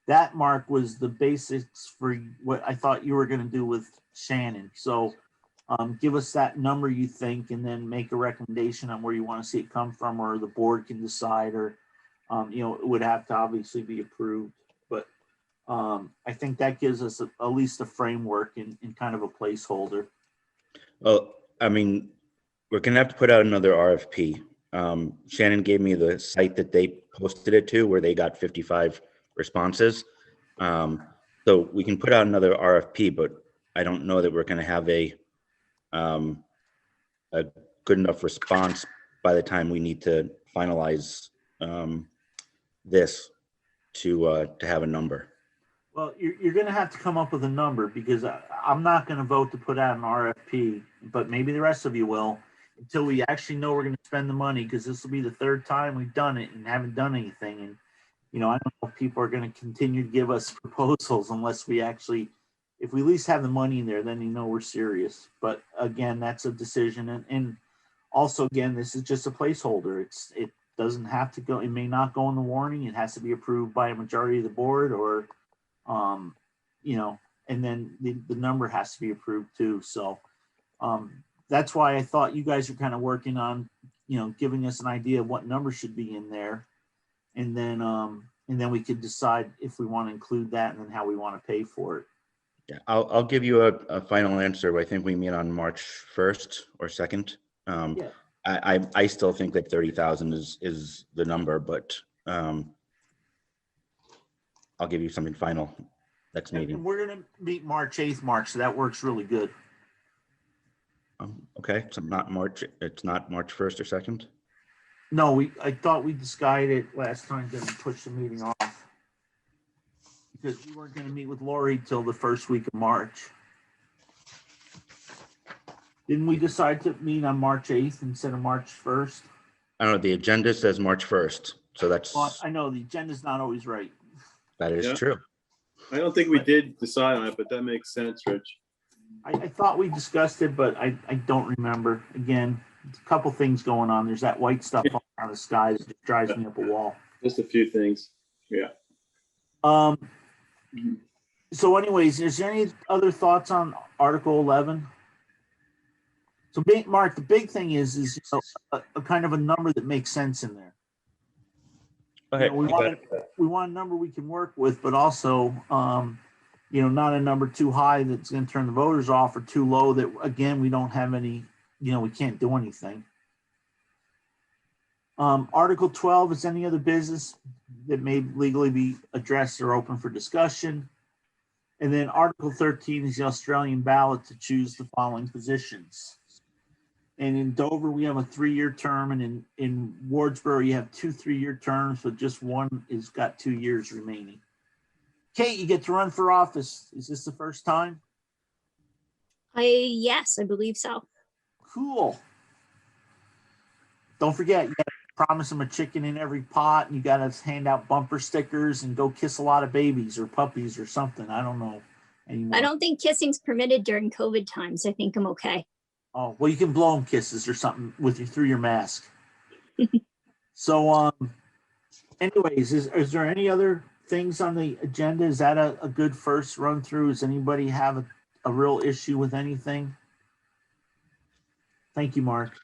that, Mark, was the basics for what I thought you were going to do with Shannon. So give us that number you think, and then make a recommendation on where you want to see it come from, or the board can decide, or, it would have to obviously be approved. But I think that gives us at least a framework and kind of a placeholder. Well, I mean, we're going to have to put out another RFP. Shannon gave me the site that they posted it to, where they got 55 responses. So we can put out another RFP, but I don't know that we're going to have a good enough response by the time we need to finalize this to have a number. Well, you're going to have to come up with a number, because I'm not going to vote to put out an RFP, but maybe the rest of you will, until we actually know we're going to spend the money, because this will be the third time we've done it and haven't done anything. And, I don't know if people are going to continue to give us proposals unless we actually, if we at least have the money in there, then we're serious. But again, that's a decision. And also, again, this is just a placeholder. It doesn't have to go, it may not go in the warning. It has to be approved by a majority of the board, or, and then the number has to be approved too. So that's why I thought you guys are kind of working on, giving us an idea of what number should be in there. And then we could decide if we want to include that, and then how we want to pay for it. Yeah, I'll give you a final answer. I think we meet on March 1st or 2nd. Yeah. I still think that 30,000 is the number, but I'll give you something final next meeting. And we're going to meet March 8th, Mark, so that works really good. Okay, so it's not March 1st or 2nd? No, I thought we decided it last time to push the meeting off, because we weren't going to meet with Lori till the first week of March. Didn't we decide to meet on March 8th instead of March 1st? I don't know, the agenda says March 1st, so that's... Well, I know the agenda's not always right. That is true. I don't think we did decide on it, but that makes sense, Rich. I thought we discussed it, but I don't remember. Again, a couple things going on. There's that white stuff all around the sky that just drives me up a wall. Just a few things. Yeah. So anyways, is there any other thoughts on Article 11? So Mark, the big thing is a kind of a number that makes sense in there. Okay. We want a number we can work with, but also, not a number too high that's going to turn the voters off, or too low that, again, we don't have any, we can't do anything. Article 12 is any other business that may legally be addressed or open for discussion. And then Article 13 is the Australian ballot to choose the following positions. And in Dover, we have a 3-year term, and in Wardsboro, you have 2 3-year terms, but just one has got 2 years remaining. Kate, you get to run for office. Is this the first time? Yes, I believe so. Cool. Don't forget, you got to promise them a chicken in every pot, and you got to hand out bumper stickers and go kiss a lot of babies or puppies or something. I don't know anymore. I don't think kissing's permitted during COVID times. I think I'm okay. Oh, well, you can blow them kisses or something through your mask. So, anyways, is there any other things on the agenda? Is that a good first run through? Does anybody have a real issue with anything? Thank you, Mark.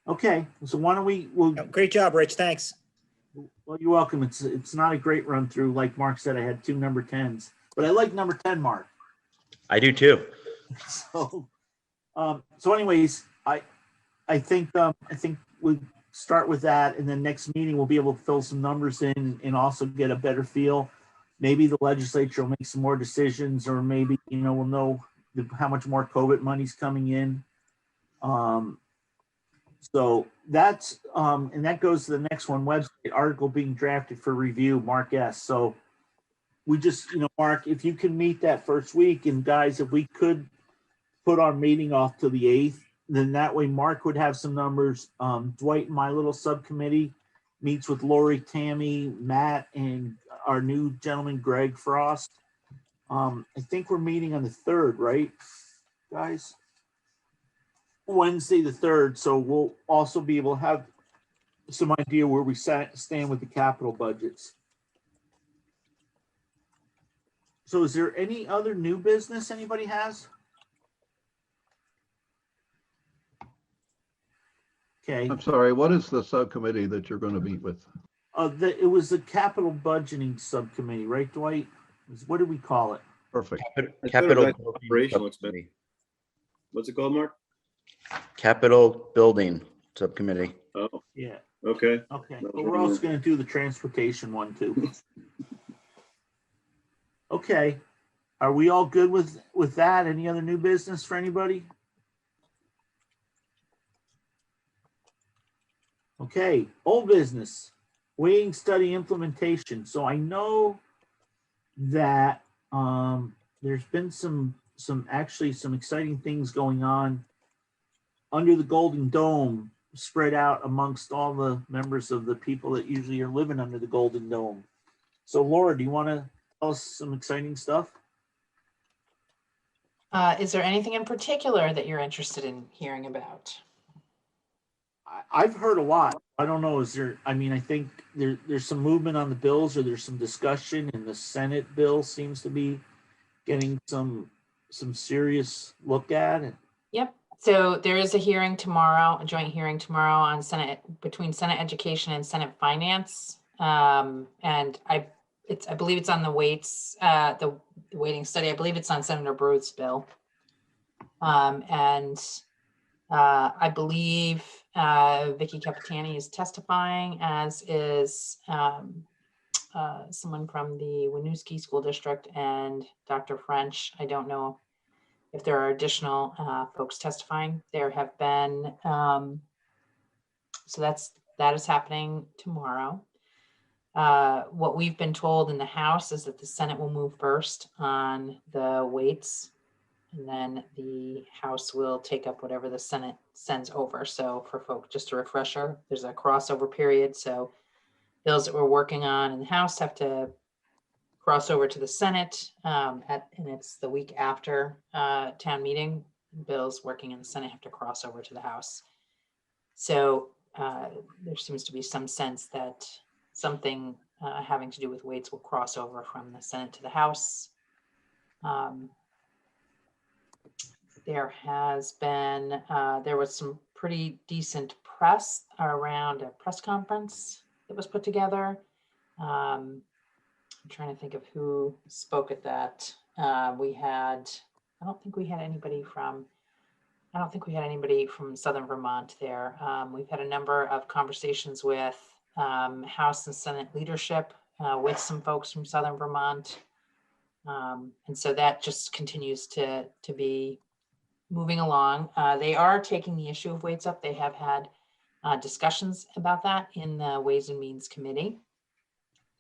Okay, so why don't we'll Great job, Rich. Thanks. Well, you're welcome. It's not a great run through. Like Mark said, I had 2 number 10s, but I like number 10, Mark. I do too. So anyways, I think we'll start with that, and then next meeting we'll be able to fill some numbers in and also get a better feel. Maybe the legislature will make some more decisions, or maybe we'll know how much more COVID money's coming in. So that's and that goes to the next one, website article being drafted for review, Mark S. So we just, Mark, if you can meet that first week, and guys, if we could put our meeting off to the 8th, then that way Mark would have some numbers. Dwight and my little subcommittee meets with Lori, Tammy, Matt, and our new gentleman, Greg Frost. I think we're meeting on the 3rd, right, guys? Wednesday the 3rd. So we'll also be able to have some idea where we stand with the capital budgets. So is there any other new business anybody has? Okay, I'm sorry, what is the subcommittee that you're going to meet with? it was the capital budgeting subcommittee, right, Dwight? What did we call it? Perfect. I thought it Capital was Building operational expense. Subcommittee. What's it called, Mark? Capital Building Subcommittee. Oh, Yeah, okay. okay. That was But we're wrong also there. gonna do the transportation one too. Okay, are we all good with that? Any other new business for anybody? Okay, old business, waiting study implementation. So I know that there's been some exciting things going on under the Golden Dome, spread out amongst all the members of the people that usually are living under the Golden Dome. So Laura, do you want to tell us some exciting stuff? Is there anything in particular that you're interested in hearing about? I've heard a lot. I don't know. Is there? I mean, I think there's some movement on the bills, or there's some discussion, and the Senate bill seems to be getting some serious look at it. Yep. So there is a hearing tomorrow, a joint hearing tomorrow on between Senate Education and Senate Finance. And I believe it's on the the waiting study. I believe it's on Senator Broad's bill. I believe Vicky Capitani is testifying, as is someone from the Winooski School District and Dr. French. I don't know if there are additional folks testifying. There have been, so that is happening tomorrow. What we've been told in the House is that the Senate will move first on the weights, and then the House will take up whatever the Senate sends over. So for folks, just a refresher, there's a crossover period. So bills that we're working on in the House have to cross over to the Senate, and it's the week after town meeting. Bills working in the Senate have to cross over to the House. So there seems to be some sense that something having to do with weights will cross over from the Senate to the House. There has been, there was some pretty decent press around a press conference that was put together. I'm trying to think of who spoke at that. I don't think we had anybody from Southern Vermont there. We've had a number of conversations with House and Senate leadership with some folks from Southern Vermont. And so that just continues to be moving along. They are taking the issue of weights up. They have had discussions about that in the Ways and Means Committee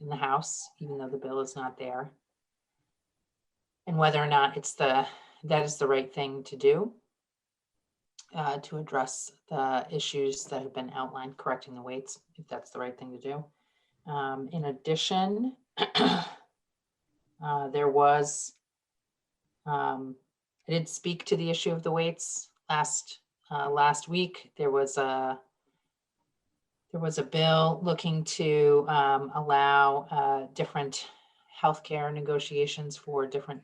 in the House, even though the bill is not there, and whether or not that is the right thing to do to address the issues that have been outlined, correcting the weights, if that's the right thing to do. In addition, there was, I did speak to the issue of the weights last week. There was a bill looking to allow different healthcare negotiations for different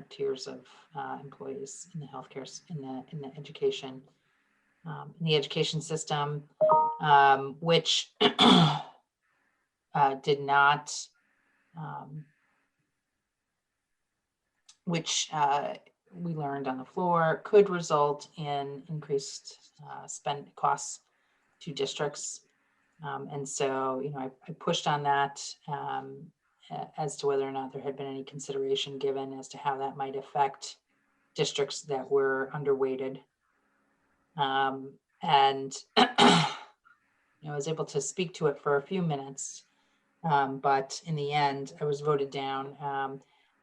tiers of employees in the healthcare, in the education, in the education system, which did not, which we learned on the floor could result in increased spend costs to districts. And so, I pushed on that as to whether or not there had been any consideration given as to how that might affect districts that were underweighted. And I was able to speak to it for a few minutes, but in the end, I was voted down.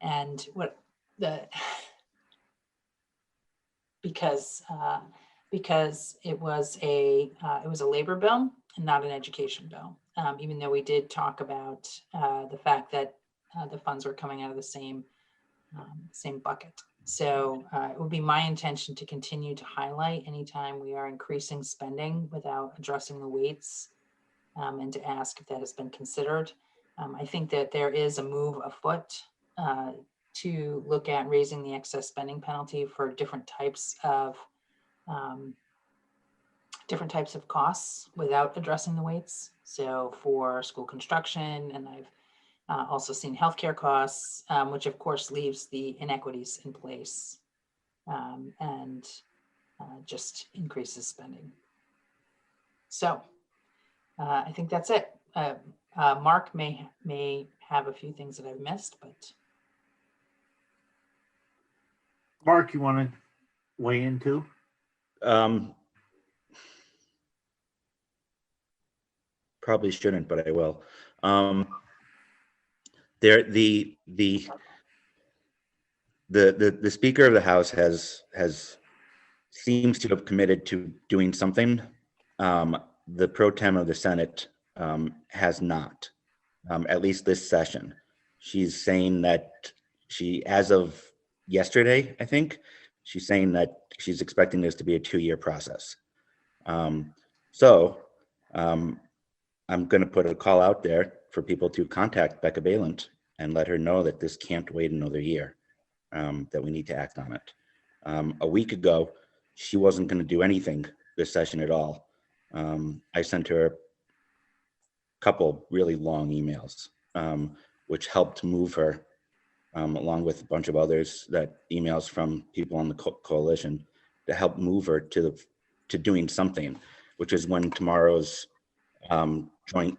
And because it was a labor bill and not an education bill, even though we did talk about the fact that the funds were coming out of the same bucket. So it would be my intention to continue to highlight anytime we are increasing spending without addressing the weights, and to ask if that has been considered. I think that there is a move afoot to look at raising the excess spending penalty for different types of costs without addressing the weights. So for school construction, and I've also seen healthcare costs, which of course leaves the inequities in place, and just increases spending. So I think that's it. Mark may have a few things that I've missed, but Mark, you want to weigh in too? Probably shouldn't, but I will. There, the Speaker of the House has seems to have committed to doing something. The pro tem of the Senate has not, at least this session. She's saying that as of yesterday, I think, she's saying that she's expecting this to be a 2-year process. So I'm going to put a call out there for people to contact Becca Balint and let her know that this can't wait another year, that we need to act on it. A week ago, she wasn't going to do anything this session at all. I sent her a couple really long emails, which helped move her, along with a bunch of others, that emails from people on the coalition, to help move her to doing something, which is when tomorrow's joint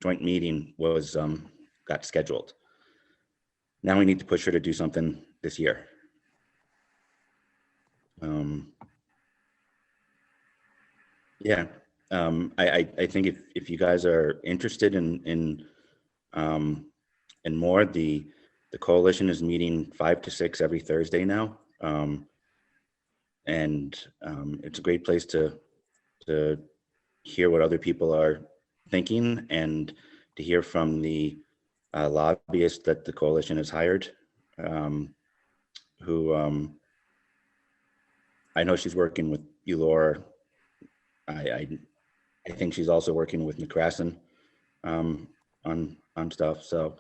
meeting was got scheduled. Now we need to push her to do something this year. Yeah, I think if you guys are interested in more, the coalition is meeting 5 to 6 every Thursday now, and it's a great place to hear what other people are thinking, and to hear from the lobbyist that the coalition has hired, who I know she's working with you, Laura. I think she's also working with McCrasson on stuff. So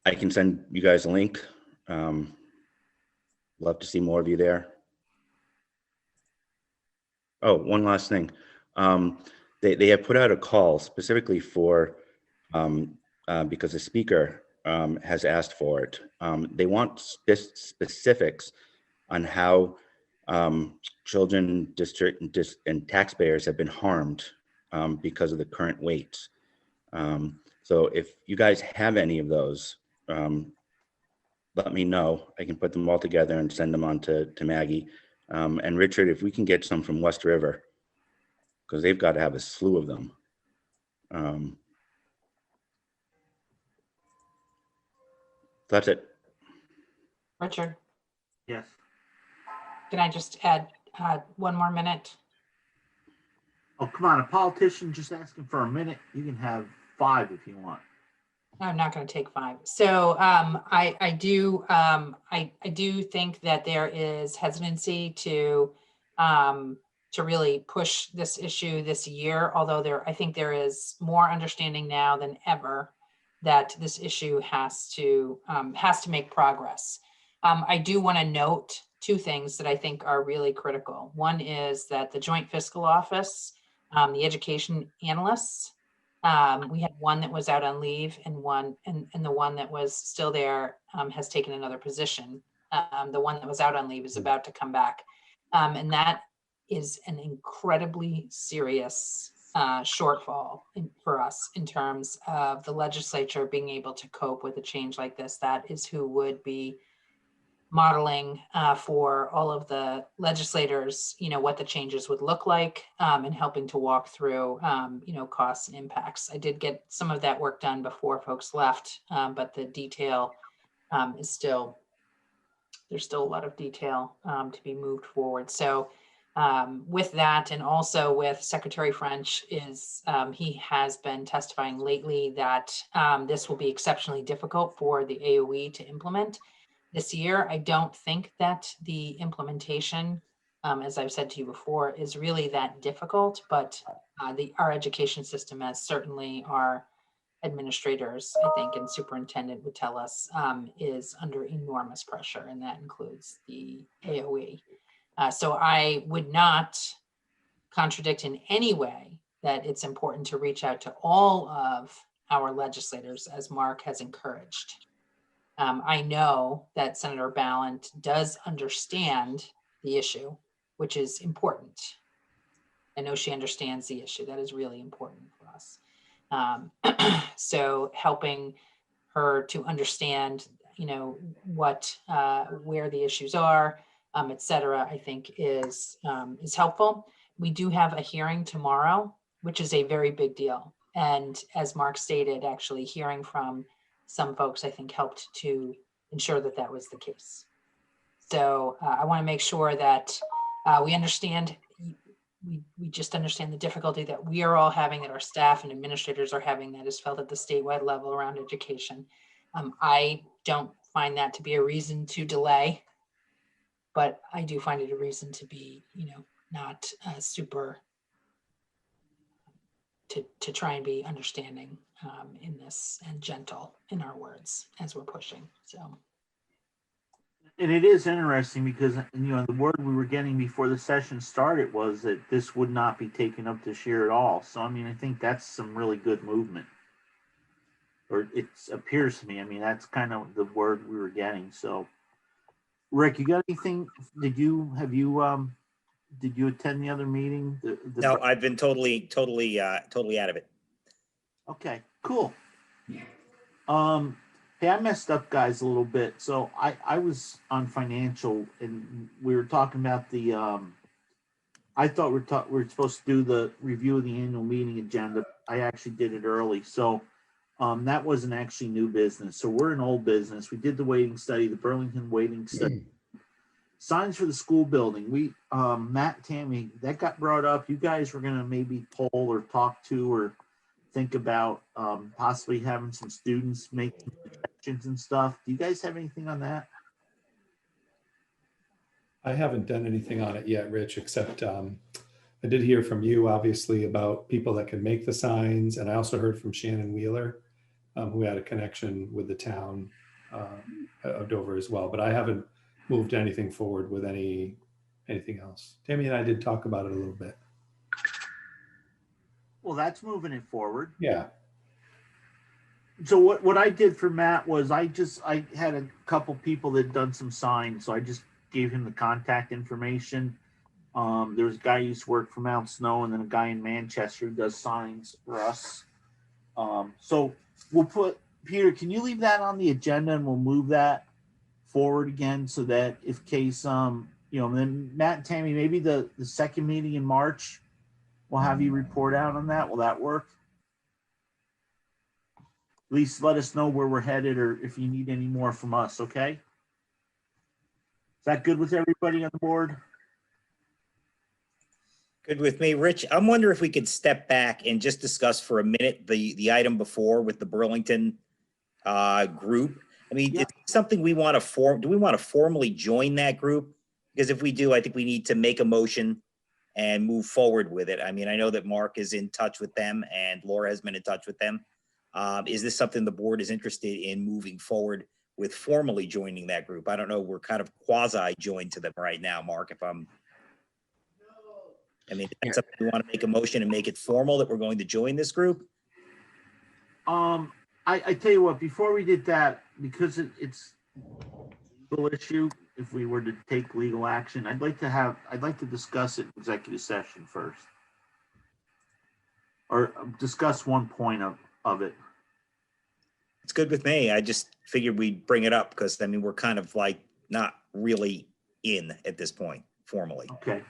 I can send you guys a link. Love to see more of you there. Oh, one last thing. They have put out a call specifically for, because the speaker has asked for it. They want specifics on how children, district, and taxpayers have been harmed because of the current weights. So if you guys have any of those, let me know. I can put them all together and send them on to Maggie. And Richard, if we can get some from West River, because they've got to have a slew of them. That's it. Richard, Yes. can I just add 1 more minute? Oh, come on. A politician just asking for a minute. You can have 5 if you want. I'm not going to take 5. So I do think that there is hesitancy to really push this issue this year, although I think there is more understanding now than ever that this issue has to make progress. I do want to note 2 things that I think are really critical. One is that the Joint Fiscal Office, the education analysts, we had one that was out on leave, and the one that was still there has taken another position. The one that was out on leave is about to come back. And that is an incredibly serious shortfall for us in terms of the legislature being able to cope with a change like this. That is who would be modeling for all of the legislators, what the changes would look like, and helping to walk through, costs and impacts. I did get some of that work done before folks left, but the detail there's still a lot of detail to be moved forward. So With that, and also with Secretary French, is he has been testifying lately that this will be exceptionally difficult for the AOE to implement this year. I don't think that the implementation, as I've said to you before, is really that difficult, but our education system, as certainly our administrators, I think, and superintendent would tell us, is under enormous pressure, and that includes the AOE. So I would not contradict in any way that it's important to reach out to all of our legislators, as Mark has encouraged. I know that Senator Ballant does understand the issue, which is important. I know she understands the issue. That is really important for us. So helping her to understand, what, where the issues are, et cetera, I think is helpful. We do have a hearing tomorrow, which is a very big deal. And as Mark stated, actually hearing from some folks, I think, helped to ensure that that was the case. So I want to make sure that we understand, we just understand the difficulty that we are all having, that our staff and administrators are having, that is felt at the statewide level around education. I don't find that to be a reason to delay, but I do find it a reason to be, not super, to try and be understanding in this, and gentle in our words as we're pushing. So. And it is interesting because, the word we were getting before the session started was that this would not be taken up this year at all. So, I think that's some really good movement. Or it appears to me. That's kind of the word we were getting. So, Rick, you got anything? Did you attend the other meeting? No, I've been totally out of it. Okay, cool. Hey, I messed up, guys, a little bit. So I was on financial, and we were talking about the. I thought we were supposed to do the review of the annual meeting agenda. I actually did it early, so that wasn't actually new business. So we're in old business. We did the weighting study, the Burlington weighting study. Signs for the school building. We, Matt, Tammy, that got brought up. You guys were gonna maybe poll or talk to or think about possibly having some students make suggestions and stuff. Do you guys have anything on that? I haven't done anything on it yet, Rich, except I did hear from you, obviously, about people that can make the signs. And I also heard from Shannon Wheeler, who had a connection with the town of Dover as well. But I haven't moved anything forward with anything else. Tammy and I did talk about it a little bit. Well, that's moving it forward. Yeah. So what I did for Matt was I had a couple people that had done some signs, so I just gave him the contact information. There was a guy who used to work for Mount Snow, and then a guy in Manchester who does signs for us. So we'll put, Peter, can you leave that on the agenda, and we'll move that forward again, so that if case then Matt and Tammy, maybe the second meeting in March, we'll have you report out on that. Will that work? At least let us know where we're headed, or if you need any more from us, okay? Is that good with everybody on the board? Good with me. Rich, I'm wondering if we could step back and just discuss for a minute the item before with the Burlington group. Yeah. It's something we want to form. Do we want to formally join that group? Because if we do, I think we need to make a motion and move forward with it. I know that Mark is in touch with them and Laura has been in touch with them. Is this something the board is interested in moving forward with formally joining that group? I don't know. We're kind of quasi-joined to them right now, Mark, is that something we want to make a motion and make it formal that we're going to join this group? I tell you what, before we did that, because it's a legal issue, if we were to take legal action, I'd like to discuss it in executive session first. Or discuss one point of it. It's good with me. I just figured we'd bring it up because we're kind of like not really in at this point formally. Okay.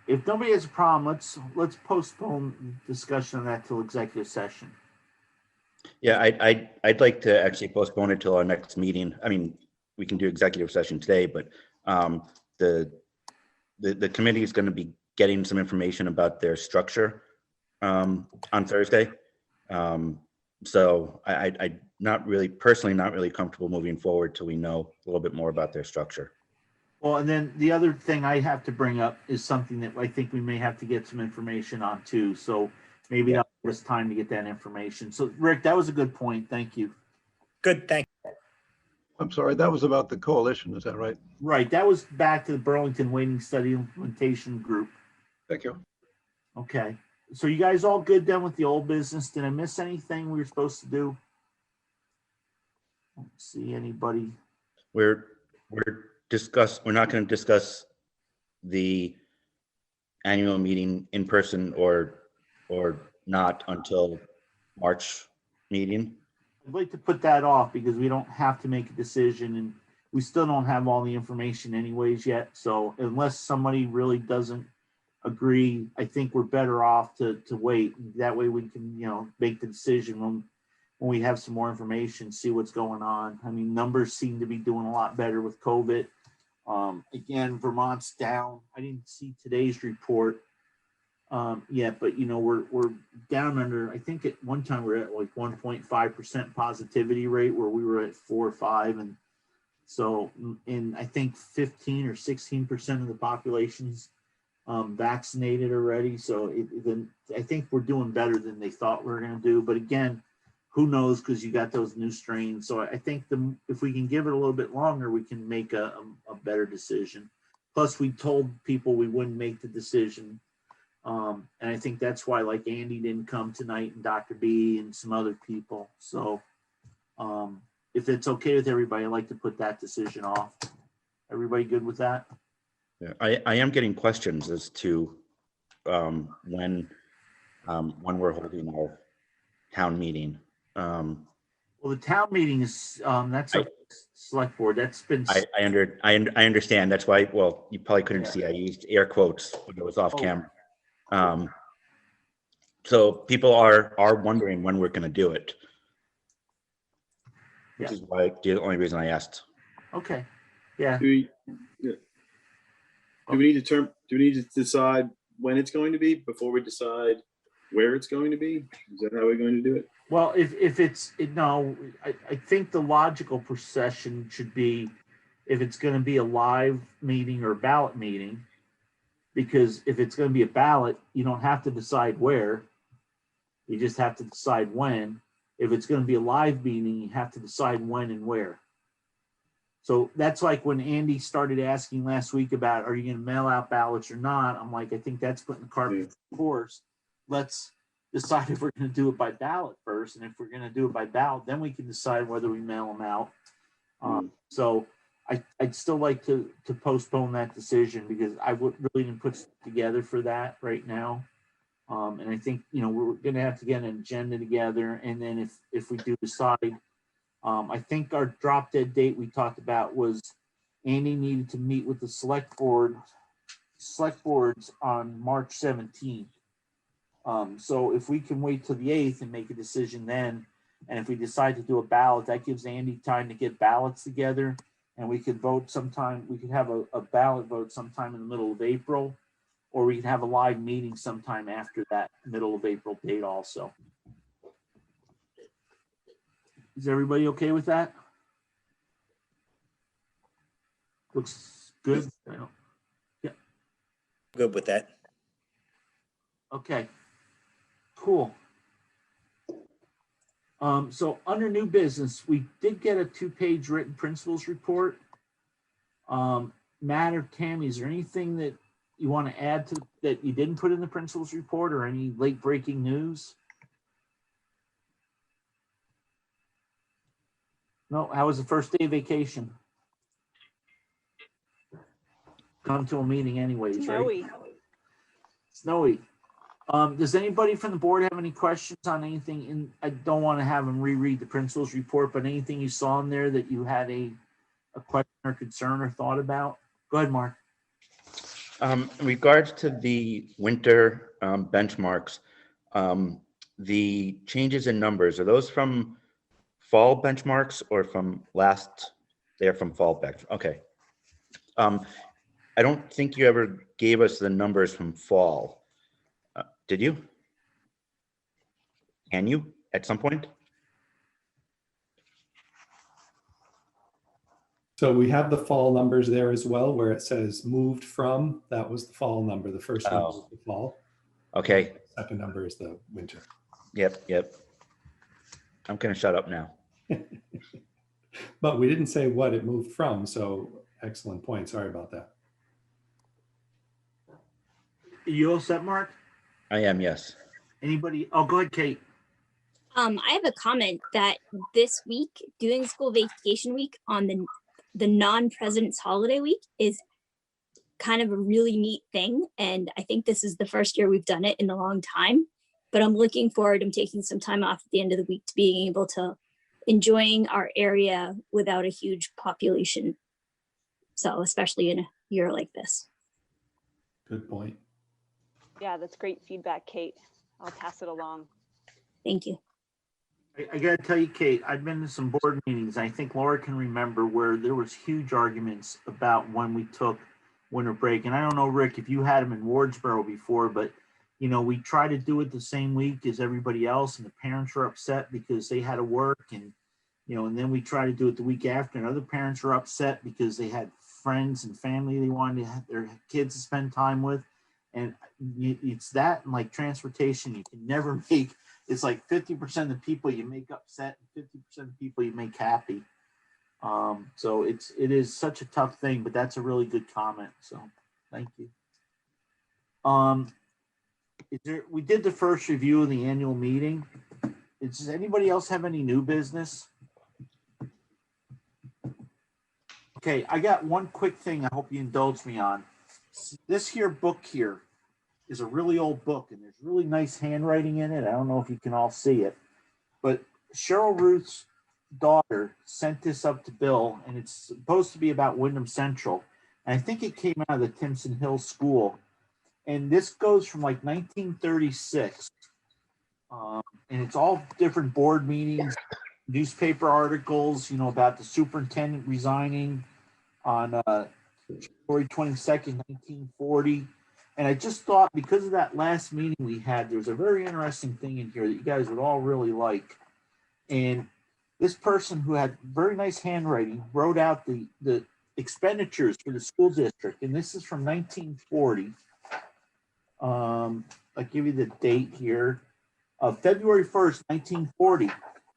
If nobody has a problem, let's postpone discussion on that till executive session. Yeah, I'd like to actually postpone it till our next meeting. We can do executive session today, but the the committee is going to be getting some information about their structure on Thursday. So I not really comfortable moving forward till we know a little bit more about their structure. Well, and then the other thing I have to bring up is something that I think we may have to get some information on too. So maybe that'll give us time to get that information. So Rick, that was a good point. Thank you. Good, thank I'm sorry, that was about the coalition, is that right? Right. That was back to the Burlington Waiting Study Implementation Group. Thank you. Okay. So you guys all good then with the old business? Did I miss anything we were supposed to do? I don't see anybody. We're not going to discuss the annual meeting in person or not until March meeting. I'd like to put that off because we don't have to make a decision and we still don't have all the information anyways yet. So unless somebody really doesn't agree, I think we're better off to wait. That way we can, make the decision when we have some more information, see what's going on. I mean, numbers seem to be doing a lot better with COVID. Again, Vermont's down. I didn't see today's report yet, but we're down under, I think at one time we're at like 1.5% positivity rate where we were at 4 or 5. And so, I think 15 or 16% of the population's vaccinated already. So I think we're doing better than they thought we were going to do. But again, who knows, because you got those new strains. So I think if we can give it a little bit longer, we can make a better decision. Plus, we told people we wouldn't make the decision. And I think that's why, like, Andy didn't come tonight and Dr. B and some other people. So if it's okay with everybody, I'd like to put that decision off. Everybody good with that? Yeah, I am getting questions as to when we're holding our town meeting. Well, the town meeting is that's a select board. That's been. I understand. That's why. Well, you probably couldn't see. I used air quotes when it was off camera. So people are wondering when we're going to do it, which is why the only reason I asked. Okay. Yeah. Do we need to decide when it's going to be before we decide where it's going to be? Is that how we're going to do it? Well, I think the logical procession should be if it's going to be a live meeting or a ballot meeting, because if it's going to be a ballot, you don't have to decide where. You just have to decide when. If it's going to be a live meeting, you have to decide when and where. So that's like when Andy started asking last week about, are you going to mail out ballots or not? I'm like, I think that's putting the cart before the horse. Let's decide if we're going to do it by ballot first. And if we're going to do it by ballot, then we can decide whether we mail them out. So I'd still like to postpone that decision because I would really didn't put together for that right now. And I think, we're going to have to get an agenda together. And then if we do decide, I think our drop dead date we talked about was Andy needed to meet with the select boards on March 17th. So if we can wait till the 8th and make a decision then, and if we decide to do a ballot, that gives Andy time to get ballots together and we could vote sometime. We could have a ballot vote sometime in the middle of April, or we can have a live meeting sometime after that middle of April date also. Is everybody okay with that? Looks good. Yeah. good with that. Okay. Cool. So under new business, we did get a 2-page written principles report. Matt or Tammy, is there anything that you want to add to that you didn't put in the principles report, or any late breaking news? No. How was the first day of vacation? Come to a meeting anyways, Snowy. right? Snowy. Does anybody from the board have any questions on anything? I don't want to have them reread the principals report, but anything you saw in there that you had a question or concern or thought about? Go ahead, Mark. In regards to the winter benchmarks, the changes in numbers, are those from fall benchmarks or from last? They're from fall bench. Okay. I don't think you ever gave us the numbers from fall. Did you? Can you at some point? So we have the fall numbers there as well, where it says moved from, that was the fall number. The first number Oh. is the fall. Okay. Second number is the winter. Yep. I'm gonna shut up now. But we didn't say what it moved from, so excellent point. Sorry about that. You all set, Mark? I am, yes. Anybody? Oh, go ahead, Kate. I have a comment that this week, doing school vacation week on the non-president's holiday week is kind of a really neat thing. And I think this is the first year we've done it in a long time, but I'm looking forward. I'm taking some time off at the end of the week to being able to enjoying our area without a huge population. So especially in a year like this. Good point. Yeah, that's great feedback, Kate. I'll pass it along. Thank you. I gotta tell you, Kate, I've been to some board meetings. I think Laura can remember where there was huge arguments about when we took winter break. And I don't know, Rick, if you had them in Wardsboro before, but you know, we try to do it the same week as everybody else, and the parents are upset because they had to work, and you know, and then we try to do it the week after, and other parents are upset because they had friends and family they wanted to have their kids to spend time with. And it's that, and like transportation, you can never make. It's like 50% of the people you make upset and 50% of the people you make happy. So it is such a tough thing, but that's a really good comment. So thank you. We did the first review of the annual meeting. Does anybody else have any new business? Okay, I got one quick thing I hope you indulge me on. This here book here is a really old book, and there's really nice handwriting in it. I don't know if you can all see it, but Cheryl Ruth's daughter sent this up to Bill, and it's supposed to be about Wyndham Central. And I think it came out of the Timpson Hill School. And this goes from like 1936. And it's all different board meetings, newspaper articles, you know, about the superintendent resigning on February 22nd, 1940. And I just thought, because of that last meeting we had, there was a very interesting thing in here that you guys would all really like. And this person who had very nice handwriting wrote out the expenditures for the school district. And this is from 1940. I'll give you the date here. February 1st, 1940.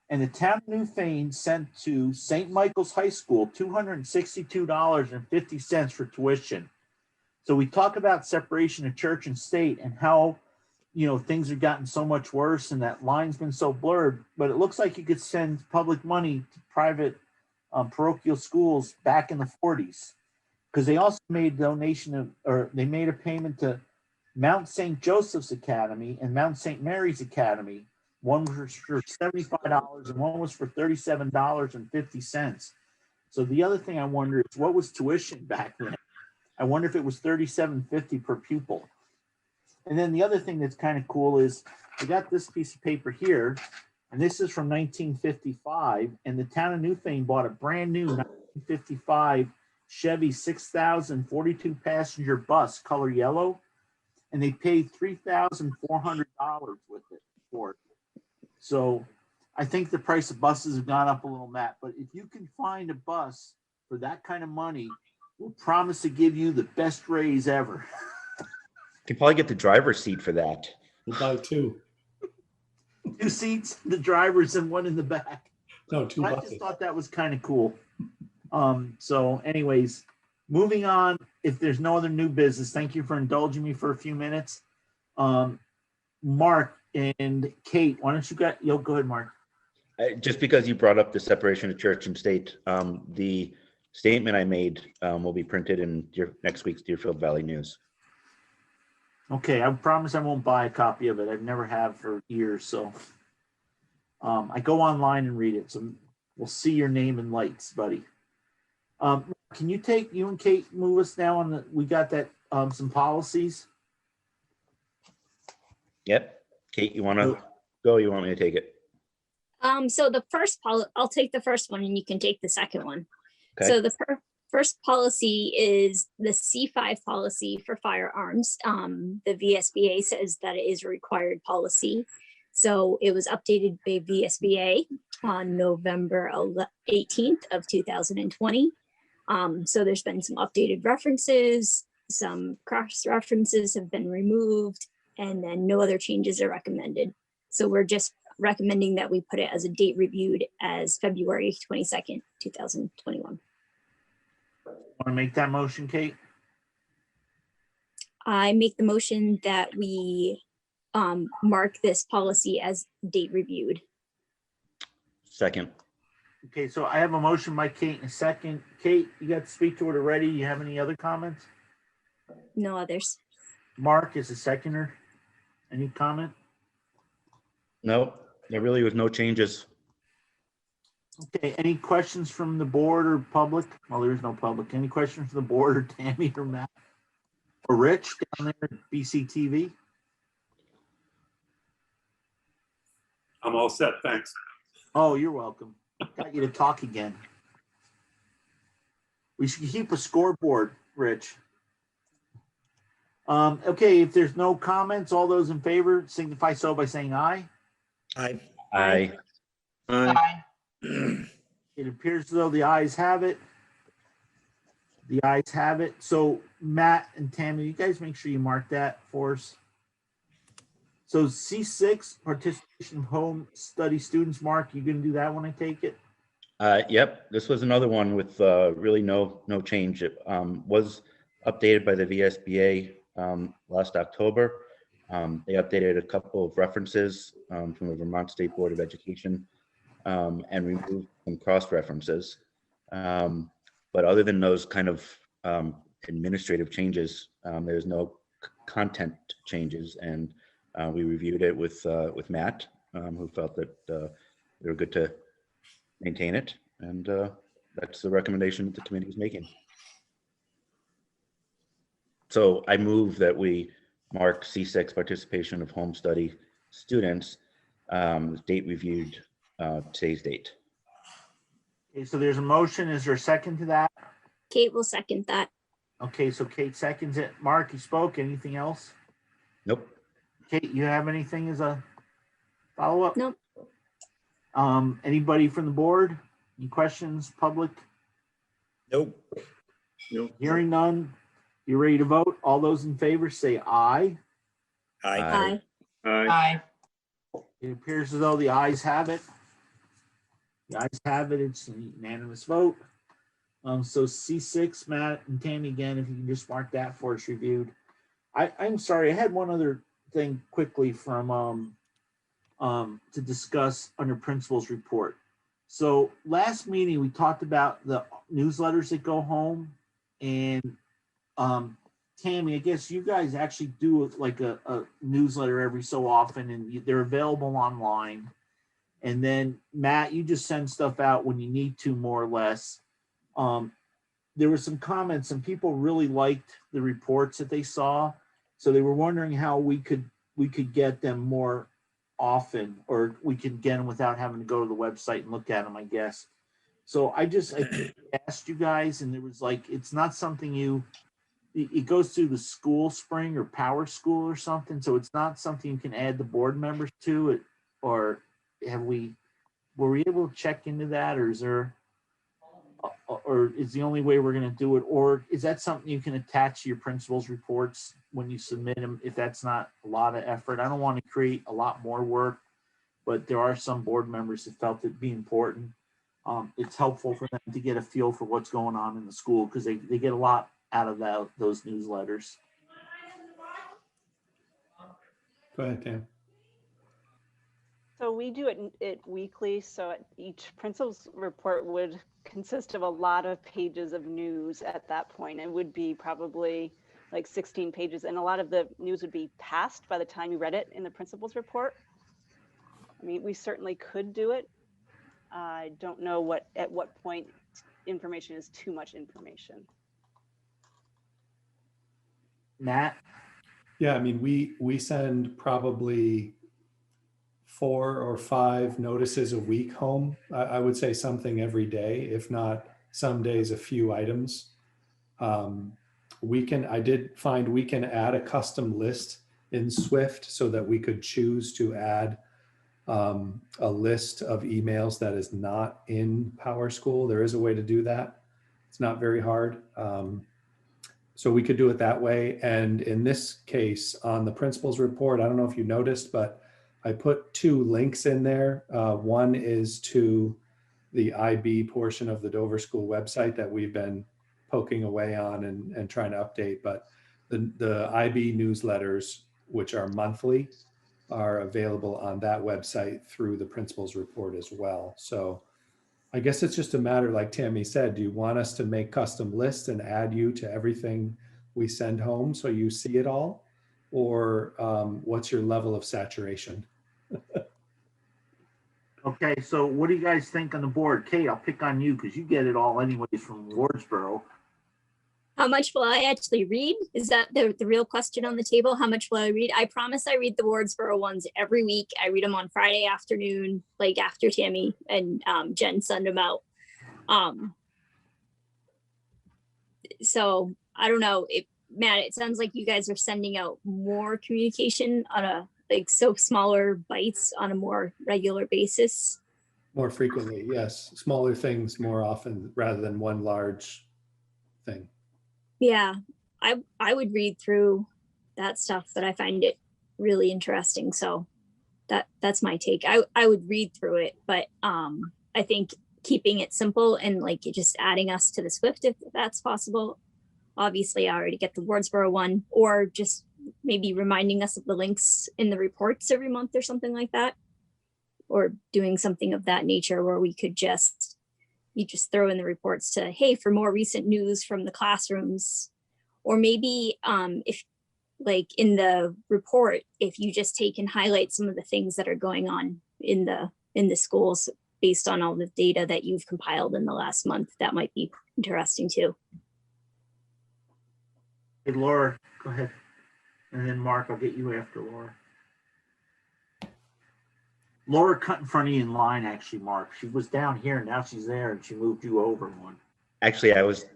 And the town of Newfane sent to St. Michael's High School $262.50 for tuition. So we talk about separation of church and state and how, you know, things have gotten so much worse and that line's been so blurred, but it looks like you could send public money to private parochial schools back in the 40s, because they also made they made a payment to Mount St. Joseph's Academy and Mount St. Mary's Academy. One was for $75 and one was for $37.50. So the other thing I wonder is, what was tuition back then? I wonder if it was $37.50 per pupil. And then the other thing that's kind of cool is we got this piece of paper here, and this is from 1955, and the town of Newfane bought a brand new 1955 Chevy 6042 passenger bus, color yellow, and they paid $3,400 with it for it. So I think the price of buses have gone up a little, Matt, but if you can find a bus for that kind of money, we'll promise to give you the best raise ever. You can probably get the driver's seat for that. We'll buy two. 2 seats, the drivers, and one in the back. No, two I buses. just thought that was kind of cool. So anyways, moving on, if there's no other new business, thank you for indulging me for a few minutes. Mark and Kate, why don't you'll go ahead, Mark. Just because you brought up the separation of church and state, the statement I made will be printed in next week's Deerfield Valley News. Okay, I promise I won't buy a copy of it. I've never have for years, so I go online and read it. So we'll see your name in lights, buddy. Can you and Kate move us now on we got that some policies? Yep. Kate, you want to go? You want me to take it? So the first I'll take the first one and you can take the second one. Okay. So First policy is the C5 policy for firearms. The VSBA says that it is a required policy. So it was updated by VSBA on November 18th of 2020. So there's been some updated references, some cross references have been removed, and then no other changes are recommended. So we're just recommending that we put it as a date reviewed as February 22nd, 2021. Want to make that motion, Kate? I make the motion that we mark this policy as date reviewed. Second. Okay, so I have a motion by Kate and a second. Kate, you got to speak to it already. You have any other comments? No others. Mark is a seconder. Any comment? No, there really was no changes. Okay, any questions from the board or public? Well, there's no public. Any questions from the board or Tammy or Matt? Or Rich down there at BCTV? I'm all set, thanks. Oh, you're welcome. Got you to talk again. We should keep a scoreboard, Rich. Okay, if there's no comments, all those in favor signify so by saying aye. Aye. Aye. Aye. It appears as though the ayes have it. The ayes have it. So Matt and Tammy, you guys make sure you mark that for us. So C6, participation of home study students, Mark, you gonna do that when I take it? Yep, this was another one with really no change. It was updated by the VSBA last October. They updated a couple of references from the Vermont State Board of Education and removed some cross references. But other than those kind of administrative changes, there's no content changes. And we reviewed it with Matt, who felt that they were good to maintain it. And that's the recommendation that the committee is making. So I move that we mark C6 participation of home study students, date reviewed, today's date. Okay, so there's a motion. Is there a second to that? Kate will second that. Okay, so Kate seconds it. Mark, you spoke. Anything else? Nope. Kate, you have anything as a follow-up? Nope. Anybody from the board? Any questions, public? Nope. Nope. Hearing none. You ready to vote? All those in favor say aye. Aye. Aye. Aye. Aye. It appears as though the ayes have it. The ayes have it. It's a unanimous vote. So C6, Matt and Tammy, again, if you can just mark that for us reviewed. I'm sorry, I had one other thing quickly from to discuss under principal's report. So last meeting, we talked about the newsletters that go home, and Tammy, I guess you guys actually do like a newsletter every so often, and they're available online. And then Matt, you just send stuff out when you need to, more or less. There were some comments, and people really liked the reports that they saw, so they were wondering how we could get them more often, or we could get them without having to go to the website and look at them, I guess. So I asked you guys, and there was like, it's not something it goes through the school spring or power school or something. So it's not something you can add the board members to it, or were we able to check into that, or is there, or is the only way we're going to do it, or is that something you can attach to your principal's reports when you submit them, if that's not a lot of effort? I don't want to create a lot more work, but there are some board members that felt it'd be important. It's helpful for them to get a feel for what's going on in the school, because they get a lot out of those newsletters. Go ahead, Tam. So we do it weekly. So each principal's report would consist of a lot of pages of news at that point. It would be probably like 16 pages. And a lot of the news would be passed by the time you read it in the principal's report. I mean, we certainly could do it. I don't know at what point information is too much information. Matt? Yeah, I mean, we send probably 4 or 5 notices a week home. I would say something every day, if not some days a few items. I did find we can add a custom list in Swift so that we could choose to add a list of emails that is not in PowerSchool. There is a way to do that. It's not very hard. So we could do it that way. And in this case, on the principal's report, I don't know if you noticed, but I put 2 links in there. One is to the IB portion of the Dover School website that we've been poking away on and trying to update. But the IB newsletters, which are monthly, are available on that website through the principal's report as well. So I guess it's just a matter, like Tammy said, do you want us to make custom lists and add you to everything we send home so you see it all? Or what's your level of saturation? Okay, so what do you guys think on the board? Kate, I'll pick on you because you get it all anyways from Wardsboro. How much will I actually read? Is that the real question on the table? How much will I read? I promise I read the Wardsboro ones every week. I read them on Friday afternoon, like after Tammy and Jen send them out. So I don't know. Matt, it sounds like you guys are sending out more communication on a smaller bites on a more regular basis. More frequently, yes. Smaller things more often rather than one large thing. Yeah, I would read through that stuff, but I find it really interesting. So that's my take. I would read through it, but I think keeping it simple and like just adding us to the Swift if that's possible. Obviously, I already get the Wardsboro one, or just maybe reminding us of the links in the reports every month or something like that, or doing something of that nature where we could you just throw in the reports to, hey, for more recent news from the classrooms, or maybe if like in the report, if you just take and highlight some of the things that are going on in the schools based on all the data that you've compiled in the last month, that might be interesting too. Hey, Laura, go ahead. And then Mark, I'll get you after Laura. Laura cut in front of you in line, actually, Mark. She was down here, now she's there, and she moved you over one. Actually,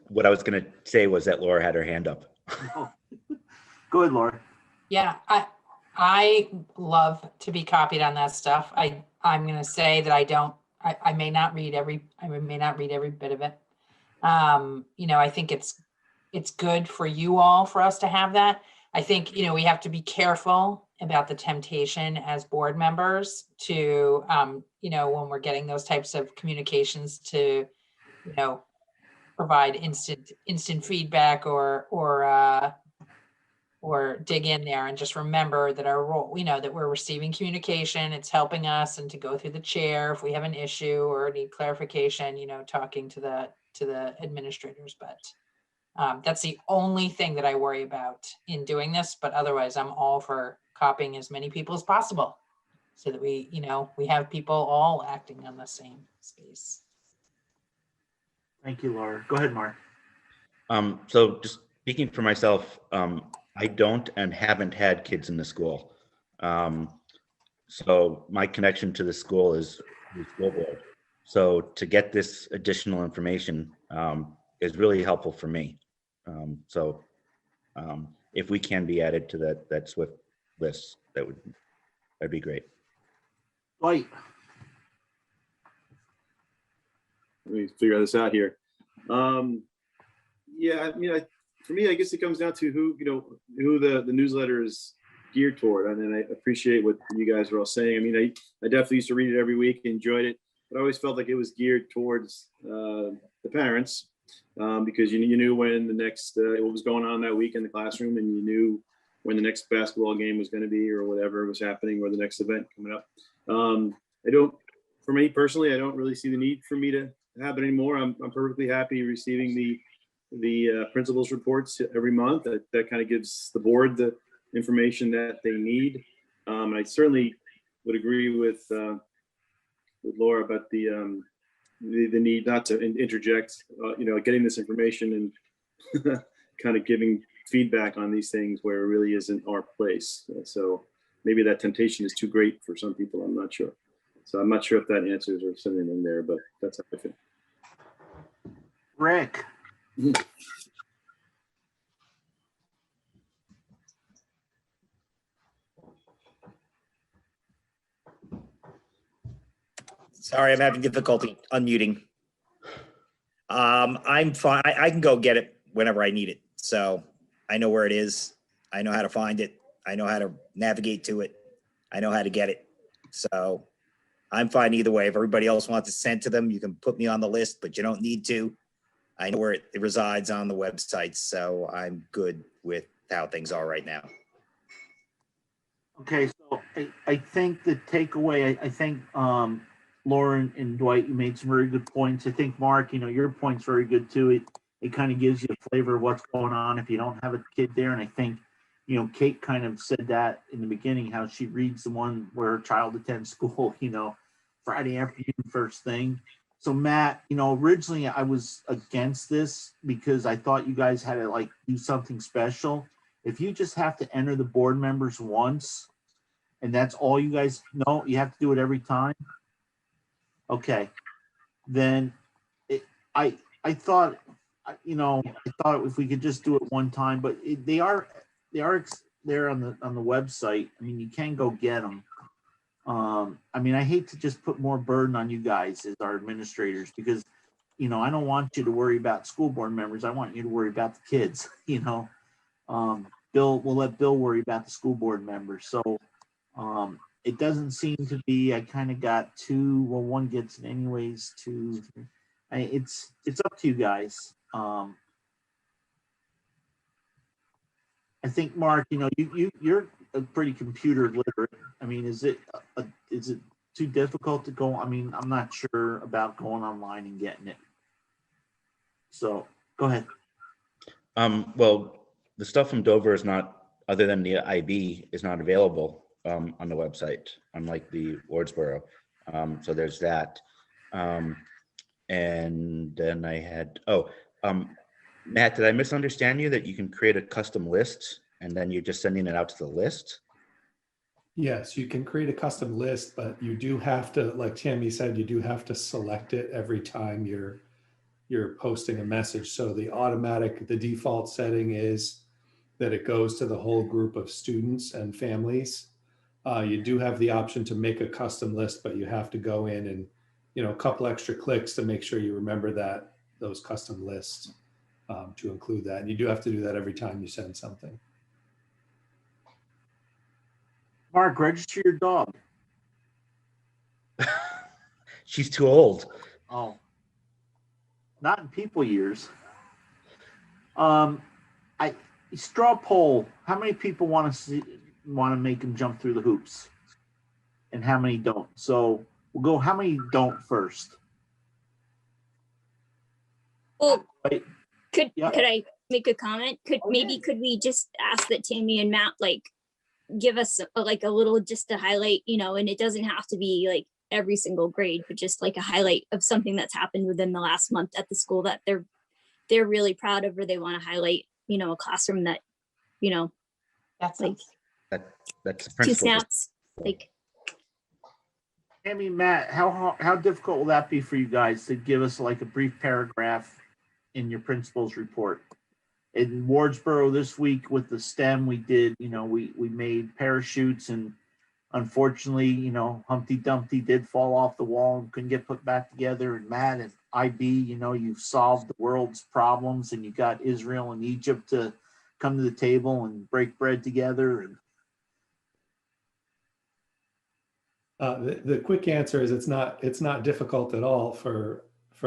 what I was going to say was that Laura had her hand up. Oh. Go ahead, Laura. Yeah, I love to be copied on that stuff. I'm going to say that I may not read every bit of it. I think it's good for you all for us to have that. I think, we have to be careful about the temptation as board members to, when we're getting those types of communications to, provide instant feedback or dig in there, and just remember that our role, that we're receiving communication, it's helping us, and to go through the chair if we have an issue or need clarification, talking to the administrators. But that's the only thing that I worry about in doing this. But otherwise, I'm all for copying as many people as possible so that we have people all acting on the same space. Thank you, Laura. Go ahead, Mark. So just speaking for myself, I don't and haven't had kids in the school. So my connection to the school is the school board. So to get this additional information is really helpful for me. If we can be added to that Swift list, that'd be great. Dwight. Let me figure this out here. Yeah, for me, I guess it comes down to who the newsletter is geared toward. And I appreciate what you guys are all saying. I definitely used to read it every week, enjoyed it, but I always felt like it was geared towards the parents because you knew when the next, what was going on that week in the classroom, and you knew when the next basketball game was going to be, or whatever was happening, or the next event coming up. For me personally, I don't really see the need for me to have it anymore. I'm perfectly happy receiving the principal's reports every month. That kind of gives the board the information that they need. I certainly would agree with Laura about the need not to interject, getting this information and kind of giving feedback on these things where it really isn't our place. So maybe that temptation is too great for some people. I'm not sure. So I'm not sure if that answers or something in there, but that's how I feel. Rick. Sorry, I'm having difficulty unmuting. I'm fine. I can go get it whenever I need it. So I know where it is. I know how to find it. I know how to navigate to it. I know how to get it. So I'm fine either way. If everybody else wants to send to them, you can put me on the list, but you don't need to. I know where it resides on the website, so I'm good with how things are right now. Okay, so I think the takeaway, I think Lauren and Dwight, you made some very good points. I think Mark, your point's very good too. It kind of gives you a flavor of what's going on if you don't have a kid there. And I think, Kate kind of said that in the beginning, how she reads the one where her child attends school, Friday afternoon first thing. So Matt, originally I was against this because I thought you guys had to do something special. If you just have to enter the board members once and that's all you guys know, you have to do it every time. Okay. Then I thought, I thought if we could just do it one time, but they are there on the website. I mean, you can go get them. I mean, I hate to just put more burden on you guys as our administrators because, I don't want you to worry about school board members. I want you to worry about the kids, Bill, we'll let Bill worry about the school board members. So it doesn't seem to be, I kind of got two, well, one gets it anyways, two, three. It's up to you guys. I think Mark, you're a pretty computer literate. I mean, is it too difficult to go? I mean, I'm not sure about going online and getting it. So go ahead. Well, the stuff from Dover is not, other than the IB, is not available on the website, unlike the Wardsboro. So there's that. And then I had, Matt, did I misunderstand you that you can create a custom list and then you're just sending it out to the list? Yes, you can create a custom list, but you do have to, like Tammy said, you do have to select it every time you're posting a message. So the default setting is that it goes to the whole group of students and families. You do have the option to make a custom list, but you have to go in and, a couple extra clicks to make sure you remember those custom lists to include that. And you do have to do that every time you send something. Mark, register your dog. She's too old. Oh, not in people years. Straw poll. How many people want to make him jump through the hoops, and how many don't? So we'll go. How many don't first? Well, Wait, could yeah. I make a comment? Could we just ask that Tammy and Matt give us a little, just to highlight, and it doesn't have to be every single grade, but just a highlight of something that's happened within the last month at the school that they're really proud of, or they want to highlight, a classroom that, That's that's the two principal. snaps, Tammy, Matt, how difficult will that be for you guys to give us a brief paragraph in your principal's report? In Wardsboro this week with the STEM, we did, we made parachutes, and unfortunately, Humpty Dumpty did fall off the wall and couldn't get put back together. And Matt and IB, you've solved the world's problems, and you got Israel and Egypt to come to the table and break bread together. The quick answer is it's not difficult at all for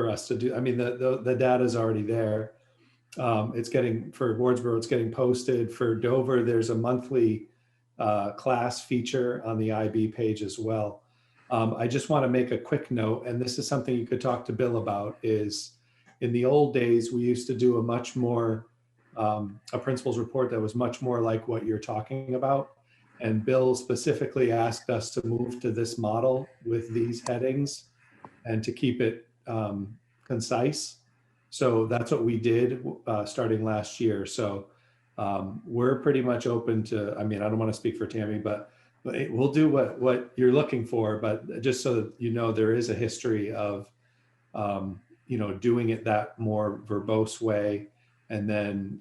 us to do. I mean, the data is already there. It's getting, for Wardsboro, it's getting posted. For Dover, there's a monthly class feature on the IB page as well. I just want to make a quick note, and this is something you could talk to Bill about, is in the old days, we used to do a much more, a principal's report that was much more like what you're talking about. And Bill specifically asked us to move to this model with these headings and to keep it concise. So that's what we did starting last year. So we're pretty much open to, I mean, I don't want to speak for Tammy, but we'll do what you're looking for, but just so that there is a history of doing it that more verbose way and then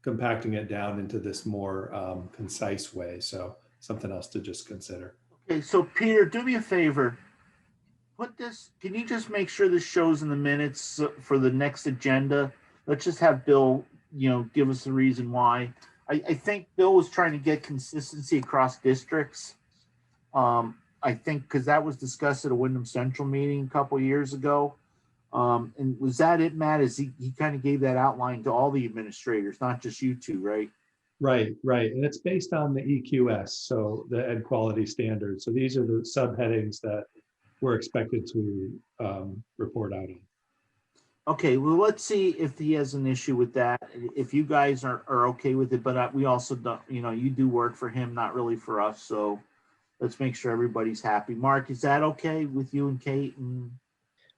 compacting it down into this more concise way. So something else to just consider. Okay, so Peter, do me a favor. Can you just make sure this shows in the minutes for the next agenda? Let's just have Bill, give us the reason why. I think Bill was trying to get consistency across districts. I think because that was discussed at a Wyndham Central meeting a couple of years ago. And was that it, Matt? Is he kind of gave that outline to all the administrators, not just you two, right? Right. And it's based on the EQS, so the Ed Quality Standards. So these are the subheadings that we're expected to report out on. Okay, well, let's see if he has an issue with that. If you guys are okay with it, but we also don't, you do work for him, not really for us. So let's make sure everybody's happy. Mark, is that okay with you and Kate? And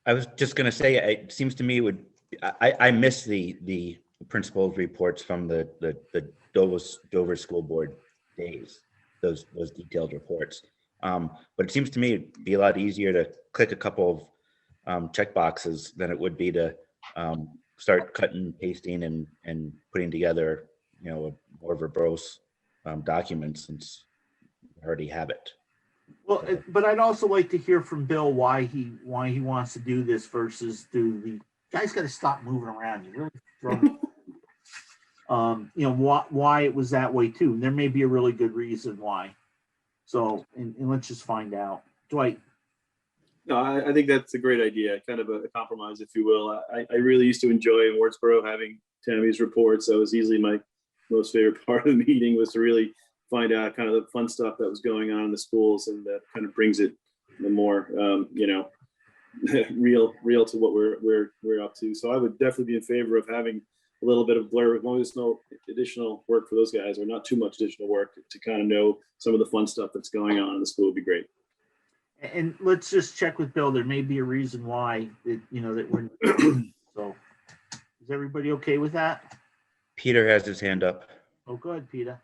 I was just going to say, it seems to me I miss the principal's reports from the Dover School Board days, those detailed reports. But it seems to me it'd be a lot easier to click a couple of check boxes than it would be to start cutting, pasting, and putting together, a more verbose document, since we already have it. well, but I'd also like to hear from Bill why he wants to do this versus do the guys got to stop moving around. You really throw. Why it was that way too. And there may be a really good reason why. So, and let's just find out. Dwight. No, I think that's a great idea. Kind of a compromise, if you will. I really used to enjoy in Wardsboro having Tammy's reports. That was easily my most favorite part of the meeting, was to really find out kind of the fun stuff that was going on in the schools, and that kind of brings it the more, real to what we're up to. So I would definitely be in favor of having a little bit of blur, as long as there's no additional work for those guys, or not too much additional work, to kind of know some of the fun stuff that's going on in the school would be great. And let's just check with Bill. There may be a reason why that we're so. Is everybody okay with that? Peter has his hand up. Oh, go ahead, Peter.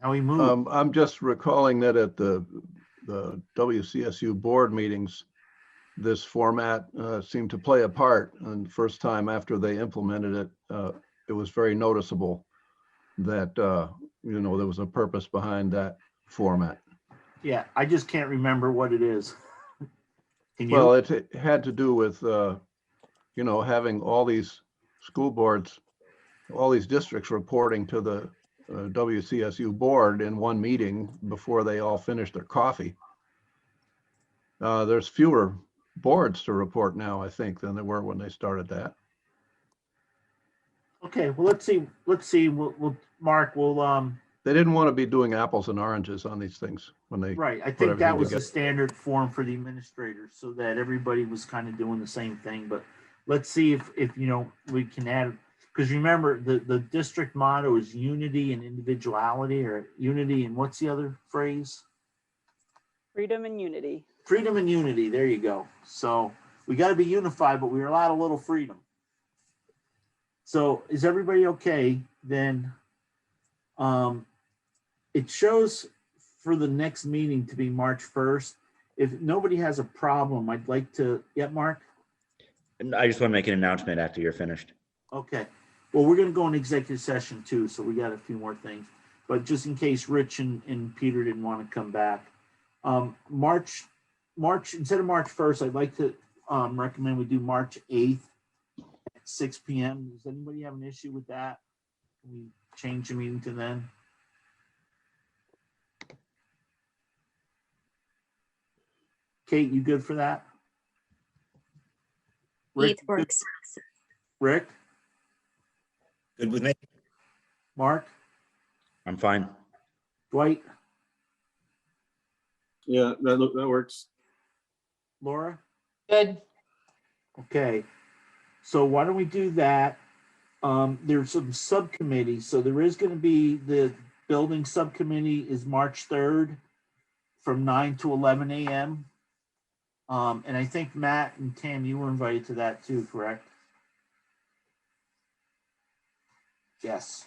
Now we move. I'm just recalling that at the WCSU board meetings, this format seemed to play a part. And the first time after they implemented it, it was very noticeable that, there was a purpose behind that format. Yeah, I just can't remember what it is. Can you? Well, it had to do with, having all these school boards, all these districts reporting to the WCSU board in one meeting before they all finish their coffee. There's fewer boards to report now, I think, than there were when they started that. Okay, well, let's see. We'll Mark, They didn't want to be doing apples and oranges on these things when they. right. I think that was the standard form for the administrators, so that everybody was kind of doing the same thing. But let's see if we can add, because remember the district motto is unity and individuality, or unity and what's the other phrase? Freedom and unity. Freedom and unity. There you go. So we got to be unified, but we're allowed a little freedom. So is everybody okay? Then it shows for the next meeting to be March 1st. If nobody has a problem, I'd like to, Mark? And I just want to make an announcement after you're finished. Okay. Well, we're going to go in executive session too, so we got a few more things. But just in case Rich and Peter didn't want to come back. March, instead of March 1st, I'd like to recommend we do March 8th at 6 p.m. Does anybody have an issue with that? Can we change the meeting to then? Kate, you good for that? Rick, 8th works. Rick? Good with me. Mark? I'm fine. Dwight? Yeah, that works. Laura? Good. Okay. So why don't we do that? There's some subcommittees. So there is going to be the building subcommittee is March 3rd from 9 to 11 a.m. And I think Matt and Tam, you were invited to that too, correct? Yes.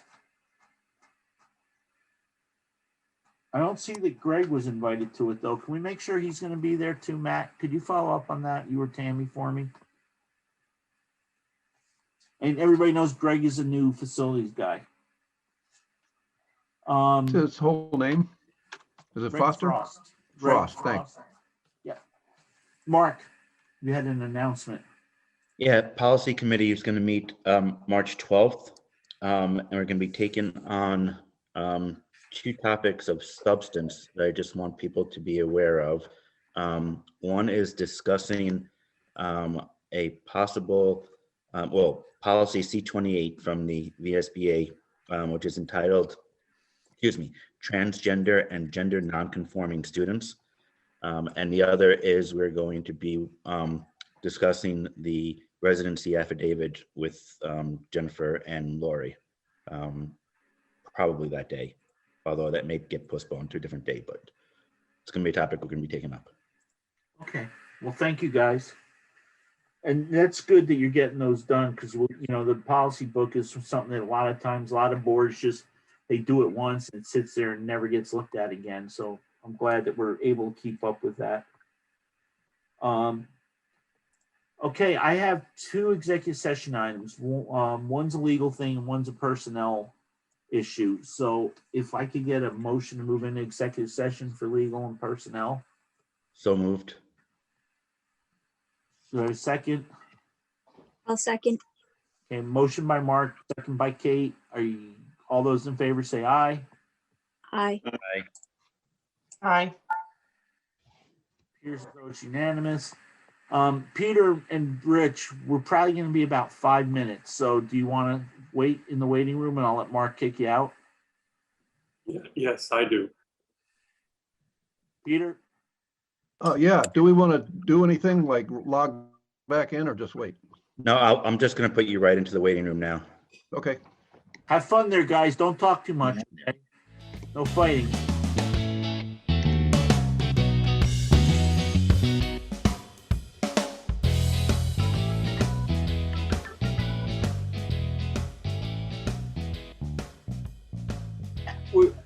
I don't see that Greg was invited to it though. Can we make sure he's going to be there too, Matt? Could you follow up on that? You or Tammy for me? And everybody knows Greg is a new facilities guy. His whole name? Is it Greg Foster? Frost. Greg Frost, thanks. Yeah. Mark, you had an announcement. Yeah, policy committee is going to meet March 12th, and we're going to be taking on two topics of substance that I just want people to be aware of. One is discussing a possible, policy C28 from the VSBA, which is entitled, transgender and gender nonconforming students. And the other is we're going to be discussing the residency affidavit with Jennifer and Lori, probably that day, although that may get postponed to a different day, but it's going to be a topic we're going to be taking up. Okay. Well, thank you guys. And that's good that you're getting those done because, the policy book is something that a lot of times, a lot of boards just, they do it once and it sits there and never gets looked at again. So I'm glad that we're able to keep up with that. Okay, I have two executive session items. One's a legal thing and one's a personnel issue. So if I could get a motion to move into executive session for legal and personnel. So moved. So a second. I'll second. Okay, motion by Mark, second by Kate. All those in favor say aye. Aye. Aye. Here's votes unanimous. Peter and Rich, we're probably going to be about 5 minutes. So do you want to wait in the waiting room and I'll let Mark kick you out? Yes, I do. Peter? Yeah, do we want to do anything like log back in or just wait? No, I'm just going to put you right into the waiting room now. Okay. Have fun there, guys. Don't talk too much. Okay? No fighting.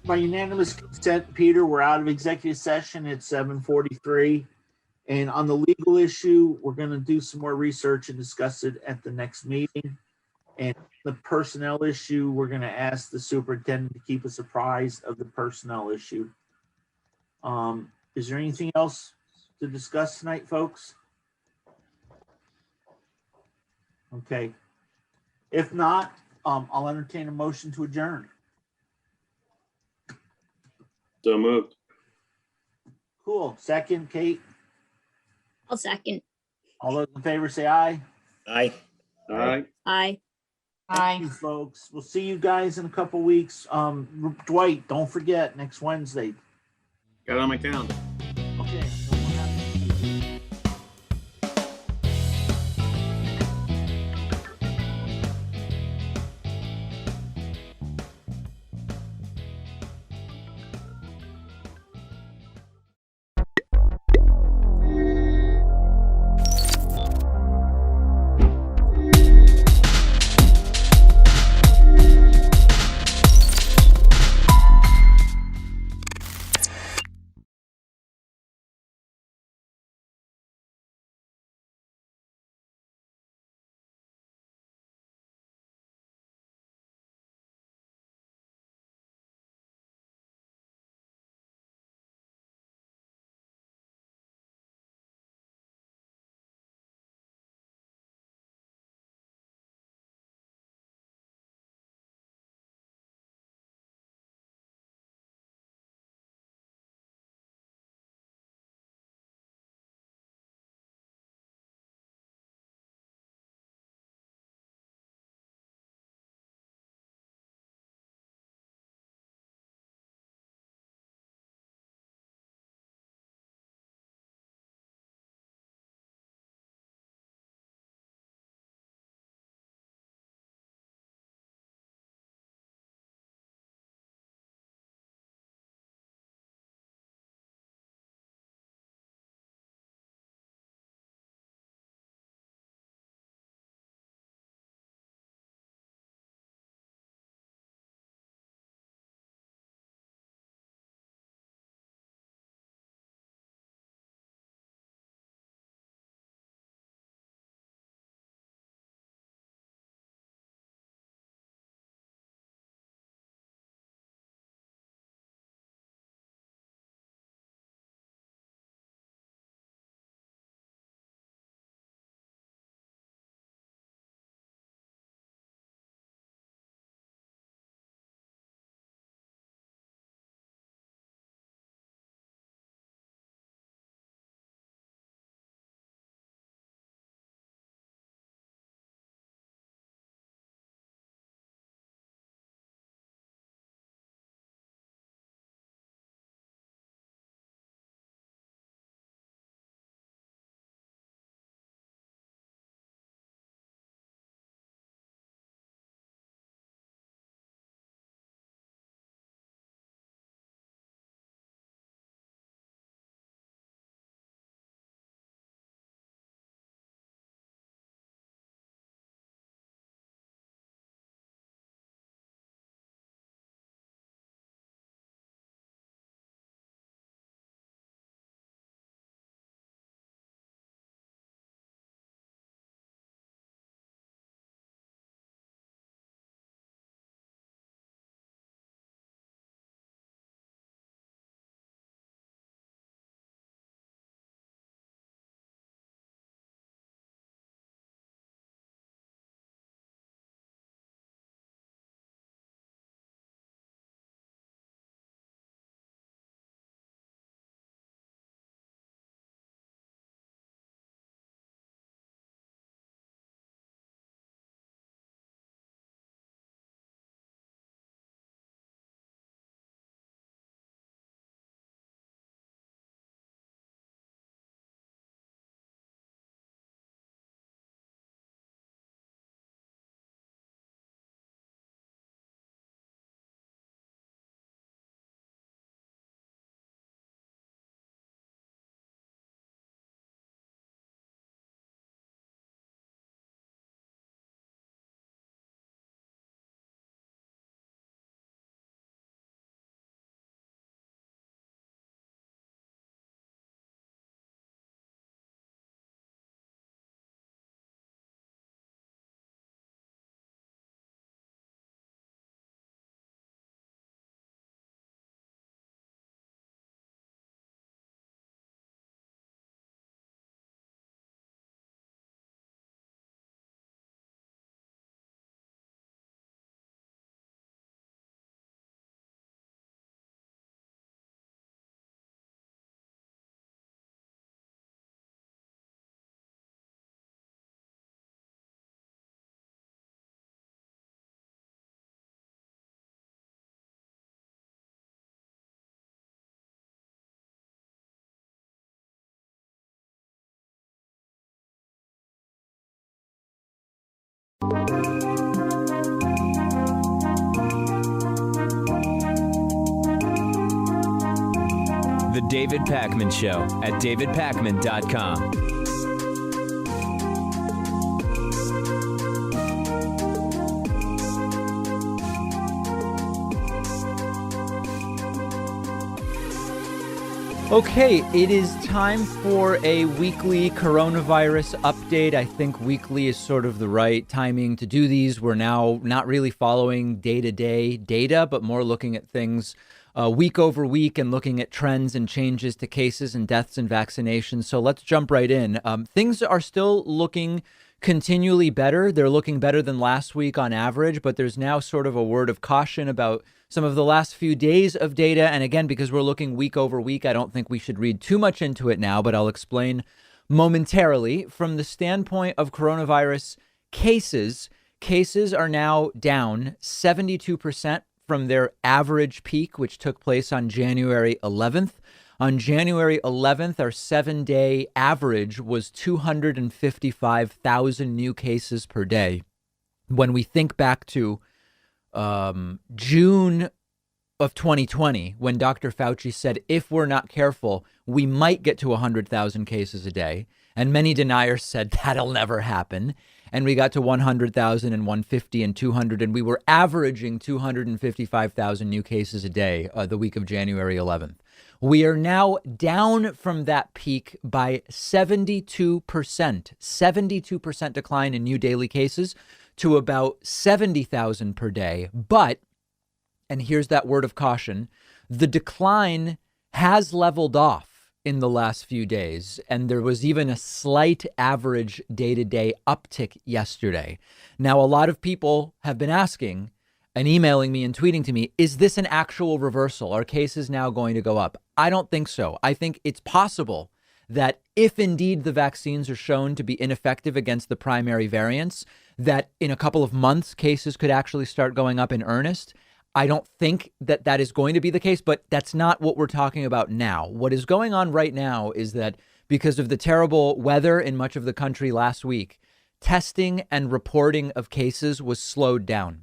By unanimous consent, Peter, we're out of executive session at 7:43. And on the legal issue, we're going to do some more research and discuss it at the next meeting. And the personnel issue, we're going to ask the superintendent to keep us apprised of the personnel issue. Is there anything else to discuss tonight, folks? Okay. If not, I'll entertain a motion to adjourn. So moved. Cool. Second, Kate. I'll second. All those in favor say aye. Aye. All right. Aye. Thank you, folks. We'll see you guys in a couple weeks. Dwight, don't forget next Wednesday. Got it on my calendar. Okay. David Pakman Show at davidpakman.com. Okay, it is time for a weekly coronavirus update. I think weekly is sort of the right timing to do these. We're now not really following day-to-day data, but more looking at things week over week and looking at trends and changes to cases and deaths and vaccinations. So let's jump right in. Things are still looking continually better. They're looking better than last week on average, but there's now sort of a word of caution about some of the last few days of data. And again, because we're looking week over week, I don't think we should read too much into it now, but I'll explain momentarily. From the standpoint of coronavirus cases are now down 72% from their average peak, which took place on January 11th. On January 11th, our 7-day average was 255,000 new cases per day. When we think back to June of 2020, when Dr. Fauci said, if we're not careful, we might get to 100,000 cases a day. And many deniers said that'll never happen. And we got to 100,000 and 150 and 200, and we were averaging 255,000 new cases a day the week of January 11th. We are now down from that peak by 72% decline in new daily cases to about 70,000 per day. But, and here's that word of caution, the decline has leveled off in the last few days. And there was even a slight average day-to-day uptick yesterday. Now, a lot of people have been asking and emailing me and tweeting to me, is this an actual reversal? Are cases now going to go up? I don't think so. I think it's possible that if indeed the vaccines are shown to be ineffective against the primary variants, that in a couple of months, cases could actually start going up in earnest. I don't think that that is going to be the case, but that's not what we're talking about now. What is going on right now is that because of the terrible weather in much of the country last week, testing and reporting of cases was slowed down.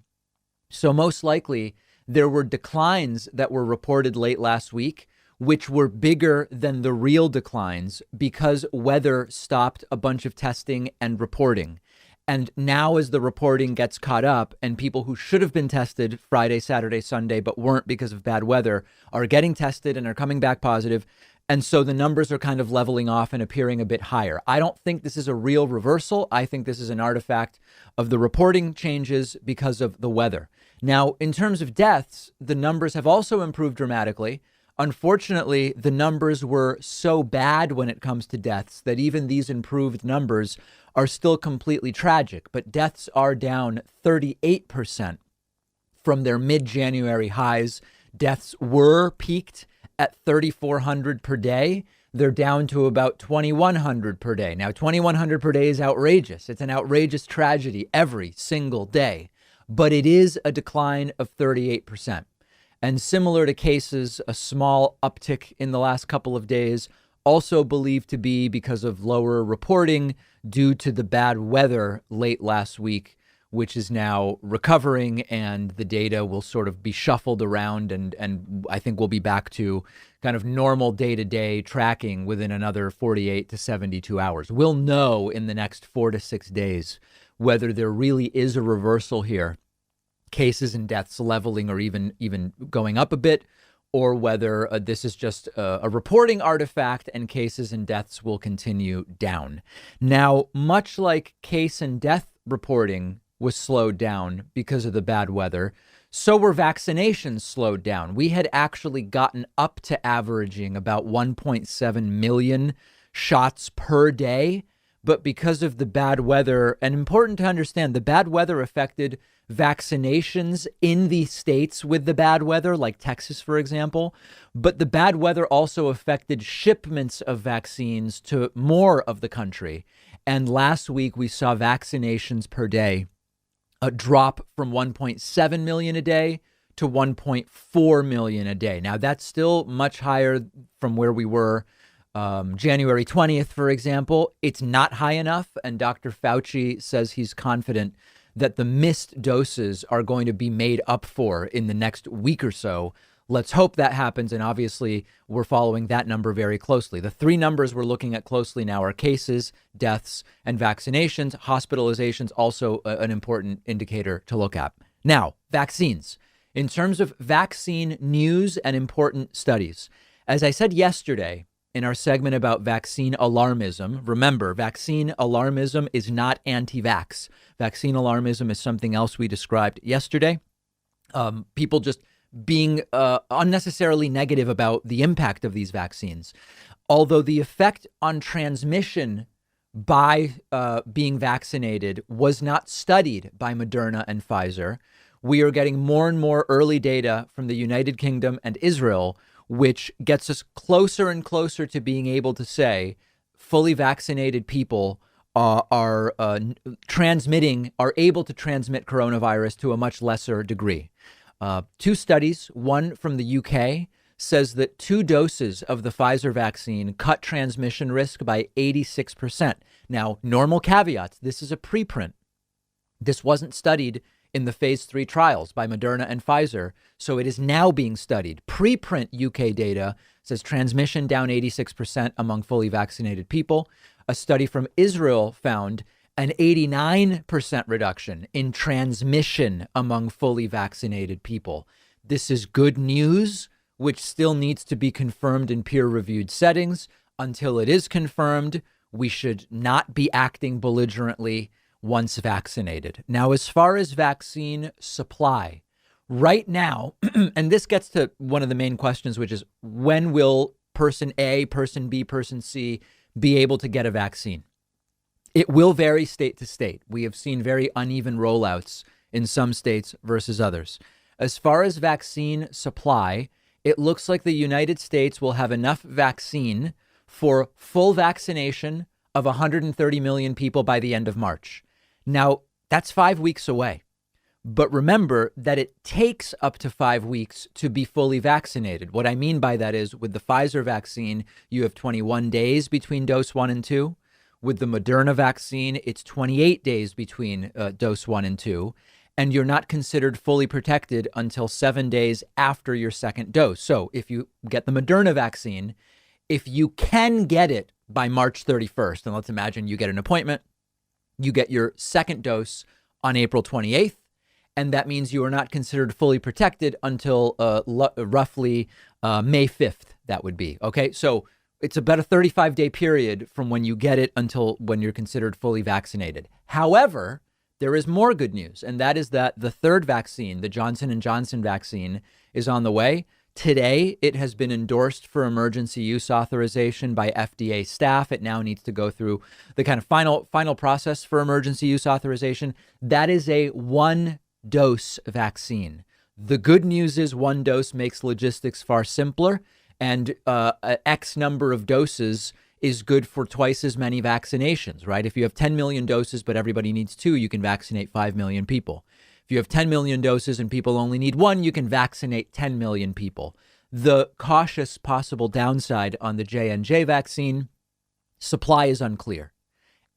So most likely there were declines that were reported late last week, which were bigger than the real declines because weather stopped a bunch of testing and reporting. And now as the reporting gets caught up and people who should have been tested Friday, Saturday, Sunday, but weren't because of bad weather are getting tested and are coming back positive. And so the numbers are kind of leveling off and appearing a bit higher. I don't think this is a real reversal. I think this is an artifact of the reporting changes because of the weather. Now, in terms of deaths, the numbers have also improved dramatically. Unfortunately, the numbers were so bad when it comes to deaths that even these improved numbers are still completely tragic. But deaths are down 38% from their mid-January highs. Deaths were peaked at 3,400 per day. They're down to about 2,100 per day. Now, 2,100 per day is outrageous. It's an outrageous tragedy every single day. But it is a decline of 38%. And similar to cases, a small uptick in the last couple of days, also believed to be because of lower reporting due to the bad weather late last week, which is now recovering, and the data will sort of be shuffled around. And I think we'll be back to kind of normal day-to-day tracking within another 48 to 72 hours. We'll know in the next 4 to 6 days whether there really is a reversal here, cases and deaths leveling or even going up a bit, or whether this is just a reporting artifact and cases and deaths will continue down. Now, much like case and death reporting was slowed down because of the bad weather, so were vaccinations slowed down. We had actually gotten up to averaging about 1.7 million shots per day. But because of the bad weather, and important to understand, the bad weather affected vaccinations in the states with the bad weather, like Texas, for example. But the bad weather also affected shipments of vaccines to more of the country. And last week, we saw vaccinations per day drop from 1.7 million a day to 1.4 million a day. Now, that's still much higher from where we were January 20th, for example. It's not high enough. And Dr. Fauci says he's confident that the missed doses are going to be made up for in the next week or so, Let's hope that happens. And obviously, we're following that number very closely. The three numbers we're looking at closely now are cases, deaths, and vaccinations. Hospitalizations, also an important indicator to look at. Now, vaccines. In terms of vaccine news and important studies, as I said yesterday in our segment about vaccine alarmism, remember, vaccine alarmism is not anti-vax. Vaccine alarmism is something else we described yesterday. People just being unnecessarily negative about the impact of these vaccines. Although the effect on transmission by being vaccinated was not studied by Moderna and Pfizer, we are getting more and more early data from the United Kingdom and Israel, which gets us closer and closer to being able to say fully vaccinated people are able to transmit coronavirus to a much lesser degree. Two studies, one from the UK, says that 2 doses of the Pfizer vaccine cut transmission risk by 86%. Now, normal caveats, this is a preprint. This wasn't studied in the phase 3 trials by Moderna and Pfizer, so it is now being studied. Preprint UK data says transmission down 86% among fully vaccinated people. A study from Israel found an 89% reduction in transmission among fully vaccinated people. This is good news, which still needs to be confirmed in peer-reviewed settings. Until it is confirmed, we should not be acting belligerently once vaccinated. Now, as far as vaccine supply, right now, and this gets to one of the main questions, which is when will person A, person B, person C be able to get a vaccine? It will vary state to state. We have seen very uneven rollouts in some states versus others. As far as vaccine supply, it looks like the United States will have enough vaccine for full vaccination of 130 million people by the end of March. Now, that's 5 weeks away. But remember that it takes up to 5 weeks to be fully vaccinated. What I mean by that is with the Pfizer vaccine, you have 21 days between dose 1 and 2. With the Moderna vaccine, it's 28 days between dose 1 and 2. And you're not considered fully protected until 7 days after your second dose. So if you get the Moderna vaccine, if you can get it by March 31st, and let's imagine you get an appointment, you get your second dose on April 28th, and that means you are not considered fully protected until roughly May 5th, that would be. Okay, so it's about a 35-day period from when you get it until when you're considered fully vaccinated. However, there is more good news, and that is that the third vaccine, the Johnson & Johnson vaccine, is on the way. Today, it has been endorsed for emergency use authorization by FDA staff. It now needs to go through the kind of final process for emergency use authorization. That is a 1-dose vaccine. The good news is 1 dose makes logistics far simpler, and X number of doses is good for twice as many vaccinations, right? If you have 10 million doses, but everybody needs 2, you can vaccinate 5 million people. If you have 10 million doses and people only need 1, you can vaccinate 10 million people. The cautious possible downside on the J&J vaccine, supply is unclear.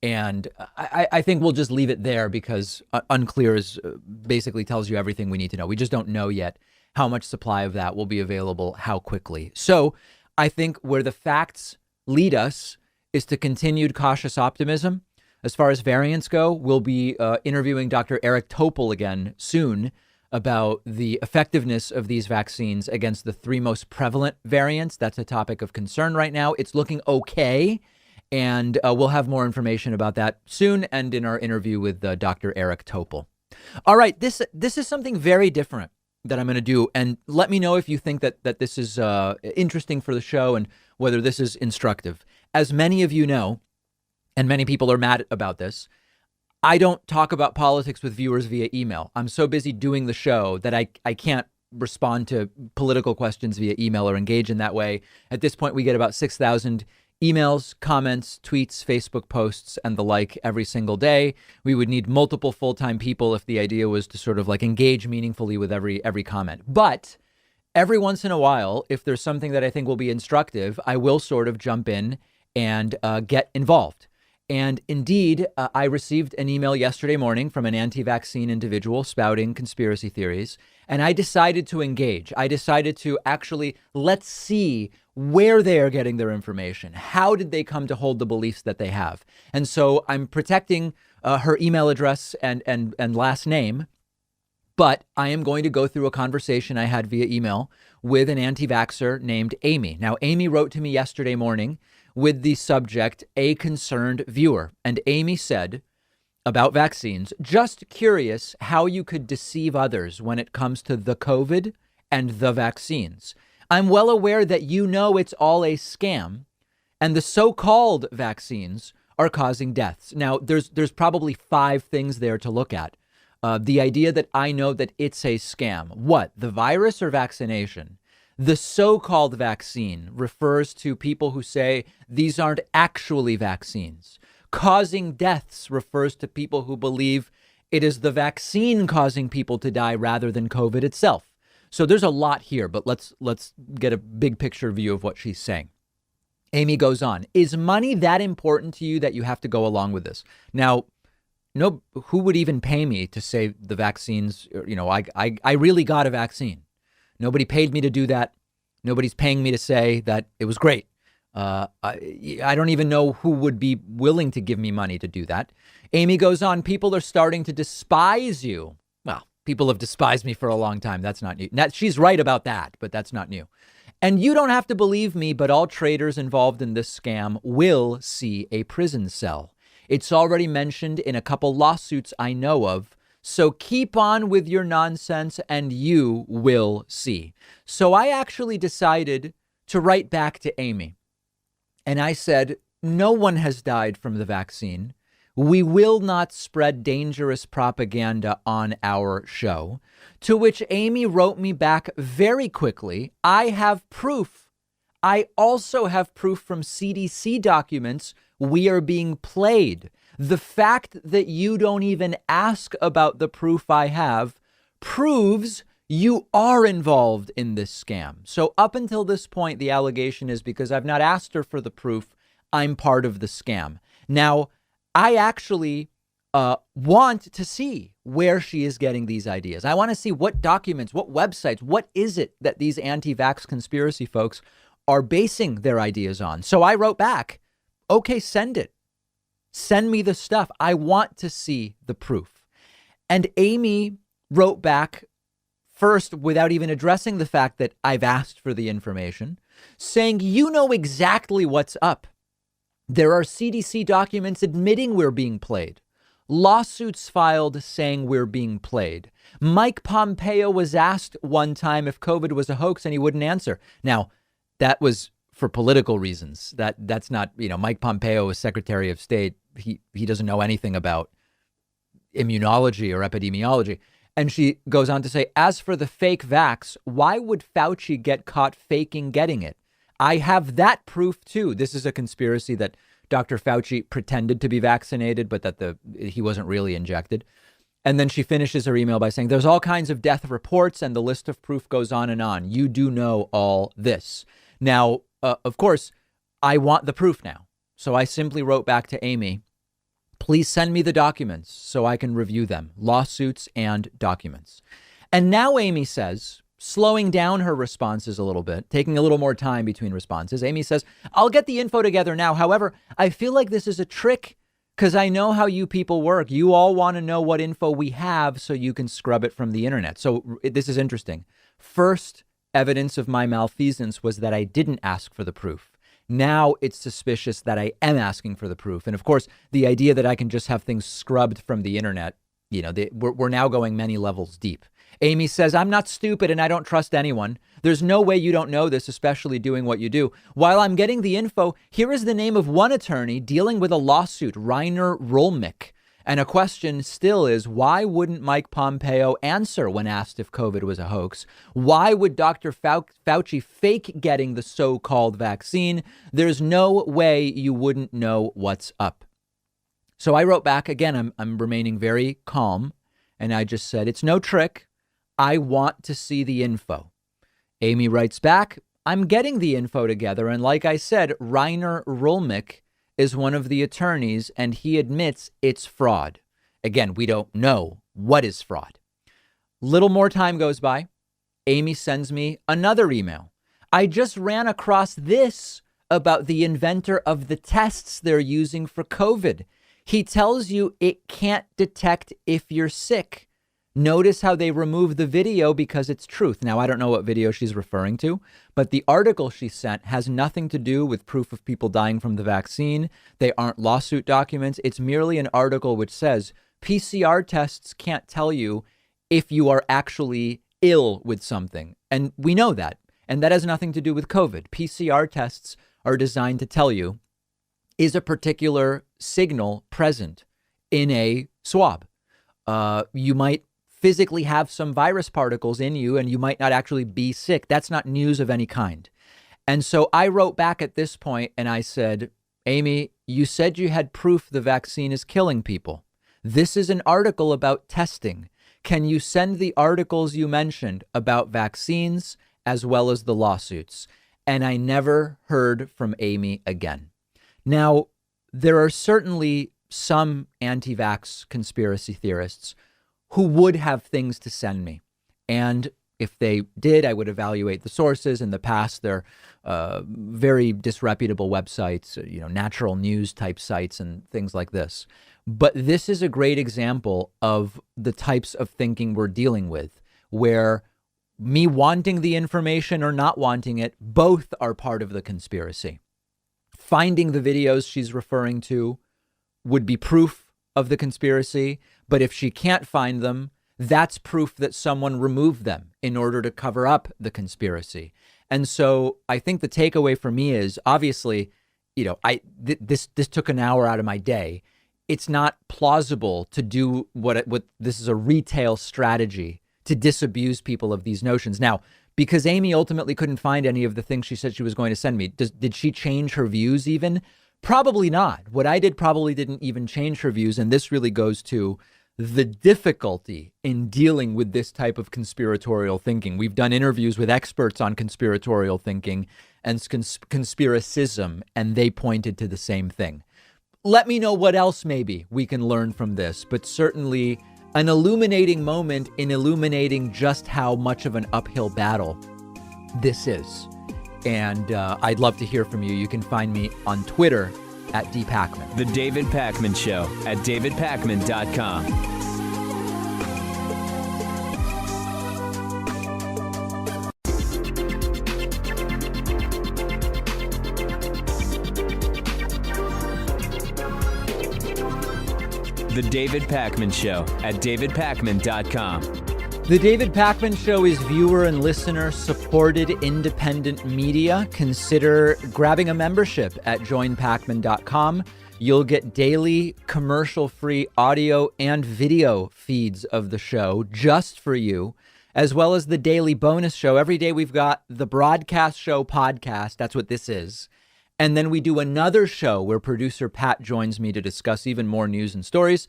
And I think we'll just leave it there because unclear is basically tells you everything we need to know. We just don't know yet how much supply of that will be available, how quickly. So I think where the facts lead us is to continued cautious optimism. As far as variants go, we'll be interviewing Dr. Eric Topol again soon about the effectiveness of these vaccines against the 3 most prevalent variants. That's a topic of concern right now. It's looking okay, and we'll have more information about that soon and in our interview with Dr. Eric Topol. All right, this is something very different that I'm going to do, and let me know if you think that this is interesting for the show and whether this is instructive. As many of you know, and many people are mad about this, I don't talk about politics with viewers via email. I'm so busy doing the show that I can't respond to political questions via email or engage in that way. At this point, we get about 6,000 emails, comments, tweets, Facebook posts, and the like every single day. We would need multiple full-time people if the idea was to sort of like engage meaningfully with every comment. But every once in a while, if there's something that I think will be instructive, I will sort of jump in and get involved. And indeed, I received an email yesterday morning from an anti-vaccine individual spouting conspiracy theories, and I decided to engage. I decided to actually let's see where they are getting their information. How did they come to hold the beliefs that they have? And so I'm protecting her email address and last name, but I am going to go through a conversation I had via email with an anti-vaxxer named Amy. Now, Amy wrote to me yesterday morning with the subject, "A Concerned Viewer." And Amy said about vaccines, "Just curious how you could deceive others when it comes to the COVID and the vaccines. I'm well aware that you know it's all a scam and the so-called vaccines are causing deaths." Now, there's probably 5 things there to look at. The idea that I know that it's a scam. What? The virus or vaccination? The so-called vaccine refers to people who say these aren't actually vaccines. Causing deaths refers to people who believe it is the vaccine causing people to die rather than COVID itself. So there's a lot here, but let's get a big picture view of what she's saying. Amy goes on, "Is money that important to you that you have to go along with this?" Now, no, who would even pay me to say the vaccines, I really got a vaccine. Nobody paid me to do that. Nobody's paying me to say that it was great. I don't even know who would be willing to give me money to do that. Amy goes on, "People are starting to despise you." Well, people have despised me for a long time. That's not new. She's right about that, but that's not new. "And you don't have to believe me, but all traders involved in this scam will see a prison cell. It's already mentioned in a couple lawsuits I know of. So keep on with your nonsense and you will see." So I actually decided to write back to Amy. And I said, no one has died from the vaccine. We will not spread dangerous propaganda on our show. To which Amy wrote me back very quickly, "I have proof. I also have proof from CDC documents we are being played. The fact that you don't even ask about the proof I have proves you are involved in this scam." So up until this point, the allegation is because I've not asked her for the proof, I'm part of the scam. Now, I actually want to see where she is getting these ideas. I want to see what documents, what websites, what is it that these anti-vax conspiracy folks are basing their ideas on. So I wrote back, "Okay, send it. Send me the stuff. I want to see the proof." And Amy wrote back first without even addressing the fact that I've asked for the information, saying, "You know exactly what's up. There are CDC documents admitting we're being played. Lawsuits filed saying we're being played. Mike Pompeo was asked one time if COVID was a hoax and he wouldn't answer." Now, that was for political reasons. That's not, Mike Pompeo is Secretary of State. He doesn't know anything about immunology or epidemiology. And she goes on to say, "As for the fake vax, why would Fauci get caught faking getting it? I have that proof too." This is a conspiracy that Dr. Fauci pretended to be vaccinated, but that he wasn't really injected. And then she finishes her email by saying, "There's all kinds of death reports and the list of proof goes on and on. You do know all this." Now, of course, I want the proof now. So I simply wrote back to Amy, "Please send me the documents so I can review them, lawsuits and documents." And now Amy says, slowing down her responses a little bit, taking a little more time between responses, Amy says, "I'll get the info together now. However, I feel like this is a trick because I know how you people work. You all want to know what info we have so you can scrub it from the internet." So this is interesting. First evidence of my malfeasance was that I didn't ask for the proof. Now it's suspicious that I am asking for the proof. And of course, the idea that I can just have things scrubbed from the internet, we're now going many levels deep. Amy says, "I'm not stupid and I don't trust anyone. There's no way you don't know this, especially doing what you do. While I'm getting the info, here is the name of one attorney dealing with a lawsuit, Reiner Rolmick. And a question still is, why wouldn't Mike Pompeo answer when asked if COVID was a hoax? Why would Dr. Fauci fake getting the so-called vaccine? There's no way you wouldn't know what's up." So I wrote back again. I'm remaining very calm. And I just said, "It's no trick. I want to see the info." Amy writes back, "I'm getting the info together. And like I said, Reiner Rolmick is one of the attorneys, and he admits it's fraud. Again, we don't know what is fraud. Little more time goes by. Amy sends me another email. I just ran across this about the inventor of the tests they're using for COVID. He tells you it can't detect if you're sick. Notice how they remove the video because it's truth. Now, I don't know what video she's referring to, but the article she sent has nothing to do with proof of people dying from the vaccine. They aren't lawsuit documents. It's merely an article which says PCR tests can't tell you if you are actually ill with something. And we know that. And that has nothing to do with COVID. PCR tests are designed to tell you, is a particular signal present in a swab? You might physically have some virus particles in you and you might not actually be sick. That's not news of any kind. And so I wrote back at this point and I said, Amy, you said you had proof the vaccine is killing people. This is an article about testing. Can you send the articles you mentioned about vaccines as well as the lawsuits? And I never heard from Amy again. Now, there are certainly some anti-vax conspiracy theorists who would have things to send me. And if they did, I would evaluate the sources. In the past, they're very disreputable websites, natural news type sites and things like this. But this is a great example of the types of thinking we're dealing with, where me wanting the information or not wanting it, both are part of the conspiracy. Finding the videos she's referring to would be proof of the conspiracy. But if she can't find them, that's proof that someone removed them in order to cover up the conspiracy. And so I think the takeaway for me is, obviously, this took an hour out of my day. It's not plausible to do what this is a retail strategy to disabuse people of these notions. Now, because Amy ultimately couldn't find any of the things she said she was going to send me, did she change her views even? Probably not. What I did probably didn't even change her views. And this really goes to the difficulty in dealing with this type of conspiratorial thinking. We've done interviews with experts on conspiratorial thinking and conspiracism, and they pointed to the same thing. Let me know what else maybe we can learn from this, but certainly an illuminating moment in illuminating just how much of an uphill battle this is. And I'd love to hear from you. You can find me on Twitter at @dpacman. The David Pakman Show at davidpakman.com. The David Pakman Show at davidpakman.com. The David Pakman Show is viewer and listener supported independent media. Consider grabbing a membership at joinpakman.com. You'll get daily commercial-free audio and video feeds of the show just for you, as well as the daily bonus show. Every day we've got the broadcast show podcast. That's what this is. And then we do another show where producer Pat joins me to discuss even more news and stories.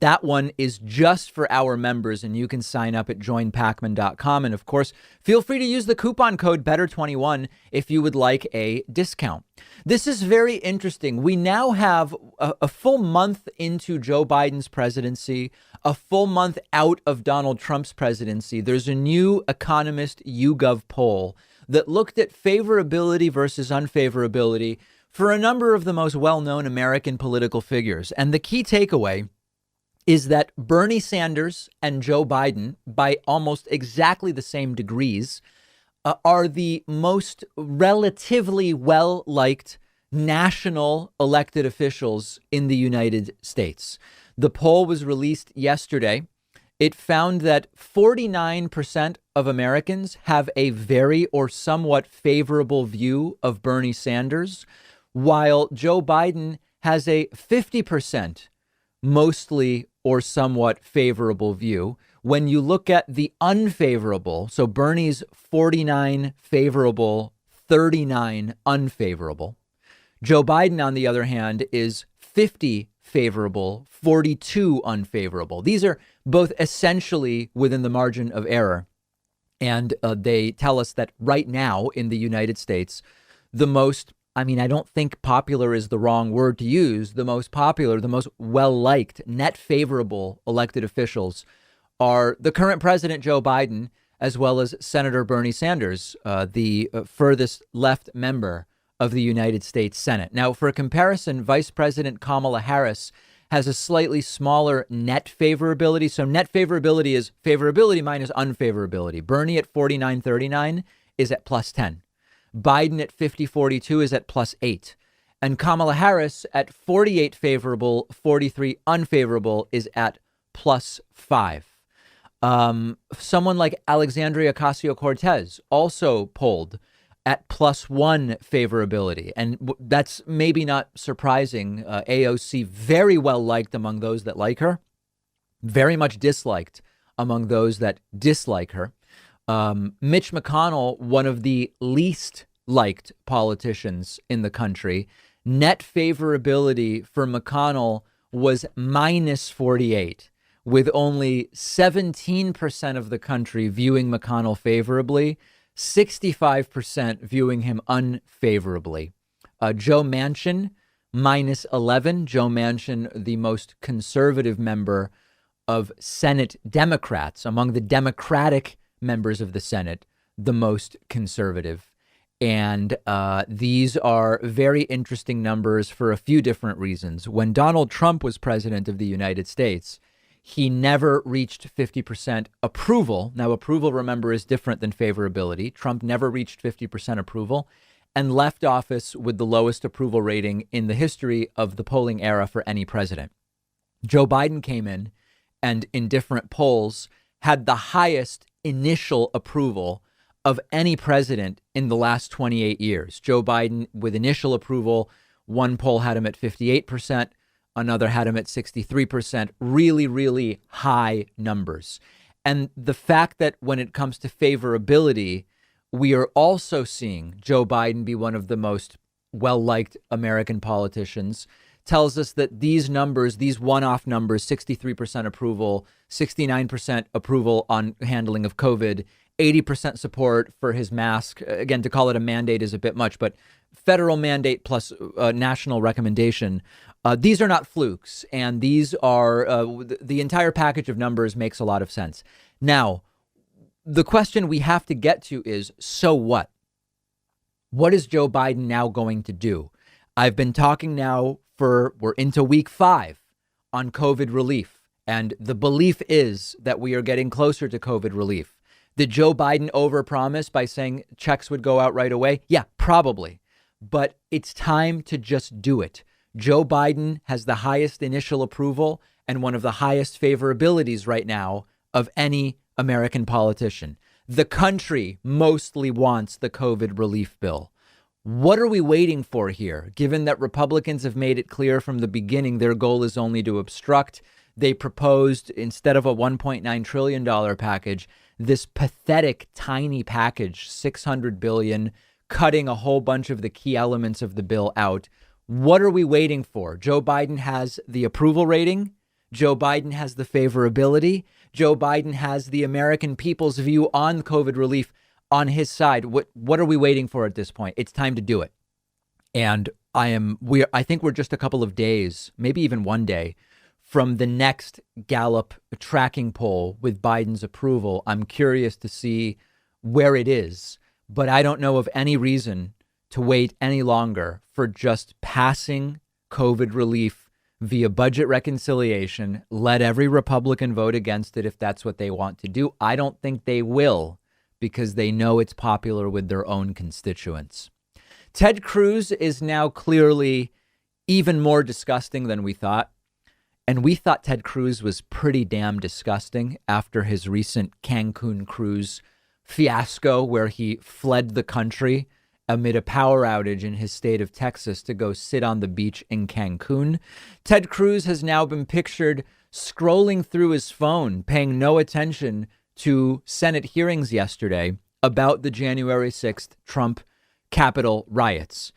That one is just for our members, and you can sign up at joinpakman.com. And of course, feel free to use the coupon code BETTER21 if you would like a discount. This is very interesting. We now have a full month into Joe Biden's presidency, a full month out of Donald Trump's presidency. There's a new Economist YouGov poll that looked at favorability versus unfavorability for a number of the most well-known American political figures. And the key takeaway is that Bernie Sanders and Joe Biden, by almost exactly the same degrees, are the most relatively well-liked national elected officials in the United States. The poll was released yesterday. It found that 49% of Americans have a very or somewhat favorable view of Bernie Sanders, while Joe Biden has a 50% mostly or somewhat favorable view. When you look at the unfavorable, so Bernie's 49 favorable, 39 unfavorable. Joe Biden, on the other hand, is 50 favorable, 42 unfavorable. These are both essentially within the margin of error. And they tell us that right now in the United States, the most I mean, I don't think popular is the wrong word to use. The most popular, the most well-liked, net favorable elected officials are the current president, Joe Biden, as well as Senator Bernie Sanders, the furthest left member of the United States Senate. Now, for a comparison, Vice President Kamala Harris has a slightly smaller net favorability. So net favorability is favorability minus unfavorability. Bernie at 49.39 is at +10. Biden at 50.42 is at +8. And Kamala Harris at 48 favorable, 43 unfavorable is at +5. Someone like Alexandria Ocasio-Cortez also polled at +1 favorability. And that's maybe not surprising. AOC very well liked among those that like her, very much disliked among those that dislike her. Mitch McConnell, one of the least liked politicians in the country, net favorability for McConnell was -48, with only 17% of the country viewing McConnell favorably, 65% viewing him unfavorably. Joe Manchin, -11. Joe Manchin, the most conservative member of Senate Democrats, among the Democratic members of the Senate, the most conservative. And these are very interesting numbers for a few different reasons. When Donald Trump was president of the United States, he never reached 50% approval. Now, approval, remember, is different than favorability. Trump never reached 50% approval and left office with the lowest approval rating in the history of the polling era for any president. Joe Biden came in and in different polls had the highest initial approval of any president in the last 28 years. Joe Biden, with initial approval, one poll had him at 58%. Another had him at 63%, really, really high numbers. And the fact that when it comes to favorability, we are also seeing Joe Biden be one of the most well-liked American politicians tells us that these numbers, these one-off numbers, 63% approval, 69% approval on handling of COVID, 80% support for his mask. Again, to call it a mandate is a bit much, but federal mandate plus national recommendation. These are not flukes, and these are the entire package of numbers makes a lot of sense. Now, the question we have to get to is, so what? What is Joe Biden now going to do? I've been talking now we're into week 5 on COVID relief, and the belief is that we are getting closer to COVID relief. Did Joe Biden overpromise by saying checks would go out right away? Yeah, probably. But it's time to just do it. Joe Biden has the highest initial approval and one of the highest favorabilities right now of any American politician. The country mostly wants the COVID relief bill. What are we waiting for here, given that Republicans have made it clear from the beginning their goal is only to obstruct? They proposed, instead of a $1.9 trillion package, this pathetic, tiny package, $600 billion, cutting a whole bunch of the key elements of the bill out. What are we waiting for? Joe Biden has the approval rating. Joe Biden has the favorability. Joe Biden has the American people's view on COVID relief on his side. What are we waiting for at this point? It's time to do it. And I think we're just a couple of days, maybe even one day from the next Gallup tracking poll with Biden's approval. I'm curious to see where it is, but I don't know of any reason to wait any longer for just passing COVID relief via budget reconciliation. Let every Republican vote against it if that's what they want to do. I don't think they will, because they know it's popular with their own constituents. Ted Cruz is now clearly even more disgusting than we thought. And we thought Ted Cruz was pretty damn disgusting after his recent Cancun cruise fiasco, where he fled the country amid a power outage in his state of Texas to go sit on the beach in Cancun. Ted Cruz has now been pictured scrolling through his phone, paying no attention to Senate hearings yesterday about the January 6th Trump Capitol riots.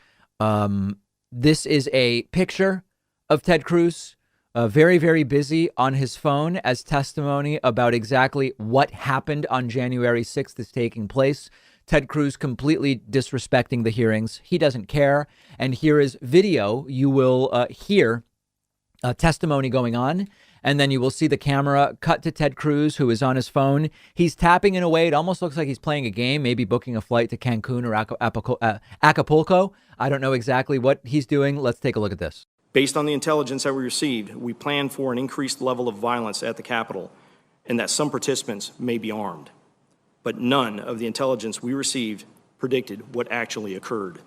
This is a picture of Ted Cruz, very, very busy on his phone as testimony about exactly what happened on January 6th is taking place. Ted Cruz completely disrespecting the hearings. He doesn't care. And here is video. You will hear testimony going on. And then you will see the camera cut to Ted Cruz, who is on his phone. He's tapping in a way. It almost looks like he's playing a game, maybe booking a flight to Cancun or Acapulco. I don't know exactly what he's doing. Let's take a look at this. Based on the intelligence that we received, we plan for an increased level of violence at the Capitol and that some participants may be armed. But none of the intelligence we received predicted what actually occurred.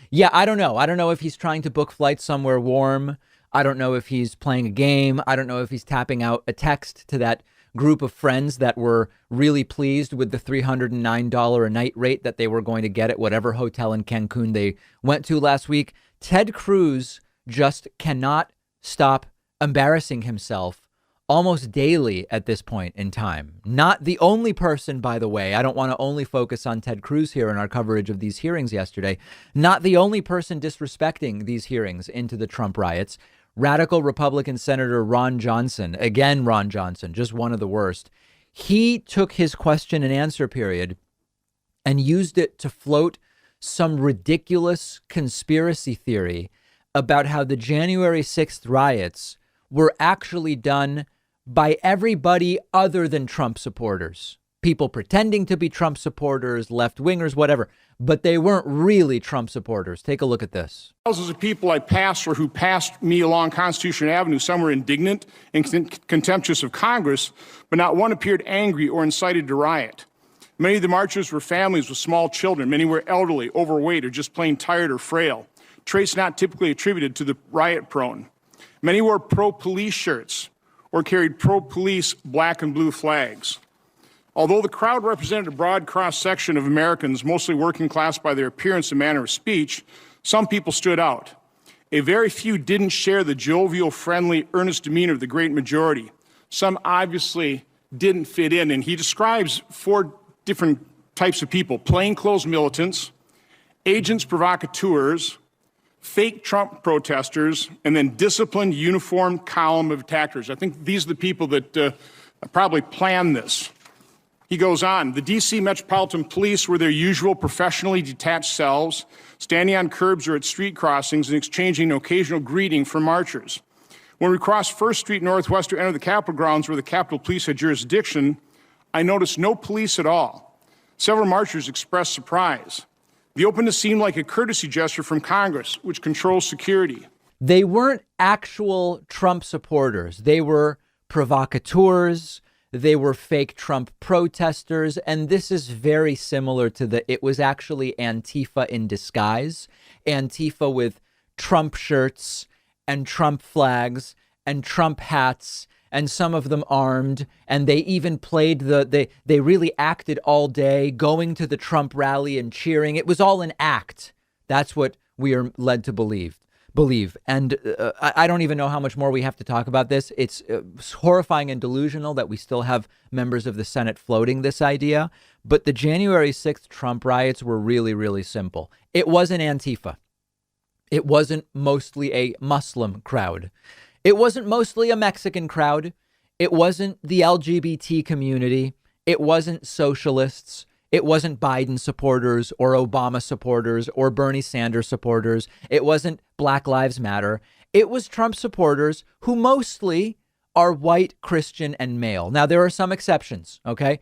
Yeah, I don't know. I don't know if he's trying to book flights somewhere warm. I don't know if he's playing a game. I don't know if he's tapping out a text to that group of friends that were really pleased with the $309 a night rate that they were going to get at whatever hotel in Cancun they went to last week. Ted Cruz just cannot stop embarrassing himself almost daily at this point in time. Not the only person, by the way. I don't want to only focus on Ted Cruz here in our coverage of these hearings yesterday. Not the only person disrespecting these hearings into the Trump riots. Radical Republican Senator Ron Johnson, again, Ron Johnson, just one of the worst. He took his question and answer period and used it to float some ridiculous conspiracy theory about how the January 6th riots were actually done by everybody other than Trump supporters. People pretending to be Trump supporters, left-wingers, whatever, but they weren't really Trump supporters. Take a look at this. Thousands of people I passed or who passed me along Constitution Avenue, some were indignant and contemptuous of Congress, but not one appeared angry or incited to riot. Many of the marchers were families with small children. Many were elderly, overweight, or just plain tired or frail, traits not typically attributed to the riot-prone. Many wore pro-police shirts or carried pro-police black and blue flags. Although the crowd represented a broad cross-section of Americans, mostly working class by their appearance and manner of speech, some people stood out. A very few didn't share the jovial, friendly, earnest demeanor of the great majority. Some obviously didn't fit in, and he describes 4 different types of people: plainclothes militants, agents provocateurs, fake Trump protesters, and then disciplined, uniformed column of attackers. I think these are the people that probably planned this. He goes on, the D.C. Metropolitan Police were their usual professionally detached selves, standing on curbs or at street crossings and exchanging an occasional greeting from marchers. When we crossed First Street Northwest to enter the Capitol grounds where the Capitol Police had jurisdiction, I noticed no police at all. Several marchers expressed surprise. The openness seemed like a courtesy gesture from Congress, which controls security. They weren't actual Trump supporters. They were provocateurs. They were fake Trump protesters. And this is very similar to it was actually Antifa in disguise. Antifa with Trump shirts and Trump flags and Trump hats, and some of them armed. And they even played they really acted all day, going to the Trump rally and cheering. It was all an act. That's what we are led to believe. And I don't even know how much more we have to talk about this. It's horrifying and delusional that we still have members of the Senate floating this idea. But the January 6th Trump riots were really, really simple. It wasn't Antifa. It wasn't mostly a Muslim crowd. It wasn't mostly a Mexican crowd. It wasn't the LGBT community. It wasn't socialists. It wasn't Biden supporters or Obama supporters or Bernie Sanders supporters. It wasn't Black Lives Matter. It was Trump supporters who mostly are white, Christian, and male. Now, there are some exceptions, okay?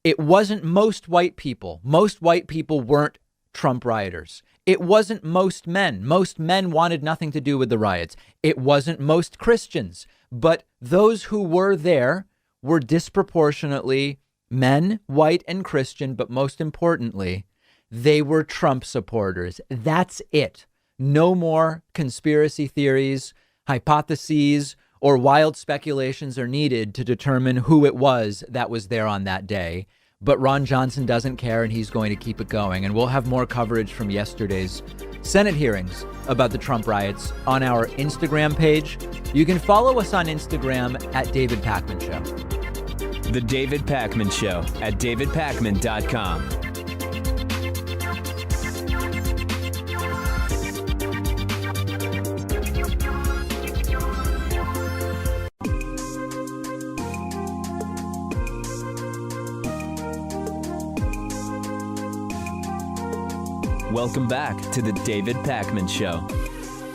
It wasn't most white people. Most white people weren't Trump rioters. It wasn't most men. Most men wanted nothing to do with the riots. It wasn't most Christians. But those who were there were disproportionately men, white and Christian, but most importantly, they were Trump supporters. That's it. No more conspiracy theories, hypotheses, or wild speculations are needed to determine who it was that was there on that day. But Ron Johnson doesn't care, and he's going to keep it going. And we'll have more coverage from yesterday's Senate hearings about the Trump riots on our Instagram page. You can follow us on Instagram at David Pakman Show. The David Pakman Show at davidpakman.com. Welcome back to the David Pakman Show.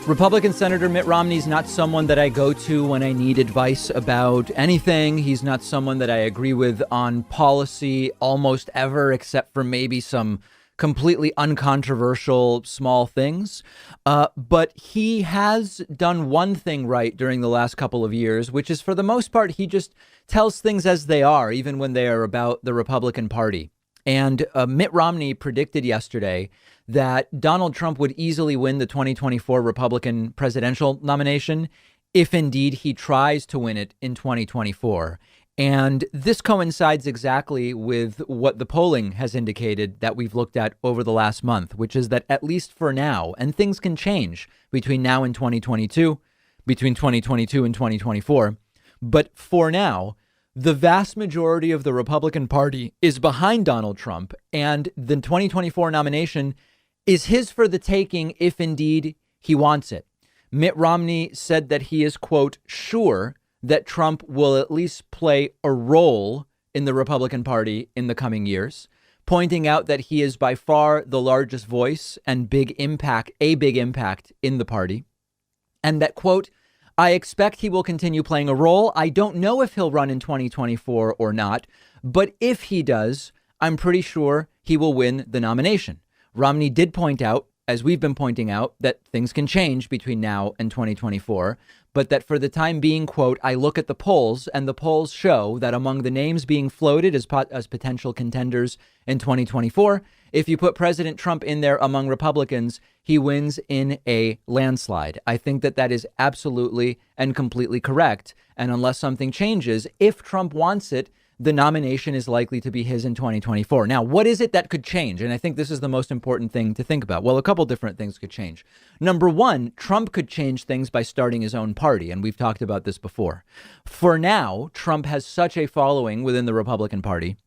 Republican Senator Mitt Romney is not someone that I go to when I need advice about anything. He's not someone that I agree with on policy almost ever, except for maybe some completely uncontroversial small things. But he has done one thing right during the last couple of years, which is for the most part, he just tells things as they are, even when they are about the Republican Party. And Mitt Romney predicted yesterday that Donald Trump would easily win the 2024 Republican presidential nomination if indeed he tries to win it in 2024. And this coincides exactly with what the polling has indicated that we've looked at over the last month, which is that at least for now, and things can change between now and 2022, between 2022 and 2024. But for now, the vast majority of the Republican Party is behind Donald Trump, and the 2024 nomination is his for the taking if indeed he wants it. Mitt Romney said that he is, quote, sure that Trump will at least play a role in the Republican Party in the coming years, pointing out that he is by far the largest voice and a big impact in the party, and that, quote, I expect he will continue playing a role. I don't know if he'll run in 2024 or not, but if he does, I'm pretty sure he will win the nomination. Romney did point out, as we've been pointing out, that things can change between now and 2024, but that for the time being, quote, I look at the polls and the polls show that among the names being floated as potential contenders in 2024, if you put President Trump in there among Republicans, he wins in a landslide. I think that that is absolutely and completely correct. And unless something changes, if Trump wants it, the nomination is likely to be his in 2024. Now, what is it that could change? And I think this is the most important thing to think about. Well, a couple different things could change. Number one, Trump could change things by starting his own party. And we've talked about this before. For now, Trump has such a following within the Republican Party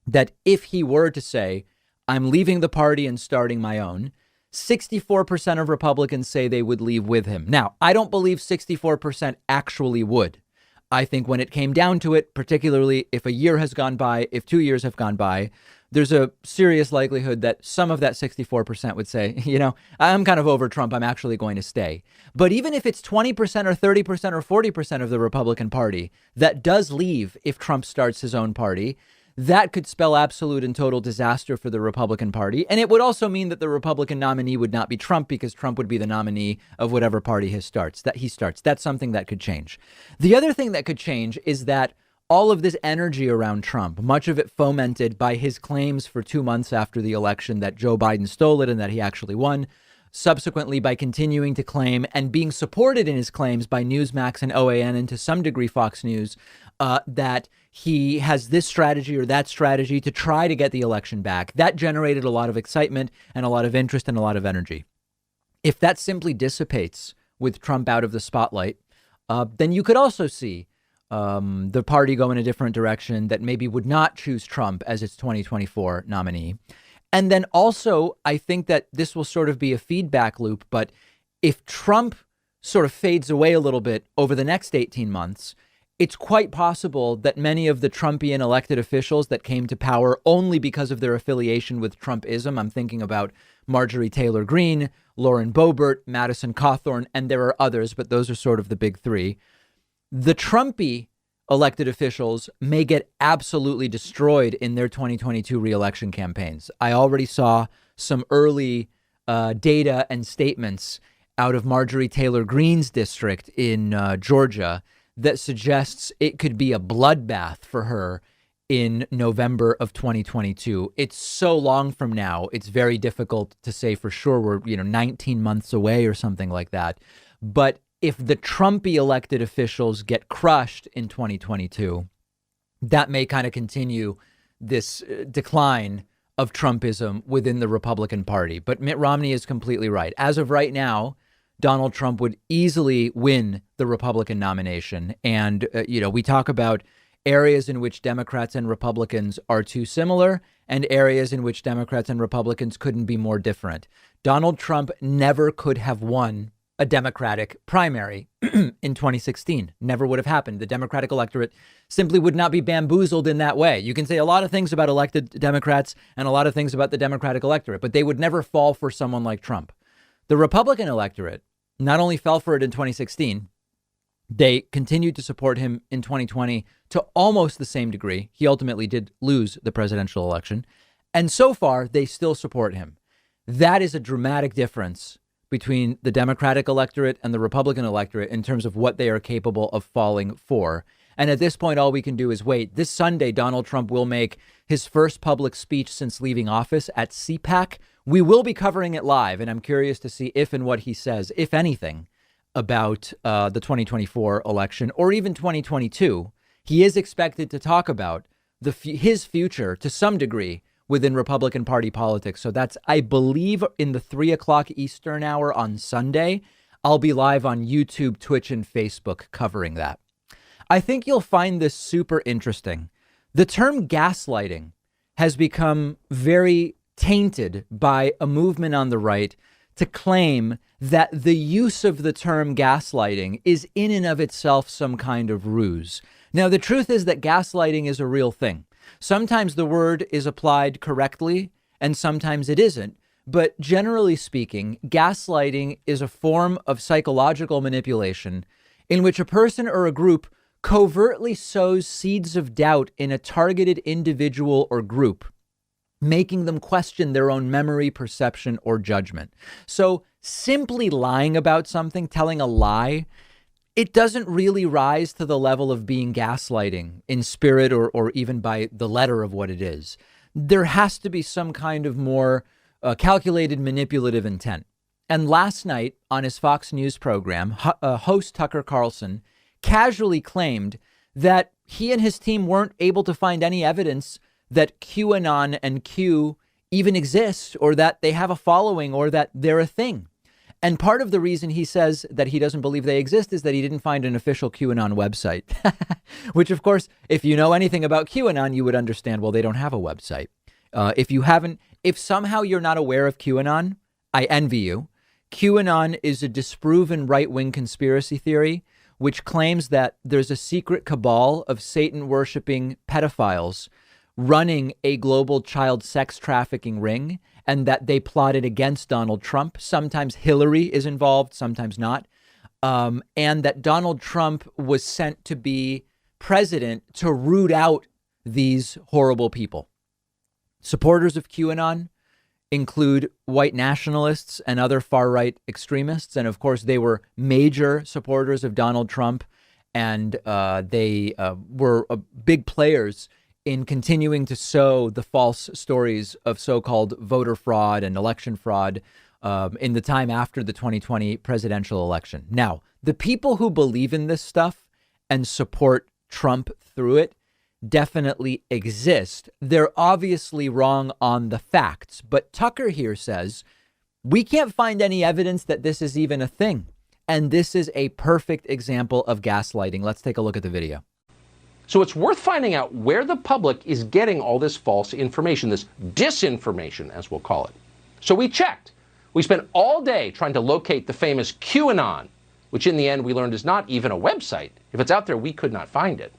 that if he were to say, I'm leaving the party and starting my own, 64% of Republicans say they would leave with him. Now, I don't believe 64% actually would. I think when it came down to it, particularly if a year has gone by, if 2 years have gone by, there's a serious likelihood that some of that 64% would say, you know, I'm kind of over Trump. I'm actually going to stay. But even if it's 20% or 30% or 40% of the Republican Party that does leave if Trump starts his own party, that could spell absolute and total disaster for the Republican Party. And it would also mean that the Republican nominee would not be Trump because Trump would be the nominee of whatever party he starts. That's something that could change. The other thing that could change is that all of this energy around Trump, much of it fomented by his claims for 2 months after the election that Joe Biden stole it and that he actually won, subsequently by continuing to claim and being supported in his claims by Newsmax and OAN and to some degree Fox News, that he has this strategy or that strategy to try to get the election back. That generated a lot of excitement and a lot of interest and a lot of energy. If that simply dissipates with Trump out of the spotlight, then you could also see the party go in a different direction that maybe would not choose Trump as its 2024 nominee. And then also, I think that this will sort of be a feedback loop. But if Trump sort of fades away a little bit over the next 18 months, it's quite possible that many of the Trumpian elected officials that came to power only because of their affiliation with Trumpism, I'm thinking about Marjorie Taylor Greene, Lauren Boebert, Madison Cawthorn, and there are others, but those are sort of the big three. The Trumpy elected officials may get absolutely destroyed in their 2022 reelection campaigns. I already saw some early data and statements out of Marjorie Taylor Greene's district in Georgia that suggests it could be a bloodbath for her in November of 2022. It's so long from now. It's very difficult to say for sure. We're, 19 months away or something like that. But if the Trumpy elected officials get crushed in 2022, that may kind of continue this decline of Trumpism within the Republican Party. But Mitt Romney is completely right. As of right now, Donald Trump would easily win the Republican nomination. And, we talk about areas in which Democrats and Republicans are too similar and areas in which Democrats and Republicans couldn't be more different. Donald Trump never could have won a Democratic primary in 2016. Never would have happened. The Democratic electorate simply would not be bamboozled in that way. You can say a lot of things about elected Democrats and a lot of things about the Democratic electorate, but they would never fall for someone like Trump. The Republican electorate not only fell for it in 2016, they continued to support him in 2020 to almost the same degree. He ultimately did lose the presidential election. And so far, they still support him. That is a dramatic difference between the Democratic electorate and the Republican electorate in terms of what they are capable of falling for. And at this point, all we can do is wait. This Sunday, Donald Trump will make his first public speech since leaving office at CPAC. We will be covering it live, and I'm curious to see if and what he says, if anything, about the 2024 election or even 2022. He is expected to talk about his future to some degree within Republican Party politics. So that's, I believe, in the 3:00 Eastern hour on Sunday. I'll be live on YouTube, Twitch, and Facebook covering that. I think you'll find this super interesting. The term gaslighting has become very tainted by a movement on the right to claim that the use of the term gaslighting is in and of itself some kind of ruse. Now, the truth is that gaslighting is a real thing. Sometimes the word is applied correctly and sometimes it isn't. But generally speaking, gaslighting is a form of psychological manipulation in which a person or a group covertly sows seeds of doubt in a targeted individual or group, making them question their own memory, perception, or judgment. So simply lying about something, telling a lie, it doesn't really rise to the level of being gaslighting in spirit or even by the letter of what it is. There has to be some kind of more calculated manipulative intent. And last night on his Fox News program, host Tucker Carlson casually claimed that he and his team weren't able to find any evidence that QAnon and Q even exist or that they have a following or that they're a thing. And part of the reason he says that he doesn't believe they exist is that he didn't find an official QAnon website, which, of course, if you know anything about QAnon, you would understand, well, they don't have a website. If somehow you're not aware of QAnon, I envy you. QAnon is a disproven right-wing conspiracy theory, which claims that there's a secret cabal of Satan-worshiping pedophiles running a global child sex trafficking ring, and that they plotted against Donald Trump. Sometimes Hillary is involved, sometimes not. And that Donald Trump was sent to be president to root out these horrible people. Supporters of QAnon include white nationalists and other far-right extremists. And of course, they were major supporters of Donald Trump. And they were big players in continuing to sow the false stories of so-called voter fraud and election fraud in the time after the 2020 presidential election. Now, the people who believe in this stuff and support Trump through it definitely exist. They're obviously wrong on the facts. But Tucker here says, we can't find any evidence that this is even a thing. And this is a perfect example of gaslighting. Let's take a look at the video. So it's worth finding out where the public is getting all this false information, this disinformation, as we'll call it. So we checked. We spent all day trying to locate the famous QAnon, which in the end we learned is not even a website. If it's out there, we could not find it.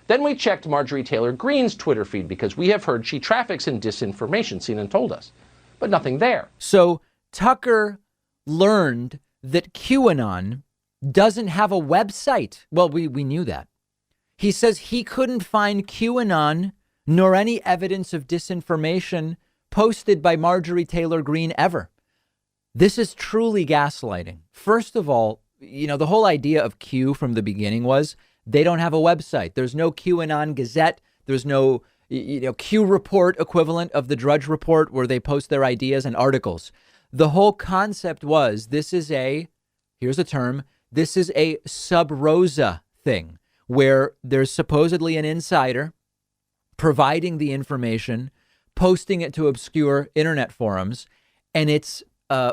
Then we checked Marjorie Taylor Greene's Twitter feed because we have heard she traffics in disinformation, CNN told us, but nothing there. So Tucker learned that QAnon doesn't have a website. Well, we knew that. He says he couldn't find QAnon nor any evidence of disinformation posted by Marjorie Taylor Greene ever. This is truly gaslighting. First of all, the whole idea of Q from the beginning was they don't have a website. There's no QAnon Gazette. There's no Q report equivalent of the Drudge Report where they post their ideas and articles. The whole concept was here's a term, this is a sub rosa thing, where there's supposedly an insider providing the information, posting it to obscure internet forums, and it's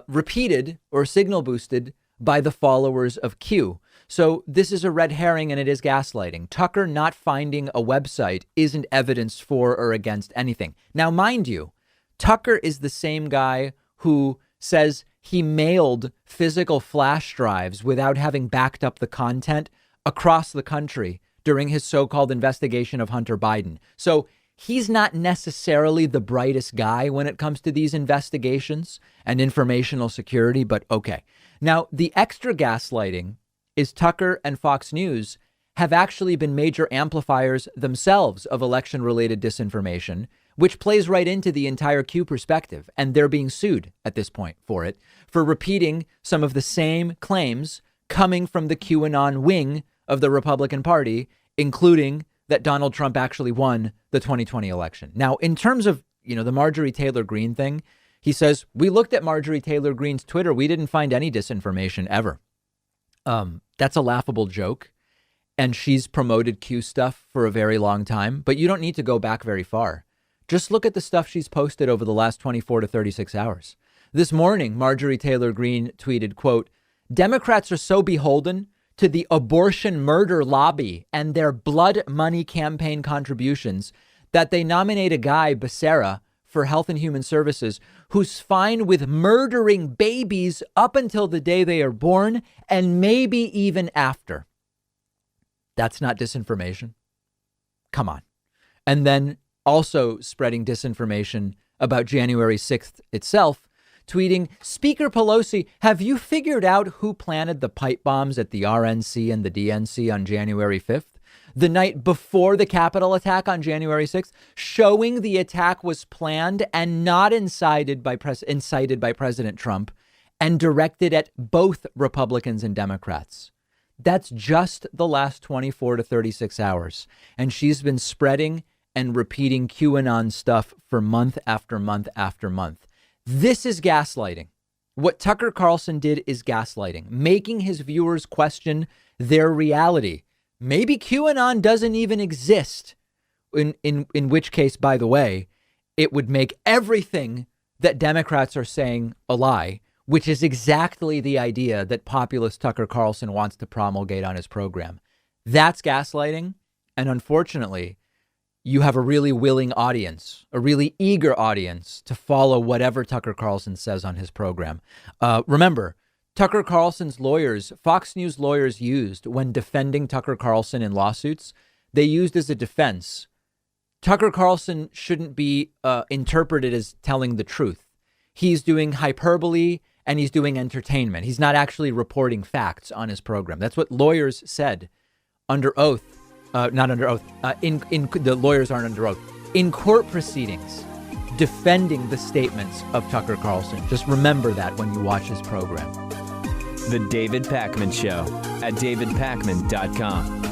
repeated or signal boosted by the followers of Q. So this is a red herring and it is gaslighting. Tucker not finding a website isn't evidence for or against anything. Now, mind you, Tucker is the same guy who says he mailed physical flash drives without having backed up the content across the country during his so-called investigation of Hunter Biden. So he's not necessarily the brightest guy when it comes to these investigations and informational security, but okay. Now, the extra gaslighting is Tucker and Fox News have actually been major amplifiers themselves of election-related disinformation, which plays right into the entire Q perspective. And they're being sued at this point for it, for repeating some of the same claims coming from the QAnon wing of the Republican Party, including that Donald Trump actually won the 2020 election. Now, in terms of, the Marjorie Taylor Greene thing, he says, we looked at Marjorie Taylor Greene's Twitter. We didn't find any disinformation ever. That's a laughable joke. And she's promoted Q stuff for a very long time, but you don't need to go back very far. Just look at the stuff she's posted over the last 24 to 36 hours. This morning, Marjorie Taylor Greene tweeted, quote, Democrats are so beholden to the abortion murder lobby and their blood money campaign contributions that they nominate a guy, Becerra, for Health and Human Services, who's fine with murdering babies up until the day they are born and maybe even after. That's not disinformation. Come on. And then also spreading disinformation about January 6th itself, tweeting, Speaker Pelosi, have you figured out who planted the pipe bombs at the RNC and the DNC on January 5th? The night before the Capitol attack on January 6th, showing the attack was planned and not incited by President Trump and directed at both Republicans and Democrats. That's just the last 24 to 36 hours. And she's been spreading and repeating QAnon stuff for month after month after month. This is gaslighting. What Tucker Carlson did is gaslighting, making his viewers question their reality. Maybe QAnon doesn't even exist, in which case, by the way, it would make everything that Democrats are saying a lie, which is exactly the idea that populist Tucker Carlson wants to promulgate on his program. That's gaslighting. And unfortunately, you have a really willing audience, a really eager audience to follow whatever Tucker Carlson says on his program. Remember, Tucker Carlson's lawyers, Fox News lawyers used when defending Tucker Carlson in lawsuits, they used as a defense. Tucker Carlson shouldn't be interpreted as telling the truth. He's doing hyperbole and he's doing entertainment. He's not actually reporting facts on his program. That's what lawyers said under oath. Not under oath. The lawyers aren't under oath. In court proceedings, defending the statements of Tucker Carlson. Just remember that when you watch his program. The David Pakman Show at davidpakman.com.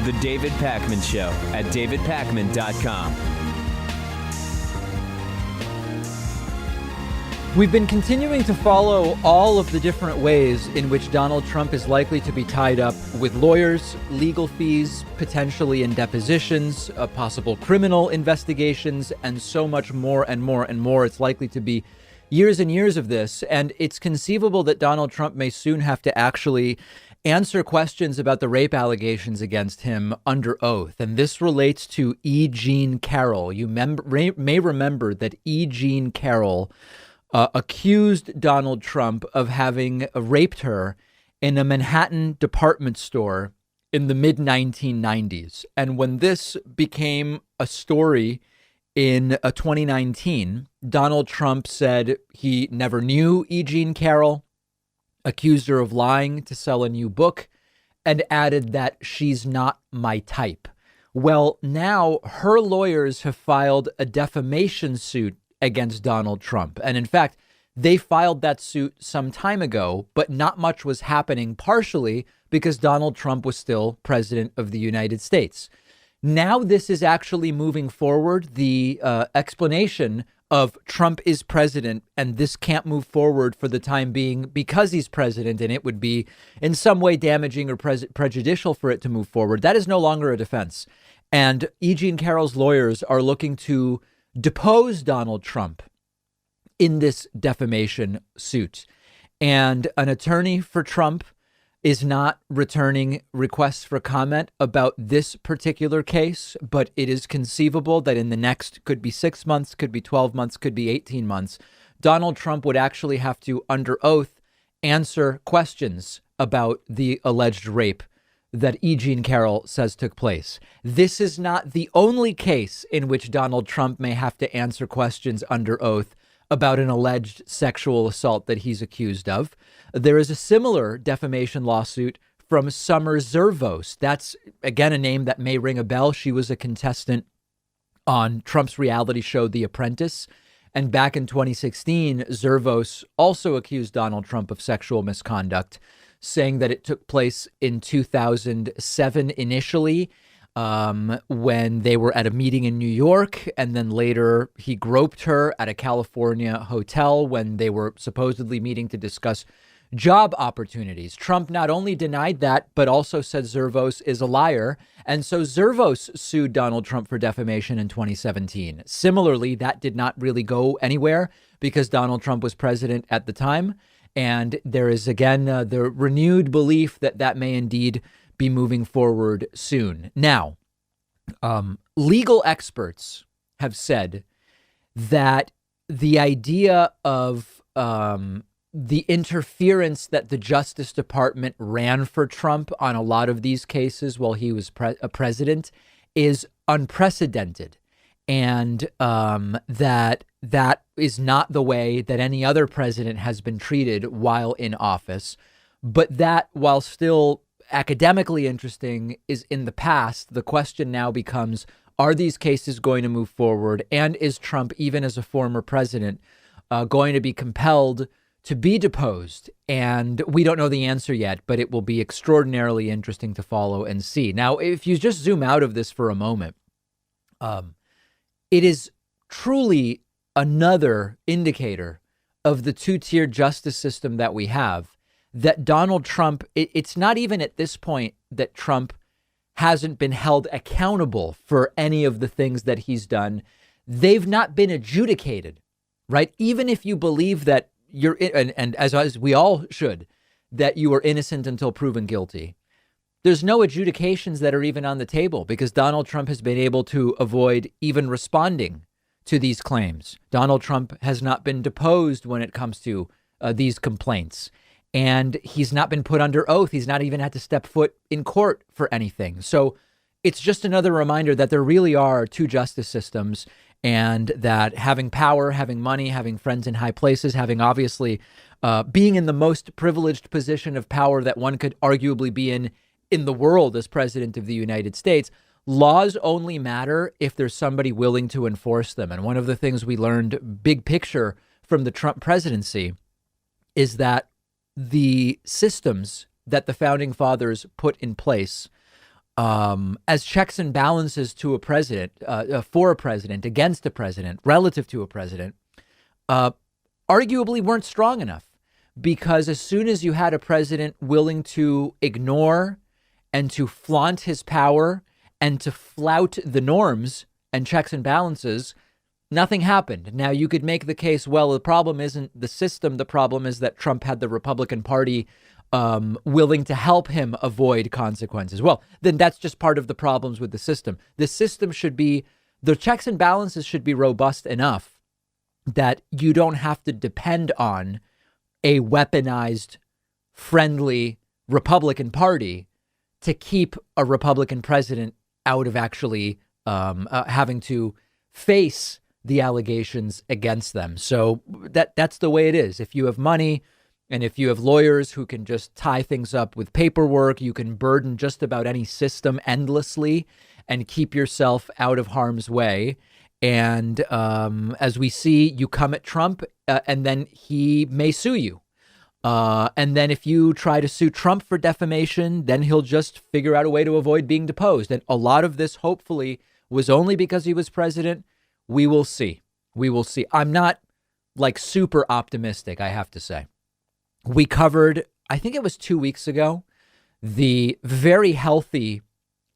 The David Pakman Show at davidpakman.com. We've been continuing to follow all of the different ways in which Donald Trump is likely to be tied up with lawyers, legal fees, potentially in depositions, possible criminal investigations, and so much more and more and more. It's likely to be years and years of this. And it's conceivable that Donald Trump may soon have to actually answer questions about the rape allegations against him under oath. And this relates to E. Jean Carroll. You may remember that E. Jean Carroll accused Donald Trump of having raped her in a Manhattan department store in the mid-1990s. And when this became a story in 2019, Donald Trump said he never knew E. Jean Carroll, accused her of lying to sell a new book, and added that she's not my type. Well, now her lawyers have filed a defamation suit against Donald Trump. And in fact, they filed that suit some time ago, but not much was happening, partially because Donald Trump was still president of the United States. Now this is actually moving forward. The explanation of Trump is president and this can't move forward for the time being because he's president and it would be in some way damaging or prejudicial for it to move forward. That is no longer a defense. And E. Jean Carroll's lawyers are looking to depose Donald Trump in this defamation suit. And an attorney for Trump is not returning requests for comment about this particular case, but it is conceivable that in the next, could be 6 months, could be 12 months, could be 18 months, Donald Trump would actually have to, under oath, answer questions about the alleged rape that E. Jean Carroll says took place. This is not the only case in which Donald Trump may have to answer questions under oath about an alleged sexual assault that he's accused of. There is a similar defamation lawsuit from Summer Zervos. That's, again, a name that may ring a bell. She was a contestant on Trump's reality show, The Apprentice. And back in 2016, Zervos also accused Donald Trump of sexual misconduct, saying that it took place in 2007 initially, when they were at a meeting in New York, and then later he groped her at a California hotel when they were supposedly meeting to discuss job opportunities. Trump not only denied that, but also said Zervos is a liar. And so Zervos sued Donald Trump for defamation in 2017. Similarly, that did not really go anywhere because Donald Trump was president at the time. And there is, again, the renewed belief that that may indeed be moving forward soon. Now, legal experts have said that the idea of the interference that the Justice Department ran for Trump on a lot of these cases while he was a president is unprecedented. And that is not the way that any other president has been treated while in office. But that, while still academically interesting, is in the past. The question now becomes, are these cases going to move forward? And is Trump, even as a former president, going to be compelled to be deposed? And we don't know the answer yet, but it will be extraordinarily interesting to follow and see. Now, if you just zoom out of this for a moment, it is truly another indicator of the two-tiered justice system that we have, that Donald Trump, it's not even at this point that Trump hasn't been held accountable for any of the things that he's done. They've not been adjudicated, right? Even if you believe that you're, and as we all should, that you are innocent until proven guilty, there's no adjudications that are even on the table because Donald Trump has been able to avoid even responding to these claims. Donald Trump has not been deposed when it comes to these complaints. And he's not been put under oath. He's not even had to step foot in court for anything. So it's just another reminder that there really are two justice systems, and that having power, having money, having friends in high places, having obviously being in the most privileged position of power that one could arguably be in the world as president of the United States, laws only matter if there's somebody willing to enforce them. And one of the things we learned big picture from the Trump presidency is that the systems that the founding fathers put in place as checks and balances to a president, for a president, against a president, relative to a president, arguably weren't strong enough. Because as soon as you had a president willing to ignore and to flaunt his power and to flout the norms and checks and balances, nothing happened. Now, you could make the case, well, the problem isn't the system. The problem is that Trump had the Republican Party willing to help him avoid consequences. Well, then that's just part of the problems with the system. The system should be, the checks and balances should be robust enough that you don't have to depend on a weaponized, friendly Republican Party to keep a Republican president out of actually having to face the allegations against them. So that's the way it is. If you have money and if you have lawyers who can just tie things up with paperwork, you can burden just about any system endlessly and keep yourself out of harm's way. And as we see, you come at Trump and then he may sue you. And then if you try to sue Trump for defamation, then he'll just figure out a way to avoid being deposed. And a lot of this, hopefully, was only because he was president. We will see. We will see. I'm not like super optimistic, I have to say. We covered, I think it was 2 weeks ago, the very healthy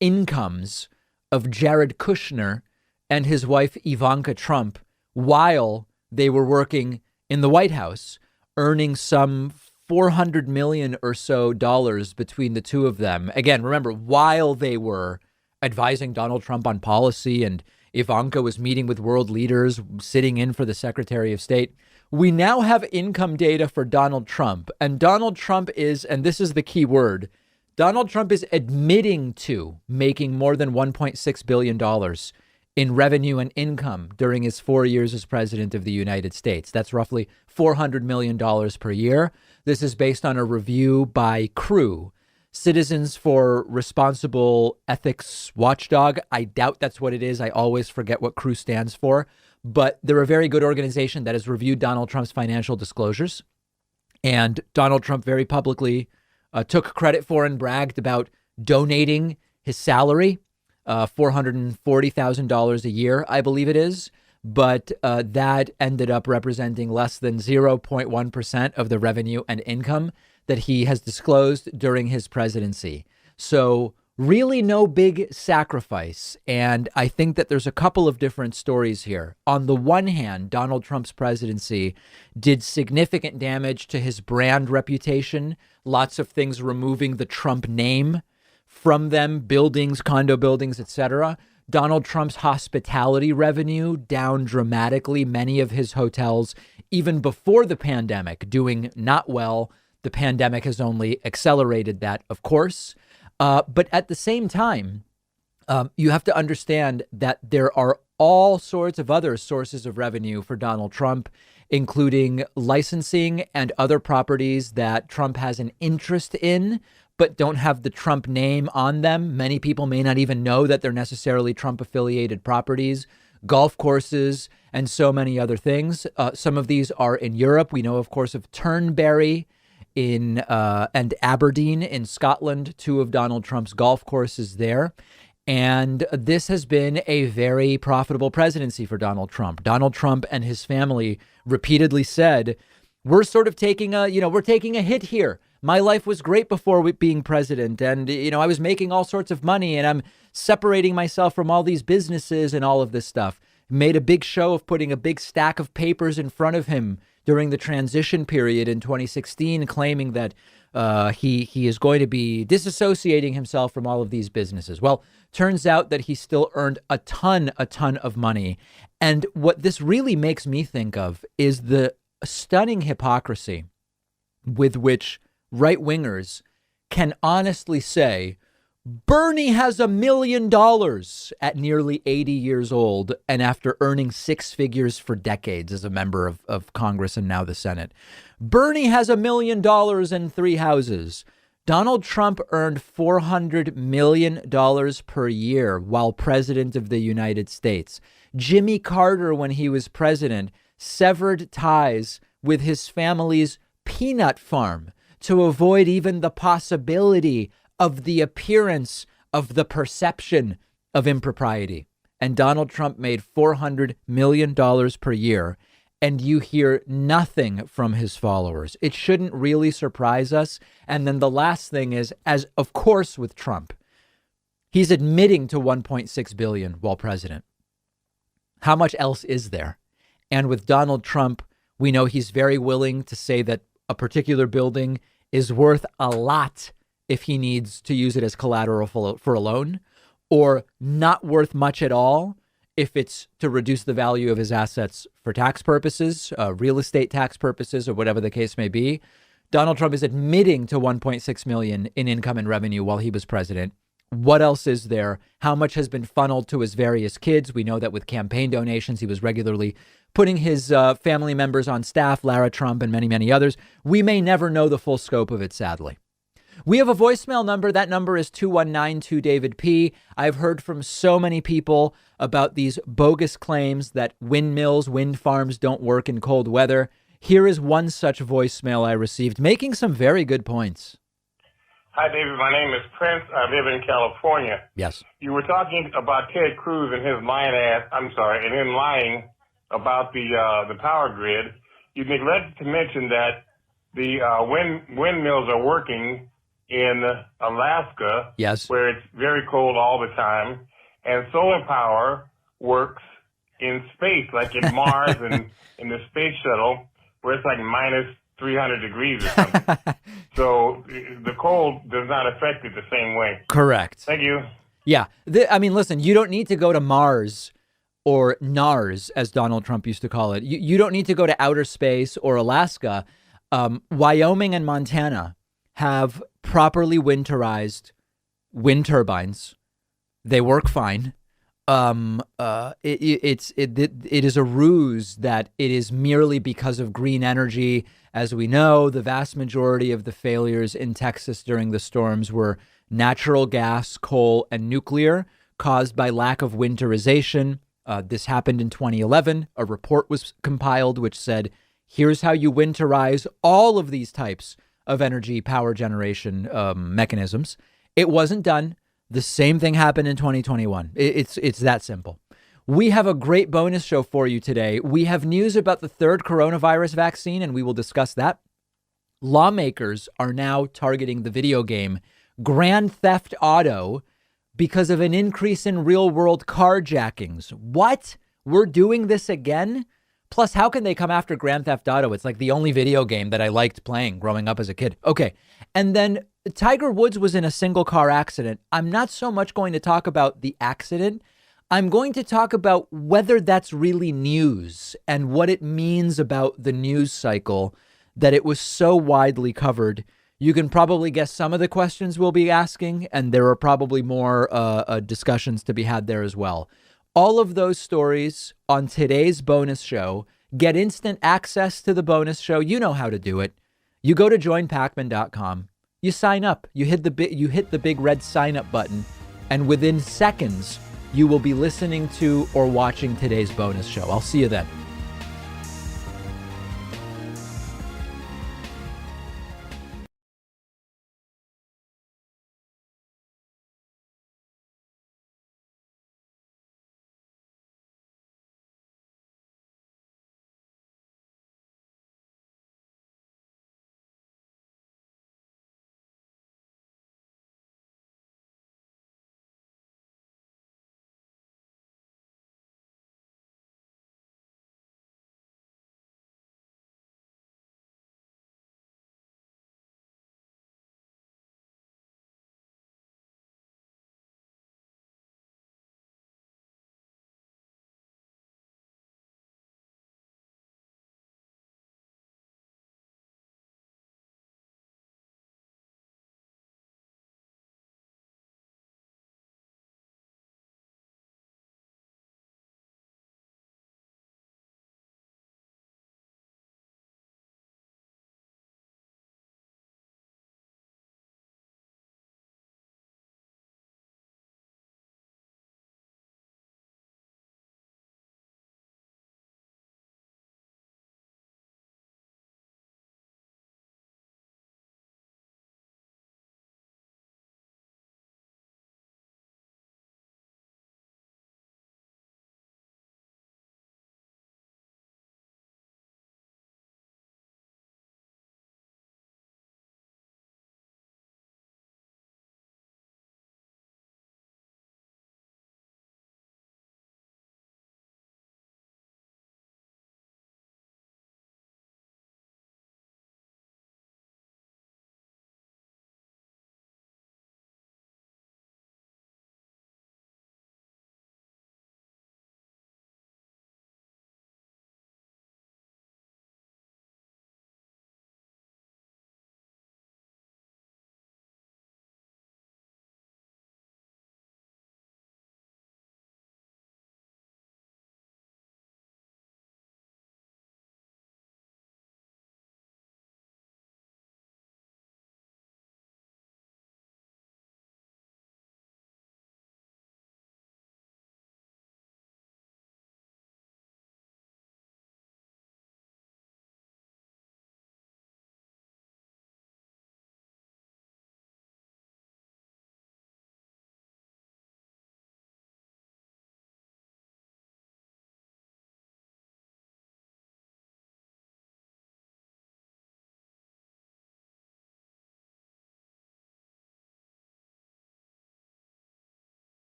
incomes of Jared Kushner and his wife Ivanka Trump while they were working in the White House, earning some $400 million or so between the two of them. Again, remember, while they were advising Donald Trump on policy and Ivanka was meeting with world leaders, sitting in for the Secretary of State. We now have income data for Donald Trump. And Donald Trump is, and this is the key word, Donald Trump is admitting to making more than $1.6 billion in revenue and income during his 4 years as president of the United States. That's roughly $400 million per year. This is based on a review by CREW, Citizens for Responsible Ethics Watchdog. I doubt that's what it is. I always forget what CREW stands for, but they're a very good organization that has reviewed Donald Trump's financial disclosures. And Donald Trump very publicly took credit for and bragged about donating his salary, $440,000 a year, I believe it is. But that ended up representing less than 0.1% of the revenue and income that he has disclosed during his presidency. So really no big sacrifice. And I think that there's a couple of different stories here. On the one hand, Donald Trump's presidency did significant damage to his brand reputation. Lots of things removing the Trump name from them, buildings, condo buildings, etc. Donald Trump's hospitality revenue down dramatically. Many of his hotels, even before the pandemic, doing not well. The pandemic has only accelerated that, of course. But at the same time, you have to understand that there are all sorts of other sources of revenue for Donald Trump, including licensing and other properties that Trump has an interest in, but don't have the Trump name on them. Many people may not even know that they're necessarily Trump-affiliated properties, golf courses, and so many other things. Some of these are in Europe. We know, of course, of Turnberry and Aberdeen in Scotland, two of Donald Trump's golf courses there. And this has been a very profitable presidency for Donald Trump. Donald Trump and his family repeatedly said, we're sort of taking we're taking a hit here. My life was great before being president. And, I was making all sorts of money and I'm separating myself from all these businesses and all of this stuff. Made a big show of putting a big stack of papers in front of him during the transition period in 2016, claiming that he is going to be disassociating himself from all of these businesses. Well, turns out that he still earned a ton of money. And what this really makes me think of is the stunning hypocrisy with which right-wingers can honestly say, Bernie has $1 million at nearly 80 years old and after earning six figures for decades as a member of Congress and now the Senate. Bernie has $1 million and 3 houses. Donald Trump earned $400 million per year while president of the United States. Jimmy Carter, when he was president, severed ties with his family's peanut farm to avoid even the possibility of the appearance of the perception of impropriety. And Donald Trump made $400 million per year, and you hear nothing from his followers. It shouldn't really surprise us. And then the last thing is, as of course with Trump, he's admitting to $1.6 billion while president. How much else is there? And with Donald Trump, we know he's very willing to say that a particular building is worth a lot if he needs to use it as collateral for a loan, or not worth much at all if it's to reduce the value of his assets for tax purposes, real estate tax purposes, or whatever the case may be. Donald Trump is admitting to $1.6 million in income and revenue while he was president. What else is there? How much has been funneled to his various kids? We know that with campaign donations, he was regularly putting his family members on staff, Lara Trump and many, many others. We may never know the full scope of it, sadly. We have a voicemail number. That number is 219-2-DAVID-P. I've heard from so many people about these bogus claims that windmills, wind farms don't work in cold weather. Here is one such voicemail I received, making some very good points. Hi, David. My name is Prince. I live in California. Yes. You were talking about Ted Cruz and his lying about the power grid. You neglected to mention that the windmills are working in Alaska, yes, where it's very cold all the time, and solar power works in space, like in Mars and in the space shuttle, where it's like minus 300 degrees or something. So the cold does not affect it the same way. Correct. Thank you. Yeah. I mean, listen, you don't need to go to Mars or NARS, as Donald Trump used to call it. You don't need to go to outer space or Alaska. Wyoming and Montana have properly winterized wind turbines. They work fine. It is a ruse that it is merely because of green energy. As we know, the vast majority of the failures in Texas during the storms were natural gas, coal, and nuclear caused by lack of winterization. This happened in 2011. A report was compiled which said, here's how you winterize all of these types of energy power generation mechanisms. It wasn't done. The same thing happened in 2021. It's that simple. We have a great bonus show for you today. We have news about the third coronavirus vaccine, and we will discuss that. Lawmakers are now targeting the video game Grand Theft Auto because of an increase in real-world carjackings. What? We're doing this again? Plus, how can they come after Grand Theft Auto? It's like the only video game that I liked playing growing up as a kid. Okay. And then Tiger Woods was in a single car accident. I'm not so much going to talk about the accident. I'm going to talk about whether that's really news and what it means about the news cycle that it was so widely covered. You can probably guess some of the questions we'll be asking, and there are probably more discussions to be had there as well. All of those stories on today's bonus show. Get instant access to the bonus show. You know how to do it. You go to joinpacman.com. You sign up. You hit the big red sign up button, and within seconds, you will be listening to or watching today's bonus show. I'll see you then.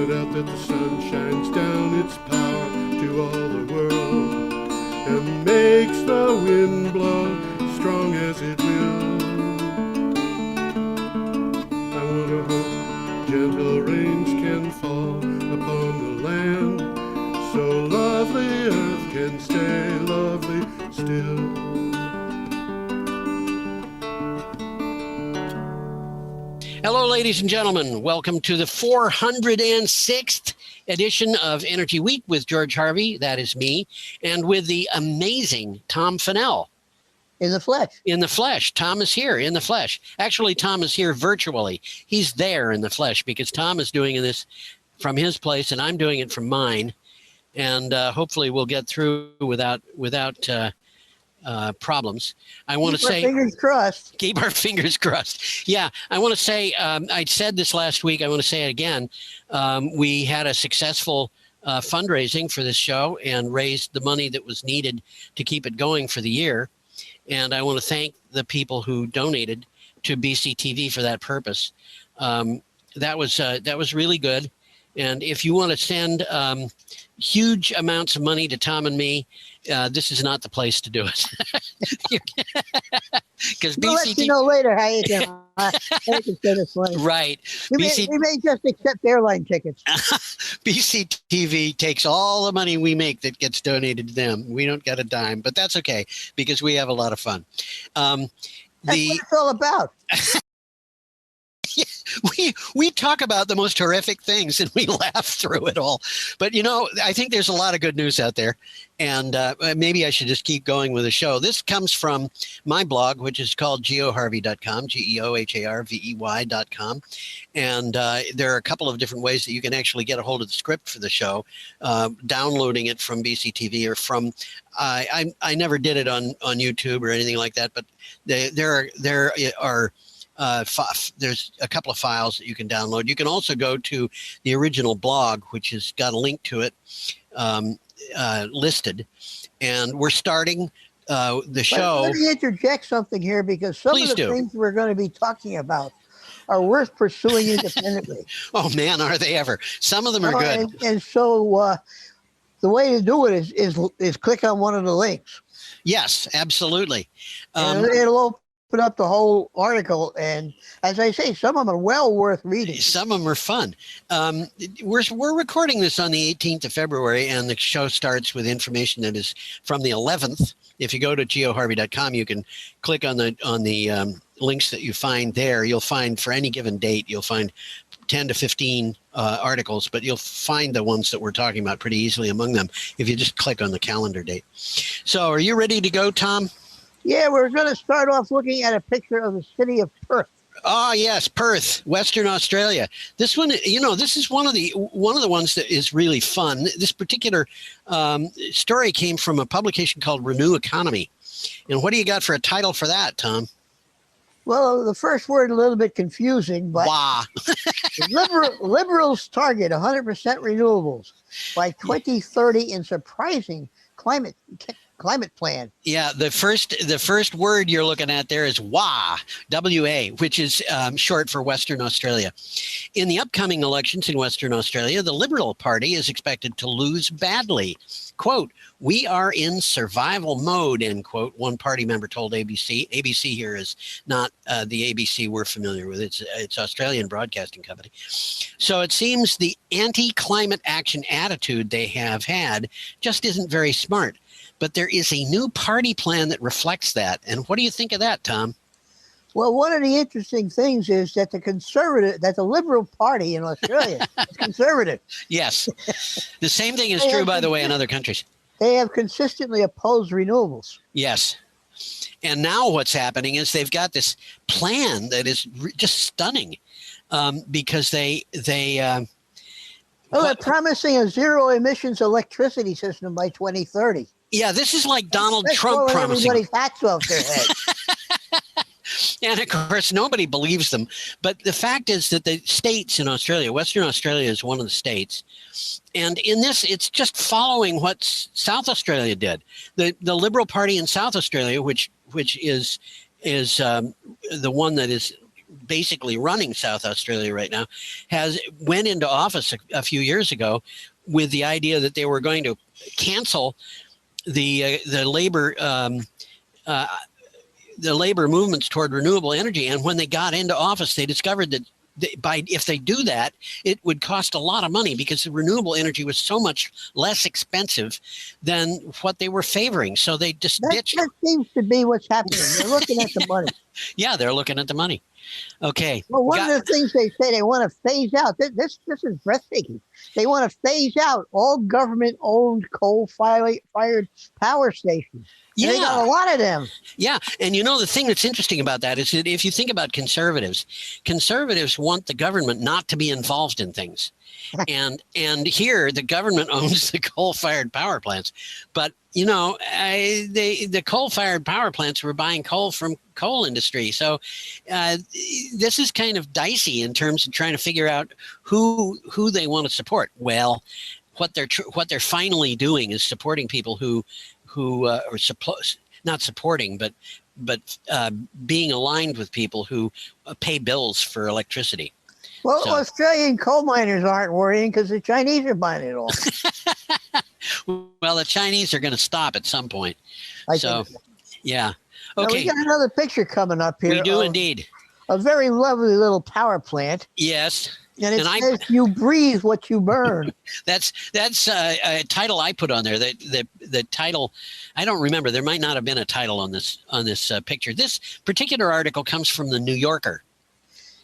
point out that the sun shines down its power to all the world and makes the wind blow strong as it will. I want to hope gentle rains can fall upon the land, so lovely earth can stay lovely still. Hello, ladies and gentlemen. Welcome to the 406th edition of Energy Week with George Harvey. That is me. And with the amazing Tom Fennell. In the flesh. In the flesh. Tom is here in the flesh. Actually, Tom is here virtually. He's there in the flesh because Tom is doing this from his place and I'm doing it from mine. And hopefully we'll get through without problems. I want to say, fingers crossed. Keep our fingers crossed. Yeah, I want to say, I said this last week. I want to say it again. We had a successful fundraising for this show and raised the money that was needed to keep it going for the year. And I want to thank the people who donated to BCTV for that purpose. That was really good. And if you want to send huge amounts of money to Tom and me, this is not the place to do it. Because we'll let you know later how you can. Right. We may just accept airline tickets. BCTV takes all the money we make that gets donated to them. We don't get a dime, but that's okay because we have a lot of fun. That's what it's all about. We talk about the most horrific things and we laugh through it all. But, you know, I think there's a lot of good news out there. And maybe I should just keep going with the show. This comes from my blog, which is called geoharvey.com, geoharvey.com. And there are a couple of different ways that you can actually get a hold of the script for the show, downloading it from BCTV or from I never did it on YouTube or anything like that. But there are there's a couple of files that you can download. You can also go to the original blog, which has got a link to it listed. And we're starting the show. Let me interject something here because some of the things we're going to be talking about are worth pursuing independently. Oh, man, are they ever. Some of them are good. And so the way to do it is click on one of the links. Yes, absolutely. It'll open up the whole article, and as I say, some of them are well worth reading. Some of them are fun. We're recording this on the 18th of February, and the show starts with information that is from the 11th. If you go to geoharvey.com, you can click on the links that you find there. You'll find for any given date, you'll find 10 to 15 articles, but you'll find the ones that we're talking about pretty easily among them if you just click on the calendar date. So, are you ready to go, Tom? Yeah, we're going to start off looking at a picture of the city of Perth. Oh, yes, Perth, Western Australia. This one, you know, this is one of the ones that is really fun. This particular story came from a publication called Renew Economy. And what do you got for a title for that, Tom? Well, the first word a little bit confusing, but liberals target 100% renewables by 2030 in surprising climate plan. Yeah, the first word you're looking at there is WA, W-A, which is short for Western Australia. In the upcoming elections in Western Australia, the Liberal Party is expected to lose badly. Quote, "We are in survival mode," end quote, one party member told ABC. ABC here is not the ABC we're familiar with. It's Australian Broadcasting Company. So it seems the anti-climate action attitude they have had just isn't very smart. But there is a new party plan that reflects that. And what do you think of that, Tom? Well, one of the interesting things is that the Liberal Party in Australia is conservative. Yes. The same thing is true, by the way, in other countries. They have consistently opposed renewables. Yes. And now what's happening is they've got this plan that is just stunning because they're promising a zero emissions electricity system by 2030. Yeah, this is like Donald Trump promising. Everybody's hats off their head. And of course, nobody believes them. But the fact is that the states in Australia, Western Australia is one of the states. And in this, it's just following what South Australia did. The Liberal Party in South Australia, which is the one that is basically running South Australia right now, went into office a few years ago with the idea that they were going to cancel the labor movements toward renewable energy. And when they got into office, they discovered that if they do that, it would cost a lot of money because the renewable energy was so much less expensive than what they were favoring. So they just ditched. That seems to be what's happening. They're looking at the money. Yeah, they're looking at the money. Okay. Well, one of the things they say they want to phase out. This is breathtaking. They want to phase out all government-owned coal-fired power stations. Yeah. And they got a lot of them. Yeah. And the thing that's interesting about that is that if you think about conservatives want the government not to be involved in things. and here the government owns the coal-fired power plants. But, the coal-fired power plants were buying coal from coal industry. So this is kind of dicey in terms of trying to figure out who they want to support. Well, what they're finally doing is supporting people who are not supporting, but being aligned with people who pay bills for electricity. Well, so, Australian coal miners aren't worrying because the Chinese are buying it all. Well, the Chinese are going to stop at some point. Yeah. Okay. Now we got another picture coming up here. We do indeed. A very lovely little power plant. Yes. And it says you breathe what you burn. That's a title I put on there. The title, I don't remember. There might not have been a title on this picture. This particular article comes from the New Yorker.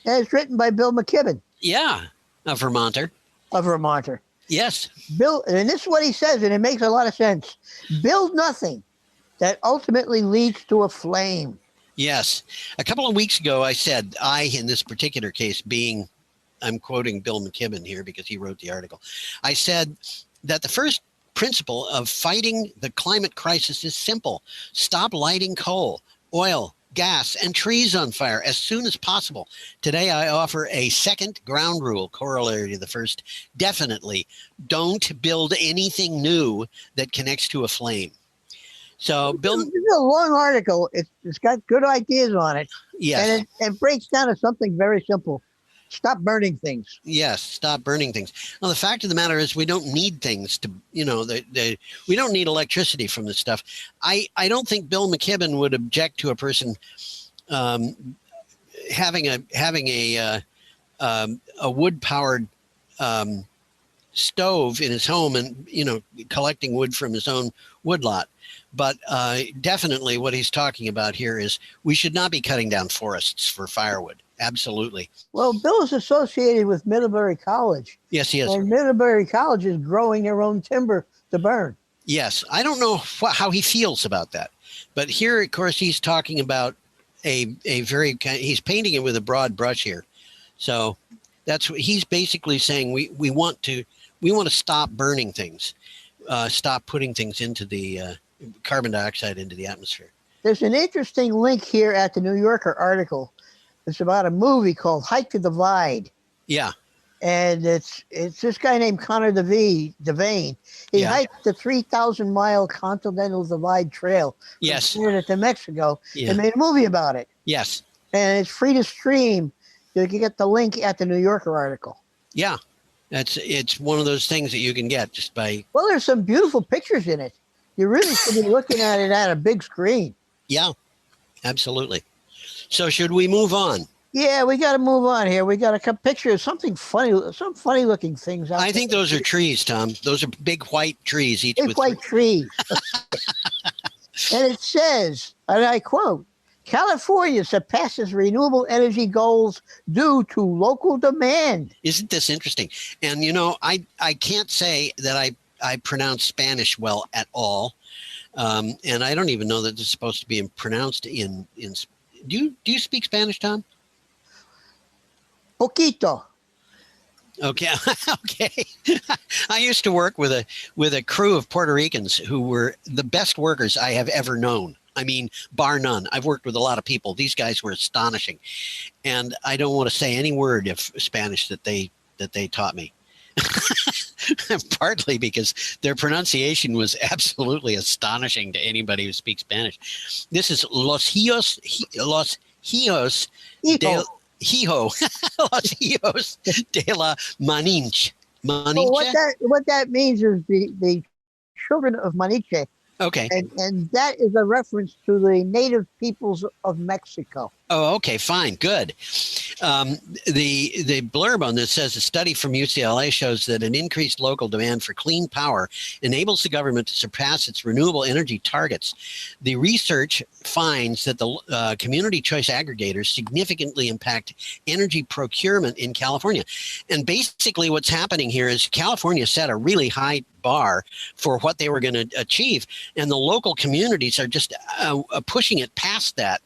And it's written by Bill McKibben. Yeah, a Vermonter. A Vermonter. Yes. Bill, and this is what he says, and it makes a lot of sense. Build nothing that ultimately leads to a flame. Yes. A couple of weeks ago, I said, in this particular case, I'm quoting Bill McKibben here because he wrote the article. I said that the first principle of fighting the climate crisis is simple. Stop lighting coal, oil, gas, and trees on fire as soon as possible. Today, I offer a second ground rule corollary to the first. Definitely don't build anything new that connects to a flame. So, Bill, this is a long article. It's got good ideas on it. Yes. And it breaks down to something very simple. Stop burning things. Yes, stop burning things. Well, the fact of the matter is we don't need things to, we don't need electricity from this stuff. I don't think Bill McKibben would object to a person having a wood-powered stove in his home and, collecting wood from his own woodlot. But definitely what he's talking about here is we should not be cutting down forests for firewood. Absolutely. Well, Bill is associated with Middlebury College. Yes, he is. And Middlebury College is growing their own timber to burn. Yes. I don't know how he feels about that. But here, of course, he's talking about he's painting it with a broad brush here. So that's what he's basically saying. We want to stop burning things, stop putting things into the carbon dioxide into the atmosphere. There's an interesting link here at the New Yorker article. It's about a movie called Hike the Divide. Yeah. And it's this guy named Connor Devane. He hiked the 3,000-mile Continental Divide Trail from Canada to Mexico and made a movie about it. Yes. And it's free to stream. You can get the link at the New Yorker article. Yeah. It's one of those things that you can get just by... Well, there's some beautiful pictures in it. You really should be looking at it at a big screen. Yeah, absolutely. So should we move on? Yeah, we got to move on here. We got a picture of something funny, some funny looking things. I think those are trees, Tom. Those are big white trees. Big white trees. And it says, and I quote, California surpasses renewable energy goals due to local demand. Isn't this interesting? And, I can't say that I pronounce Spanish well at all. And I don't even know that it's supposed to be pronounced in do you speak Spanish, Tom? Poquito. Okay. Okay. I used to work with a crew of Puerto Ricans who were the best workers I have ever known. I mean, bar none. I've worked with a lot of people. These guys were astonishing. And I don't want to say any word of Spanish that they taught me. Partly because their pronunciation was absolutely astonishing to anybody who speaks Spanish. This is Los Hijos Hijo, Los Hijos de la Maninche. Well, what that means is the children of Maniche. Okay. And that is a reference to the native peoples of Mexico. Oh, okay, fine, good. The blurb on this says a study from UCLA shows that an increased local demand for clean power enables the government to surpass its renewable energy targets. The research finds that the community choice aggregators significantly impact energy procurement in California. And basically what's happening here is California set a really high bar for what they were going to achieve, and the local communities are just pushing it past that.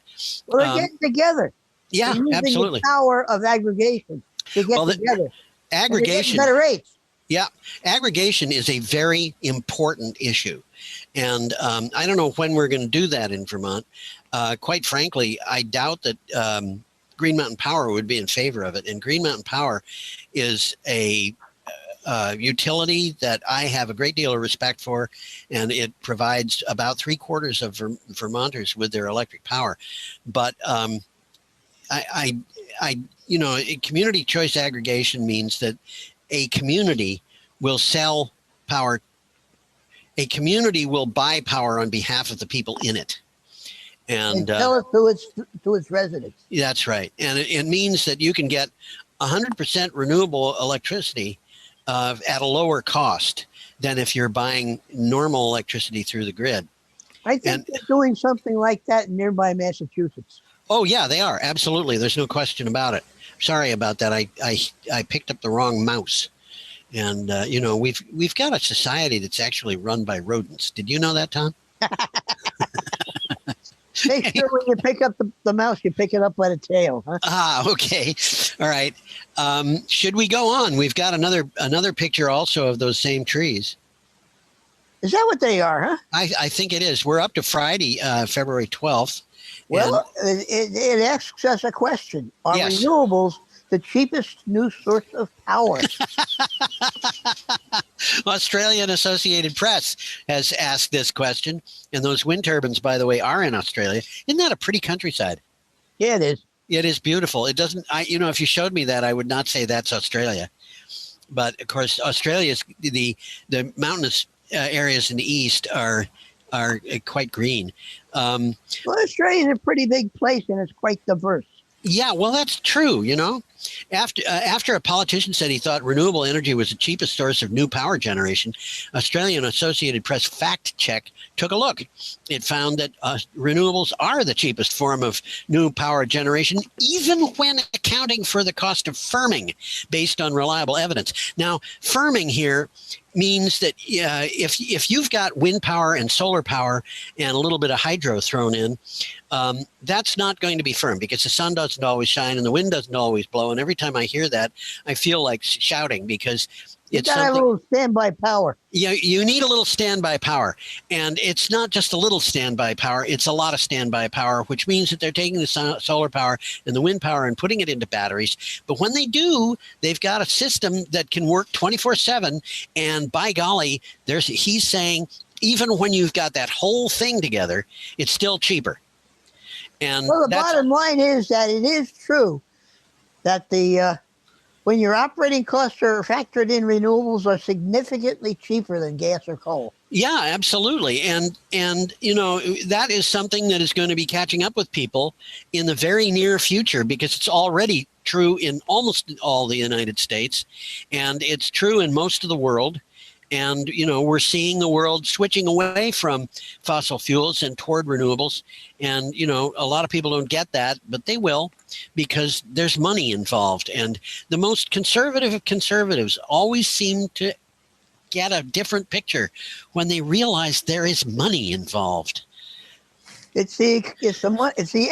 Well, they're getting together. Yeah, using absolutely. The power of aggregation to get together. Aggregation. Better rates. Yeah, aggregation is a very important issue. And I don't know when we're going to do that in Vermont. Quite frankly, I doubt that Green Mountain Power would be in favor of it. And Green Mountain Power is a utility that I have a great deal of respect for, and it provides about 3/4 of Vermonters with their electric power. But community choice aggregation means that a community will sell power. A community will buy power on behalf of the people in it. And sell it to its residents. That's right. And it means that you can get 100% renewable electricity at a lower cost than if you're buying normal electricity through the grid. I think they're doing something like that in nearby Massachusetts. Oh yeah, they are. Absolutely. There's no question about it. Sorry about that. I picked up the wrong mouse. And we've got a society that's actually run by rodents. Did you know that, Tom? Make sure when you pick up the mouse, you pick it up by the tail. Huh? Ah, okay. All right. Should we go on? We've got another picture also of those same trees. Is that what they are, huh? I think it is. We're up to Friday, February 12th. Well, it asks us a question. Are renewables the cheapest new source of power? Australian Associated Press has asked this question, and those wind turbines, by the way, are in Australia. Isn't that a pretty countryside? Yeah, it is. It is beautiful. It doesn't. If you showed me that, I would not say that's Australia. But of course, Australia's the mountainous areas in the east are quite green. Well, Australia's a pretty big place, and it's quite diverse. Yeah, well, that's true. After a politician said he thought renewable energy was the cheapest source of new power generation, Australian Associated Press fact check took a look. It found that renewables are the cheapest form of new power generation, even when accounting for the cost of firming based on reliable evidence. Now, firming here means that if you've got wind power and solar power and a little bit of hydro thrown in, that's not going to be firm because the sun doesn't always shine and the wind doesn't always blow. And every time I hear that, I feel like shouting because it's got a little standby power. You need a little standby power. And it's not just a little standby power. It's a lot of standby power, which means that they're taking the solar power and the wind power and putting it into batteries. But when they do, they've got a system that can work 24/7. And by golly, he's saying, even when you've got that whole thing together, it's still cheaper. And well, the bottom line is that it is true that when your operating costs are factored in, renewables are significantly cheaper than gas or coal. Yeah, absolutely. And that is something that is going to be catching up with people in the very near future because it's already true in almost all the United States, and it's true in most of the world. And, we're seeing the world switching away from fossil fuels and toward renewables. And, a lot of people don't get that, but they will because there's money involved. And the most conservative of conservatives always seem to get a different picture when they realize there is money involved. It's the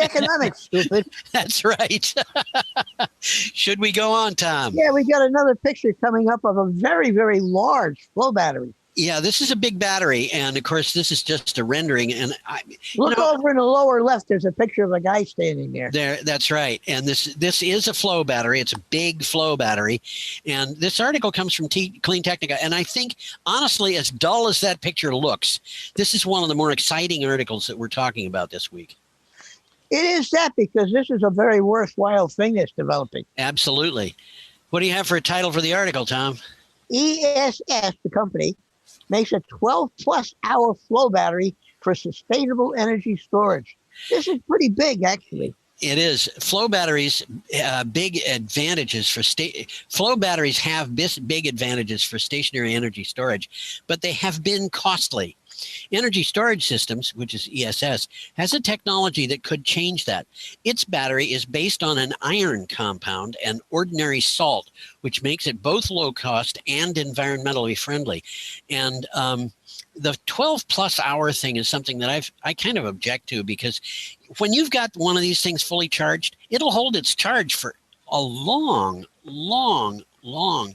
economics, stupid. That's right. Should we go on, Tom? Yeah, we got another picture coming up of a very, very large flow battery. Yeah, this is a big battery, and of course, this is just a rendering. And look over in the lower left. There's a picture of a guy standing there. That's right. And this is a flow battery. It's a big flow battery, and this article comes from Clean Technica. And I think, honestly, as dull as that picture looks, this is one of the more exciting articles that we're talking about this week. It is that because this is a very worthwhile thing that's developing. Absolutely. What do you have for a title for the article, Tom? ESS, the company, makes a 12-plus hour flow battery for sustainable energy storage. This is pretty big, actually. It is. Flow batteries, big advantages for flow batteries have big advantages for stationary energy storage, but they have been costly. Energy Storage Systems, which is ESS, has a technology that could change that. Its battery is based on an iron compound and ordinary salt, which makes it both low cost and environmentally friendly. And the 12-plus hour thing is something that I kind of object to, because when you've got one of these things fully charged, it'll hold its charge for a long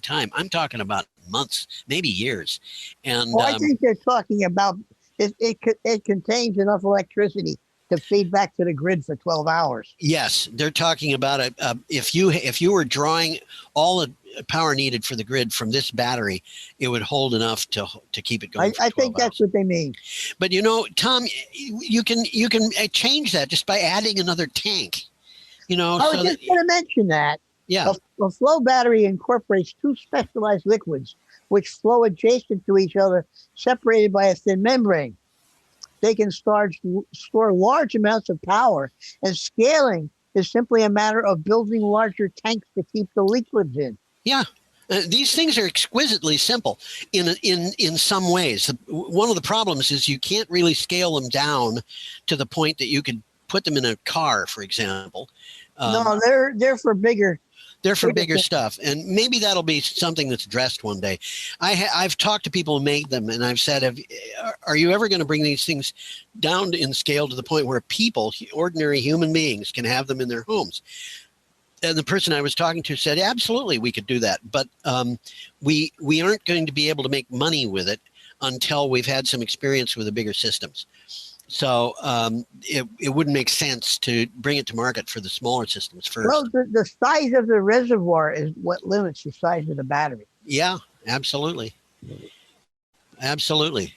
time. I'm talking about months, maybe years. And well, I think they're talking about it contains enough electricity to feed back to the grid for 12 hours. Yes, they're talking about it. If you were drawing all the power needed for the grid from this battery, it would hold enough to keep it going. I think that's what they mean. But you know, Tom, you can change that just by adding another tank. You know, I was just going to mention that. Yeah. A flow battery incorporates two specialized liquids which flow adjacent to each other, separated by a thin membrane. They can store large amounts of power, and scaling is simply a matter of building larger tanks to keep the liquids in. Yeah. These things are exquisitely simple in some ways. One of the problems is you can't really scale them down to the point that you could put them in a car, for example. No, they're for bigger. They're for bigger stuff, and maybe that'll be something that's addressed one day. I've talked to people who make them, and I've said, are you ever going to bring these things down in scale to the point where people, ordinary human beings, can have them in their homes? And the person I was talking to said, absolutely, we could do that, but we aren't going to be able to make money with it until we've had some experience with the bigger systems. So it wouldn't make sense to bring it to market for the smaller systems first. Well, the size of the reservoir is what limits the size of the battery. Yeah, absolutely. Absolutely.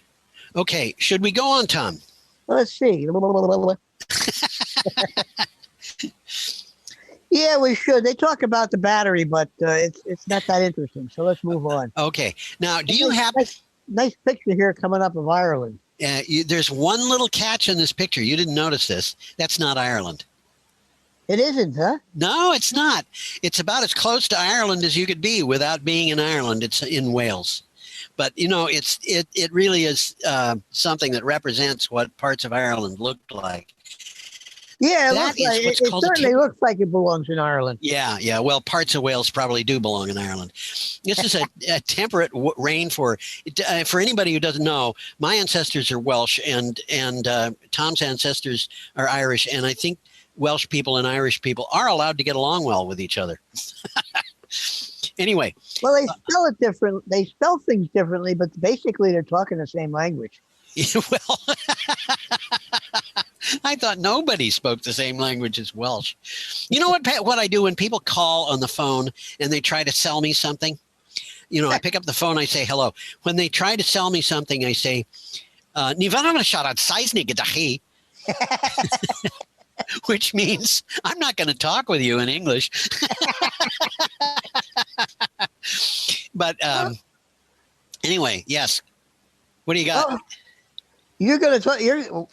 Okay, should we go on, Tom? Let's see. Yeah, we should. They talk about the battery, but it's not that interesting. So let's move on. Okay. Now, do you have... Nice picture here coming up of Ireland. There's one little catch in this picture. You didn't notice this. That's not Ireland. It isn't, huh? No, it's not. It's about as close to Ireland as you could be without being in Ireland. It's in Wales. But, you know, it really is something that represents what parts of Ireland looked like. Yeah, it certainly looks like it belongs in Ireland. Yeah. Well, parts of Wales probably do belong in Ireland. This is a temperate rainforest. For anybody who doesn't know, my ancestors are Welsh, and Tom's ancestors are Irish, and I think Welsh people and Irish people are allowed to get along well with each other. Anyway. Well, they spell it different. They spell things differently, but basically they're talking the same language. Well, I thought nobody spoke the same language as Welsh. You know what I do when people call on the phone and they try to sell me something? You know, I pick up the phone, I say hello. When they try to sell me something, I say, which means I'm not going to talk with you in English. But anyway, yes. What do you got? Well, you're going to talk.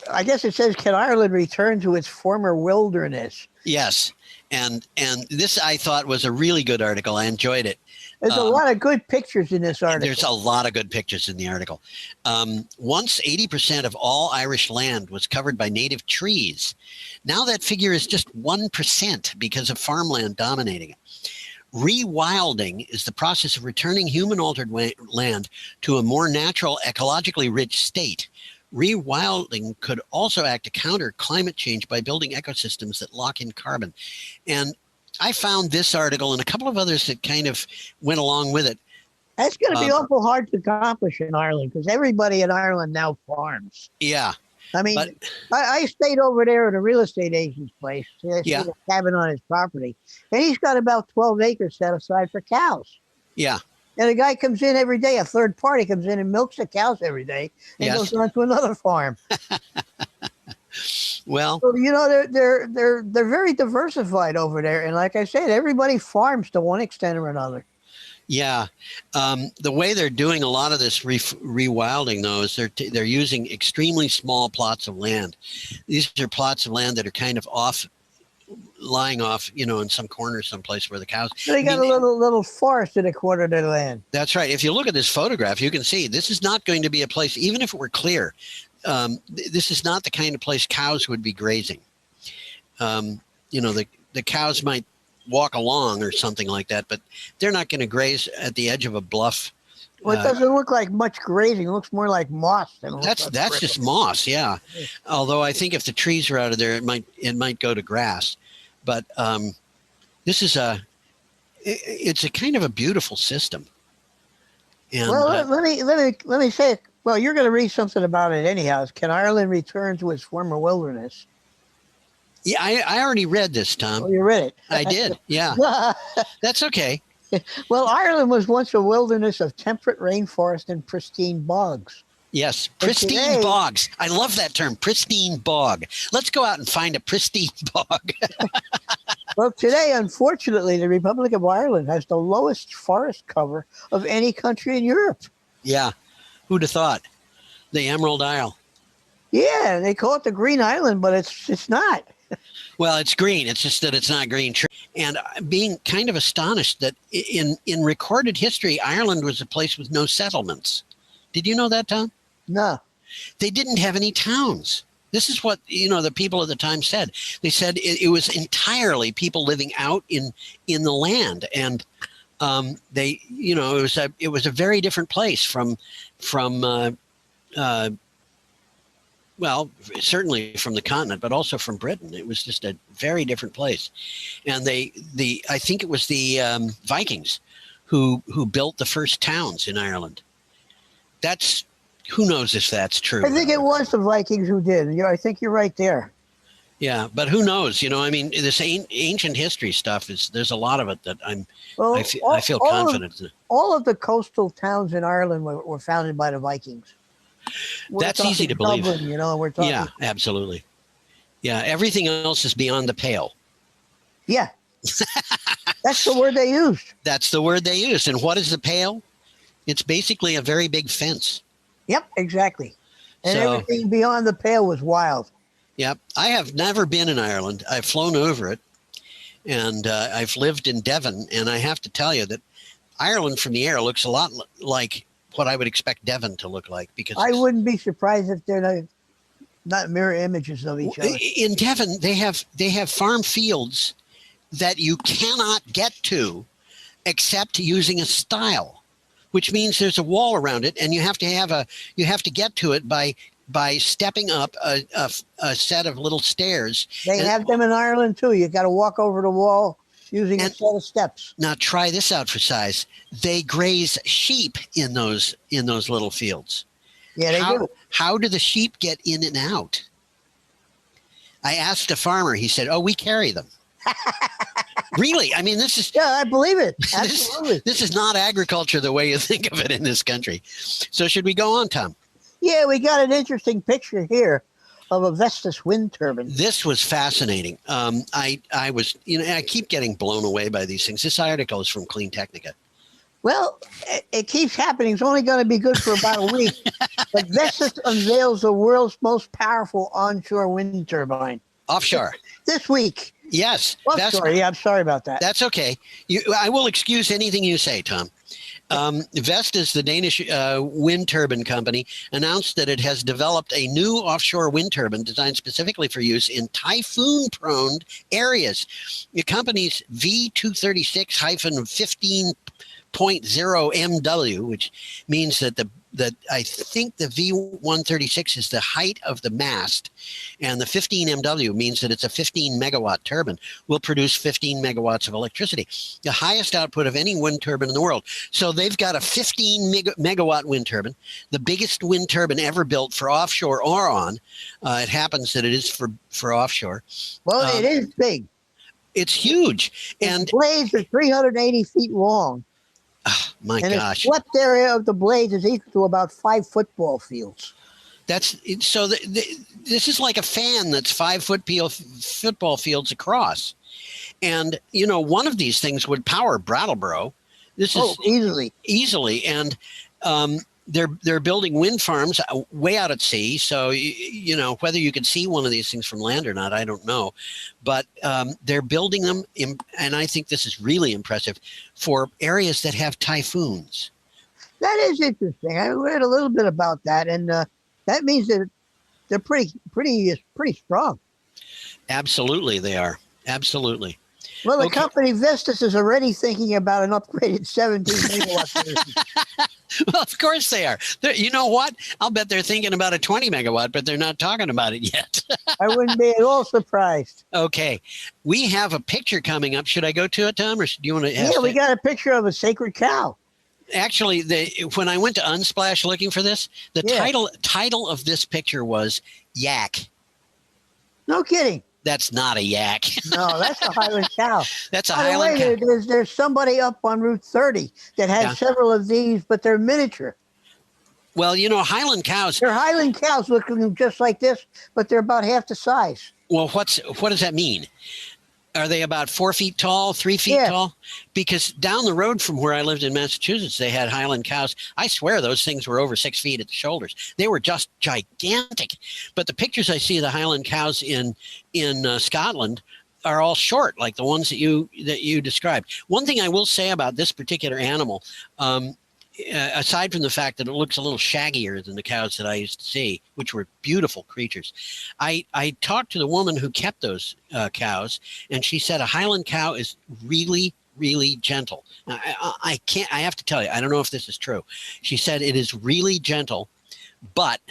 I guess it says, "Can Ireland return to its former wilderness?" Yes, and this I thought was a really good article. I enjoyed it. There's a lot of good pictures in this article. There's a lot of good pictures in the article. Once 80% of all Irish land was covered by native trees. Now that figure is just 1% because of farmland dominating it. Rewilding is the process of returning human-altered land to a more natural, ecologically rich state. Rewilding could also act to counter climate change by building ecosystems that lock in carbon. And I found this article and a couple of others that kind of went along with it. That's going to be awful hard to accomplish in Ireland because everybody in Ireland now farms. Yeah. I mean, I stayed over there at a real estate agent's place. I stayed a cabin on his property. And he's got about 12 acres set aside for cows. Yeah. And a guy comes in every day, a third party comes in and milks the cows every day and goes on to another farm. Well, you know, they're very diversified over there, and like I said, everybody farms to one extent or another. yeah. The way they're doing a lot of this rewilding, though, is they're using extremely small plots of land. These are plots of land that are kind of lying off, in some corner someplace where the cows. So they got a little forest in a quarter of their land. That's right. If you look at this photograph, you can see this is not going to be a place, even if it were clear, this is not the kind of place cows would be grazing. The cows might walk along or something like that, but they're not going to graze at the edge of a bluff. Well, it doesn't look like much grazing. It looks more like moss. That's just moss, yeah. Although I think if the trees are out of there, it might go to grass. But this is it's a kind of a beautiful system. And, well, let me say. Well, you're going to read something about it anyhow. Can Ireland return to its former wilderness? Yeah, I already read this, Tom. Oh, you read it? I did. Yeah, that's okay. Well, Ireland was once a wilderness of temperate rainforest and pristine bogs. Yes, pristine bogs. I love that term, pristine bog. Let's go out and find a pristine bog. Well, today, unfortunately, the Republic of Ireland has the lowest forest cover of any country in Europe. Yeah, who'd have thought? The Emerald Isle. Yeah, they call it the Green Island, but it's not. Well, it's green. It's just that it's not green. And being kind of astonished that in recorded history, Ireland was a place with no settlements. Did you know that, Tom? No. They didn't have any towns. This is what, the people at the time said. They said it was entirely people living out in the land. And it was a very different place from well, certainly from the continent, but also from Britain. It was just a very different place. And I think it was the Vikings who built the first towns in Ireland. Who knows if that's true. I think it was the Vikings who did. I think you're right there. Yeah, but who knows? This ancient history stuff there's a lot of it that I feel confident. All of the coastal towns in Ireland were founded by the Vikings. That's easy to believe. Dublin, we're talking. Yeah, absolutely. Yeah, everything else is beyond the pale. Yeah. That's the word they used. That's the word they used. And what is the pale? It's basically a very big fence. Yep, exactly. And everything beyond the pale was wild. Yep. I have never been in Ireland. I've flown over it, and I've lived in Devon. And I have to tell you that Ireland from the air looks a lot like what I would expect Devon to look like. Because I wouldn't be surprised if they're not mirror images of each other. In Devon, they have farm fields that you cannot get to except using a stile, which means there's a wall around it, and you have to get to it by stepping up a set of little stairs. They have them in Ireland too. You got to walk over the wall using a set of steps. Now try this out for size. They graze sheep in those little fields. Yeah, they do. How do the sheep get in and out? I asked a farmer. He said, "Oh, we carry them." Really? I mean, this is... Yeah, I believe it. Absolutely. This is not agriculture the way you think of it in this country. So should we go on, Tom? Yeah, we got an interesting picture here of a Vestas wind turbine. This was fascinating. I was, I keep getting blown away by these things. This article is from Clean Technica. Well, it keeps happening. It's only going to be good for about a week. But Vestas unveils the world's most powerful onshore wind turbine. Offshore. This week. Yes. Offshore. Yeah, I'm sorry about that. That's okay. I will excuse anything you say, Tom. Vestas, the Danish wind turbine company, announced that it has developed a new offshore wind turbine designed specifically for use in typhoon-prone areas. The company's V236-15.0 MW, which means that I think the V136 is the height of the mast, and the 15 MW means that it's a 15 megawatt turbine, will produce 15 megawatts of electricity, the highest output of any wind turbine in the world. So they've got a 15 megawatt wind turbine, the biggest wind turbine ever built for offshore or on. It happens that it is for offshore. Well, it is big. It's huge. And the blades are 380 feet long. Oh, my and gosh. The swept area of the blades is equal to about 5 football fields. That's so. This is like a fan that's 5 football fields across, and one of these things would power Brattleboro. This is easily, and they're building wind farms way out at sea. So whether you can see one of these things from land or not, I don't know, but they're building them, and I think this is really impressive for areas that have typhoons. That is interesting. I read a little bit about that, and that means that they're pretty strong. Absolutely, they are. Absolutely. Well, the company Vestas is already thinking about an upgraded 17 megawatt version. Well, of course they are. You know what? I'll bet they're thinking about a 20 megawatt, but they're not talking about it yet. I wouldn't be at all surprised. Okay. We have a picture coming up. Should I go to it, Tom, or do you want to? Yeah, we got a picture of a sacred cow. Actually, when I went to Unsplash looking for this, the title of this picture was Yak. No kidding. That's not a yak. No, that's a Highland cow. That's a Highland cow. There's somebody up on Route 30 that has several of these, but they're miniature. Well, Highland cows. They're Highland cows looking just like this, but they're about half the size. Well, what does that mean? Are they about 4 feet tall, 3 feet tall? Because down the road from where I lived in Massachusetts, they had Highland cows. I swear those things were over 6 feet at the shoulders. They were just gigantic. But the pictures I see of the Highland cows in Scotland are all short, like the ones that you described. One thing I will say about this particular animal, aside from the fact that it looks a little shaggier than the cows that I used to see, which were beautiful creatures, I talked to the woman who kept those cows, and she said a Highland cow is really, really gentle. Now, I have to tell you, I don't know if this is true. She said it is really gentle, but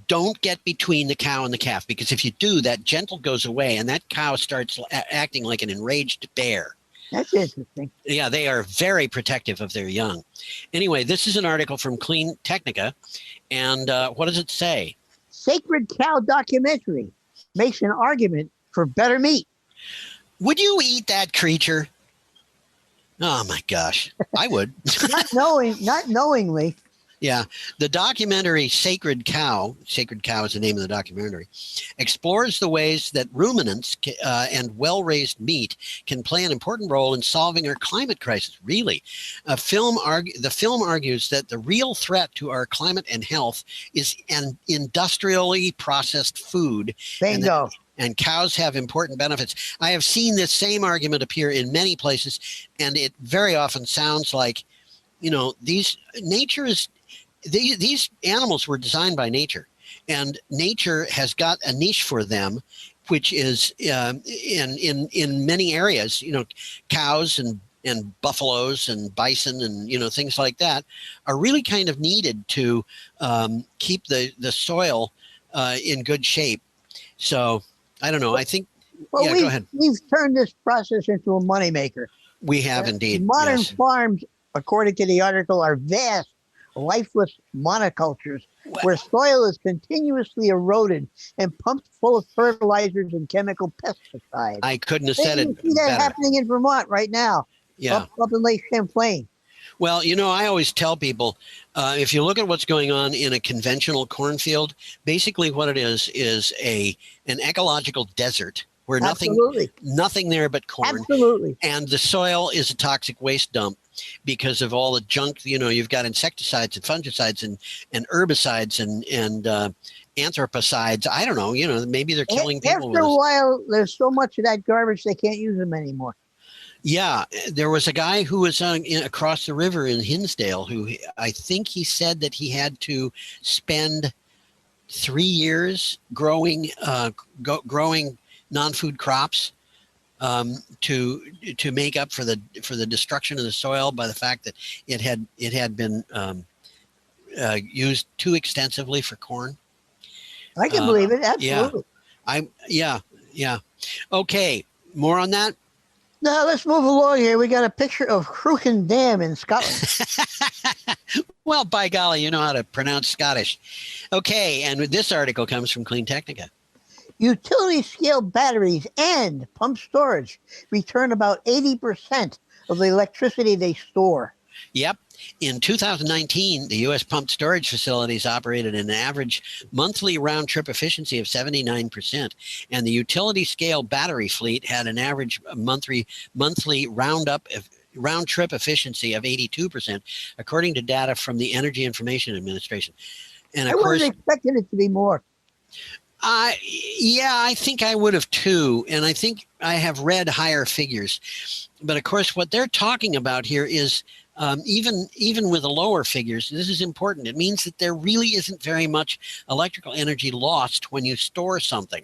don't get between the cow and the calf, because if you do, that gentle goes away and that cow starts acting like an enraged bear. That's interesting. Yeah, they are very protective of their young. Anyway, this is an article from Clean Technica. And what does it say? Sacred cow documentary makes an argument for better meat. Would you eat that creature? Oh, my gosh. I would. Not knowingly. Yeah. The documentary Sacred Cow is the name of the documentary, explores the ways that ruminants and well-raised meat can play an important role in solving our climate crisis. Really? The film argues that the real threat to our climate and health is an industrially processed food. Bingo. And cows have important benefits. I have seen this same argument appear in many places, and it very often sounds like, these animals were designed by nature, and nature has got a niche for them, which is in many areas. Cows and buffaloes and bison and things like that are really kind of needed to keep the soil in good shape. So I don't know. I think. Well, go ahead. We've turned this process into a moneymaker. We have indeed. Modern farms, according to the article, are vast, lifeless monocultures where soil is continuously eroded and pumped full of fertilizers and chemical pesticides. I couldn't have said it You see that better. happening in Vermont right now. Yeah. Up in Lake Champlain. Well, I always tell people, if you look at what's going on in a conventional cornfield, basically what it is an ecological desert where nothing there but corn. Absolutely. And the soil is a toxic waste dump because of all the junk. You've got insecticides and fungicides and herbicides and anthropicides. I don't know. Maybe they're killing people. After a while, there's so much of that garbage they can't use them anymore. Yeah, there was a guy who was across the river in Hinsdale who I think he said that he had to spend 3 years growing non-food crops to make up for the destruction of the soil by the fact that it had been used too extensively for corn. I can believe it. Absolutely. Yeah. Okay, more on that. Now let's move along here. We got a picture of Cruachan Dam in Scotland. Well, by golly, you know how to pronounce Scottish. Okay, and this article comes from Clean Technica. Utility scale batteries and pump storage return about 80% of the electricity they store. Yep. In 2019, the U.S. pumped storage facilities operated an average monthly round trip efficiency of 79%, and the utility scale battery fleet had an average monthly round trip efficiency of 82%, according to data from the Energy Information Administration. And I of course, wasn't expecting it to be more. yeah, I think I would have too. And I think I have read higher figures. But of course, what they're talking about here is even with the lower figures, this is important. It means that there really isn't very much electrical energy lost when you store something.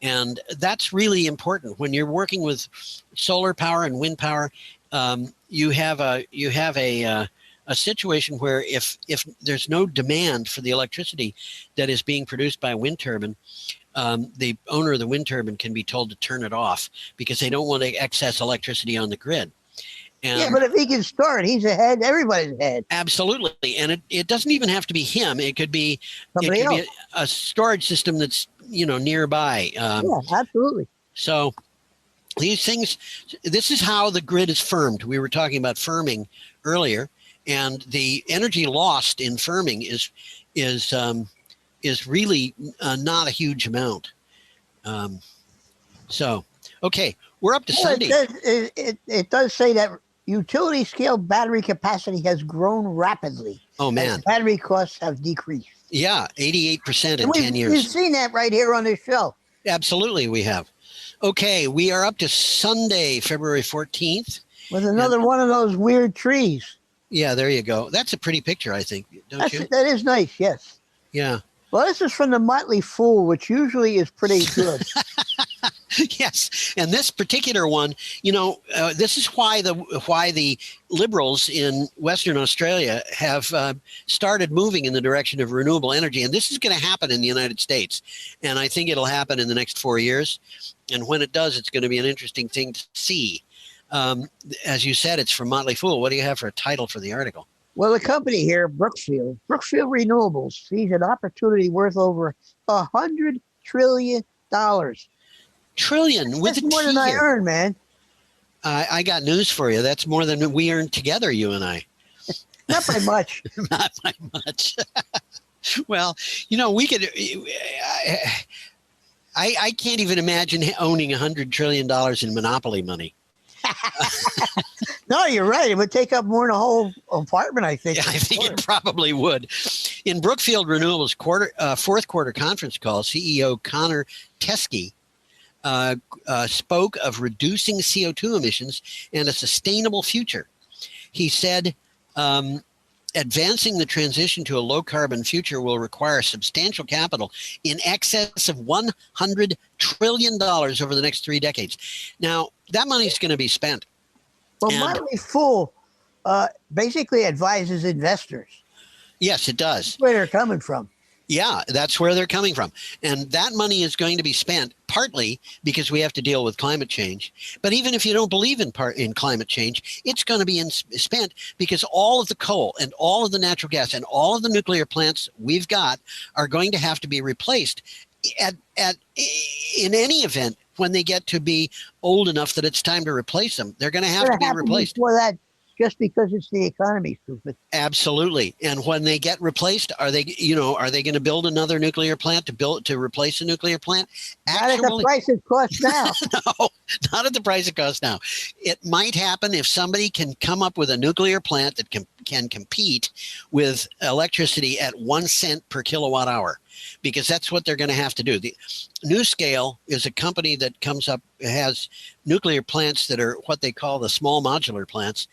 And that's really important. When you're working with solar power and wind power, you have a situation where if there's no demand for the electricity that is being produced by a wind turbine, the owner of the wind turbine can be told to turn it off because they don't want excess electricity on the grid. And yeah, but if he can store it, he's ahead. Everybody's ahead. Absolutely. And it doesn't even have to be him. It could be Somebody else. a storage system that's, nearby. Yeah, absolutely. So these things, this is how the grid is firmed. We were talking about firming earlier, and the energy lost in firming is really not a huge amount. So, okay, we're up to Sunday. It does say that utility scale battery capacity has grown rapidly. Oh, man. As battery costs have decreased. Yeah, 88% in 10 years. We've seen that right here on this show. Absolutely, we have. Okay, we are up to Sunday, February 14th. With another one of those weird trees. Yeah, there you go. That's a pretty picture, I think, don't you? That is nice, yes. Yeah. Well, this is from the Motley Fool, which usually is pretty good. Yes, and this particular one, this is why the liberals in Western Australia have started moving in the direction of renewable energy, and this is going to happen in the United States, and I think it'll happen in the next 4 years. And when it does, it's going to be an interesting thing to see. As you said, it's from Motley Fool. What do you have for a title for the article? Well, the company here, Brookfield Renewables, sees an opportunity worth over $100 trillion. Trillion with That's a more T than I here. earn, man. I got news for you. That's more than we earn together, you and I. Not by much. Not by much. Well, we could. I can't even imagine owning $100 trillion in monopoly money. No, you're right. It would take up more than a whole apartment, I think. Yeah, I think it probably would. In Brookfield Renewables' fourth quarter conference call, CEO Connor Teskey spoke of reducing CO2 emissions and a sustainable future. He said, advancing the transition to a low-carbon future will require substantial capital in excess of $100 trillion over the next 3 decades. Now, that money's going to be spent. Well, Motley Fool basically advises investors. Yes, it does. That's where they're coming from. Yeah, that's where they're coming from. And that money is going to be spent partly because we have to deal with climate change. But even if you don't believe in climate change, it's going to be spent because all of the coal and all of the natural gas and all of the nuclear plants we've got are going to have to be replaced in any event when they get to be old enough that it's time to replace them. They're going to have to be replaced. Before that, just because it's the economy, stupid. Absolutely. And when they get replaced, are they going to build another nuclear plant to replace a nuclear plant? Not at the price it costs now. No, not at the price it costs now. It might happen if somebody can come up with a nuclear plant that can compete with electricity at 1 cent per kilowatt hour, because that's what they're going to have to do. The NuScale is a company that has nuclear plants that are what they call the small modular plants.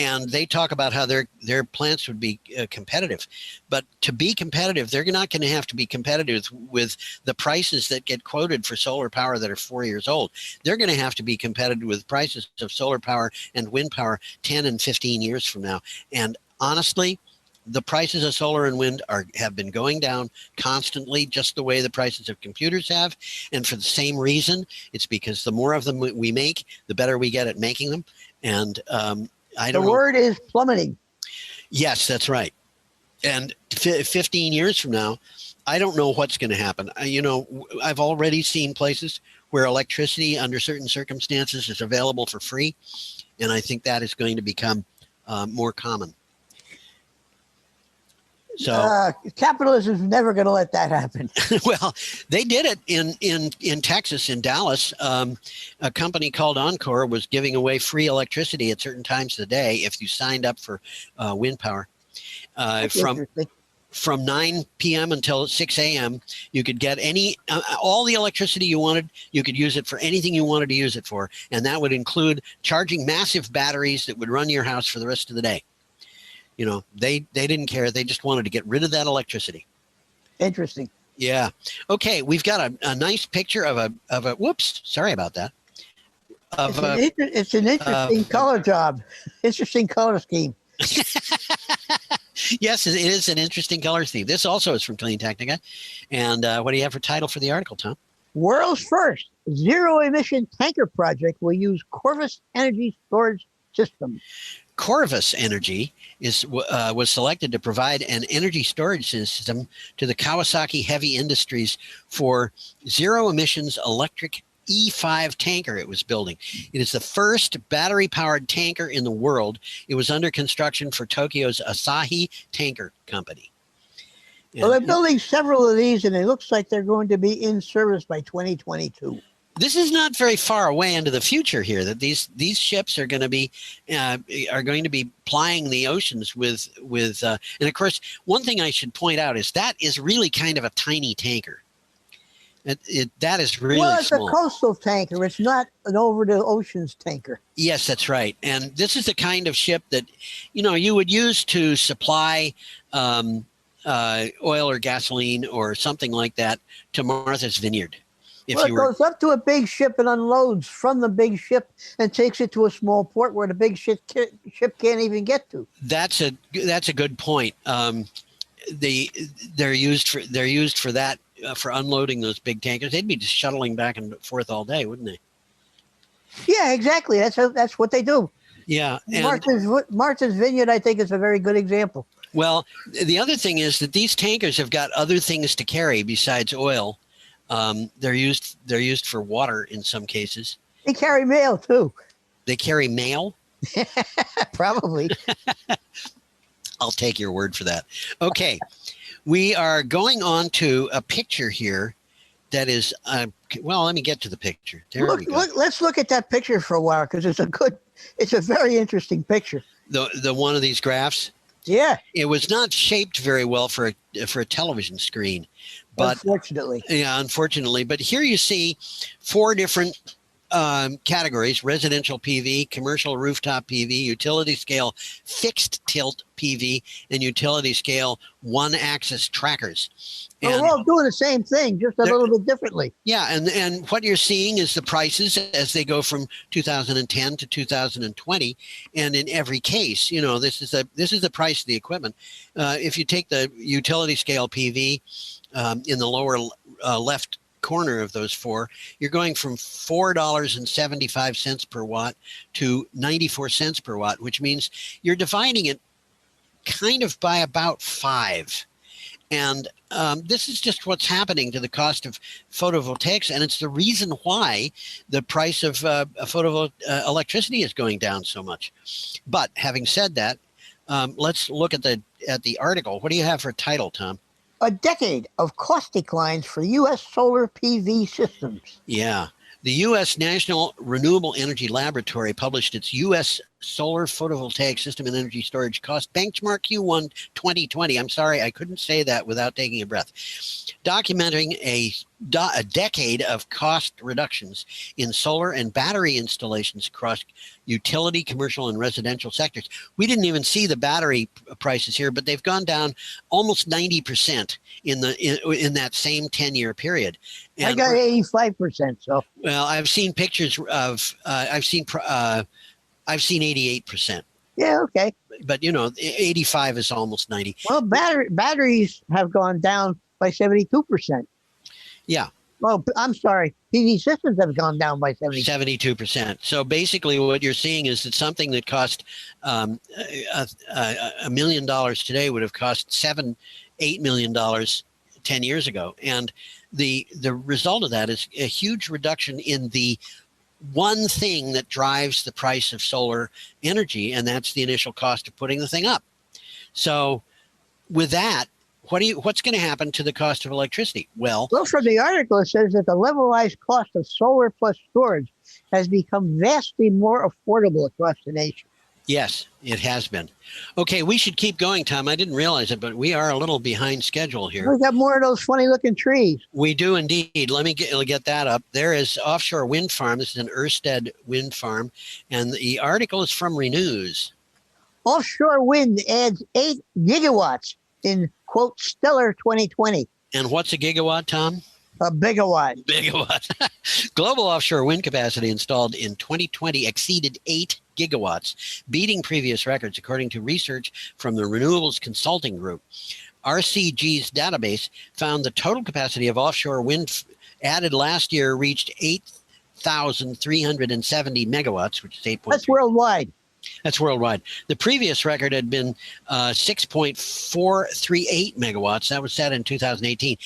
And they talk about how their plants would be competitive. But to be competitive, they're not going to have to be competitive with the prices that get quoted for solar power that are 4 years old. They're going to have to be competitive with prices of solar power and wind power 10 and 15 years from now. And honestly, the prices of solar and wind have been going down constantly, just the way the prices of computers have. And for the same reason, it's because the more of them we make, the better we get at making them. And the word is plummeting. Yes, that's right. And 15 years from now, I don't know what's going to happen. I've already seen places where electricity under certain circumstances is available for free. And I think that is going to become more common. So capitalism is never going to let that happen. well, they did it in Texas, in Dallas. A company called Encore was giving away free electricity at certain times of the day if you signed up for wind power. From 9 p.m. until 6 a.m., you could get all the electricity you wanted. You could use it for anything you wanted to use it for, and that would include charging massive batteries that would run your house for the rest of the day. You know, they didn't care. They just wanted to get rid of that electricity. Interesting. Yeah. Okay, we've got a nice picture of a. Whoops, sorry about that. It's an interesting color job. Interesting color scheme. Yes, it is an interesting color scheme. This also is from Clean Technica. And what do you have for title for the article, Tom? World's first zero-emission tanker project will use Corvus energy storage system. Corvus Energy was selected to provide an energy storage system to the Kawasaki Heavy Industries for zero emissions electric E5 tanker it was building. It is the first battery-powered tanker in the world. It was under construction for Tokyo's Asahi Tanker Company. Well, they're building several of these, and it looks like they're going to be in service by 2022. This is not very far away into the future here. That these ships are going to be plying the oceans with and of course, one thing I should point out is that is really kind of a tiny tanker. That is really well, it's small. A coastal tanker. It's not an over the oceans tanker. Yes, that's right. And this is the kind of ship that, you would use to supply oil or gasoline or something like that to Martha's Vineyard. It goes up to a big ship and unloads from the big ship and takes it to a small port where the big ship can't even get to. That's a good point. They're used for that. For unloading those big tankers, they'd be just shuttling back and forth all day, wouldn't they? Yeah, exactly. That's what they do. Yeah, Martha's Vineyard, I think, is a very good example. Well, the other thing is that these tankers have got other things to carry besides oil. They're used for water in some cases. They carry mail too. They carry mail? Probably. I'll take your word for that. Okay. We are going on to a picture here that is, well, let me get to the picture. Let's look at that picture for a while because it's a very interesting picture. The one of these graphs? Yeah. It was not shaped very well for a television screen. But, unfortunately. Yeah, unfortunately. But here you see 4 different categories: residential PV, commercial rooftop PV, utility scale fixed tilt PV, and utility scale one-axis trackers. We're all doing the same thing, just a little bit differently. Yeah, and what you're seeing is the prices as they go from 2010 to 2020, and in every case, this is the price of the equipment. If you take the utility scale PV in the lower left corner of those 4, you're going from $4.75 per watt to 94 cents per watt, which means you're dividing it kind of by about 5. And this is just what's happening to the cost of photovoltaics, and it's the reason why the price of electricity is going down so much. But having said that, let's look at the article. What do you have for title, Tom? A decade of cost declines for U.S. solar PV systems. Yeah. The U.S. National Renewable Energy Laboratory published its U.S. Solar Photovoltaic System and Energy Storage Cost Benchmark Q1 2020. I'm sorry, I couldn't say that without taking a breath. Documenting a decade of cost reductions in solar and battery installations across utility, commercial, and residential sectors. We didn't even see the battery prices here, but they've gone down almost 90% in that same 10-year period. And I got 85%. So well, I've seen pictures of I've seen 88%. Yeah, okay. But 85 is almost 90. Well, batteries have gone down by 72%. Yeah. Well, I'm sorry. PV systems have gone down by 72%. So basically what you're seeing is that something that cost $1 million today would have cost $8 million 10 years ago. And the result of that is a huge reduction in the one thing that drives the price of solar energy, and that's the initial cost of putting the thing up. So with that, what's going to happen to the cost of electricity? Well, from the article, it says that the levelized cost of solar plus storage has become vastly more affordable across the nation. yes, it has been. Okay, we should keep going, Tom. I didn't realize it, but we are a little behind schedule here. We got more of those funny looking trees. We do indeed. Let me get that up. There is offshore wind farm. This is an Ørsted wind farm, and the article is from Renews. Offshore wind adds 8 gigawatts in, quote, stellar 2020. And what's a gigawatt, Tom? A bigawatt. Bigawatt. Global offshore wind capacity installed in 2020 exceeded 8 gigawatts, beating previous records, according to research from the Renewables Consulting Group. RCG's database found the total capacity of offshore wind added last year reached 8,370 megawatts, which is 8.3. That's worldwide. That's worldwide. The previous record had been 6.438 megawatts. That was set in 2018.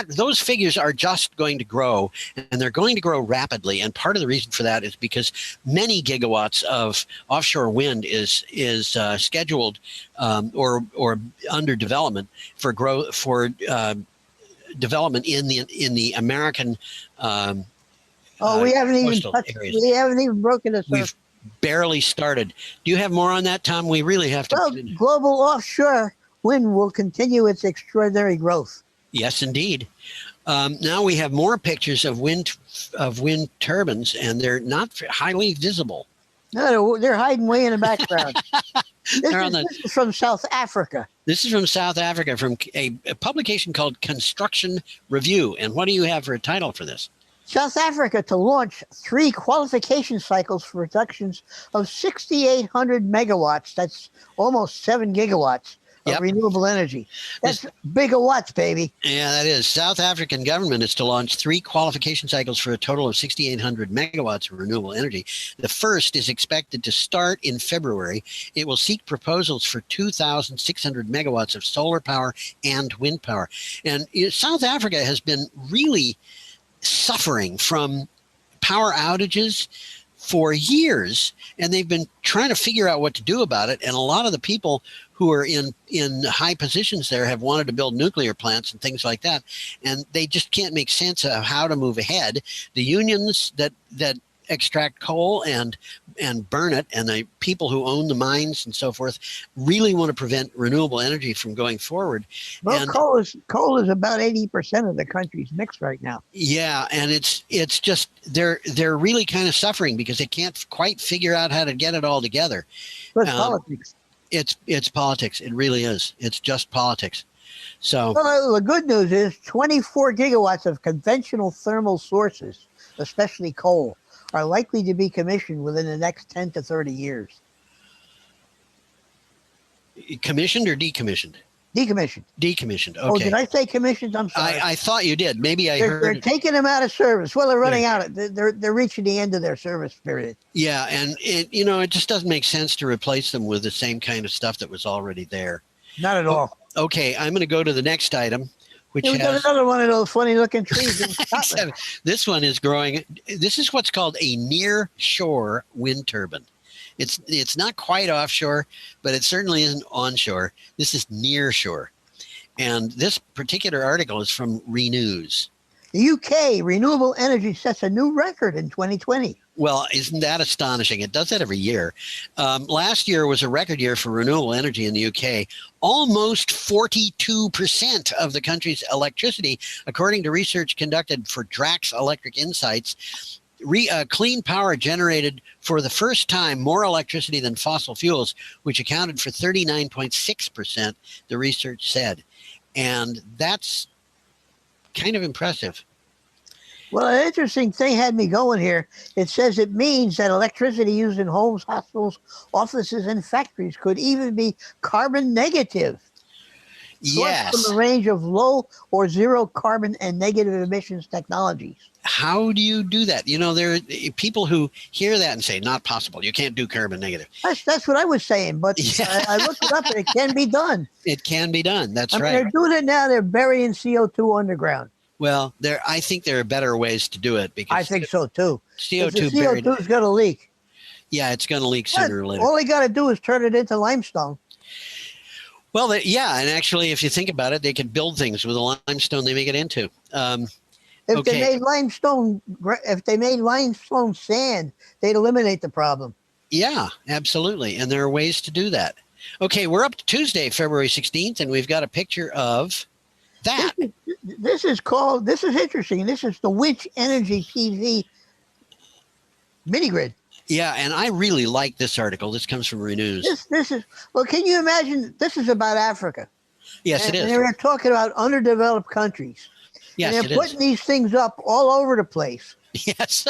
Those figures are just going to grow, and they're going to grow rapidly. And part of the reason for that is because many gigawatts of offshore wind is scheduled or under development for development in the American. We haven't even touched, we haven't even broken the surface. Barely started. Do you have more on that, Tom? We really have to. Well, global offshore wind will continue its extraordinary growth. Yes, indeed. Now we have more pictures of wind turbines, and they're not highly visible. No, they're hiding way in the background. This is from South Africa. This is from South Africa, from a publication called Construction Review. And what do you have for a title for this? South Africa to launch 3 qualification cycles for productions of 6,800 megawatts. That's almost 7 gigawatts of renewable energy. That's bigawatts, baby. Yeah, that is. South African government is to launch 3 qualification cycles for a total of 6,800 megawatts of renewable energy. The first is expected to start in February. It will seek proposals for 2,600 megawatts of solar power and wind power. And South Africa has been really suffering from power outages for years, and they've been trying to figure out what to do about it. And a lot of the people who are in high positions there have wanted to build nuclear plants and things like that, and they just can't make sense of how to move ahead. The unions that extract coal and burn it, and the people who own the mines and so forth, really want to prevent renewable energy from going forward. Well, coal is about 80% of the country's mix right now. Yeah, and it's just they're really kind of suffering because they can't quite figure out how to get it all together. It's politics. It's politics. It really is. It's just politics. So the good news is 24 gigawatts of conventional thermal sources, especially coal, are likely to be commissioned within the next 10 to 30 years. Commissioned or decommissioned? Decommissioned. Decommissioned. Okay. Oh, did I say commissioned? I'm sorry. I thought you did. Maybe They're taking them out of service. Well, they're running out. They're reaching the end of their service period. Yeah, and it just doesn't make sense to replace them with the same kind of stuff that was already there. Not at all. Okay, I'm going to go to the next item. We got another one of those funny looking trees in Scotland. This one is growing. This is what's called a near shore wind turbine. It's not quite offshore, but it certainly isn't onshore. This is near shore. And this particular article is from Renews. The UK renewable energy sets a new record in 2020. Well, isn't that astonishing? It does that every year. Last year was a record year for renewable energy in the UK. Almost 42% of the country's electricity, according to research conducted for Drax Electric Insights. Clean power generated for the first time more electricity than fossil fuels, which accounted for 39.6%, the research said. And that's kind of impressive. Well, an interesting thing had me going here. It says it means that electricity used in homes, hospitals, offices, and factories could even be carbon negative. Yes. From the range of low or zero carbon and negative emissions technologies. How do you do that? There are people who hear that and say, not possible. You can't do carbon negative. That's what I was saying, but I looked it up and it can be done. It can be done. That's right. right. They're doing it now. They're burying CO2 underground. Well, I think there are better ways to do it because I think so too. CO2 The buried. CO2 is going to leak. Yeah, it's going to leak sooner or later. All they got to do is turn it into limestone. Well, yeah, and actually, if you think about it, they could build things with the limestone they make it into. If they made limestone sand, they'd eliminate the problem. Yeah, absolutely, and there are ways to do that. Okay, we're up to Tuesday, February 16th, and we've got a picture of that. This is interesting. This is the Winch Energy PV mini grid. Yeah, and I really like this article. This comes from Renews. This is, well, can you imagine? This is about Africa. Yes, it is. And they're talking about underdeveloped countries. Yes, and they're putting these things up all over the place. Yes.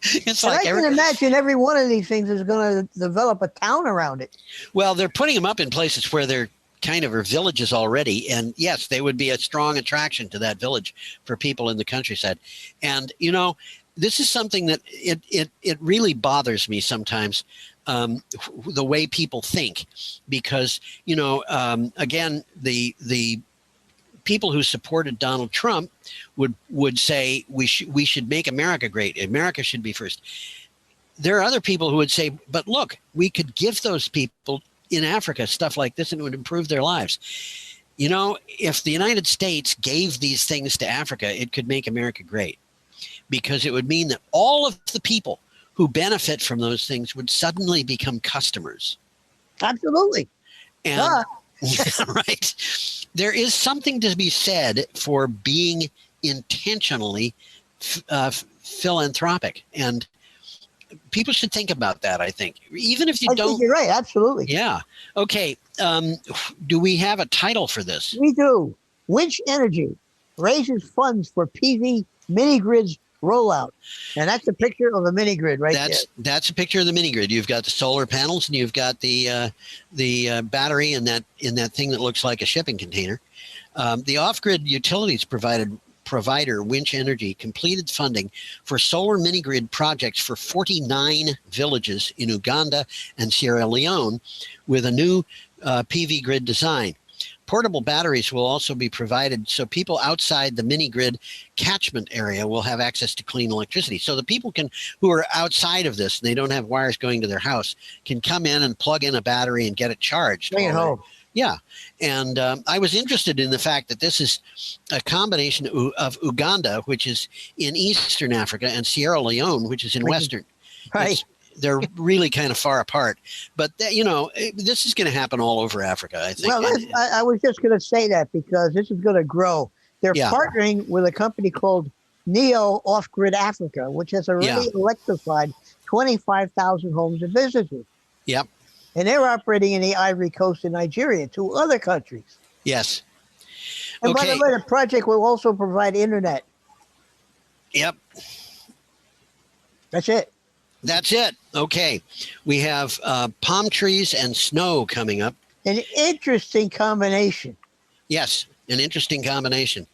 It's and like I can imagine every one of these things is going to develop a town around it. Well, they're putting them up in places where they're kind of are villages already. And yes, they would be a strong attraction to that village for people in the countryside. And, you know, this is something that it really bothers me sometimes, the way people think, because, you know, again, the people who supported Donald Trump would say we should make America great. America should be first. There are other people who would say, but look, we could give those people in Africa stuff like this and it would improve their lives. You know, if the United States gave these things to Africa, it could make America great, because it would mean that all of the people who benefit from those things would suddenly become customers. Absolutely. And right. There is something to be said for being intentionally philanthropic, and people should think about that. I think, even if you don't, think you're right. Absolutely. Yeah. Okay. Do we have a title for this? We do. Winch Energy raises funds for PV mini grids rollout, and that's a picture of a mini grid right there. That's a picture of the mini grid. You've got the solar panels, and you've got the battery in that thing that looks like a shipping container. The off-grid utilities provider Winch Energy completed funding for solar mini grid projects for 49 villages in Uganda and Sierra Leone with a new PV grid design. Portable batteries will also be provided so people outside the mini grid catchment area will have access to clean electricity. So the people who are outside of this, and they don't have wires going to their house, can come in and plug in a battery and get it charged. Bring it home. Yeah. And I was interested in the fact that this is a combination of Uganda, which is in Eastern Africa, and Sierra Leone, which is in Western. Right. They're really kind of far apart. But, you know, this is going to happen all over Africa, I think. Well, I was just going to say that because this is going to grow. They're partnering with a company called Neo Off-Grid Africa, which has already electrified 25,000 homes and businesses. Yep. And they're operating in the Ivory Coast in Nigeria, to other countries. Yes. And by the way, the project will also provide internet. Yep. That's it. That's it. Okay. We have palm trees and snow coming up. An interesting combination. Yes, an interesting combination.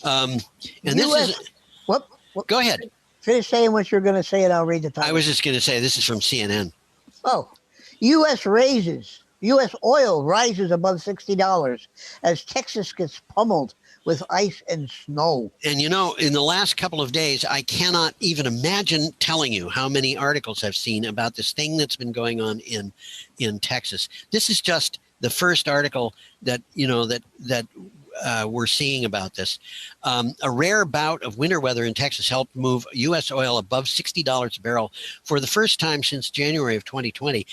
And US, this is... What? Go ahead. Finish saying what you're going to say and I'll read the title. I was just going to say this is from CNN. Oh. U.S. oil rises above $60 as Texas gets pummeled with ice and snow. And, you know, in the last couple of days, I cannot even imagine telling you how many articles I've seen about this thing that's been going on in Texas. This is just the first article that, you know, that we're seeing about this. A rare bout of winter weather in Texas helped move U.S. oil above $60 a barrel for the first time since January of 2020.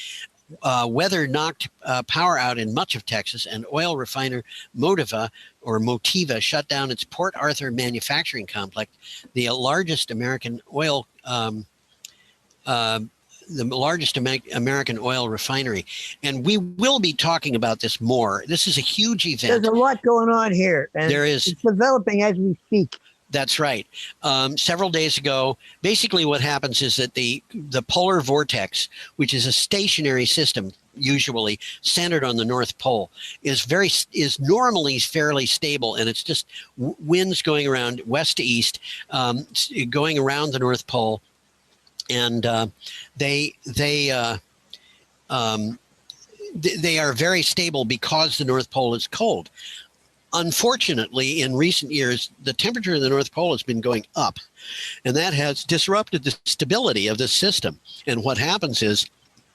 Weather knocked power out in much of Texas, and oil refiner Motiva shut down its Port Arthur manufacturing complex, the largest American oil refinery. And we will be talking about this more. This is a huge event. There's a lot going on here. And there is. It's developing as we speak. That's right. Several days ago, basically what happens is that the polar vortex, which is a stationary system, usually centered on the North Pole, is normally fairly stable, and it's just winds going around west to east, going around the North Pole, and they are very stable because the North Pole is cold. Unfortunately, in recent years, the temperature of the North Pole has been going up, and that has disrupted the stability of the system. And what happens is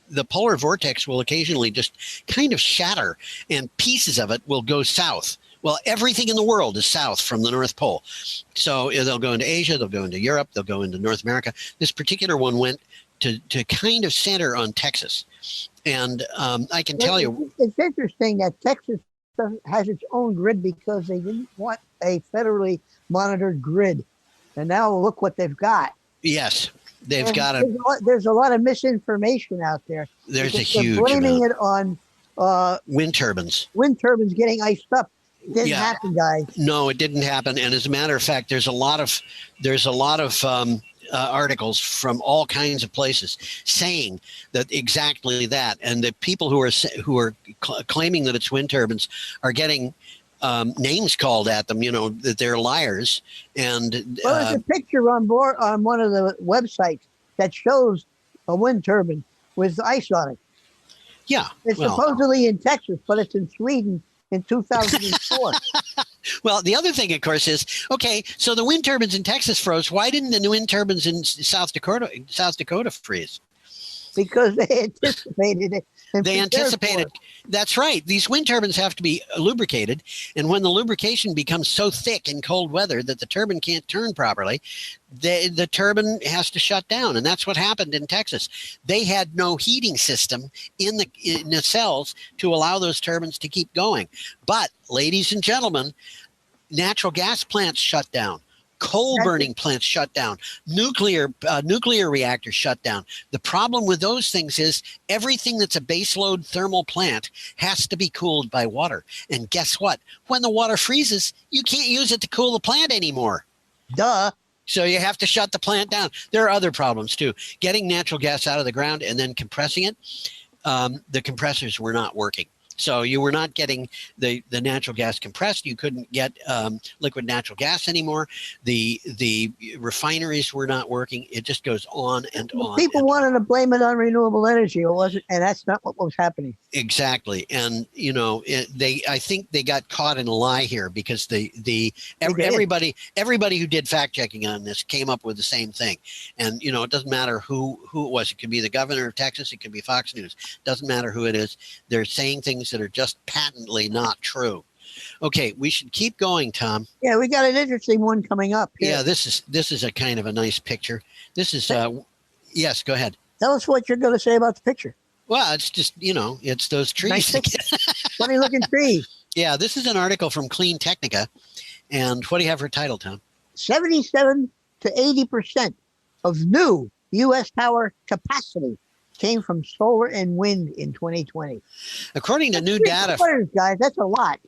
the polar vortex will occasionally just kind of shatter, and pieces of it will go south. Well, everything in the world is south from the North Pole. So they'll go into Asia, they'll go into Europe, they'll go into North America. This particular one went to kind of center on Texas. And I can tell you. It's interesting that Texas has its own grid because they didn't want a federally monitored grid. And now look what they've got. Yes, they've got it. There's a lot of misinformation out there. There's a They're huge blaming amount. it on wind turbines. Wind turbines getting iced up. It didn't happen, guys. No, it didn't happen. And as a matter of fact, there's a lot of articles from all kinds of places saying that exactly that. And the people who are claiming that it's wind turbines are getting names called at them. You know, that they're liars. And well, there's a picture on one of the websites that shows a wind turbine with ice on it. Yeah, it's supposedly in Texas, but it's in Sweden in 2004. Well, the other thing, of course, is, okay, so the wind turbines in Texas froze. Why didn't the wind turbines in South Dakota freeze? Because they anticipated it. They anticipated. That's right. These wind turbines have to be lubricated. And when the lubrication becomes so thick in cold weather that the turbine can't turn properly, the turbine has to shut down. And that's what happened in Texas. They had no heating system in the cells to allow those turbines to keep going. But, ladies and gentlemen, natural gas plants shut down. Coal burning plants shut down. Nuclear reactors shut down. The problem with those things is everything that's a baseload thermal plant has to be cooled by water. And guess what? When the water freezes, you can't use it to cool the plant anymore. Duh. So you have to shut the plant down. There are other problems too. Getting natural gas out of the ground and then compressing it, the compressors were not working. So you were not getting the natural gas compressed. You couldn't get liquid natural gas anymore. The refineries were not working. It just goes on and on. People wanted to blame it on renewable energy. It wasn't, and that's not what was happening. Exactly. And you know, I think they got caught in a lie here because everybody who did fact checking on this came up with the same thing. And you know, it doesn't matter who it was. It could be the governor of Texas. It could be Fox News. Doesn't matter who it is. They're saying things that are just patently not true. Okay, we should keep going, Tom. Yeah, we got an interesting one coming up here. Yeah, this is a kind of a nice picture. This is yes, go ahead. Tell us what you're going to say about the picture. Well, it's just, you know, it's those trees. Nice funny looking trees. Yeah, this is an article from Clean Technica. And what do you have for title, Tom? 77 to 80% of new U.S. power capacity came from solar and wind in 2020. According to new data, guys, that's a lot.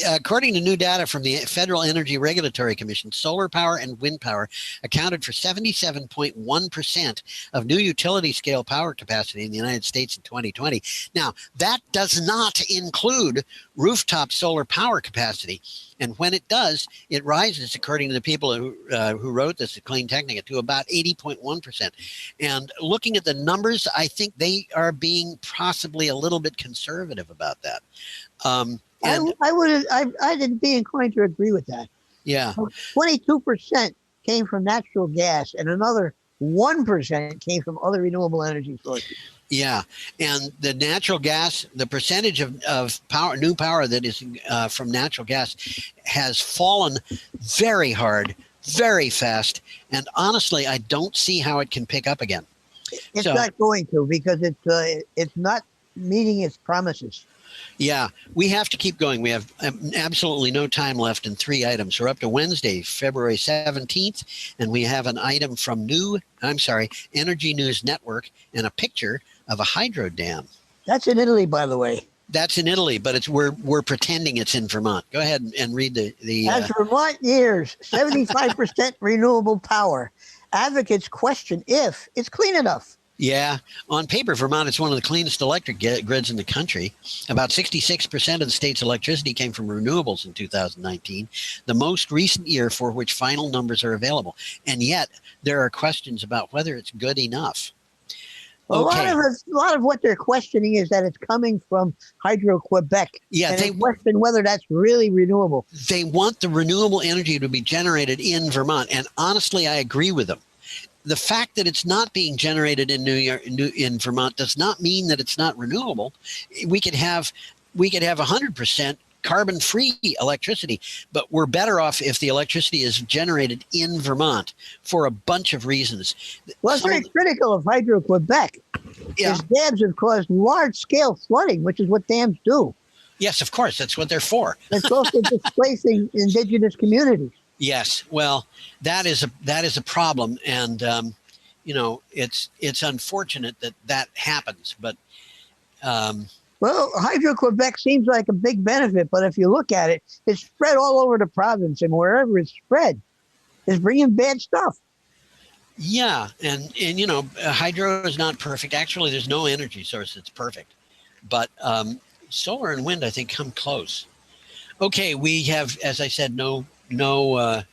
According to new data from the Federal Energy Regulatory Commission, solar power and wind power accounted for 77.1% of new utility scale power capacity in the United States in 2020. Now, that does not include rooftop solar power capacity. And when it does, it rises, according to the people who wrote this at Clean Technica, to about 80.1%. And looking at the numbers, I think they are being possibly a little bit conservative about that. I'd be inclined to agree with that. Yeah. 22% came from natural gas, and another 1% came from other renewable energy sources. Yeah, and the natural gas, the percentage of power, new power that is from natural gas, has fallen very hard, very fast, and honestly, I don't see how it can pick up again. It's not going to, because it's not meeting its promises. Yeah, we have to keep going. We have absolutely no time left in 3 items. We're up to Wednesday, February 17th, and we have an item from Energy News Network and a picture of a hydro dam. That's in Italy, by the way. That's in Italy, but we're pretending it's in Vermont. Go ahead and read the. As Vermont years 75% renewable power, advocates question if it's clean enough. Yeah, on paper, Vermont is one of the cleanest electric grids in the country. About 66% of the state's electricity came from renewables in 2019, the most recent year for which final numbers are available. And yet, there are questions about whether it's good enough. Okay. A lot of what they're questioning is that it's coming from Hydro-Quebec. Yeah, and they question whether that's really renewable. They want the renewable energy to be generated in Vermont, and honestly, I agree with them. The fact that it's not being generated in in Vermont does not mean that it's not renewable. We could have 100% carbon-free electricity, but we're better off if the electricity is generated in Vermont for a bunch of reasons. Well, it's very critical of Hydro-Quebec. Yeah. Its dams have caused large-scale flooding, which is what dams do. Yes, of course, that's what they're for. It's also displacing indigenous communities. Yes, well, that is a problem, and it's unfortunate that happens, but. Well, Hydro-Quebec seems like a big benefit, but if you look at it, it's spread all over the province, and wherever it's spread, it's bringing bad stuff. Yeah, and hydro is not perfect. Actually, there's no energy source that's perfect, but solar and wind, I think, come close. Okay, we have, as I said, no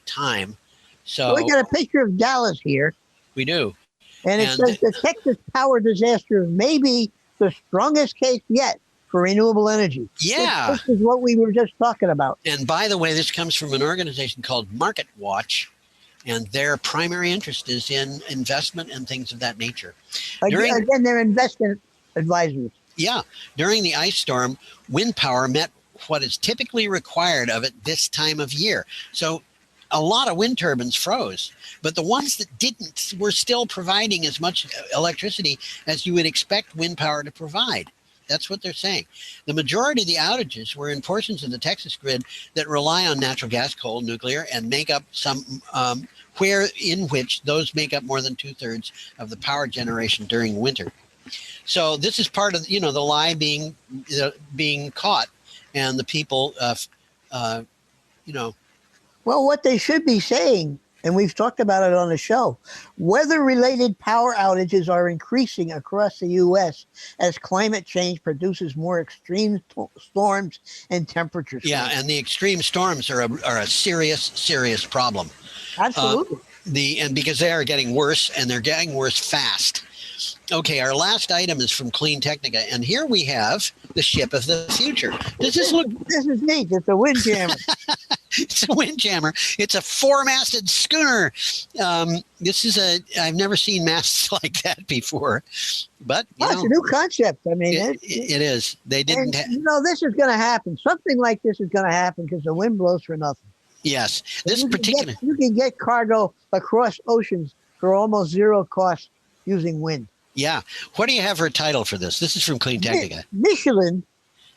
time, so we got a picture of Dallas here. We do, and it says the Texas power disaster may be the strongest case yet for renewable energy. Yeah. This is what we were just talking about. And by the way, this comes from an organization called Market Watch, and their primary interest is in investment and things of that nature. Again, they're investment advisors. Yeah. During the ice storm, wind power met what is typically required of it this time of year. So a lot of wind turbines froze, but the ones that didn't were still providing as much electricity as you would expect wind power to provide. That's what they're saying. The majority of the outages were in portions of the Texas grid that rely on natural gas, coal, nuclear, and make up some in which those make up more than 2/3 of the power generation during winter. So this is part of the lie being caught, and the people Well, what they should be saying, and we've talked about it on the show, weather-related power outages are increasing across the U.S. as climate change produces more extreme storms and temperatures. Yeah, and the extreme storms are a serious problem. Absolutely. And because they are getting worse, and they're getting worse fast. Okay, our last item is from Clean Technica, and here we have the ship of the future. Does this look? This is neat. It's a windjammer. It's a windjammer. It's a 4-masted schooner. I've never seen masts like that before, but it's a new concept. I mean, it is. They didn't. This is going to happen. Something like this is going to happen because the wind blows for nothing. Yes, you can get cargo across oceans for almost zero cost using wind. Yeah. What do you have for a title for this? This is from Clean Technica. Michelin,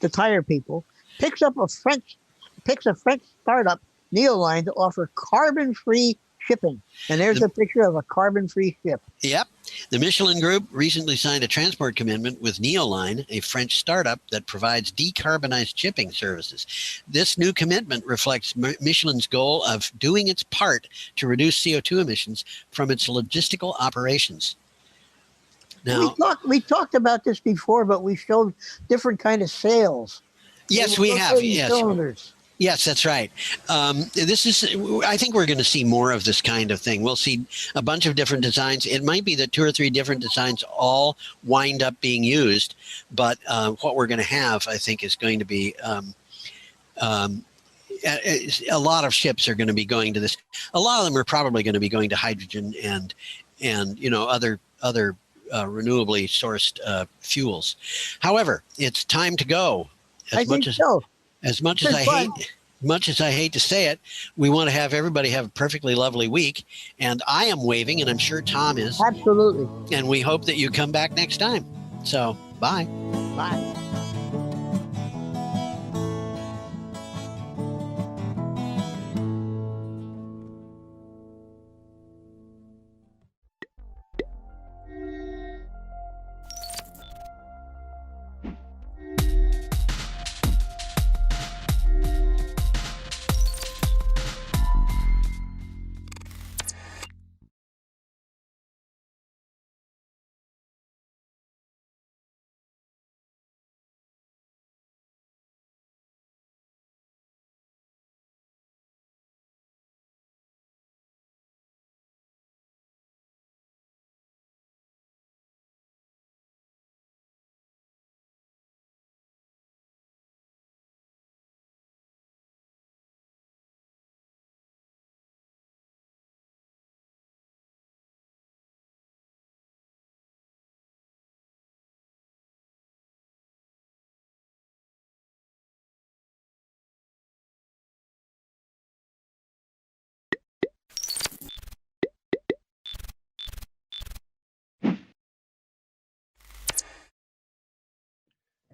the tire people, picks a French startup, Neoline, to offer carbon-free shipping. And there's a picture of a carbon-free ship. Yep. The Michelin Group recently signed a transport commitment with Neoline, a French startup that provides decarbonized shipping services. This new commitment reflects Michelin's goal of doing its part to reduce CO2 emissions from its logistical operations. Now, we talked about this before, but we showed different kind of sails. Yes, we have. Yes. Cylinders. Yes, that's right. I think we're going to see more of this kind of thing. We'll see a bunch of different designs. It might be that 2 or 3 different designs all wind up being used, but what we're going to have, I think, is going to be a lot of ships are going to be going to this. A lot of them are probably going to be going to hydrogen and other renewably sourced fuels. However, it's time to go. As much as I hate to say it, we want to have everybody have a perfectly lovely week. And I am waving, and I'm sure Tom is. Absolutely. And we hope that you come back next time. So, bye. Bye.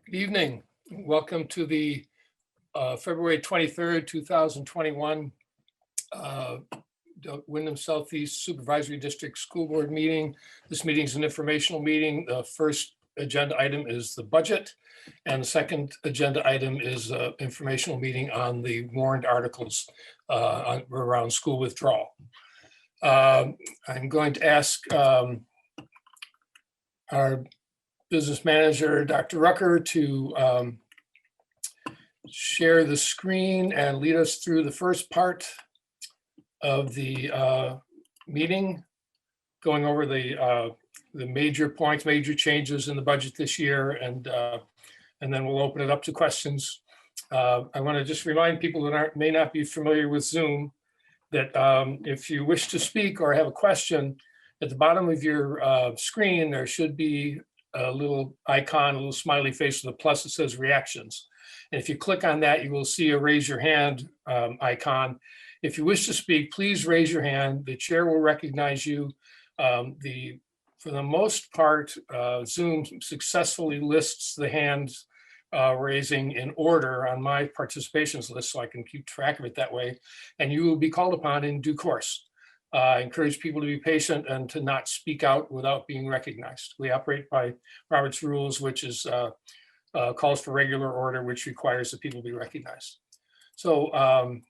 Good evening. Welcome to the February 23rd, 2021 Wyndham Southeast Supervisory District School Board meeting. This meeting is an informational meeting. The first agenda item is the budget, and the second agenda item is informational meeting on the warrant articles around school withdrawal. I'm going to ask our business manager, Dr. Rucker, to share the screen and lead us through the first part of the meeting, going over the major points, major changes in the budget this year, and then we'll open it up to questions. I want to just remind people that may not be familiar with Zoom that if you wish to speak or have a question, at the bottom of your screen, there should be a little icon, a little smiley face with a plus that says reactions. And if you click on that, you will see a raise your hand icon. If you wish to speak, please raise your hand. The chair will recognize you. For the most part, Zoom successfully lists the hands raising in order on my participations list, so I can keep track of it that way. And you will be called upon in due course. I encourage people to be patient and to not speak out without being recognized. We operate by Robert's rules, which is calls for regular order, which requires that people be recognized. So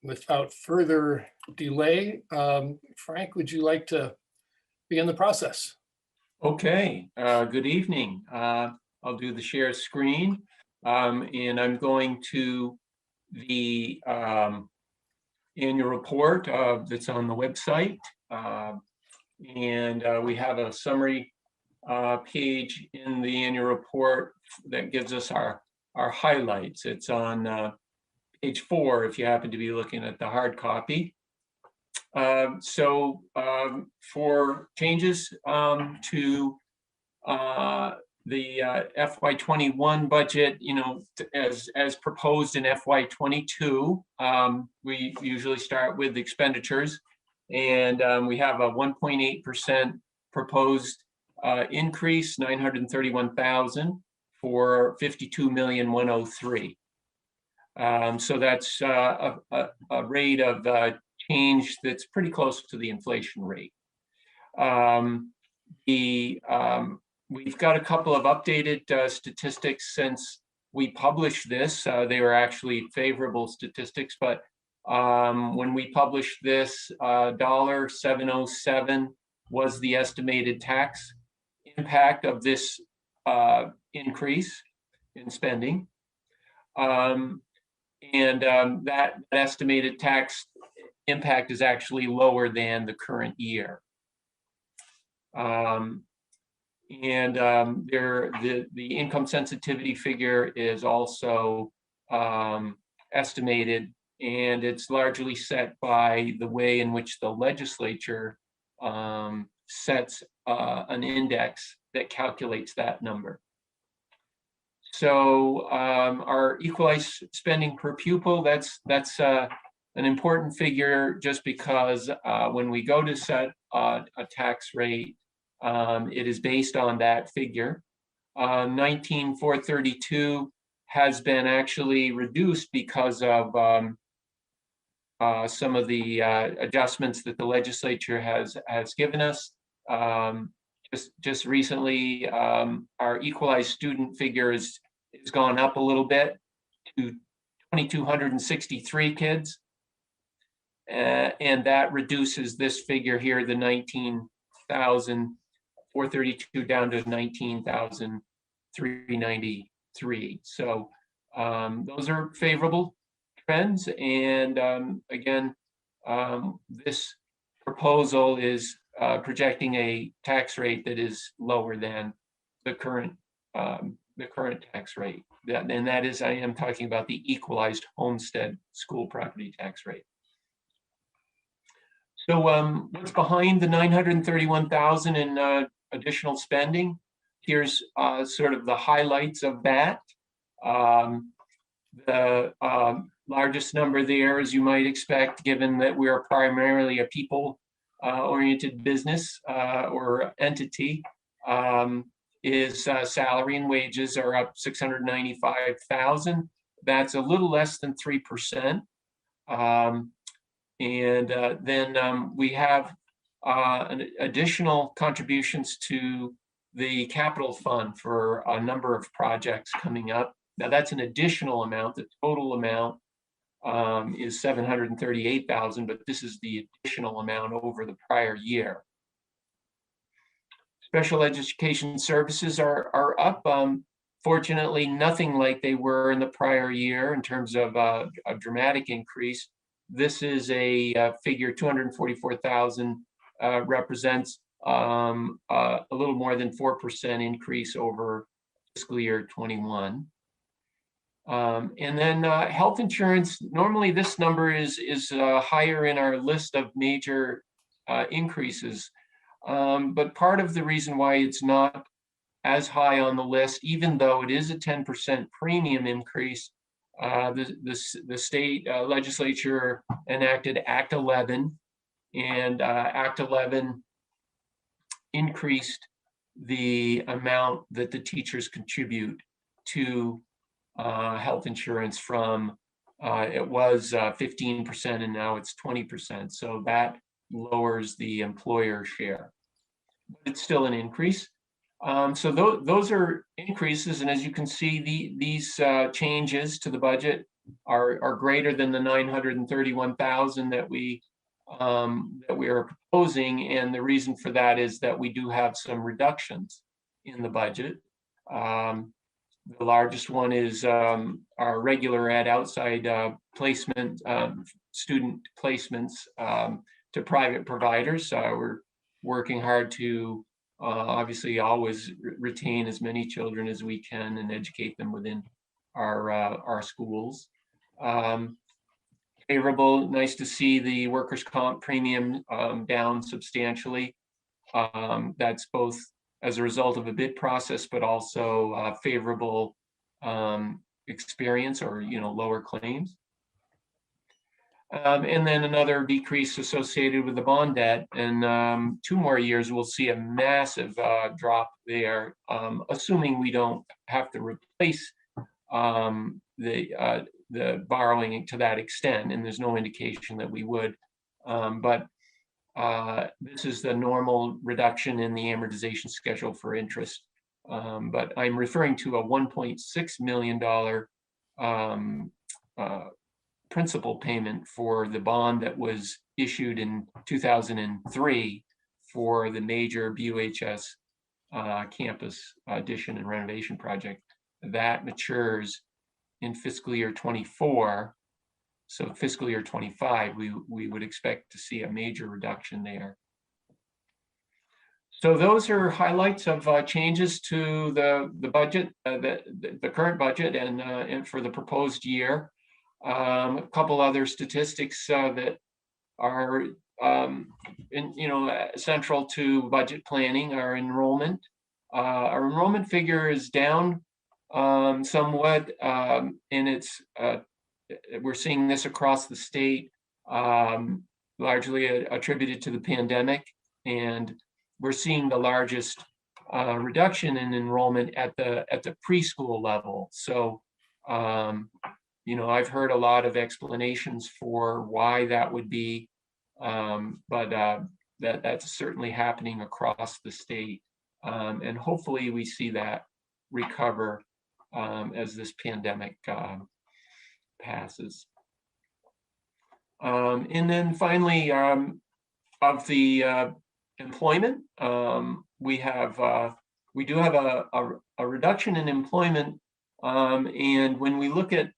without further delay, Frank, would you like to begin the process? Okay, good evening. I'll do the share screen, and I'm going to the annual report that's on the website. And we have a summary page in the annual report that gives us our highlights. It's on page 4 if you happen to be looking at the hard copy. For changes to the FY21 budget, as proposed in FY22, we usually start with expenditures, and we have a 1.8% proposed increase, 931,000 for 52,103,000. So that's a rate of change that's pretty close to the inflation rate. We've got a couple of updated statistics since we published this. They were actually favorable statistics, but when we published this, $707 was the estimated tax impact of this increase in spending. That estimated tax impact is actually lower than the current year. The income sensitivity figure is also estimated, and it's largely set by the way in which the legislature sets an index that calculates that number. So our equalized spending per pupil, that's an important figure, just because when we go to set a tax rate, it is based on that figure. 19,432 has been actually reduced because of some of the adjustments that the legislature has given us. Just recently, our equalized student figure has gone up a little bit to 2,263 kids. And that reduces this figure here, the 19,432 down to 19,393. So those are favorable trends. And again, this proposal is projecting a tax rate that is lower than the current tax rate. And that is, I am talking about the equalized homestead school property tax rate. So what's behind the 931,000 in additional spending? Here's sort of the highlights of that. The largest number there, as you might expect, given that we are primarily a people-oriented business or entity, is salary and wages are up 695,000. That's a little less than 3%. Then we have an additional contributions to the capital fund for a number of projects coming up. Now that's an additional amount. The total amount is 738,000, but this is the additional amount over the prior year. Special education services are up. Fortunately, nothing like they were in the prior year in terms of a dramatic increase. This is a figure, 244,000, represents a little more than 4% increase over fiscal year 21. And then health insurance, normally this number is higher in our list of major increases. But part of the reason why it's not as high on the list, even though it is a 10% premium increase, the state legislature enacted Act 11, and Act 11 increased the amount that the teachers contribute to health insurance from, it was 15% and now it's 20%. So that lowers the employer share. But it's still an increase. So those are increases, and as you can see, these changes to the budget are greater than the 931,000 that we are proposing, and the reason for that is that we do have some reductions in the budget. The largest one is our regular ed outside placement, student placements to private providers. We're working hard to obviously always retain as many children as we can and educate them within our schools. Favorable, nice to see the workers' comp premium down substantially. That's both as a result of a bid process, but also favorable experience, or lower claims. And then another decrease associated with the bond debt, and 2 more years we'll see a massive drop there, assuming we don't have to replace the borrowing to that extent, and there's no indication that we would. But this is the normal reduction in the amortization schedule for interest. But I'm referring to a $1.6 million principal payment for the bond that was issued in 2003 for the major BUHS campus addition and renovation project. That matures in fiscal year 24. So fiscal year 25, we would expect to see a major reduction there. So those are highlights of changes to the budget, the current budget, and for the proposed year. A couple other statistics that are central to budget planning. Our enrollment figure is down somewhat, and it's we're seeing this across the state, largely attributed to the pandemic, and we're seeing the largest reduction in enrollment at the preschool level. So I've heard a lot of explanations for why that would be, but that's certainly happening across the state, and hopefully we see that recover as this pandemic passes. And then finally, of the employment, we do have a reduction in employment, and when we look at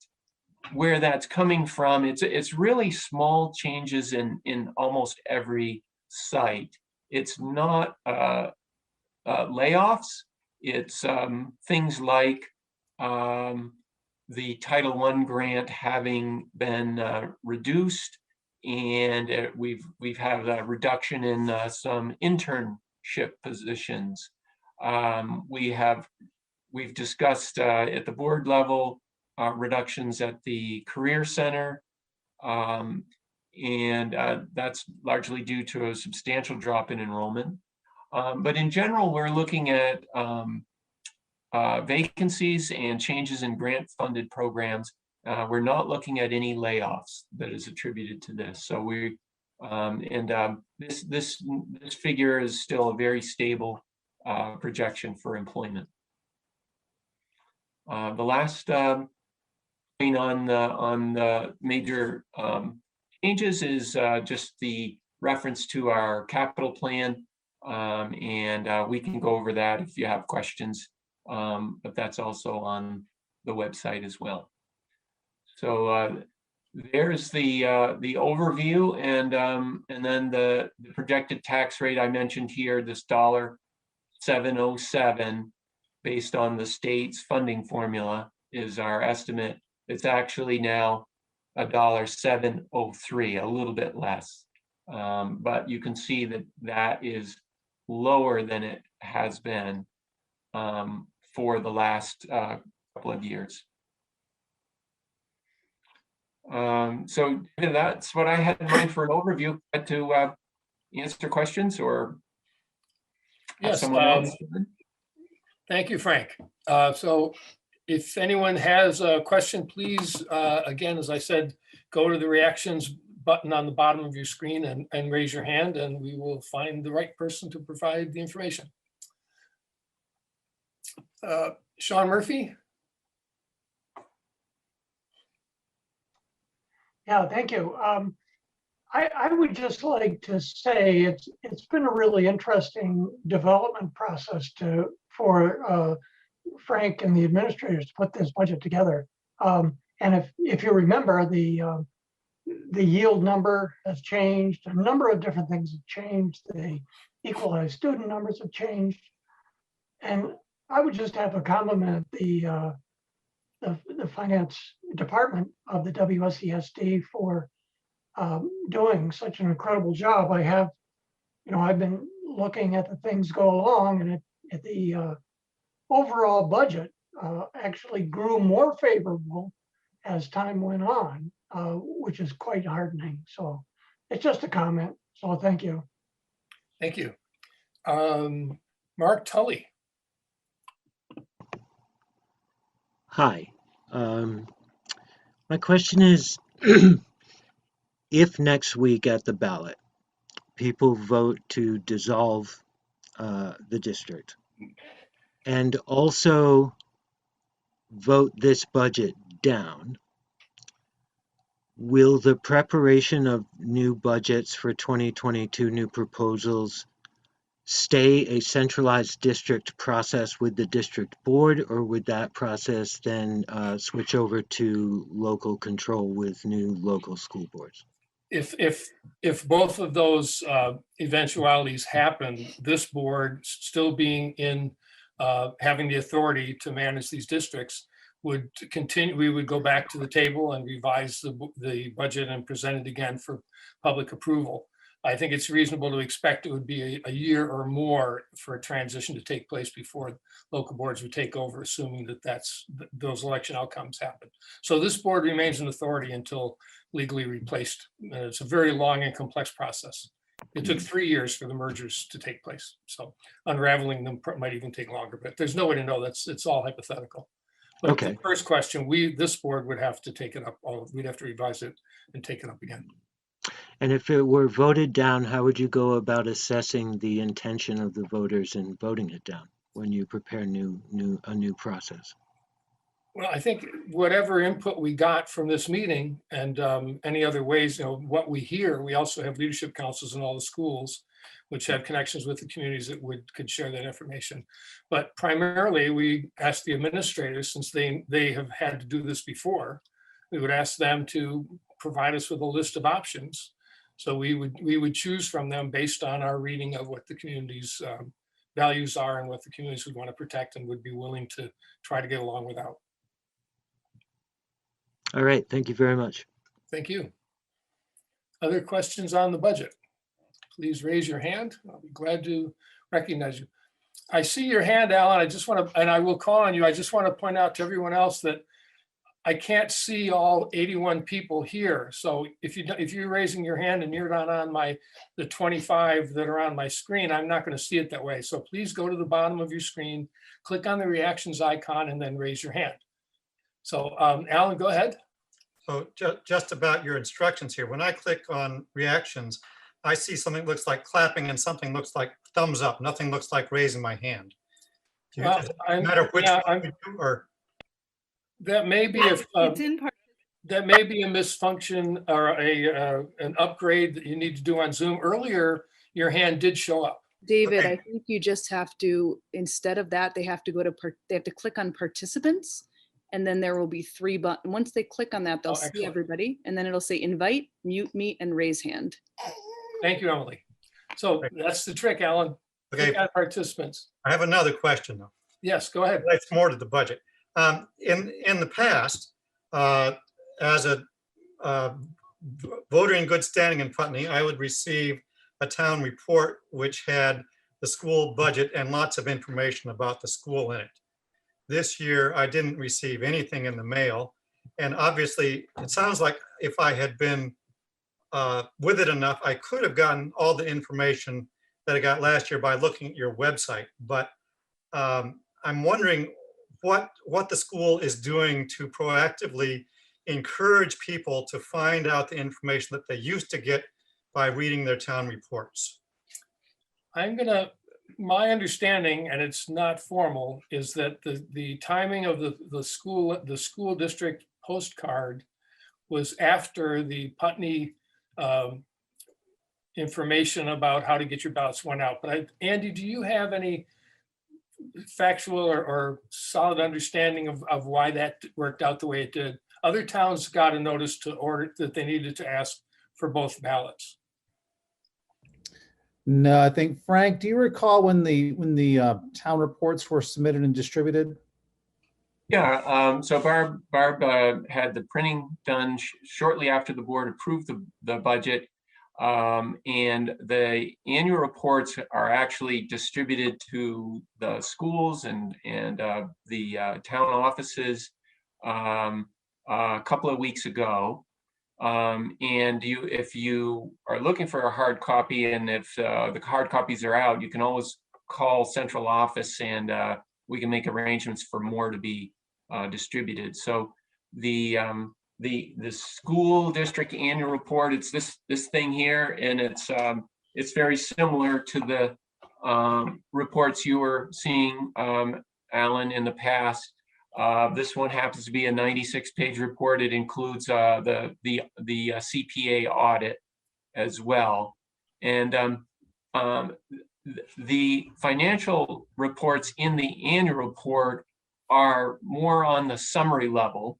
where that's coming from, it's really small changes in almost every site. It's not layoffs. It's things like the Title I grant having been reduced, and we've had a reduction in some internship positions. We've discussed at the board level reductions at the Career Center, and that's largely due to a substantial drop in enrollment. But in general, we're looking at vacancies and changes in grant-funded programs. We're not looking at any layoffs that is attributed to this. So this figure is still a very stable projection for employment. The last thing on the major changes is just the reference to our capital plan, and we can go over that if you have questions, but that's also on the website as well. So there's the overview, and then the projected tax rate I mentioned here, this $707 based on the state's funding formula is our estimate. It's actually now $703, a little bit less, but you can see that that is lower than it has been for the last couple of years. So that's what I had in mind for an overview. To answer questions or yes, someone else. Thank you, Frank. So if anyone has a question, please, again, as I said, go to the reactions button on the bottom of your screen and raise your hand, and we will find the right person to provide the information. Sean Murphy. Yeah, thank you. I would just like to say it's been a really interesting development process for Frank and the administrators to put this budget together. And if you remember, the yield number has changed. A number of different things have changed. The equalized student numbers have changed. And I would just have a compliment the finance department of the WSESD for doing such an incredible job. I've been looking at the things go along, and at the overall budget actually grew more favorable as time went on, which is quite heartening. So it's just a comment. So thank you. Thank you. Mark Tully. Hi. My question is, if next week at the ballot, people vote to dissolve the district and also vote this budget down, will the preparation of new budgets for 2022, new proposals, stay a centralized district process with the district board, or would that process then switch over to local control with new local school boards? If both of those eventualities happen, this board still being in having the authority to manage these districts would continue. We would go back to the table and revise the budget and present it again for public approval. I think it's reasonable to expect it would be a year or more for a transition to take place before local boards would take over, assuming that those election outcomes happen. So this board remains in authority until legally replaced. It's a very long and complex process. It took 3 years for the mergers to take place. So unraveling them might even take longer, but there's no way to know. It's all hypothetical. But okay. The first question, this board would have to take it up. We'd have to revise it and take it up again. And if it were voted down, how would you go about assessing the intention of the voters in voting it down when you prepare a new process? Well, I think whatever input we got from this meeting and any other ways, what we hear, we also have leadership councils in all the schools, which have connections with the communities that could share that information. But primarily, we ask the administrators, since they have had to do this before, we would ask them to provide us with a list of options. So we would choose from them based on our reading of what the community's values are and what the communities would want to protect and would be willing to try to get along without. All right, thank you very much. Thank you. Other questions on the budget? Please raise your hand. I'll be glad to recognize you. I see your hand, Alan. I just want to, and I will call on you. I just want to point out to everyone else that I can't see all 81 people here. So if you're raising your hand and you're not on the 25 that are on my screen, I'm not going to see it that way. So please go to the bottom of your screen, click on the reactions icon, and then raise your hand. So Alan, go ahead. So just about your instructions here. When I click on reactions, I see something that looks like clapping and something looks like thumbs up. Nothing looks like raising my hand. Do you, does it matter which one you do, or? That may be that may be a misfunction or an upgrade that you need to do on Zoom. Earlier, your hand did show up. David, I think you just have to, instead of that, they have to go to, they have to click on participants, and then there will be 3 buttons. Once they click on that, they'll see everybody, and then it'll say invite, mute me, and raise hand. Thank you, Emily. So that's the trick, Alan. Okay. Click on participants. I have another question though. Yes, go ahead. It's more to the budget. In the past, as a voter in good standing in Putney, I would receive a town report which had the school budget and lots of information about the school in it. This year, I didn't receive anything in the mail. And obviously, it sounds like if I had been with it enough, I could have gotten all the information that I got last year by looking at your website. But I'm wondering what the school is doing to proactively encourage people to find out the information that they used to get by reading their town reports. My understanding, and it's not formal, is that the timing of the school district postcard was after the Putney information about how to get your ballots went out. But Andy, do you have any factual or solid understanding of why that worked out the way it did? Other towns got a notice to order that they needed to ask for both ballots. No, I think, Frank, do you recall when the town reports were submitted and distributed? Yeah, so Barb had the printing done shortly after the board approved the budget. And the annual reports are actually distributed to the schools and the town offices a couple of weeks ago. And if you are looking for a hard copy, and if the hard copies are out, you can always call central office, and we can make arrangements for more to be distributed. So the school district annual report, it's this thing here, and it's very similar to the reports you were seeing, Alan, in the past. This one happens to be a 96-page report. It includes the CPA audit as well. And the financial reports in the annual report are more on the summary level.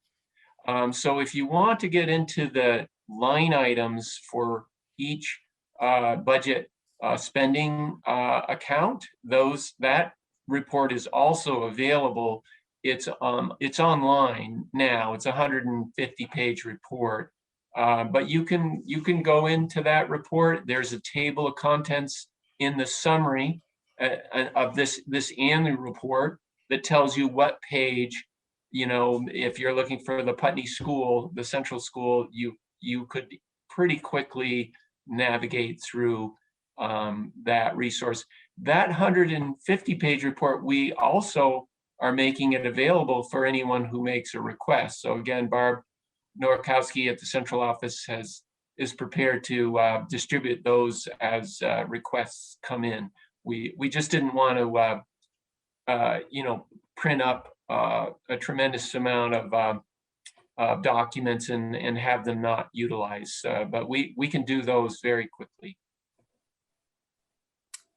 So if you want to get into the line items for each budget spending account, that report is also available. It's online now. It's a 150-page report, but you can go into that report. There's a table of contents in the summary of this annual report that tells you what page. You know, if you're looking for the Putney school, the central school, you could pretty quickly navigate through that resource. That 150-page report, we also are making it available for anyone who makes a request. So again, Barb Norkowski at the central office is prepared to distribute those as requests come in. We just didn't want to print up a tremendous amount of documents and have them not utilized, but we can do those very quickly.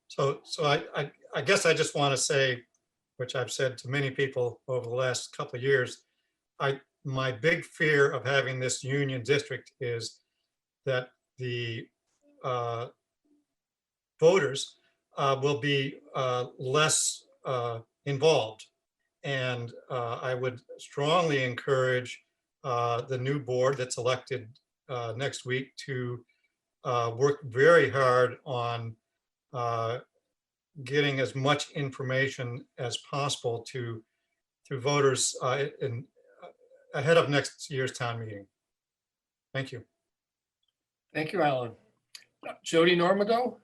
So I guess I just want to say, which I've said to many people over the last couple of years, my big fear of having this union district is that the voters will be less involved. And I would strongly encourage the new board that's elected next week to work very hard on getting as much information as possible to voters ahead of next year's town meeting. Thank you. Thank you, Alan. Jody Normago?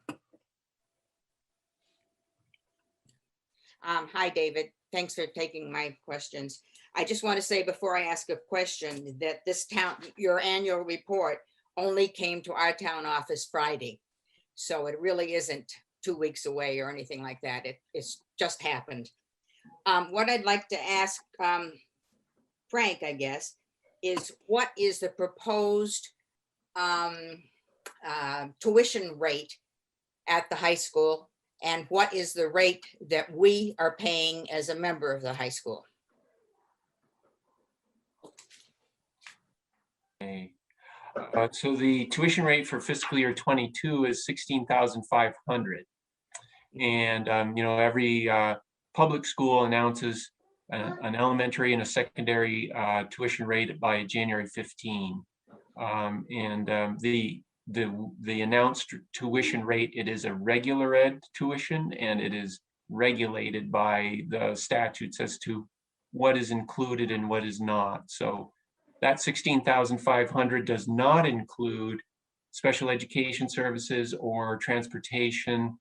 Hi, David. Thanks for taking my questions. I just want to say before I ask a question that your annual report only came to our town office Friday. So it really isn't 2 weeks away or anything like that. It's just happened. What I'd like to ask Frank, I guess, is what is the proposed tuition rate at the high school, and what is the rate that we are paying as a member of the high school? Okay. So the tuition rate for fiscal year 22 is 16,500. And, every public school announces an elementary and a secondary tuition rate by January 15. The announced tuition rate, it is a regular ed tuition, and it is regulated by the statutes as to what is included and what is not. So that 16,500 does not include special education services or transportation.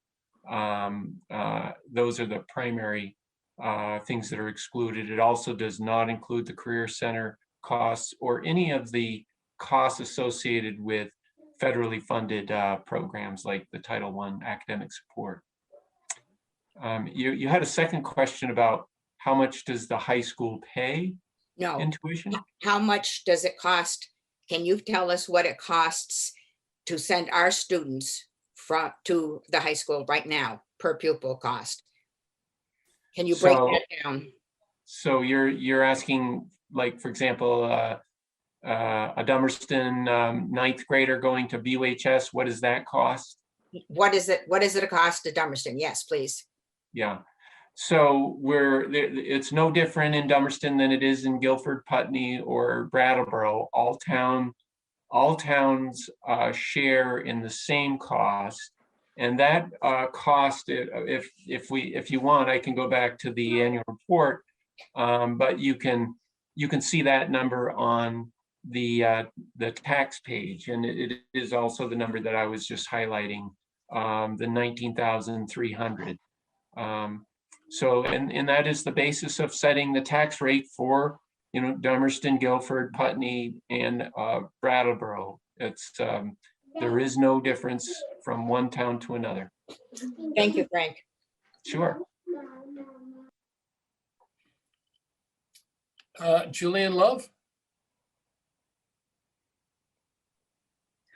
Those are the primary things that are excluded. It also does not include the Career Center costs or any of the costs associated with federally funded programs like the Title I academic support. You had a second question about how much does the high school pay in tuition? How much does it cost? Can you tell us what it costs to send our students to the high school right now per pupil cost? Can you break that down? So you're asking, like, for example, a Dummerston ninth grader going to BUHS, what does that cost? What is it a cost to Dummerston? Yes, please. Yeah. So it's no different in Dummerston than it is in Guilford, Putney, or Brattleboro. All towns share in the same cost, and that cost, if you want, I can go back to the annual report, but you can see that number on the tax page, and it is also the number that I was just highlighting, the 19,300. So, and that is the basis of setting the tax rate for, Dummerston, Guilford, Putney, and Brattleboro. It's there is no difference from one town to another. Thank you, Frank. Sure. Julian Love?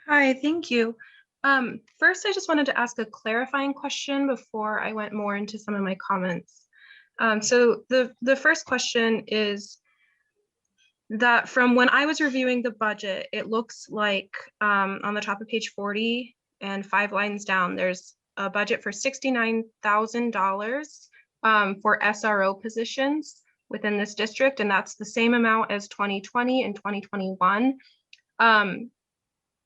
Hi, thank you. First, I just wanted to ask a clarifying question before I went more into some of my comments. So the first question is that from when I was reviewing the budget, it looks like on the top of page 40 and 5 lines down, there's a budget for $69,000 for SRO positions within this district, and that's the same amount as 2020 and 2021.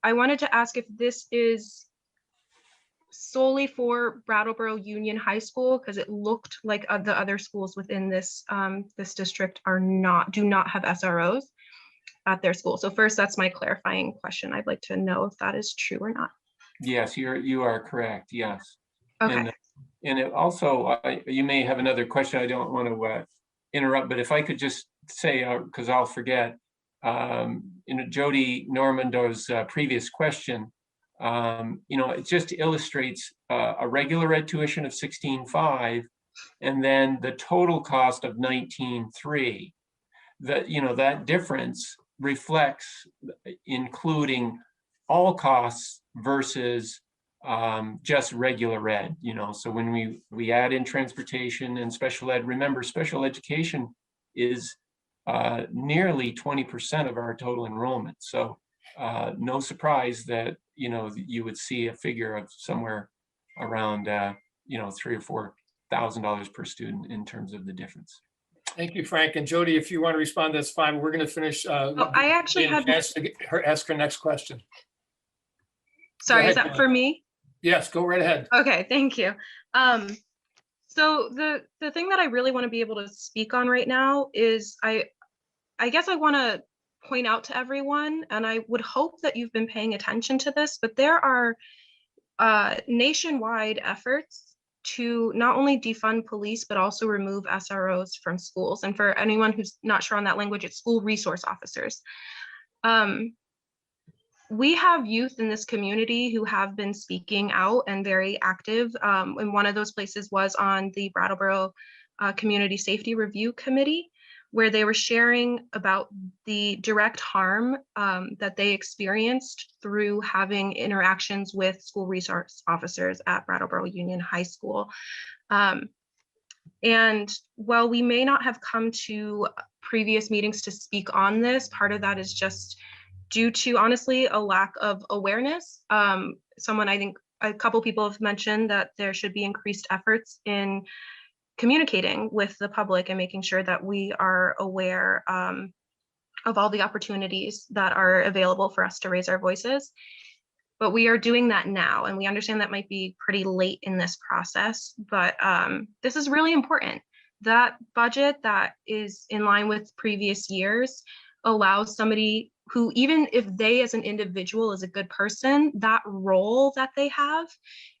I wanted to ask if this is solely for Brattleboro Union High School, because it looked like the other schools within this this district do not have SROs at their school. So first, that's my clarifying question. I'd like to know if that is true or not. Yes, you are correct. Yes. Okay. And it also, you may have another question. I don't want to interrupt, but if I could just say, because I'll forget, Jody Normando's previous question, it just illustrates a regular ed tuition of 16.5 and then the total cost of 19.3. That difference reflects including all costs versus just regular ed. So when we add in transportation and special ed, remember, special education is nearly 20% of our total enrollment. So no surprise that you would see a figure of somewhere around $3,000 or $4,000 per student in terms of the difference. Thank you, Frank. And Jody, if you want to respond, that's fine. We're going to finish. I actually had ask her next question. Sorry, is that for me? Yes, go right ahead. Okay, thank you. So the thing that I really want to be able to speak on right now is I guess I want to point out to everyone, and I would hope that you've been paying attention to this, but there are nationwide efforts to not only defund police, but also remove SROs from schools. And for anyone who's not sure on that language, it's school resource officers. We have youth in this community who have been speaking out and very active. And one of those places was on the Brattleboro Community Safety Review Committee, where they were sharing about the direct harm that they experienced through having interactions with school resource officers at Brattleboro Union High School. And while we may not have come to previous meetings to speak on this, part of that is just due to, honestly, a lack of awareness. I think a couple people have mentioned that there should be increased efforts in communicating with the public and making sure that we are aware of all the opportunities that are available for us to raise our voices. But we are doing that now, and we understand that might be pretty late in this process, but this is really important. That budget that is in line with previous years allows somebody who, even if they as an individual is a good person, that role that they have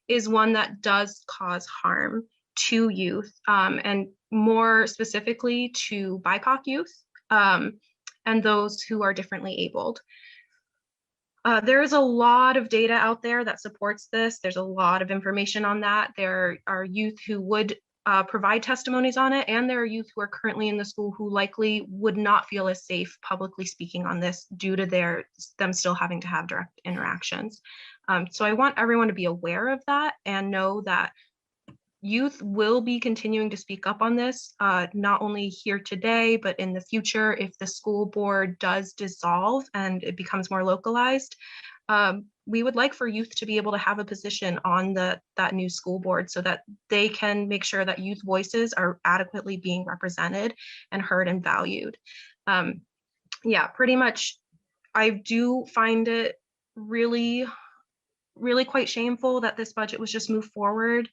is one that does cause harm to youth, and more specifically to BIPOC youth and those who are differently abled. There is a lot of data out there that supports this. There's a lot of information on that. There are youth who would provide testimonies on it, and there are youth who are currently in the school who likely would not feel as safe publicly speaking on this due to them still having to have direct interactions. So I want everyone to be aware of that and know that youth will be continuing to speak up on this, not only here today, but in the future if the school board does dissolve and it becomes more localized. We would like for youth to be able to have a position on that new school board so that they can make sure that youth voices are adequately being represented and heard and valued. Yeah, pretty much, I do find it really, really quite shameful that this budget was just moved forward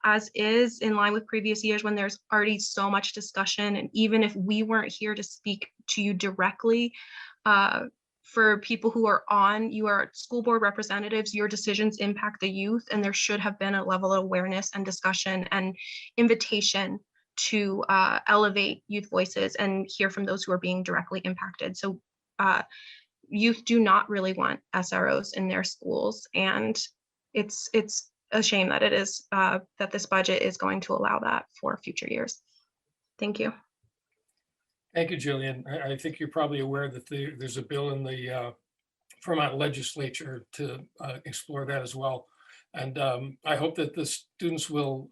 as is, in line with previous years when there's already so much discussion. And even if we weren't here to speak to you directly, for people who are you are school board representatives, your decisions impact the youth, and there should have been a level of awareness and discussion and invitation to elevate youth voices and hear from those who are being directly impacted. So youth do not really want SROs in their schools, and it's a shame that it is that this budget is going to allow that for future years. Thank you. Thank you, Jillian. I think you're probably aware that there's a bill in the Vermont legislature to explore that as well. And I hope that the students will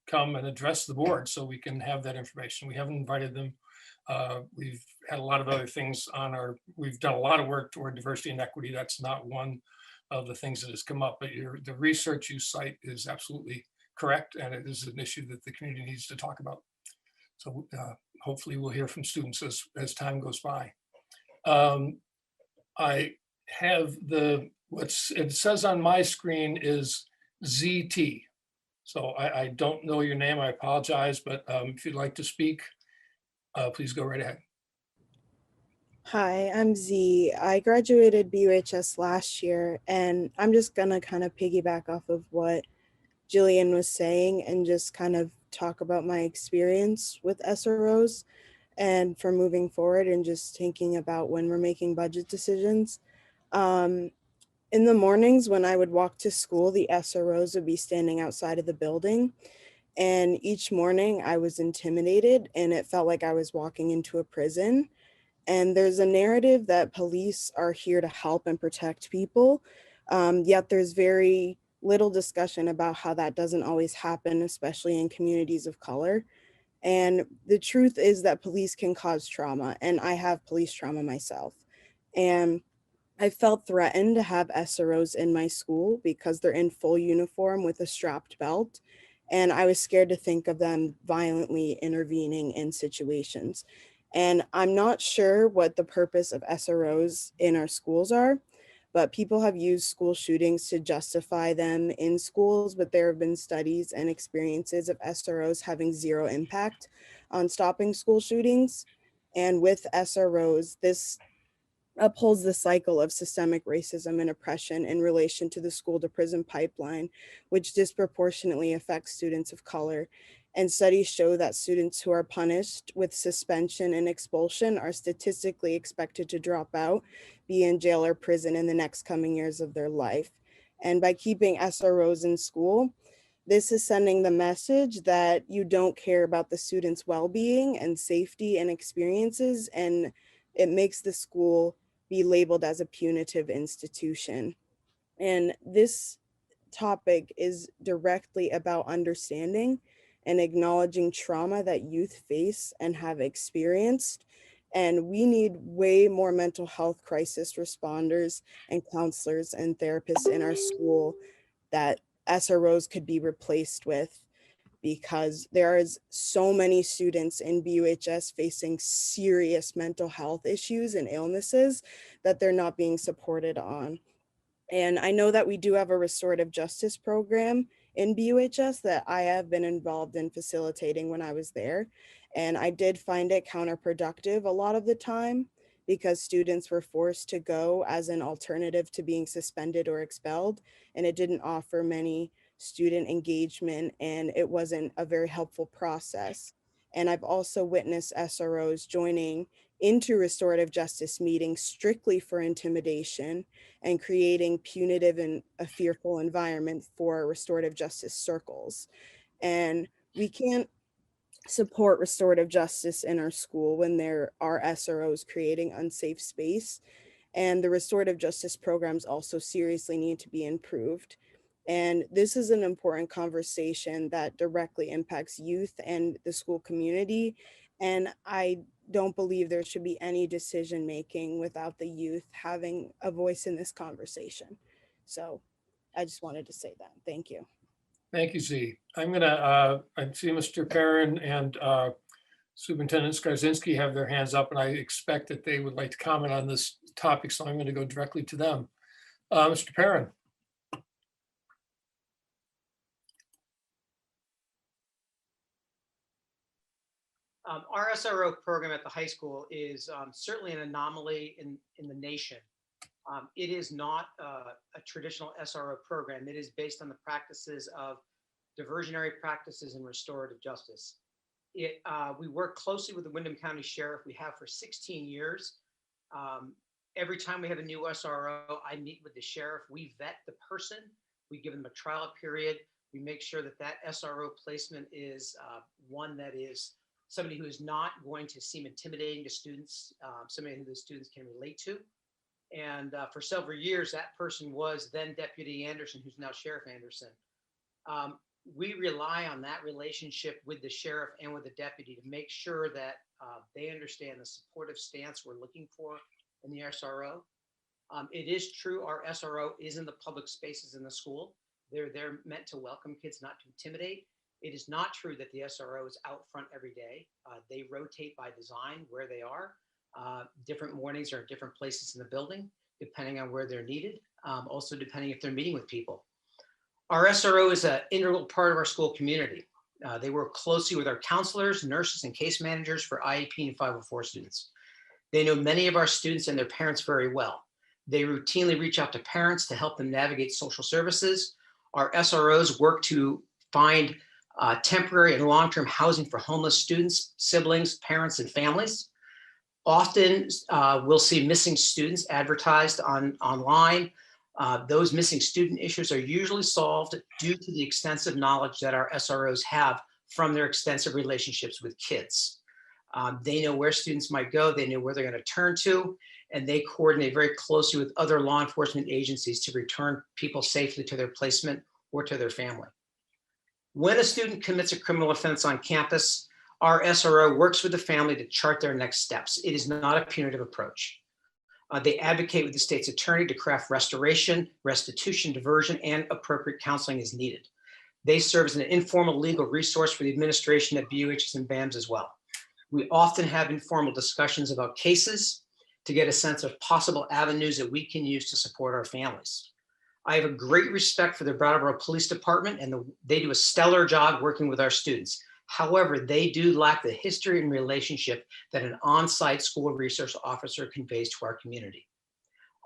come and address the board so we can have that information. We haven't invited them. We've had a lot of other things on we've done a lot of work toward diversity and equity. That's not one of the things that has come up, but the research you cite is absolutely correct, and it is an issue that the community needs to talk about. So hopefully we'll hear from students as time goes by. I have it says on my screen is ZT. So I don't know your name, I apologize, but if you'd like to speak, please go right ahead. Hi, I'm Z. I graduated BUHS last year, and I'm just gonna kind of piggyback off of what Jillian was saying and just kind of talk about my experience with SROs and for moving forward and just thinking about when we're making budget decisions. In the mornings when I would walk to school, the SROs would be standing outside of the building. And each morning I was intimidated and it felt like I was walking into a prison. And there's a narrative that police are here to help and protect people, yet there's very little discussion about how that doesn't always happen, especially in communities of color. And the truth is that police can cause trauma, and I have police trauma myself. And I felt threatened to have SROs in my school because they're in full uniform with a strapped belt. And I was scared to think of them violently intervening in situations. And I'm not sure what the purpose of SROs in our schools are, but people have used school shootings to justify them in schools, but there have been studies and experiences of SROs having zero impact on stopping school shootings. And with SROs, this upholds the cycle of systemic racism and oppression in relation to the school to prison pipeline, which disproportionately affects students of color. And studies show that students who are punished with suspension and expulsion are statistically expected to drop out, be in jail or prison in the next coming years of their life. And by keeping SROs in school, this is sending the message that you don't care about the students' well-being and safety and experiences, and it makes the school be labeled as a punitive institution. And this topic is directly about understanding and acknowledging trauma that youth face and have experienced. And we need way more mental health crisis responders and counselors and therapists in our school that SROs could be replaced with, because there is so many students in BUHS facing serious mental health issues and illnesses that they're not being supported on. And I know that we do have a restorative justice program in BUHS that I have been involved in facilitating when I was there. And I did find it counterproductive a lot of the time, because students were forced to go as an alternative to being suspended or expelled. And it didn't offer many student engagement, and it wasn't a very helpful process. And I've also witnessed SROs joining into restorative justice meetings strictly for intimidation and creating punitive and a fearful environment for restorative justice circles. And we can't support restorative justice in our school when there are SROs creating unsafe space. And the restorative justice programs also seriously need to be improved. And this is an important conversation that directly impacts youth and the school community. And I don't believe there should be any decision making without the youth having a voice in this conversation. So I just wanted to say that. Thank you. Thank you, Z. I see Mr. Perrin and Superintendent Skarzinski have their hands up, and I expect that they would like to comment on this topic, so I'm going to go directly to them. Mr. Perrin. Our SRO program at the high school is certainly an anomaly in the nation. It is not a traditional SRO program. It is based on the practices of diversionary practices and restorative justice. We work closely with the Windham County Sheriff. We have for 16 years. Every time we have a new SRO, I meet with the sheriff. We vet the person. We give them a trial period. We make sure that that SRO placement is one that is somebody who is not going to seem intimidating to students, somebody who the students can relate to. And for several years, that person was then Deputy Anderson, who's now Sheriff Anderson. We rely on that relationship with the sheriff and with the deputy to make sure that they understand the supportive stance we're looking for in the SRO. It is true our SRO is in the public spaces in the school. They're meant to welcome kids, not to intimidate. It is not true that the SRO is out front every day. They rotate by design where they are. Different mornings are at different places in the building, depending on where they're needed. Also depending if they're meeting with people. Our SRO is an integral part of our school community. They work closely with our counselors, nurses, and case managers for IEP and 504 students. They know many of our students and their parents very well. They routinely reach out to parents to help them navigate social services. Our SROs work to find temporary and long-term housing for homeless students, siblings, parents, and families. Often we'll see missing students advertised online. Those missing student issues are usually solved due to the extensive knowledge that our SROs have from their extensive relationships with kids. They know where students might go, they know where they're going to turn to, and they coordinate very closely with other law enforcement agencies to return people safely to their placement or to their family. When a student commits a criminal offense on campus, our SRO works with the family to chart their next steps. It is not a punitive approach. They advocate with the state's attorney to craft restoration, restitution, diversion, and appropriate counseling as needed. They serve as an informal legal resource for the administration at BUHS and BAMS as well. We often have informal discussions about cases to get a sense of possible avenues that we can use to support our families. I have a great respect for the Brattleboro Police Department, and they do a stellar job working with our students. However, they do lack the history and relationship that an on-site school resource officer conveys to our community.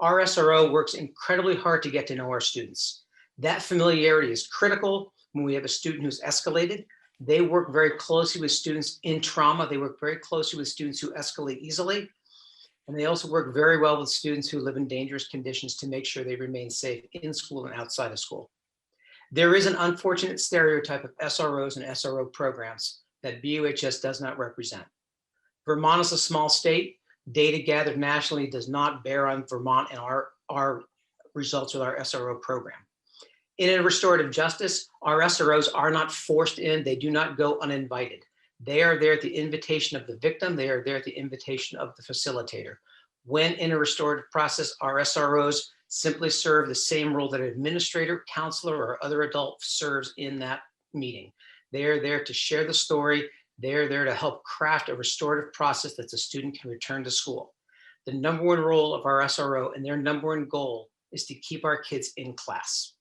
Our SRO works incredibly hard to get to know our students. That familiarity is critical when we have a student who's escalated. They work very closely with students in trauma. They work very closely with students who escalate easily. And they also work very well with students who live in dangerous conditions to make sure they remain safe in school and outside of school. There is an unfortunate stereotype of SROs and SRO programs that BUHS does not represent. Vermont is a small state. Data gathered nationally does not bear on Vermont and our results with our SRO program. In a restorative justice, our SROs are not forced in. They do not go uninvited. They are there at the invitation of the victim. They are there at the invitation of the facilitator. When in a restorative process, our SROs simply serve the same role that an administrator, counselor, or other adult serves in that meeting. They are there to share the story. They are there to help craft a restorative process that the student can return to school. The number one role of our SRO and their number one goal is to keep our kids in class.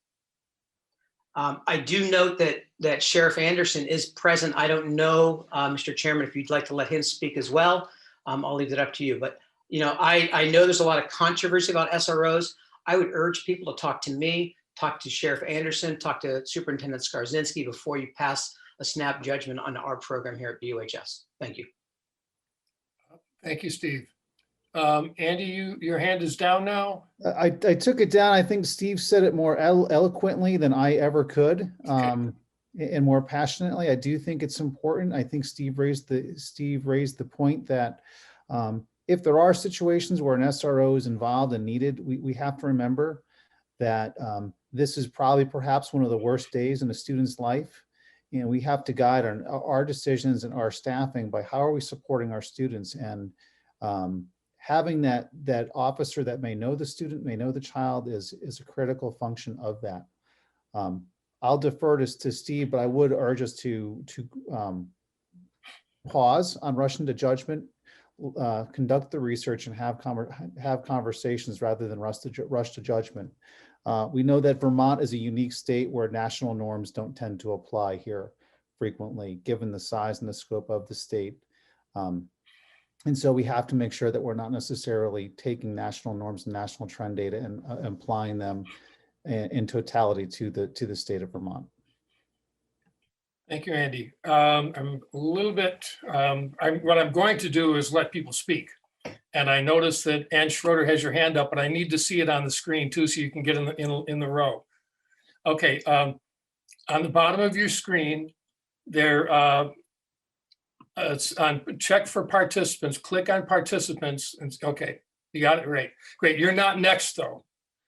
I do note that Sheriff Anderson is present. I don't know, Mr. Chairman, if you'd like to let him speak as well. I'll leave it up to you. But I know there's a lot of controversy about SROs. I would urge people to talk to me, talk to Sheriff Anderson, talk to Superintendent Skarzinski before you pass a snap judgment on our program here at BUHS. Thank you. Thank you, Steve. Andy, your hand is down now. I took it down. I think Steve said it more eloquently than I ever could, and more passionately. I do think it's important. I think Steve raised the point that if there are situations where an SRO is involved and needed, we have to remember that this is probably perhaps one of the worst days in a student's life. And we have to guide our decisions and our staffing by how are we supporting our students, and having that officer that may know the student, may know the child is a critical function of that. I'll defer to Steve, but I would urge us to pause on rushing to judgment, conduct the research, and have conversations rather than rush to judgment. We know that Vermont is a unique state where national norms don't tend to apply here frequently, given the size and the scope of the state. And so we have to make sure that we're not necessarily taking national norms and national trend data and applying them in totality to the state of Vermont. Thank you, Andy. I'm a little bit, what I'm going to do is let people speak. And I noticed that Ann Schroeder has your hand up, but I need to see it on the screen too, so you can get in the row. Okay, on the bottom of your screen, there, it's on check for participants, click on participants. And okay, you got it right. Great, you're not next though.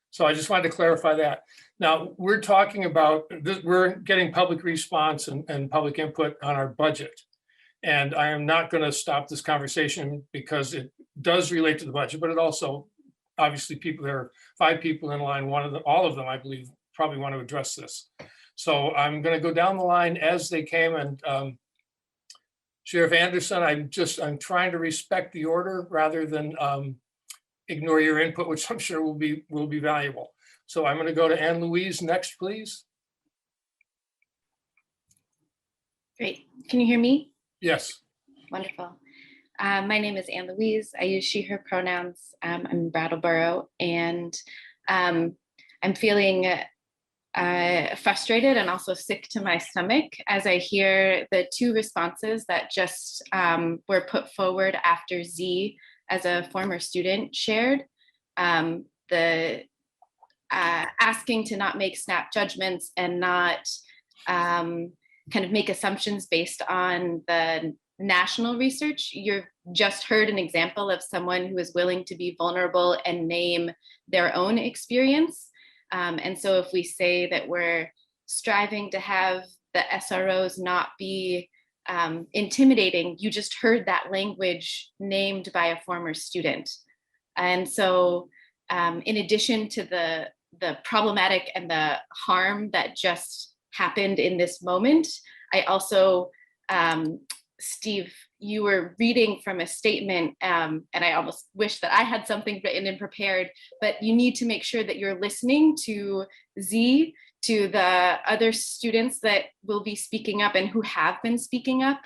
So I just wanted to clarify that. Now we're talking about, we're getting public response and public input on our budget. And I am not gonna stop this conversation because it does relate to the budget, but it also, obviously there are 5 people in line, all of them, I believe, probably want to address this. So I'm gonna go down the line as they came, and Sheriff Anderson, I'm trying to respect the order rather than ignore your input, which I'm sure will be valuable. So I'm going to go to Anne Louise next, please. Great. Can you hear me? Yes. Wonderful. My name is Anne Louise. I use she, her pronouns. I'm in Brattleboro, and I'm feeling frustrated and also sick to my stomach as I hear the 2 responses that just were put forward after Z, as a former student, shared. The asking to not make snap judgments and not kind of make assumptions based on the national research. You've just heard an example of someone who is willing to be vulnerable and name their own experience. And so if we say that we're striving to have the SROs not be intimidating, you just heard that language named by a former student. And so in addition to the problematic and the harm that just happened in this moment, I also, Steve, you were reading from a statement, and I almost wish that I had something written and prepared, but you need to make sure that you're listening to Z to the other students that will be speaking up and who have been speaking up,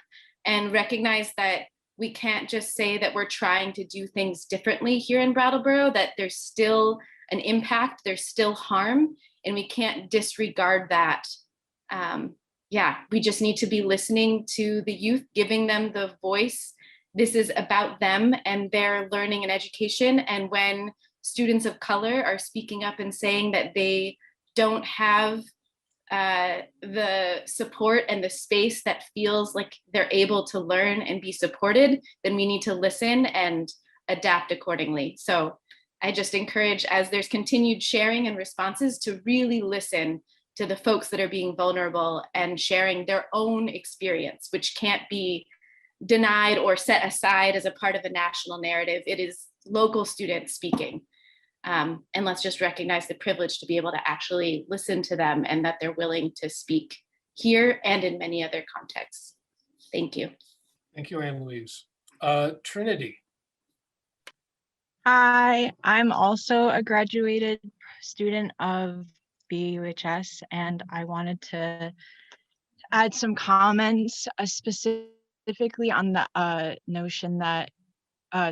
and recognize that we can't just say that we're trying to do things differently here in Brattleboro, that there's still an impact, there's still harm, and we can't disregard that. Yeah, we just need to be listening to the youth, giving them the voice. This is about them and their learning and education. And when students of color are speaking up and saying that they don't have the support and the space that feels like they're able to learn and be supported, then we need to listen and adapt accordingly. So I just encourage, as there's continued sharing and responses, to really listen to the folks that are being vulnerable and sharing their own experience, which can't be denied or set aside as a part of a national narrative. It is local students speaking. And let's just recognize the privilege to be able to actually listen to them, and that they're willing to speak here and in many other contexts. Thank you. Thank you, Anne Louise. Trinity. Hi, I'm also a graduated student of BUHS, and I wanted to add some comments specifically on the notion that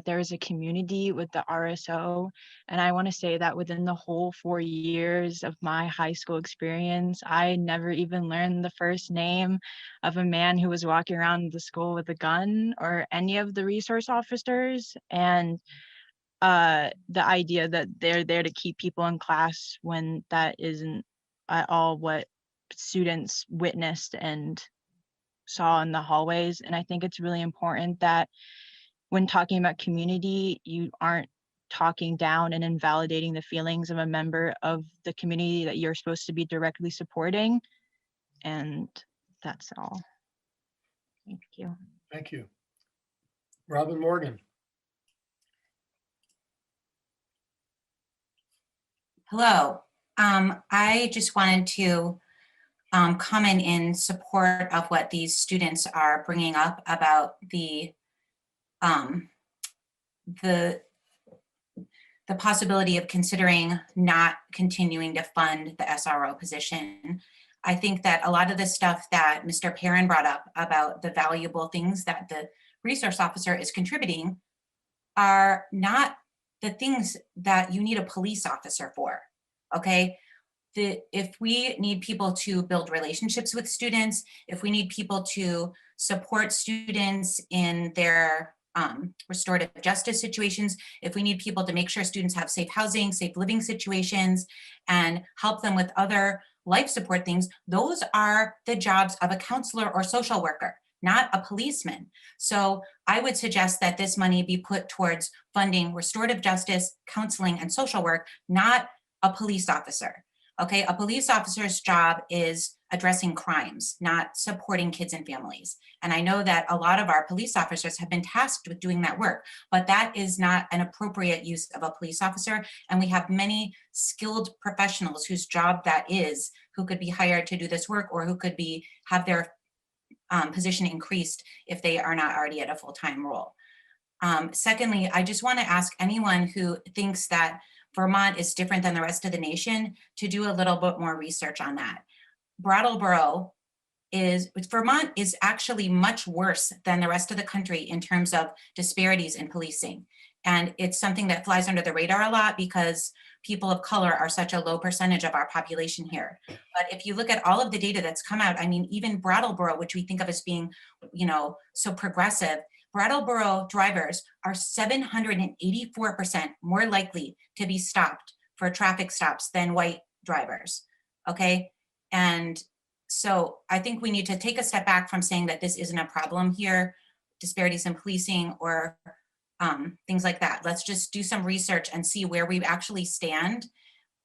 there is a community with the RSO. And I want to say that within the whole 4 years of my high school experience, I never even learned the first name of a man who was walking around the school with a gun, or any of the resource officers. And the idea that they're there to keep people in class when that isn't at all what students witnessed and saw in the hallways. And I think it's really important that when talking about community, you aren't talking down and invalidating the feelings of a member of the community that you're supposed to be directly supporting. And that's all. Thank you. Thank you. Robin Morgan. Hello. I just wanted to comment in support of what these students are bringing up about the possibility of considering not continuing to fund the SRO position. I think that a lot of the stuff that Mr. Perrin brought up about the valuable things that the resource officer is contributing are not the things that you need a police officer for, okay? If we need people to build relationships with students, if we need people to support students in their restorative justice situations, if we need people to make sure students have safe housing, safe living situations, and help them with other life support things, those are the jobs of a counselor or social worker, not a policeman. So I would suggest that this money be put towards funding restorative justice, counseling, and social work, not a police officer. Okay, a police officer's job is addressing crimes, not supporting kids and families. And I know that a lot of our police officers have been tasked with doing that work, but that is not an appropriate use of a police officer. And we have many skilled professionals whose job that is, who could be hired to do this work, or who could have their position increased if they are not already at a full-time role. Secondly, I just want to ask anyone who thinks that Vermont is different than the rest of the nation to do a little bit more research on that. Vermont is actually much worse than the rest of the country in terms of disparities in policing. And it's something that flies under the radar a lot because people of color are such a low percentage of our population here. But if you look at all of the data that's come out, I mean, even Brattleboro, which we think of as being, so progressive, Brattleboro drivers are 784% more likely to be stopped for traffic stops than white drivers, okay? And so I think we need to take a step back from saying that this isn't a problem here, disparities in policing or things like that. Let's just do some research and see where we actually stand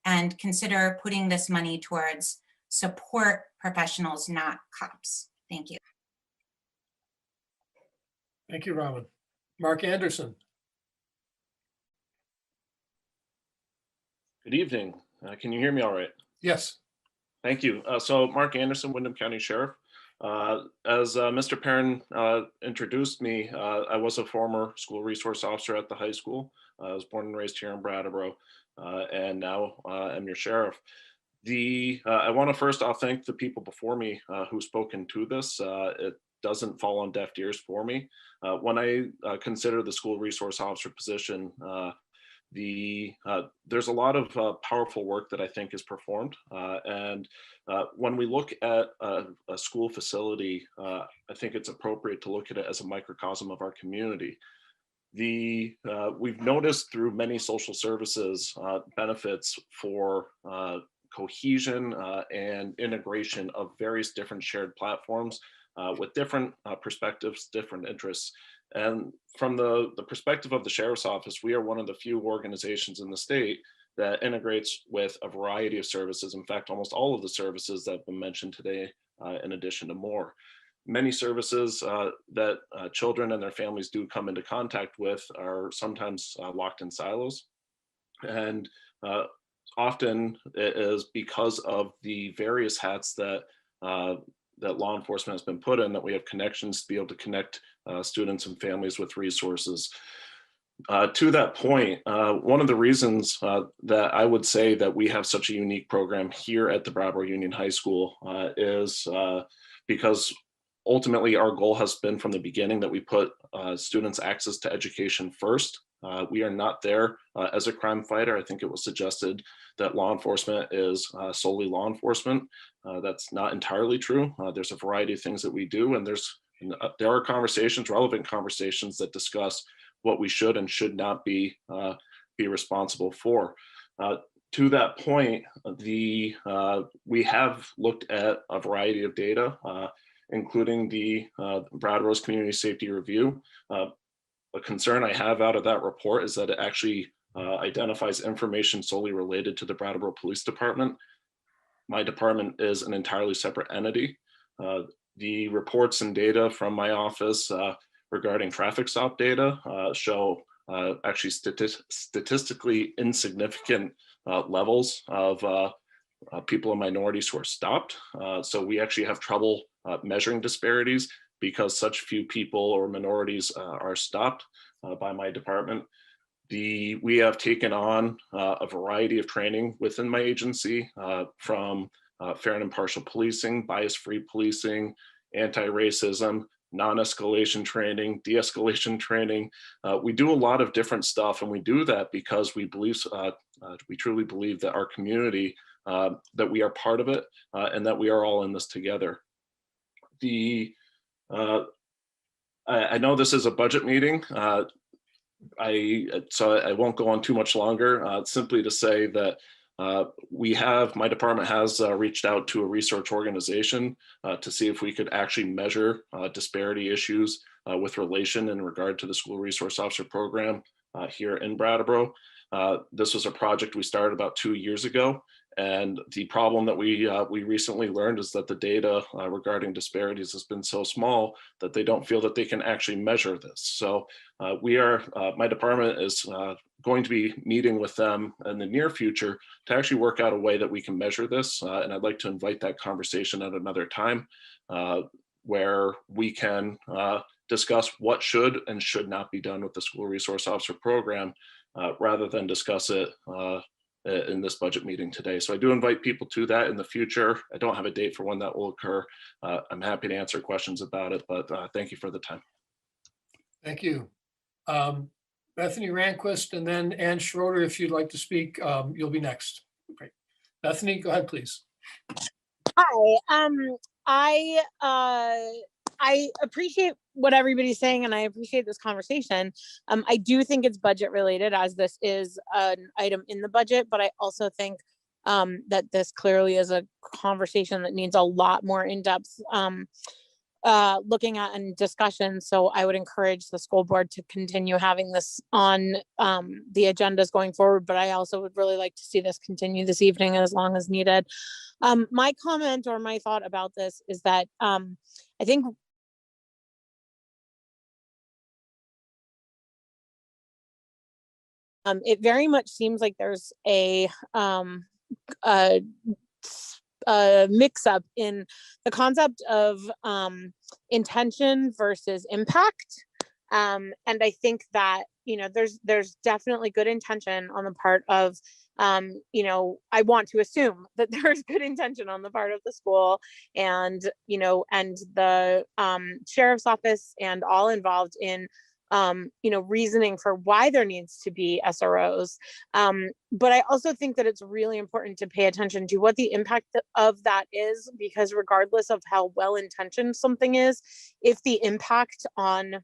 and consider putting this money towards support professionals, not cops. Thank you. Thank you, Robin. Mark Anderson. Good evening. Can you hear me all right? Yes. Thank you. So Mark Anderson, Windham County Sheriff. As Mr. Perrin introduced me, I was a former school resource officer at the high school. I was born and raised here in Brattleboro, and now I'm your sheriff. I want to first off thank the people before me who've spoken to this. It doesn't fall on deaf ears for me. When I consider the school resource officer position, there's a lot of powerful work that I think is performed. And when we look at a school facility, I think it's appropriate to look at it as a microcosm of our community. We've noticed through many social services benefits for cohesion and integration of various different shared platforms with different perspectives, different interests. And from the perspective of the Sheriff's Office, we are one of the few organizations in the state that integrates with a variety of services. In fact, almost all of the services that have been mentioned today, in addition to more. Many services that children and their families do come into contact with are sometimes locked in silos. And often it is because of the various hats that that law enforcement has been put in that we have connections to be able to connect students and families with resources. To that point, one of the reasons that I would say that we have such a unique program here at the Brattleboro Union High School is because ultimately our goal has been from the beginning that we put students' access to education first. We are not there as a crime fighter. I think it was suggested that law enforcement is solely law enforcement. That's not entirely true. There's a variety of things that we do, and there are conversations, relevant conversations that discuss what we should and should not be responsible for. To that point, we have looked at a variety of data, including the Brattleboro's Community Safety Review. A concern I have out of that report is that it actually identifies information solely related to the Brattleboro Police Department. My department is an entirely separate entity. The reports and data from my office regarding traffic stop data show actually statistically insignificant levels of people and minorities who are stopped. So we actually have trouble measuring disparities because such few people or minorities are stopped by my department. We have taken on a variety of training within my agency from fair and impartial policing, bias-free policing, anti-racism, non-escalation training, de-escalation training. We do a lot of different stuff, and we do that because we believe, we truly believe that our community, that we are part of it, and that we are all in this together. I know this is a budget meeting, so I won't go on too much longer, simply to say that my department has reached out to a research organization to see if we could actually measure disparity issues with relation in regard to the school resource officer program here in Brattleboro. This was a project we started about 2 years ago. And the problem that we recently learned is that the data regarding disparities has been so small that they don't feel that they can actually measure this. So my department is going to be meeting with them in the near future to actually work out a way that we can measure this. And I'd like to invite that conversation at another time where we can discuss what should and should not be done with the school resource officer program rather than discuss it in this budget meeting today. So I do invite people to that in the future. I don't have a date for when that will occur. I'm happy to answer questions about it, but thank you for the time. Thank you. Bethany Ranquist and then Ann Schroeder, if you'd like to speak, you'll be next. Great. Bethany, go ahead, please. Hi. I appreciate what everybody's saying, and I appreciate this conversation. I do think it's budget related, as this is an item in the budget, but I also think that this clearly is a conversation that needs a lot more in-depth looking at and discussion. So I would encourage the school board to continue having this on the agendas going forward, but I also would really like to see this continue this evening as long as needed. My comment or my thought about this is that I think it very much seems like there's a mix-up in the concept of intention versus impact. And I think that there's definitely good intention on the part of, I want to assume that there's good intention on the part of the school and, and the sheriff's office and all involved in, reasoning for why there needs to be SROs. But I also think that it's really important to pay attention to what the impact of that is, because regardless of how well-intentioned something is, if the impact on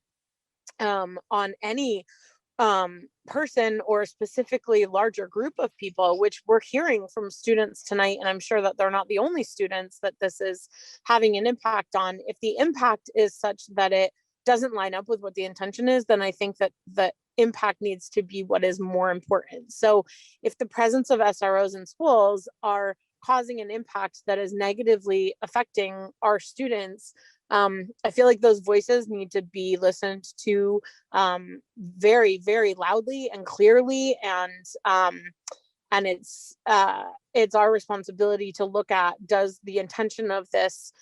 any person or specifically larger group of people, which we're hearing from students tonight, and I'm sure that they're not the only students that this is having an impact on, if the impact is such that it doesn't line up with what the intention is, then I think that the impact needs to be what is more important. So if the presence of SROs in schools are causing an impact that is negatively affecting our students, I feel like those voices need to be listened to very, very loudly and clearly, and it's our responsibility to look at, does the intention of this,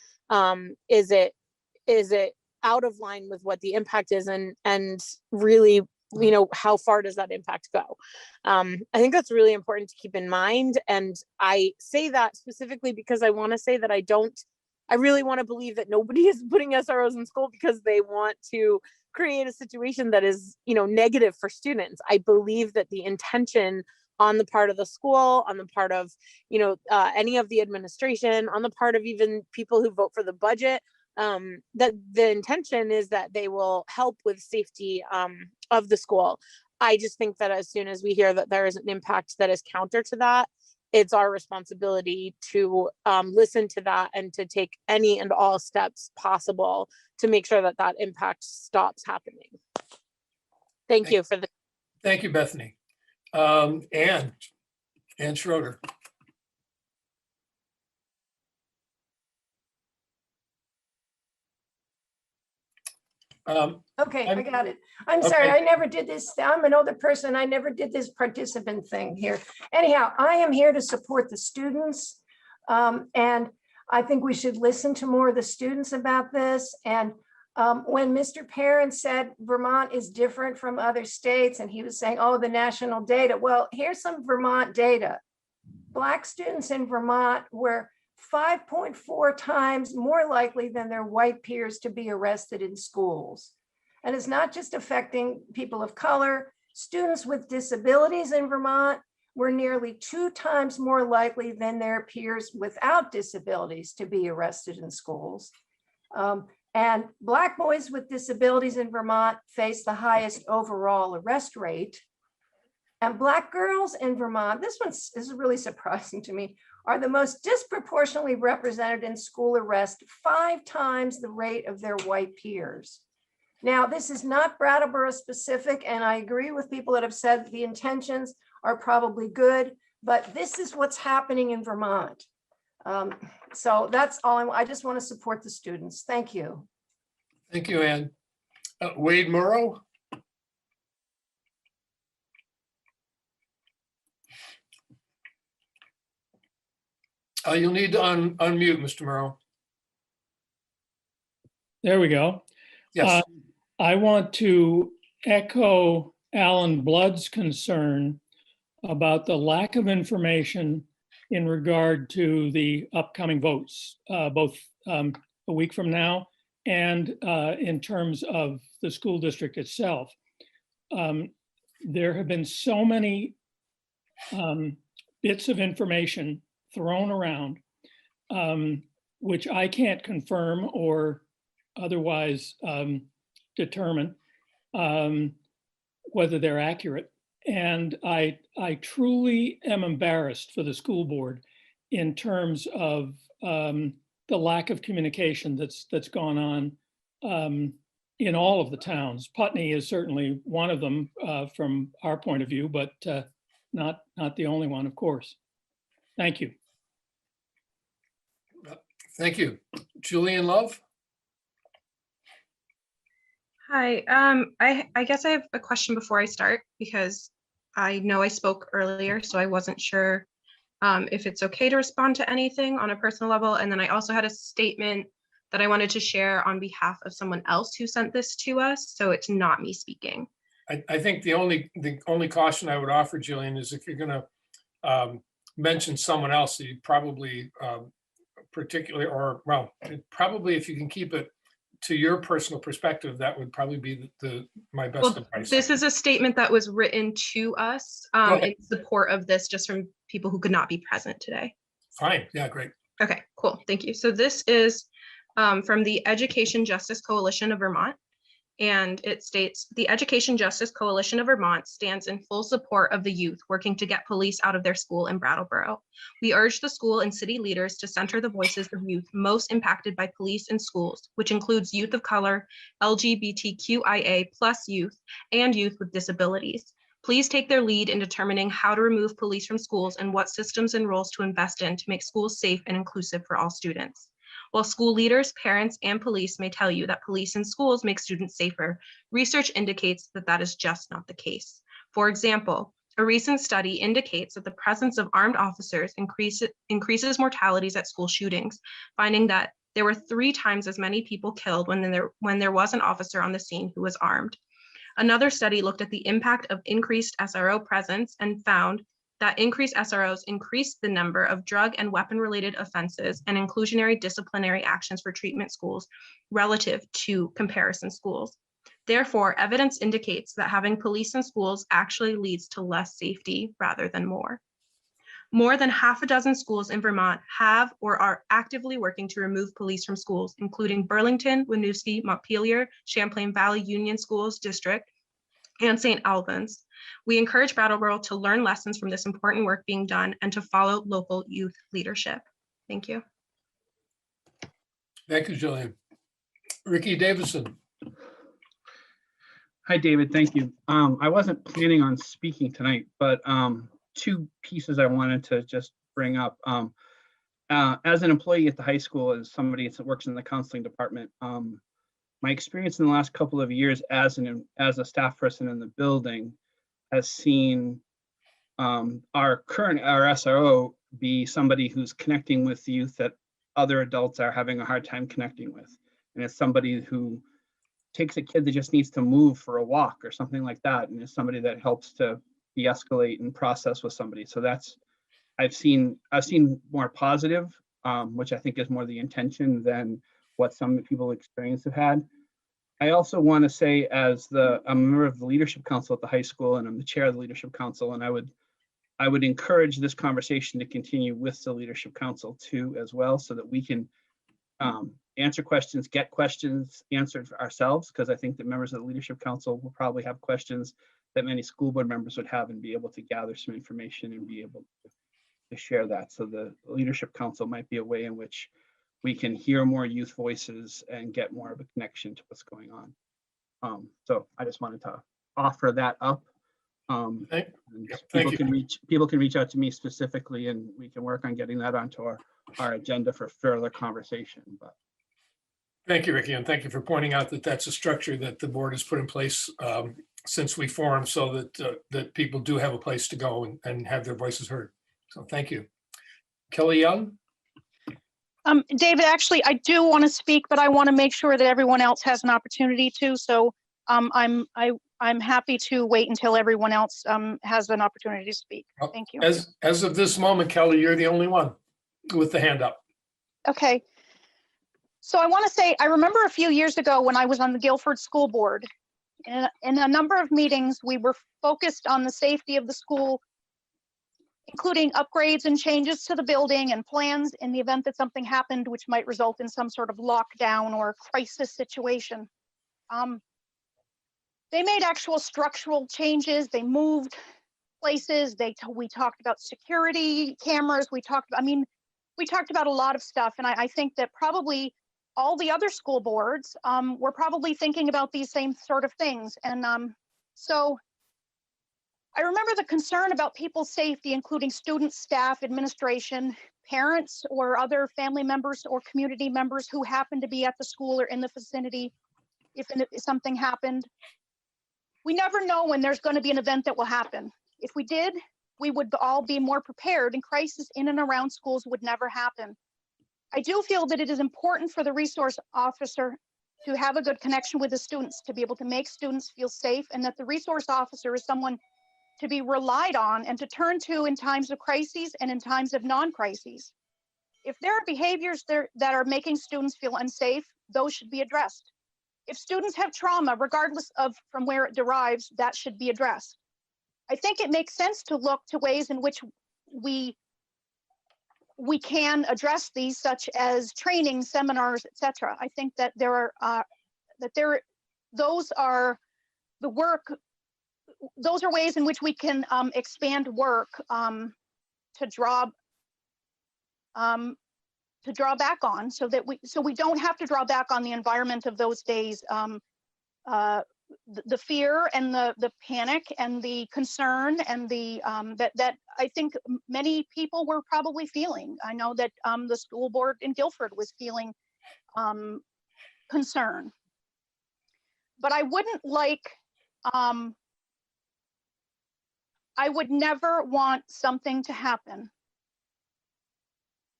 is it out of line with what the impact is, and really, how far does that impact go? I think that's really important to keep in mind, and I say that specifically because I want to say that I really want to believe that nobody is putting SROs in school because they want to create a situation that is, negative for students. I believe that the intention on the part of the school, on the part of, any of the administration, on the part of even people who vote for the budget, that the intention is that they will help with safety of the school. I just think that as soon as we hear that there is an impact that is counter to that, it's our responsibility to listen to that and to take any and all steps possible to make sure that that impact stops happening. Thank you for the. Thank you, Bethany. Ann Schroeder. Okay, I got it. I'm sorry, I never did this. I'm an older person. I never did this participant thing here. Anyhow, I am here to support the students. And I think we should listen to more of the students about this. And when Mr. Perrin said Vermont is different from other states, and he was saying, oh, the national data. Well, here's some Vermont data. Black students in Vermont were 5.4 times more likely than their white peers to be arrested in schools. And it's not just affecting people of color. Students with disabilities in Vermont were nearly 2 times more likely than their peers without disabilities to be arrested in schools. And Black boys with disabilities in Vermont face the highest overall arrest rate. And Black girls in Vermont, this is really surprising to me, are the most disproportionately represented in school arrest, 5 times the rate of their white peers. Now, this is not Brattleboro specific, and I agree with people that have said that the intentions are probably good, but this is what's happening in Vermont. So that's all I just want to support the students. Thank you. Thank you, Ann. Wade Morrow. You'll need to unmute, Mr. Morrow. There we go. Yes. I want to echo Alan Blood's concern about the lack of information in regard to the upcoming votes, both a week from now and in terms of the school district itself. There have been so many bits of information thrown around, which I can't confirm or otherwise determine whether they're accurate. And I truly am embarrassed for the school board in terms of the lack of communication that's gone on in all of the towns. Putney is certainly one of them from our point of view, but not the only one, of course. Thank you. Thank you. Julian Love. Hi, I guess I have a question before I start because I know I spoke earlier, so I wasn't sure if it's okay to respond to anything on a personal level. And then I also had a statement that I wanted to share on behalf of someone else who sent this to us, so it's not me speaking. I think the only caution I would offer, Jillian, is if you're going to mention someone else, you probably particularly, or well, probably if you can keep it to your personal perspective, that would probably be my best Well, advice. this is a statement that was written to us in support of this, just from people who could not be present today. Fine. Yeah, great. Okay, cool. Thank you. So this is from the Education Justice Coalition of Vermont. And it states, the Education Justice Coalition of Vermont stands in full support of the youth working to get police out of their school in Brattleboro. We urge the school and city leaders to center the voices of youth most impacted by police in schools, which includes youth of color, LGBTQIA+ youth, and youth with disabilities. Please take their lead in determining how to remove police from schools and what systems and roles to invest in to make schools safe and inclusive for all students. While school leaders, parents, and police may tell you that police in schools make students safer, research indicates that that is just not the case. For example, a recent study indicates that the presence of armed officers increases mortalities at school shootings, finding that there were 3 times as many people killed when there was an officer on the scene who was armed. Another study looked at the impact of increased SRO presence and found that increased SROs increased the number of drug and weapon-related offenses and inclusionary disciplinary actions for treatment schools relative to comparison schools. Therefore, evidence indicates that having police in schools actually leads to less safety rather than more. More than half a dozen schools in Vermont have or are actively working to remove police from schools, including Burlington, Winooski, Montpelier, Champlain Valley Union Schools District, and St. Albans. We encourage Brattleboro to learn lessons from this important work being done and to follow local youth leadership. Thank you. Thank you, Jillian. Ricky Davison. Hi, David. Thank you. I wasn't planning on speaking tonight, but 2 pieces I wanted to just bring up. As an employee at the high school, as somebody that works in the counseling department, my experience in the last couple of years as a staff person in the building has seen our SRO be somebody who's connecting with youth that other adults are having a hard time connecting with. And it's somebody who takes a kid that just needs to move for a walk or something like that, and is somebody that helps to de-escalate and process with somebody. So that's, I've seen more positive, which I think is more the intention than what some people experience have had. I also want to say, as I'm a member of the leadership council at the high school, and I'm the chair of the leadership council, and I would encourage this conversation to continue with the leadership council too, as well, so that we can answer questions, get questions answered for ourselves, because I think that members of the leadership council will probably have questions that many school board members would have, and be able to gather some information and be able to share that. So the leadership council might be a way in which we can hear more youth voices and get more of a connection to what's going on. So I just wanted to offer that up. People can reach out to me specifically, and we can work on getting that onto our agenda for further conversation. But Thank you, Ricky, and thank you for pointing out that that's a structure that the board has put in place since we formed, so that people do have a place to go and have their voices heard. So thank you. Kelly Young. David, actually, I do want to speak, but I want to make sure that everyone else has an opportunity to. So I'm happy to wait until everyone else has an opportunity to speak. Thank you. As of this moment, Kelly, you're the only one with the hand up. Okay. So I want to say, I remember a few years ago when I was on the Guilford School Board, in a number of meetings, we were focused on the safety of the school, including upgrades and changes to the building and plans in the event that something happened which might result in some sort of lockdown or crisis situation. They made actual structural changes. They moved places. We talked about security cameras. We talked about a lot of stuff. And I think that probably all the other school boards were probably thinking about these same sort of things. And so I remember the concern about people's safety, including students, staff, administration, parents, or other family members or community members who happen to be at the school or in the vicinity if something happened. We never know when there's going to be an event that will happen. If we did, we would all be more prepared, and crisis in and around schools would never happen. I do feel that it is important for the resource officer to have a good connection with the students, to be able to make students feel safe, and that the resource officer is someone to be relied on and to turn to in times of crises and in times of non-crises. If there are behaviors there that are making students feel unsafe, those should be addressed. If students have trauma, regardless of from where it derives, that should be addressed. I think it makes sense to look to ways in which we can address these, such as training, seminars, etc. I think that those are the work. Those are ways in which we can expand work to draw back on, so we don't have to draw back on the environment of those days. The fear and the panic and the concern and the that I think many people were probably feeling. I know that the school board in Guilford was feeling concern, but I wouldn't like. I would never want something to happen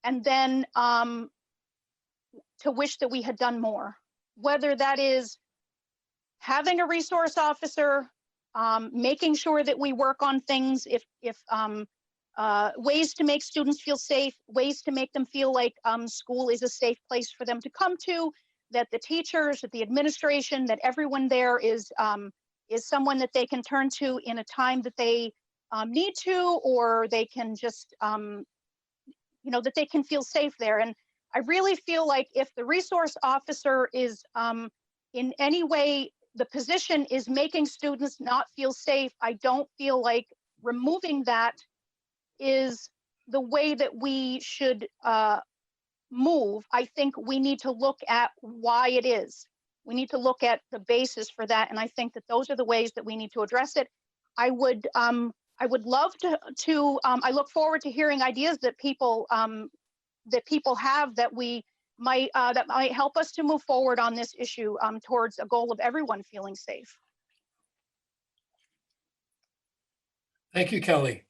and then to wish that we had done more, whether that is having a resource officer, making sure that we work on things, if ways to make students feel safe, ways to make them feel like school is a safe place for them to come to, that the teachers, that the administration, that everyone there is someone that they can turn to in a time that they need to, or they can just, that they can feel safe there. And I really feel like if the resource officer is in any way, the position is making students not feel safe, I don't feel like removing that is the way that we should move. I think we need to look at why it is. We need to look at the basis for that. And I think that those are the ways that we need to address it. I would love to I look forward to hearing ideas that people have that might help us to move forward on this issue towards a goal of everyone feeling safe. Thank you, Kelly.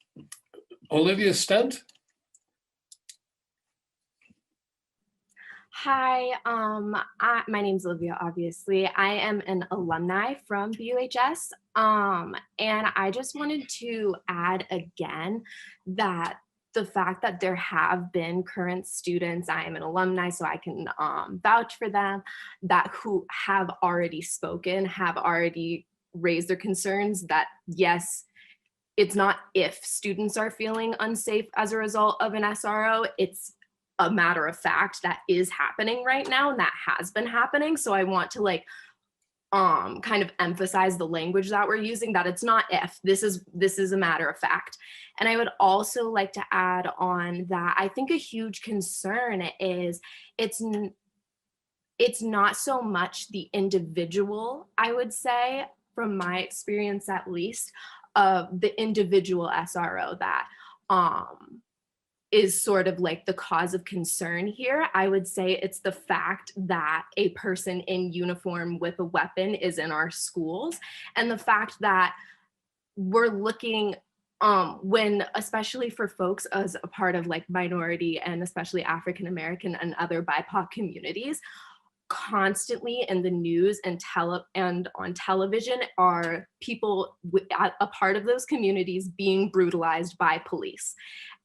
Olivia Stent. Hi, my name's Olivia, obviously. I am an alumni from BUHS, and I just wanted to add again that the fact that there have been current students, I am an alumni, so I can vouch for them, that who have already spoken, have already raised their concerns that yes, it's not if students are feeling unsafe as a result of an SRO, it's a matter of fact that is happening right now and that has been happening. So I want to kind of emphasize the language that we're using, that it's not if, this is a matter of fact. And I would also like to add on that I think a huge concern is it's not so much the individual, I would say, from my experience at least, of the individual SRO that is sort of like the cause of concern here. I would say it's the fact that a person in uniform with a weapon is in our schools, and the fact that we're looking when, especially for as a part of like minority and especially African American and other BIPOC communities, constantly in the news and on television are people a part of those communities being brutalized by police.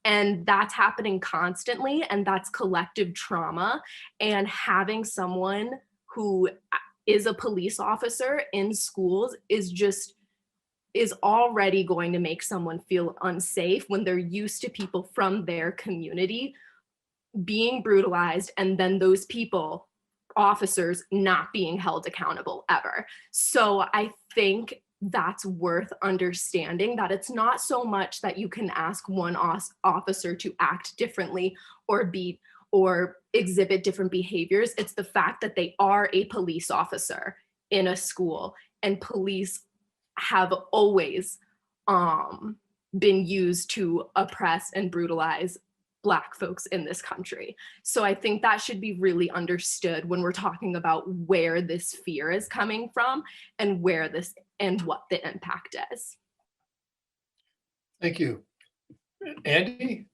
And that's happening constantly, and that's collective trauma. And having someone who is a police officer in schools is already going to make someone feel unsafe when they're used to people from their community being brutalized, and then those officers not being held accountable ever. So I think that's worth understanding, that it's not so much that you can ask one officer to act differently or exhibit different behaviors. It's the fact that they are a police officer in a school, and police have always been used to oppress and brutalize Black folks in this country. So I think that should be really understood when we're talking about where this fear is coming from and what the impact is. Thank you. Andy?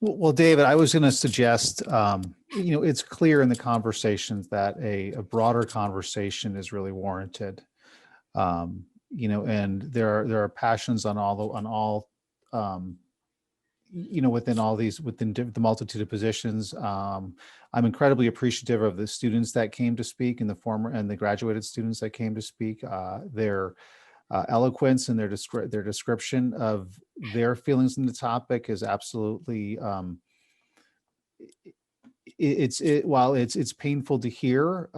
Well, David, I was going to suggest, it's clear in the conversations that a broader conversation is really warranted. And there are passions on all, within all these, within the multitude of positions. I'm incredibly appreciative of the students that came to speak and the graduated students that came to speak. Their eloquence and their description of their feelings in the topic is absolutely, while it's painful to hear,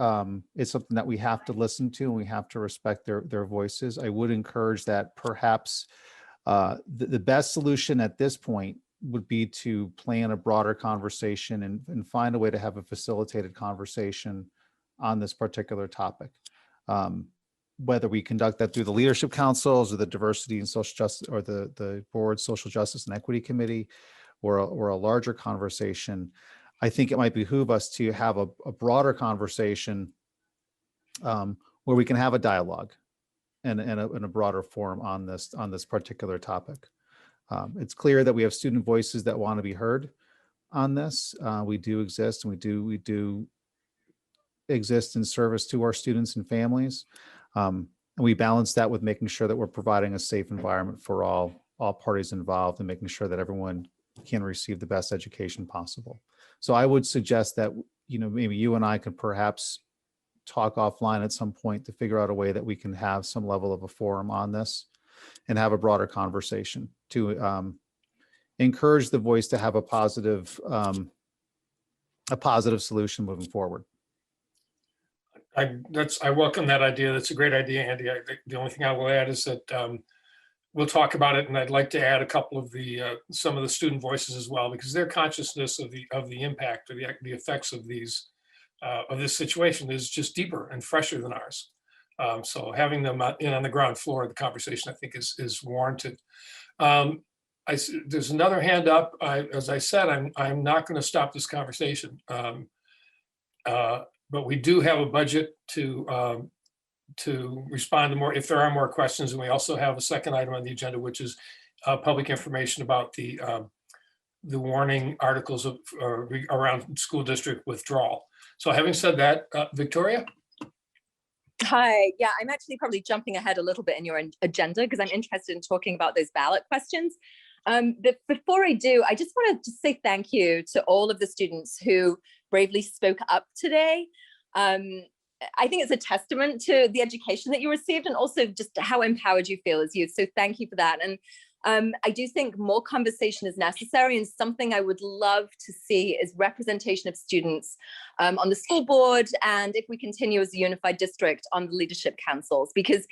it's something that we have to listen to and we have to respect their voices. I would encourage that perhaps the best solution at this point would be to plan a broader conversation and find a way to have a facilitated conversation on this particular topic. Whether we conduct that through the leadership councils or the diversity and social justice or the board social justice and equity committee or a larger conversation, I think it might behoove us to have a broader conversation where we can have a dialogue and a broader forum on this particular topic. It's clear that we have student voices that want to be heard on this. We do exist, and we do exist in service to our students and families. And we balance that with making sure that we're providing a safe environment for all parties involved and making sure that everyone can receive the best education possible. So I would suggest that, maybe you and I could perhaps talk offline at some point to figure out a way that we can have some level of a forum on this and have a broader conversation to encourage the voice to have a positive solution moving forward. I welcome that idea. That's a great idea, Andy. The only thing I will add is that we'll talk about it, and I'd like to add a couple of some of the student voices as well, because their consciousness of the impact or the effects of these of this situation is just deeper and fresher than ours. So having them in on the ground floor of the conversation, I think, is warranted. There's another hand up. As I said, I'm not going to stop this conversation. But we do have a budget to respond to more if there are more questions, and we also have a second item on the agenda, which is public information about the warning articles around school district withdrawal. So having said that, Victoria. Hi, yeah, I'm actually probably jumping ahead a little bit in your agenda because I'm interested in talking about those ballot questions. But before I do, I just want to say thank you to all of the students who bravely spoke up today. I think it's a testament to the education that you received and also just how empowered you feel as youth. So thank you for that. And I do think more conversation is necessary, and something I would love to see is representation of students on the school board, and if we continue as a unified district, on the leadership councils, because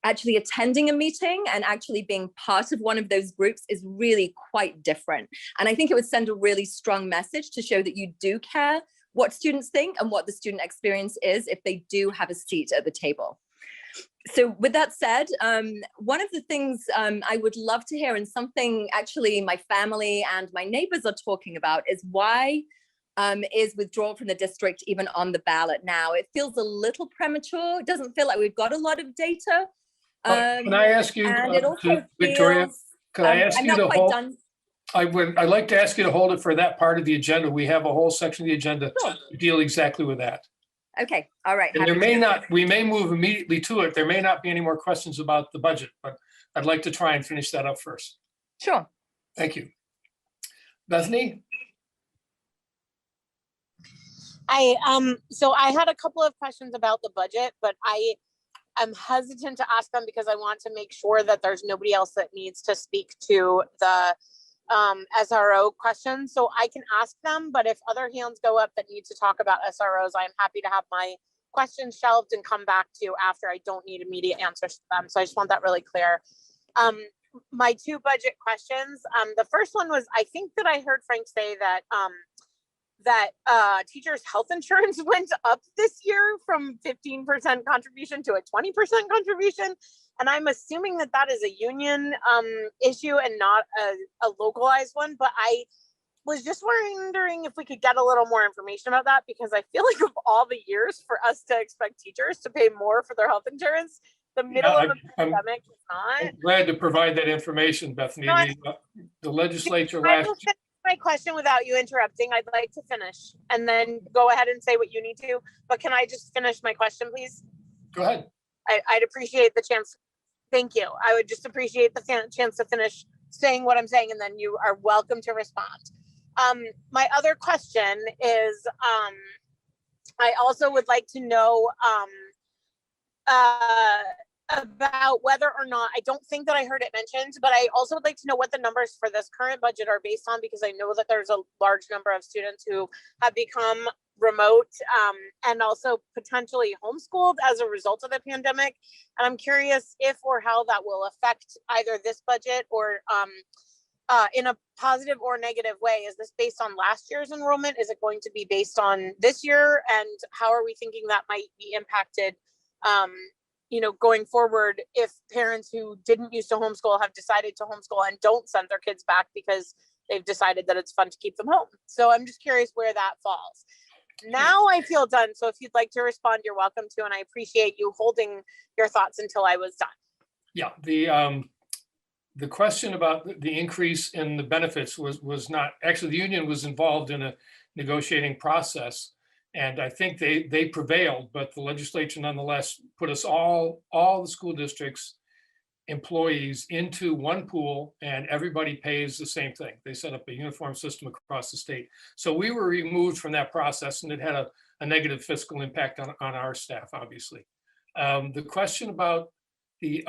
actually attending a meeting and actually being part of one of those groups is really quite different. And I think it would send a really strong message to show that you do care what students think and what the student experience is if they do have a seat at the table. So with that said, one of the things I would love to hear, and something actually my family and my neighbors are talking about, is why is withdrawal from the district even on the ballot now? It feels a little premature. It doesn't feel like we've got a lot of data. Can I ask you, Victoria, can I ask you to hold? I'd like to ask you to hold it for that part of the agenda. We have a whole section of the agenda to deal exactly with that. Okay, all right. And we may move immediately to it. There may not be any more questions about the budget, but I'd like to try and finish that up first. Sure. Thank you. Bethany? So I had a couple of questions about the budget, but I'm hesitant to ask them because I want to make sure that there's nobody else that needs to speak to the SRO questions. So I can ask them, but if other hands go up that need to talk about SROs, I'm happy to have my questions shelved and come back to you after. I don't need immediate answers to them. So I just want that really clear. My two budget questions. The first one was, I think that I heard Frank say that teachers' health insurance went up this year from 15% contribution to a 20% contribution. And I'm assuming that that is a union issue and not a localized one. But I was just wondering if we could get a little more information about that, because I feel like of all the years for us to expect teachers to pay more for their health insurance, the middle of a pandemic is not. I'm glad to provide that information, Bethany. The legislature last year. my question without you interrupting. I'd like to finish and then go ahead and say what you need to, but can I just finish my question, please? Go ahead. I'd appreciate the chance. Thank you. I would just appreciate the chance to finish saying what I'm saying, and then you are welcome to respond. My other question is, I also would like to know about whether or not, I don't think that I heard it mentioned, but I also would like to know what the numbers for this current budget are based on, because I know that there's a large number of students who have become remote and also potentially homeschooled as a result of the pandemic. And I'm curious if or how that will affect either this budget or in a positive or negative way. Is this based on last year's enrollment? Is it going to be based on this year? And how are we thinking that might be impacted going forward if parents who didn't used to homeschool have decided to homeschool and don't send their kids back because they've decided that it's fun to keep them home? So I'm just curious where that falls. Now I feel done. So if you'd like to respond, you're welcome to, and I appreciate you holding your thoughts until I was done. Yeah, the question about the increase in the benefits was not, actually the union was involved in a negotiating process. And I think they prevailed, but the legislature nonetheless put us all the school districts employees into one pool, and everybody pays the same thing. They set up a uniform system across the state. So we were removed from that process, and it had a negative fiscal impact on our staff, obviously. The question about the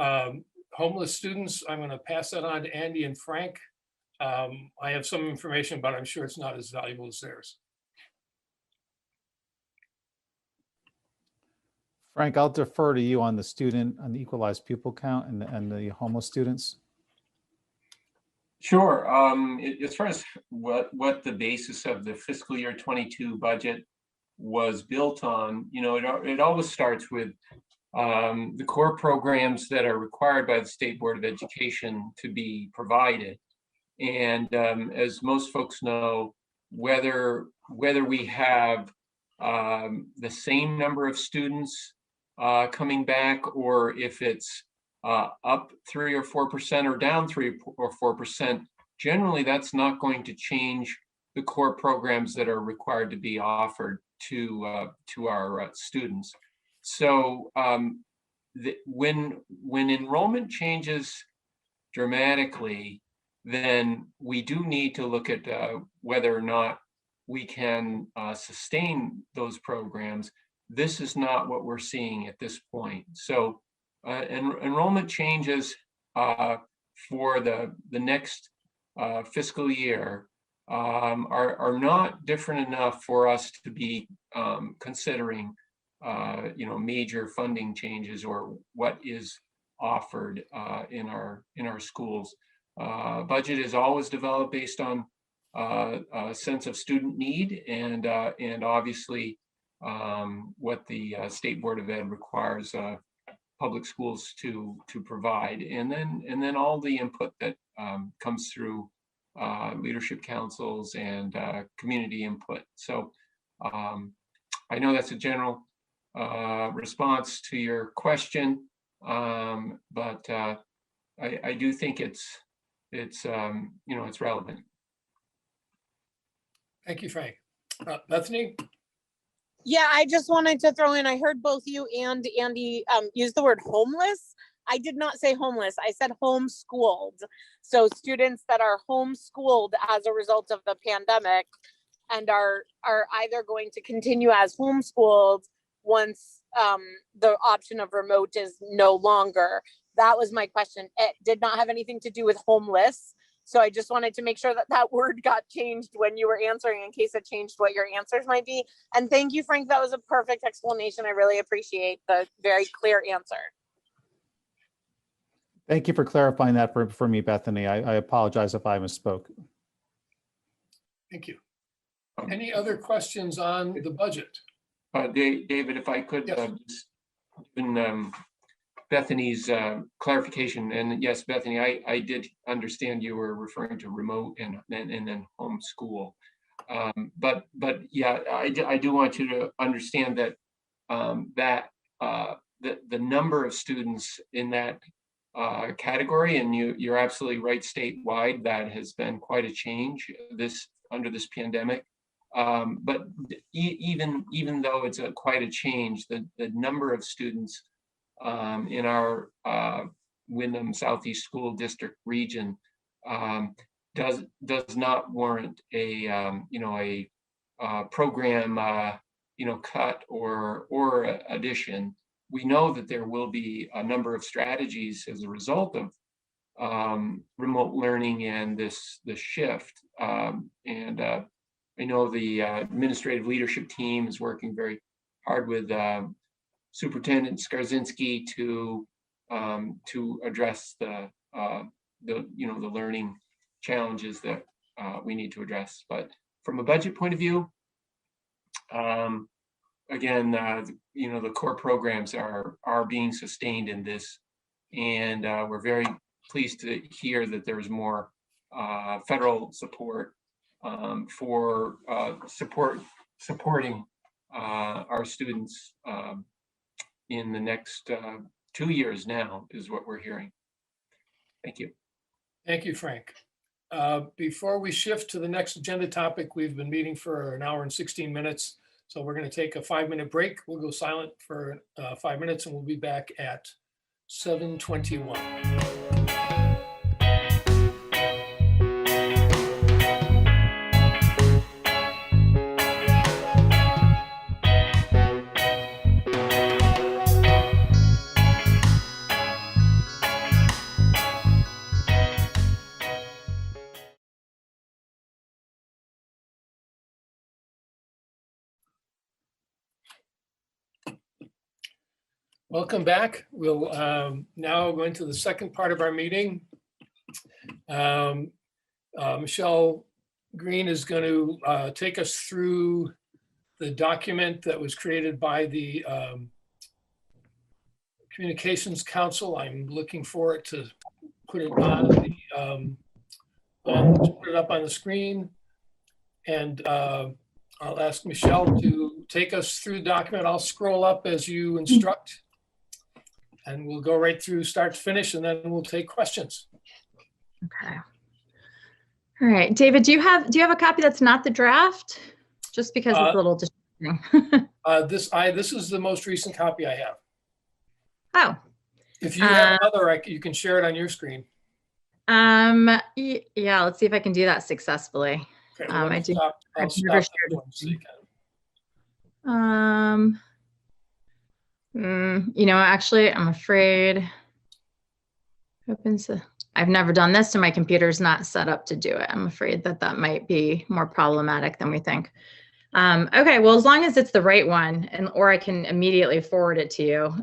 homeless students, I'm going to pass that on to Andy and Frank. I have some information, but I'm sure it's not as valuable as theirs. Frank, I'll defer to you on the equalized pupil count and the homeless students. Sure. As far as what the basis of the fiscal year 22 budget was built on, it always starts with the core programs that are required by the State Board of Education to be provided. And as most folks know, whether we have the same number of students coming back, or if it's up 3 or 4% or down 3 or 4%, generally that's not going to change the core programs that are required to be offered to our students. So when enrollment changes dramatically, then we do need to look at whether or not we can sustain those programs. This is not what we're seeing at this point. So enrollment changes for the next fiscal year are not different enough for us to be considering major funding changes or what is offered in our schools. Budget is always developed based on a sense of student need and obviously what the State Board of Ed requires public schools to provide, and then all the input that comes through leadership councils and community input. So I know that's a general response to your question, but I do think it's relevant. Thank you, Frank. Bethany? Yeah, I just wanted to throw in, I heard both you and Andy use the word homeless. I did not say homeless. I said homeschooled. So students that are homeschooled as a result of the pandemic and are either going to continue as homeschooled once the option of remote is no longer. That was my question. It did not have anything to do with homeless. So I just wanted to make sure that that word got changed when you were answering, in case it changed what your answers might be. And thank you, Frank. That was a perfect explanation. I really appreciate the very clear answer. Thank you for clarifying that for me, Bethany. I apologize if I misspoke. Thank you. Any other questions on the budget? David, if I could, yes. In Bethany's clarification, and yes, Bethany, I did understand you were referring to remote and then homeschool. But yeah, I do want you to understand that the number of students in that category, and you're absolutely right. Statewide, that has been quite a change under this pandemic. But even though it's quite a change, the number of students in our Windham Southeast School District region does not warrant a program cut or addition. We know that there will be a number of strategies as a result of remote learning and this shift. And I know the administrative leadership team is working very hard with Superintendent Skarzinski to address the learning challenges that we need to address. But from a budget point of view, again, the core programs are being sustained in this, and we're very pleased to hear that there's more federal support for supporting our students in the next 2 years now, is what we're hearing. Thank you. Thank you, Frank. Before we shift to the next agenda topic, we've been meeting for an hour and 16 minutes. So we're going to take a 5-minute break. We'll go silent for 5 minutes and we'll be back at 7:21. Welcome back. We'll now go into the second part of our meeting. Michelle Green is going to take us through the document that was created by the Communications Council. I'm looking for it to put it on put it up on the screen. And I'll ask Michelle to take us through the document. I'll scroll up as you instruct. And we'll go right through start to finish, and then we'll take questions. Okay. All right, David, do you have a copy that's not the draft? Just because it's a little distracting. This is the most recent copy I have. Oh. If you have another, you can share it on your screen. Yeah, let's see if I can do that successful. Okay, well, I do. I'll stop actually, I'm afraid. I've never done this, so my computer's not set up to do it. I'm afraid that might be more problematic than we think. Okay, well, as long as it's the right one, or I can immediately forward it to you,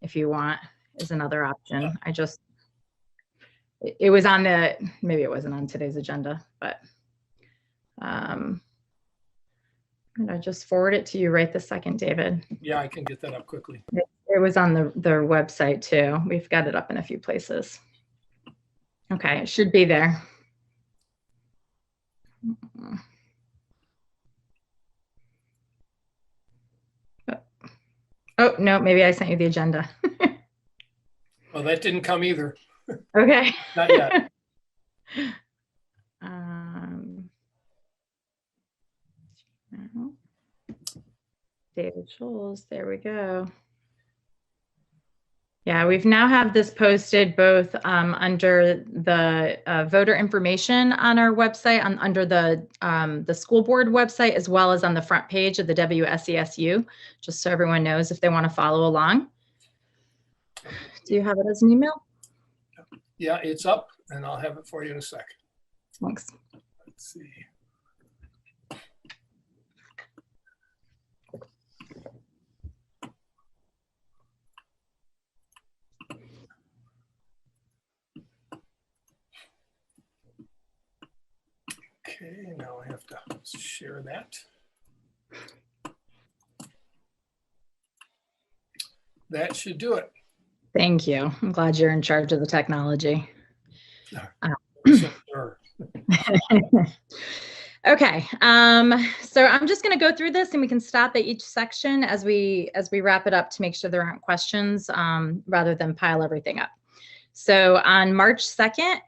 if you want, is another option. It was on maybe it wasn't on today's agenda, but I just forward it to you right this second, David. Yeah, I can get that up quickly. It was on their website too. We've got it up in a few places. Okay, it should be there. Oh, no, maybe I sent you the agenda. Well, that didn't come either. Okay. Not yet. David Scholes, there we go. Yeah, we've now have this posted both under the voter information on our website, under the school board website, as well as on the front page of the WSESU, just so everyone knows if they want to follow along. Do you have it as an email? Yeah, it's up, and I'll have it for you in a sec. Thanks. Let's see. Okay, now I have to share that. That should do it. Thank you. I'm glad you're in charge of the technology. Sure. Okay, so I'm just going to go through this, and we can stop at each section as we wrap it up to make sure there aren't questions, rather than pile everything up. So on March 2nd,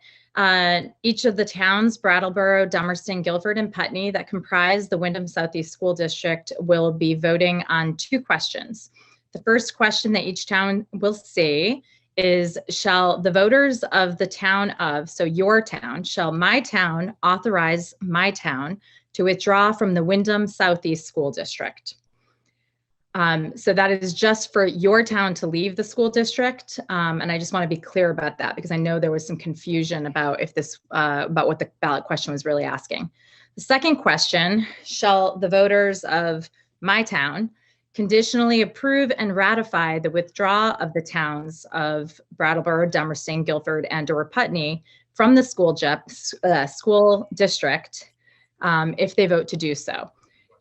each of the towns, Brattleboro, Dummerston, Guilford, and Putney, that comprise the Wyndham Southeast School District will be voting on 2 questions. The first question that each town will see is, shall the voters of the town of, so your town, shall my town authorize my town to withdraw from the Wyndham Southeast School District? So that is just for your town to leave the school district. And I just want to be clear about that because I know there was some confusion about if this, about what the ballot question was really asking. The second question, shall the voters of my town conditionally approve and ratify the withdrawal of the towns of Brattleboro, Dummerston, Guilford, and/or Putney from the school district if they vote to do so?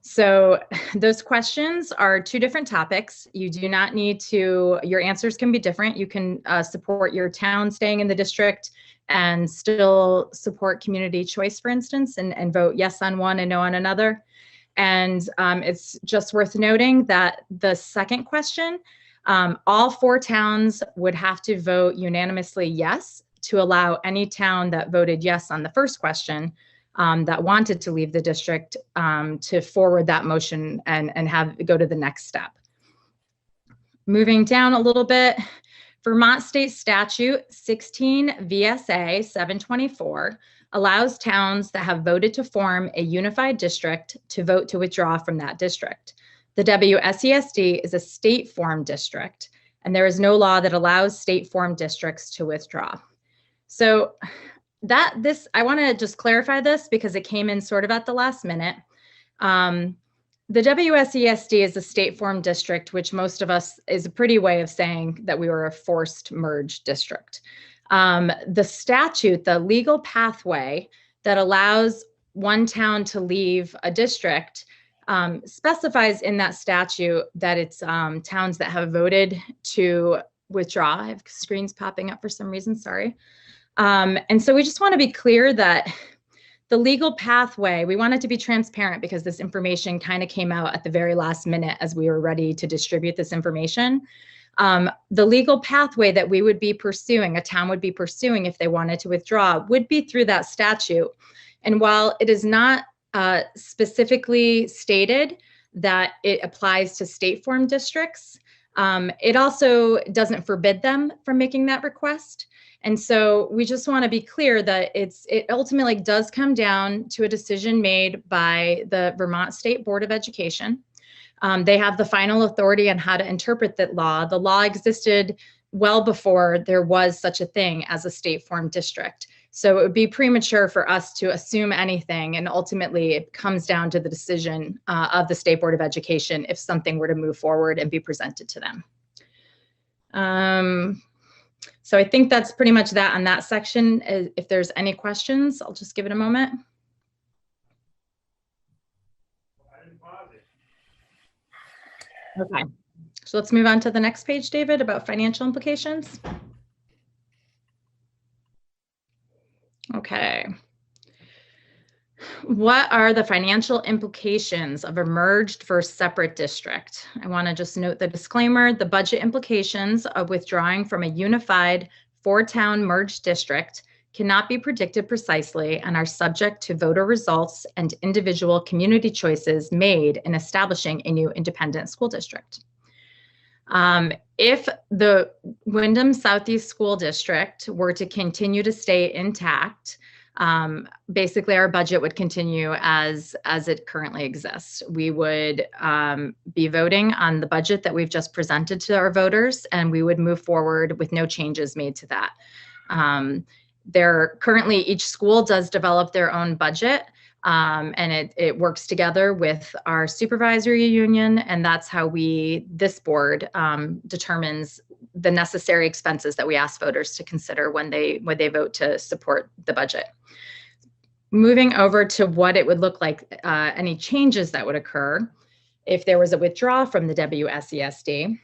So those questions are 2 different topics. You do not need to, your answers can be different. You can support your town staying in the district and still support community choice, for instance, and vote yes on one and no on another. And it's just worth noting that the second question, all 4 towns would have to vote unanimously yes to allow any town that voted yes on the first question that wanted to leave the district to forward that motion and have go to the next step. Moving down a little bit, Vermont State Statute 16 VSA 724 allows towns that have voted to form a unified district to vote to withdraw from that district. The WSESD is a state-formed district, and there is no law that allows state-formed districts to withdraw. So I want to just clarify this because it came in sort of at the last minute. The WSESD is a state-formed district, which most of us is a pretty way of saying that we were a forced merge district. The statute, the legal pathway that allows one town to leave a district specifies in that statute that it's towns that have voted to withdraw. I have screens popping up for some reason, sorry. And so we just want to be clear that the legal pathway, we want it to be transparent because this information kind of came out at the very last minute as we were ready to distribute this information. The legal pathway that we would be pursuing, a town would be pursuing if they wanted to withdraw, would be through that statute. And while it is not specifically stated that it applies to state-formed districts, it also doesn't forbid them from making that request. And so we just want to be clear that it ultimately does come down to a decision made by the Vermont State Board of Education. They have the final authority on how to interpret that law. The law existed well before there was such a thing as a state-formed district. So it would be premature for us to assume anything. And ultimately, it comes down to the decision of the State Board of Education if something were to move forward and be presented to them. So I think that's pretty much that on that section. If there's any questions, I'll just give it a moment. Okay, so let's move on to the next page, David, about financial implications. Okay. What are the financial implications of a merged versus separate district? I want to just note the disclaimer, the budget implications of withdrawing from a unified 4-town merged district cannot be predicted precisely and are subject to voter results and individual community choices made in establishing a new independent school district. If the Wyndham Southeast School District were to continue to stay intact, basically our budget would continue as it currently exists. We would be voting on the budget that we've just presented to our voters, and we would move forward with no changes made to that. Currently, each school does develop their own budget, and it works together with our supervisory union, and that's how this board determines the necessary expenses that we ask voters to consider when they vote to support the budget. Moving over to what it would look like, any changes that would occur if there was a withdrawal from the WSESD.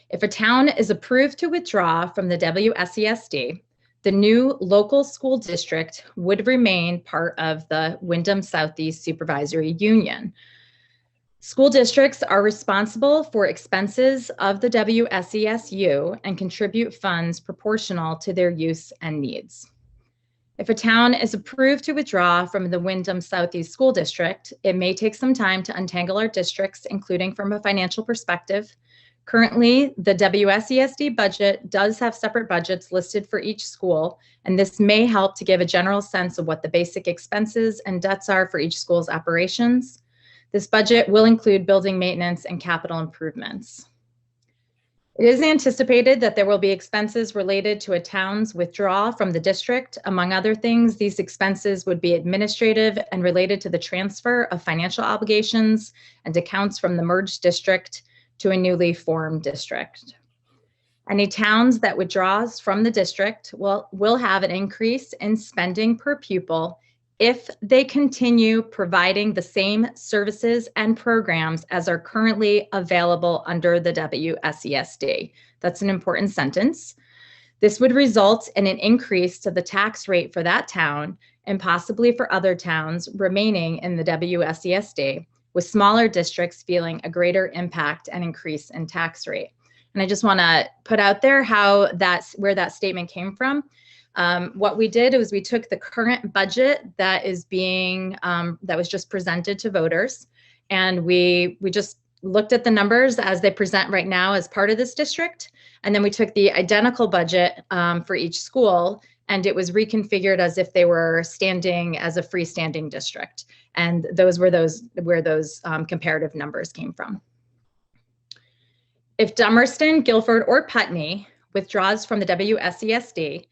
If a town is approved to withdraw from the WSESD, the new local school district would remain part of the Wyndham Southeast Supervisory Union. School districts are responsible for expenses of the WSESU and contribute funds proportional to their use and needs. If a town is approved to withdraw from the Wyndham Southeast School District, it may take some time to untangle our districts, including from a financial perspective. Currently, the WSESD budget does have separate budgets listed for each school, and this may help to give a general sense of what the basic expenses and debts are for each school's operations. This budget will include building maintenance and capital improvements. It is anticipated that there will be expenses related to a town's withdrawal from the district. Among other things, these expenses would be administrative and related to the transfer of financial obligations and accounts from the merged district to a newly formed district. Any towns that withdraws from the district will have an increase in spending per pupil if they continue providing the same services and programs as are currently available under the WSESD. That's an important sentence. This would result in an increase to the tax rate for that town and possibly for other towns remaining in the WSESD, with smaller districts feeling a greater impact and increase in tax rate. And I just want to put out there where that statement came from. What we did was we took the current budget that is being that was just presented to voters, and we just looked at the numbers as they present right now as part of this district, and then we took the identical budget for each school, and it was reconfigured as if they were standing as a freestanding district, and those were where those comparative numbers came from. If Dummerston, Guilford, or Putney withdraws from the WSESD,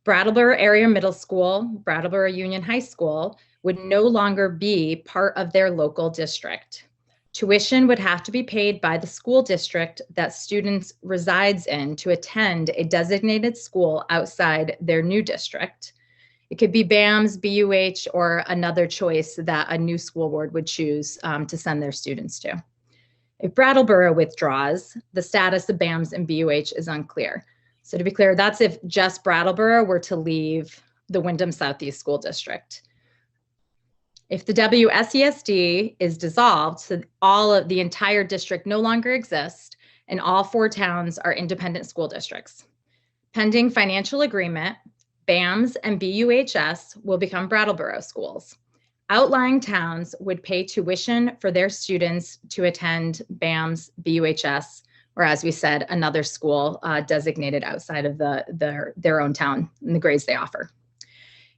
Brattleboro Area Middle School, Brattleboro Union High School would no longer be part of their local district. Tuition would have to be paid by the school district that students resides in to attend a designated school outside their new district. It could be BAMS, BUH, or another choice that a new school board would choose to send their students to. If Brattleboro withdraws, the status of BAMS and BUH is unclear. So to be clear, that's if just Brattleboro were to leave the Wyndham Southeast School District. If the WSESD is dissolved, so the entire district no longer exists, and all 4 towns are independent school districts. Pending financial agreement, BAMS and BUHS will become Brattleboro schools. Outlying towns would pay tuition for their students to attend BAMS, BUHS, or as we said, another school designated outside of their own town and the grades they offer.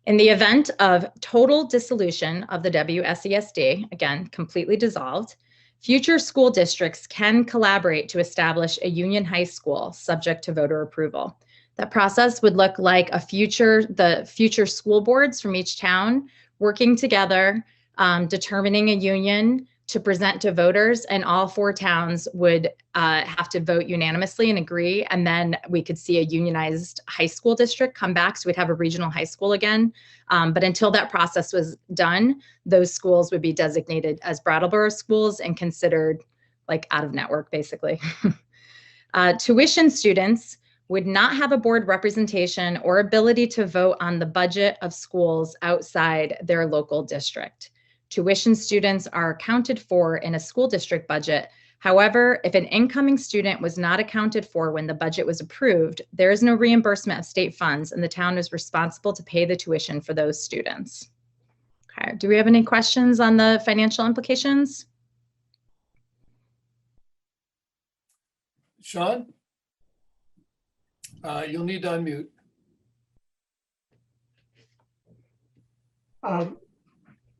In the event of total dissolution of the WSESD, again, completely dissolved, future school districts can collaborate to establish a union high school subject to voter approval. That process would look like the future school boards from each town working together, determining a union to present to voters, and all 4 towns would have to vote unanimously and agree, and then we could see a unionized high school district come back, so we'd have a regional high school again. But until that process was done, those schools would be designated as Brattleboro schools and considered like out of network, basically. Tuition students would not have a board representation or ability to vote on the budget of schools outside their local district. Tuition students are accounted for in a school district budget. However, if an incoming student was not accounted for when the budget was approved, there is no reimbursement of state funds, and the town is responsible to pay the tuition for those students. Okay, do we have any questions on the financial implications? Sean? You'll need to unmute.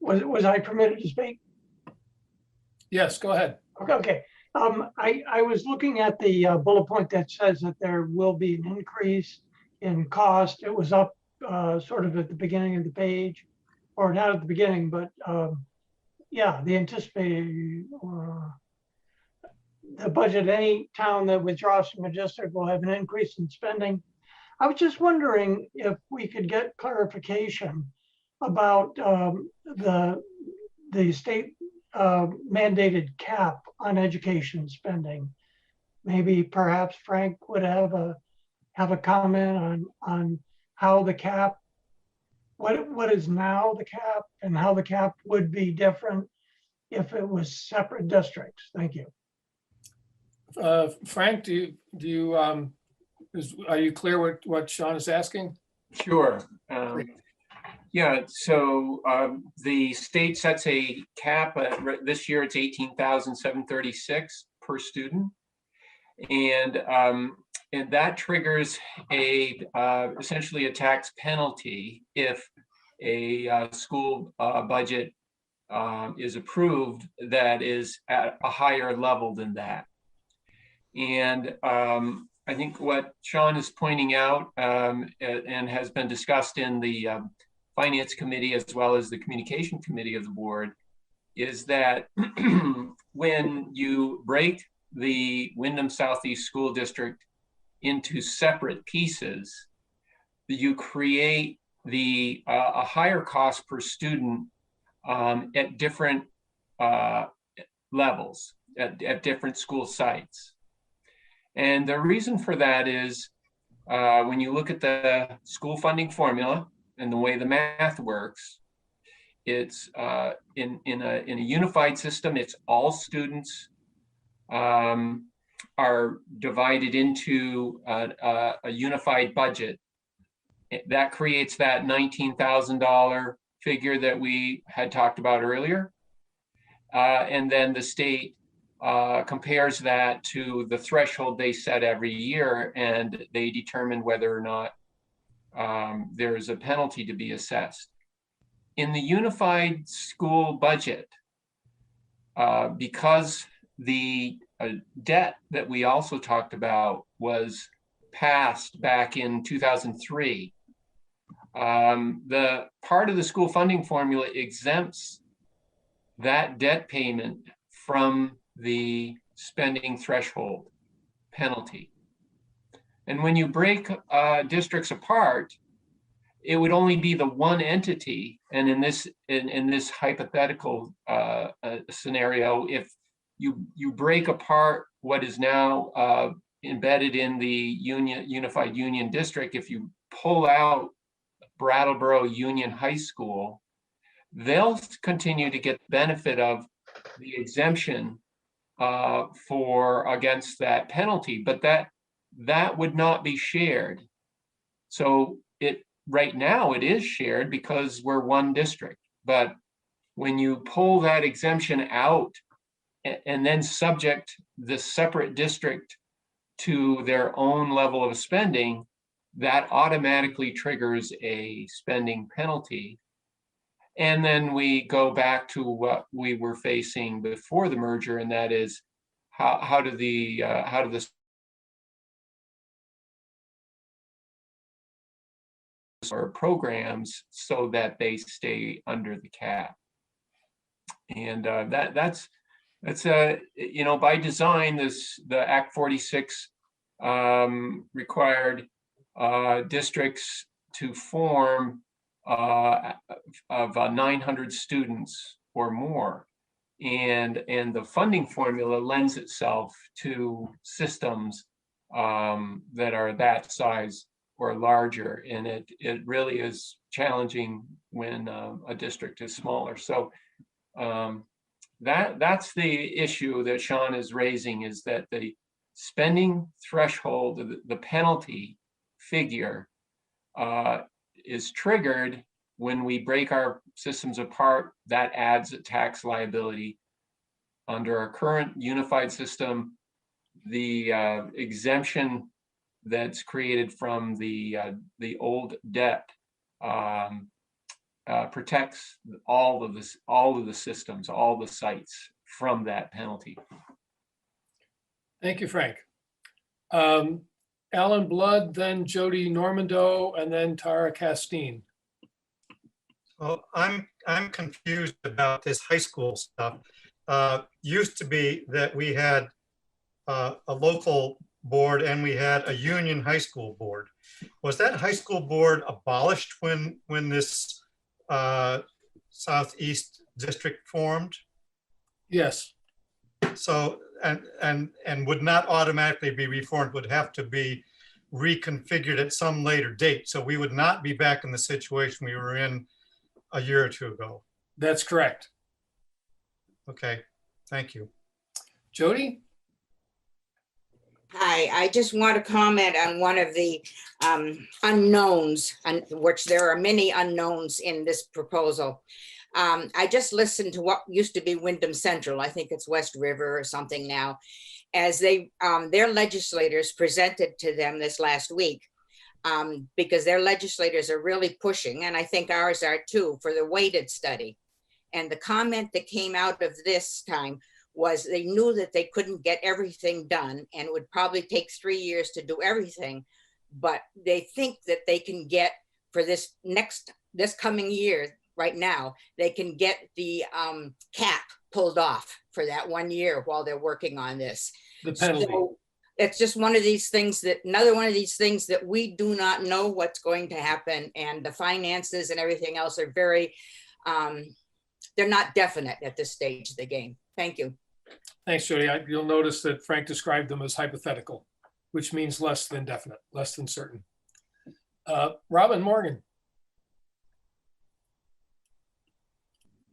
Was I permitted to speak? Yes, go ahead. Okay. I was looking at the bullet point that says that there will be an increase in cost. It was up sort of at the beginning of the page, or not at the beginning, but yeah, the anticipated the budget, any town that withdraws from a district will have an increase in spending. I was just wondering if we could get clarification about the state mandated cap on education spending. Maybe perhaps Frank would have a comment on how the cap, what is now the cap and how the cap would be different if it was separate districts? Thank you. Frank, are you clear what Sean is asking? Sure. Yeah, so the state sets a cap. This year it's 18,736 per student. And that triggers essentially a tax penalty if a school budget is approved that is at a higher level than that. And I think what Sean is pointing out and has been discussed in the Finance Committee as well as the Communication Committee of the board is that when you break the Wyndham Southeast School District into separate pieces, you create a higher cost per student at different levels, at different school sites. And the reason for that is when you look at the school funding formula and the way the math works, it's in a unified system, it's all students are divided into a unified budget. That creates that $19,000 figure that we had talked about earlier. And then the state compares that to the threshold they set every year, and they determine whether or not there's a penalty to be assessed. In the unified school budget, because the debt that we also talked about was passed back in 2003, the part of the school funding formula exempts that debt payment from the spending threshold penalty. And when you break districts apart, it would only be the one entity. And in this hypothetical scenario, if you break apart what is now embedded in the unified union district, if you pull out Brattleboro Union High School, they'll continue to get the benefit of the exemption against that penalty, but that would not be shared. So right now it is shared because we're one district, but when you pull that exemption out and then subject the separate district to their own level of spending, that automatically triggers a spending penalty. And then we go back to what we were facing before the merger, and that is how do the or programs so that they stay under the cap. And that's by design, the Act 46 required districts to form of 900 students or more. And the funding formula lends itself to systems that are that size or larger. And it really is challenging when a district is smaller. So that's the issue that Sean is raising, is that the spending threshold, the penalty figure is triggered when we break our systems apart. That adds a tax liability. Under our current unified system, the exemption that's created from the old debt protects all of the systems, all the sites from that penalty. Thank you, Frank. Alan Blood, then Jody Normando, and then Tara Castine. Well, I'm confused about this high school stuff. Used to be that we had a local board and we had a union high school board. Was that high school board abolished when this Southeast district formed? Yes. So and would not automatically be reformed, would have to be reconfigured at some later date. So we would not be back in the situation we were in a year or two ago. That's correct. Okay, thank you. Jody? Hi, I just want to comment on one of the unknowns, which there are many unknowns in this proposal. I just listened to what used to be Wyndham Central. I think it's West River or something now, as they their legislators presented to them this last week, because their legislators are really pushing, and I think ours are too, for the weighted study. And the comment that came out of this time was they knew that they couldn't get everything done and it would probably take 3 years to do everything, but they think that they can get for this coming year, right now, they can get the cap pulled off for that 1 year while they're working on this. The penalty. So it's just one of these things another one of these things that we do not know what's going to happen, and the finances and everything else are very, they're not definite at this stage of the game. Thank you. Thanks, Jody. You'll notice that Frank described them as hypothetical, which means less than definite, less than certain. Robin Morgan.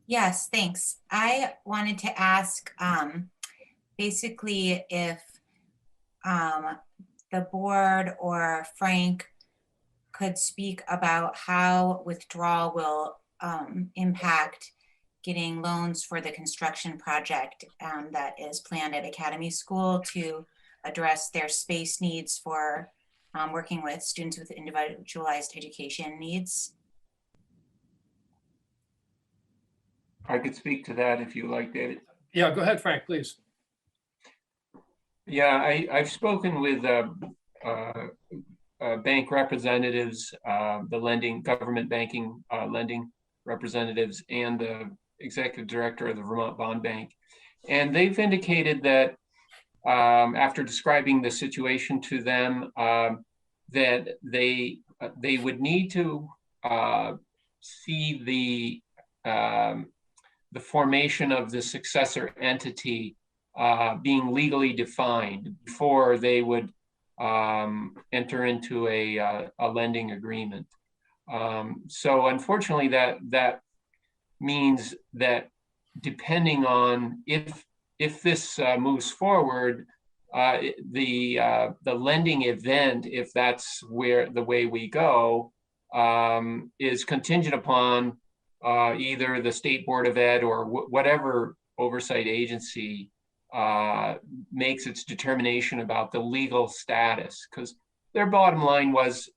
Yes, thanks. I wanted to ask basically if the board or Frank could speak about how withdrawal will impact getting loans for the construction project that is planned at Academy School to address their space needs for working with students with individualized education needs. I could speak to that if you like, David. Yeah, go ahead, Frank, please. Yeah, I've spoken with bank representatives, the government banking lending representatives, and the executive director of the Vermont Bond Bank. And they've indicated that after describing the situation to them, that they would need to see the formation of the successor entity being legally defined before they would enter into a lending agreement. So unfortunately, that means that depending on if this moves forward, the lending event, if that's the way we go, is contingent upon either the State Board of Ed or whatever oversight agency makes its determination about the legal status. Because their bottom line was,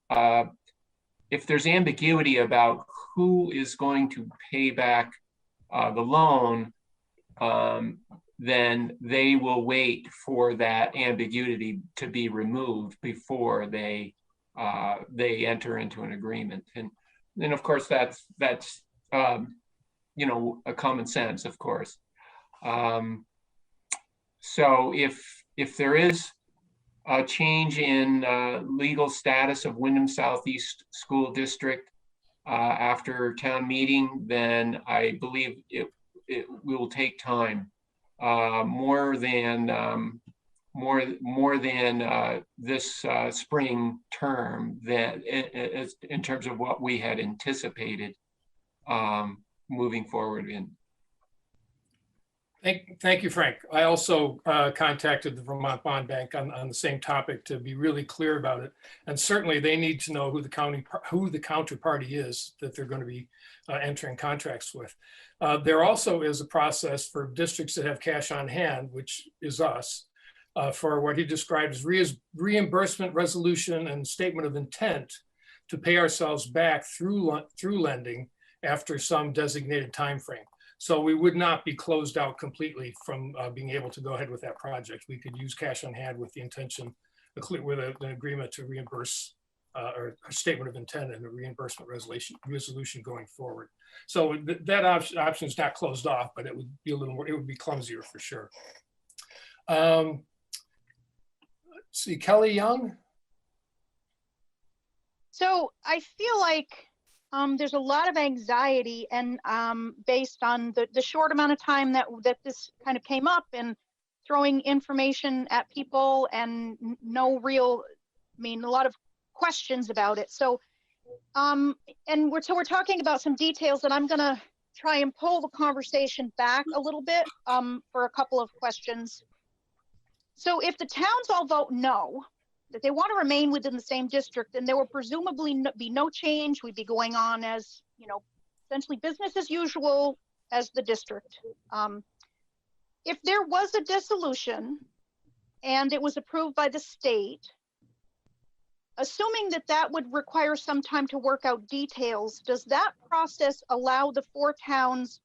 if there's ambiguity about who is going to pay back the loan, then they will wait for that ambiguity to be removed before they enter into an agreement. And of course, that's a common sense, of course. So if there is a change in legal status of Wyndham Southeast School District after town meeting, then I believe it will take time, more than this spring term, that in terms of what we had anticipated moving forward in. Thank you, Frank. I also contacted the Vermont Bond Bank on the same topic to be really clear about it. And certainly they need to know who the counterparty is that they're going to be entering contracts with. There also is a process for districts that have cash on hand, which is us, for what he described as reimbursement resolution and statement of intent to pay ourselves back through lending after some designated time frame. So we would not be closed out completely from being able to go ahead with that project. We could use cash on hand with the intention, with an agreement to reimburse or a statement of intent and a reimbursement resolution going forward. So that option is not closed off, but it would be it would be clumsier for sure. Let's see, Kelly Young. So I feel like there's a lot of anxiety, and based on the short amount of time that this kind of came up, and throwing information at people and no real, a lot of questions about it. So we're talking about some details that I'm gonna try and pull the conversation back a little bit for a couple of questions. So if the towns all vote no, that they want to remain within the same district, then there will presumably be no change. We'd be going on as, you know, essentially business as usual as the district. If there was a dissolution and it was approved by the state, assuming that that would require some time to work out details, does that process allow the 4 towns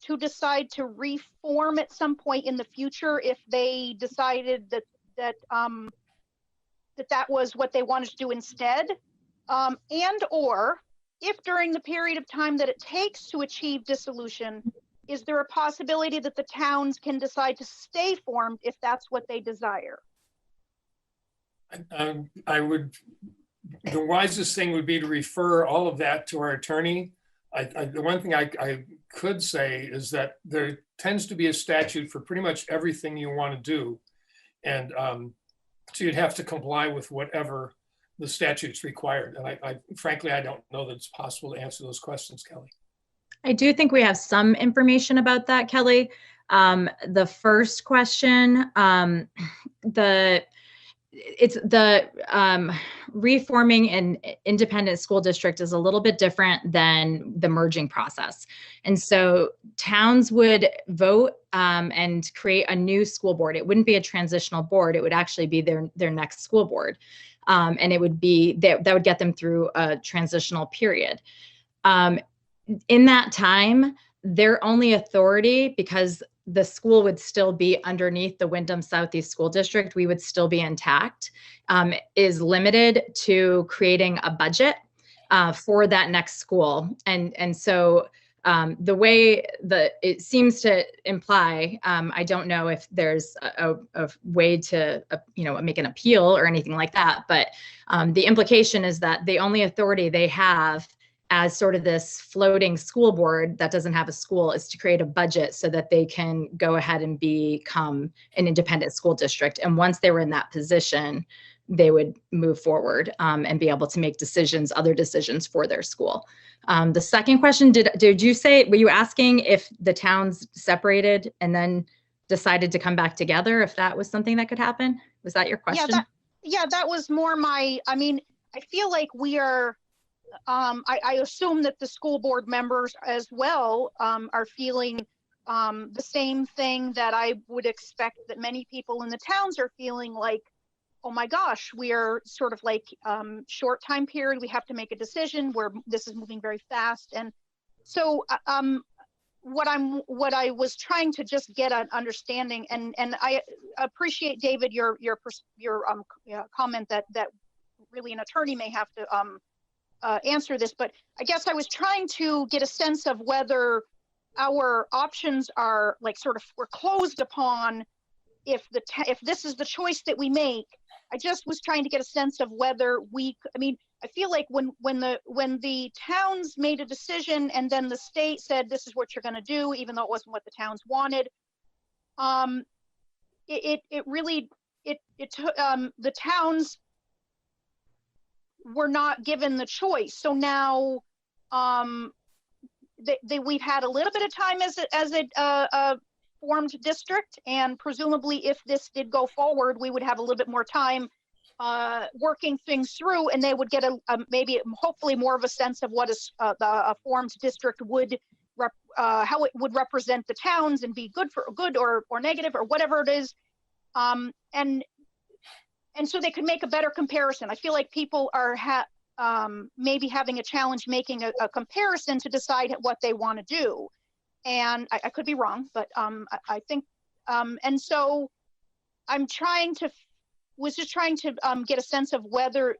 to decide to reform at some point in the future if they decided that that was what they wanted to do instead? And or if during the period of time that it takes to achieve dissolution, is there a possibility that the towns can decide to stay formed if that's what they desire? I would, the wisest thing would be to refer all of that to our attorney. The one thing I could say is that there tends to be a statute for pretty much everything you want to do. And so you'd have to comply with whatever the statute's required. And frankly, I don't know that it's possible to answer those questions, Kelly. I do think we have some information about that, Kelly. The first question, it's the reforming an independent school district is a little bit different than the merging process. And so towns would vote and create a new school board. It wouldn't be a transitional board. It would actually be their next school board. And it would be, that would get them through a transitional period. In that time, their only authority, because the school would still be underneath the Wyndham Southeast School District, we would still be intact, is limited to creating a budget for that next school. And so the way that it seems to imply, I don't know if there's a way to, make an appeal or anything like that, but the implication is that the only authority they have as sort of this floating school board that doesn't have a school is to create a budget so that they can go ahead and become an independent school district. And once they were in that position, they would move forward and be able to make decisions, other decisions for their school. The second question, did you say, were you asking if the towns separated and then decided to come back together, if that was something that could happen? Was that your question? Yeah, that was more my, I mean, I feel like we are, I assume that the school board members as well are feeling the same thing that I would expect that many people in the towns are feeling, like, oh my gosh, we are sort of like short time period. We have to make a decision where this is moving very fast. And so what I was trying to just get an understanding, and I appreciate, David, your comment that really an attorney may have to answer this, but I guess I was trying to get a sense of whether our options are like sort of we're closed upon if this is the choice that we make. I just was trying to get a sense of whether I mean, I feel like when the towns made a decision and then the state said this is what you're going to do, even though it wasn't what the towns wanted, it took the towns were not given the choice. So now we've had a little bit of time as a formed district, and presumably if this did go forward, we would have a little bit more time working things through, and they would get maybe hopefully more of a sense of what a formed district would how it would represent the towns and be good or negative or whatever it is, and so they could make a better comparison. I feel like people are maybe having a challenge making a comparison to decide what they want to do. And I could be wrong, but I think, and so I'm was just trying to get a sense of whether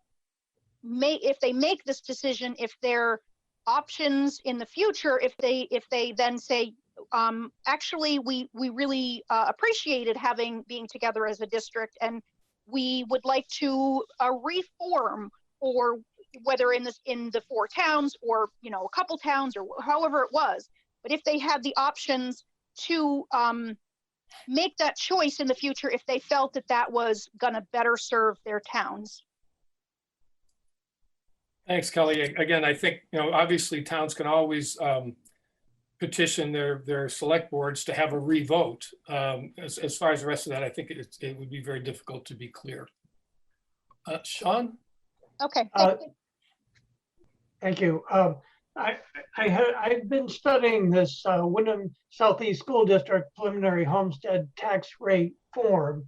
if they make this decision, if their options in the future, if they then say, actually, we really appreciated being together as a district, and we would like to reform, or whether in the 4 towns or a couple towns or however it was, but if they had the options to make that choice in the future, if they felt that was going to better serve their towns. Thanks, Kelly. Again, I think obviously towns can always petition their select boards to have a revote. As far as the rest of that, I think it would be very difficult to be clear. Sean? Okay. Thank you. I've been studying this Wyndham Southeast School District preliminary homestead tax rate form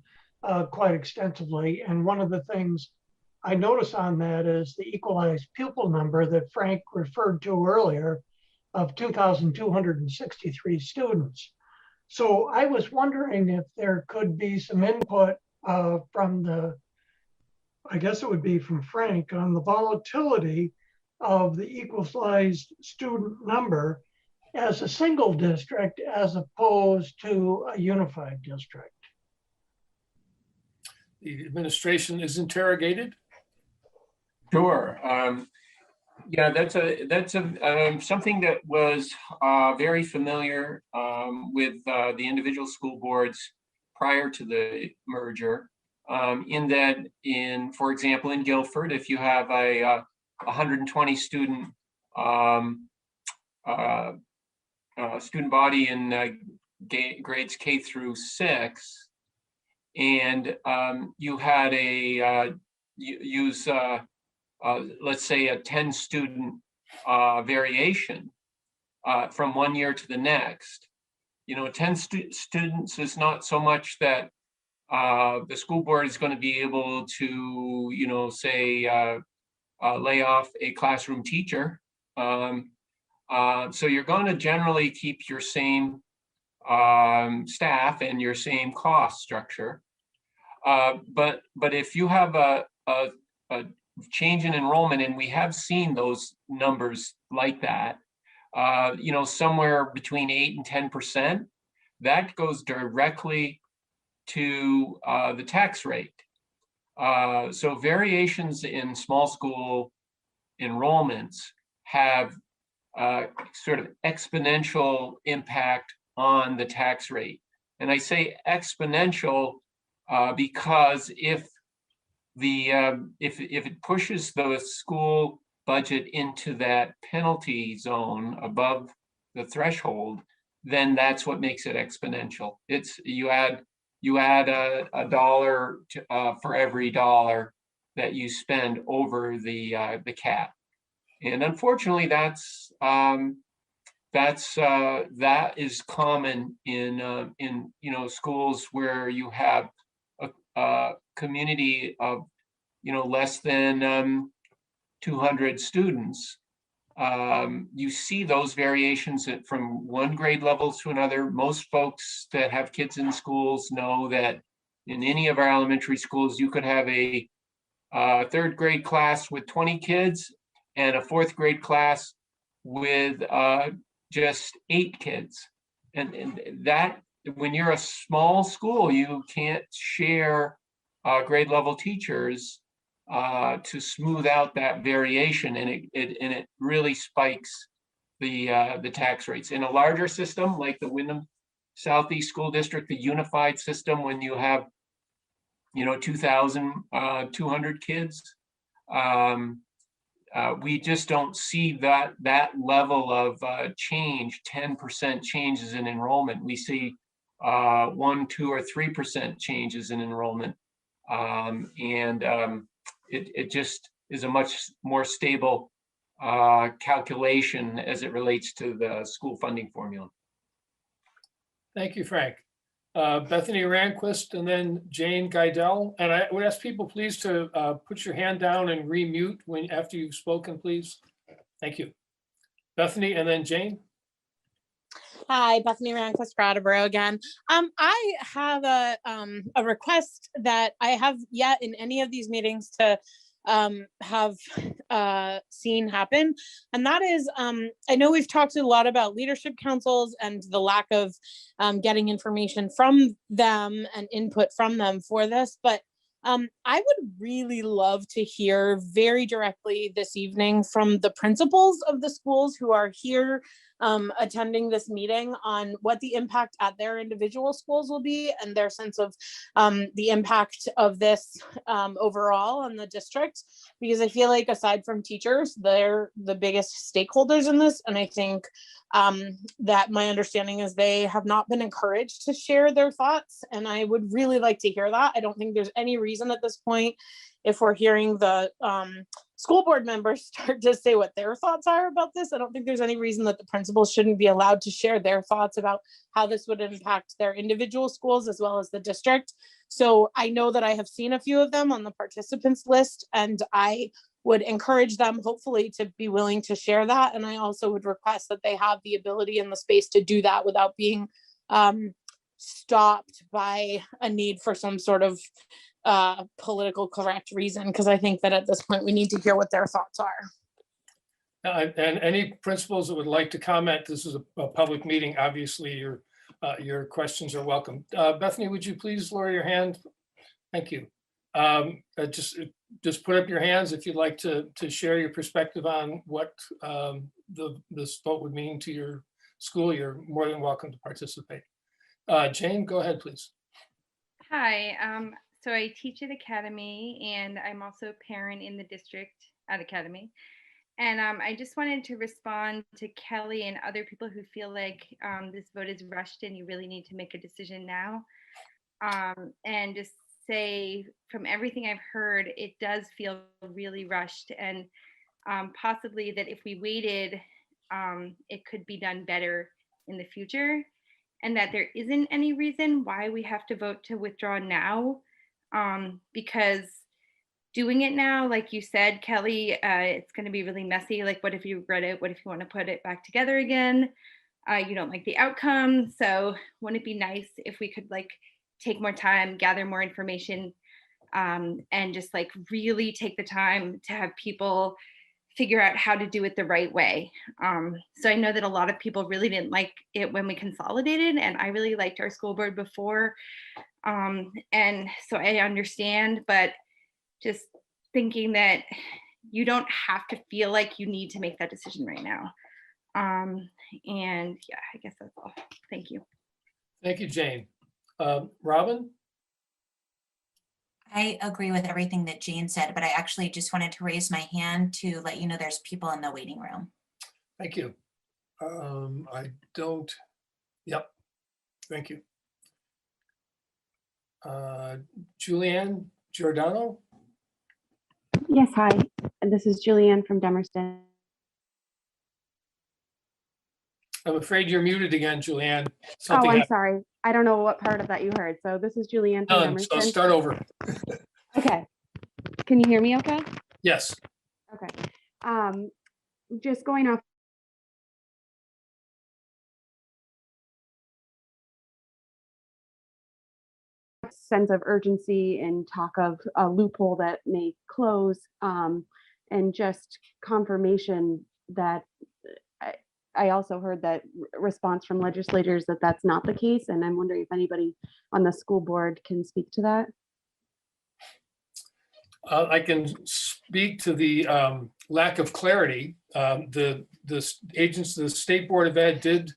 quite extensively. And one of the things I notice on that is the equalized pupil number that Frank referred to earlier of 2,263 students. So I was wondering if there could be some input from I guess it would be from Frank, on the volatility of the equalized student number as a single district as opposed to a unified district. The administration is interrogated. Sure. Yeah, that's something that was very familiar with the individual school boards prior to the merger. In that, for example, in Guilford, if you have a 120 student student body in grades K through 6, and you had let's say a 10 student variation from one year to the next. 10 students is not so much that the school board is going to be able to, say, lay off a classroom teacher. So you're going to generally keep your same staff and your same cost structure. But if you have a change in enrollment, and we have seen those numbers like that, somewhere between 8 and 10%, that goes directly to the tax rate. So variations in small school enrollments have sort of exponential impact on the tax rate. And I say exponential because if it pushes the school budget into that penalty zone above the threshold, then that's what makes it exponential. It's you add a dollar for every dollar that you spend over the cap, and unfortunately, that is common in schools where you have a community of less than 200 students. You see those variations from one grade level to another. Most folks that have kids in schools know that in any of our elementary schools, you could have a third grade class with 20 kids and a fourth grade class with just 8 kids. And that, when you're a small school, you can't share grade level teachers to smooth out that variation, and it really spikes the tax rates. In a larger system like the Wyndham Southeast School District, the unified system, when you have 2,200 kids, we just don't see that level of change, 10% changes in enrollment. We see 1, 2, or 3% changes in enrollment, it just is a much more stable calculation as it relates to the school funding formula. Thank you, Frank. Bethany Ranquist and then Jane Guidell. And I would ask people please to put your hand down and remute after you've spoken, please. Thank you. Bethany and then Jane. Hi, Bethany Ranquist, Brattleboro again. I have a request that I have yet in any of these meetings to have seen happen. And that is, I know we've talked a lot about leadership councils and the lack of getting information from them and input from them for this, but I would really love to hear very directly this evening from the principals of the schools who are here attending this meeting on what the impact at their individual schools will be and their sense of the impact of this overall on the district, because I feel like aside from teachers, they're the biggest stakeholders in this. And I think that my understanding is they have not been encouraged to share their thoughts. And I would really like to hear that. I don't think there's any reason at this point, if we're hearing the school board members start to say what their thoughts are about this, I don't think there's any reason that the principals shouldn't be allowed to share their thoughts about how this would impact their individual schools as well as the district. So I know that I have seen a few of them on the participants list, and I would encourage them hopefully to be willing to share that. And I also would request that they have the ability and the space to do that without being stopped by a need for some sort of political correct reason, because I think that at this point we need to hear what their thoughts are. And any principals that would like to comment, this is a public meeting. Obviously, your questions are welcome. Bethany, would you please lower your hand? Thank you. Just put up your hands if you'd like to share your perspective on what this vote would mean to your school. You're more than welcome to participate. Jane, go ahead, please. Hi, so I teach at Academy, and I'm also a parent in the district at Academy. And I just wanted to respond to Kelly and other people who feel like this vote is rushed and you really need to make a decision now. And just say, from everything I've heard, it does feel really rushed, and possibly that if we waited, it could be done better in the future, and that there isn't any reason why we have to vote to withdraw now, because doing it now, like you said, Kelly, it's going to be really messy. Like, what if you regret it? What if you want to put it back together again? You don't like the outcome. So wouldn't it be nice if we could like take more time, gather more information, and just like really take the time to have people figure out how to do it the right way. So I know that a lot of people really didn't like it when we consolidated, and I really liked our school board before. And so I understand, but just thinking that you don't have to feel like you need to make that decision right now. And yeah, I guess that's all. Thank you. Thank you, Jane. Robin? I agree with everything that Jane said, but I actually just wanted to raise my hand to let you know there's people in the waiting room. Thank you. I don't, yep, thank you. Julianne Giordano? Yes, hi. This is Julianne from Demerston. I'm afraid you're muted again, Julianne. Oh, I'm sorry. I don't know what part of that you heard. So this is Julianne from Demerston. So start over. Okay. Can you hear me okay? Yes. Okay. Just going off sense of urgency and talk of a loophole that may close, and just confirmation that I also heard that response from legislators that that's not the case. And I'm wondering if anybody on the school board can speak to that. I can speak to the lack of clarity. The State Board of Ed did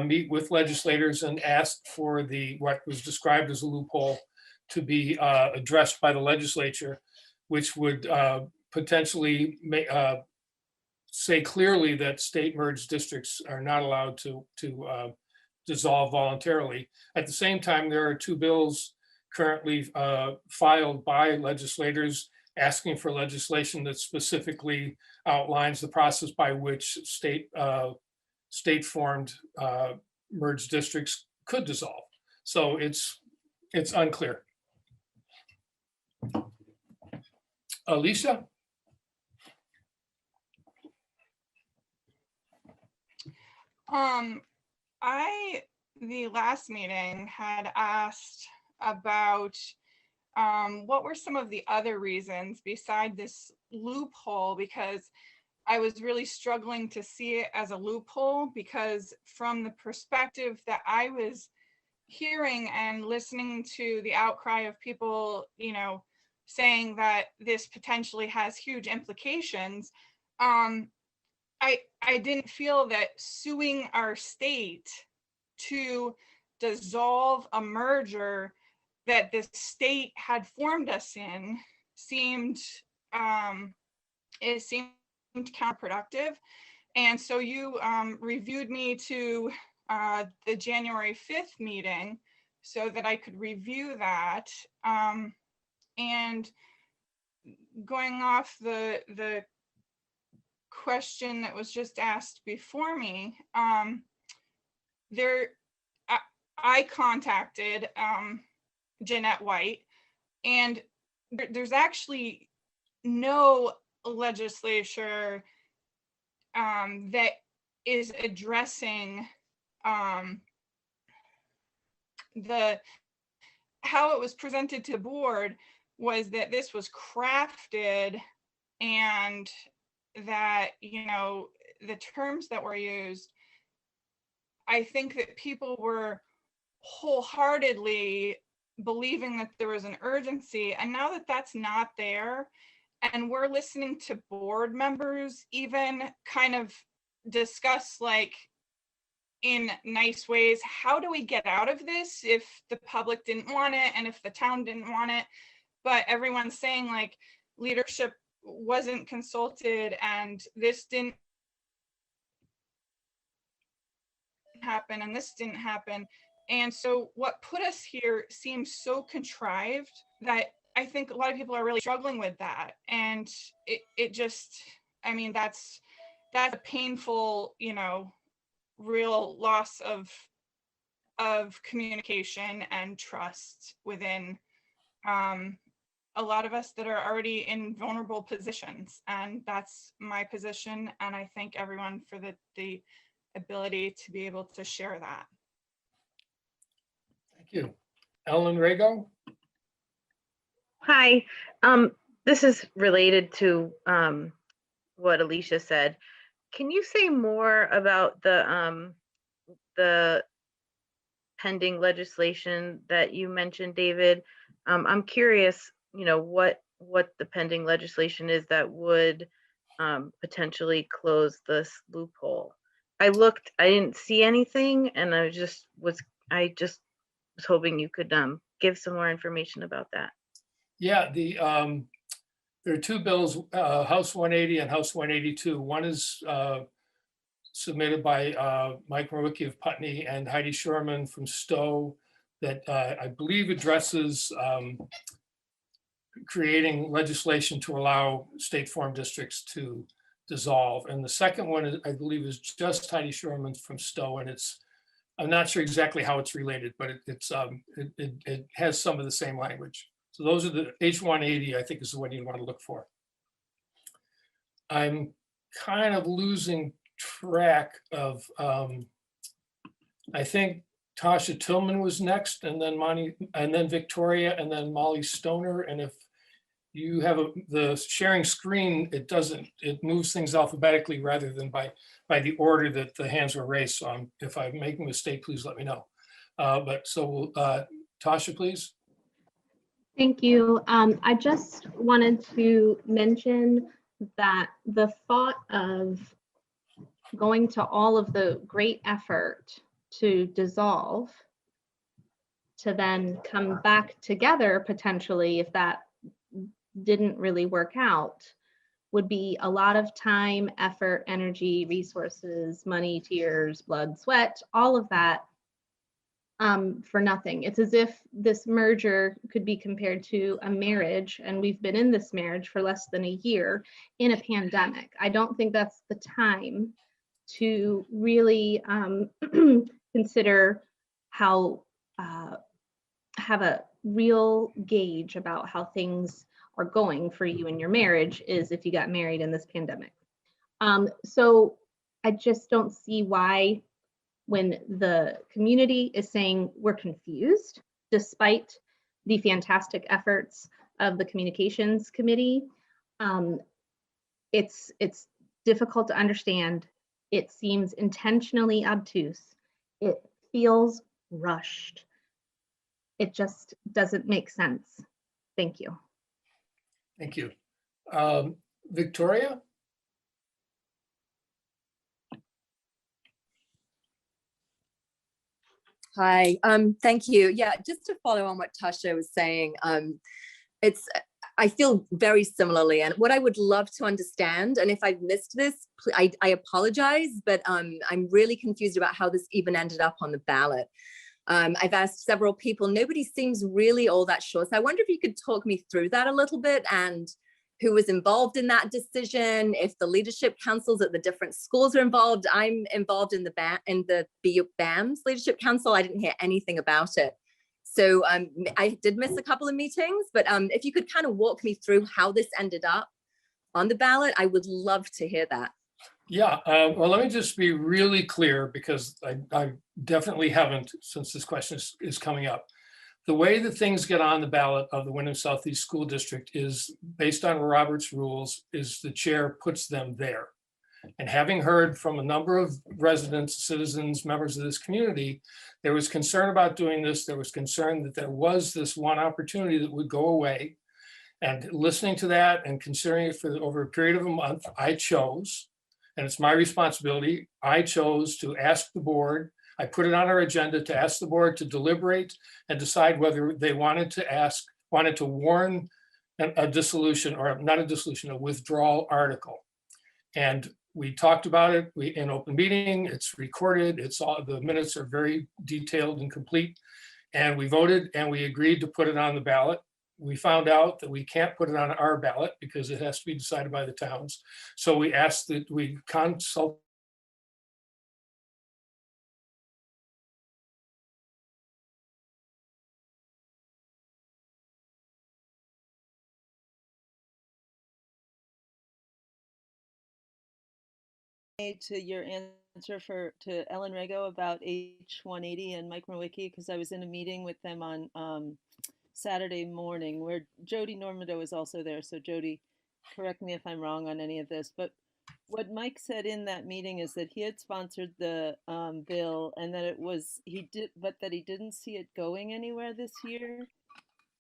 meet with legislators and asked for what was described as a loophole to be addressed by the legislature, which would potentially say clearly that state merged districts are not allowed to dissolve voluntarily. At the same time, there are two bills currently filed by legislators asking for legislation that specifically outlines the process by which state-formed merged districts could dissolve. So it's unclear. Alicia? The last meeting had asked about what were some of the other reasons beside this loophole, because I was really struggling to see it as a loophole, because from the perspective that I was hearing and listening to the outcry of people, saying that this potentially has huge implications, I didn't feel that suing our state to dissolve a merger that the state had formed us in seemed it seemed counterproductive. And so you reviewed me to the January 5th meeting so that I could review that. And going off the question that was just asked before me, I contacted Jeanette White, and there's actually no legislature that is addressing how it was presented to the board was that this was crafted and that, you know, the terms that were used, I think that people were wholeheartedly believing that there was an urgency. And now that that's not there, and we're listening to board members even kind of discuss, like, in nice ways, how do we get out of this if the public didn't want it and if the town didn't want it? But everyone's saying, like, leadership wasn't consulted and this didn't happen and this didn't happen. And so what put us here seems so contrived that I think a lot of people are really struggling with that. And it just, I mean, that's a painful, you know, real loss of communication and trust within a lot of us that are already in vulnerable positions. And that's my position. And I thank everyone for the ability to be able to share that. Thank you. Ellen Rago? Hi, this is related to what Alicia said. Can you say more about the pending legislation that you mentioned, David? I'm curious, you know, what the pending legislation is that would potentially close this loophole. I looked, I didn't see anything, and I just was hoping you could give some more information about that. Yeah, there are two bills, House 180 and House 182. One is submitted by Mike Murwicki of Putney and Heidi Sherman from Stowe that I believe addresses creating legislation to allow state farm districts to dissolve. And the second one, I believe, is just Heidi Sherman from Stowe, and I'm not sure exactly how it's related, but it has some of the same language. So those are the H180, I think, is the one you want to look for. I'm kind of losing track of, I think Tasha Tillman was next, and then Victoria, and then Molly Stoner. And if you have the sharing screen, it moves things alphabetically rather than by the order that the hands were raised. So if I'm making a mistake, please let me know. Tasha, please. Thank you. I just wanted to mention that the thought of going to all of the great effort to dissolve, to then come back together potentially if that didn't really work out, would be a lot of time, effort, energy, resources, money, tears, blood, sweat, all of that for nothing. It's as if this merger could be compared to a marriage, and we've been in this marriage for less than a year in a pandemic. I don't think that's the time to really consider how have a real gauge about how things are going for you in your marriage is if you got married in this pandemic. So I just don't see why, when the community is saying we're confused, despite the fantastic efforts of the communications committee, it's difficult to understand. It seems intentionally obtuse. It feels rushed. It just doesn't make sense. Thank you. Thank you. Victoria? Hi, thank you. Yeah, just to follow on what Tasha was saying, I feel very similarly, and what I would love to understand, and if I've missed this, I apologize, but I'm really confused about how this even ended up on the ballot. I've asked several people, nobody seems really all that sure. So I wonder if you could talk me through that a little bit, and who was involved in that decision, if the leadership councils at the different schools are involved. I'm involved in the BAM's leadership council. I didn't hear anything about it. So I did miss a couple of meetings, but if you could kind of walk me through how this ended up on the ballot, I would love to hear that. Yeah, well, let me just be really clear, because I definitely haven't, since this question is coming up. The way that things get on the ballot of the Wyndham Southeast School District is based on Robert's rules, is the chair puts them there. And having heard from a number of residents, citizens, members of this community, there was concern about doing this. There was concern that there was this one opportunity that would go away. And listening to that and considering it for over a period of a month, I chose, and it's my responsibility, I chose to ask the board, I put it on our agenda to ask the board to deliberate and decide whether they wanted to warn a dissolution, or not a dissolution, a withdrawal article. And we talked about it in open meeting, it's recorded, the minutes are very detailed and complete. And we voted and we agreed to put it on the ballot. We found out that we can't put it on our ballot because it has to be decided by the towns. So we asked that we consult to your answer to Ellen Rego about H180 and Mike Mrowicki, because I was in a meeting with them on Saturday morning where Jody Normando is also there. So Jody, correct me if I'm wrong on any of this, but what Mike said in that meeting is that he had sponsored the bill and that but that he didn't see it going anywhere this year.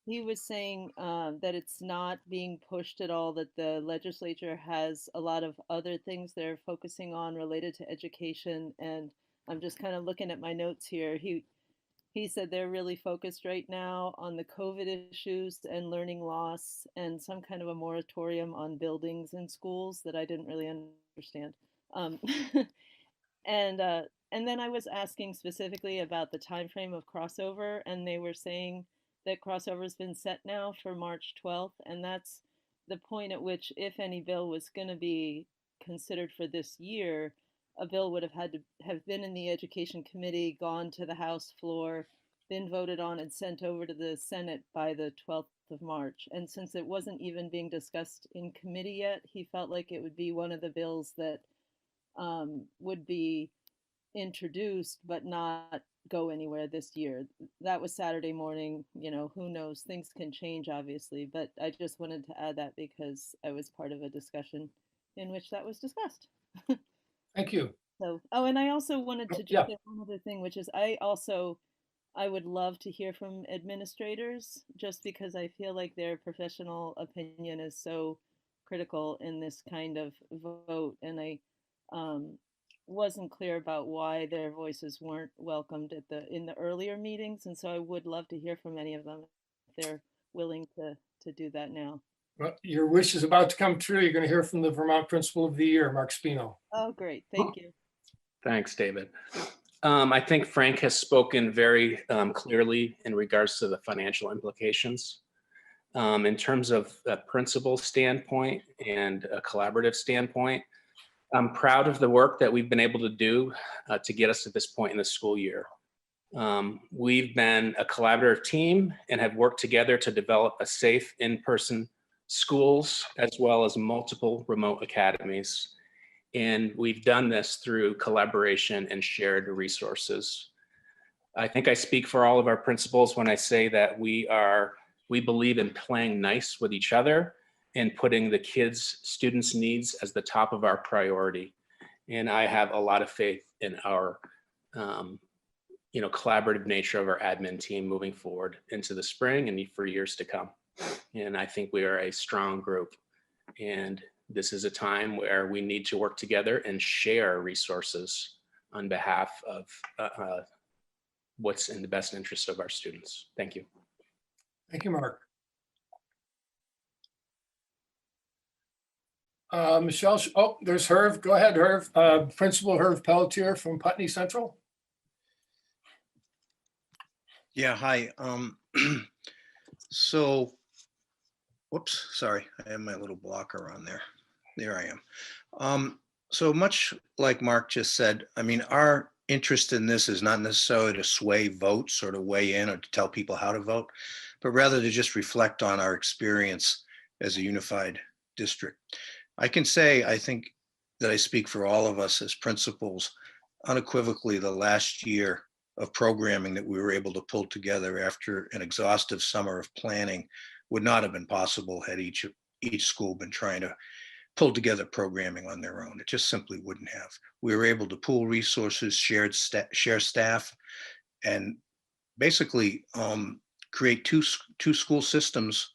He was saying that it's not being pushed at all, that the legislature has a lot of other things they're focusing on related to education. And I'm just kind of looking at my notes here. He said they're really focused right now on the COVID issues and learning loss and some kind of a moratorium on buildings in schools that I didn't really understand. And then I was asking specifically about the time frame of crossover, and they were saying that crossover has been set now for March 12th, and that's the point at which, if any bill was going to be considered for this year, a bill would have had to have been in the Education Committee, gone to the House floor, been voted on and sent over to the Senate by the 12th of March. And since it wasn't even being discussed in committee yet, he felt like it would be one of the bills that would be introduced but not go anywhere this year. That was Saturday morning. Who knows, things can change obviously, but I just wanted to add that because I was part of a discussion in which that was discussed. Thank you. So, and I also wanted to just say one other thing, which is I would love to hear from administrators, just because I feel like their professional opinion is so critical in this kind of vote. And I wasn't clear about why their voices weren't welcomed in the earlier meetings. And so I would love to hear from any of them if they're willing to do that now. Well, your wish is about to come true. You're going to hear from the Vermont Principal of the Year, Mark Spino. Oh, great. Thank you. Thanks, David. I think Frank has spoken very clearly in regards to the financial implications. In terms of a principal standpoint and a collaborative standpoint, I'm proud of the work that we've been able to do to get us to this point in the school year. We've been a collaborative team and have worked together to develop a safe in-person schools as well as multiple remote academies. And we've done this through collaboration and shared resources. I think I speak for all of our principals when I say that we believe in playing nice with each other and putting the students' needs as the top of our priority. And I have a lot of faith in our collaborative nature of our admin team moving forward into the spring and for years to come. And I think we are a strong group. And this is a time where we need to work together and share resources on behalf of what's in the best interest of our students. Thank you. Thank you, Mark. Michelle, oh, there's Herv. Go ahead, Herv. Principal Herv Pelletier from Putney Central. Yeah, hi. So, whoops, sorry, I have my little blocker on there. There I am. So much like Mark just said, I mean, our interest in this is not necessarily to sway votes or to weigh in or to tell people how to vote, but rather to just reflect on our experience as a unified district. I can say, I think that I speak for all of us as principals, unequivocally the last year of programming that we were able to pull together after an exhaustive summer of planning would not have been possible had each school been trying to pull together programming on their own. It just simply wouldn't have. We were able to pool resources, share staff, and basically create two school systems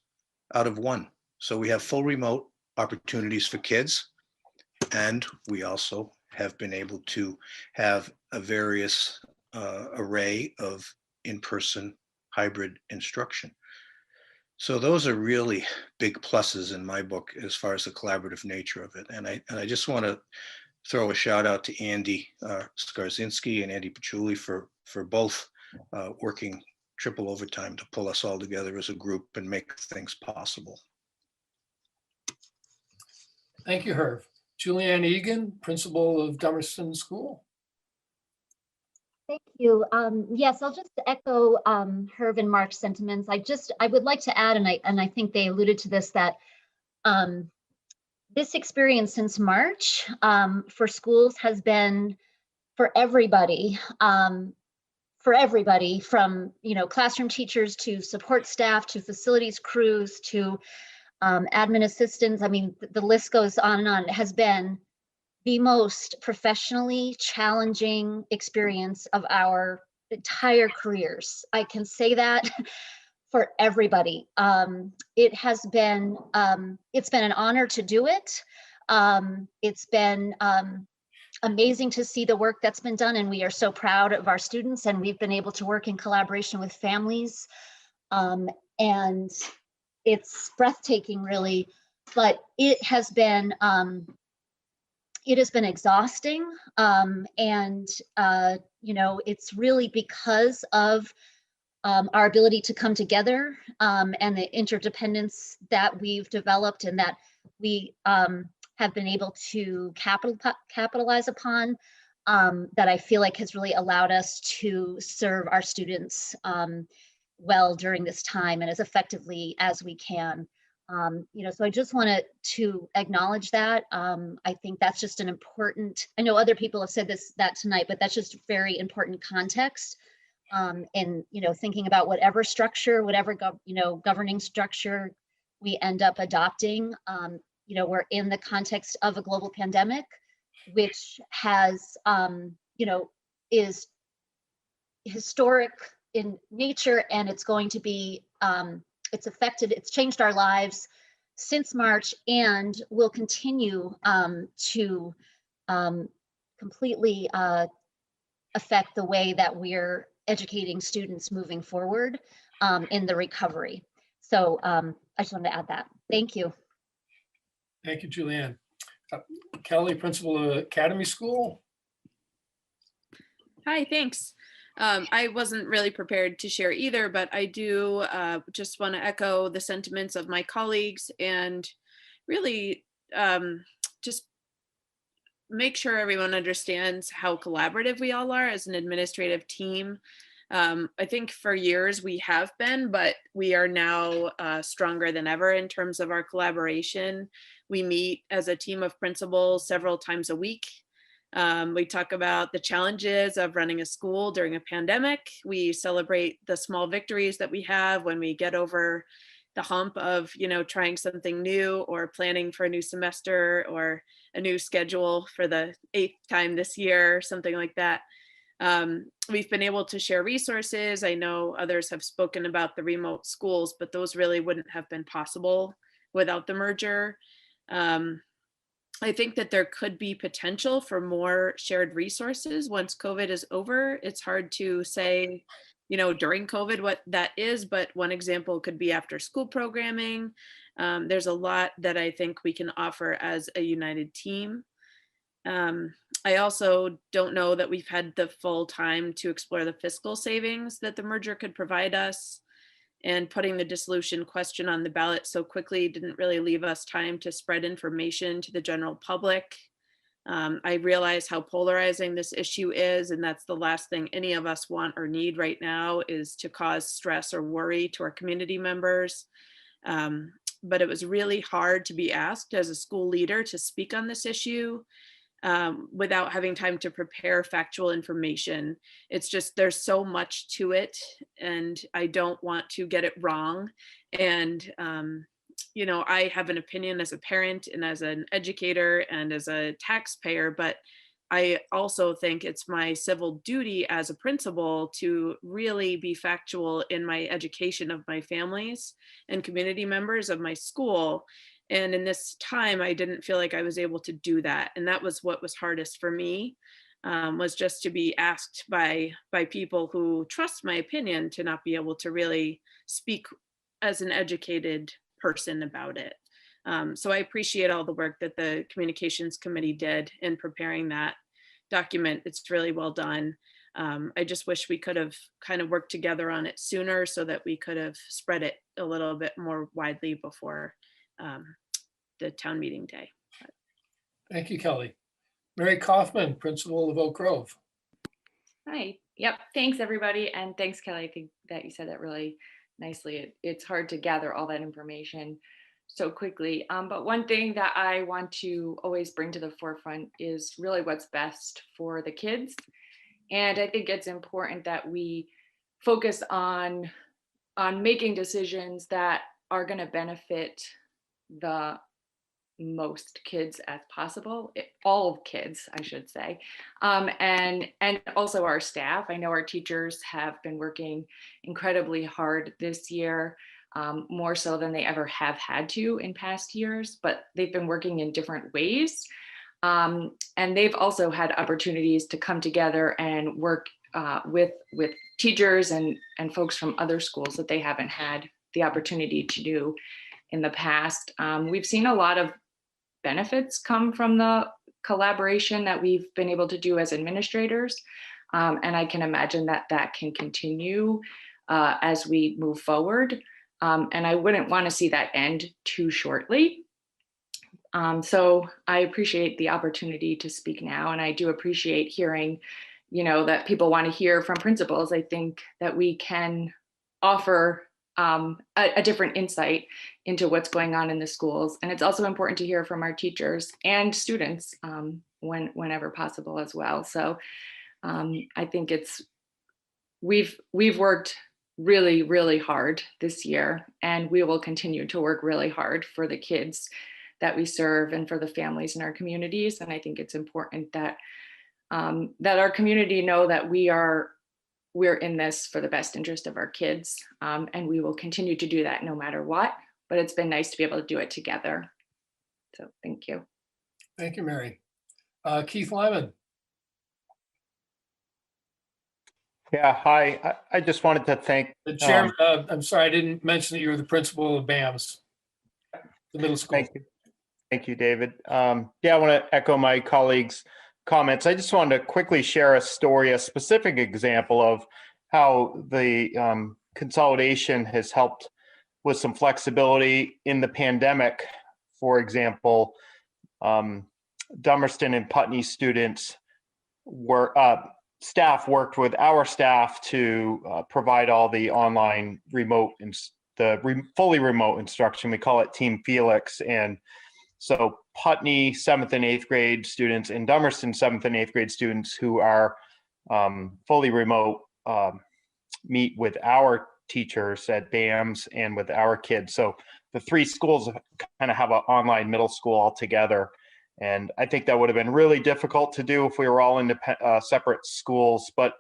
out of one. So we have full remote opportunities for kids, and we also have been able to have a various array of in-person hybrid instruction. So those are really big pluses in my book as far as the collaborative nature of it. And I just want to throw a shout out to Andy Skarzinski and Andy Pachuli for both working triple overtime to pull us all together as a group and make things possible. Thank you, Herv. Julianne Egan, principal of Dummerston School. Thank you. Yes, I'll just echo Herv and Mark's sentiments. I would like to add, and I think they alluded to this, that this experience since March for schools has been for everybody from classroom teachers to support staff to facilities crews to admin assistants. I mean, the list goes on and on. It has been the most professionally challenging experience of our entire careers. I can say that for everybody. It has been, it's been an honor to do it. It's been amazing to see the work that's been done, and we are so proud of our students, and we've been able to work in collaboration with families. And it's breathtaking, really, but it has been exhausting. It's really because of our ability to come together and the interdependence that we've developed and that we have been able to capitalize upon, that I feel like has really allowed us to serve our students well during this time and as effectively as we can. So I just wanted to acknowledge that. I think that's just an important, I know other people have said that tonight, but that's just very important context. And, thinking about whatever structure, whatever, governing structure we end up adopting, we're in the context of a global pandemic, which has, is historic in nature, and it's going to be, it's changed our lives since March and will continue to completely affect the way that we're educating students moving forward in the recovery. So I just wanted to add that. Thank you. Thank you, Julianne. Kelly, principal of Academy School. Hi, thanks. I wasn't really prepared to share either, but I do just want to echo the sentiments of my colleagues and really just make sure everyone understands how collaborative we all are as an administrative team. I think for years we have been, but we are now stronger than ever in terms of our collaboration. We meet as a team of principals several times a week. We talk about the challenges of running a school during a pandemic. We celebrate the small victories that we have when we get over the hump of, trying something new or planning for a new semester or a new schedule for the 8th time this year, something like that. We've been able to share resources. I know others have spoken about the remote schools, but those really wouldn't have been possible without the merger. I think that there could be potential for more shared resources once COVID is over. It's hard to say, during COVID what that is, but one example could be after school programming. There's a lot that I think we can offer as a united team. I also don't know that we've had the full time to explore the fiscal savings that the merger could provide us. And putting the dissolution question on the ballot so quickly didn't really leave us time to spread information to the general public. I realize how polarizing this issue is, and that's the last thing any of us want or need right now, is to cause stress or worry to our community members. But it was really hard to be asked as a school leader to speak on this issue without having time to prepare factual information. It's just, there's so much to it, and I don't want to get it wrong. And, I have an opinion as a parent and as an educator and as a taxpayer, but I also think it's my civil duty as a principal to really be factual in my education of my families and community members of my school. And in this time, I didn't feel like I was able to do that. And that was what was hardest for me, was just to be asked by people who trust my opinion to not be able to really speak as an educated person about it. So I appreciate all the work that the communications committee did in preparing that document. It's really well done. I just wish we could have kind of worked together on it sooner so that we could have spread it a little bit more widely before the town meeting day. Thank you, Kelly. Mary Kaufman, principal of Oak Grove. Hi. Yep. Thanks, everybody. And thanks, Kelly. I think that you said that really nicely. It's hard to gather all that information so quickly. But one thing that I want to always bring to the forefront is really what's best for the kids. And I think it's important that we focus on making decisions that are going to benefit the most kids as possible, all kids, I should say, and also our staff. I know our teachers have been working incredibly hard this year, more so than they ever have had to in past years, but they've been working in different ways. And they've also had opportunities to come together and work with teachers and folks from other schools that they haven't had the opportunity to do in the past. We've seen a lot of benefits come from the collaboration that we've been able to do as administrators. And I can imagine that can continue as we move forward. And I wouldn't want to see that end too shortly. So I appreciate the opportunity to speak now. And I do appreciate hearing, that people want to hear from principals. I think that we can offer a different insight into what's going on in the schools. And it's also important to hear from our teachers and students whenever possible as well. So I think we've worked really, really hard this year, and we will continue to work really hard for the kids that we serve and for the families in our communities. And I think it's important that our community know that we're in this for the best interest of our kids, and we will continue to do that no matter what, but it's been nice to be able to do it together. So thank you. Thank you, Mary. Keith Lyman. Yeah, hi. I just wanted to thank the chairman. I'm sorry, I didn't mention that you were the principal of BAMS, the middle school. Thank you. Thank you, David. Yeah, I want to echo my colleagues' comments. I just wanted to quickly share a story, a specific example of how the consolidation has helped with some flexibility in the pandemic. For example, Dummerston and Putney students staff worked with our staff to provide all the online remote and fully remote instruction. We call it Team Felix. And so Putney 7th and 8th grade students and Dummerston 7th and 8th grade students who are fully remote meet with our teachers at BAMS and with our kids. So the three schools kind of have an online middle school all together. And I think that would have been really difficult to do if we were all in separate schools, but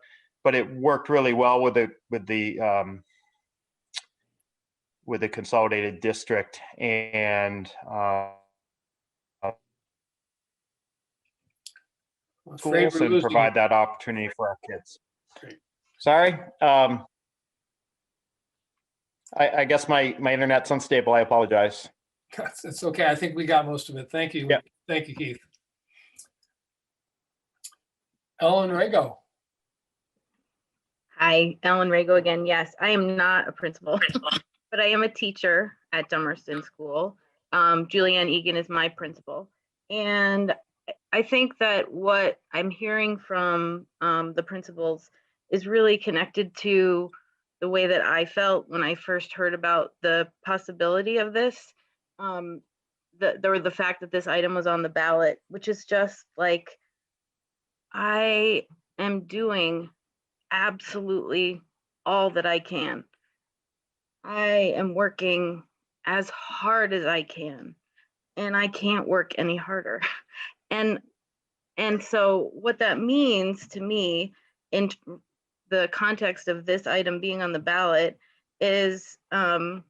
it worked really well with the consolidated district. And Afraid schools we're and losing provide you. that opportunity for our kids. Great. Sorry. I guess my internet's unstable. I apologize. It's okay. I think we got most of it. Thank you. Yep. Thank you, Keith. Ellen Rego. Hi, Ellen Rago again. Yes, I am not a principal, but I am a teacher at Dummerston School. Julianne Egan is my principal. And I think that what I'm hearing from the principals is really connected to the way that I felt when I first heard about the possibility of this. The fact that this item was on the ballot, which is just like, I am doing absolutely all that I can. I am working as hard as I can, and I can't work any harder. And so what that means to me in the context of this item being on the ballot is, you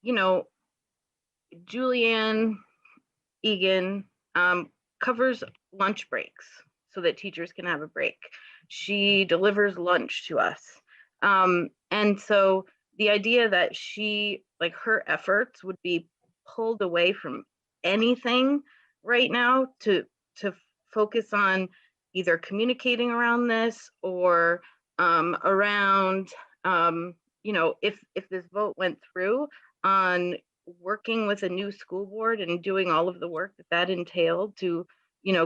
know, Julianne Egan covers lunch breaks so that teachers can have a break. She delivers lunch to us. And so the idea that her efforts would be pulled away from anything right now to focus on either communicating around this or around, if this vote went through on working with a new school board and doing all of the work that entailed to,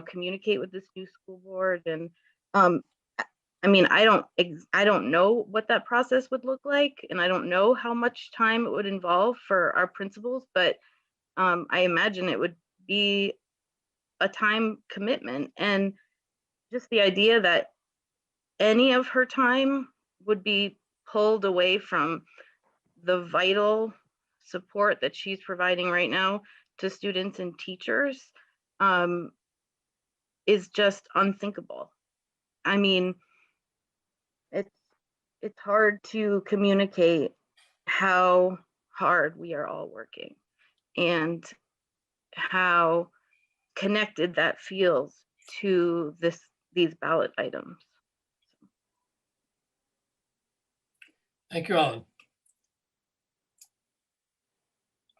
communicate with this new school board. And I mean, I don't know what that process would look like, and I don't know how much time it would involve for our principals, but I imagine it would be a time commitment. And just the idea that any of her time would be pulled away from the vital support that she's providing right now to students and teachers is just unthinkable. I mean, it's hard to communicate how hard we are all working and how connected that feels to these ballot items. Thank you, Ellen.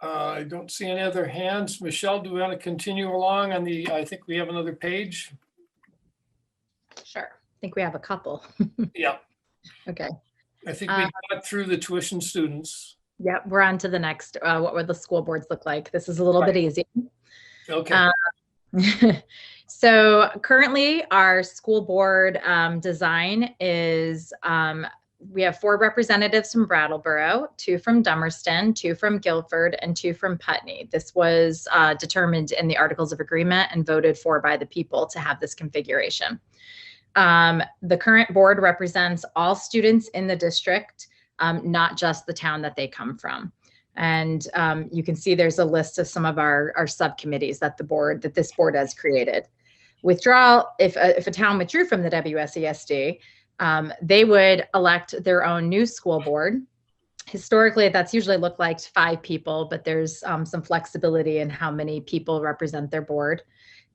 I don't see any other hands. Michelle, do we want to continue along on I think we have another page? Sure. I think we have a couple. Yeah. Okay. I think we got through the tuition students. Yep, we're on to the next. What would the school boards look like? This is a little bit easy. Okay. So currently our school board design is, we have 4 representatives from Brattleboro, 2 from Dummerston, 2 from Guilford, and 2 from Putney. This was determined in the Articles of Agreement and voted for by the people to have this configuration. The current board represents all students in the district, not just the town that they come from. And you can see there's a list of some of our subcommittees that this board has created. Withdrawal, if a town withdrew from the WSESD, they would elect their own new school board. Historically, that's usually looked like 5 people, but there's some flexibility in how many people represent their board.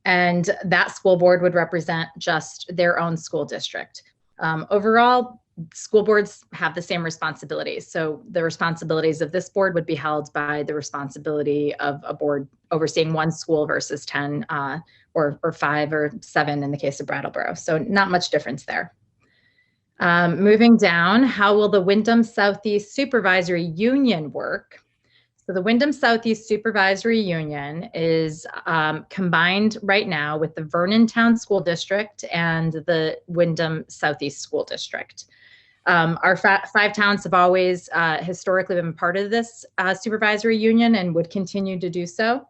And that school board would represent just their own school district. Overall, school boards have the same responsibilities. So the responsibilities of this board would be held by the responsibility of a board overseeing 1 school versus 10 or 5 or 7 in the case of Brattleboro. So not much difference there. Moving down, how will the Wyndham Southeast Supervisory Union work? So the Wyndham Southeast Supervisory Union is combined right now with the Vernon Town School District and the Wyndham Southeast School District. Our 5 towns have always historically been part of this supervisory union and would continue to do so.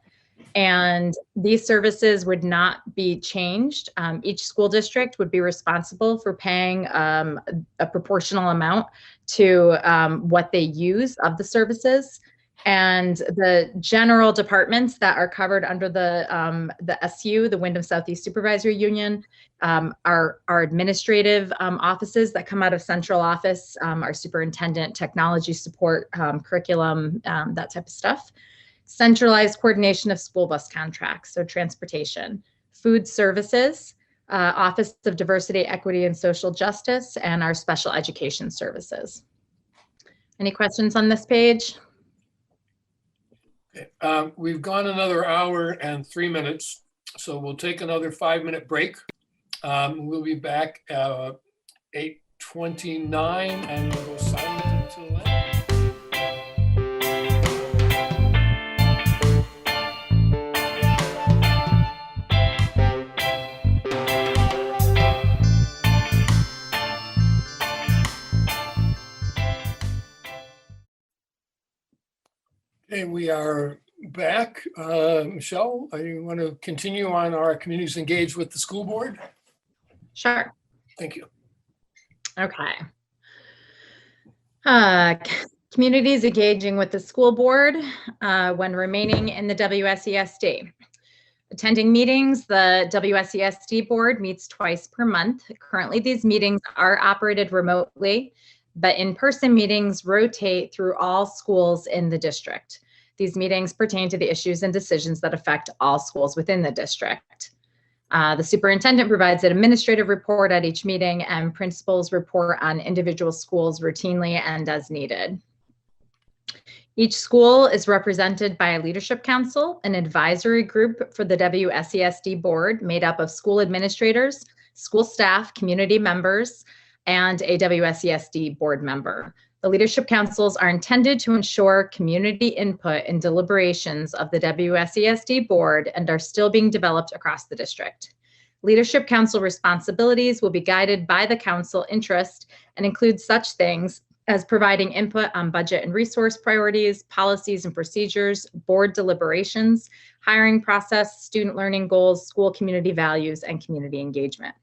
And these services would not be changed. Each school district would be responsible for paying a proportional amount to what they use of the services. And the general departments that are covered under the SU, the Wyndham Southeast Supervisory Union, are administrative offices that come out of central office, our superintendent, technology support, curriculum, that type of stuff. Centralized coordination of school bus contracts, so transportation, food services, Office of Diversity, Equity, and Social Justice, and our special education services. Any questions on this page? Okay. We've gone another hour and 3 minutes, so we'll take another 5-minute break. We'll be back at 8:29 and we'll go silent until then. Okay, we are back. Michelle, you want to continue on our communities engaged with the school board? Sure. Thank you. Okay. Communities engaging with the school board when remaining in the WSESD. Attending meetings, the WSESD board meets twice per month. Currently, these meetings are operated remotely, but in-person meetings rotate through all schools in the district. These meetings pertain to the issues and decisions that affect all schools within the district. The superintendent provides an administrative report at each meeting, and principals report on individual schools routinely and as needed. Each school is represented by a leadership council, an advisory group for the WSESD board made up of school administrators, school staff, community members, and a WSESD board member. The leadership councils are intended to ensure community input in deliberations of the WSESD board and are still being developed across the district. Leadership council responsibilities will be guided by the council interest and include such things as providing input on budget and resource priorities, policies and procedures, board deliberations, hiring process, student learning goals, school community values, and community engagement.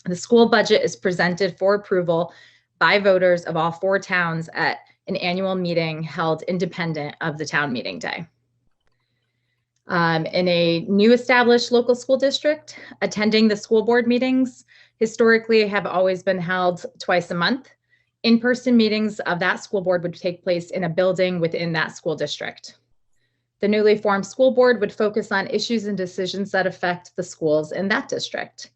The school budget is presented for approval by voters of all 4 towns at an annual meeting held independent of the town meeting day. In a new established local school district, attending the school board meetings historically have always been held twice a month. In-person meetings of that school board would take place in a building within that school district. The newly formed school board would focus on issues and decisions that affect the schools in that district.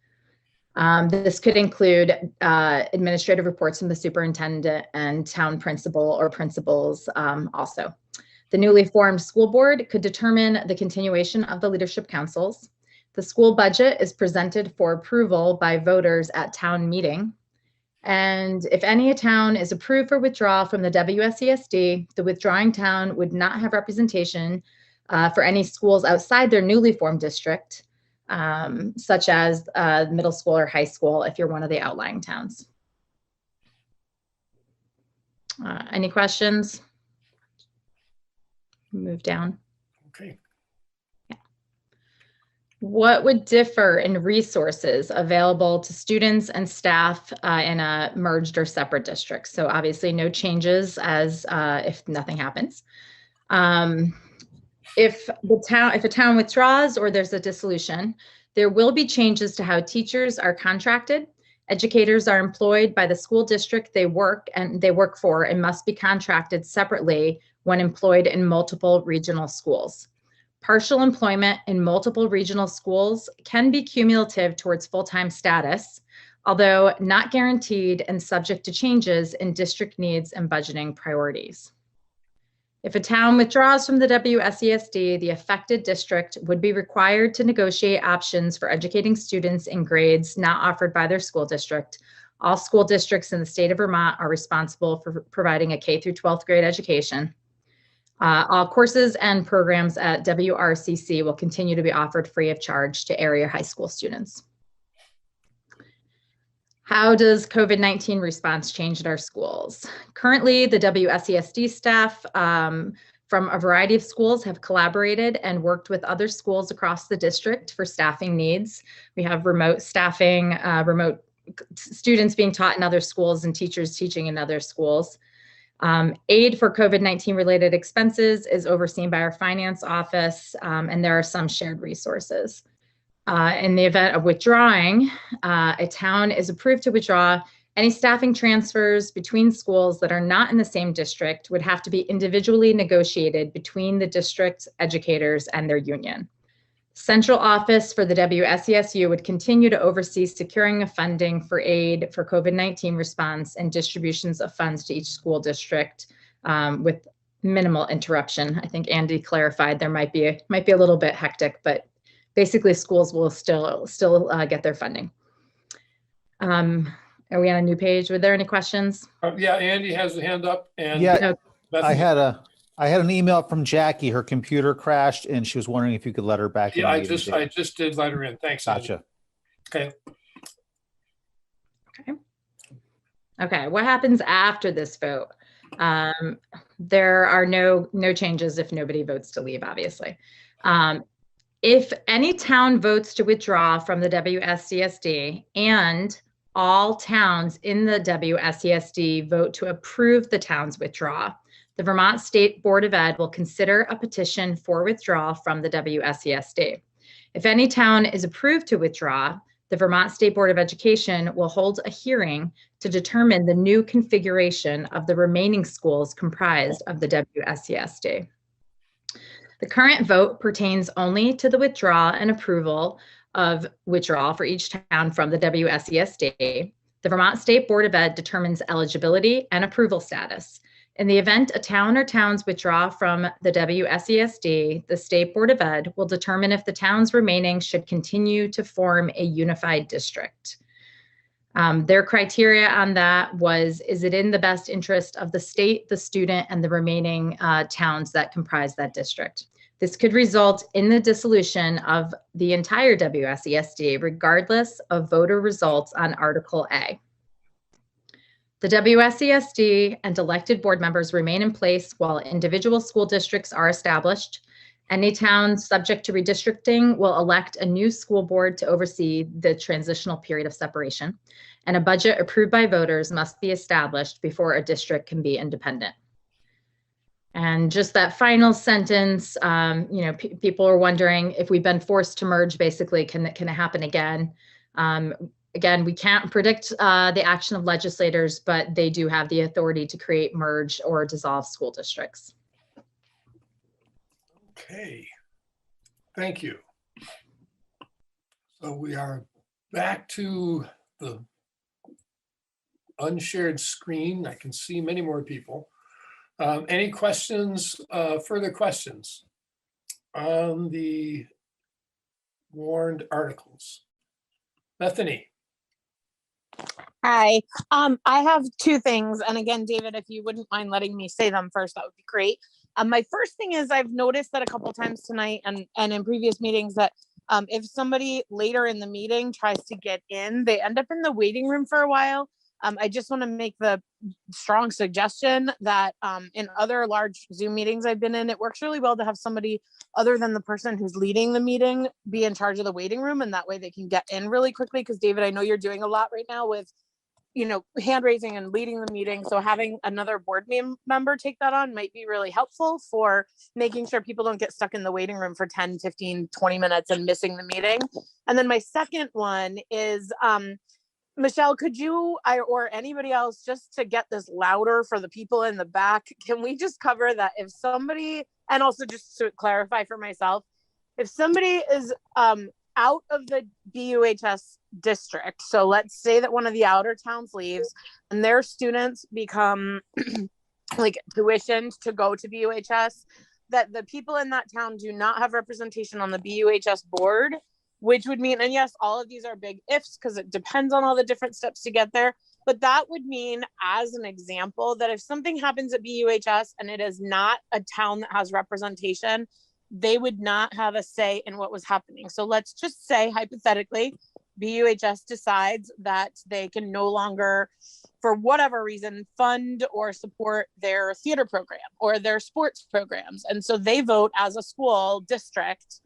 This could include administrative reports from the superintendent and town principal or principals also. The newly formed school board could determine the continuation of the leadership councils. The school budget is presented for approval by voters at town meeting. And if any town is approved for withdrawal from the WSESD, the withdrawing town would not have representation for any schools outside their newly formed district, such as middle school or high school, if you're one of the outlying towns. Any questions? Move down. Okay. What would differ in resources available to students and staff in a merged or separate district? So obviously no changes as if nothing happens. If a town withdraws or there's a dissolution, there will be changes to how teachers are contracted. Educators are employed by the school district they work for and must be contracted separately when employed in multiple regional schools. Partial employment in multiple regional schools can be cumulative towards full-time status, although not guaranteed and subject to changes in district needs and budgeting priorities. If a town withdraws from the WSESD, the affected district would be required to negotiate options for educating students in grades not offered by their school district. All school districts in the state of Vermont are responsible for providing a K through 12th grade education. All courses and programs at WRCC will continue to be offered free of charge to area high school students. How does COVID-19 response change at our schools? Currently, the WSESD staff from a variety of schools have collaborated and worked with other schools across the district for staffing needs. We have remote staffing, remote students being taught in other schools and teachers teaching in other schools. Aid for COVID-19 related expenses is overseen by our finance office, and there are some shared resources. In the event of withdrawing, a town is approved to withdraw. Any staffing transfers between schools that are not in the same district would have to be individually negotiated between the district's educators and their union. Central office for the WSESU would continue to oversee securing of funding for aid for COVID-19 response and distributions of funds to each school district with minimal interruption. I think Andy clarified there might be a little bit hectic, but basically schools will still get their funding. Are we on a new page? Were there any questions? Yeah, Andy has a hand up. And Yeah, Bethany. I had an email from Jackie. Her computer crashed, and she was wondering if you could let her back in. Yeah, I just did let her in. Thanks. Gotcha. Andy. Okay. What happens after this vote? There are no changes if nobody votes to leave, obviously. If any town votes to withdraw from the WSCSD and all towns in the WSCSD vote to approve the town's withdrawal, the Vermont State Board of Ed will consider a petition for withdrawal from the WSCSD. If any town is approved to withdraw, the Vermont State Board of Education will hold a hearing to determine the new configuration of the remaining schools comprised of the WSCSD. The current vote pertains only to the withdrawal and approval of withdrawal for each town from the WSESD. The Vermont State Board of Ed determines eligibility and approval status. In the event a town or towns withdraw from the WSESD, the State Board of Ed will determine if the towns remaining should continue to form a unified district. Their criteria on that was, is it in the best interest of the state, the student, and the remaining towns that comprise that district? This could result in the dissolution of the entire WSESD, regardless of voter results on Article A. The WSESD and elected board members remain in place while individual school districts are established. Any town subject to redistricting will elect a new school board to oversee the transitional period of separation, and a budget approved by voters must be established before a district can be independent. And just that final sentence, people are wondering if we've been forced to merge, basically, can it happen again? Again, we can't predict the action of legislators, but they do have the authority to create, merge, or dissolve school districts. Okay, thank you. So we are back to the unshared screen. I can see many more people. Any questions, further questions on the warned articles? Bethany. Hi, I have two things. And again, David, if you wouldn't mind letting me say them first, that would be great. My first thing is I've noticed that a couple of times tonight and in previous meetings that if somebody later in the meeting tries to get in, they end up in the waiting room for a while. I just want to make the strong suggestion that in other large Zoom meetings I've been in, it works really well to have somebody other than the person who's leading the meeting be in charge of the waiting room. And that way they can get in really quickly. Because David, I know you're doing a lot right now with, hand raising and leading the meeting. So having another board member take that on might be really helpful for making sure people don't get stuck in the waiting room for 10, 15, 20 minutes and missing the meeting. And then my second one is, Michelle, could you, or anybody else, just to get this louder for the people in the back, can we just cover that if somebody, and also just to clarify for myself, if somebody is out of the BUHS district, so let's say that one of the outer towns leaves and their students become like tuitioned to go to BUHS, that the people in that town do not have representation on the BUHS board, which would mean, and yes, all of these are big ifs because it depends on all the different steps to get there. But that would mean, as an example, that if something happens at BUHS and it is not a town that has representation, they would not have a say in what was happening. So let's just say, hypothetically, BUHS decides that they can no longer, for whatever reason, fund or support their theater program or their sports programs. And so they vote as a school district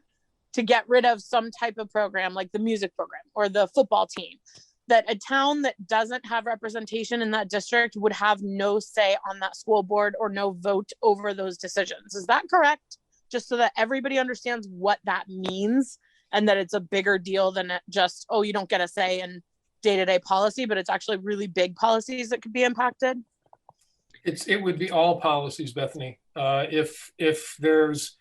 to get rid of some type of program like the music program or the football team, that a town that doesn't have representation in that district would have no say on that school board or no vote over those decisions. Is that correct? Just so that everybody understands what that means and that it's a bigger deal than just, oh, you don't get a say in day-to-day policy, but it's actually really big policies that could be impacted. It would be all policies, Bethany. If there's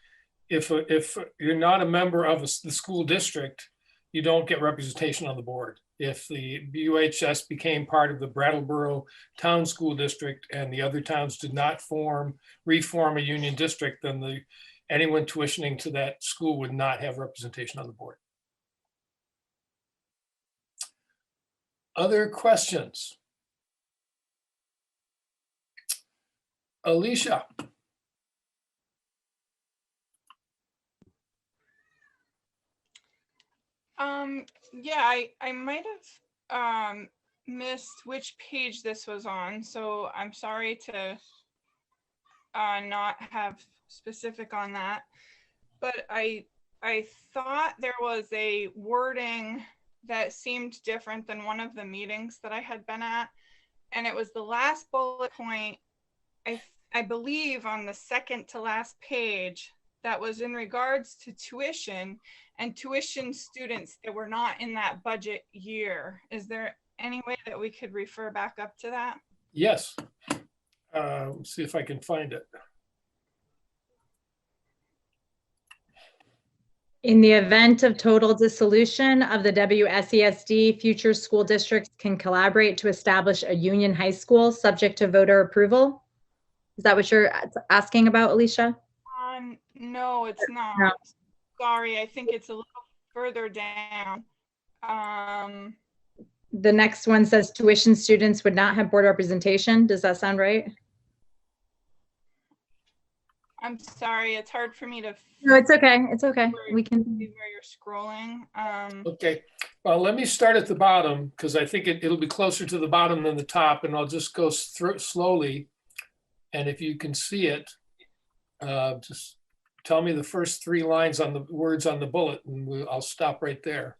if you're not a member of the school district, you don't get representation on the board. If the UHS became part of the Brattleboro Town School District and the other towns did not reform a union district, then anyone tuitioning to that school would not have representation on the board. Other questions? Alicia. Yeah, I might have missed which page this was on, so I'm sorry to not have specific on that. But I thought there was a wording that seemed different than one of the meetings that I had been at, and it was the last bullet point, I believe on the second to last page, that was in regards to tuition and tuition students that were not in that budget year. Is there any way that we could refer back up to that? Yes. Let's see if I can find it. In the event of total dissolution of the WSESD, future school districts can collaborate to establish a union high school subject to voter approval. Is that what you're asking about, Alicia? No, it's not. No. Sorry, I think it's a little further down. The next one says tuition students would not have board representation. Does that sound right? I'm sorry, it's hard for me to. No, it's okay. It's okay. We can. See where you're scrolling. Okay, well, let me start at the bottom because I think it'll be closer to the bottom than the top, and I'll just go through slowly. And if you can see it, just tell me the first 3 lines on the words on the bullet, and I'll stop right there.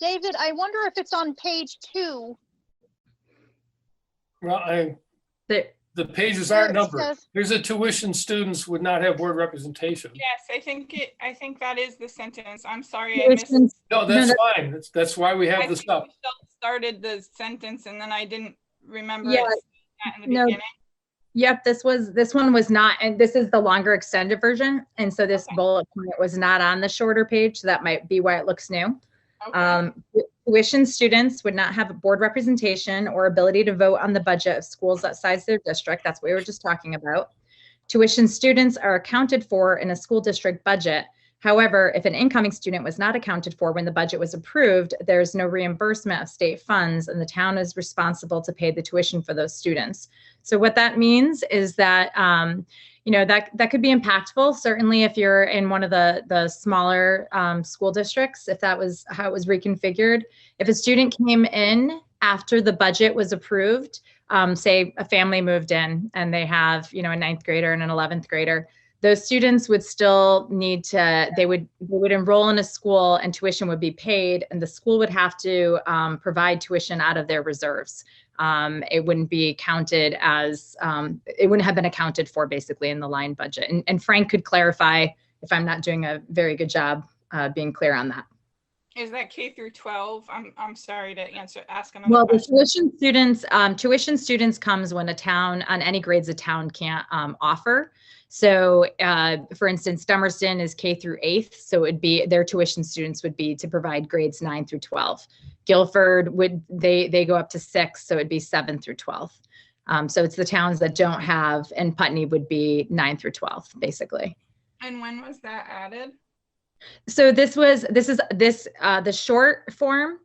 David, I wonder if it's on page 2. Well, the pages aren't numbered. There's a tuition students would not have board representation. Yes, I think that is the sentence. I'm sorry, I missed. No, that's fine. That's why we have this up. Started the sentence and then I didn't remember Yeah. it in the beginning. Yep, this one was not, and this is the longer extended version. And so this bullet point was not on the shorter page. So that might be why it looks new. Tuition students would not have a board representation or ability to vote on the budget of schools outside their district. That's what we were just talking about. Tuition students are accounted for in a school district budget. However, if an incoming student was not accounted for when the budget was approved, there's no reimbursement of state funds and the town is responsible to pay the tuition for those students. So what that means is that, that could be impactful, certainly if you're in one of the smaller school districts, if that was how it was reconfigured. If a student came in after the budget was approved, say a family moved in and they have, a 9th grader and an 11th grader, those students would still need to, they would enroll in a school and tuition would be paid and the school would have to provide tuition out of their reserves. It wouldn't be counted as, it wouldn't have been accounted for basically in the line budget. And Frank could clarify if I'm not doing a very good job being clear on that. Is that K through 12? I'm sorry to ask another Well, question. the tuition students comes when a town, on any grades a town can't offer. So for instance, Dummerston is K through 8th. So it would be, their tuition students would be to provide grades 9 through 12. Guilford they go up to 6. So it'd be 7 through 12. So it's the towns that don't have, and Putney would be 9 through 12, basically. And when was that added? So the short form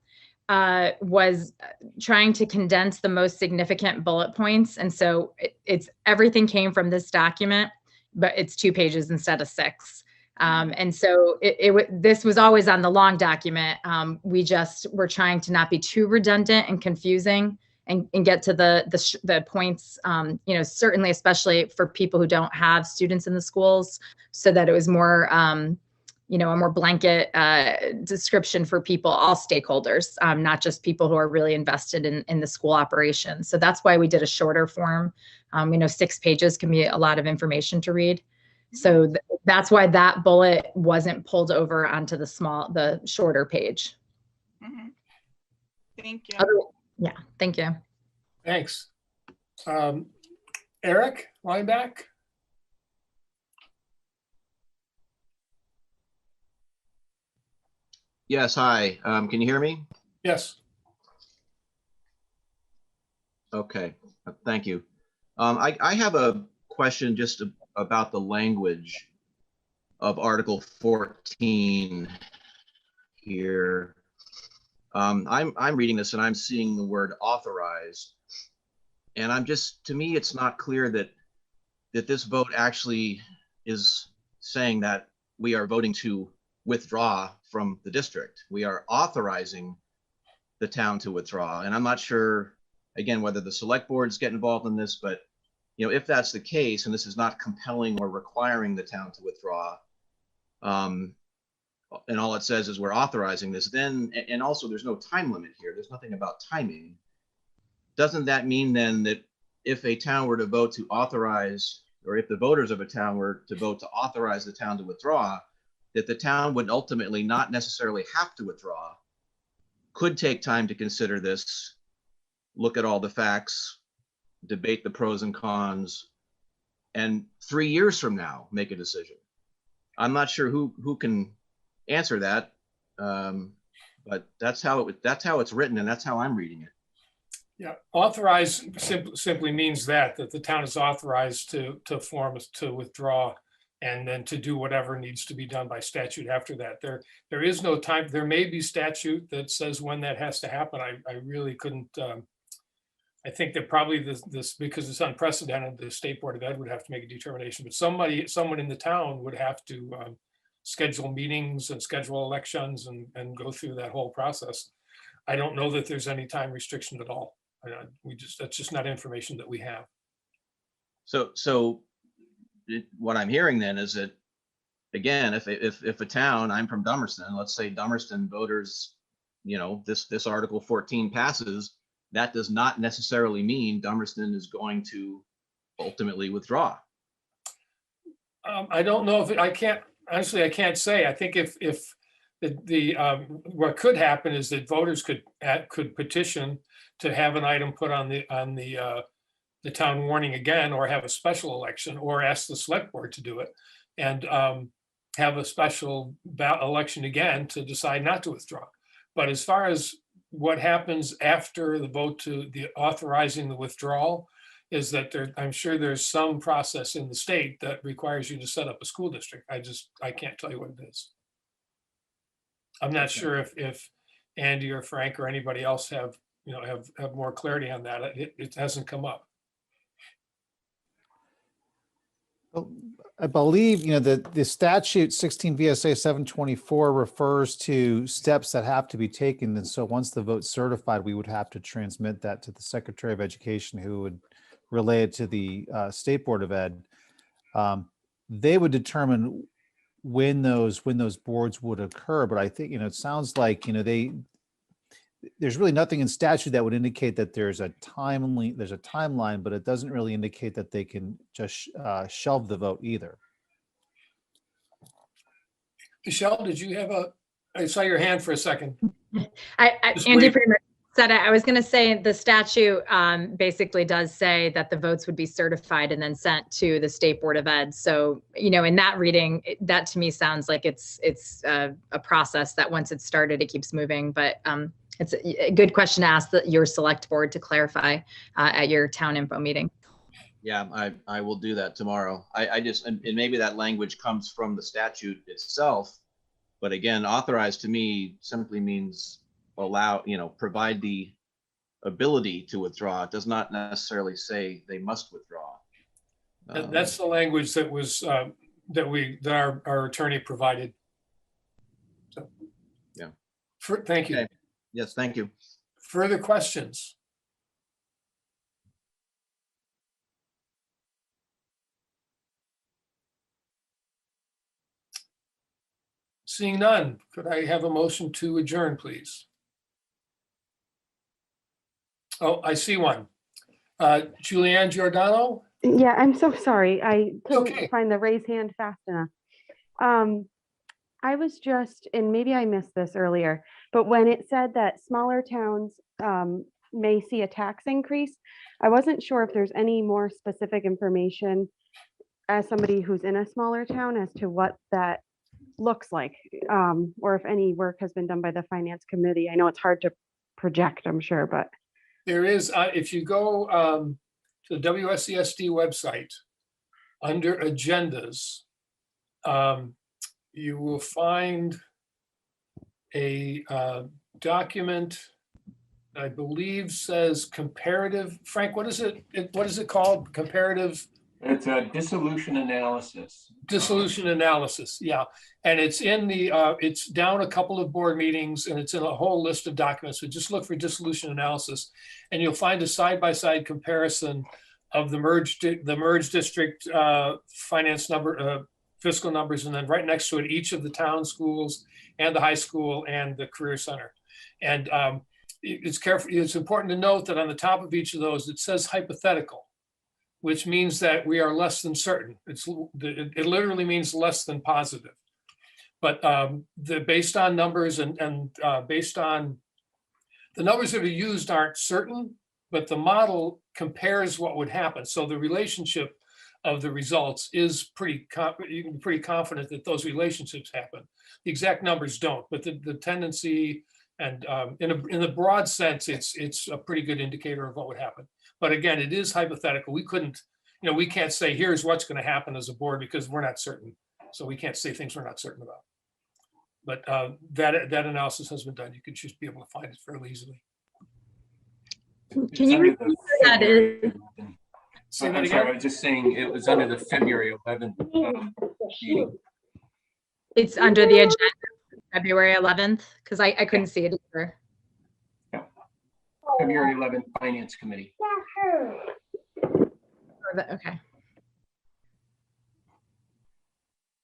was trying to condense the most significant bullet points. And so everything came from this document, but it's 2 pages instead of 6. And so this was always on the long document. We just were trying to not be too redundant and confusing and get to the points, certainly, especially for people who don't have students in the schools, so that it was more, a more blanket description for people, all stakeholders, not just people who are really invested in the school operation. So that's why we did a shorter form. 6 pages can be a lot of information to read. So that's why that bullet wasn't pulled over onto the shorter page. Mhm. Thank you. Yeah, thank you. Thanks. Eric, Lineback. Yes, hi. Can you hear me? Yes. Okay, thank you. I have a question just about the language of Article 14 here. I'm reading this and I'm seeing the word authorized. And to me, it's not clear that this vote actually is saying that we are voting to withdraw from the district. We are authorizing the town to withdraw. And I'm not sure, again, whether the select boards get involved in this, but if that's the case, and this is not compelling or requiring the town to withdraw, and all it says is we're authorizing this, then, and also there's no time limit here. There's nothing about timing. Doesn't that mean then that if a town were to vote to authorize, or if the voters of a town were to vote to authorize the town to withdraw, that the town would ultimately not necessarily have to withdraw, could take time to consider this, look at all the facts, debate the pros and cons, and 3 years from now, make a decision? I'm not sure who can answer that, but that's how it's written, and that's how I'm reading it. Yeah, authorized simply means that the town is authorized to withdraw, and then to do whatever needs to be done by statute after that. There is no time. There may be statute that says when that has to happen. I really couldn't. I think that probably this because it's unprecedented, the State Board of Ed would have to make a determination, but someone in the town would have to schedule meetings and schedule elections and go through that whole process. I don't know that there's any time restriction at all. That's just not information that we have. So what I'm hearing then is that, again, if a town, I'm from Dummerston, let's say Dummerston voters, this Article 14 passes, that does not necessarily mean Dummerston is going to ultimately withdraw. I don't know if I can't say. I think if what could happen is that voters could petition to have an item put on the town warning again, or have a special election, or ask the select board to do it, and have a special election again to decide not to withdraw. But as far as what happens after the vote to the authorizing the withdrawal, is that I'm sure there's some process in the state that requires you to set up a school district. I can't tell you what it is. I'm not sure if Andy or Frank or anybody else have more clarity on that. It hasn't come up. Well, I believe, the statute 16 VSA 724 refers to steps that have to be taken. And so once the vote's certified, we would have to transmit that to the Secretary of Education, who would relay it to the State Board of Ed. They would determine when those boards would occur. But I think, it sounds like, there's really nothing in statute that would indicate that there's a timeline, but it doesn't really indicate that they can just shelve the vote either. Michelle, did you have I saw your hand for a second. Andy pretty much said it. I was going to say the statute basically does say that the votes would be certified and then sent to the State Board of Ed. So, in that reading, that to me sounds like it's a process that once it's started, it keeps moving. But it's a good question to ask your select board to clarify at your town info meeting. Yeah, I will do that tomorrow. I just, and maybe that language comes from the statute itself, But again, authorize to me simply means allow, provide the ability to withdraw. It does not necessarily say they must withdraw. That's the language that was that our attorney provided. So, yeah. Thank you. Okay. Yes, thank you. Further questions? Seeing none, could I have a motion to adjourn, please? Oh, I see one. Julianne Giordano? Yeah, I'm so sorry. I couldn't Okay. find the raise hand fast enough. I was just, and maybe I missed this earlier, but when it said that smaller towns may see a tax increase, I wasn't sure if there's any more specific information as somebody who's in a smaller town as to what that looks like, or if any work has been done by the finance committee. I know it's hard to project, I'm sure, but. There is, if you go to the WSCSD website, under agendas, you will find a document, I believe says comparative. Frank, what is it? What is it called? Comparative? It's a dissolution analysis. Dissolution analysis, yeah. And it's in the, it's down a couple of board meetings and it's in a whole list of documents. So just look for dissolution analysis and you'll find a side-by-side comparison of the merged district finance number, fiscal numbers, and then right next to it, each of the town schools and the high school and the career center. And it's important to note that on the top of each of those, it says hypothetical, which means that we are less than certain. It literally means less than positive. But based on numbers and based on the numbers that are used aren't certain, but the model compares what would happen. So the relationship of the results is you can be pretty confident that those relationships happen. The exact numbers don't, but the tendency and in the broad sense, it's a pretty good indicator of what would happen. But again, it is hypothetical. We couldn't, we can't say here's what's going to happen as a board because we're not certain. So we can't say things we're not certain about. But that analysis has been done. You could just be able to find it fairly easily. Can you repeat what that is? Say that I'm again? sorry, I was just saying it was under the February 11th meeting. It's under the agenda, February 11th, because I couldn't see it either. Yeah. February 11th Finance Committee. Okay.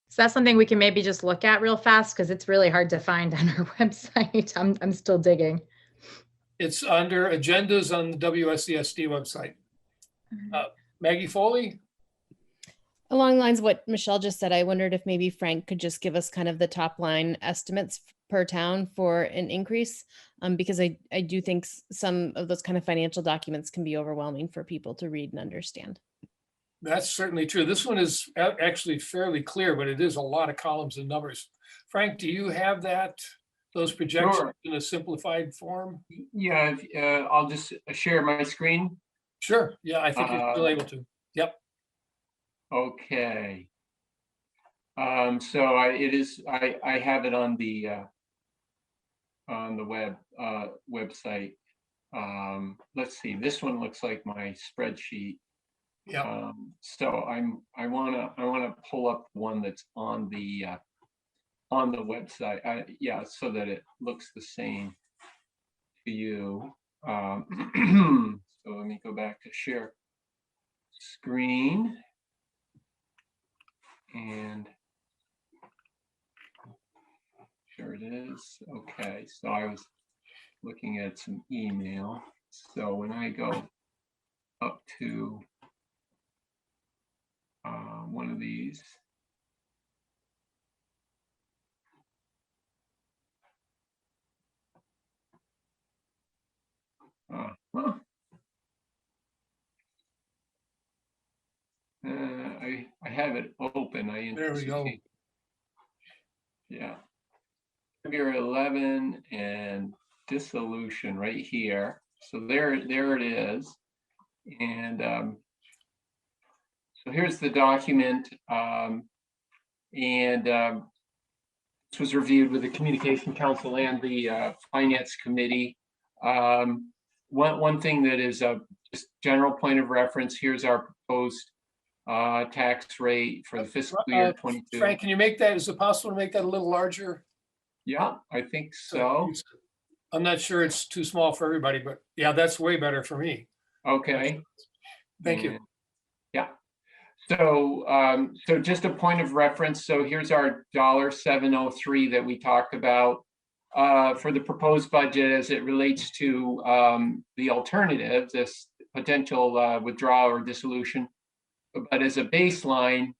So that's something we can maybe just look at real fast because it's really hard to find on our website. I'm still digging. It's under agendas on the WSCSD website. Maggie Foley? Along the lines of what Michelle just said, I wondered if maybe Frank could just give us kind of the top line estimates per town for an increase, because I do think some of those kind of financial documents can be overwhelming for people to read and understand. That's certainly true. This one is actually fairly clear, but it is a lot of columns and numbers. Frank, do you have those projections Sure. in a simplified form? Yeah, I'll just share my screen. Sure. Yeah, I think you're still able to. Yep. Okay. So I have it on the website. Let's see. This one looks like my spreadsheet. Yeah. So I wanna pull up one that's on the website. Yeah, so that it looks the same to you. So let me go back to share screen. And sure it is. Okay, so I was looking at some email. So when I go up to one of these, I have it open. There we go. Yeah. February 11 and dissolution right here. So there it is. And so here's the document. this was reviewed with the Communication Council and the Finance Committee. One thing that is a just general point of reference, here's our proposed tax rate for the fiscal year 22. Frank, can you make that, is it possible to make that a little larger? Yeah, I think so. I'm not sure it's too small for everybody, but yeah, that's way better for me. Okay. Thank you. Yeah. So, so just a point of reference. So here's our $703 that we talked about for the proposed budget as it relates to the alternative, this potential withdrawal or dissolution. But as a baseline,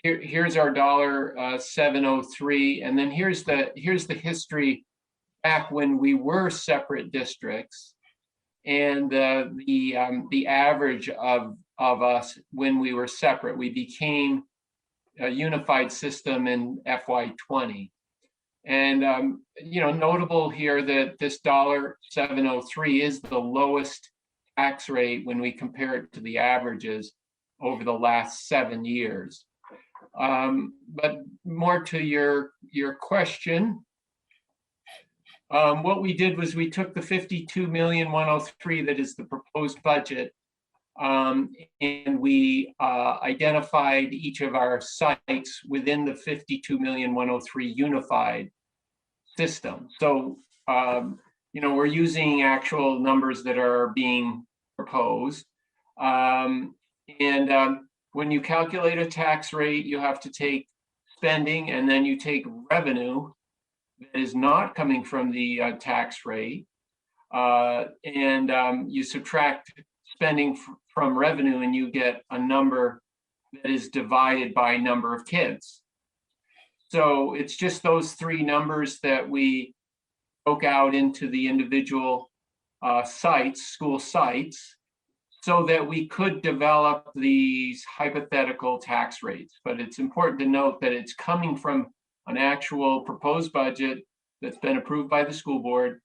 here's our $703, and then here's the history back when we were separate districts, and the average of us when we were separate. We became a unified system in FY20, and you know, notable here that this $703 is the lowest tax rate when we compare it to the averages over the last 7 years. But more to your question, what we did was we took the $52,103,000 that is the proposed budget, and we identified each of our sites within the $52,103,000 unified system. So, you know, we're using actual numbers that are being proposed. When you calculate a tax rate, you have to take spending, and then you take revenue that is not coming from the tax rate, and you subtract spending from revenue, and you get a number that is divided by number of kids. So it's just those three numbers that we broke out into the individual sites, school sites, so that we could develop these hypothetical tax rates. But it's important to note that it's coming from an actual proposed budget that's been approved by the school board,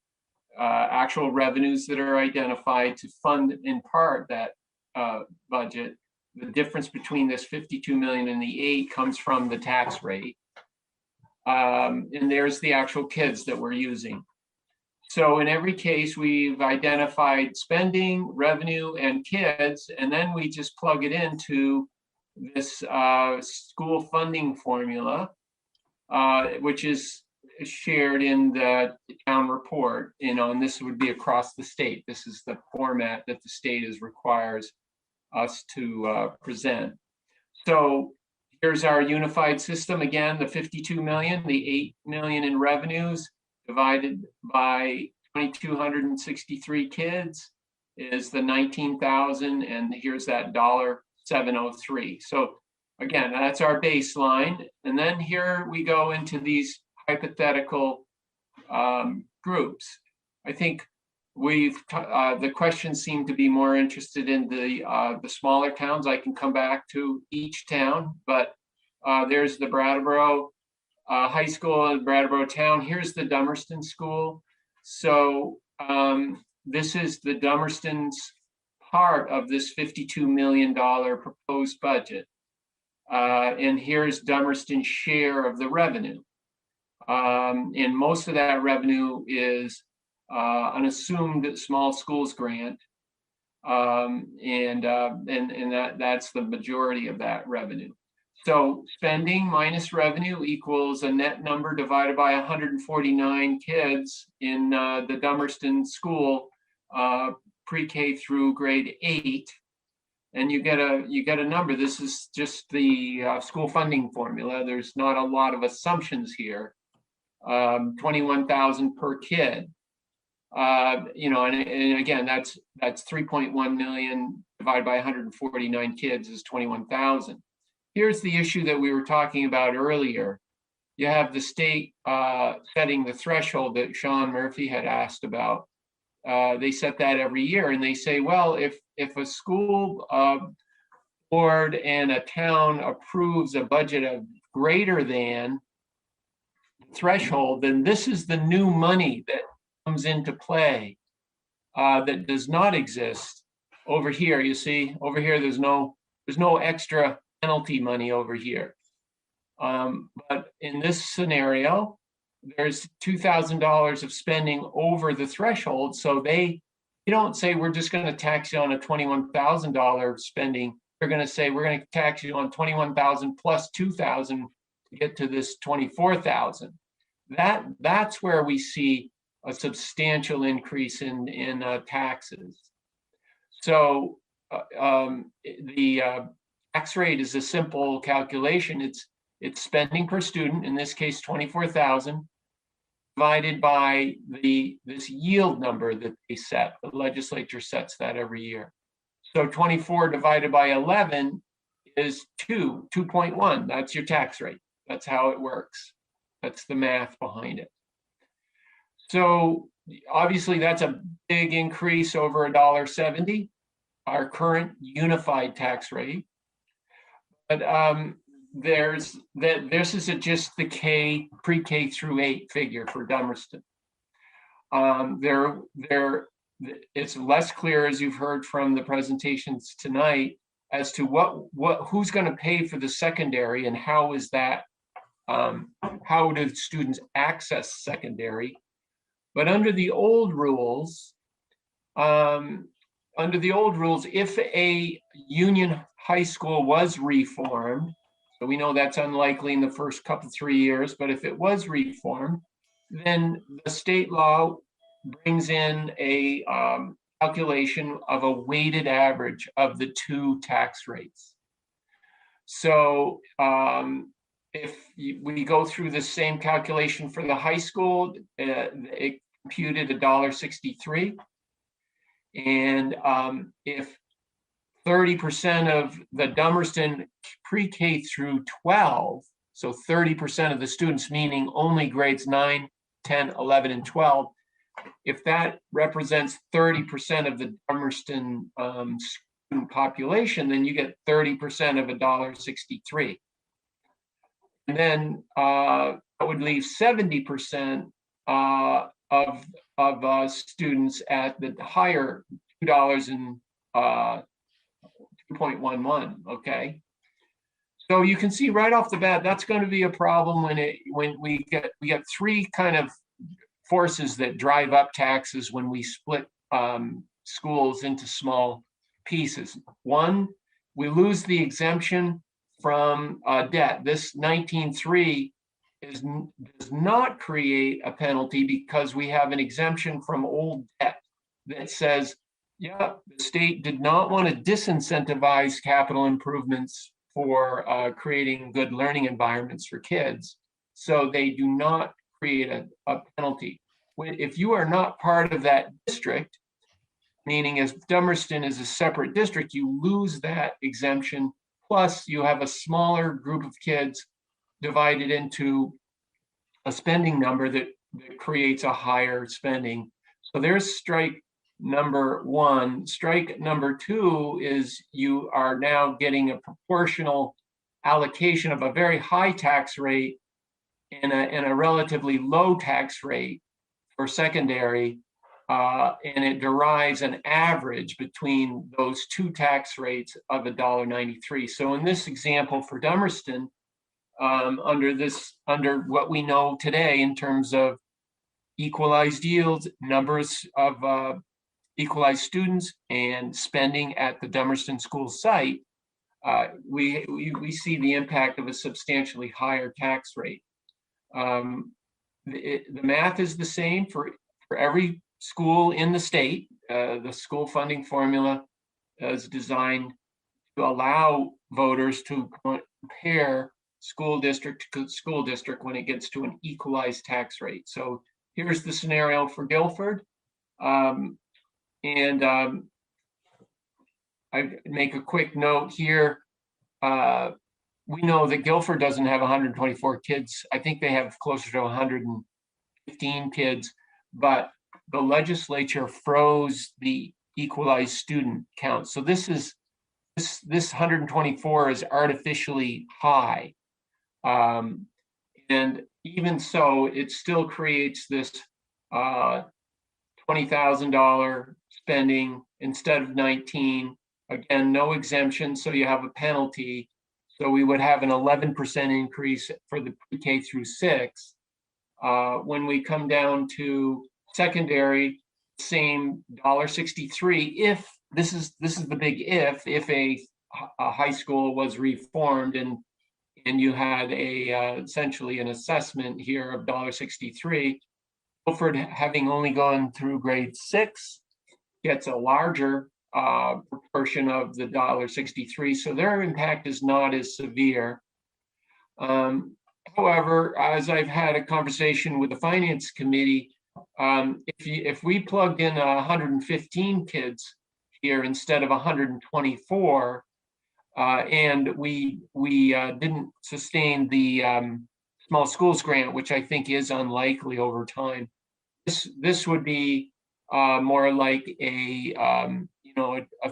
actual revenues that are identified to fund in part that budget. The difference between this 52 million and the 8 comes from the tax rate. And there's the actual kids that we're using. So in every case, we've identified spending, revenue, and kids, and then we just plug it into this school funding formula, which is shared in the town report, you know, and this would be across the state. This is the format that the state requires us to present. So here's our unified system. Again, the 52 million, the 8 million in revenues divided by 2,263 kids is the 19,000, and here's that $703. So again, that's our baseline. And then here we go into these hypothetical groups. I think the questions seem to be more interested in the smaller towns. I can come back to each town, but there's the Brattleboro High School in Brattleboro Town. Here's the Dummerston School. So this is the Dummerston's part of this $52 million proposed budget. And here's Dummerston's share of the revenue. And most of that revenue is an assumed small schools grant. And that's the majority of that revenue. So spending minus revenue equals a net number divided by 149 kids in the Dummerston school, pre-K through grade 8, and you get a number. This is just the school funding formula. There's not a lot of assumptions here. 21,000 per kid. You know, and again, that's 3.1 million divided by 149 kids is 21,000. Here's the issue that we were talking about earlier. You have the state setting the threshold that Sean Murphy had asked about. They set that every year, and they say, well, if a school board and a town approves a budget of greater than threshold, then this is the new money that comes into play that does not exist over here. You see, over here, there's no extra penalty money over here. But in this scenario, there's $2,000 of spending over the threshold. So they don't say we're just going to tax you on a $21,000 spending. They're going to say we're going to tax you on 21,000 plus 2,000 to get to this 24,000. That's where we see a substantial increase in taxes. So the tax rate is a simple calculation. It's spending per student, in this case 24,000, divided by this yield number that they set. The legislature sets that every year. So 24 divided by 11 is 2.1. That's your tax rate. That's how it works. That's the math behind it. So obviously that's a big increase over $1.70, our current unified tax rate. But this is just the pre-K through 8 figure for Dummerston. It's less clear, as you've heard from the presentations tonight, as to who's going to pay for the secondary and how is that, how do students access secondary. But under the old rules, if a union high school was reformed, so we know that's unlikely in the first 3 years, but if it was reformed, then the state law brings in a calculation of a weighted average of the two tax rates. So if we go through the same calculation for the high school, it computed $1.63. And if 30% of the Dummerston pre-K through 12, so 30% of the students, meaning only grades 9, 10, 11, and 12, if that represents 30% of the Dummerston student population, then you get 30% of $1.63. And then that would leave 70% of students at the higher $2.11. Okay, so you can see right off the bat that's going to be a problem when we get three kind of forces that drive up taxes when we split schools into small pieces. One, we lose the exemption from debt. This 19.3 does not create a penalty because we have an exemption from old debt that says, yeah, the state did not want to disincentivize capital improvements for creating good learning environments for kids. So they do not create a penalty. If you are not part of that district, meaning if Dummerston is a separate district, you lose that exemption. Plus you have a smaller group of kids divided into a spending number that creates a higher spending. So there's strike number one. Strike number two is you are now getting a proportional allocation of a very high tax rate and a relatively low tax rate for secondary, and it derives an average between those two tax rates of $1.93. So in this example for Dummerston, under what we know today in terms of equalized yields, numbers of equalized students, and spending at the Dummerston school site, we see the impact of a substantially higher tax rate. The math is the same for every school in the state. The school funding formula is designed to allow voters to compare school district to school district when it gets to an equalized tax rate. So here's the scenario for Guilford. I make a quick note here. We know that Guilford doesn't have 124 kids. I think they have closer to 115 kids, but the legislature froze the equalized student count. So this 124 is artificially high. And even so, it still creates this $20,000 spending instead of 19. Again, no exemption, so you have a penalty. So we would have an 11% increase for the pre-K through 6. When we come down to secondary, same $1.63. If this is the big if a high school was reformed and you had essentially an assessment here of $1.63. Guilford, having only gone through grade 6, gets a larger proportion of the $1.63, so their impact is not as severe. However, as I've had a conversation with the finance committee, if we plugged in 115 kids here instead of 124, and we didn't sustain the small schools grant, which I think is unlikely over time, this would be more like a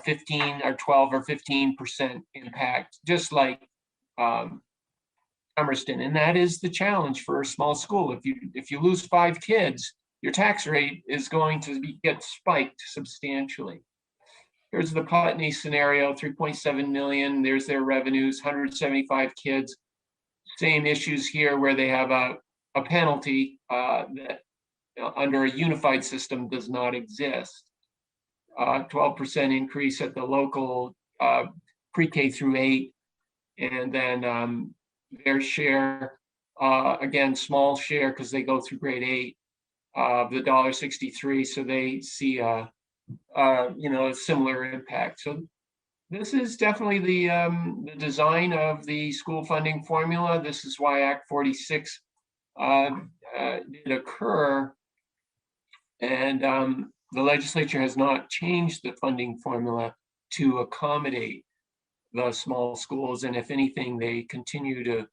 15 or 12 or 15% impact, just like Emerson. And that is the challenge for a small school. If you lose 5 kids, your tax rate is going to get spiked substantially. Here's the Putney scenario, 3.7 million. There's their revenues, 175 kids. Same issues here where they have a penalty that under a unified system does not exist. 12% increase at the local pre-K through 8. And then their share, again, small share because they go through grade 8 of the $1.63. So they see a similar impact. So this is definitely the design of the school funding formula. This is why Act 46 did occur. And the legislature has not changed the funding formula to accommodate the small schools. And if anything, they continue to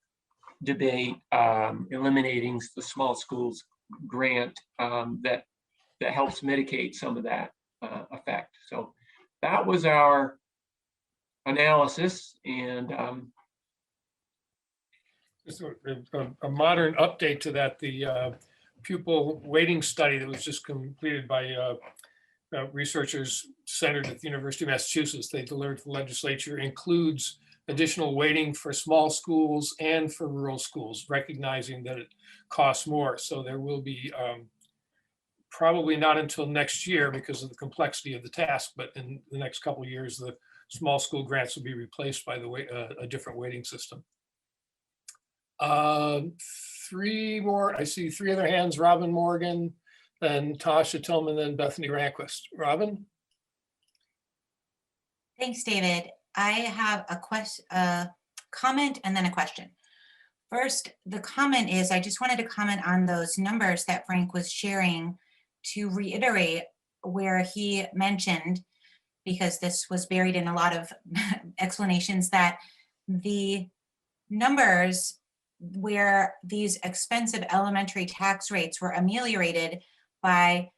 debate eliminating the small schools grant that helps mitigate some of that effect. So that was our analysis, and Just a modern update to that, the pupil weighting study that was just completed by researchers centered at the University of Massachusetts, they delivered to the legislature, includes additional weighting for small schools and for rural schools, recognizing that it costs more. So there will be probably not until next year because of the complexity of the task, but in the next couple of years, the small school grants will be replaced by a different weighting system. 3 more, I see 3 other hands, Robin Morgan, then Tasha Tillman, then Bethany Ranquist. Robin? Thanks, David. I have a comment and then a question. First, the comment is, I just wanted to comment on those numbers that Frank was sharing to reiterate where he mentioned, because this was buried in a lot of explanations, that the numbers where these expensive elementary tax rates were ameliorated by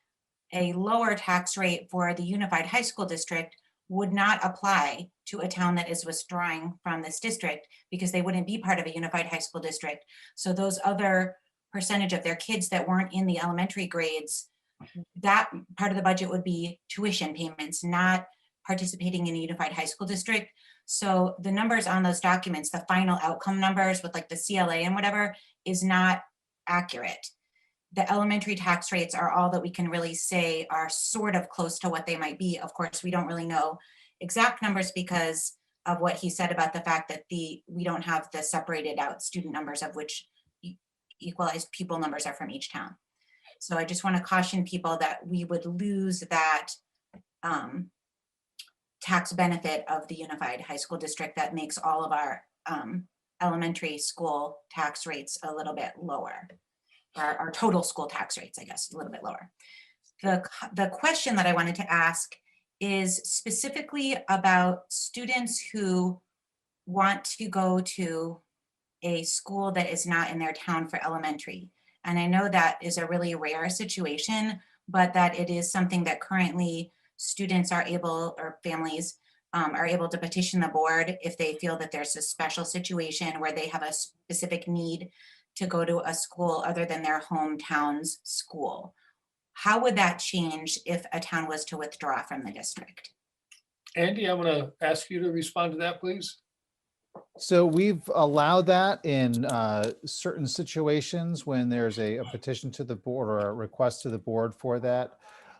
a lower tax rate for the unified high school district would not apply to a town that is withdrawing from this district because they wouldn't be part of a unified high school district. So those other percentage of their kids that weren't in the elementary grades, that part of the budget would be tuition payments, not participating in a unified high school district. So the numbers on those documents, the final outcome numbers with like the CLA and whatever, is not accurate. The elementary tax rates are all that we can really say are sort of close to what they might be. Of course, we don't really know exact numbers because of what he said about the fact that we don't have the separated out student numbers of which equalized pupil numbers are from each town. So I just want to caution people that we would lose that tax benefit of the unified high school district that makes all of our elementary school tax rates a little bit lower. Our total school tax rates, I guess, a little bit lower. The question that I wanted to ask is specifically about students who want to go to a school that is not in their town for elementary. And I know that is a really rare situation, but that it is something that currently students are able, or families are able to petition the board if they feel that there's a special situation where they have a specific need to go to a school other than their hometown's school. How would that change if a town was to withdraw from the district? Andy, I want to ask you to respond to that, please. So we've allowed that in certain situations when there's a petition to the board or a request to the board for that.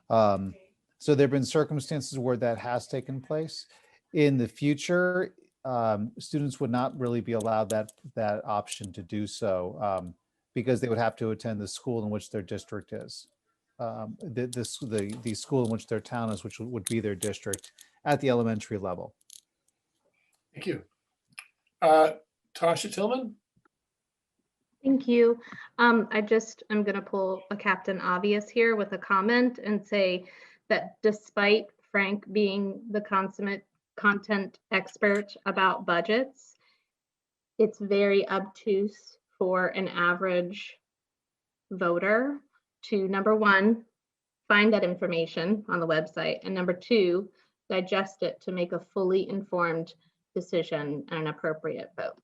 So there've been circumstances where that has taken place. In the future, students would not really be allowed that option to do so because they would have to attend the school in which their district is. The school in which their town is, which would be their district at the elementary level. Thank you. Tasha Tillman? Thank you. I'm going to pull a Captain Obvious here with a comment and say that despite Frank being the consummate content expert about budgets, it's very obtuse for an average voter to, number one, find that information on the website, and number two, digest it to make a fully informed decision and an appropriate vote.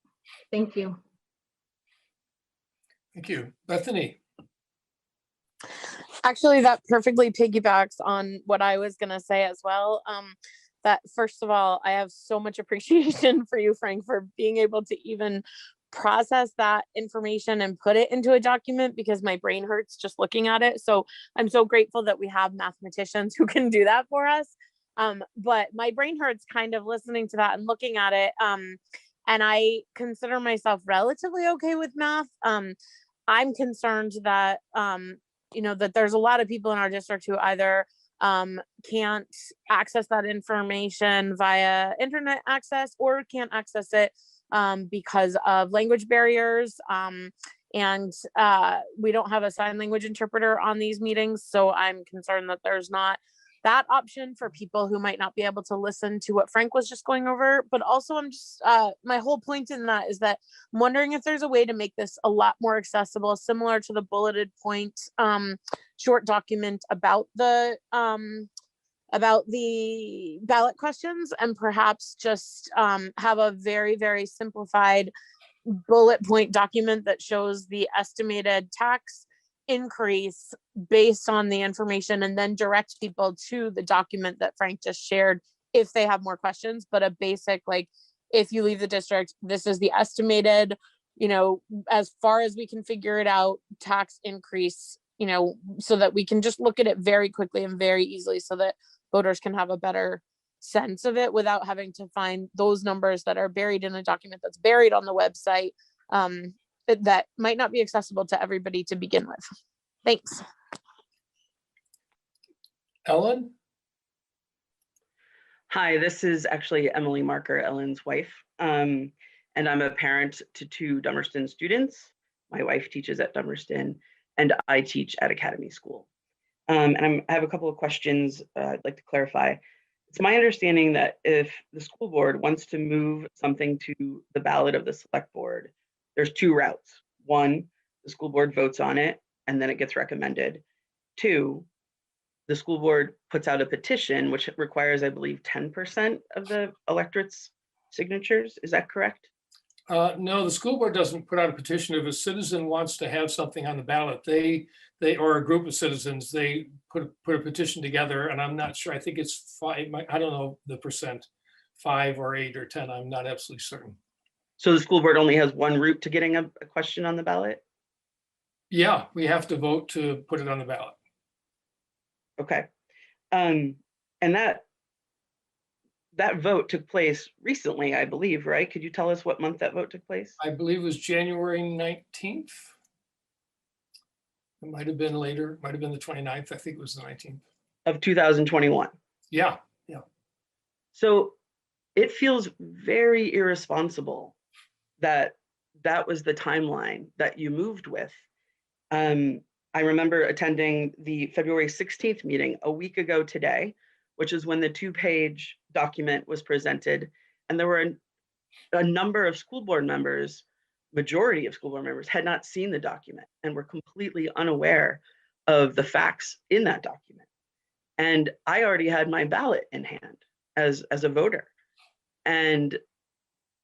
Thank you. Thank you. Bethany? Actually, that perfectly piggybacks on what I was going to say as well. That first of all, I have so much appreciation for you, Frank, for being able to even process that information and put it into a document, because my brain hurts just looking at it. So I'm so grateful that we have mathematicians who can do that for us. But my brain hurts kind of listening to that and looking at it. And I consider myself relatively okay with math. I'm concerned that, that there's a lot of people in our district who either can't access that information via internet access or can't access it because of language barriers. And we don't have a sign language interpreter on these meetings. So I'm concerned that there's not that option for people who might not be able to listen to what Frank was just going over. But also I'm just, my whole point in that is that I'm wondering if there's a way to make this a lot more accessible, similar to the bulleted point short document about the ballot questions, and perhaps just have a very, very simplified bullet point document that shows the estimated tax increase based on the information, and then direct people to the document that Frank just shared if they have more questions. But a basic, like, if you leave the district, this is the estimated, as far as we can figure it out, tax increase, so that we can just look at it very quickly and very easily, so that voters can have a better sense of it without having to find those numbers that are buried in a document that's buried on the website that might not be accessible to everybody to begin with. Thanks. Ellen? Hi, this is actually Emily Marker, Ellen's wife. And I'm a parent to two Dummerston students. My wife teaches at Dummerston and I teach at Academy School. And I have a couple of questions I'd like to clarify. It's my understanding that if the school board wants to move something to the ballot of the select board, there's two routes. One, the school board votes on it and then it gets recommended. Two, the school board puts out a petition, which requires, I believe, 10% of the electorate's signatures. Is that correct? No, the school board doesn't put out a petition. If a citizen wants to have something on the ballot, they or a group of citizens, they put a petition together, and I'm not sure. I think it's 5. I don't know the percent, 5 or 8 or 10. I'm not absolutely certain. So the school board only has one route to getting a question on the ballot? Yeah, we have to vote to put it on the ballot. Okay. And that vote took place recently, I believe, right? Could you tell us what month that vote took place? I believe it was January 19th. It might have been later. It might have been the 29th. I think it was the 19th. Of 2021. Yeah. So it feels very irresponsible that that was the timeline that you moved with. I remember attending the February 16th meeting a week ago today, which is when the 2-page document was presented. And there were a number of school board members, majority of school board members, had not seen the document and were completely unaware of the facts in that document. And I already had my ballot in hand as a voter. And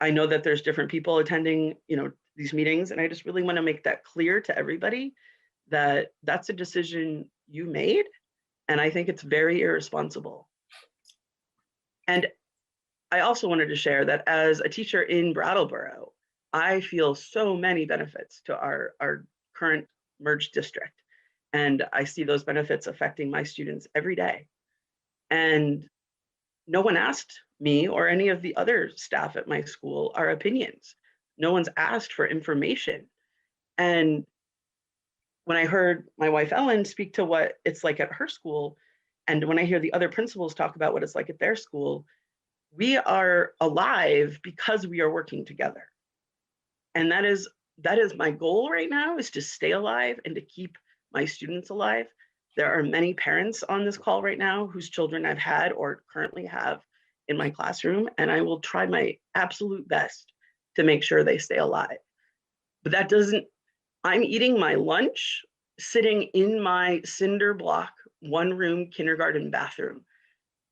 I know that there's different people attending, these meetings, and I just really want to make that clear to everybody that that's a decision you made, and I think it's very irresponsible. And I also wanted to share that as a teacher in Brattleboro, I feel so many benefits to our current merged district. And I see those benefits affecting my students every day. And no one asked me or any of the other staff at my school our opinions. No one's asked for information. And when I heard my wife Ellen speak to what it's like at her school, and when I hear the other principals talk about what it's like at their school, we are alive because we are working together. And that is my goal right now, is to stay alive and to keep my students alive. There are many parents on this call right now whose children I've had or currently have in my classroom, and I will try my absolute best to make sure they stay alive. But that doesn't, I'm eating my lunch sitting in my cinder block, one room kindergarten bathroom,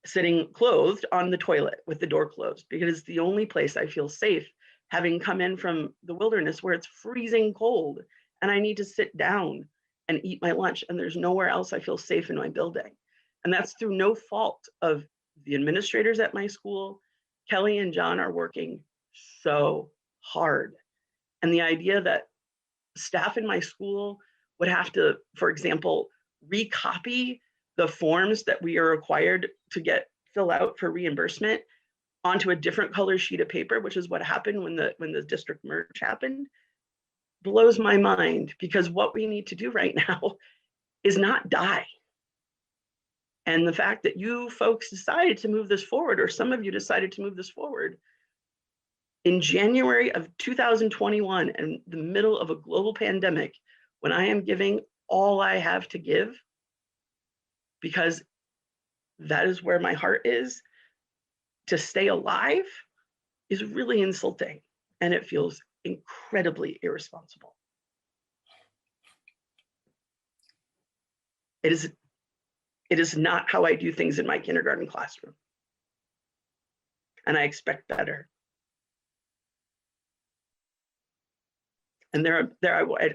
sitting clothed on the toilet with the door closed, because it's the only place I feel safe, having come in from the wilderness where it's freezing cold and I need to sit down and eat my lunch, and there's nowhere else I feel safe in my building. And that's through no fault of the administrators at my school. Kelly and John are working so hard. And the idea that staff in my school would have to, for example, recopy the forms that we are required to fill out for reimbursement onto a different color sheet of paper, which is what happened when the district merge happened, blows my mind, because what we need to do right now is not die. And the fact that you folks decided to move this forward, or some of you decided to move this forward in January of 2021, in the middle of a global pandemic, when I am giving all I have to give, because that is where my heart is, to stay alive, is really insulting, and it feels incredibly irresponsible. It is not how I do things in my kindergarten classroom, and I expect better. And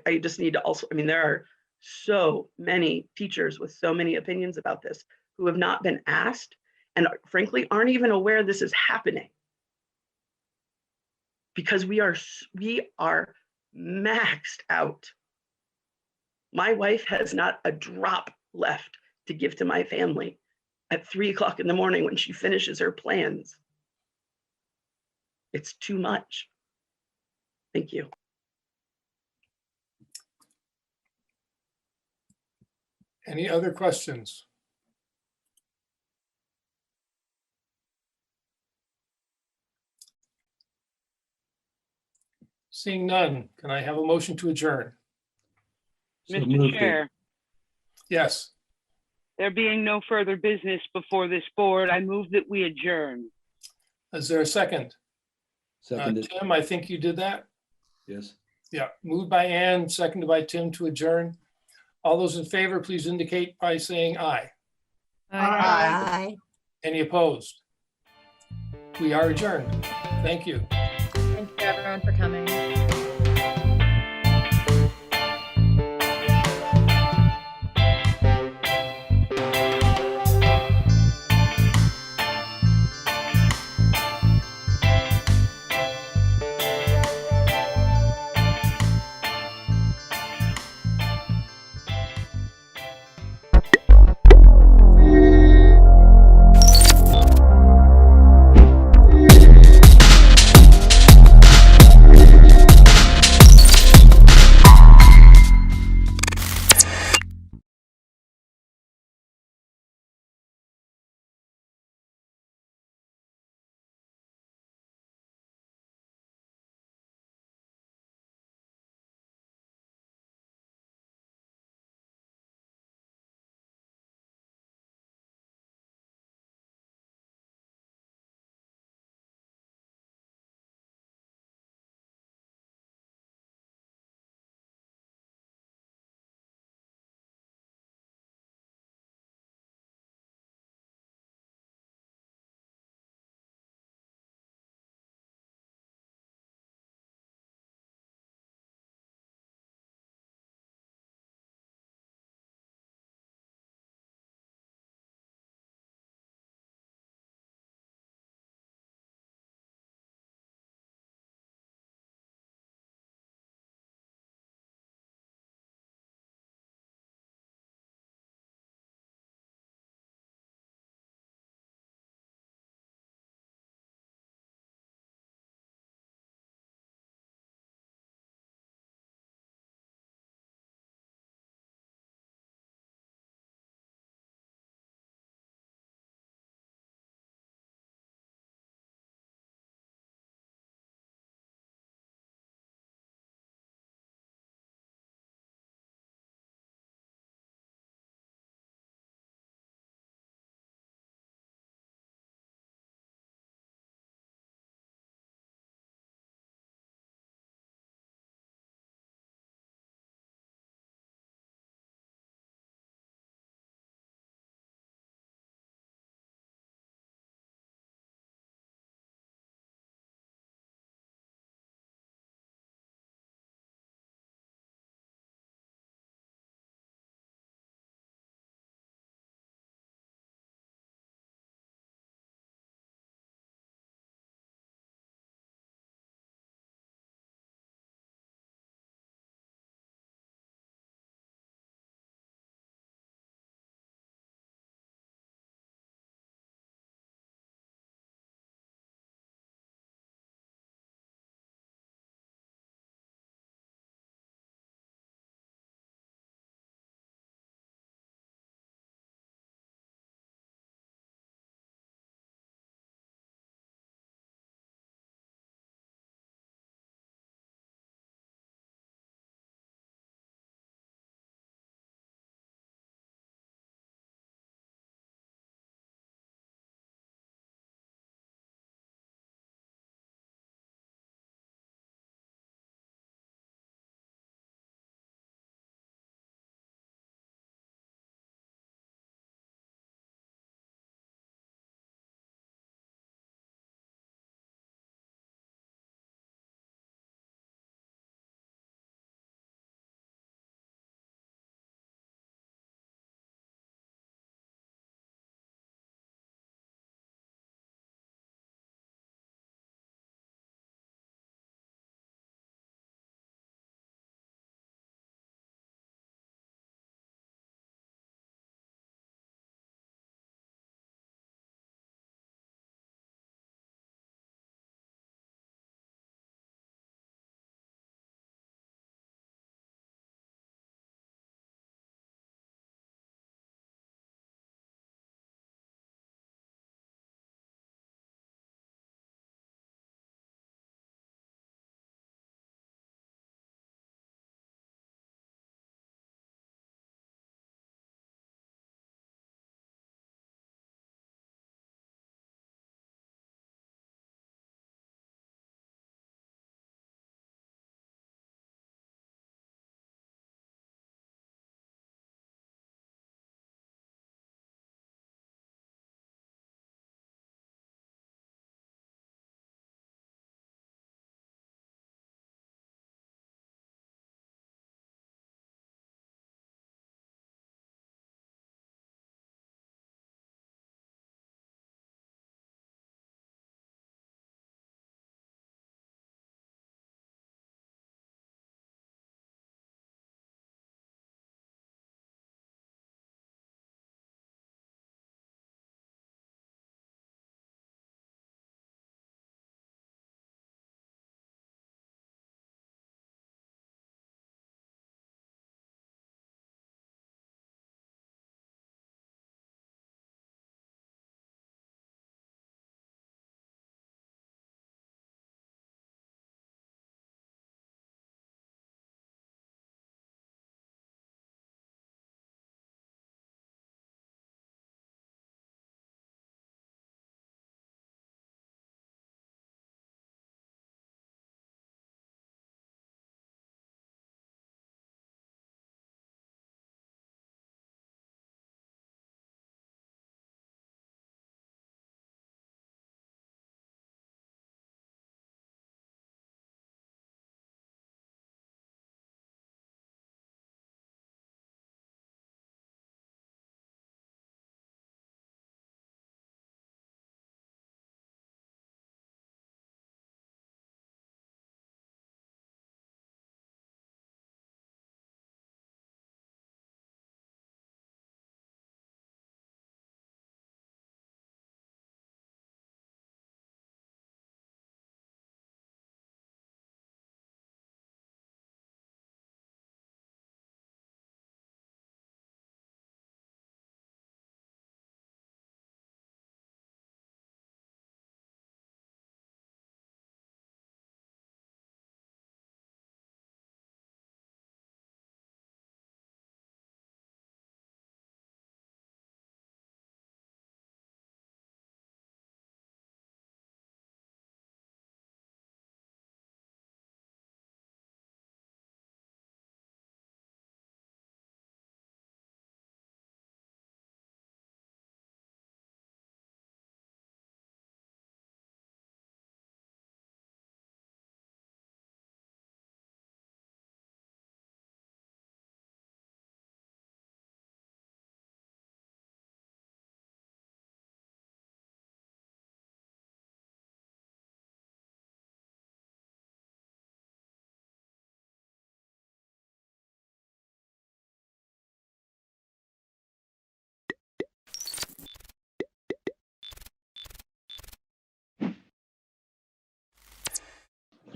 I just need to also, I mean, there are so many teachers with so many opinions about this who have not been asked, and frankly aren't even aware this is happening, because we are maxed out. My wife has not a drop left to give to my family at 3 o'clock in the morning when she finishes her plans. It's too much. Thank you. Any other questions? Seeing none, can I have a motion to adjourn? Mr. Chair, Yes. there being no further business before this board, I move that we adjourn. Is there a second? Seconded. Tim, I think you did that? Yes. Yeah, moved by Ann, seconded by Tim to adjourn. All those in favor, please indicate by saying aye. Aye. Any opposed? We are adjourned. Thank you. Thank you everyone for coming.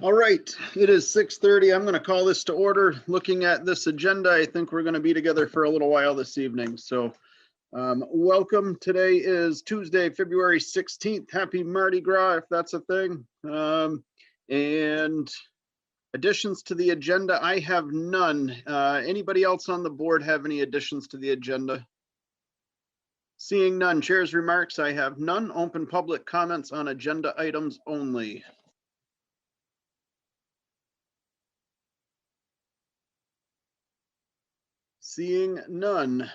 All right, it is 6:30. I'm going to call this to order. Looking at this agenda, I think we're going to be together for a little while this evening. So welcome. Today is Tuesday, February 16th. Happy Mardi Gras, if that's a thing. And additions to the agenda, I have none. Anybody else on the board have any additions to the agenda? Seeing none, chair's remarks, I have none. Open public comments on agenda items only. Seeing none.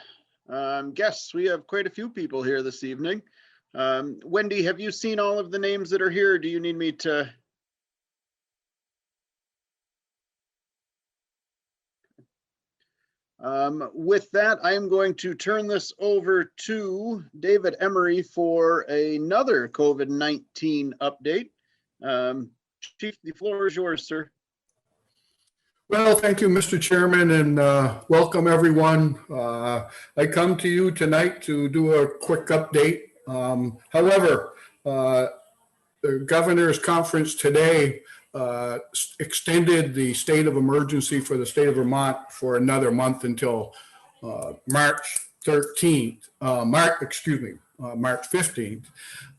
Guests, we have quite a few people here this evening. Wendy, have you seen all of the names that are here? Or do you need me to? With that, I am going to turn this over to David Emery for another COVID-19 update. Chief, the floor is yours, sir. Well, thank you, Mr. Chairman, and welcome everyone. I come to you tonight to do a quick update. However, the governor's conference today extended the state of emergency for the state of Vermont for another month until March 13th, March 15th.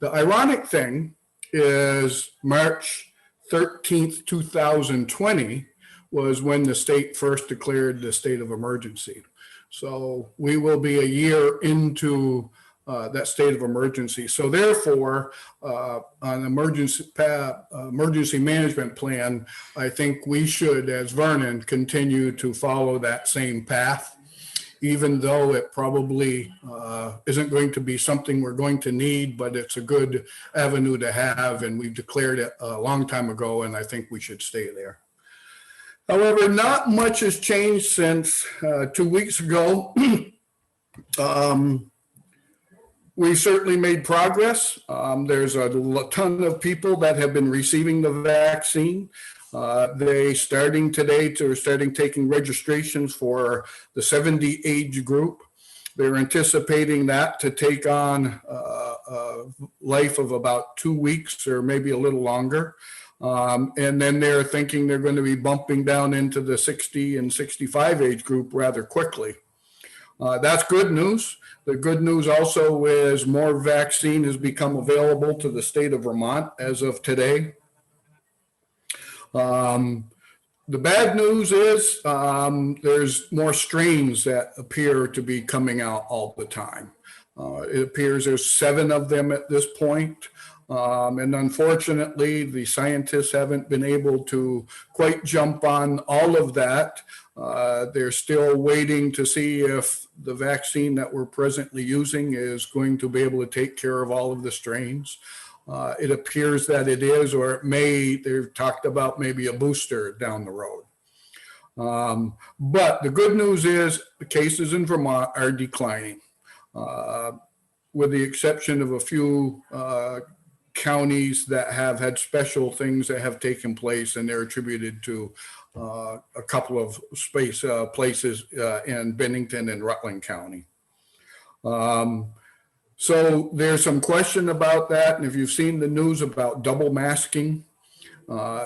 The ironic thing is March 13th, 2020 was when the state first declared the state of emergency. So we will be a year into that state of emergency. So therefore, on emergency management plan, I think we should, as Vernon, continue to follow that same path, even though it probably isn't going to be something we're going to need, but it's a good avenue to have. And we've declared it a long time ago, and I think we should stay there. However, not much has changed since 2 weeks ago. We certainly made progress. There's a ton of people that have been receiving the vaccine. They starting taking registrations for the 70 age group. They're anticipating that to take on a life of about 2 weeks or maybe a little longer. And then they're thinking they're going to be bumping down into the 60 and 65 age group rather quickly. That's good news. The good news also is more vaccine has become available to the state of Vermont as of today. The bad news is there's more strains that appear to be coming out all the time. It appears there's 7 of them at this point. And unfortunately, the scientists haven't been able to quite jump on all of that. They're still waiting to see if the vaccine that we're presently using is going to be able to take care of all of the strains. It appears that it is, or it may, they've talked about maybe a booster down the road. But the good news is the cases in Vermont are declining, with the exception of a few counties that have had special things that have taken place, and they're attributed to a couple of places in Bennington and Rutland County. So there's some question about that. And if you've seen the news about double masking,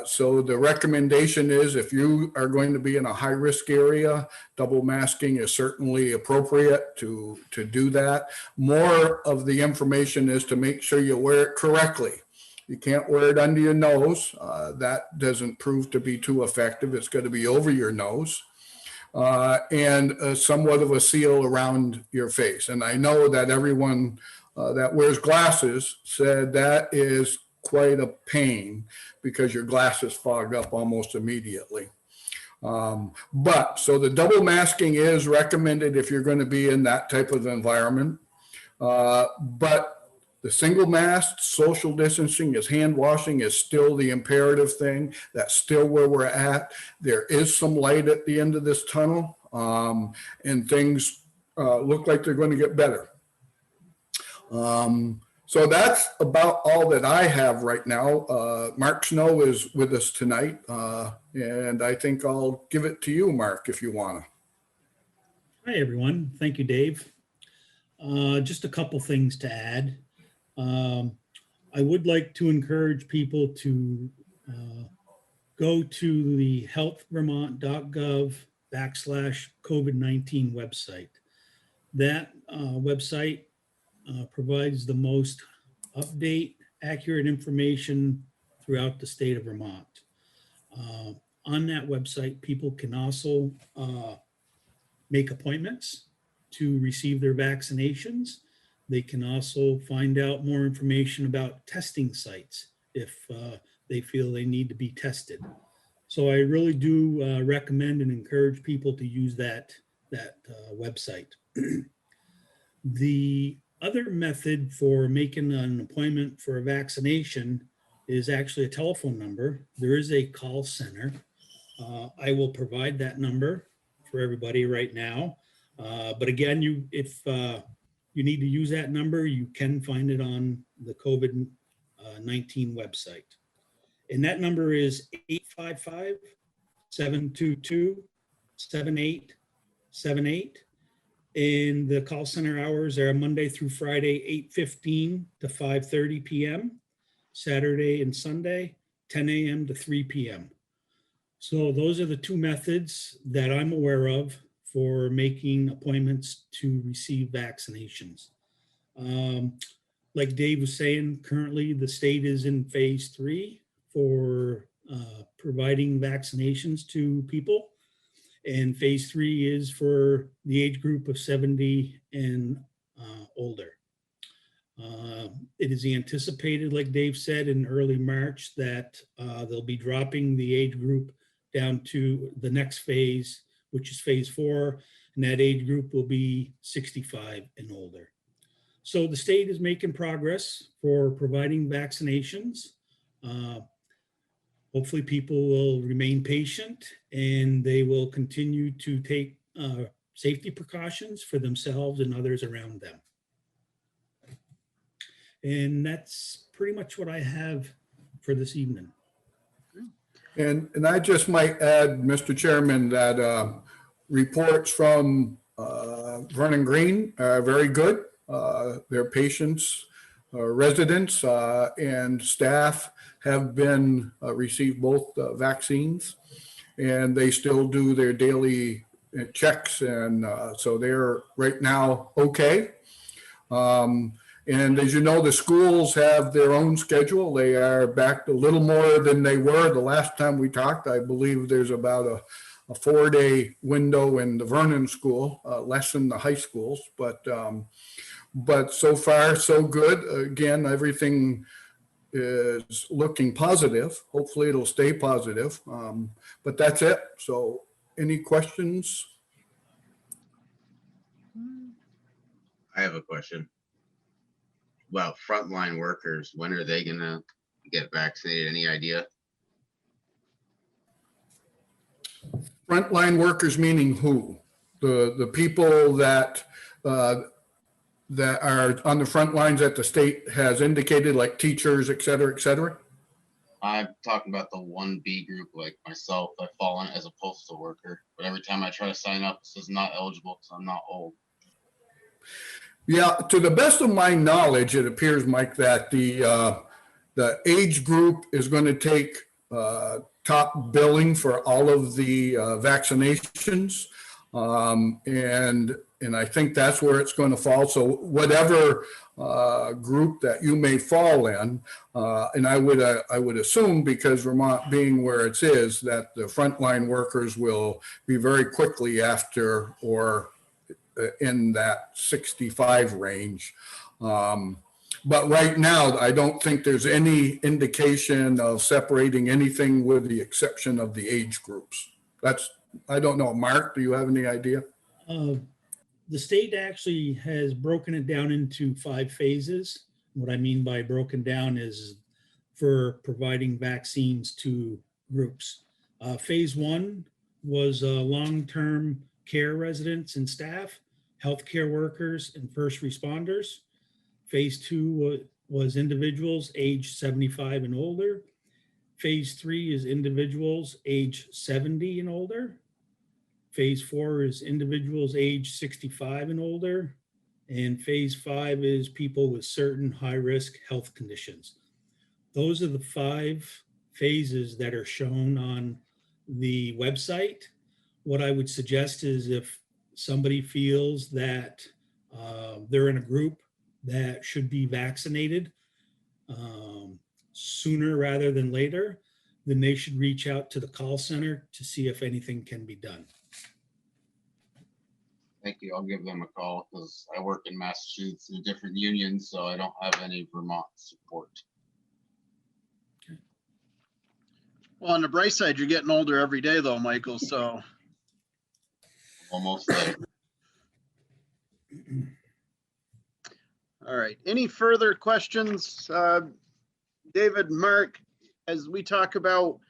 so the recommendation is if you are going to be in a high risk area, double masking is certainly appropriate to do that. More of the information is to make sure you wear it correctly. You can't wear it under your nose. That doesn't prove to be too effective. It's going to be over your nose. And somewhat of a seal around your face. And I know that everyone that wears glasses said that is quite a pain because your glasses fog up almost immediately. But so the double masking is recommended if you're going to be in that type of environment. But the single mask, social distancing, is hand washing is still the imperative thing. That's still where we're at. There is some light at the end of this tunnel, and things look like they're going to get better. So that's about all that I have right now. Mark Snow is with us tonight, and I think I'll give it to you, Mark, if you want to. Hi, everyone. Thank you, Dave. Just a couple things to add. I would like to encourage people to go to the healthvermont.gov/COVID-19 website. That website provides the most accurate information throughout the state of Vermont. On that website, people can also make appointments to receive their vaccinations. They can also find out more information about testing sites if they feel they need to be tested. So I really do recommend and encourage people to use that website. The other method for making an appointment for a vaccination is actually a telephone number. There is a call center. I will provide that number for everybody right now. But again, if you need to use that number, you can find it on the COVID-19 website. And that number is 855-722-7878. And the call center hours are Monday through Friday, 8:15 to 5:30 p.m., Saturday and Sunday, 10 a.m. to 3 p.m. So those are the two methods that I'm aware of for making appointments to receive vaccinations. Like Dave was saying, currently the state is in phase 3 for providing vaccinations to people. And phase 3 is for the age group of 70 and older. It is anticipated, like Dave said, in early March that they'll be dropping the age group down to the next phase, which is phase 4, and that age group will be 65 and older. So the state is making progress for providing vaccinations. Hopefully people will remain patient and they will continue to take safety precautions for themselves and others around them. And that's pretty much what I have for this evening. And I just might add, Mr. Chairman, that reports from Vernon Green are very good. Their patients, residents, and staff have been received both vaccines, and they still do their daily checks, and so they're right now okay. And as you know, the schools have their own schedule. They are back a little more than they were the last time we talked. I believe there's about a 4-day window in the Vernon school, less in the high schools, but so far so good. Again, everything is looking positive. Hopefully it'll stay positive, but that's it. So any questions? I have a question. Well, frontline workers, when are they gonna get vaccinated? Any idea? Frontline workers meaning who? The people that that are on the front lines that the state has indicated, like teachers, et cetera, et cetera? I'm talking about the 1B group, like myself. I fall in as a postal worker, but every time I try to sign up, it says not eligible because I'm not old. Yeah, to the best of my knowledge, it appears, Mike, that the age group is going to take top billing for all of the vaccinations, and I think that's where it's going to fall. So whatever group that you may fall in, and I would assume, because Vermont being where it is, that the frontline workers will be very quickly after or in that 65 range. But right now, I don't think there's any indication of separating anything with the exception of the age groups. I don't know. Mark, do you have any idea? The state actually has broken it down into 5 phases. What I mean by broken down is for providing vaccines to groups. Phase 1 was long-term care residents and staff, healthcare workers, and first responders. Phase 2 was individuals age 75 and older. Phase 3 is individuals age 70 and older. Phase 4 is individuals age 65 and older. And phase 5 is people with certain high-risk health conditions. Those are the 5 phases that are shown on the website. What I would suggest is if somebody feels that they're in a group that should be vaccinated sooner rather than later, then they should reach out to the call center to see if anything can be done. Thank you. I'll give them a call because I work in Massachusetts in different unions, so I don't have any Vermont support. Well, on the bright side, you're getting older every day though, Michael, so. Almost there. All right, any further questions? David, Mark, as we talk about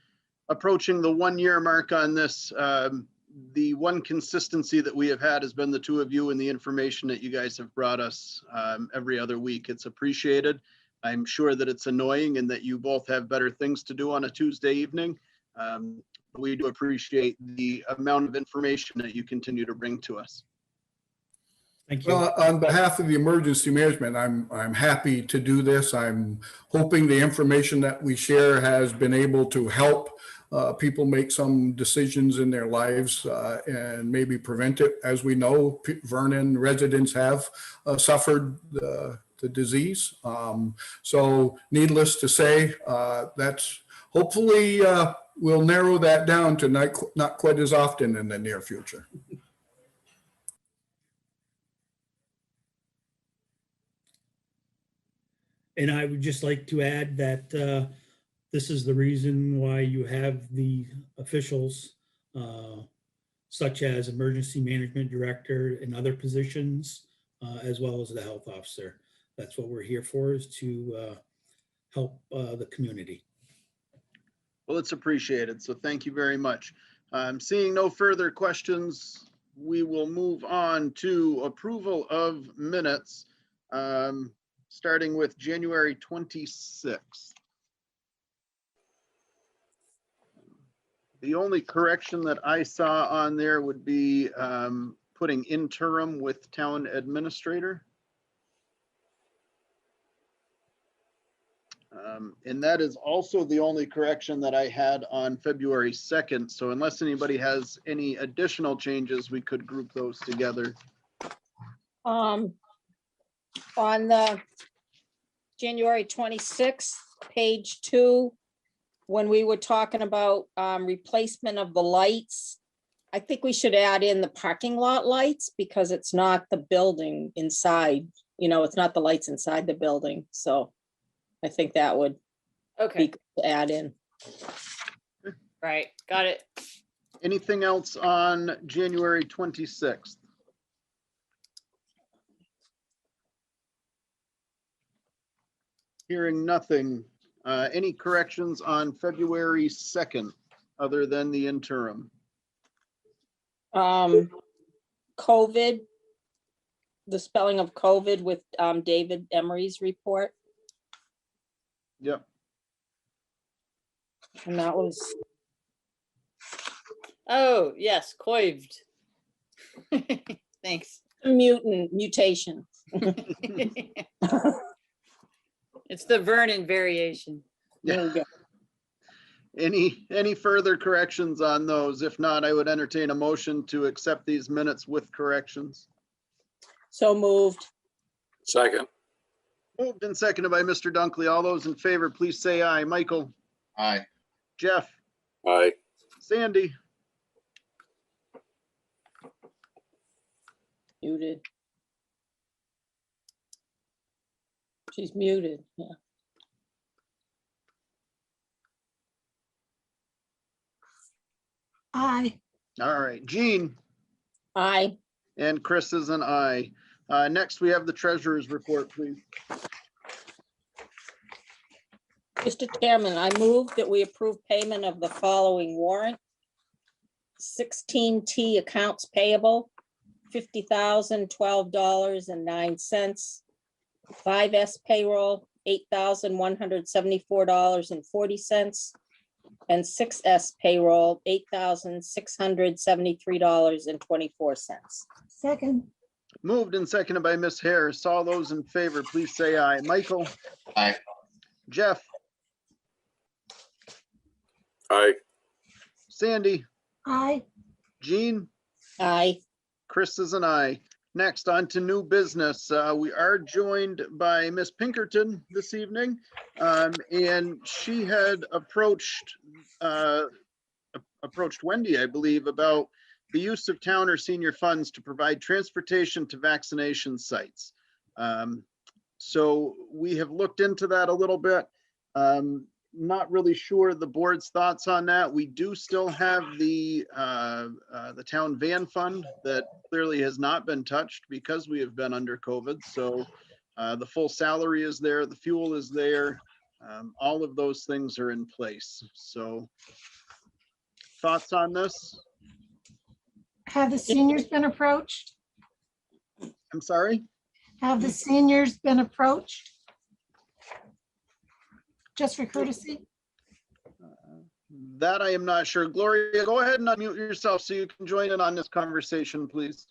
approaching the 1-year mark on this, the one consistency that we have had has been the two of you and the information that you guys have brought us every other week. It's appreciated. I'm sure that it's annoying and that you both have better things to do on a Tuesday evening. We do appreciate the amount of information that you continue to bring to us. Thank you. Well, on behalf of the emergency management, I'm happy to do this. I'm hoping the information that we share has been able to help people make some decisions in their lives and maybe prevent it. As we know, Vernon residents have suffered the disease. So needless to say, that's hopefully we'll narrow that down to not quite as often in the near future. And I would just like to add that this is the reason why you have the officials such as emergency management director and other positions, as well as the health officer. That's what we're here for, is to help the community. Well, it's appreciated. So thank you very much. Seeing no further questions, we will move on to approval of minutes, starting with January 26th. The only correction that I saw on there would be putting interim with town administrator. And that is also the only correction that I had on February 2nd. So unless anybody has any additional changes, we could group those together. On the January 26th, page 2, when we were talking about replacement of the lights, I think we should add in the parking lot lights because it's not the building inside, you know, it's not the lights inside the building. So I think that would be good to add in. Right, got it. Anything else on January 26th? Hearing nothing. Any corrections on February 2nd other than the interim? COVID, the spelling of COVID with David Emery's report. Yep. And that was, Oh, yes, coived. Thanks. mutation. It's the Vernon variation. There we go. Any further corrections on those? If not, I would entertain a motion to accept these minutes with corrections. So moved. Second. Moved and seconded by Mr. Dunkley. All those in favor, please say aye. Michael? Aye. Jeff? Aye. Sandy? Muted. She's muted, yeah. Aye. All right, Jean? Aye. And Chris is an aye. Next, we have the treasurer's report, please. Mr. Chairman, I move that we approve payment of the following warrant. 16T accounts payable, $50,012.09. 5S payroll, $8,174.40. And 6S payroll, $8,673.24. Second. Moved and seconded by Ms. Harris. All those in favor, please say aye. Michael? Aye. Jeff? Aye. Sandy, Aye. Jean, Aye. Chris is an aye. Next, on to new business. We are joined by Miss Pinkerton this evening. And she had approached Wendy, I believe, about the use of town or senior funds to provide transportation to vaccination sites. So we have looked into that a little bit. Not really sure the board's thoughts on that. We do still have the town van fund that clearly has not been touched because we have been under COVID. So the full salary is there, the fuel is there. All of those things are in place. So thoughts on this? Have the seniors been approached? I'm sorry? Have the seniors been approached? Just for courtesy? That I am not sure. Gloria, go ahead and unmute yourself so you can join in on this conversation, please.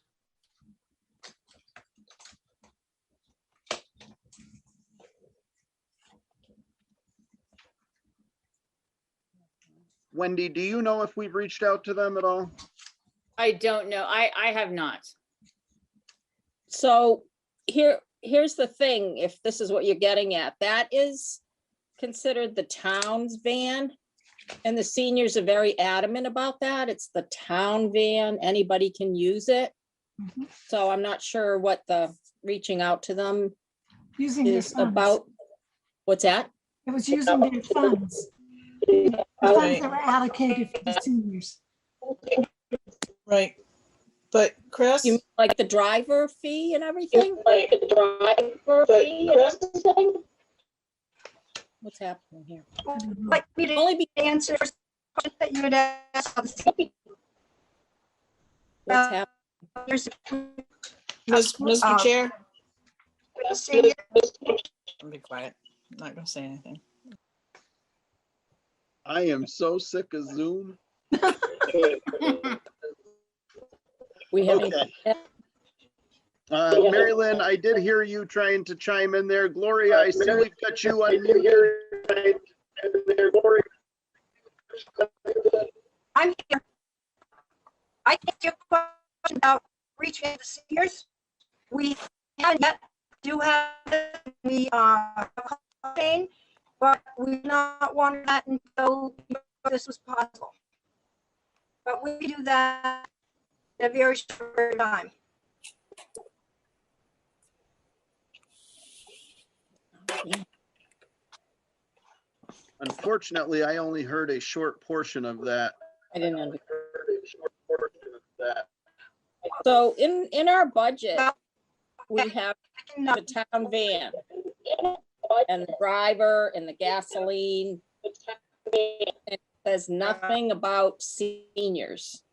Wendy, do you know if we've reached out to them at all? I don't know. I have not. So here's the thing, if this is what you're getting at, that is considered the town's van. And the seniors are very adamant about that. It's the town van. Anybody can use it. So I'm not sure what the reaching out to them Using their is funds. about. What's that? It was using their funds. The funds that were allocated for the seniors. Right. But Chris? You mean like the driver fee and everything? Like the driver fee and everything? What's happening here? Like me to answer questions that you would ask. What's happening? Mr. Chair? I'll be quiet. I'm not gonna say anything. I am so sick of Zoom. We have. Okay. Mary Lynn, I did hear you trying to chime in there. Gloria, I see we've got you unmuted. I'm here. I think your question about reaching out to seniors, we haven't yet do have the campaign, but we not wanted that until this was possible. But we do that in a very short time. Unfortunately, I only heard a short portion of that. I didn't understand. So in our budget, we have the town van and the driver and the gasoline. It says nothing about seniors.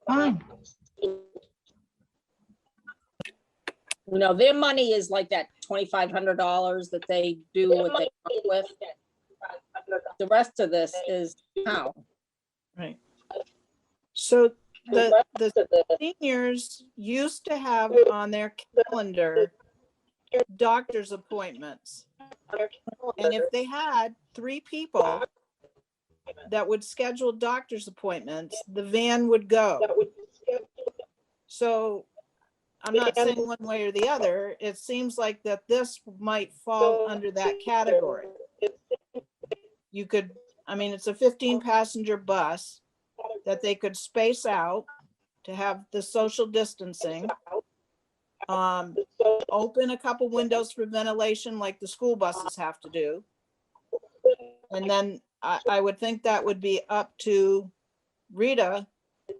Fine. You know, their money is like that $2,500 that they do what they want with. The rest of this is town. Right. So the seniors used to have on their calendar doctor's appointments. And if they had 3 people that would schedule doctor's appointments, the van would go. So I'm not saying one way or the other. It seems like that this might fall under that category. You could, I mean, it's a 15-passenger bus that they could space out to have the social distancing. Open a couple windows for ventilation like the school buses have to do. And then I would think that would be up to Rita.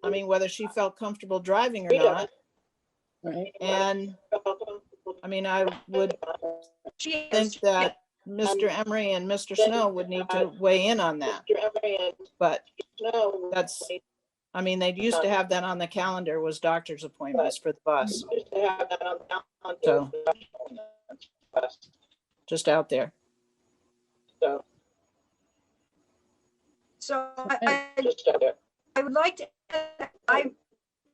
I mean, whether she felt comfortable driving or not. Right. And I mean, I would think that Mr. Emery and Mr. Snow would need to weigh in on that. But that's, I mean, they used to have that on the calendar, was doctor's appointments for the bus. So just out there. So I would like to, I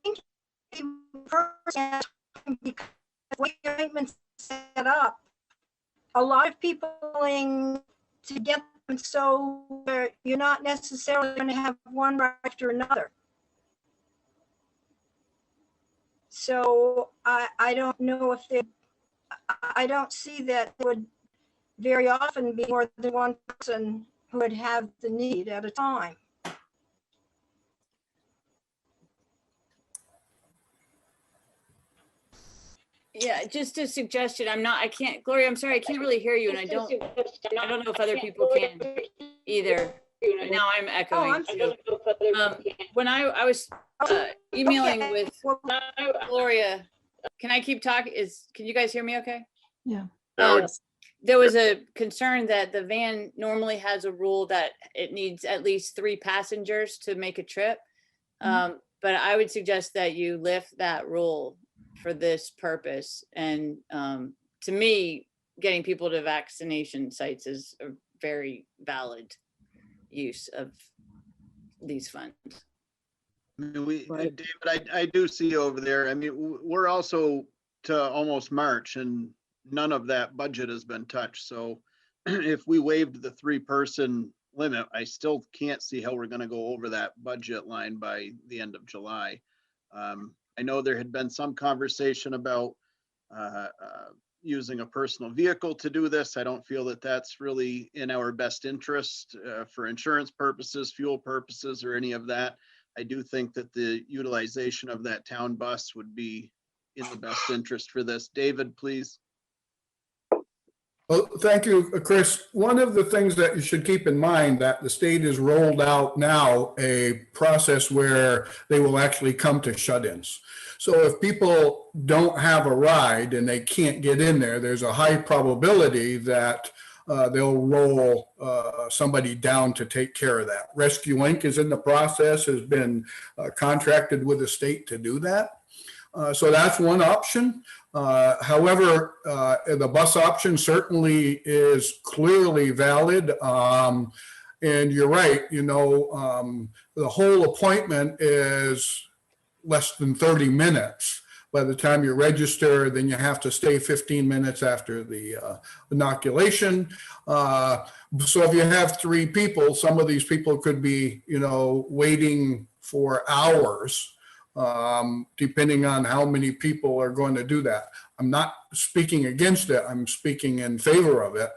think because when appointments set up, a lot of people willing to get so you're not necessarily going to have one right after another. So I don't know if I don't see that there would very often be more than one person who would have the need at a time. Yeah, just a suggestion. I can't, Gloria, I'm sorry, I can't really hear you and I don't know if other people can either. But now I'm echoing. When I was emailing with Gloria, can I keep talking? Can you guys hear me okay? Yeah. There was a concern that the van normally has a rule that it needs at least 3 passengers to make a trip. But I would suggest that you lift that rule for this purpose. And to me, getting people to vaccination sites is a very valid use of these funds. I mean, David, I do see over there. I mean, we're also to almost March and none of that budget has been touched. So if we waived the 3-person limit, I still can't see how we're going to go over that budget line by the end of July. I know there had been some conversation about using a personal vehicle to do this. I don't feel that that's really in our best interest for insurance purposes, fuel purposes, or any of that. I do think that the utilization of that town bus would be in the best interest for this. David, please. Well, thank you, Chris. One of the things that you should keep in mind that the state has rolled out now a process where they will actually come to shut-ins. So if people don't have a ride and they can't get in there, there's a high probability that they'll roll somebody down to take care of that. Rescue Inc. is in the process, has been contracted with the state to do that. So that's one option. However, the bus option certainly is clearly valid. And you're right, you know, the whole appointment is less than 30 minutes. By the time you register, then you have to stay 15 minutes after the inoculation. So if you have 3 people, some of these people could be, you know, waiting for hours, depending on how many people are going to do that. I'm not speaking against it. I'm speaking in favor of it.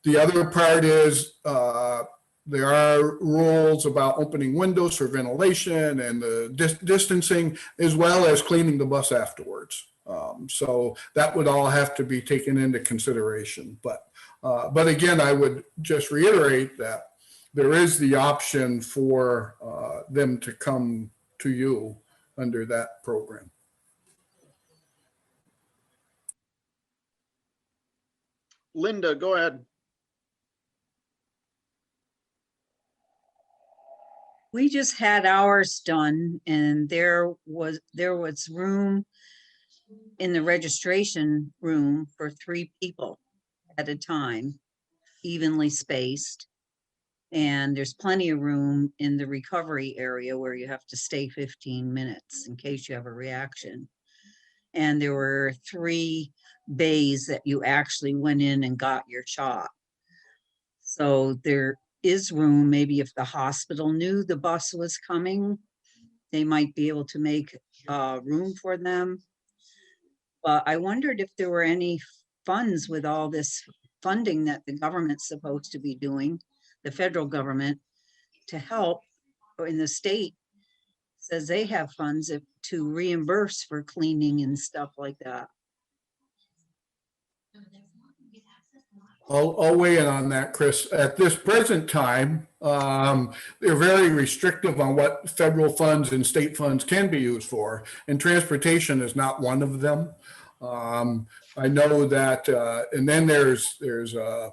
The other part is there are rules about opening windows for ventilation and the distancing, as well as cleaning the bus afterwards. So that would all have to be taken into consideration. But again, I would just reiterate that there is the option for them to come to you under that program. Linda, go ahead. We just had ours done and there was room in the registration room for 3 people at a time, evenly spaced. And there's plenty of room in the recovery area where you have to stay 15 minutes in case you have a reaction. And there were 3 bays that you actually went in and got your shot. So there is room. Maybe if the hospital knew the bus was coming, they might be able to make room for them. But I wondered if there were any funds with all this funding that the government's supposed to be doing, the federal government, to help, or in the state says they have funds to reimburse for cleaning and stuff like that. I'll weigh in on that, Chris. At this present time, they're very restrictive on what federal funds and state funds can be used for, and transportation is not one of them. I know that, and then there's a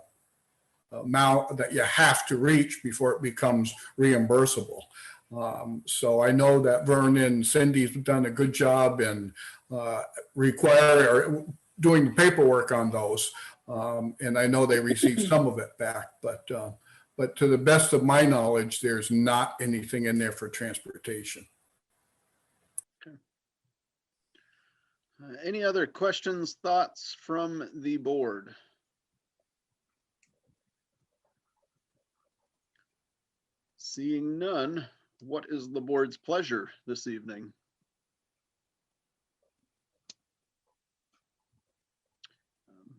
amount that you have to reach before it becomes reimbursable. So I know that Vern and Cindy's done a good job in doing the paperwork on those. And I know they received some of it back, but to the best of my knowledge, there's not anything in there for transportation. Okay. Any other questions, thoughts from the board? Seeing none, what is the board's pleasure this evening?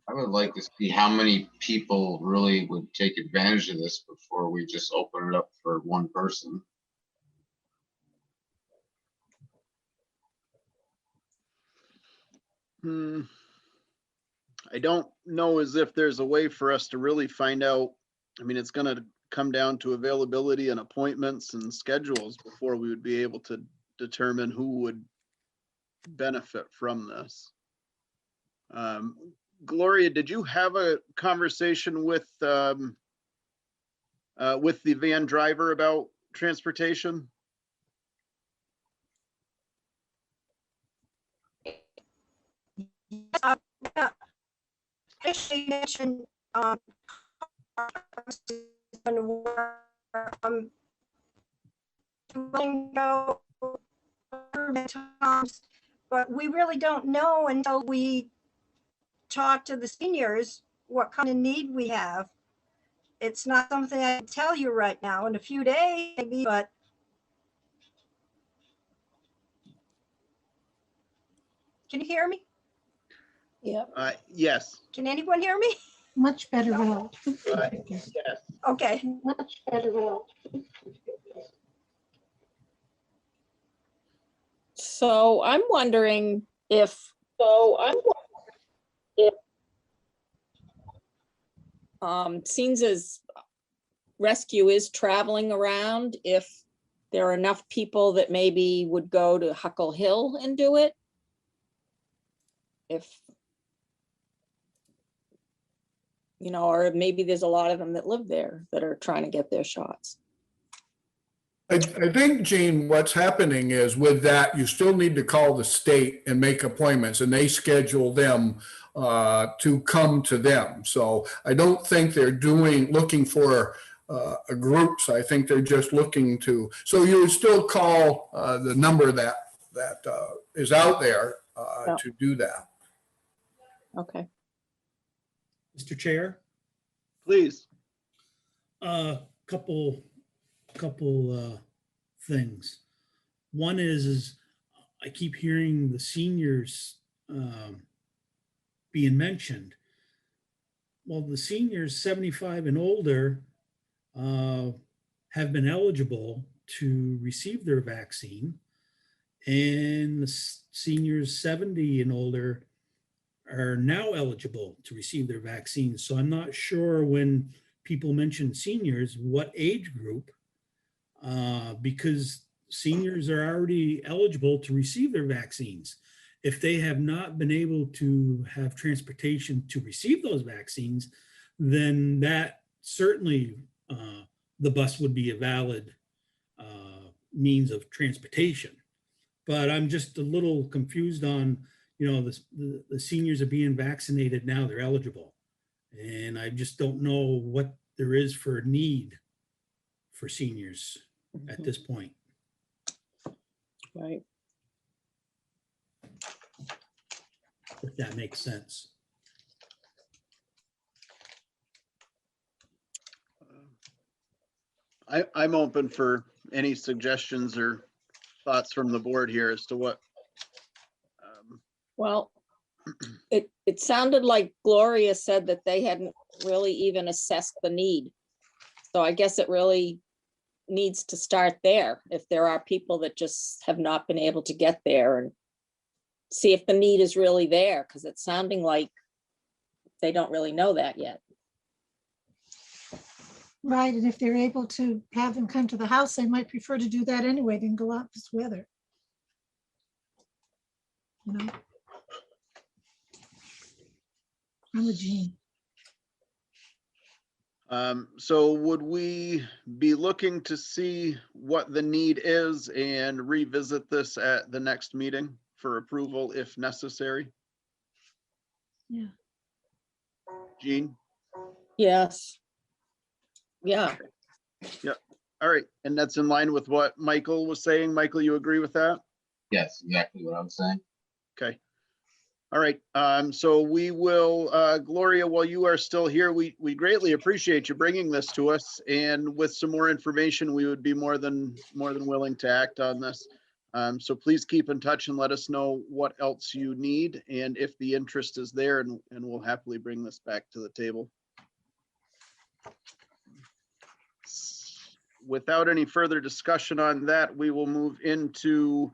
I would like to see how many people really would take advantage of this before we just open it up for one person. I don't know as if there's a way for us to really find out. I mean, it's gonna come down to availability and appointments and schedules before we would be able to determine who would benefit from this. Gloria, did you have a conversation with the van driver about transportation? Yeah. Actually mentioned, but we really don't know until we talk to the seniors what kind of need we have. It's not something I can tell you right now. In a few days, maybe, but can you hear me? Yeah. Yes. Can anyone hear me? Much better now. Yes. Okay. Much better now. So I'm wondering if seems as rescue is traveling around, if there are enough people that maybe would go to Huckle Hill and do it. If, you know, or maybe there's a lot of them that live there that are trying to get their shots. I think, Gene, what's happening is with that, you still need to call the state and make appointments, and they schedule them to come to them. So I don't think they're looking for groups. I think they're just looking to, so you would still call the number that is out there to do that. Okay. Mr. Chair? Please. Couple things. One is I keep hearing the seniors being mentioned. Well, the seniors 75 and older have been eligible to receive their vaccine, and the seniors 70 and older are now eligible to receive their vaccine. So I'm not sure when people mention seniors, what age group, because seniors are already eligible to receive their vaccines. If they have not been able to have transportation to receive those vaccines, then that certainly the bus would be a valid means of transportation. But I'm just a little confused on, you know, the seniors are being vaccinated now, they're eligible. And I just don't know what there is for a need for seniors at this point. Right. If that makes sense. I'm open for any suggestions or thoughts from the board here as to what. Well, it sounded like Gloria said that they hadn't really even assessed the need. So I guess it really needs to start there. If there are people that just have not been able to get there, and see if the need is really there, because it's sounding like they don't really know that yet. Right, and if they're able to have them come to the house, they might prefer to do that anyway than go out this weather. You know? I'm with Jean. So would we be looking to see what the need is and revisit this at the next meeting for approval if necessary? Yeah. Jean? Yes. Yeah. Yep. All right. And that's in line with what Michael was saying. Michael, you agree with that? Yes, exactly what I'm saying. Okay. All right, so we will, Gloria, while you are still here, we greatly appreciate you bringing this to us. And with some more information, we would be more than willing to act on this. So please keep in touch and let us know what else you need and if the interest is there, and we'll happily bring this back to the table. Without any further discussion on that, we will move into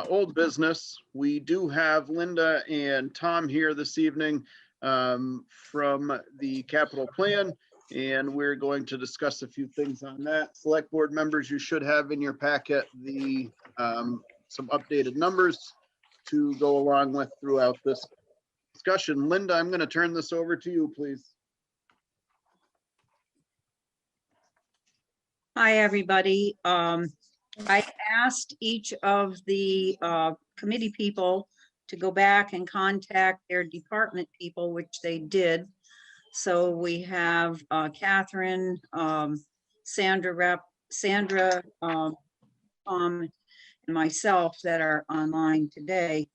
old business. We do have Linda and Tom here this evening from the capital plan, and we're going to discuss a few things on that. Select board members, you should have in your packet the some updated numbers to go along with throughout this discussion. Linda, I'm going to turn this over to you, please. Hi, everybody. I asked each of the committee people to go back and contact their department people, which they did. So we have Catherine, Sandra, Tom, and myself that are online today.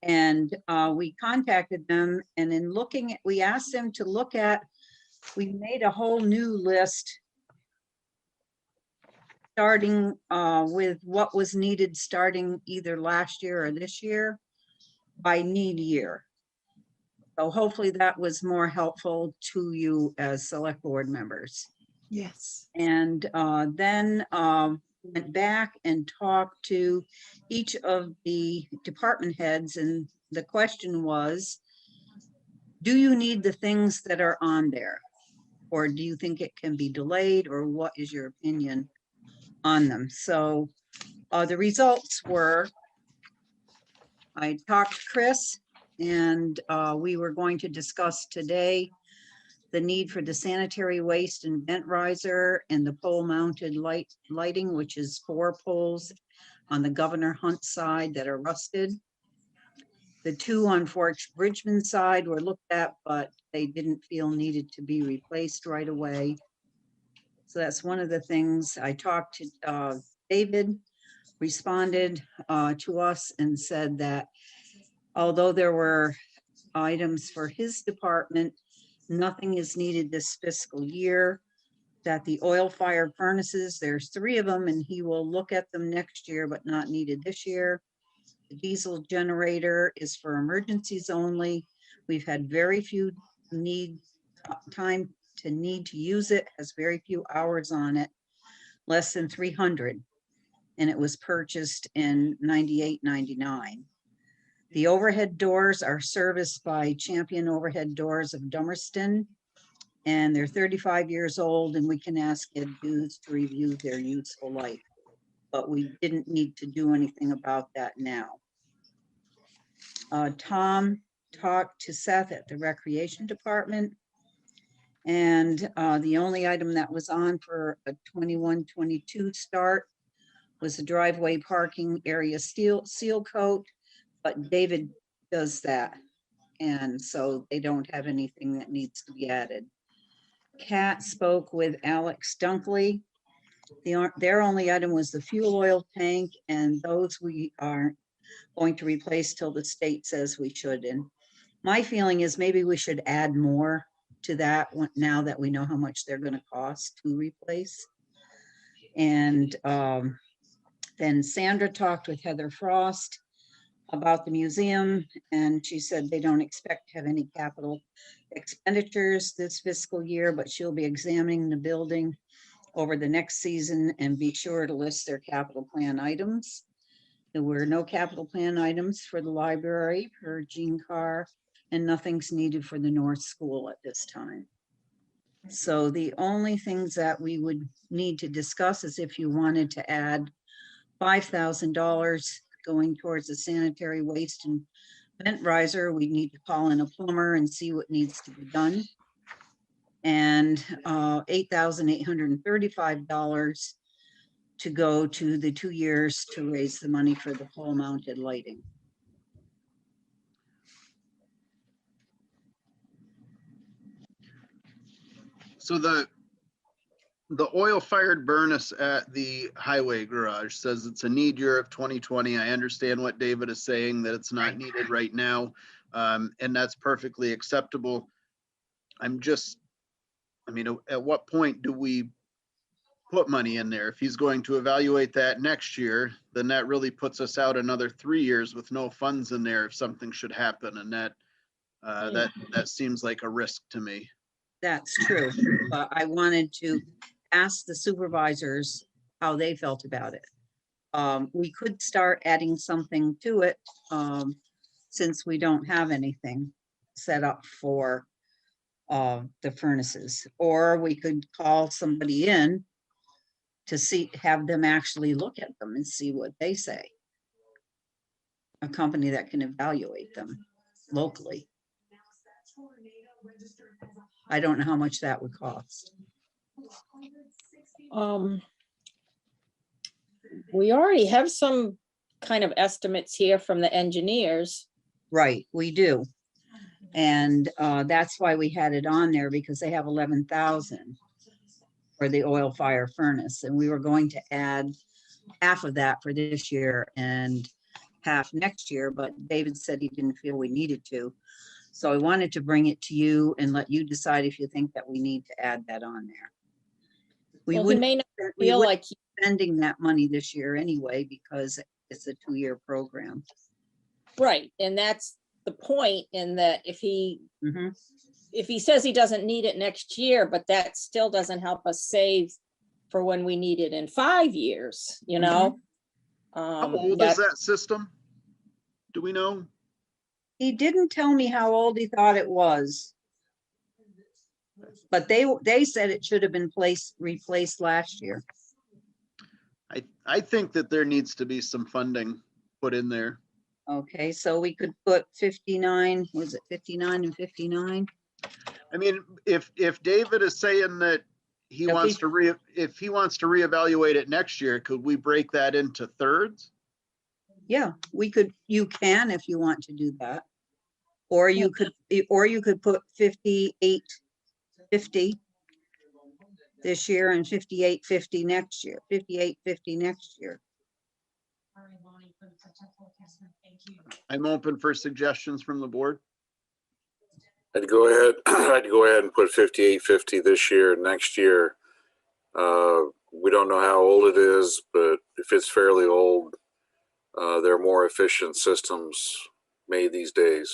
And we contacted them, and in looking at, we asked them to look at, we made a whole new list starting with what was needed starting either last year or this year by need year. So hopefully that was more helpful to you as select board members. Yes. And then went back and talked to each of the department heads, and the question was, do you need the things that are on there? Or do you think it can be delayed, or what is your opinion on them? So the results were, I talked to Chris, and we were going to discuss today the need for the sanitary waste and vent riser and the pole mounted lighting, which is 4 poles on the Governor Hunt side that are rusted. The 2 on Fort Bridgman side were looked at, but they didn't feel needed to be replaced right away. So that's one of the things. I talked to David, responded to us and said that although there were items for his department, nothing is needed this fiscal year, that the oil-fired furnaces, there's 3 of them, and he will look at them next year, but not needed this year. The diesel generator is for emergencies only. We've had very few time to use it, has very few hours on it, less than 300. And it was purchased in 98, 99. The overhead doors are serviced by Champion Overhead Doors of Dummerston, and they're 35 years old, and we can ask Ed Hughes to review their useful life. But we didn't need to do anything about that now. Tom talked to Seth at the Recreation Department, and the only item that was on for a 21-22 start was the driveway parking area seal coat, but David does that, and so they don't have anything that needs to be added. Kat spoke with Alex Dunkley. Their only item was the fuel oil tank, and those we aren't going to replace till the state says we should. And my feeling is maybe we should add more to that now that we know how much they're going to cost to replace. And then Sandra talked with Heather Frost about the museum, and she said they don't expect to have any capital expenditures this fiscal year, but she'll be examining the building over the next season and be sure to list their capital plan items. There were no capital plan items for the library per Gene Carr, and nothing's needed for the North School at this time. So the only things that we would need to discuss is if you wanted to add $5,000 going towards the sanitary waste and vent riser, we need to call in a plumber and see what needs to be done. And $8,835 to go to the 2 years to raise the money for the pole mounted lighting. So the oil-fired furnace at the highway garage says it's a need year of 2020. I understand what David is saying, that it's not needed right now. And that's perfectly acceptable. I'm just, I mean, at what point do we put money in there? If he's going to evaluate that next year, then that really puts us out another 3 years with no funds in there if something should happen. And that seems like a risk to me. That's true, but I wanted to ask the supervisors how they felt about it. We could start adding something to it, since we don't have anything set up for the furnaces, or we could call somebody in to have them actually look at them and see what they say. A company that can evaluate them locally. I don't know how much that would cost. We already have some kind of estimates here from the engineers. Right, we do. And that's why we had it on there, because they have 11,000 for the oil fire furnace. And we were going to add half of that for this year and half next year, but David said he didn't feel we needed to. So I wanted to bring it to you and let you decide if you think that we need to add that on there. We Well, he wouldn't may not we feel wouldn't like be spending that money this year anyway, because it's a 2-year program. Right, and that's the point, in that if he Mhm. if he says he doesn't need it next year, but that still doesn't help us save for when we need it in 5 years, you know? How old is that system? Do we know? He didn't tell me how old he thought it was. But they said it should have been replaced last year. I think that there needs to be some funding put in there. Okay, so we could put 59, was it 59 and 59? I mean, if David is saying that he If wants he- to if he wants to reevaluate it next year, could we break that into thirds? Yeah, we could, you can if you want to do that. Or you could put 58.50 this year and 58.50 next year, 58.50 next year. I'm open for suggestions from the board. I'd go ahead. I'd go ahead and put 5850 this year. Next year, we don't know how old it is, but if it's fairly old, there are more efficient systems made these days.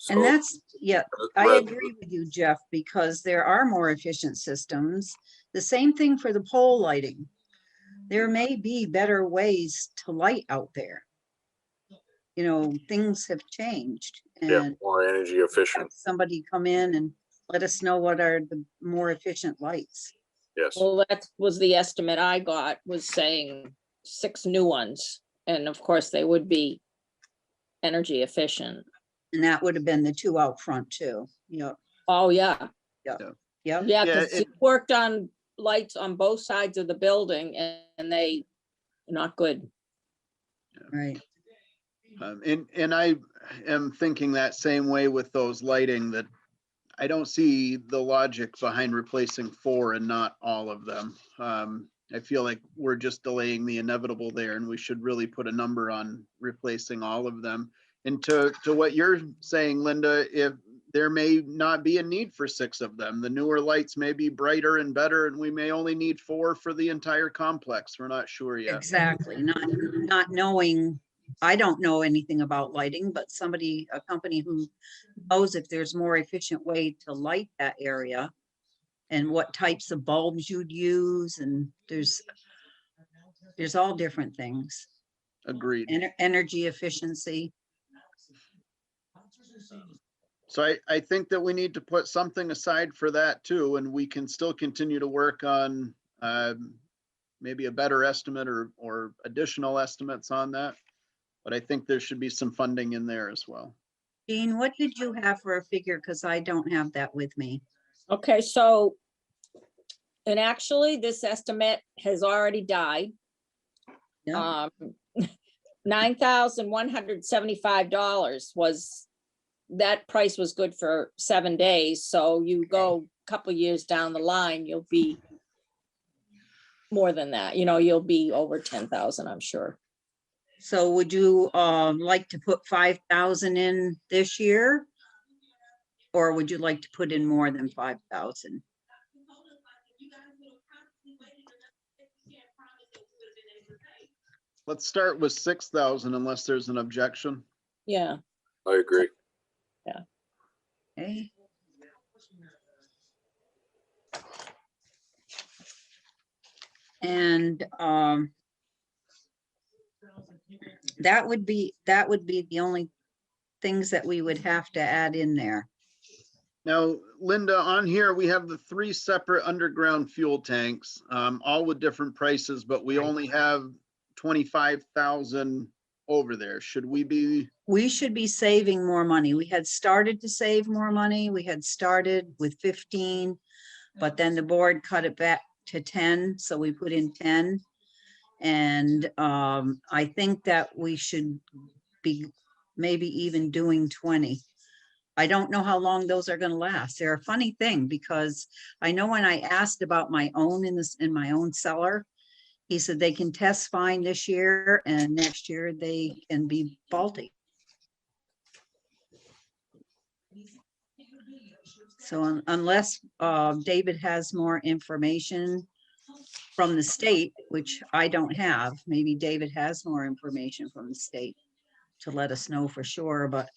And that's, yeah, I rather- agree with you, Jeff, because there are more efficient systems. The same thing for the pole lighting. There may be better ways to light out there. You know, things have changed, Yeah, and more energy efficient. somebody come in and let us know what are the more efficient lights. Yes. Well, that was the estimate I got, was saying 6 new ones. And of course, they would be energy efficient. And that would have been the 2 out front too, you know. Oh, yeah. Yeah. Yeah, Yeah, because he worked on lights on both sides of the building, and they not good. Right. And I am thinking that same way with those lighting, that I don't see the logic behind replacing 4 and not all of them. I feel like we're just delaying the inevitable there, and we should really put a number on replacing all of them. And to what you're saying, Linda, if there may not be a need for 6 of them, the newer lights may be brighter and better, and we may only need 4 for the entire complex. We're not sure yet. Exactly. Not knowing, I don't know anything about lighting, but a company who knows if there's more efficient way to light that area and what types of bulbs you'd use. And there's all different things. Agreed. Energy efficiency. So I think that we need to put something aside for that too, and we can still continue to work on maybe a better estimate or additional estimates on that. But I think there should be some funding in there as well. Jean, what did you have for a figure? Because I don't have that with me. Okay, so, and actually, this estimate has already died. Yeah. $9,175 was, that price was good for 7 days. So you go a couple years down the line, you'll be more than that. You know, you'll be over 10,000, I'm sure. So would you like to put 5,000 in this year? Or would you like to put in more than 5,000? Let's start with 6,000 unless there's an objection. Yeah. I agree. Okay. And that would be the only things that we would have to add in there. Now, Linda, on here, we have the 3 separate underground fuel tanks, all with different prices, but we only have 25,000 over there. Should we be? We should be saving more money. We had started to save more money. We had started with 15, but then the board cut it back to 10, so we put in 10. And I think that we should be maybe even doing 20. I don't know how long those are going to last. They're a funny thing because I know when I asked about my own in my own cellar, he said they can test fine this year and next year they can be faulty. So unless David has more information from the state, which I don't have, maybe David has more information from the state to let us know for sure, but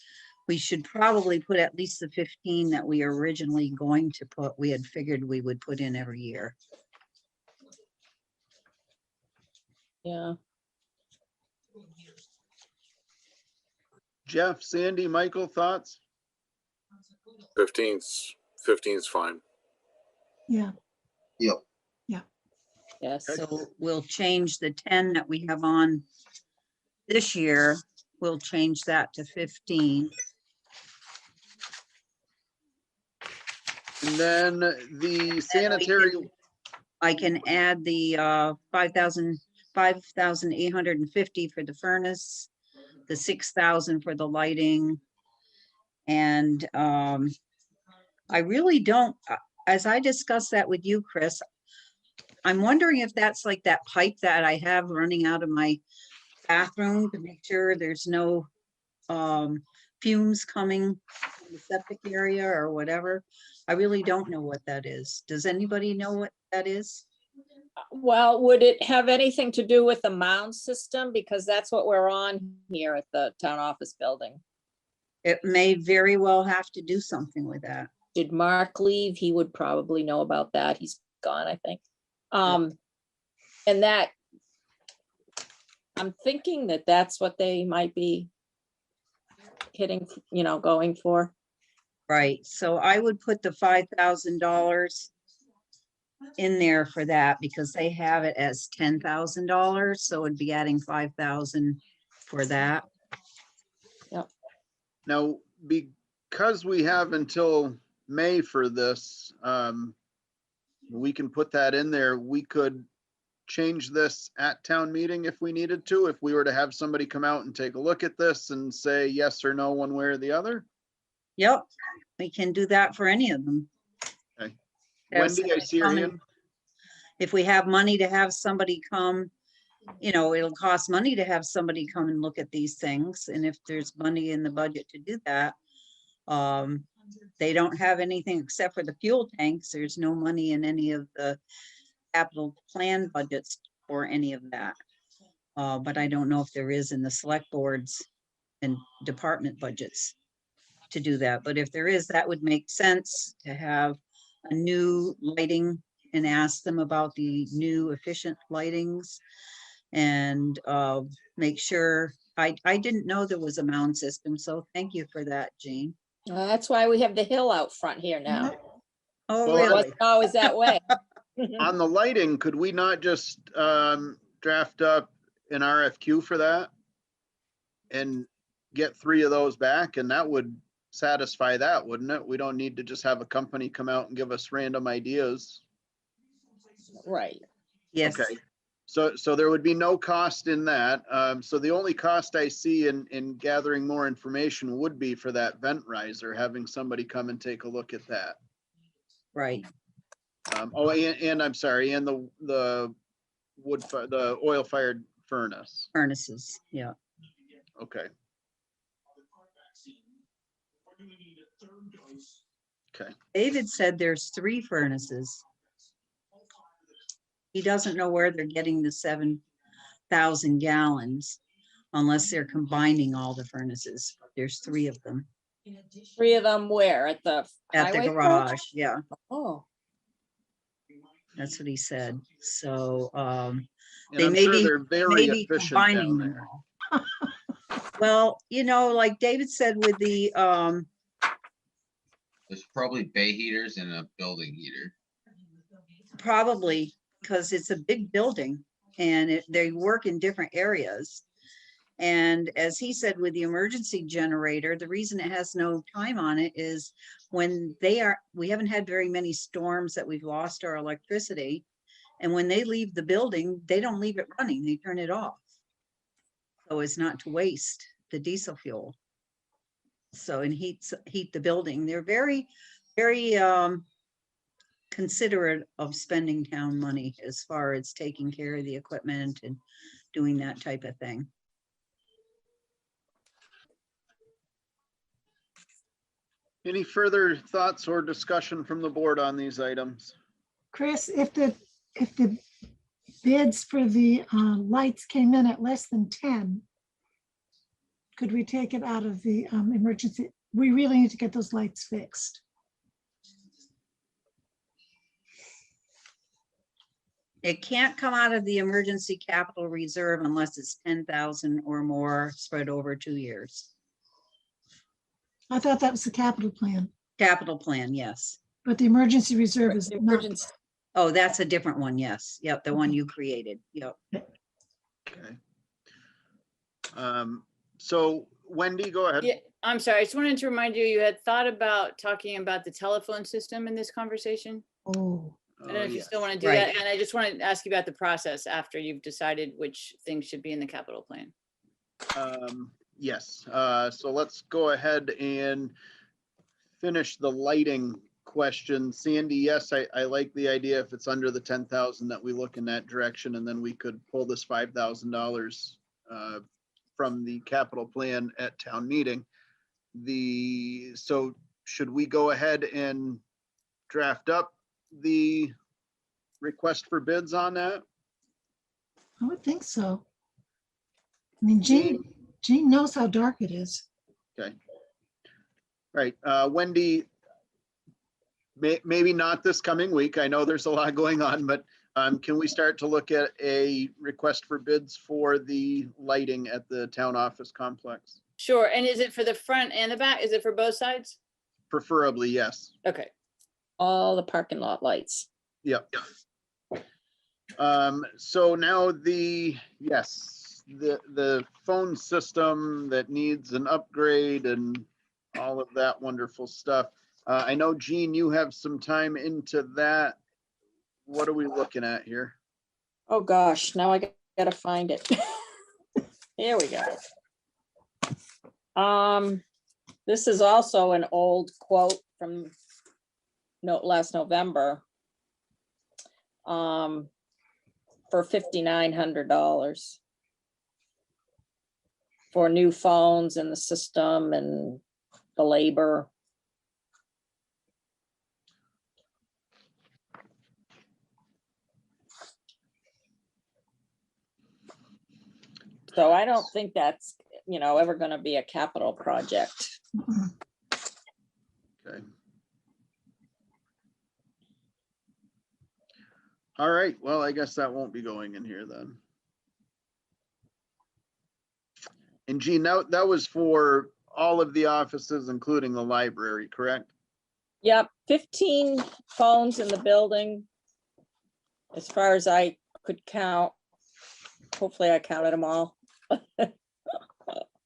we should probably put at least the 15 that we are originally going to put, we had figured we would put in every year. Yeah. Jeff, Sandy, Michael, thoughts? 15's fine. Yeah. Yep. Yes. So we'll change the 10 that we have on this year. We'll change that to 15. And then the sanitary. I can add the 5,850 for the furnace, the 6,000 for the lighting. And I really don't, as I discussed that with you, Chris, I'm wondering if that's like that pipe that I have running out of my bathroom to make sure there's no fumes coming from the septic area or whatever. I really don't know what that is. Does anybody know what that is? Well, would it have anything to do with the mound system? Because that's what we're on here at the town office building. It may very well have to do something with that. Did Mark leave? He would probably know about that. He's gone, I think. And that, I'm thinking that that's what they might be hitting, going for. Right, so I would put the $5,000 in there for that because they have it as $10,000, so it'd be adding 5,000 for that. Yep. Now, because we have until May for this, we can put that in there. We could change this at town meeting if we needed to, if we were to have somebody come out and take a look at this and say yes or no one way or the other. Yep, we can do that for any of them. Okay. Have Wendy, I somebody see her come hand. and- If we have money to have somebody come, it'll cost money to have somebody come and look at these things. And if there's money in the budget to do that, they don't have anything except for the fuel tanks. There's no money in any of the capital plan budgets for any of that. But I don't know if there is in the select boards and department budgets to do that. But if there is, that would make sense to have a new lighting and ask them about the new efficient lightings and make sure, I didn't know there was a mound system, so thank you for that, Jane. That's why we have the hill out front here now. Oh, Well, It really? wasn't always that way. On the lighting, could we not just draft up an RFQ for that? And get 3 of those back, and that would satisfy that, wouldn't it? We don't need to just have a company come out and give us random ideas. Right. Yes. Okay. So there would be no cost in that. So the only cost I see in gathering more information would be for that vent riser, having somebody come and take a look at that. Right. And I'm sorry, and the oil fired furnace. furnaces, yeah. Okay. Okay. David said there's 3 furnaces. He doesn't know where they're getting the 7,000 gallons unless they're combining all the furnaces. There's 3 of them 3 of them where? At the at the highway garage. garage? Yeah, Oh, that's what he said. So And they I'm may sure be, they're very may be efficient combining down them there. all. Well, you know, like David said with the There's probably bay heaters and a building heater. probably because it's a big building and they work in different areas. And as he said, with the emergency generator, the reason it has no time on it is when we haven't had very many storms that we've lost our electricity. And when they leave the building, they don't leave it running, they turn it off. So as not to waste the diesel fuel. So, and heat the building. They're very, very considerate of spending town money as far as taking care of the equipment and doing that type of thing. Any further thoughts or discussion from the board on these items? Chris, if the bids for the lights came in at less than 10, could we take it out of the emergency? We really need to get those lights fixed. It can't come out of the emergency capital reserve unless it's 10,000 or more spread over 2 years. I thought that was the capital plan, Capital plan, yes. but the emergency reserve is not. emergency. Oh, that's a different one, yes. Yep, the one you created, yep. Okay. So Wendy, go ahead. Yeah, I'm sorry. I just wanted to remind you, you had thought about talking about the telephone system in this conversation. Oh. I don't know if you yes. still want to do Right. that. And I just wanted to ask you about the process after you've decided which things should be in the capital plan. Yes, so let's go ahead and finish the lighting question. Sandy, yes, I like the idea if it's under the 10,000 that we look in that direction, and then we could pull this $5,000 from the capital plan at town meeting. So should we go ahead and draft up the request for bids on that? I would think so. I mean, Jean knows how dark it is. Okay. Right, Wendy, maybe not this coming week. I know there's a lot going on, but can we start to look at a request for bids for the lighting at the town office complex? Sure. And is it for the front and the back? Is it for both sides? Preferably, yes. Okay. All the parking lot lights. Yep. So now the phone system that needs an upgrade and all of that wonderful stuff. I know, Jean, you have some time into that. What are we looking at here? Oh, gosh, now I gotta find it. Here we go. This is also an old quote from last November. For $5,900 for new phones and the system and the labor. So I don't think that's, ever gonna be a capital project. Okay. All right, well, I guess that won't be going in here then. And Jean, that was for all of the offices, including the library, correct? Yep, 15 phones in the building. As far as I could count. Hopefully I counted them all.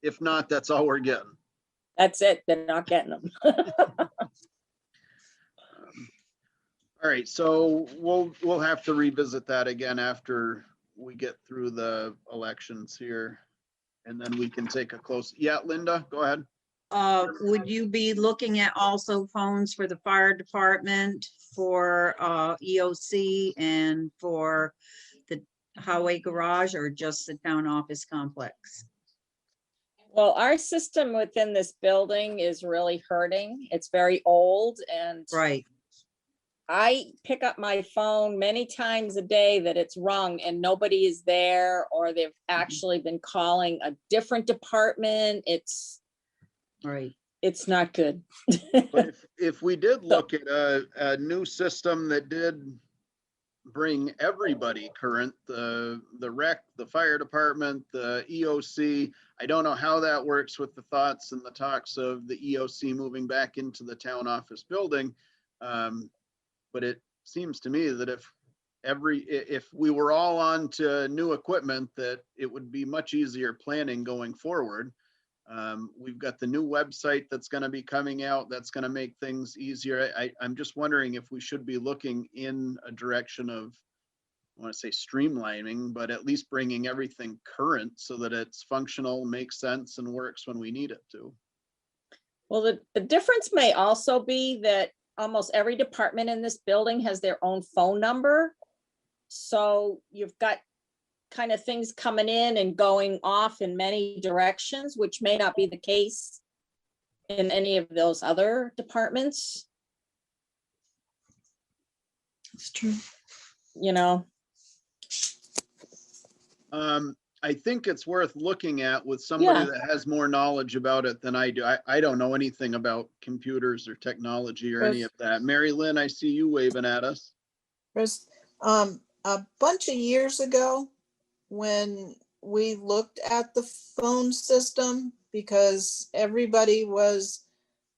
If not, that's all we're getting. That's it, they're not getting them. All right, so we'll have to revisit that again after we get through the elections here. And then we can take a close, yeah, Linda, go ahead. Would you be looking at also phones for the fire department, for EOC, and for the highway garage or just the town office complex? Well, our system within this building is really hurting. It's very old and Right. I pick up my phone many times a day that it's rung and nobody is there, or they've actually been calling a different department. Right. It's not good. But if we did look at a new system that did bring everybody current, the rec, the fire department, the EOC, I don't know how that works with the thoughts and the talks of the EOC moving back into the town office building. But it seems to me that if we were all on to new equipment, that it would be much easier planning going forward. We've got the new website that's going to be coming out. That's going to make things easier. I'm just wondering if we should be looking in a direction of, I want to say streamlining, but at least bringing everything current so that it's functional, makes sense, and works when we need it to. Well, the difference may also be that almost every department in this building has their own phone number. So you've got kind of things coming in and going off in many directions, which may not be the case in any of those other departments. It's true. You know, I think it's worth looking at with somebody that has more knowledge about it than I do. I don't know anything about computers or technology or any of that. Mary Lynn, I see you waving at us. Chris, a bunch of years ago, when we looked at the phone system, because everybody was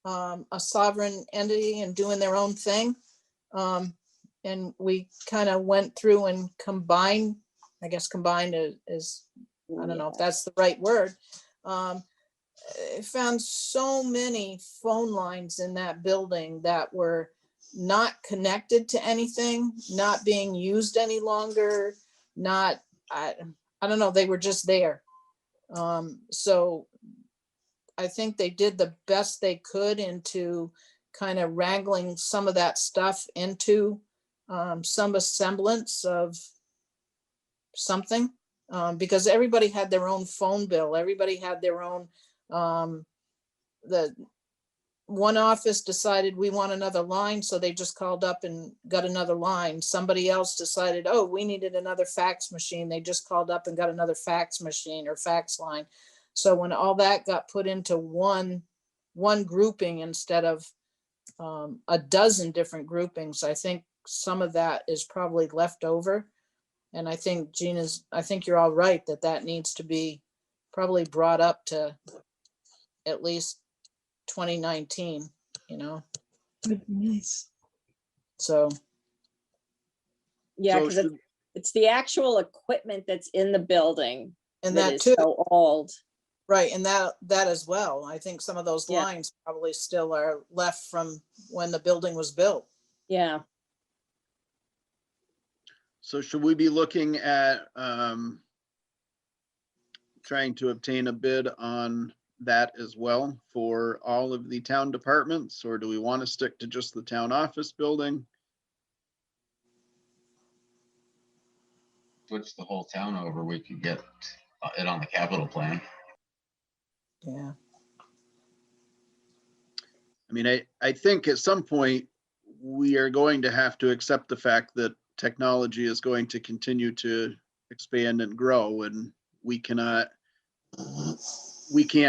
a sovereign entity and doing their own thing, and we kind of went through and combined, I guess combined is, I don't know if that's the right word. I found so many phone lines in that building that were not connected to anything, not being used any longer, not, I don't know, they were just there. So I think they did the best they could into kind of wrangling some of that stuff into some semblance of something, because everybody had their own phone bill. Everybody had their own, the one office decided we want another line, so they just called up and got another line. Somebody else decided, oh, we needed another fax machine. They just called up and got another fax machine or fax line. So when all that got put into one grouping instead of a dozen different groupings, I think some of that is probably left over. And I think I think you're all right that needs to be probably brought up to at least 2019, you know? Would be nice. So. yeah, because it's the actual equipment that's in the building And that that is too. so old. Right, and that as well. I think some of those lines probably still are left from when the building was built. Yeah. So should we be looking at trying to obtain a bid on that as well for all of the town departments, or do we want to stick to just the town office building? Switch the whole town over, we could get it on the capital plan. Yeah. I mean, I think at some point we are going to have to accept the fact that technology is going to continue to expand and grow, and we can't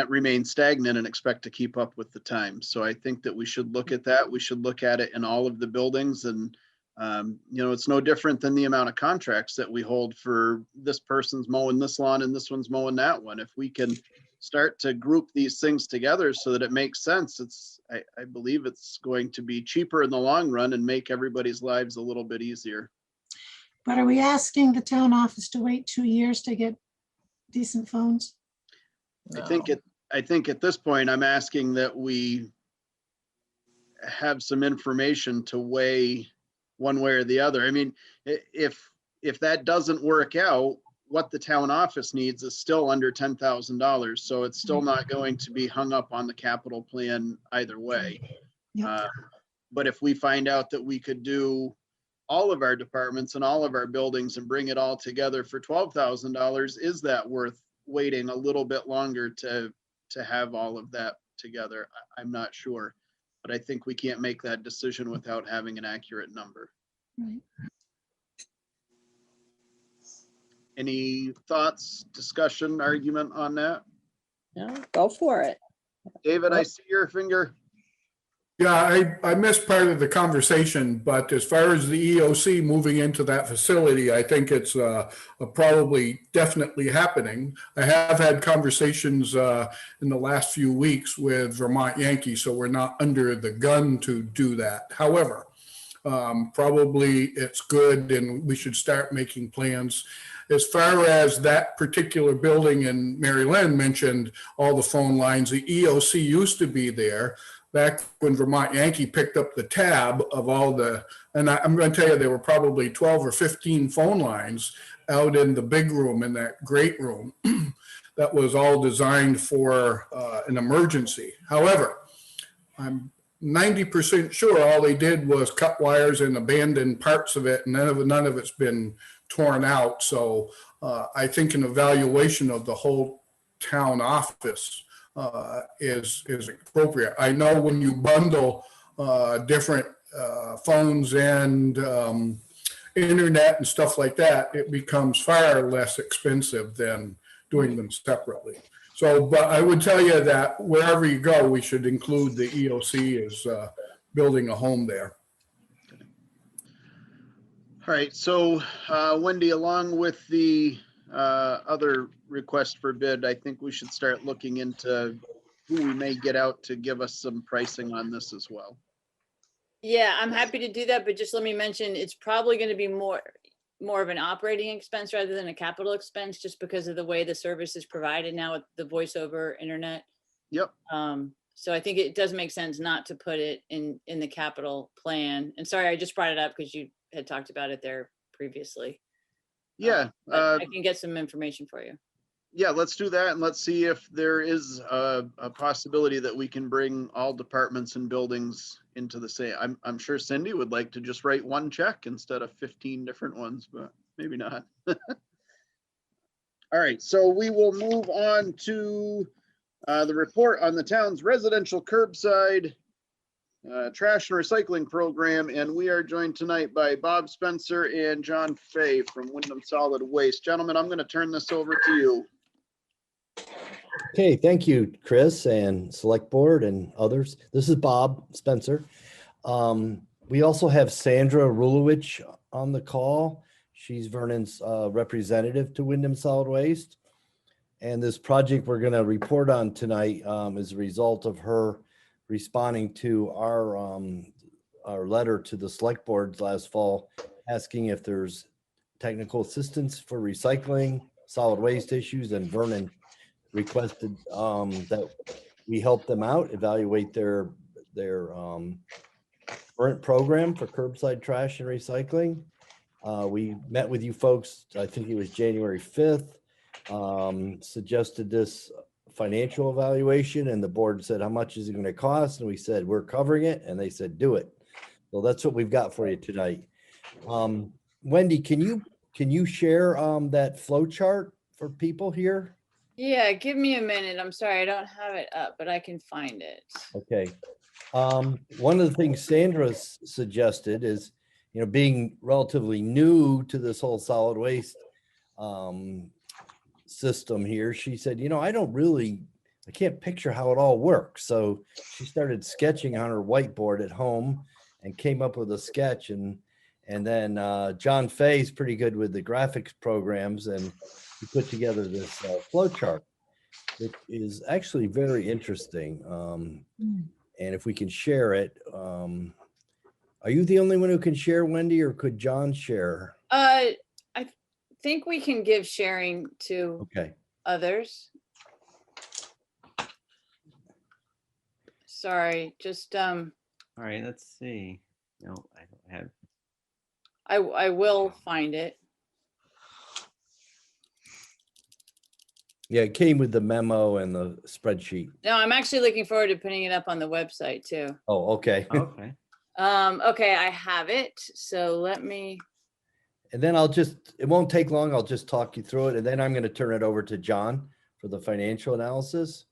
remain stagnant and expect to keep up with the times. So I think that we should look at that. We should look at it in all of the buildings, and you know, it's no different than the amount of contracts that we hold for this person's mowing this lawn and this one's mowing that one. If we can start to group these things together so that it makes sense, I believe it's going to be cheaper in the long run and make everybody's lives a little bit easier. But are we asking the town office to wait 2 years to get decent phones? No. I think at this point, I'm asking that we have some information to weigh one way or the other. I mean, if that doesn't work out, what the town office needs is still under $10,000. So it's still not going to be hung up on the capital plan either way. Yep. But if we find out that we could do all of our departments and all of our buildings and bring it all together for $12,000, is that worth waiting a little bit longer to have all of that together? I'm not sure, but I think we can't make that decision without having an accurate number. Right. Any thoughts, discussion, argument on that? No, go for it. David, I see your finger. Yeah, I missed part of the conversation, but as far as the EOC moving into that facility, I think it's probably definitely happening. I have had conversations in the last few weeks with Vermont Yankee, so we're not under the gun to do that. However, probably it's good and we should start making plans. As far as that particular building, and Mary Lynn mentioned all the phone lines, the EOC used to be there back when Vermont Yankee picked up the tab of all the, and I'm going to tell you, there were probably 12 or 15 phone lines out in the big room, in that great room, that was all designed for an emergency. However, I'm 90% sure all they did was cut wires and abandon parts of it, and none of it's been torn out. So I think an evaluation of the whole town office is appropriate. I know when you bundle different phones and internet and stuff like that, it becomes far less expensive than doing them separately. So, but I would tell you that wherever you go, we should include the EOC as building a home there. All right, so Wendy, along with the other request for bid, I think we should start looking into who we may get out to give us some pricing on this as well. Yeah, I'm happy to do that, but just let me mention, it's probably going to be more of an operating expense rather than a capital expense, just because of the way the service is provided now with the voice over internet. Yep. So I think it does make sense not to put it in the capital plan. And sorry, I just brought it up because you had talked about it there previously. Yeah. I can get some information for you. Yeah, let's do that, and let's see if there is a possibility that we can bring all departments and buildings into the same. I'm sure Cindy would like to just write one check instead of 15 different ones, but maybe not. All right, so we will move on to the report on the town's residential curbside trash and recycling program, and we are joined tonight by Bob Spencer and John Fay from Wyndham Solid Waste. Gentlemen, I'm going to turn this over to you. Okay, thank you, Chris and Select Board and others. This is Bob Spencer. We also have Sandra Rulowich on the call. She's Vernon's representative to Wyndham Solid Waste. And this project we're going to report on tonight is a result of her responding to our letter to the Select Board last fall, asking if there's technical assistance for recycling, solid waste issues, and Vernon requested that we help them out, evaluate their current program for curbside trash and recycling. We met with you folks, I think it was January 5th, suggested this financial evaluation, and the board said, how much is it going to cost? And we said, we're covering it. And they said, do it. So that's what we've got for you tonight. Wendy, can you share that flow chart for people here? Yeah, give me a minute. I'm sorry, I don't have it up, but I can find it. Okay. One of the things Sandra suggested is, being relatively new to this whole solid waste system here, she said, I can't picture how it all works. So she started sketching on her whiteboard at home and came up with a sketch. And then John Fay's pretty good with the graphics programs, and he put together this flow chart. It is actually very interesting. And if we can share it, are you the only one who can share, Wendy, or could John share? I think we can give sharing to others. Sorry, just all right, let's see. No, I don't have. I will find it. Yeah, it came with the memo and the spreadsheet. No, I'm actually looking forward to putting it up on the website too. Oh, okay. Okay. Okay, I have it. So let me, And then it won't take long. I'll just talk you through it. And then I'm going to turn it over to John for the financial analysis.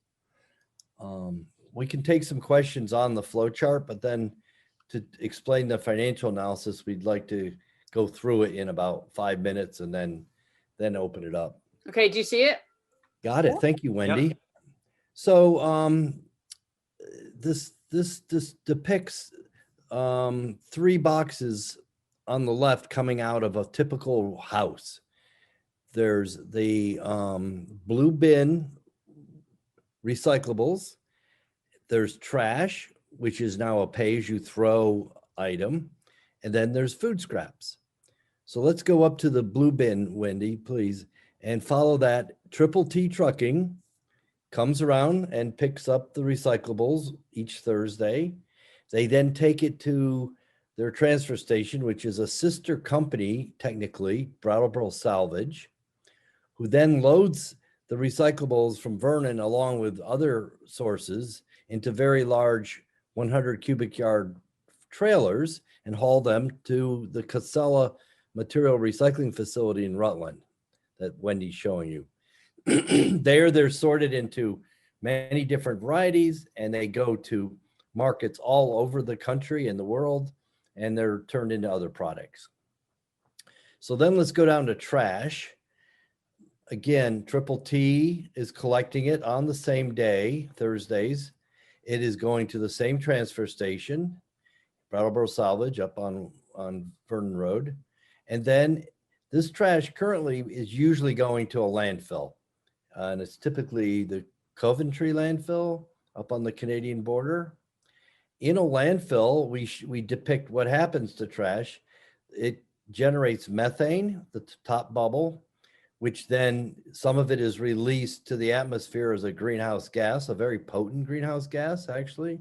We can take some questions on the flow chart, but then to explain the financial analysis, we'd like to go through it in about 5 minutes and then open it up. okay, do you see it? Got it. Thank you, Wendy. So this depicts 3 boxes on the left coming out of a typical house. There's the blue bin recyclables. There's trash, which is now a pay-as-you-throw item. And then there's food scraps. So let's go up to the blue bin, Wendy, please, and follow that. Triple T Trucking comes around and picks up the recyclables each Thursday. They then take it to their transfer station, which is a sister company, technically, Brattleboro Salvage, who then loads the recyclables from Vernon along with other sources into very large 100 cubic yard trailers and haul them to the Casella Material Recycling Facility in Rutland that Wendy's showing you. They're sorted into many different varieties, and they go to markets all over the country and the world, and they're turned into other products. So then let's go down to trash. Again, Triple T is collecting it on the same day, Thursdays. It is going to the same transfer station, Brattleboro Salvage up on Vernon Road. And then this trash currently is usually going to a landfill. And it's typically the Coventry landfill up on the Canadian border. In a landfill, we depict what happens to trash. It generates methane, the top bubble, which then some of it is released to the atmosphere as a greenhouse gas, a very potent greenhouse gas, actually.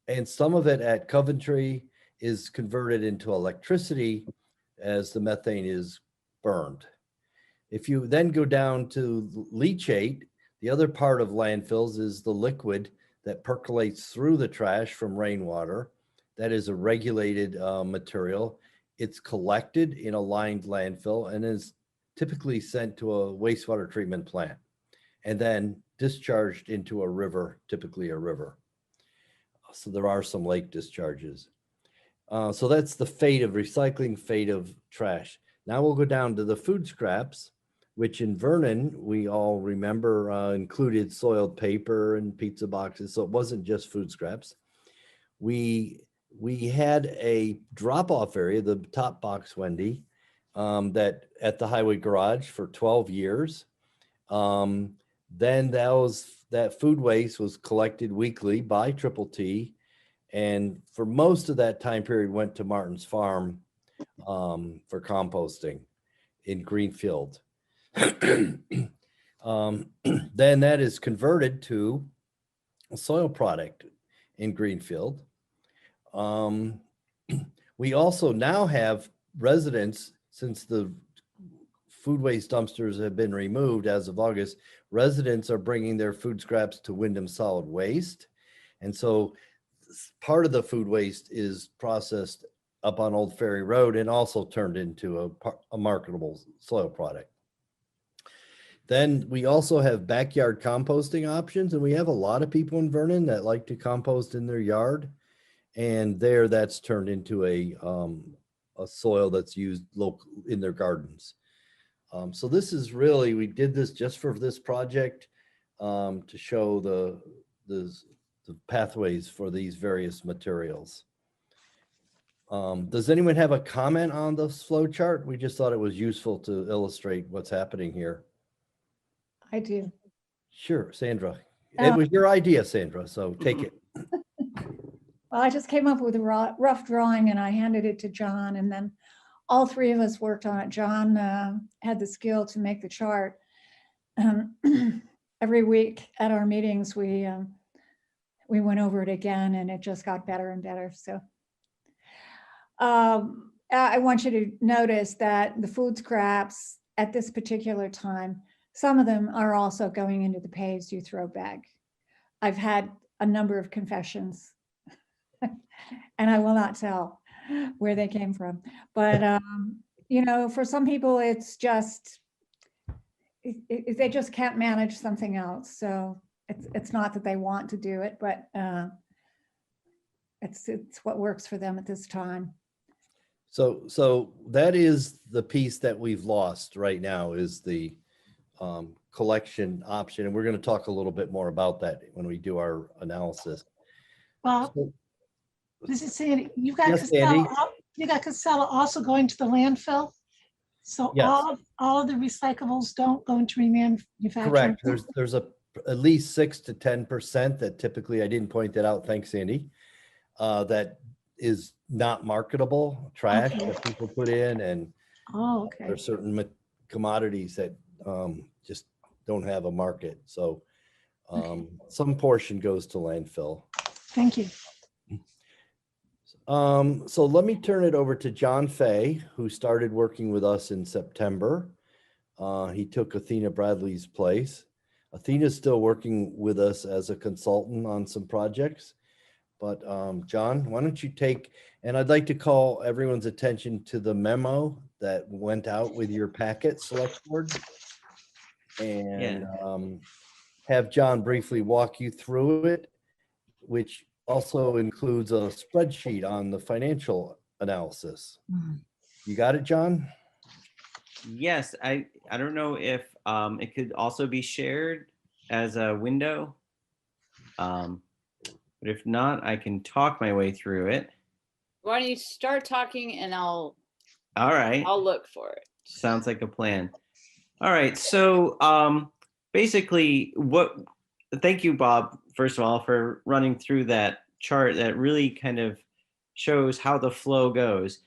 And some of it at Coventry is converted into electricity as the methane is burned. If you then go down to leachate, the other part of landfills is the liquid that percolates through the trash from rainwater. That is a regulated material. It's collected in a lined landfill and is typically sent to a wastewater treatment plant and then discharged into a river, typically a river. So there are some lake discharges. So that's the fate of recycling, fate of trash. Now we'll go down to the food scraps, which in Vernon, we all remember included soiled paper and pizza boxes. So it wasn't just food scraps. We had a drop-off area, the top box, Wendy, that at the highway garage for 12 years. Then that food waste was collected weekly by Triple T. And for most of that time period went to Martin's Farm for composting in Greenfield. Then that is converted to a soil product in Greenfield. We also now have residents, since the food waste dumpsters have been removed as of August, residents are bringing their food scraps to Wyndham Solid Waste. And so part of the food waste is processed up on Old Ferry Road and also turned into a marketable soil product. Then we also have backyard composting options, and we have a lot of people in Vernon that like to compost in their yard, and that's turned into a soil that's used local in their gardens. So this is really, we did this just for this project to show the pathways for these various materials. Does anyone have a comment on this flow chart? We just thought it was useful to illustrate what's happening here. I do. Sure, Sandra. It was your idea, Sandra, so take it. Well, I just came up with a rough drawing and I handed it to John, and then all 3 of us worked on it. John had the skill to make the chart. Every week at our meetings, we went over it again, and it just got better and better. So I want you to notice that the food scraps at this particular time, some of them are also going into the pay-as-you-throw bag. I've had a number of confessions And I will not tell where they came from. But, you know, for some people, it's just, they just can't manage something else. So it's not that they want to do it, but it's what works for them at this time. So that is the piece that we've lost right now, is the collection option. And we're going to talk a little bit more about that when we do our analysis. Well, So- this is Sandy. You got Yes, Sandy. Casella also going to the landfill. So Yes. all of the recyclables don't go into remanufacturing. Correct. There's at least 6 to 10% that typically, I didn't point that out, thanks Sandy, that is not marketable trash Okay. that people put in, and Oh, okay. there's certain commodities that just don't have a market. So some portion goes to landfill. Thank you. So let me turn it over to John Fay, who started working with us in September. He took Athena Bradley's place. Athena's still working with us as a consultant on some projects. But John, why don't you take, and I'd like to call everyone's attention to the memo that went out with your packet, select board. And have John briefly walk you through it, which also includes a spreadsheet on the financial analysis. You got it, John? Yes, I don't know if it could also be shared as a window. But if not, I can talk my way through it. Why don't you start talking and All right. I'll look for it. Sounds like a plan. All right. So basically thank you, Bob, first of all, for running through that chart that really kind of shows how the flow goes.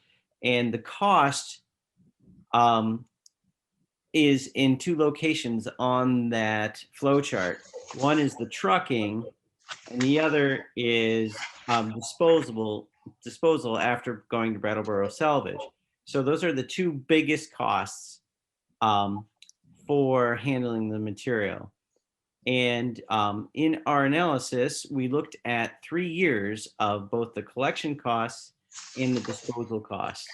And the cost is in 2 locations on that flow chart. One is the trucking, and the other is disposal after going to Brattleboro salvage. So those are the 2 biggest costs for handling the material. And in our analysis, we looked at 3 years of both the collection costs and the disposal costs.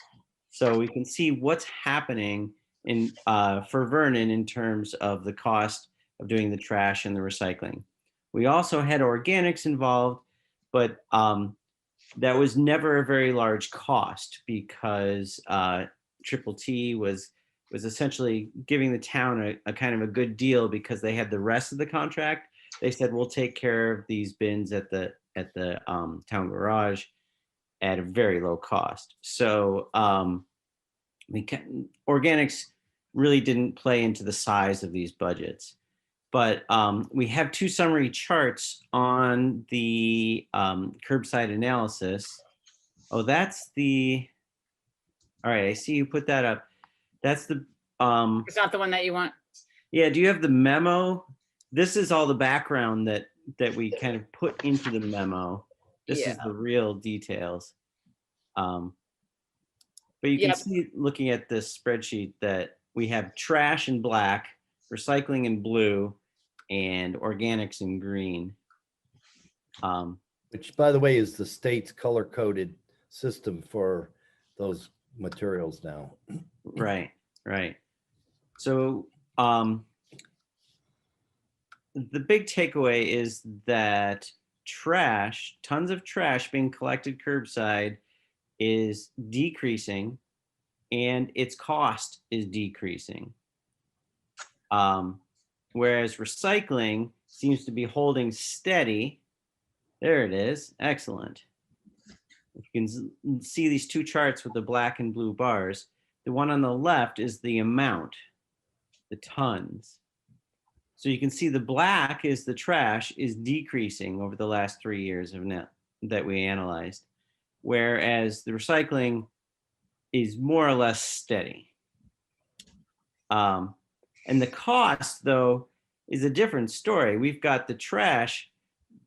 So we can see what's happening for Vernon in terms of the cost of doing the trash and the recycling. We also had organics involved, but that was never a very large cost because Triple T was essentially giving the town a kind of a good deal because they had the rest of the contract. They said, we'll take care of these bins at the town garage at a very low cost. So organics really didn't play into the size of these budgets. But we have 2 summary charts on the curbside analysis. Oh, that's the, all right, I see you put that up. That's the, It's not the one that you want. yeah, do you have the memo? This is all the background that we kind of put into the memo. This is the real details. But you can see, looking at this spreadsheet, that we have trash in black, recycling in blue, and organics in green. Which, by the way, is the state's color-coded system for those materials now. Right. So the big takeaway is that trash, tons of trash being collected curbside is decreasing, and its cost is decreasing. Whereas recycling seems to be holding steady. There it is. Excellent. You can see these 2 charts with the black and blue bars. The one on the left is the amount, the tons. So you can see the black is the trash is decreasing over the last 3 years of that we analyzed, whereas the recycling is more or less steady. And the cost, though, is a different story. We've got the trash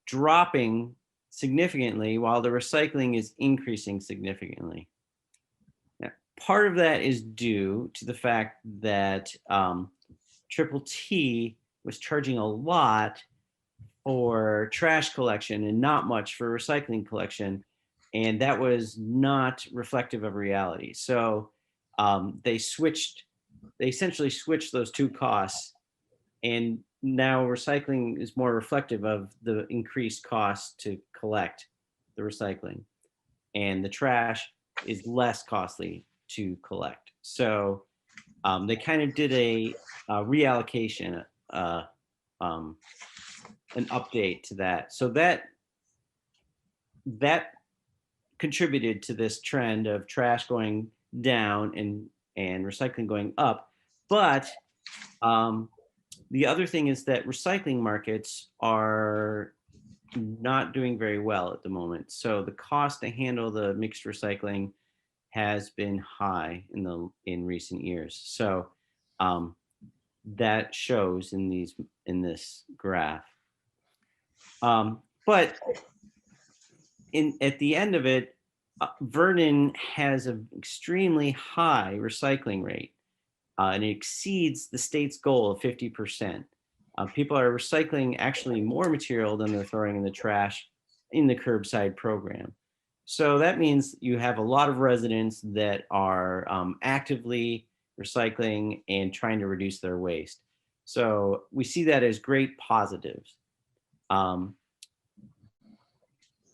dropping significantly while the recycling is increasing significantly. Now, part of that is due to the fact that Triple T was charging a lot for trash collection and not much for recycling collection, and that was not reflective of reality. So they essentially switched those two costs, and now recycling is more reflective of the increased cost to collect the recycling, and the trash is less costly to collect. So they kind of did a reallocation, an update to that. So that contributed to this trend of trash going down and recycling going up. But the other thing is that recycling markets are not doing very well at the moment. So the cost to handle the mixed recycling has been high in recent years. So that shows in this graph. But at the end of it, Vernon has an extremely high recycling rate, and it exceeds the state's goal of 50%. People are recycling actually more material than they're throwing in the trash in the curbside program. So that means you have a lot of residents that are actively recycling and trying to reduce their waste. So we see that as great positives.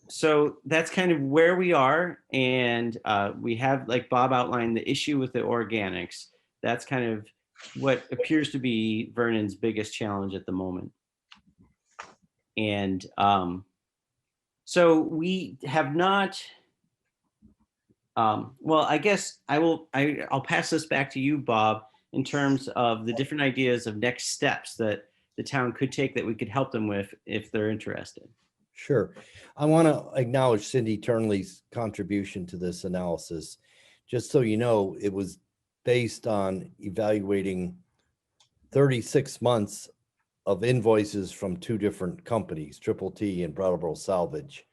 So that's kind of where we are. And we have, like Bob outlined, the issue with the organics. That's kind of what appears to be Vernon's biggest challenge at the moment. And so we have not, well, I guess I'll pass this back to you, Bob, in terms of the different ideas of next steps that the town could take that we could help them with if they're interested. Sure. I want to acknowledge Cindy Turnley's contribution to this analysis. Just so you know, it was based on evaluating 36 months of invoices from two different companies, Triple T and Brattleboro Salvage.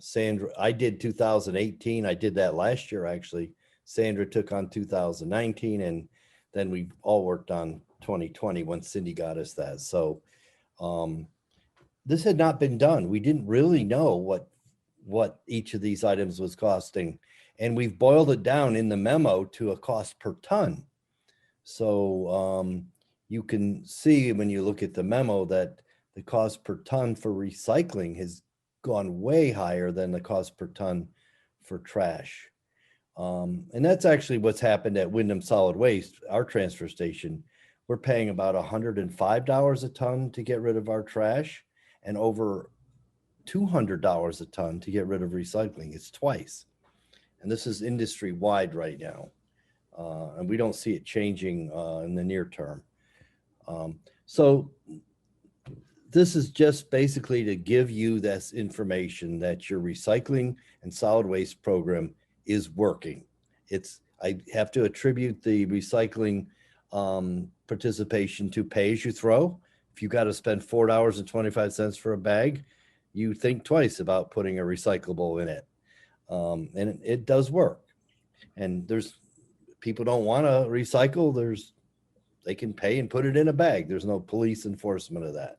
Sandra, I did 2018. I did that last year, actually. Sandra took on 2019, and then we all worked on 2020 when Cindy got us that. So this had not been done. We didn't really know what each of these items was costing. And we've boiled it down in the memo to a cost per ton. So you can see when you look at the memo that the cost per ton for recycling has gone way higher than the cost per ton for trash. And that's actually what's happened at Wyndham Solid Waste, our transfer station. We're paying about $105 a ton to get rid of our trash, and over $200 a ton to get rid of recycling. It's twice. And this is industry wide right now. And we don't see it changing in the near term. So this is just basically to give you this information that your recycling and solid waste program is working. I have to attribute the recycling participation to pay as you throw. If you got to spend $4.25 for a bag, you think twice about putting a recyclable in it. And it does work. And people don't want to recycle. They can pay and put it in a bag. There's no police enforcement of that.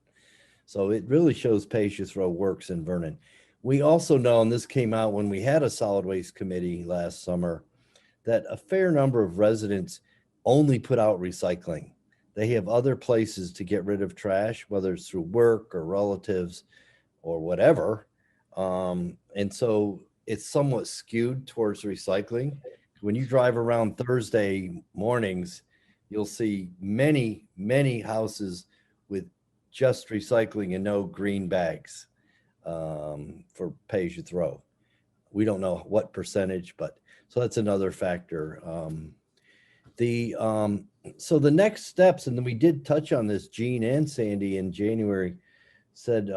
So it really shows pay as you throw works in Vernon. We also know, and this came out when we had a solid waste committee last summer, that a fair number of residents only put out recycling. They have other places to get rid of trash, whether it's through work or relatives or whatever. And so it's somewhat skewed towards recycling. When you drive around Thursday mornings, you'll see many, many houses with just recycling and no green bags for pay as you throw. We don't know what percentage, but so that's another factor. So the next steps, and then we did touch on this, Gene and Sandy in January said,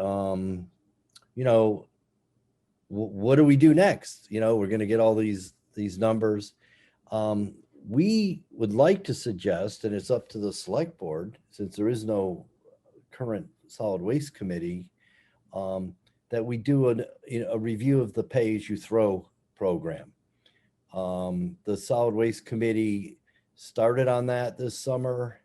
what do we do next? We're going to get all these numbers. We would like to suggest, and it's up to the select board, since there is no current solid waste committee, that we do a review of the pay as you throw program. The solid waste committee started on that this summer.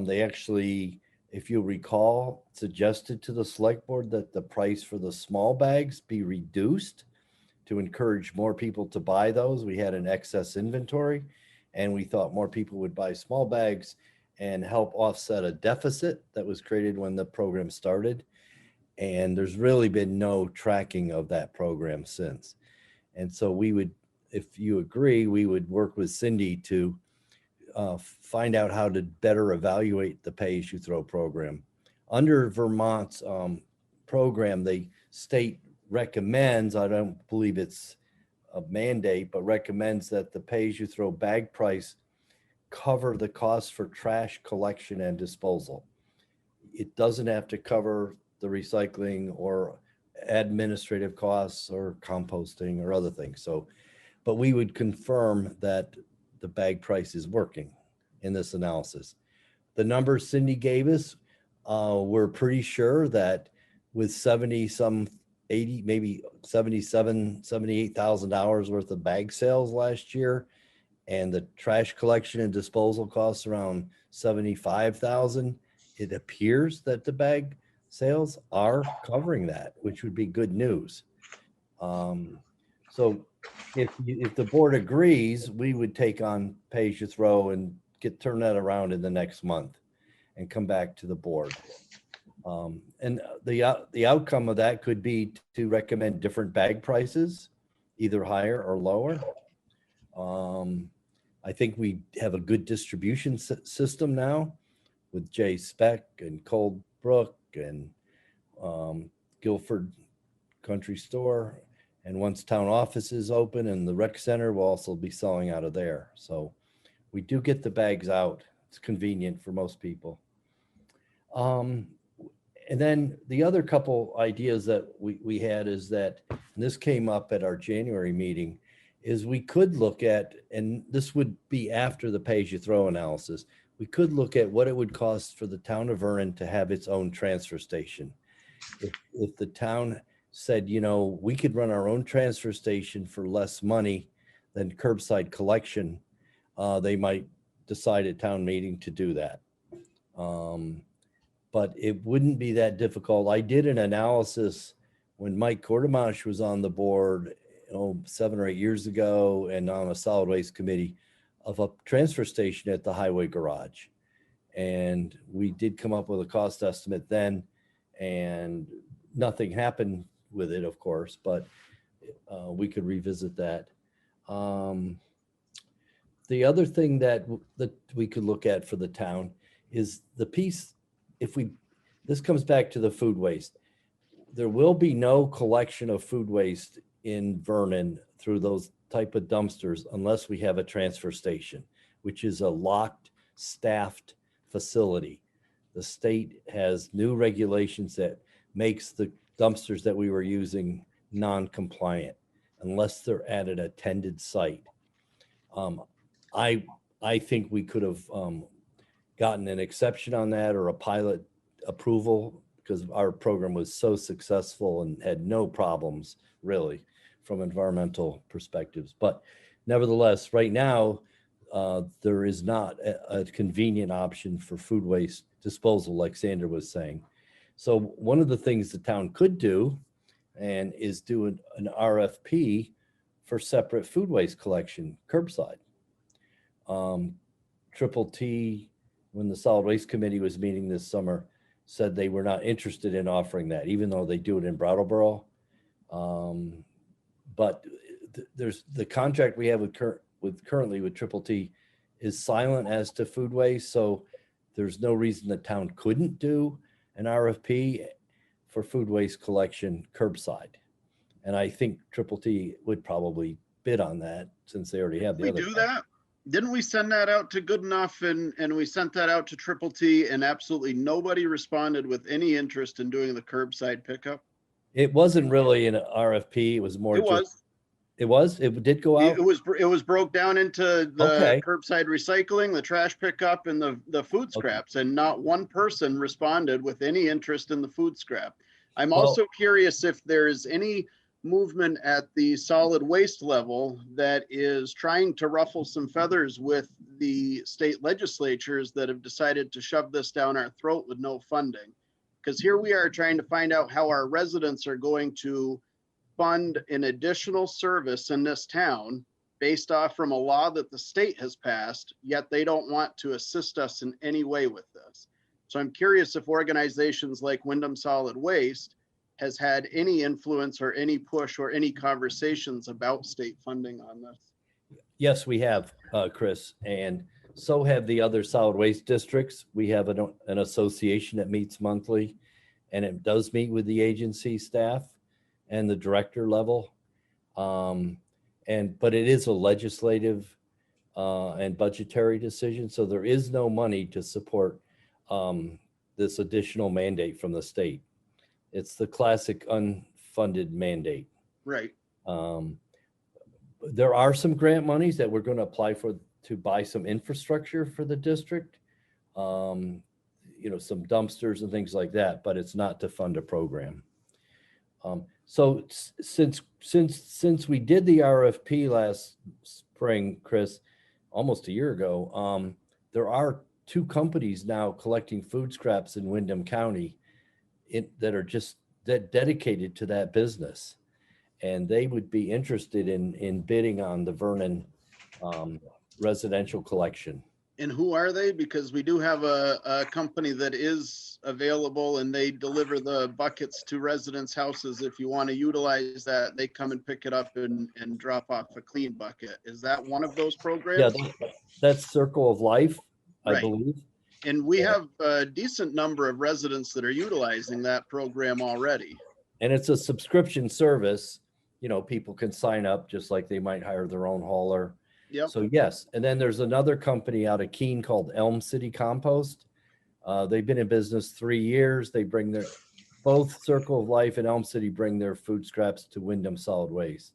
They actually, if you recall, suggested to the select board that the price for the small bags be reduced to encourage more people to buy those. We had an excess inventory, and we thought more people would buy small bags and help offset a deficit that was created when the program started. And there's really been no tracking of that program since. And so we would, if you agree, we would work with Cindy to find out how to better evaluate the pay-as-you-throw program. Under Vermont's program, the state recommends, I don't believe it's a mandate, but recommends that the pay-as-you-throw bag price cover the cost for trash collection and disposal. It doesn't have to cover the recycling or administrative costs or composting or other things. So, but we would confirm that the bag price is working in this analysis. The numbers Cindy gave us, we're pretty sure that with 70 some 80, maybe 77, $78,000 worth of bag sales last year, and the trash collection and disposal costs around 75,000, it appears that the bag sales are covering that, which would be good news. So if the board agrees, we would take on pay-as-you-throw and turn that around in the next month and come back to the board. And the outcome of that could be to recommend different bag prices, either higher or lower. I think we have a good distribution system now with J Spec and Cold Brook and Guilford Country Store. And once town office is open and the rec center, will also be selling out of there. So we do get the bags out. It's convenient for most people. And then the other couple ideas that we had is that, and this came up at our January meeting, is we could look at, and this would be after the pay-as-you-throw analysis, we could look at what it would cost for the town of Vernon to have its own transfer station. If the town said, you know, we could run our own transfer station for less money than curbside collection, they might decide at town meeting to do that. But it wouldn't be that difficult. I did an analysis when Mike Kordemosh was on the board, 7 or 8 years ago, and on a solid waste committee, of a transfer station at the highway garage. And we did come up with a cost estimate then, and nothing happened with it, of course, but we could revisit that. The other thing that we could look at for the town is the piece, this comes back to the food waste. There will be no collection of food waste in Vernon through those type of dumpsters unless we have a transfer station, which is a locked, staffed facility. The state has new regulations that makes the dumpsters that we were using non-compliant unless they're at an attended site. I think we could have gotten an exception on that or a pilot approval because our program was so successful and had no problems really from environmental perspectives. But nevertheless, right now, there is not a convenient option for food waste disposal, like Sandra was saying. So one of the things the town could do and is do an RFP for separate food waste collection curbside. Triple T, when the solid waste committee was meeting this summer, said they were not interested in offering that, even though they do it in Brattleboro. But there's the contract we have currently with Triple T is silent as to food waste. So there's no reason the town couldn't do an RFP for food waste collection curbside. And I think Triple T would probably bid on that since they already have the other. We do that? Didn't we send that out to Good Enough and we sent that out to Triple T and absolutely nobody responded with any interest in doing the curbside pickup? It wasn't really an RFP. It was more. It was. It was? It did go out? It was broke down into the Okay. curbside recycling, the trash pickup, and the food scraps, and not one person responded with any interest in the food scrap. I'm also curious if there's any movement at the solid waste level that is trying to ruffle some feathers with the state legislatures that have decided to shove this down our throat with no funding. Because here we are trying to find out how our residents are going to fund an additional service in this town based off from a law that the state has passed, yet they don't want to assist us in any way with this. So I'm curious if organizations like Wyndham Solid Waste has had any influence or any push or any conversations about state funding on this. Yes, we have, Chris, and so have the other solid waste districts. We have an association that meets monthly, and it does meet with the agency staff and the director level. But it is a legislative and budgetary decision, so there is no money to support this additional mandate from the state. It's the classic unfunded mandate. Right. There are some grant monies that we're going to apply for to buy some infrastructure for the district, some dumpsters and things like that, but it's not to fund a program. So since we did the RFP last spring, Chris, almost a year ago, there are 2 companies now collecting food scraps in Windham County that are just dedicated to that business. And they would be interested in bidding on the Vernon residential collection. And who are they? Because we do have a company that is available and they deliver the buckets to residents' houses. If you want to utilize that, they come and pick it up and drop off a clean bucket. Is that one of those programs? Yeah, that's Circle of Life, I Right. believe. And we have a decent number of residents that are utilizing that program already. And it's a subscription service. People can sign up just like they might hire their own hauler. Yep. So yes, and then there's another company out of Keene called Elm City Compost. They've been in business 3 years. They bring both Circle of Life and Elm City bring their food scraps to Wyndham Solid Waste.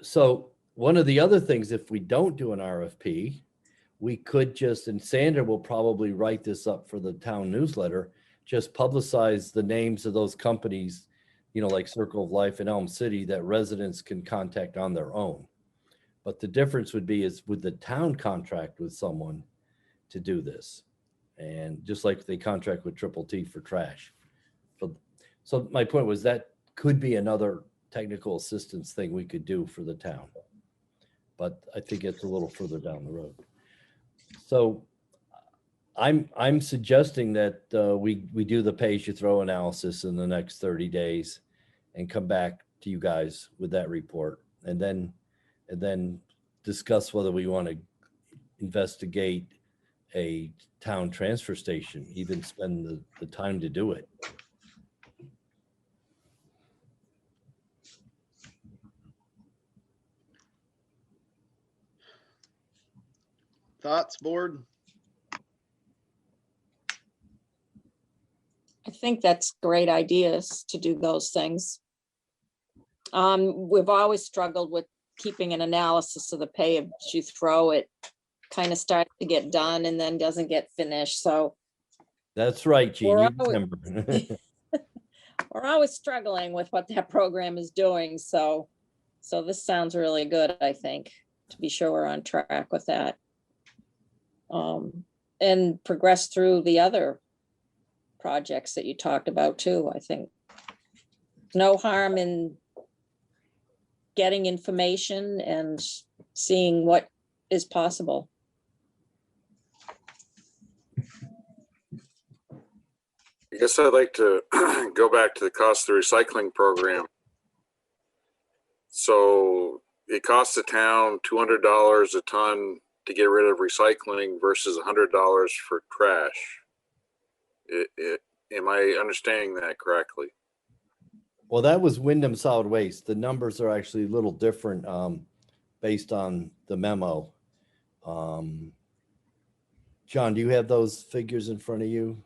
So one of the other things, if we don't do an RFP, we could just, and Sandra will probably write this up for the town newsletter, just publicize the names of those companies, like Circle of Life and Elm City, that residents can contact on their own. But the difference would the town contract with someone to do this? And just like they contract with Triple T for trash. So my point was that could be another technical assistance thing we could do for the town. But I think it's a little further down the road. So I'm suggesting that we do the pay-as-you-throw analysis in the next 30 days and come back to you guys with that report, and then discuss whether we want to investigate a town transfer station, even spend the time to do it. Thoughts, board? I think that's great ideas to do those things. We've always struggled with keeping an analysis of the pay as you throw. It kind of starts to get done and then doesn't get finished. So That's right, Gene. We're You always- remember. we're always struggling with what that program is doing. So this sounds really good, I think, to be sure we're on track with that. And progress through the other projects that you talked about too, I think. No harm in getting information and seeing what is possible. I guess I'd like to go back to the cost of the recycling program. So it costs the town $200 a ton to get rid of recycling versus $100 for trash. Am I understanding that correctly? Well, that was Wyndham Solid Waste. The numbers are actually a little different based on the memo. John, do you have those figures in front of you?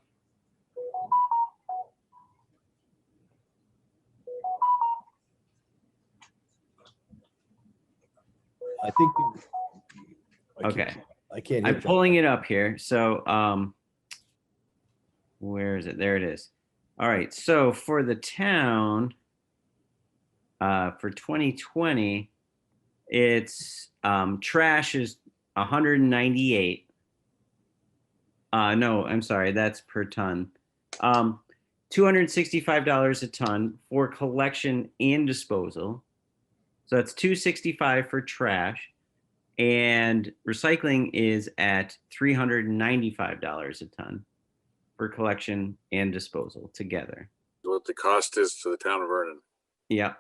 I think. Okay. I can't. I'm pulling it up here. So, where is it? There it is. All right. So for the town, for 2020, it's trash is 198. No, I'm sorry. That's per ton. $265 a ton for collection and disposal. So that's $265 for trash. And recycling is at $395 a ton for collection and disposal together. What the cost is to the town of Vernon. Yep.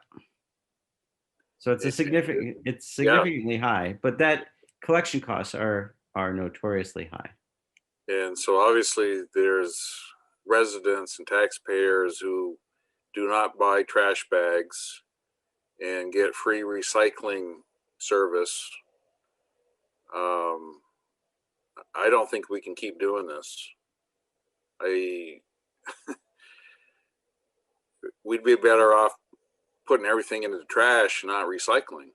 So it's Yeah. significantly high, but that collection costs are notoriously high. And so obviously there's residents and taxpayers who do not buy trash bags and get free recycling service. I don't think we can keep doing this. We'd be better off putting everything into the trash and not recycling.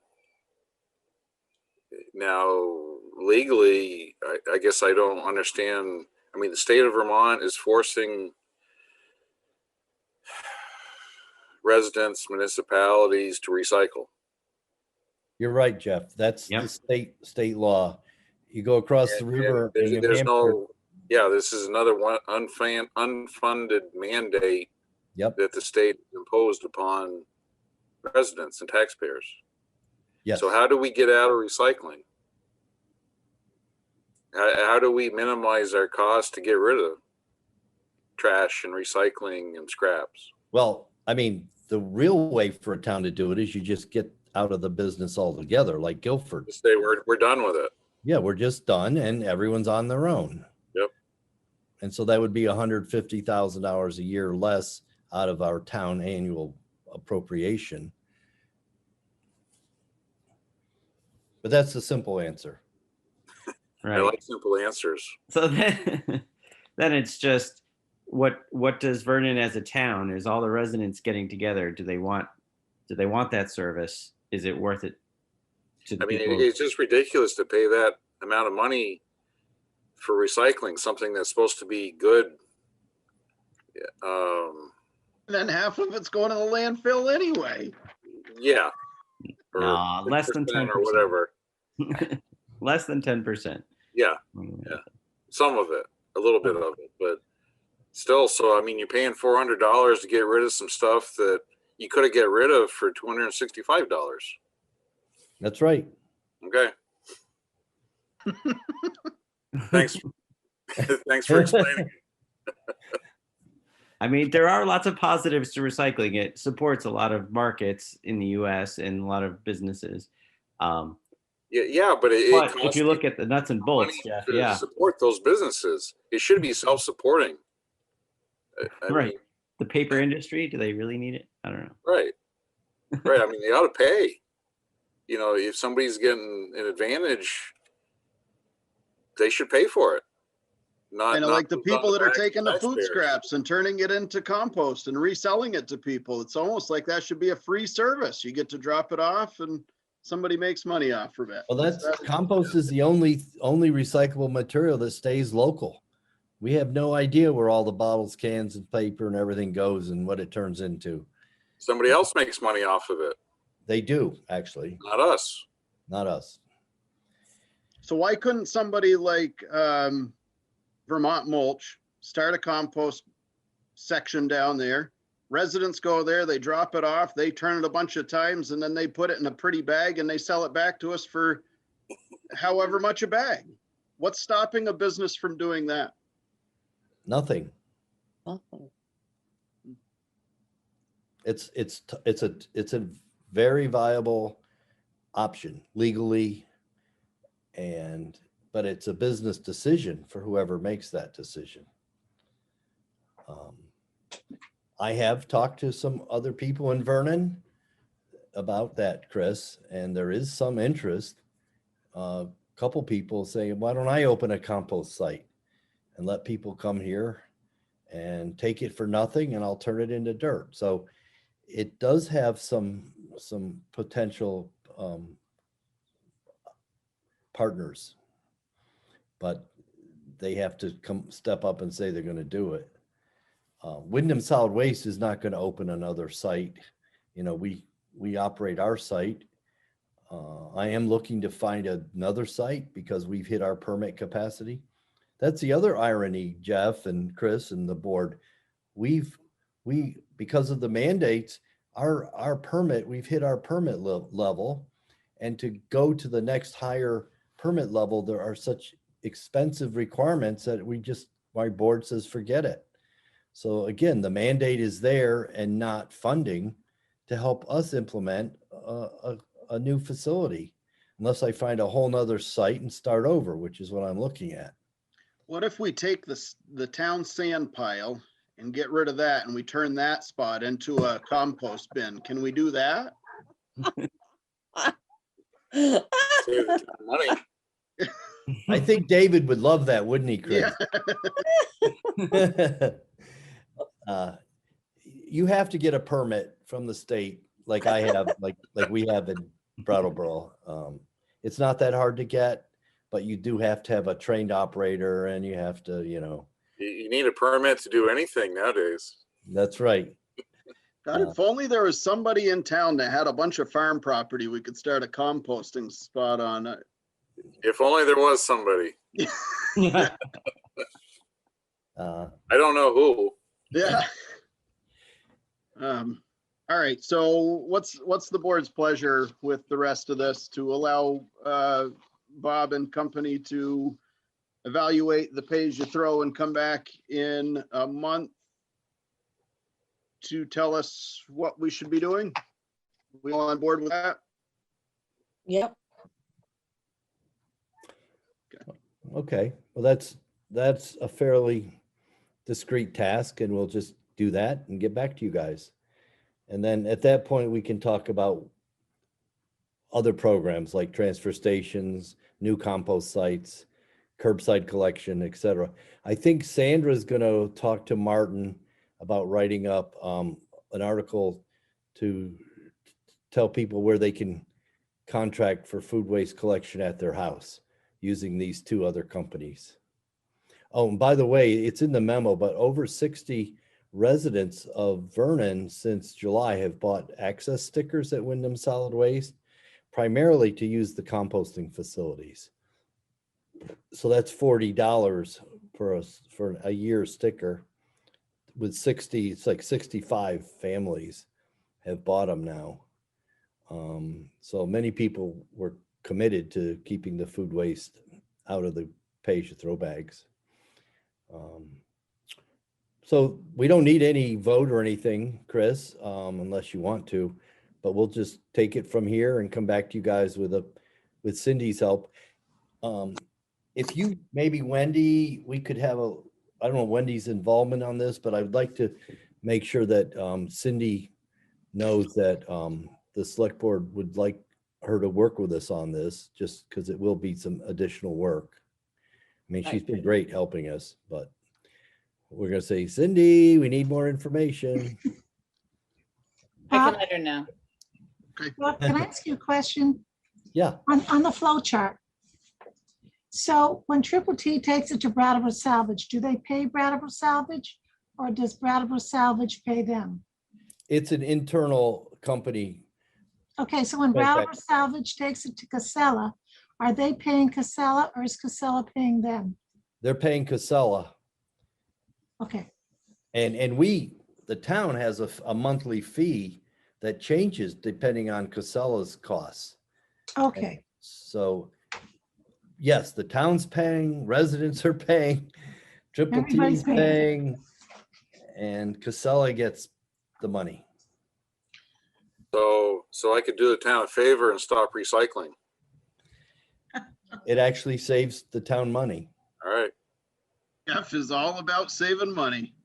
Now, legally, I guess I don't understand. I mean, the state of Vermont is forcing residents, municipalities to recycle. You're right, Jeff. That's the state law. You go across the river. in New There's Hampshire- no, yeah, this is another one unfunded mandate that the state imposed upon residents and taxpayers. Yes. So how do we get out of recycling? How do we minimize our costs to get rid of trash and recycling and scraps? Well, I mean, the real way for a town to do it is you just get out of the business altogether, like Guilford. Just say we're done with it. Yeah, we're just done and everyone's on their own. Yep. And so that would be $150,000 a year less out of our town annual appropriation. But that's the simple answer. I like simple answers. So then it's just what does Vernon as a town, is all the residents getting together? Do they want that service? Is it worth it to the I mean, people? it's just ridiculous to pay that amount of money for recycling, something that's supposed to be good. And then half of it's going to the landfill anyway. Yeah. Or Nah, less than 10% or whatever. Less than 10%. Yeah. Yeah. Some of it, a little bit of it, but still. So, I mean, you're paying $400 to get rid of some stuff that you could have get rid of for $265. That's right. Okay. Thanks. Thanks for explaining. I mean, there are lots of positives to recycling. It supports a lot of markets in the US and a lot of businesses. Yeah, but But if you look at the nuts and bolts, Jeff, to support those businesses, it should be self-supporting. Right. The paper industry, do they really need it? I don't know. Right. Right. I mean, they ought to pay. You know, if somebody's getting an advantage, they should pay for it. Kind of like the people that are taking the food taxpayers. scraps and turning it into compost and reselling it to people. It's almost like that should be a free service. You get to drop it off and somebody makes money off of it. Well, compost is the only recyclable material that stays local. We have no idea where all the bottles, cans, and paper and everything goes and what it turns into. Somebody else makes money off of it. They do, actually. Not us. Not us. So why couldn't somebody like Vermont Mulch start a compost section down there? Residents go there, they drop it off, they turn it a bunch of times, and then they put it in a pretty bag and they sell it back to us for however much a bag. What's stopping a business from doing that? Nothing. It's a very viable option legally, but it's a business decision for whoever makes that decision. I have talked to some other people in Vernon about that, Chris, and there is some interest. A couple people saying, why don't I open a compost site and let people come here and take it for nothing and I'll turn it into dirt. So it does have some potential partners, but they have to step up and say they're going to do it. Wyndham Solid Waste is not going to open another site. You know, we operate our site. I am looking to find another site because we've hit our permit capacity. That's the other irony, Jeff and Chris and the board. We've because of the mandates, our permit, we've hit our permit level. And to go to the next higher permit level, there are such expensive requirements that my board says, forget it. So again, the mandate is there and not funding to help us implement a new facility, unless I find a whole nother site and start over, which is what I'm looking at. What if we take the town sand pile and get rid of that and we turn that spot into a compost bin? Can we do that? Save the town money. I think David would love that, wouldn't he, Chris? You have to get a permit from the state, like I have, like we have in Brattleboro. It's not that hard to get, but you do have to have a trained operator, and you have to, You need a permit to do anything nowadays. That's right. God, if only there was somebody in town that had a bunch of farm property, we could start a composting spot on it. If only there was somebody. I don't know who. Yeah. All right. So what's the board's pleasure with the rest of this, to allow Bob and company to evaluate the pay-as-you-throw and come back in a month to tell us what we should be doing? We all on board with that? Yep. Okay. Well, that's a fairly discrete task, and we'll just do that and get back to you guys. And then at that point, we can talk about other programs like transfer stations, new compost sites, curbside collection, etc. I think Sandra's going to talk to Martin about writing up an article to tell people where they can contract for food waste collection at their house using these two other companies. Oh, and by the way, it's in the memo, but over 60 residents of Vernon since July have bought access stickers at Wyndham Solid Waste, primarily to use the composting facilities. So that's $40 for a year sticker. With 60, it's like 65 families have bought them now. So many people were committed to keeping the food waste out of the pay-as-you-throw bags. So we don't need any vote or anything, Chris, unless you want to, but we'll just take it from here and come back to you guys with Cindy's help. If you, maybe Wendy, we could have I don't know Wendy's involvement on this, but I'd like to make sure that Cindy knows that the select board would like her to work with us on this, just because it will be some additional work. I mean, she's been great helping us, but we're going to say, Cindy, we need more information. I can let her know. Well, can I ask you a question? Yeah. On the flow chart. So when Triple T takes it to Brattleboro Salvage, do they pay Brattleboro Salvage, or does Brattleboro Salvage pay them? It's an internal company. Okay, so when Brattleboro Salvage takes it to Casella, are they paying Casella, or is Casella paying them? They're paying Casella. Okay. And the town has a monthly fee that changes depending on Casella's costs. Okay. And so yes, the town's paying, residents are paying, Triple T's paying, and Casella gets the money. So I could do the town a favor and stop recycling. It actually saves the town money. All right. Jeff is all about saving money.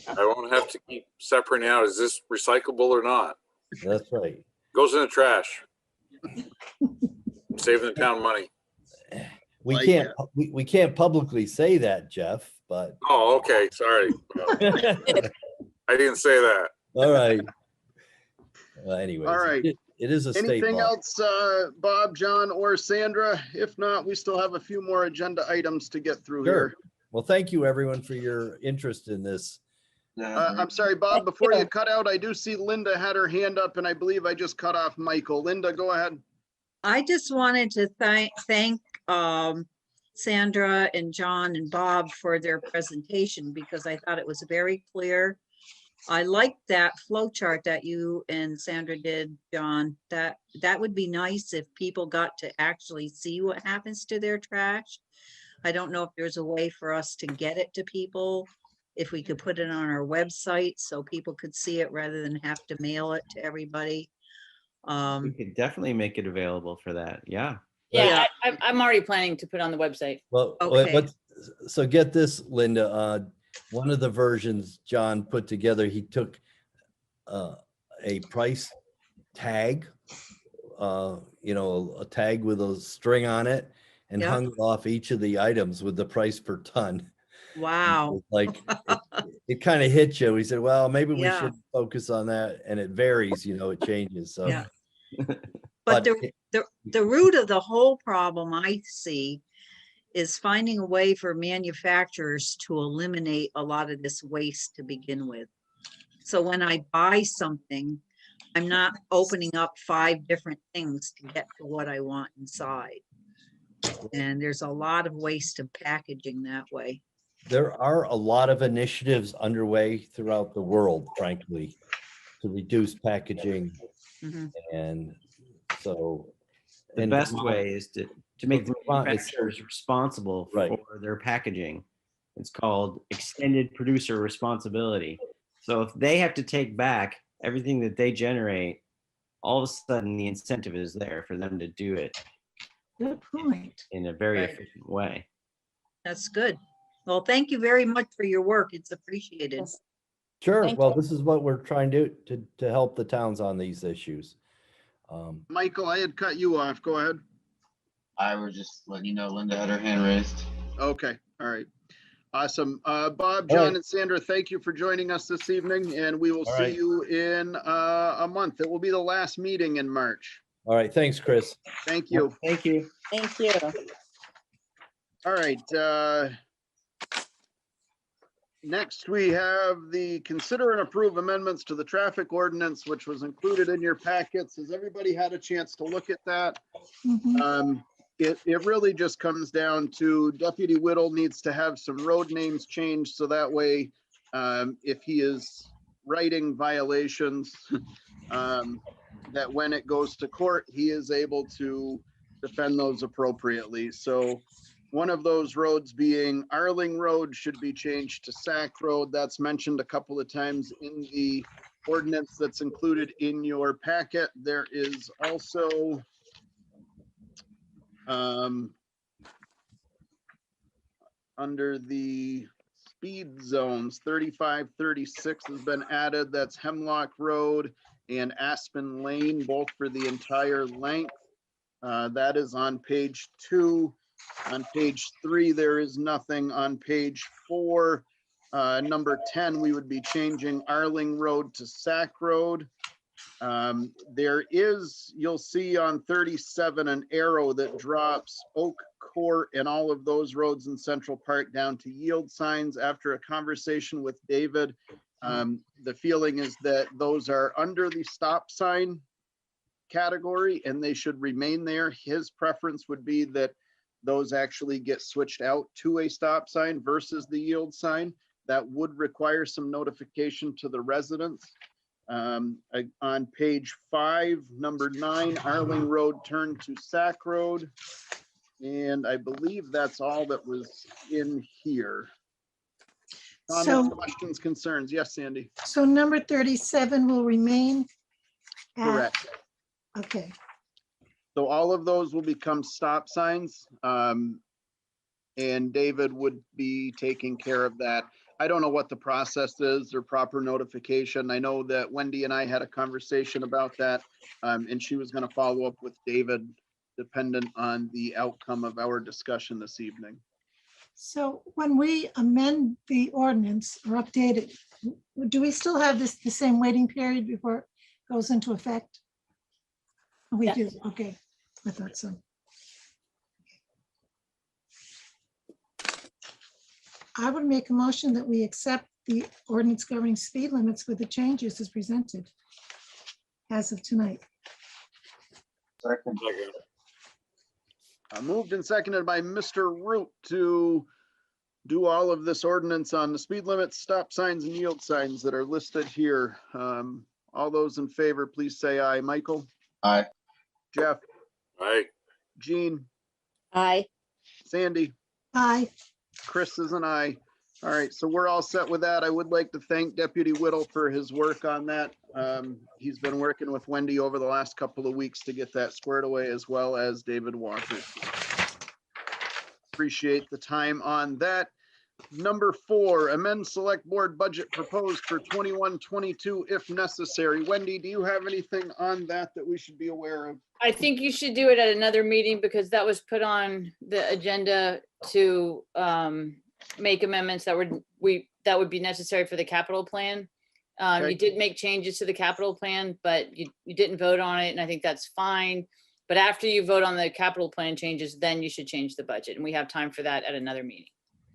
I won't have to keep separating out, is this recyclable or not? That's right. Goes in the trash. Saving the town money. We can't publicly say that, Jeff, but. Oh, okay, sorry. I didn't say that. All right. Well, anyways, All right. it is a state Anything law. else, Bob, John, or Sandra? If not, we still have a few more agenda items to get through Sure. here. Well, thank you everyone for your interest in this. I'm sorry, Bob, before you cut out, I do see Linda had her hand up, and I believe I just cut off Michael. Linda, go ahead. I just wanted to thank Sandra and John and Bob for their presentation, because I thought it was very clear I like that flow chart that you and Sandra did, John. That would be nice if people got to actually see what happens to their trash. I don't know if there's a way for us to get it to people, if we could put it on our website so people could see it rather than have to mail it to everybody. We could definitely make it available for that. Yeah. Yeah, I'm already planning to put on the website. Well, so get this, Linda, one of the versions John put together, he took a price tag, a tag with a string on it, and Yep. hung it off each of the items with the price per ton. Wow. Like it kind of hit you. We said, well, maybe we Yeah. should focus on that. And it varies, it changes. So, Yeah. But the root of the whole problem I see is finding a way for manufacturers to eliminate a lot of this waste to begin with. So when I buy something, I'm not opening up 5 different things to get to what I want inside. And there's a lot of waste of packaging that way. there are a lot of initiatives underway throughout the world, frankly, to reduce packaging. Mhm. And so The best way is to make the Vermont, manufacturers responsible for their packaging. It's called extended producer responsibility. So if they have to take back everything that they generate, all of a sudden the incentive is there for them to do it Good point. in a very Right. efficient way. That's good. Well, thank you very much for your work. It's appreciated. Sure. Thank Well, you. this is what we're trying to help the towns on these issues. Michael, I had cut you off. Go ahead. I was just letting you know Linda had her hand raised. Okay, all right. Awesome. Bob, All John, right. and Sandra, thank you for joining us this evening, and we will All see right. you in a month. It will be the last meeting in March. All right. Thanks, Chris. Thank you. Thank you. Thank you. All right. Next, we have the consider and approve amendments to the traffic ordinance, which was included in your packets. Has everybody had a chance to look at that? Mhm. It really just comes down to Deputy Whittle needs to have some road names changed so that way, if he is writing violations, that when it goes to court, he is able to defend those appropriately. So one of those roads being Arling Road should be changed to Sack Road. That's mentioned a couple of times in the ordinance that's included in your packet. There is also under the speed zones, 35, 36 has been added. That's Hemlock Road and Aspen Lane, both for the entire length. That is on page 2. On page 3, there is nothing. On page 4, number 10, we would be changing Arling Road to Sack Road. There is, you'll see on 37, an arrow that drops Oak Court and all of those roads in Central Park down to yield signs. After a conversation with David, the feeling is that those are under the stop sign category and they should remain there. His preference would be that those actually get switched out to a stop sign versus the yield sign. That would require some notification to the residents. On page 5, number 9, Arling Road turned to Sack Road. And I believe that's all that was in here. Comments, questions, concerns? Yes, Sandy. So number 37 will remain? Correct. Okay. So all of those will become stop signs. And David would be taking care of that. I don't know what the process is or proper notification. I know that Wendy and I had a conversation about that, and she was going to follow up with David dependent on the outcome of our discussion this evening. So when we amend the ordinance or update it, do we still have the same waiting period before it goes into effect? We do, okay, I thought so. I would make a motion that we accept the ordinance governing speed limits with the changes as presented as of tonight. Second. Moved and seconded by Mr. Root to do all of this ordinance on the speed limits, stop signs, and yield signs that are listed here. All those in favor, please say aye. Michael? Aye. Jeff? Aye. Jean? Aye. Sandy? Aye. Chris is an aye. All right, so we're all set with that. I would like to thank Deputy Whittle for his work on that. He's been working with Wendy over the last couple of weeks to get that squared away, as well as David Walker. Appreciate the time on that. Number 4, amend select board budget proposed for 21-22 if necessary. Wendy, do you have anything on that we should be aware of? I think you should do it at another meeting because that was put on the agenda to make amendments that would be necessary for the capital plan. Okay. You did make changes to the capital plan, but you didn't vote on it, and I think that's fine. But after you vote on the capital plan changes, then you should change the budget, and we have time for that at another meeting.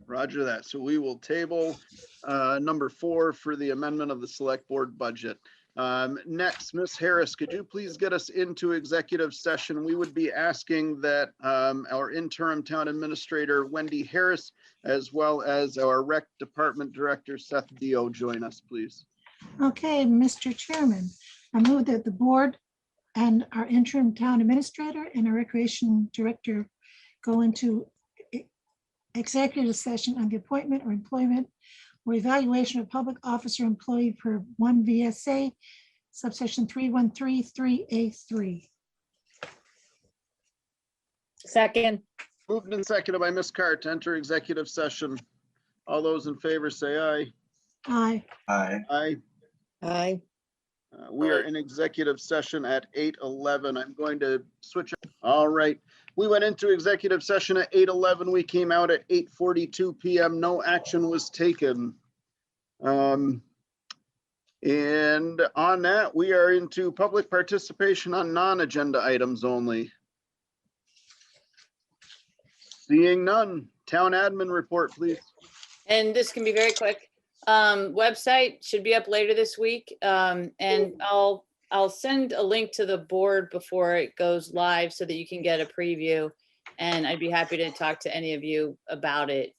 Roger that. So we will table number 4 for the amendment of the select board budget. Next, Ms. Harris, could you please get us into executive session? We would be asking that our interim town administrator, Wendy Harris, as well as our rec department director, Seth Dio, join us, please. Okay, Mr. Chairman, I move that the board and our interim town administrator and our recreation director go into executive session on the appointment or employment or evaluation of public officer employee per 1 VSA subsection 3133A3. Second. Moved and seconded by Ms. Carr to enter executive session. All those in favor say aye. Aye. Aye. Aye. Aye. We are in executive session at 8:11. I'm going to switch. All right. We went into executive session at 8:11. We came out at 8:42 PM. No action was taken. And on that, we are into public participation on non-agenda items only. Seeing none. Town admin report, please. And this can be very quick. Website should be up later this week. And I'll send a link to the board before it goes live so that you can get a preview. And I'd be happy to talk to any of you about it.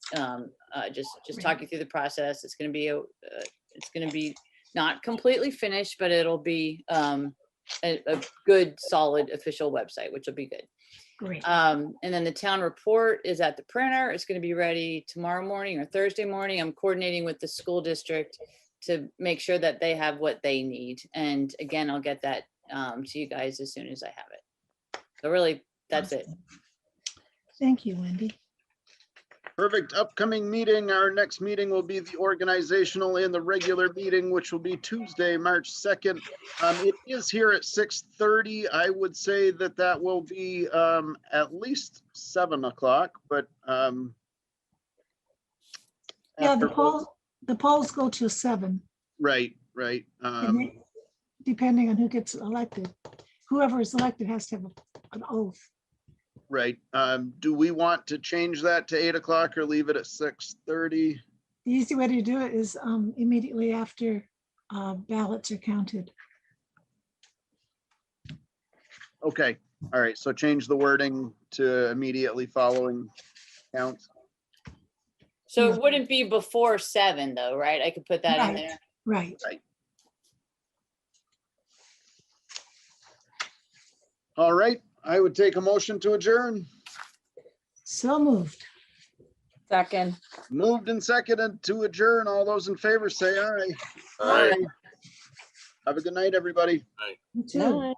Just talk you through the process. It's going to be not completely finished, but it'll be a good, solid official website, which will be good. Great. And then the town report is at the printer. It's going to be ready tomorrow morning or Thursday morning. I'm coordinating with the school district to make sure that they have what they need. And again, I'll get that to you guys as soon as I have it. So really, that's it. Thank you, Wendy. Perfect. Upcoming meeting. Our next meeting will be the organizational and the regular meeting, which will be Tuesday, March 2nd. It is here at 6:30. I would say that will be at least 7 o'clock, but Yeah, the polls go to 7. right. Depending on who gets elected. Whoever is elected has to have an oath. Right. Do we want to change that to 8 o'clock or leave it at 6:30? The easy way to do it is immediately after ballots are counted. Okay. All right. So change the wording to immediately following counts. So it wouldn't be before 7 though, right? I could put that in there. Right. All right. I would take a motion to adjourn. So moved. Second. Moved and seconded to adjourn. All those in favor say aye. Aye. Have a good night, everybody. You too.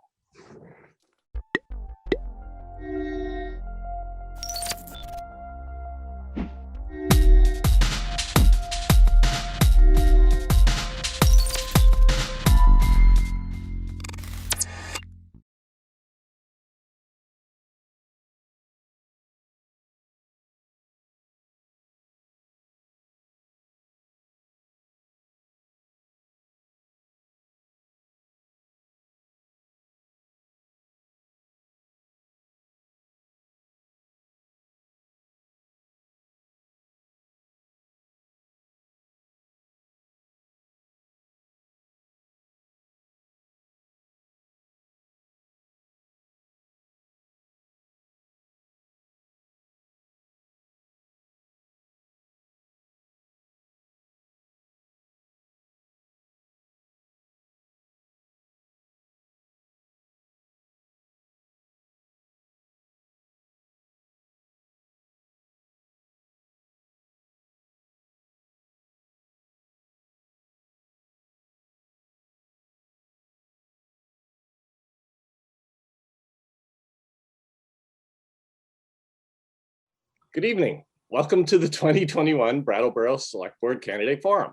Good evening. Welcome to the 2021 Brattleboro Select Board Candidate Forum.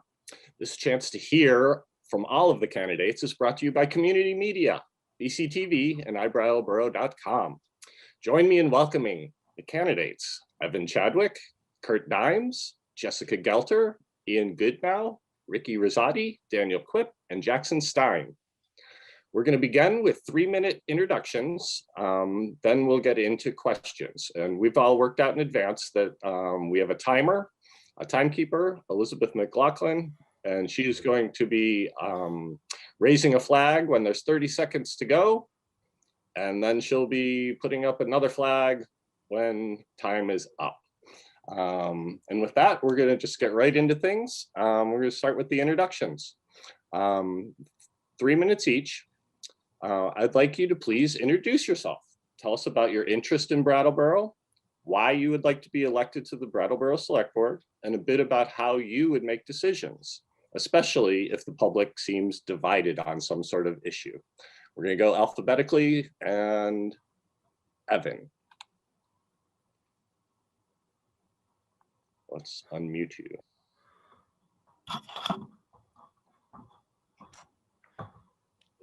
This chance to hear from all of the candidates is brought to you by Community Media, BCTV, and iBrattleboro.com. Join me in welcoming the candidates: Evan Chadwick, Kurt Dimes, Jessica Gelter, Ian Goodnow, Ricky Rosati, Daniel Quip, and Jackson Stein. We're going to begin with 3-minute introductions, then we'll get into questions. And we've all worked out in advance that we have a timer, a timekeeper, Elizabeth McLaughlin, and she is going to be raising a flag when there's 30 seconds to go. And then she'll be putting up another flag when time is up. And with that, we're going to just get right into things. We're going to start with the introductions. 3 minutes each. I'd like you to please introduce yourself. Tell us about your interest in Brattleboro, why you would like to be elected to the Brattleboro Select Board, and a bit about how you would make decisions, especially if the public seems divided on some sort of issue. We're going to go alphabetically, and Evan. Let's unmute you.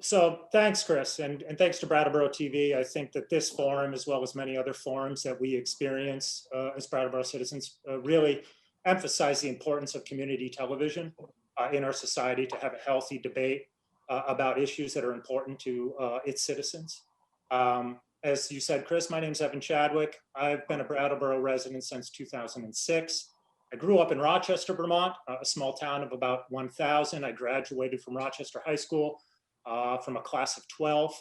So thanks, Chris, and thanks to Brattleboro TV. I think that this forum, as well as many other forums that we experience as Brattleboro citizens, really emphasize the importance of community television in our society to have a healthy debate about issues that are important to its citizens. As you said, Chris, my name is Evan Chadwick. I've been a Brattleboro resident since 2006. I grew up in Rochester, Vermont, a small town of about 1,000. I graduated from Rochester High School from a class of 12.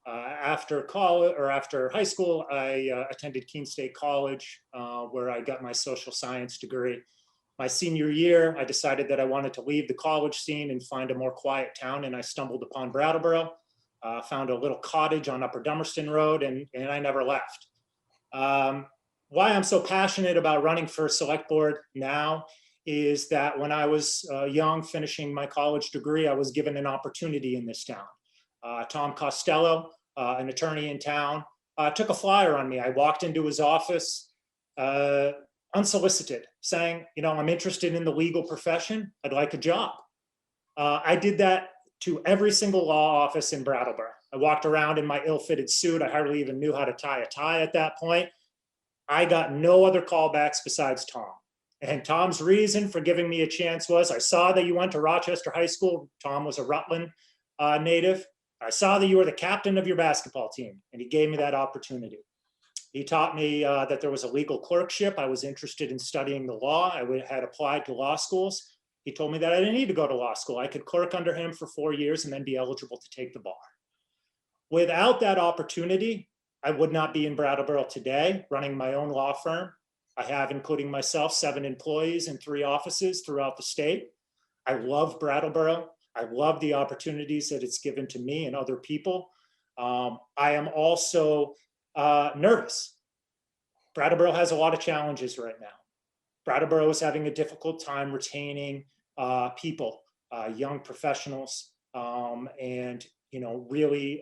After college or after high school, I attended Keene State College, where I got my social science degree. My senior year, I decided that I wanted to leave the college scene and find a more quiet town, and I stumbled upon Brattleboro, found a little cottage on Upper Dummerston Road, and I never left. Why I'm so passionate about running for select board now is that when I was young, finishing my college degree, I was given an opportunity in this town. Tom Costello, an attorney in town, took a flyer on me. I walked into his office unsolicited, saying, you know, I'm interested in the legal profession. I'd like a job. I did that to every single law office in Brattleboro. I walked around in my ill-fitted suit. I hardly even knew how to tie a tie at that point. I got no other callbacks besides Tom. And Tom's reason for giving me a chance was, I saw that you went to Rochester High School. Tom was a Rutland native. I saw that you were the captain of your basketball team, and he gave me that opportunity. He taught me that there was a legal clerkship. I was interested in studying the law. I had applied to law schools. He told me that I didn't need to go to law school. I could clerk under him for 4 years and then be eligible to take the bar. Without that opportunity, I would not be in Brattleboro today, running my own law firm. I have, including myself, 7 employees in 3 offices throughout the state. I love Brattleboro. I love the opportunities that it's given to me and other people. I am also nervous. Brattleboro has a lot of challenges right now. Brattleboro is having a difficult time retaining people, young professionals, and you know, really,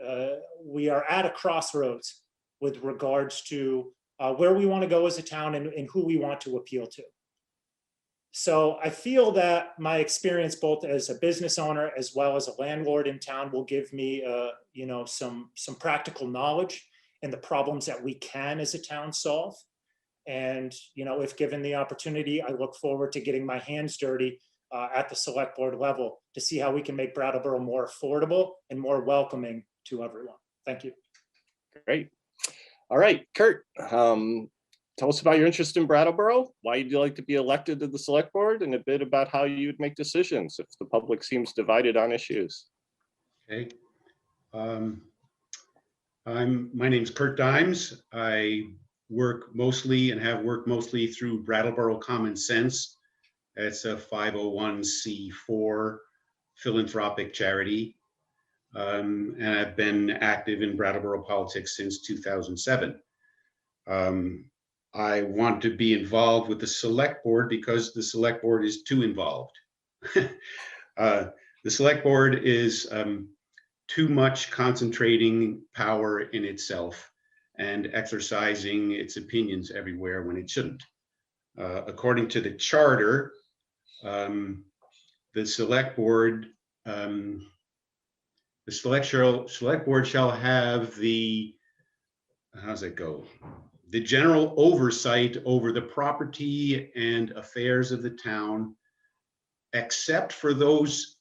we are at a crossroads with regards to where we want to go as a town and who we want to appeal to. So I feel that my experience both as a business owner as well as a landlord in town will give me, you know, some practical knowledge and the problems that we can as a town solve. And, you know, if given the opportunity, I look forward to getting my hands dirty at the select board level to see how we can make Brattleboro more affordable and more welcoming to everyone. Thank you. Great. All right, Kurt, tell us about your interest in Brattleboro, why you'd like to be elected to the select board, and a bit about how you'd make decisions if the public seems divided on issues. Okay. My name's Kurt Dimes. I work mostly and have worked mostly through Brattleboro Common Sense. It's a 501c4 philanthropic charity. And I've been active in Brattleboro politics since 2007. I want to be involved with the select board because the select board is too involved. The select board is too much concentrating power in itself and exercising its opinions everywhere when it shouldn't. According to the charter, the select board, select board shall have the, how's it go? The general oversight over the property and affairs of the town, except for those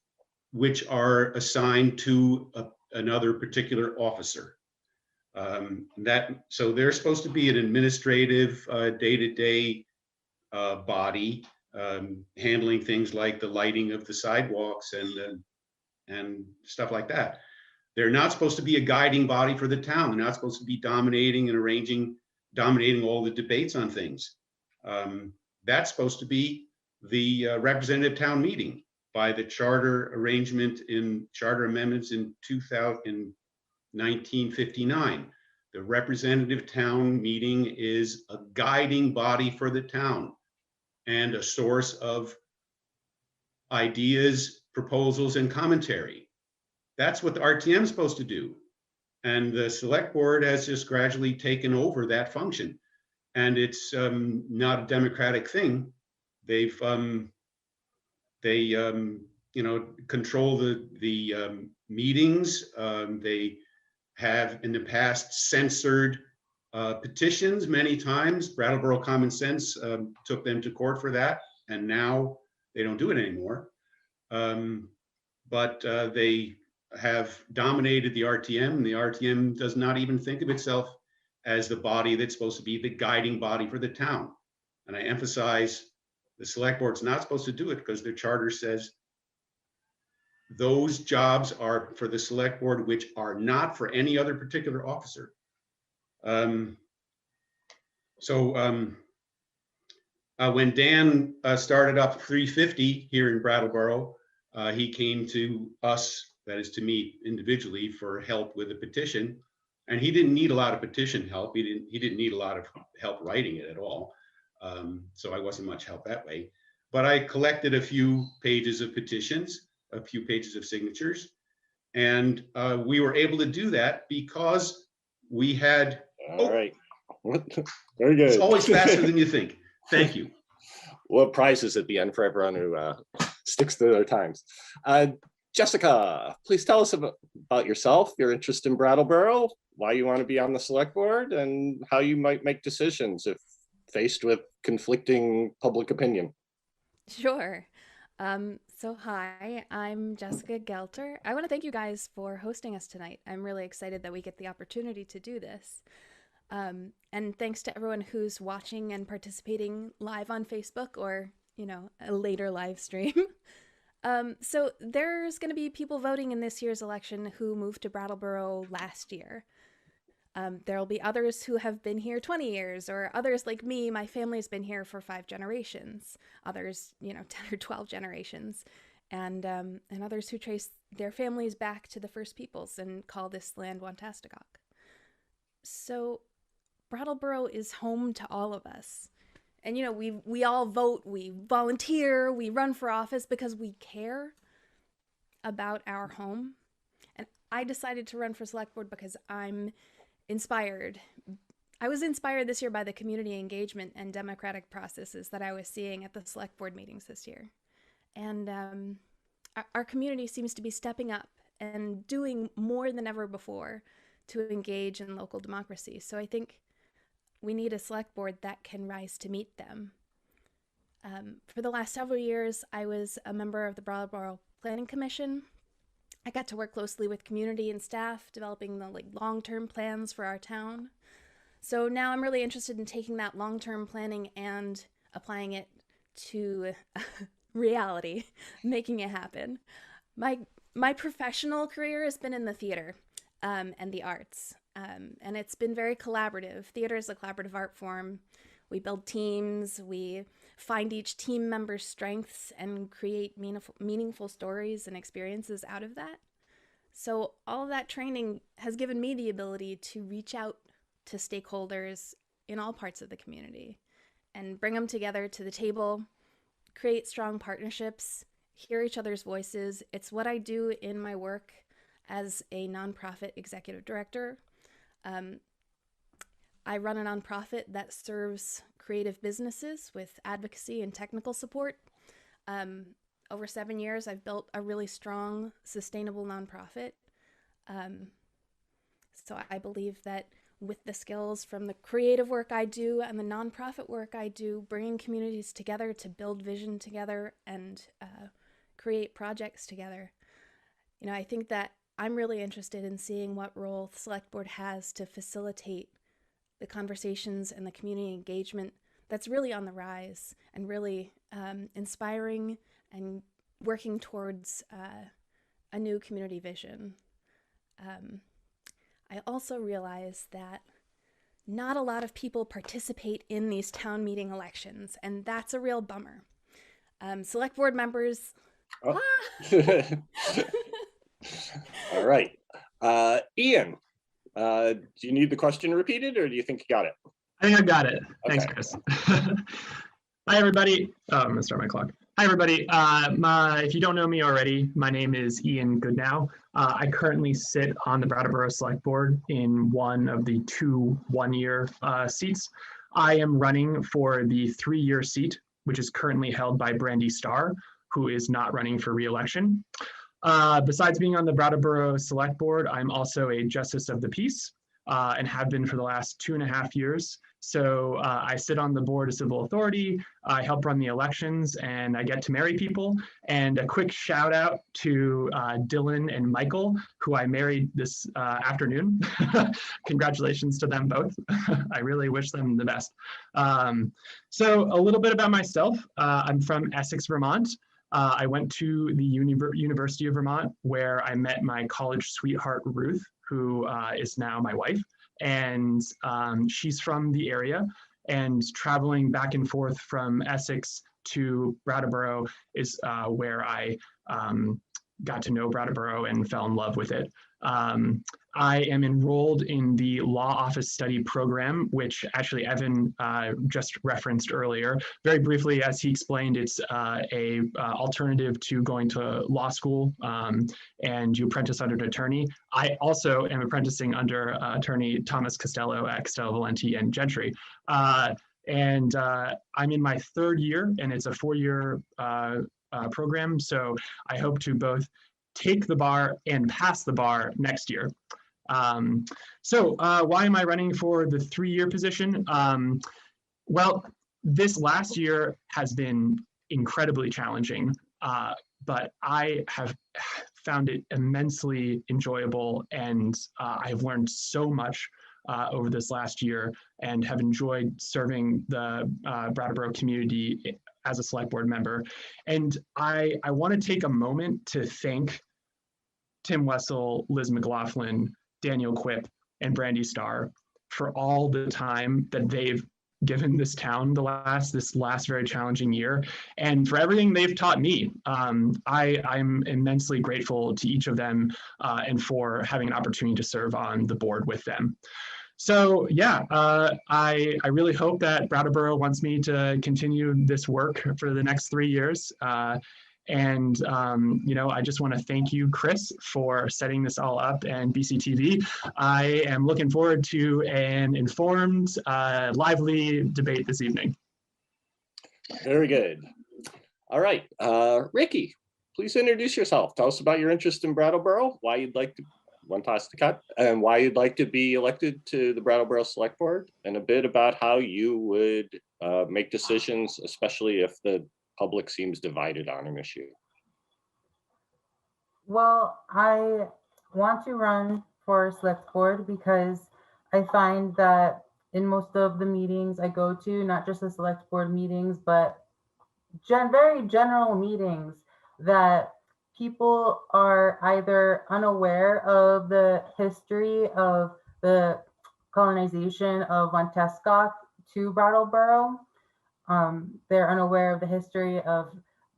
which are assigned to another particular officer. So they're supposed to be an administrative, day-to-day body, handling things like the lighting of the sidewalks and stuff like that. They're not supposed to be a guiding body for the town. They're not supposed to be dominating and dominating all the debates on things. That's supposed to be the representative town meeting by the charter arrangement in charter amendments in 1959. The representative town meeting is a guiding body for the town and a source of ideas, proposals, and commentary. That's what the RTM is supposed to do. And the select board has just gradually taken over that function. And it's not a democratic thing. They control the meetings. They have in the past censored petitions many times. Brattleboro Common Sense took them to court for that, and now they don't do it anymore. But they have dominated the RTM, and the RTM does not even think of itself as the body that's supposed to be the guiding body for the town. And I emphasize the select board's not supposed to do it because their charter says those jobs are for the select board, which are not for any other particular officer. When Dan started up 350 here in Brattleboro, he came to us, that is to me individually, for help with a petition. And he didn't need a lot of petition help. He didn't need a lot of help writing it at all. So I wasn't much help that way. But I collected a few pages of petitions, a few pages of signatures. And we were able to do that because we had. All right. Very good. It's always faster than you think. Thank you. We'll have prizes at the end for everyone who sticks to their times. Jessica, please tell us about yourself, your interest in Brattleboro, why you want to be on the select board, and how you might make decisions if faced with conflicting public opinion. Sure. So hi, I'm Jessica Gelter. I want to thank you guys for hosting us tonight. I'm really excited that we get the opportunity to do this. And thanks to everyone who's watching and participating live on Facebook or, a later live stream. So there's going to be people voting in this year's election who moved to Brattleboro last year. There'll be others who have been here 20 years, or others like me, my family's been here for 5 generations, others, 10 or 12 generations, and others who trace their families back to the first peoples and call this land Wantasticock. So Brattleboro is home to all of us. And, we all vote, we volunteer, we run for office because we care about our home. And I decided to run for select board because I'm inspired. I was inspired this year by the community engagement and democratic processes that I was seeing at the select board meetings this year. And our community seems to be stepping up and doing more than ever before to engage in local democracy. So I think we need a select board that can rise to meet them. For the last several years, I was a member of the Brattleboro Planning Commission. I got to work closely with community and staff, developing the long-term plans for our town. So now I'm really interested in taking that long-term planning and applying it to reality, making it happen. My professional career has been in the theater and the arts. And it's been very collaborative. Theater is a collaborative art form. We build teams, we find each team member's strengths and create meaningful stories and experiences out of that. So all of that training has given me the ability to reach out to stakeholders in all parts of the community and bring them together to the table, create strong partnerships, hear each other's voices. It's what I do in my work as a nonprofit executive director. I run a nonprofit that serves creative businesses with advocacy and technical support. Over 7 years, I've built a really strong, sustainable nonprofit. So I believe that with the skills from the creative work I do and the nonprofit work I do, bringing communities together to build vision together and create projects together, I think that I'm really interested in seeing what role the Select Board has to facilitate the conversations and the community engagement that's really on the rise and really inspiring and working towards a new community vision. I also realize that not a lot of people participate in these town meeting elections, and that's a real bummer. Select Board members. Oh. All right. Ian, do you need the question repeated or do you think you got it? I think I've got it. Thanks, Okay. Chris. Hi, everybody. Oh, I'm gonna start my clock. Hi, everybody. If you don't know me already, my name is Ian Goodnow. I currently sit on the Brattleboro Select Board in one of the 2 one-year seats. I am running for the 3-year seat, which is currently held by Brandy Starr, who is not running for re-election. Besides being on the Brattleboro Select Board, I'm also a Justice of the Peace and have been for the last 2.5 years. So I sit on the Board of Civil Authority, I help run the elections, and I get to marry people. And a quick shout out to Dylan and Michael, who I married this afternoon. Congratulations to them both. I really wish them the best. So a little bit about myself. I'm from Essex, Vermont. I went to the University of Vermont, where I met my college sweetheart, Ruth, who is now my wife. And she's from the area, and traveling back and forth from Essex to Brattleboro is where I got to know Brattleboro and fell in love with it. I am enrolled in the Law Office Study Program, which actually Evan just referenced earlier. Very briefly, as he explained, it's a alternative to going to law school, and you apprentice under an attorney. I also am apprenticing under attorney Thomas Costello at Costello Valenti and Gentry. And I'm in my 3rd year, and it's a 4-year program. So I hope to both take the bar and pass the bar next year. So why am I running for the 3-year position? Well, this last year has been incredibly challenging, but I have found it immensely enjoyable, and I've learned so much over this last year and have enjoyed serving the Brattleboro community as a Select Board member. And I want to take a moment to thank Tim Wessel, Liz McLaughlin, Daniel Quip, and Brandy Starr for all the time that they've given this town this last very challenging year, and for everything they've taught me. I'm immensely grateful to each of them and for having an opportunity to serve on the board with them. So yeah, I really hope that Brattleboro wants me to continue this work for the next 3 years. And, I just want to thank you, Chris, for setting this all up, and BCTV. I am looking forward to an informed, lively debate this evening. Very good. All right, Ricky, please introduce yourself. Tell us about your interest in Brattleboro, why you'd like to, one toss the cut, and why you'd like to be elected to the Brattleboro Select Board, and a bit about how you would make decisions, especially if the public seems divided on an issue. Well, I want to run for Select Board because I find that in most of the meetings I go to, not just the Select Board meetings, but very general meetings, that people are either unaware of the history of the colonization of Montescot to Brattleboro. They're unaware of the history of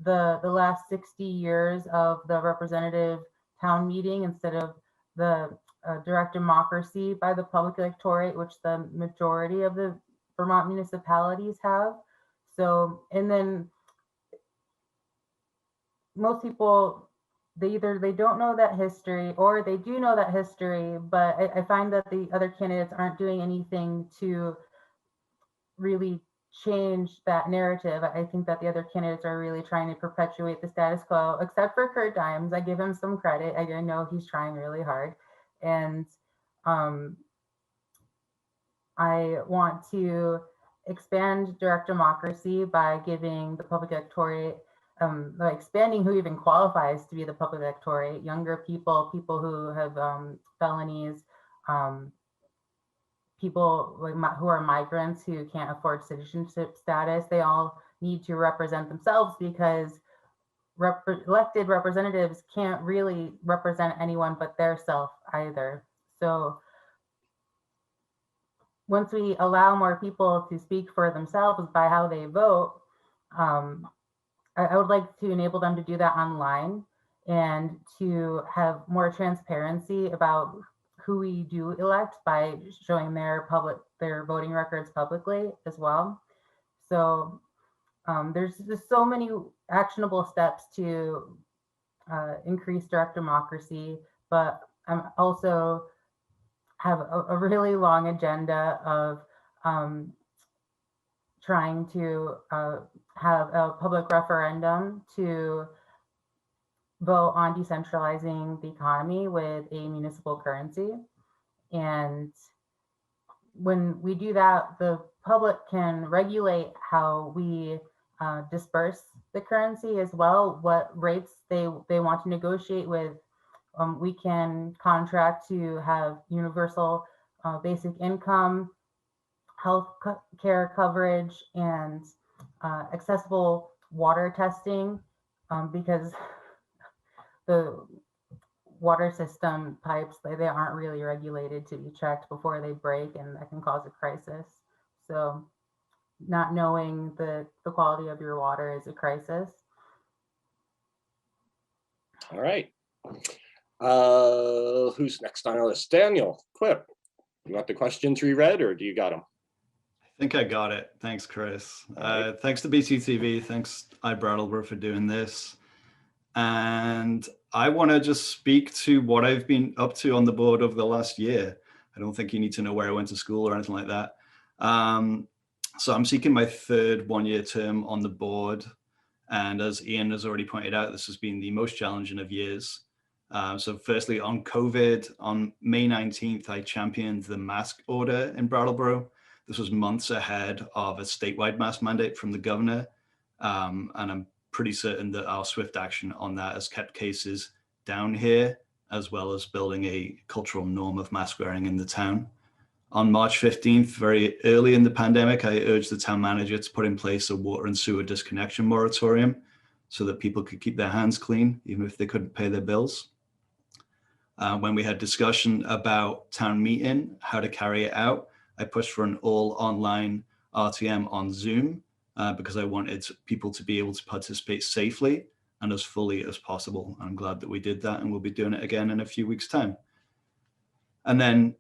the last 60 years of the representative town meeting instead of the direct democracy by the public electorate, which the majority of the Vermont municipalities have. So, and then most people, they don't know that history, or they do know that history, but I find that the other candidates aren't doing anything to really change that narrative. I think that the other candidates are really trying to perpetuate the status quo, except for Kurt Dimes. I give him some credit. I know he's trying really hard. And I want to expand direct democracy by giving the public electorate, by expanding who even qualifies to be the public electorate, younger people, people who have felonies, people who are migrants who can't afford citizenship status. They all need to represent themselves because elected representatives can't really represent anyone but their self either. So once we allow more people to speak for themselves by how they vote, I would like to enable them to do that online and to have more transparency about who we do elect by showing their voting records publicly as well. So there's just so many actionable steps to increase direct democracy, but I'm also have a really long agenda of trying to have a public referendum to vote on decentralizing the economy with a municipal currency. And when we do that, the public can regulate how we disperse the currency as well, what rates they want to negotiate with. We can contract to have universal basic income, health care coverage, and accessible water testing, because the water system pipes, they aren't really regulated to be checked before they break, and that can cause a crisis. So not knowing the quality of your water is a crisis. All right. Who's next on our list? Daniel, Quip. You want the questions reread, or do you got them? I think I got it. Thanks, Chris. Thanks to BCTV. Thanks, iBrattleboro, for doing this. And I want to just speak to what I've been up to on the board over the last year. I don't think you need to know where I went to school or anything like that. So I'm seeking my third one-year term on the board. And as Ian has already pointed out, this has been the most challenging of years. So firstly, on COVID, on May 19th, I championed the mask order in Brattleboro. This was months ahead of a statewide mask mandate from the governor. And I'm pretty certain that our swift action on that has kept cases down here, as well as building a cultural norm of mask wearing in the town. On March 15th, very early in the pandemic, I urged the town manager to put in place a water and sewer disconnection moratorium so that people could keep their hands clean, even if they couldn't pay their bills. When we had discussion about town meeting, how to carry it out, I pushed for an all online RTM on Zoom because I wanted people to be able to participate safely and as fully as possible. I'm glad that we did that, and we'll be doing it again in a few weeks' time. And then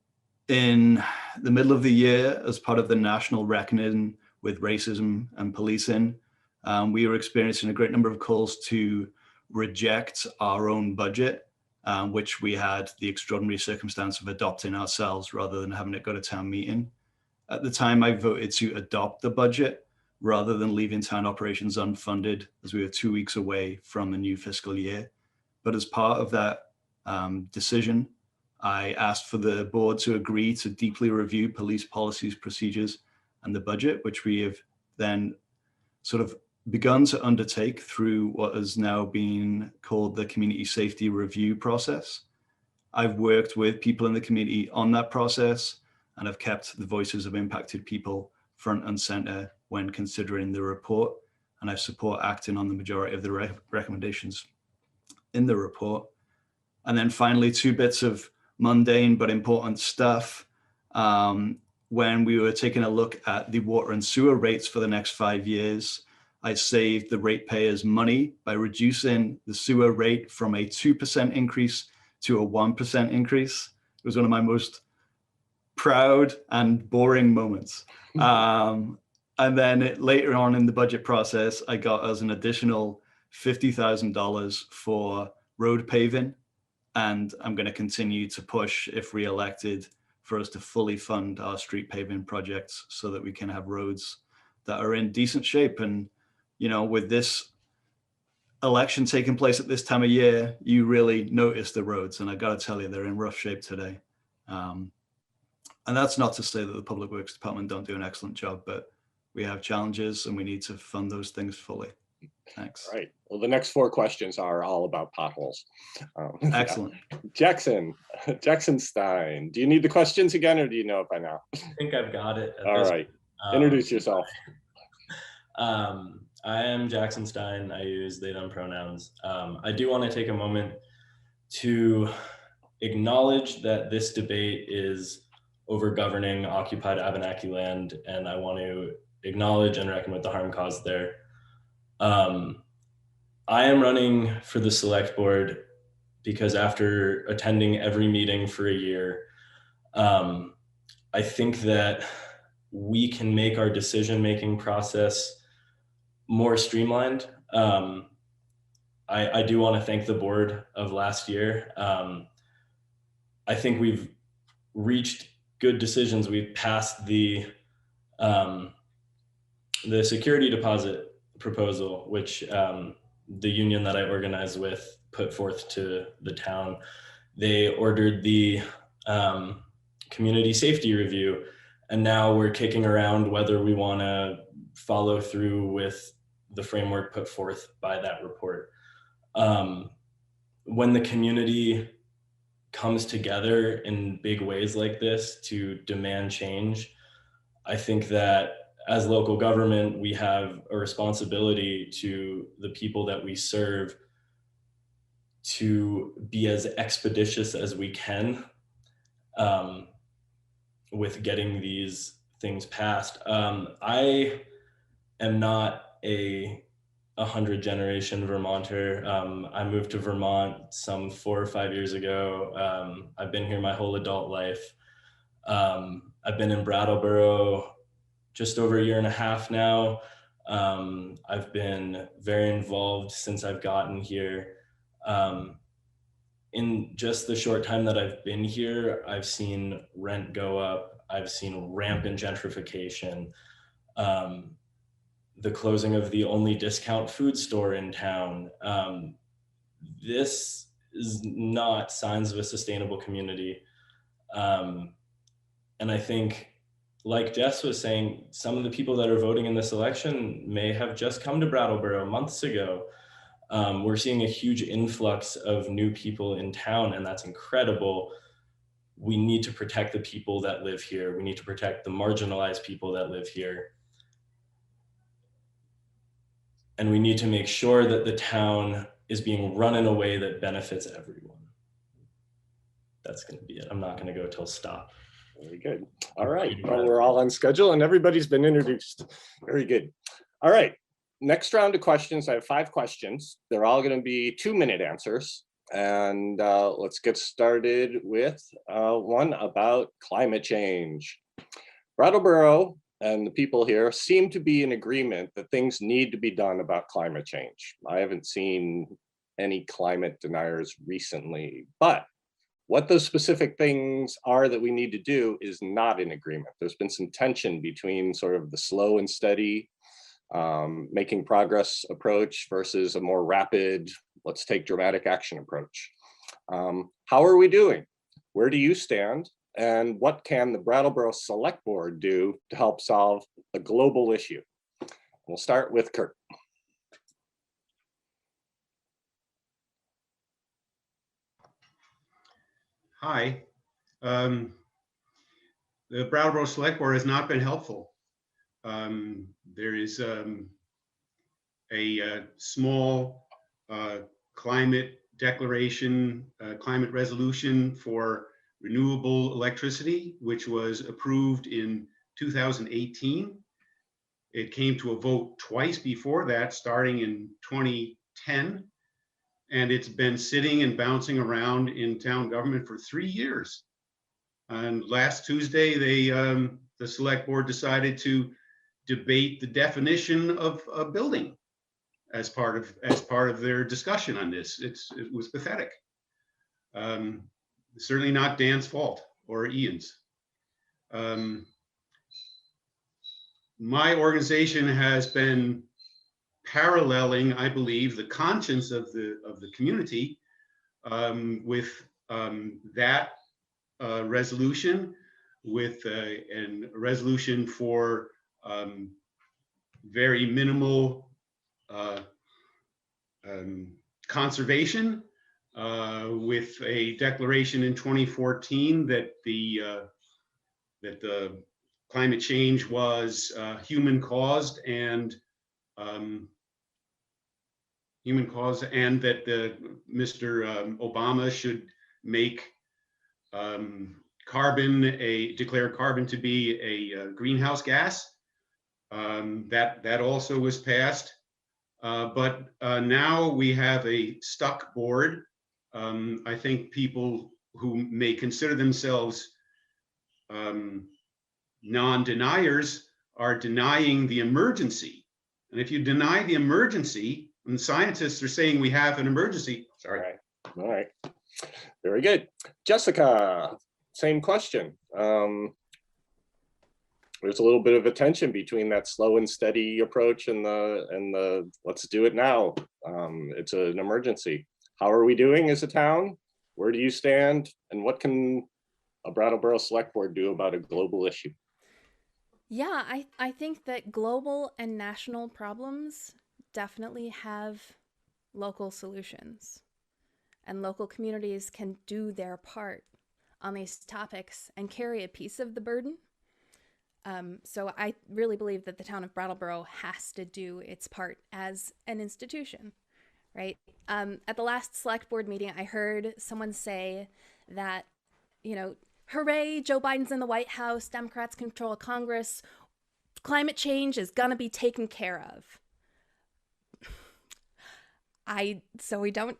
in the middle of the year, as part of the national reckoning with racism and policing, we were experiencing a great number of calls to reject our own budget, which we had the extraordinary circumstance of adopting ourselves rather than having it go to town meeting. At the time, I voted to adopt the budget rather than leaving town operations unfunded, as we were 2 weeks away from a new fiscal year. But as part of that decision, I asked for the board to agree to deeply review police policies, procedures, and the budget, which we have then sort of begun to undertake through what has now been called the community safety review process. I've worked with people in the community on that process, and I've kept the voices of impacted people front and center when considering the report, and I support acting on the majority of the recommendations in the report. And then finally, 2 bits of mundane but important stuff. When we were taking a look at the water and sewer rates for the next 5 years, I saved the ratepayers money by reducing the sewer rate from a 2% increase to a 1% increase. It was one of my most proud and boring moments. And then later on in the budget process, I got us an additional $50,000 for road paving. And I'm going to continue to push, if re-elected, for us to fully fund our street paving projects so that we can have roads that are in decent shape. And, you know, with this election taking place at this time of year, you really notice the roads. And I got to tell you, they're in rough shape today. And that's not to say that the Public Works Department don't do an excellent job, but we have challenges and we need to fund those things fully. Thanks. All right. Well, the next 4 questions are all about potholes. Excellent. Jackson Stein, do you need the questions again, or do you know it by now? I think I've got it. All right. Introduce yourself. I am Jackson Stein. I use they, them pronouns. I do want to take a moment to acknowledge that this debate is over governing occupied Abenaki land, and I want to acknowledge and reckon with the harm caused there. I am running for the select board because after attending every meeting for a year, I think that we can make our decision-making process more streamlined. I do want to thank the board of last year. I think we've reached good decisions. We've passed the security deposit proposal, which the union that I organized with put forth to the town. They ordered the community safety review, and now we're kicking around whether we want to follow through with the framework put forth by that report. When the community comes together in big ways like this to demand change, I think that as local government, we have a responsibility to the people that we serve to be as expeditious as we can with getting these things passed. I am not a 100 generation Vermonter. I moved to Vermont some 4 or 5 years ago. I've been here my whole adult life. I've been in Brattleboro just over 1.5 years now. I've been very involved since I've gotten here. In just the short time that I've been here, I've seen rent go up. I've seen rampant gentrification. The closing of the only discount food store in town. This is not signs of a sustainable community. And I think, like Jess was saying, some of the people that are voting in this election may have just come to Brattleboro months ago. We're seeing a huge influx of new people in town, and that's incredible. We need to protect the people that live here. We need to protect the marginalized people that live here. And we need to make sure that the town is being run in a way that benefits everyone. That's going to be it. I'm not going to go till stop. Very good. All right. Well, we're all on schedule and everybody's been introduced. Very good. All right. Next round of questions. I have 5 questions. They're all going to be 2-minute answers. And let's get started with one about climate change. Brattleboro and the people here seem to be in agreement that things need to be done about climate change. I haven't seen any climate deniers recently, but what those specific things are that we need to do is not in agreement. There's been some tension between sort of the slow and steady making progress approach versus a more rapid, let's take dramatic action approach. How are we doing? Where do you stand? And what can the Brattleboro Select Board do to help solve a global issue? We'll start with Kurt. Hi. The Brattleboro Select Board has not been helpful. There is a small climate declaration, climate resolution for renewable electricity, which was approved in 2018. It came to a vote twice before that, starting in 2010. And it's been sitting and bouncing around in town government for 3 years. And last Tuesday, the select board decided to debate the definition of a building as part of their discussion on this. It was pathetic. Certainly not Dan's fault or Ian's. my organization has been paralleling, I believe, the conscience of the community with that resolution, with a resolution for very minimal conservation, with a declaration in 2014 that the climate change was human caused and that Mr. Obama should make declare carbon to be a greenhouse gas. That also was passed. But now we have a stuck board. I think people who may consider themselves non-deniers are denying the emergency. And if you deny the emergency, and scientists are saying we have an emergency, sorry. All right. Very good. Jessica, same question. There's a little bit of a tension between that slow and steady approach and the let's do it now. It's an emergency. How are we doing as a town? Where do you stand? And what can a Brattleboro Select Board do about a global issue? Yeah, I think that global and national problems definitely have local solutions, and local communities can do their part on these topics and carry a piece of the burden. So I really believe that the town of Brattleboro has to do its part as an institution, right? At the last select board meeting, I heard someone say that, you know, hooray, Joe Biden's in the White House, Democrats control Congress, climate change is gonna be taken care of. So we don't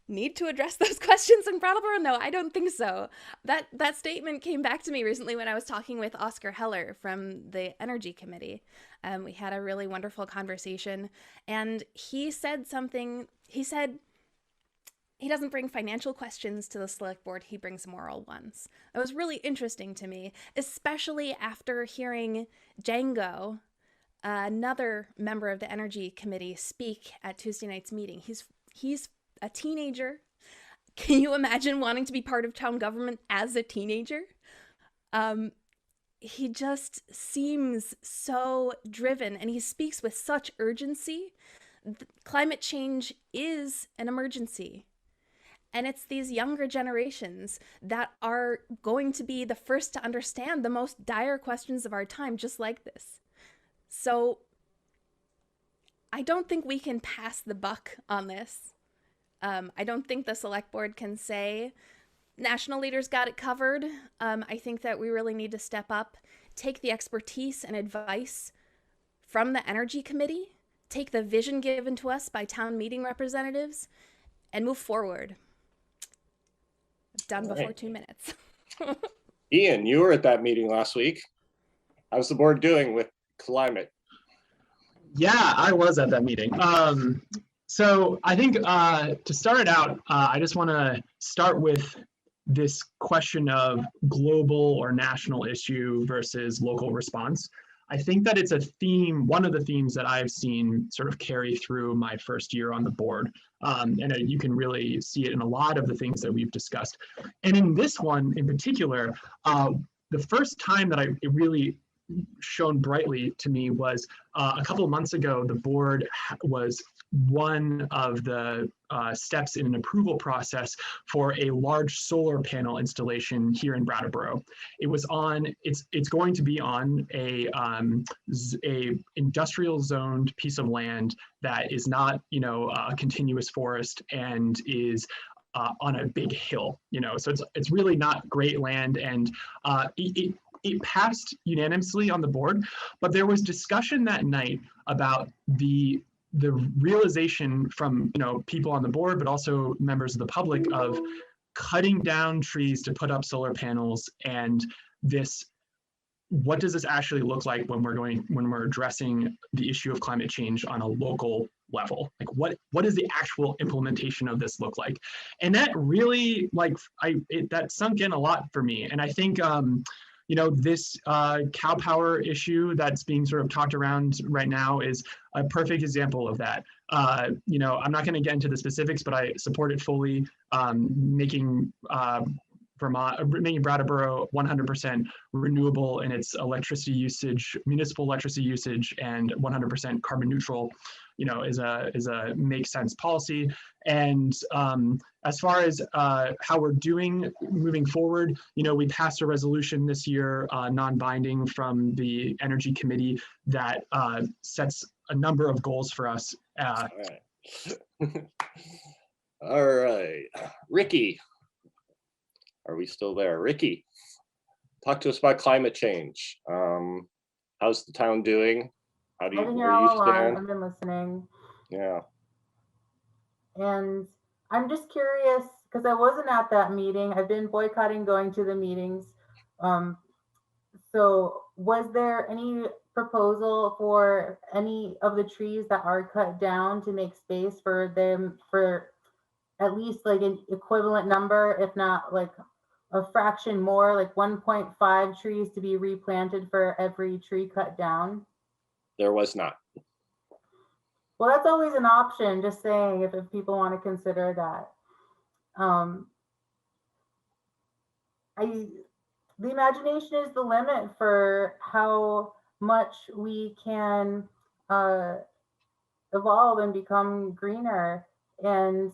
need to address those questions in Brattleboro? No, I don't think so. That statement came back to me recently when I was talking with Oscar Heller from the Energy Committee. We had a really wonderful conversation, and he said something. He said he doesn't bring financial questions to the select board, he brings moral ones. That was really interesting to me, especially after hearing Django, another member of the Energy Committee, speak at Tuesday night's meeting. He's a teenager. Can you imagine wanting to be part of town government as a teenager? He just seems so driven, and he speaks with such urgency. Climate change is an emergency. And it's these younger generations that are going to be the first to understand the most dire questions of our time, just like this. So I don't think we can pass the buck on this. I don't think the select board can say national leaders got it covered. I think that we really need to step up, take the expertise and advice from the Energy Committee, take the vision given to us by town meeting representatives, and move forward. Done before 2 minutes. Ian, you were at that meeting last week. How's the board doing with climate? Yeah, I was at that meeting. So I think to start it out, I just want to start with this question of global or national issue versus local response. I think that it's a theme, one of the themes that I've seen sort of carry through my first year on the board. And you can really see it in a lot of the things that we've discussed. And in this one in particular, the first time that it really shone brightly to me was a couple of months ago. The board was one of the steps in an approval process for a large solar panel installation here in Brattleboro. It was on, it's going to be on a industrial zoned piece of land that is not, a continuous forest and is on a big hill, so it's really not great land, and it passed unanimously on the board, but there was discussion that night about the realization from people on the board, but also members of the public, of cutting down trees to put up solar panels, and what does this actually look like when we're addressing the issue of climate change on a local level? Like what does the actual implementation of this look like? And that really that sunk in a lot for me. And I think this cow power issue that's being sort of talked around right now is a perfect example of that. I'm not going to get into the specifics, but I support it fully, making Brattleboro 100% renewable in its electricity usage, municipal electricity usage, and 100% carbon neutral, is a make sense policy. And as far as how we're doing moving forward, we passed a resolution this year, non-binding from the Energy Committee that sets a number of goals for us. All right. All right, Ricky. Are we still there? Ricky, talk to us about climate change. How's the town doing? I've been here where all you along. stand? I've been listening. Yeah. And I'm just curious, because I wasn't at that meeting. I've been boycotting going to the meetings. So was there any proposal for any of the trees that are cut down to make space for them, for at least like an equivalent number, if not like a fraction more, like 1.5 trees to be replanted for every tree cut down? There was not. Well, that's always an option, just saying, if people want to consider that. The imagination is the limit for how much we can evolve and become greener. And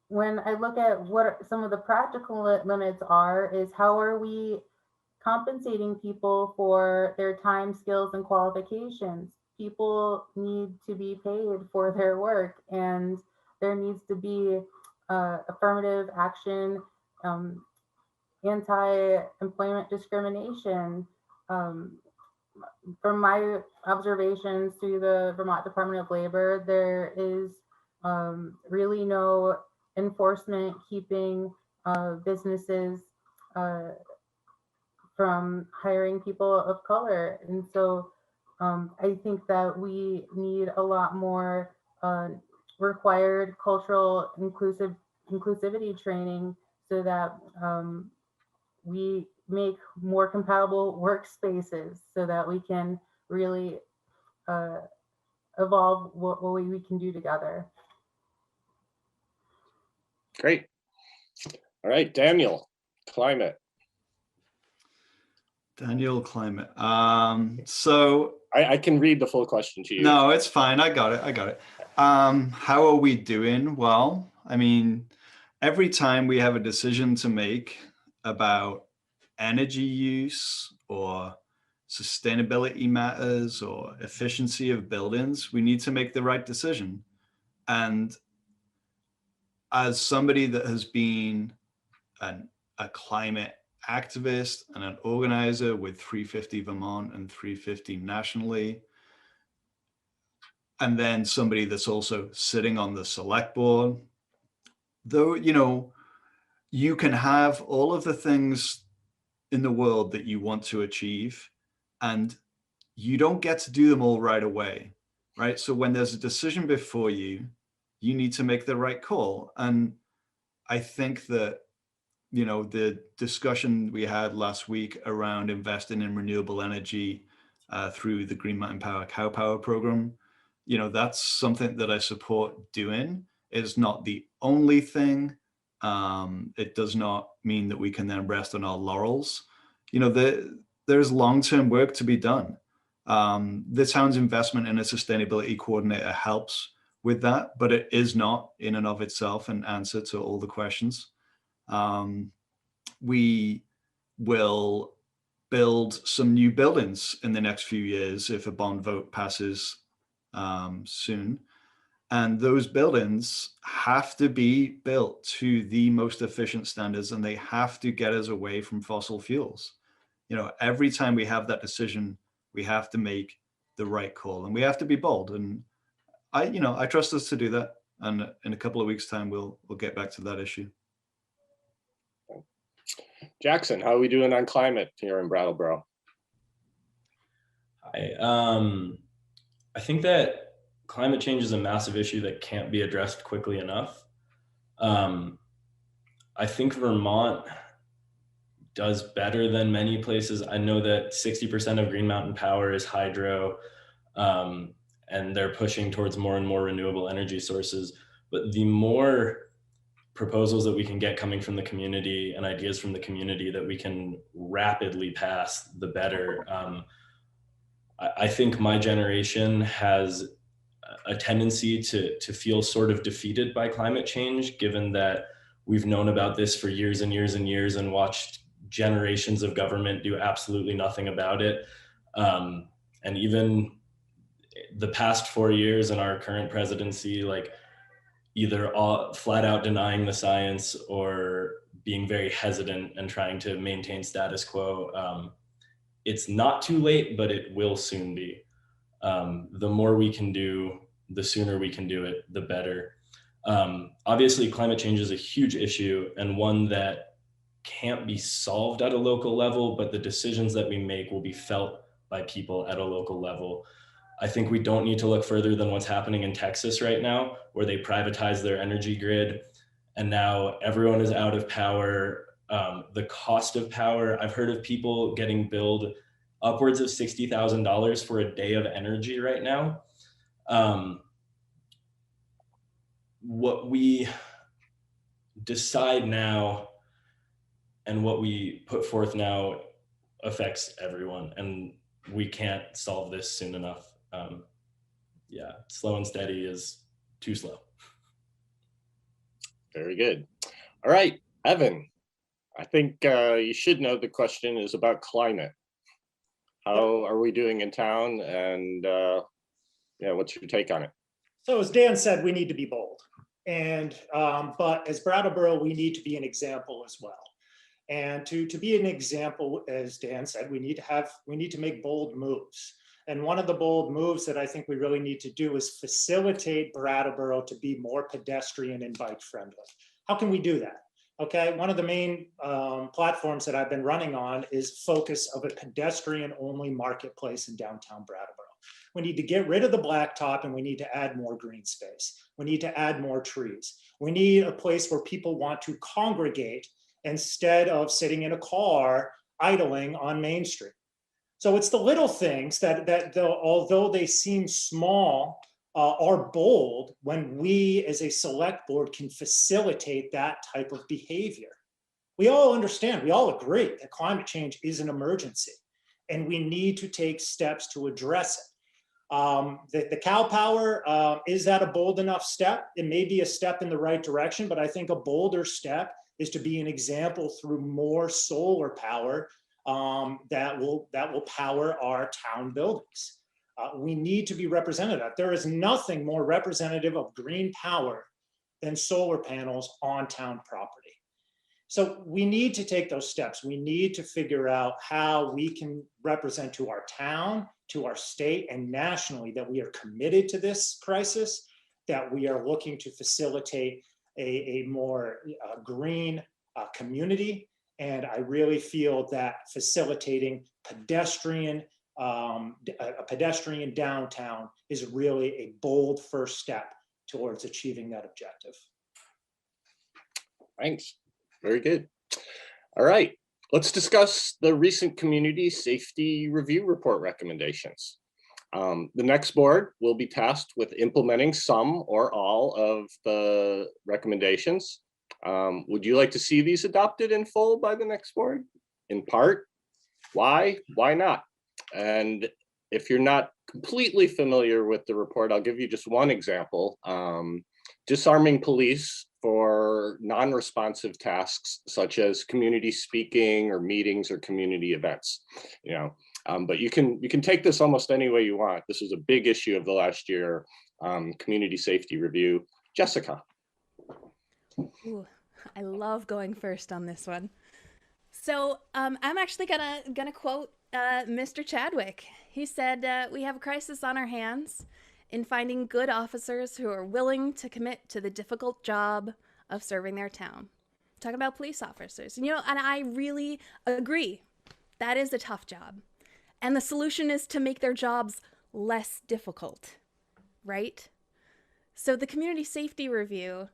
when I look at what some of the practical limits are, is how are we compensating people for their time, skills, and qualifications? People need to be paid for their work, and there needs to be affirmative action, anti-employment discrimination. From my observations through the Vermont Department of Labor, there is really no enforcement keeping businesses from hiring people of color. And so I think that we need a lot more required cultural inclusivity training, so that we make more compatible workspaces, so that we can really evolve what we can do together. Great. All right, Daniel, climate. Daniel, climate. So I can read the full question to you. No, it's fine. I got it. How are we doing? Well, I mean, every time we have a decision to make about energy use or sustainability matters or efficiency of buildings, we need to make the right decision. And as somebody that has been a climate activist and an organizer with 350 Vermont and 350 nationally, and then somebody that's also sitting on the select board, though, you can have all of the things in the world that you want to achieve, and you don't get to do them all right away, right? So when there's a decision before you, you need to make the right call. And I think that, the discussion we had last week around investing in renewable energy through the Green Mountain Power Cow Power program, that's something that I support doing. It's not the only thing. It does not mean that we can then rest on our laurels. There's long-term work to be done. The town's investment in a sustainability coordinator helps with that, but it is not in and of itself an answer to all the questions. We will build some new buildings in the next few years if a bond vote passes soon. And those buildings have to be built to the most efficient standards, and they have to get us away from fossil fuels. Every time we have that decision, we have to make the right call, and we have to be bold. And I trust us to do that. And in a couple of weeks' time, we'll get back to that issue. Jackson, how are we doing on climate here in Brattleboro? I think that climate change is a massive issue that can't be addressed quickly enough. I think Vermont does better than many places. I know that 60% of Green Mountain Power is hydro, and they're pushing towards more and more renewable energy sources. But the more proposals that we can get coming from the community and ideas from the community that we can rapidly pass, the better. I think my generation has a tendency to feel sort of defeated by climate change, given that we've known about this for years and years and years and watched generations of government do absolutely nothing about it. And even the past 4 years in our current presidency, like either flat out denying the science or being very hesitant and trying to maintain status quo. It's not too late, but it will soon be. The more we can do, the sooner we can do it, the better. Obviously, climate change is a huge issue and one that can't be solved at a local level, but the decisions that we make will be felt by people at a local level. I think we don't need to look further than what's happening in Texas right now, where they privatize their energy grid and now everyone is out of power. The cost of power, I've heard of people getting billed upwards of $60,000 for a day of energy right now. What we decide now and what we put forth now affects everyone, and we can't solve this soon enough. Yeah, slow and steady is too slow. Very good. All right, Evan, I think you should know the question is about climate. How are we doing in town? And yeah, what's your take on it? So as Dan said, we need to be bold. And but as Brattleboro, we need to be an example as well. And to be an example, as Dan said, we need to make bold moves. And one of the bold moves that I think we really need to do is facilitate Brattleboro to be more pedestrian and bike friendly. How can we do that? Okay, one of the main platforms that I've been running on is focus of a pedestrian only marketplace in downtown Brattleboro. We need to get rid of the blacktop and we need to add more green space. We need to add more trees. We need a place where people want to congregate instead of sitting in a car idling on Main Street. So it's the little things that although they seem small, are bold when we as a select board can facilitate that type of behavior. We all understand, we all agree that climate change is an emergency and we need to take steps to address it. The cow power, is that a bold enough step? It may be a step in the right direction, but I think a bolder step is to be an example through more solar power that will power our town buildings. We need to be representative. There is nothing more representative of green power than solar panels on town property. So we need to take those steps. We need to figure out how we can represent to our town, to our state, and nationally that we are committed to this crisis, that we are looking to facilitate a more green community. And I really feel that facilitating a pedestrian downtown is really a bold first step towards achieving that objective. Thanks. Very good. All right, let's discuss the recent community safety review report recommendations. The next board will be tasked with implementing some or all of the recommendations. Would you like to see these adopted in full by the next board? In part? Why? Why not? And if you're not completely familiar with the report, I'll give you just one example. Disarming police for non-responsive tasks such as community speaking or meetings or community events. You know, but you can take this almost any way you want. This is a big issue of the last year. Community safety review. Jessica. Ooh, I love going first on this one. So I'm actually gonna quote Mr. Chadwick. He said, "We have a crisis on our hands in finding good officers who are willing to commit to the difficult job of serving their town." I'm talking about police officers, and I really agree. That is a tough job, and the solution is to make their jobs less difficult, right? So the community safety review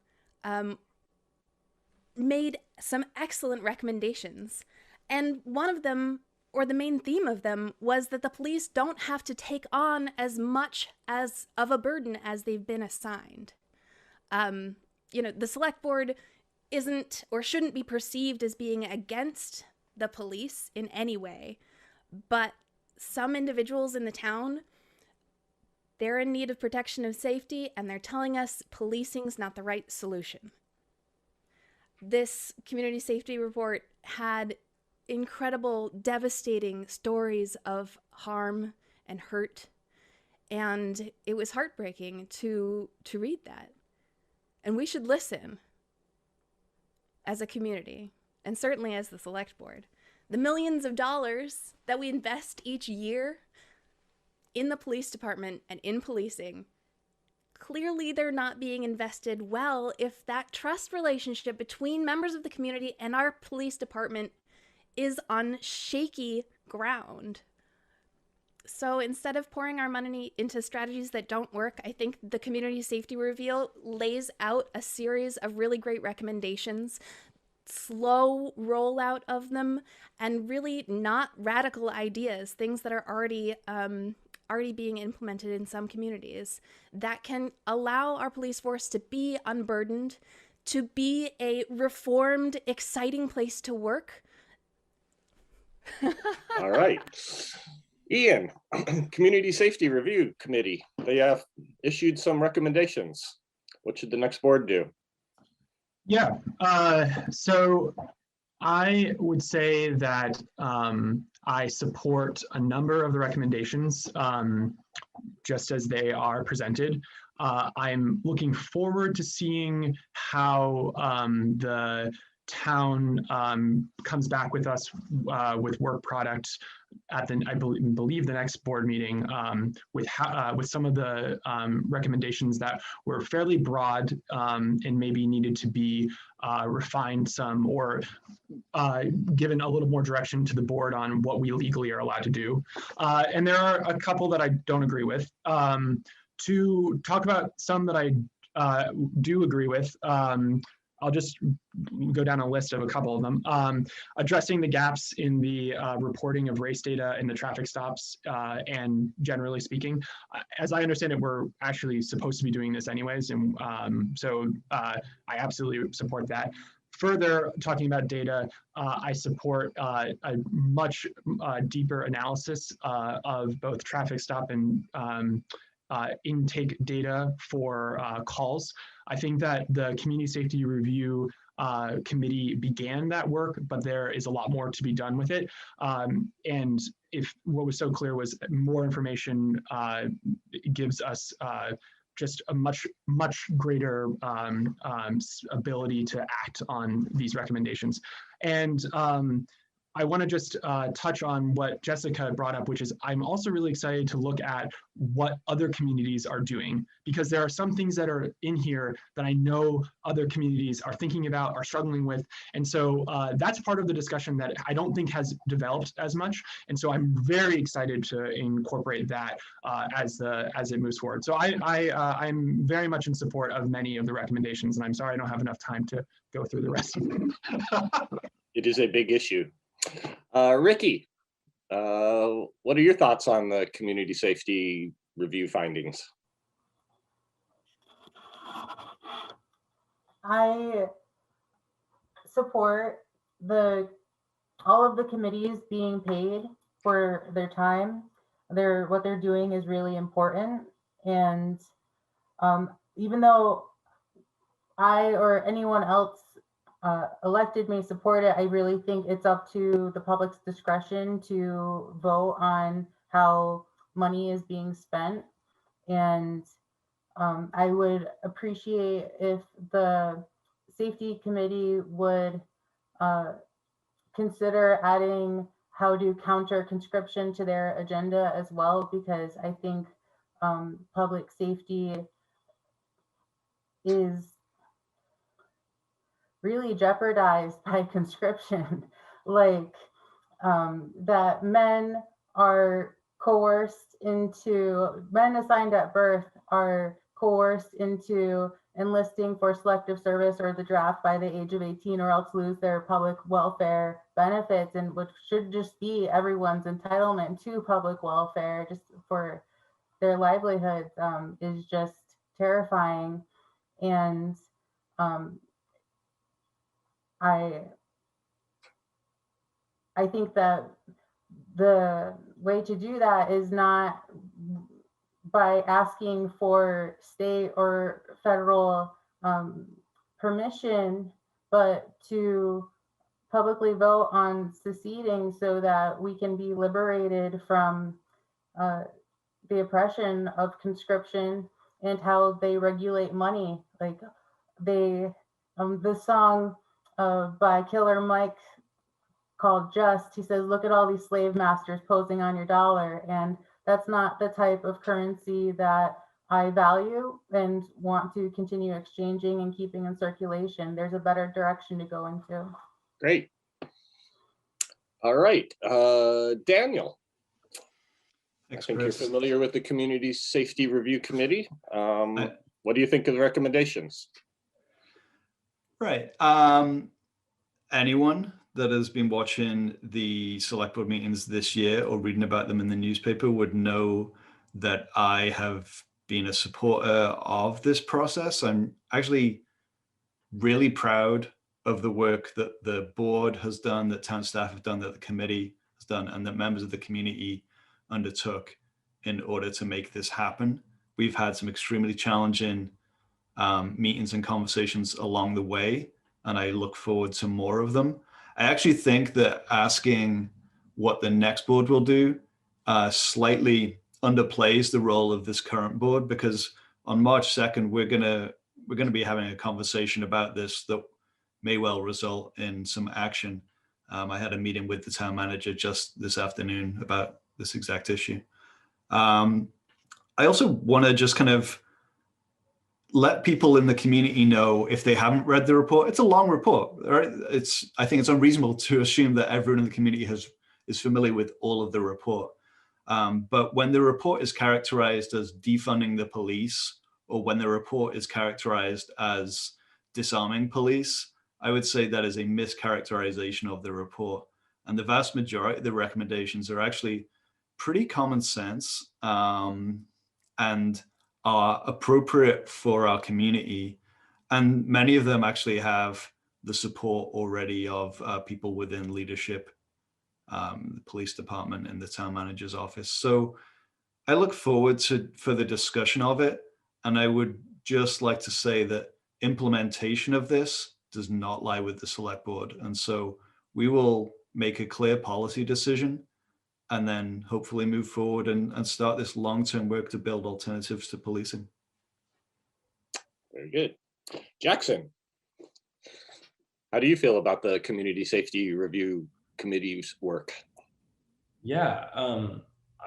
made some excellent recommendations. And one of them, or the main theme of them, was that the police don't have to take on as much as of a burden as they've been assigned. The select board isn't or shouldn't be perceived as being against the police in any way, but some individuals in the town, they're in need of protection of safety, and they're telling us policing's not the right solution. This community safety report had incredible, devastating stories of harm and hurt, and it was heartbreaking to read that. And we should listen as a community, and certainly as the select board. The millions of dollars that we invest each year in the police department and in policing, clearly they're not being invested well if that trust relationship between members of the community and our police department is on shaky ground. So instead of pouring our money into strategies that don't work, I think the Community Safety Review lays out a series of really great recommendations, slow rollout of them, and really not radical ideas, things that are already being implemented in some communities that can allow our police force to be unburdened, to be a reformed, exciting place to work. All right. Ian, Community Safety Review Committee, they have issued some recommendations. What should the next board do? Yeah, so I would say that I support a number of the recommendations just as they are presented. I'm looking forward to seeing how the town comes back with us with work product at the, I believe the next board meeting with some of the recommendations that were fairly broad and maybe needed to be refined some or given a little more direction to the board on what we legally are allowed to do. And there are a couple that I don't agree with. To talk about some that I do agree with, I'll just go down a list of a couple of them. Addressing the gaps in the reporting of race data in the traffic stops, and generally speaking, as I understand it, we're actually supposed to be doing this anyways, and so I absolutely support that. Further, talking about data, I support a much deeper analysis of both traffic stop and intake data for calls. I think that the Community Safety Review Committee began that work, but there is a lot more to be done with it. And if what was so clear was more information gives us just a much greater ability to act on these recommendations. And I want to just touch on what Jessica brought up, which is I'm also really excited to look at what other communities are doing, because there are some things that are in here that I know other communities are thinking about, are struggling with. And so that's part of the discussion that I don't think has developed as much. And so I'm very excited to incorporate that as it moves forward. So I'm very much in support of many of the recommendations, and I'm sorry I don't have enough time to go through the rest of them. It is a big issue. Ricky, what are your thoughts on the Community Safety Review findings? I support all of the committees being paid for their time. What they're doing is really important. And even though I or anyone else elected may support it, I really think it's up to the public's discretion to vote on how money is being spent. And I would appreciate if the safety committee would consider adding how to counter conscription to their agenda as well, because I think public safety is really jeopardized by conscription. Like that men are coerced into, men assigned at birth are coerced into enlisting for selective service or the draft by the age of 18, or else lose their public welfare benefits, and which should just be everyone's entitlement to public welfare just for their livelihoods, is just terrifying. And I think that the way to do that is not by asking for state or federal permission, but to publicly vote on seceding so that we can be liberated from the oppression of conscription and how they regulate money. Like they, the song by Killer Mike called Just, he says, look at all these slave masters posing on your dollar. And that's not the type of currency that I value and want to continue exchanging and keeping in circulation. There's a better direction to go into. Great. All right, Daniel. Thanks, I think Chris. you're familiar with the Community Safety Review Committee. What do you think of the recommendations? Right. Anyone that has been watching the select board meetings this year or reading about them in the newspaper would know that I have been a supporter of this process. I'm actually really proud of the work that the board has done, that town staff have done, that the committee has done, and that members of the community undertook in order to make this happen. We've had some extremely challenging meetings and conversations along the way, and I look forward to more of them. I actually think that asking what the next board will do slightly underplays the role of this current board, because on March 2nd, we're gonna be having a conversation about this that may well result in some action. I had a meeting with the town manager just this afternoon about this exact issue. I also want to just kind of let people in the community know, if they haven't read the report, it's a long report, right? I think it's unreasonable to assume that everyone in the community is familiar with all of the report. But when the report is characterized as defunding the police, or when the report is characterized as disarming police, I would say that is a mischaracterization of the report. And the vast majority of the recommendations are actually pretty common sense and are appropriate for our community. And many of them actually have the support already of people within leadership, the police department and the town manager's office. So I look forward to further discussion of it. And I would just like to say that implementation of this does not lie with the select board. And so we will make a clear policy decision and then hopefully move forward and start this long-term work to build alternatives to policing. Very good. Jackson, how do you feel about the Community Safety Review Committee's work? Yeah,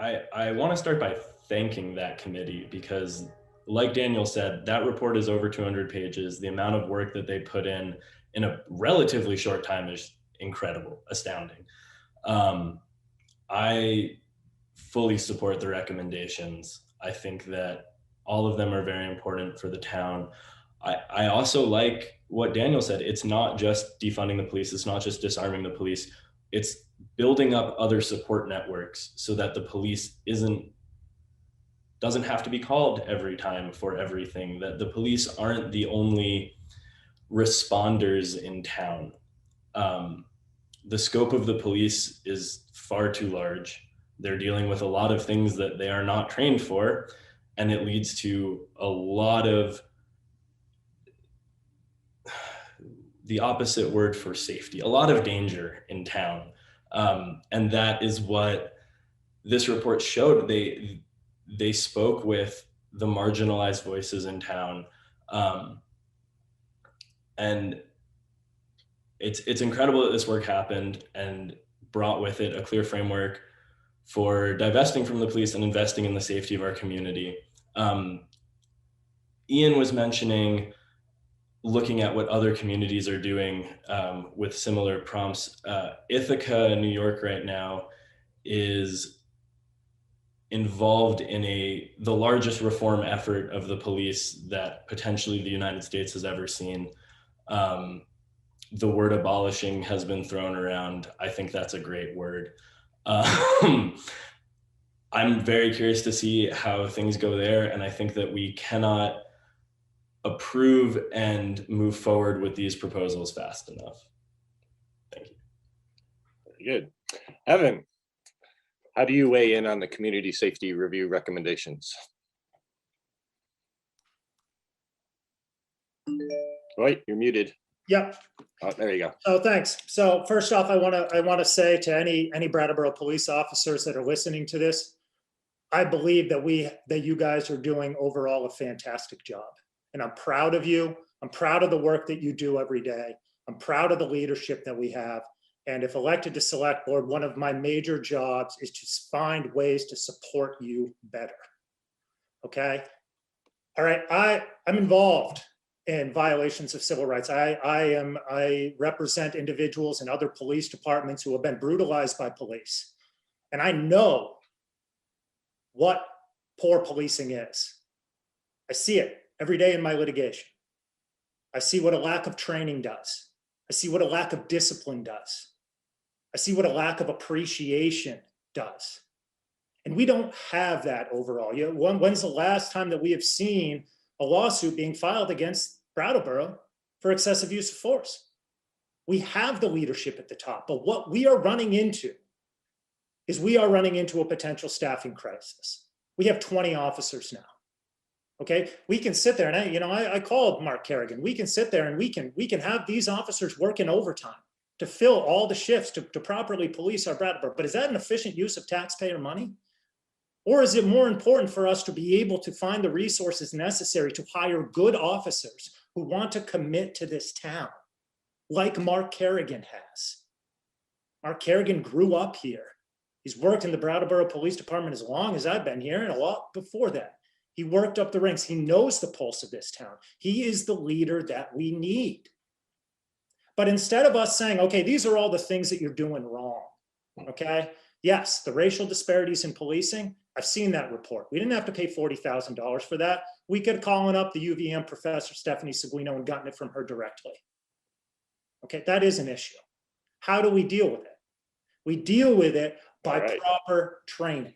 I want to start by thanking that committee, because like Daniel said, that report is over 200 pages. The amount of work that they put in a relatively short time is incredible, astounding. I fully support the recommendations. I think that all of them are very important for the town. I also like what Daniel said. It's not just defunding the police. It's not just disarming the police. It's building up other support networks so that the police doesn't have to be called every time for everything, that the police aren't the only responders in town. The scope of the police is far too large. They're dealing with a lot of things that they are not trained for, and it leads to a lot of the opposite word for safety, a lot of danger in town. And that is what this report showed. They spoke with the marginalized voices in town. And it's incredible that this work happened and brought with it a clear framework for divesting from the police and investing in the safety of our community. Ian was mentioning looking at what other communities are doing with similar prompts. Ithaca in New York right now is involved in the largest reform effort of the police that potentially the United States has ever seen. The word abolishing has been thrown around. I think that's a great word. I'm very curious to see how things go there, and I think that we cannot approve and move forward with these proposals fast enough. Thank you. Very good. Evan, how do you weigh in on the community safety review recommendations? Right, you're muted. Yep. Oh, there you go. Oh, thanks. So first off, I want to say to any Brattleboro police officers that are listening to this, I believe that you guys are doing overall a fantastic job. And I'm proud of you. I'm proud of the work that you do every day. I'm proud of the leadership that we have. And if elected to select board, one of my major jobs is to find ways to support you better. Okay. All right. I'm involved in violations of civil rights. I represent individuals in other police departments who have been brutalized by police. And I know what poor policing is. I see it every day in my litigation. I see what a lack of training does. I see what a lack of discipline does. I see what a lack of appreciation does. And we don't have that overall. When's the last time that we have seen a lawsuit being filed against Brattleboro for excessive use of force? We have the leadership at the top, but what we are running into is a potential staffing crisis. We have 20 officers now. Okay, we can sit there and I called Mark Kerrigan. We can sit there and we can have these officers working overtime to fill all the shifts to properly police our Brattleboro. But is that an efficient use of taxpayer money? Or is it more important for us to be able to find the resources necessary to hire good officers who want to commit to this town, like Mark Kerrigan has? Mark Kerrigan grew up here. He's worked in the Brattleboro Police Department as long as I've been here and a lot before that. He worked up the ranks. He knows the pulse of this town. He is the leader that we need. But instead of us saying, okay, these are all the things that you're doing wrong, okay? Yes, the racial disparities in policing, I've seen that report. We didn't have to pay $40,000 for that. We could call up the UVM professor, Stephanie Seguino, and gotten it from her directly. Okay, that is an issue. How do we deal with it? We deal with it by proper training.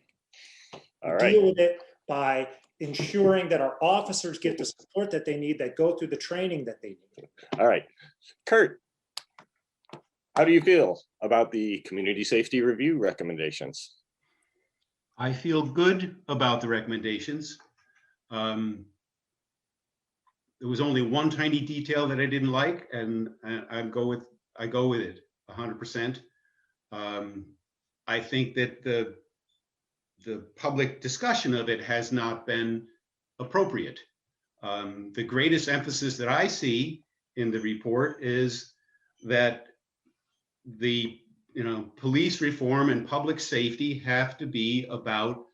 We deal with it by ensuring that our officers get the support that they need, that go through the training that they need. All right, Kurt, how do you feel about the community safety review recommendations? I feel good about the recommendations. There was only one tiny detail that I didn't like, and I go with it 100%. I think that the public discussion of it has not been appropriate. The greatest emphasis that I see in the report is that the police reform and public safety have to be about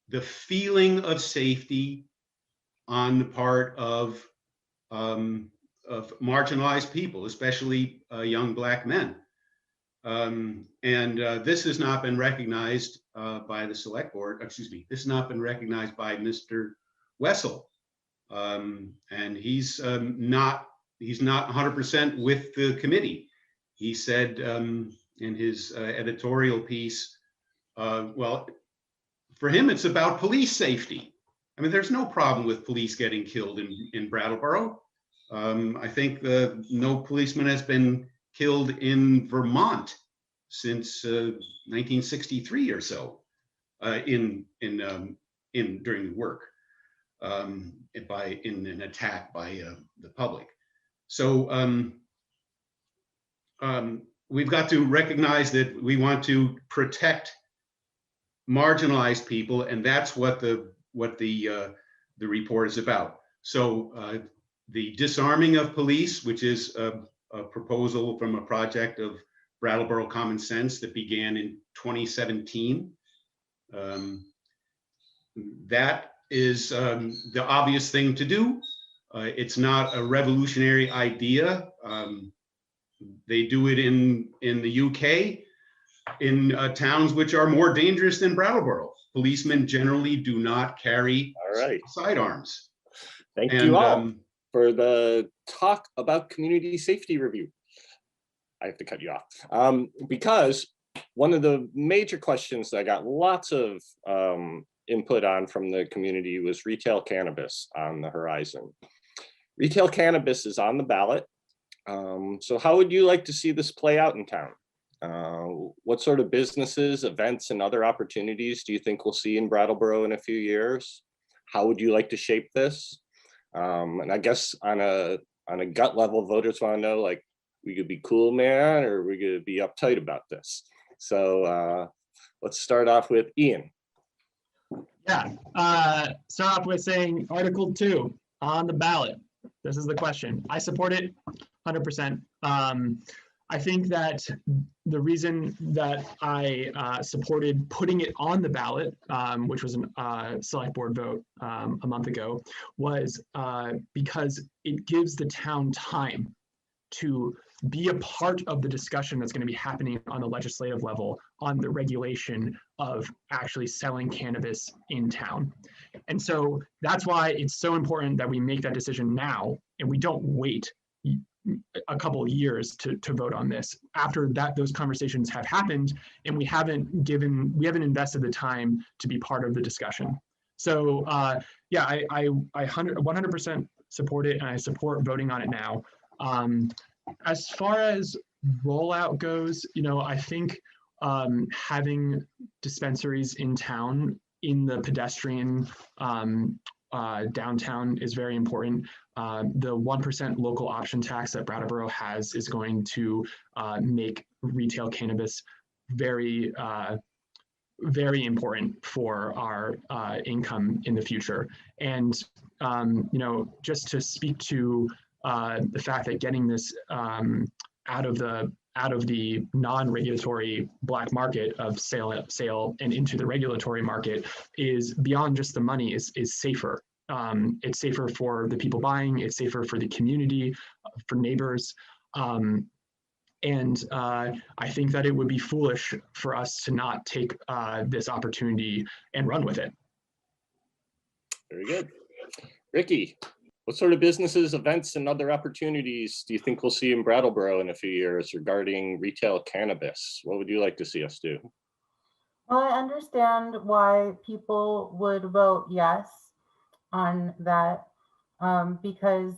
the feeling of safety on the part of marginalized people, especially young Black men. This has not been recognized by the select board. Excuse me. This has not been recognized by Mr. Wessel, and he's not 100% with the committee. He said in his editorial piece, well, for him, it's about police safety. I mean, there's no problem with police getting killed in Brattleboro. I think no policeman has been killed in Vermont since 1963 or so during the work in an attack by the public. So we've got to recognize that we want to protect marginalized people, and that's what the report is about. So the disarming of police, which is a proposal from a project of Brattleboro Common Sense that began in 2017. That is the obvious thing to do. It's not a revolutionary idea. They do it in the UK, in towns which are more dangerous than Brattleboro. Policemen generally do not carry All right. sidearms. Thank And, you all for the talk about community safety review. I have to cut you off because one of the major questions that I got lots of input on from the community was retail cannabis on the horizon. Retail cannabis is on the ballot. So how would you like to see this play out in town? What sort of businesses, events, and other opportunities do you think we'll see in Brattleboro in a few years? How would you like to shape this? And I guess on a gut level, voters want to know, like, we could be cool, man, or we could be uptight about this. So let's start off with Ian. Yeah, start off with saying Article 2 on the ballot. This is the question. I support it 100%. I think that the reason that I supported putting it on the ballot, which was a select board vote a month ago, was because it gives the town time to be a part of the discussion that's going to be happening on the legislative level on the regulation of actually selling cannabis in town. And so that's why it's so important that we make that decision now and we don't wait a couple of years to vote on this after that those conversations have happened and we haven't invested the time to be part of the discussion. So yeah, I 100% support it and I support voting on it now. As far as rollout goes, you know, I think having dispensaries in town in the pedestrian downtown is very important. The 1% local option tax that Brattleboro has is going to make retail cannabis very, very important for our income in the future. And, you know, just to speak to the fact that getting this out of the non-regulatory black market of sale and into the regulatory market is beyond just the money, is safer. It's safer for the people buying, it's safer for the community, for neighbors. And I think that it would be foolish for us to not take this opportunity and run with it. Very good. Ricky, what sort of businesses, events, and other opportunities do you think we'll see in Brattleboro in a few years regarding retail cannabis? What would you like to see us do? Well, I understand why people would vote yes on that because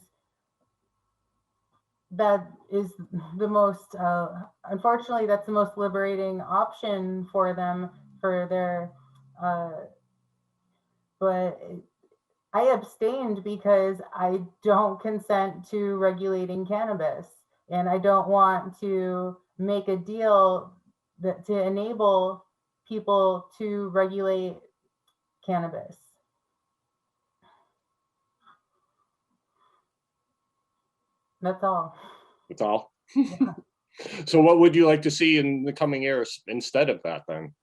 that is the most, unfortunately, that's the most liberating option for them for their, but I abstained because I don't consent to regulating cannabis and I don't want to make a deal that to enable people to regulate cannabis. That's all. That's all? Yeah. So what would you like to see in the coming years instead of that then?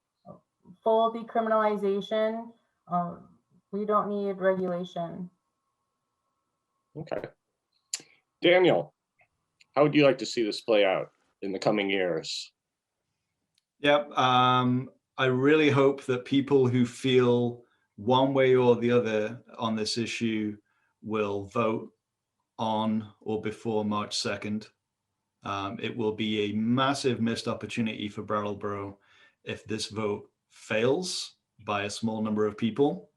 Full decriminalization. We don't need regulation. Okay. Daniel, how would you like to see this play out in the coming years? Yep. I really hope that people who feel one way or the other on this issue will vote on or before March 2nd. It will be a massive missed opportunity for Brattleboro if this vote fails by a small number of people.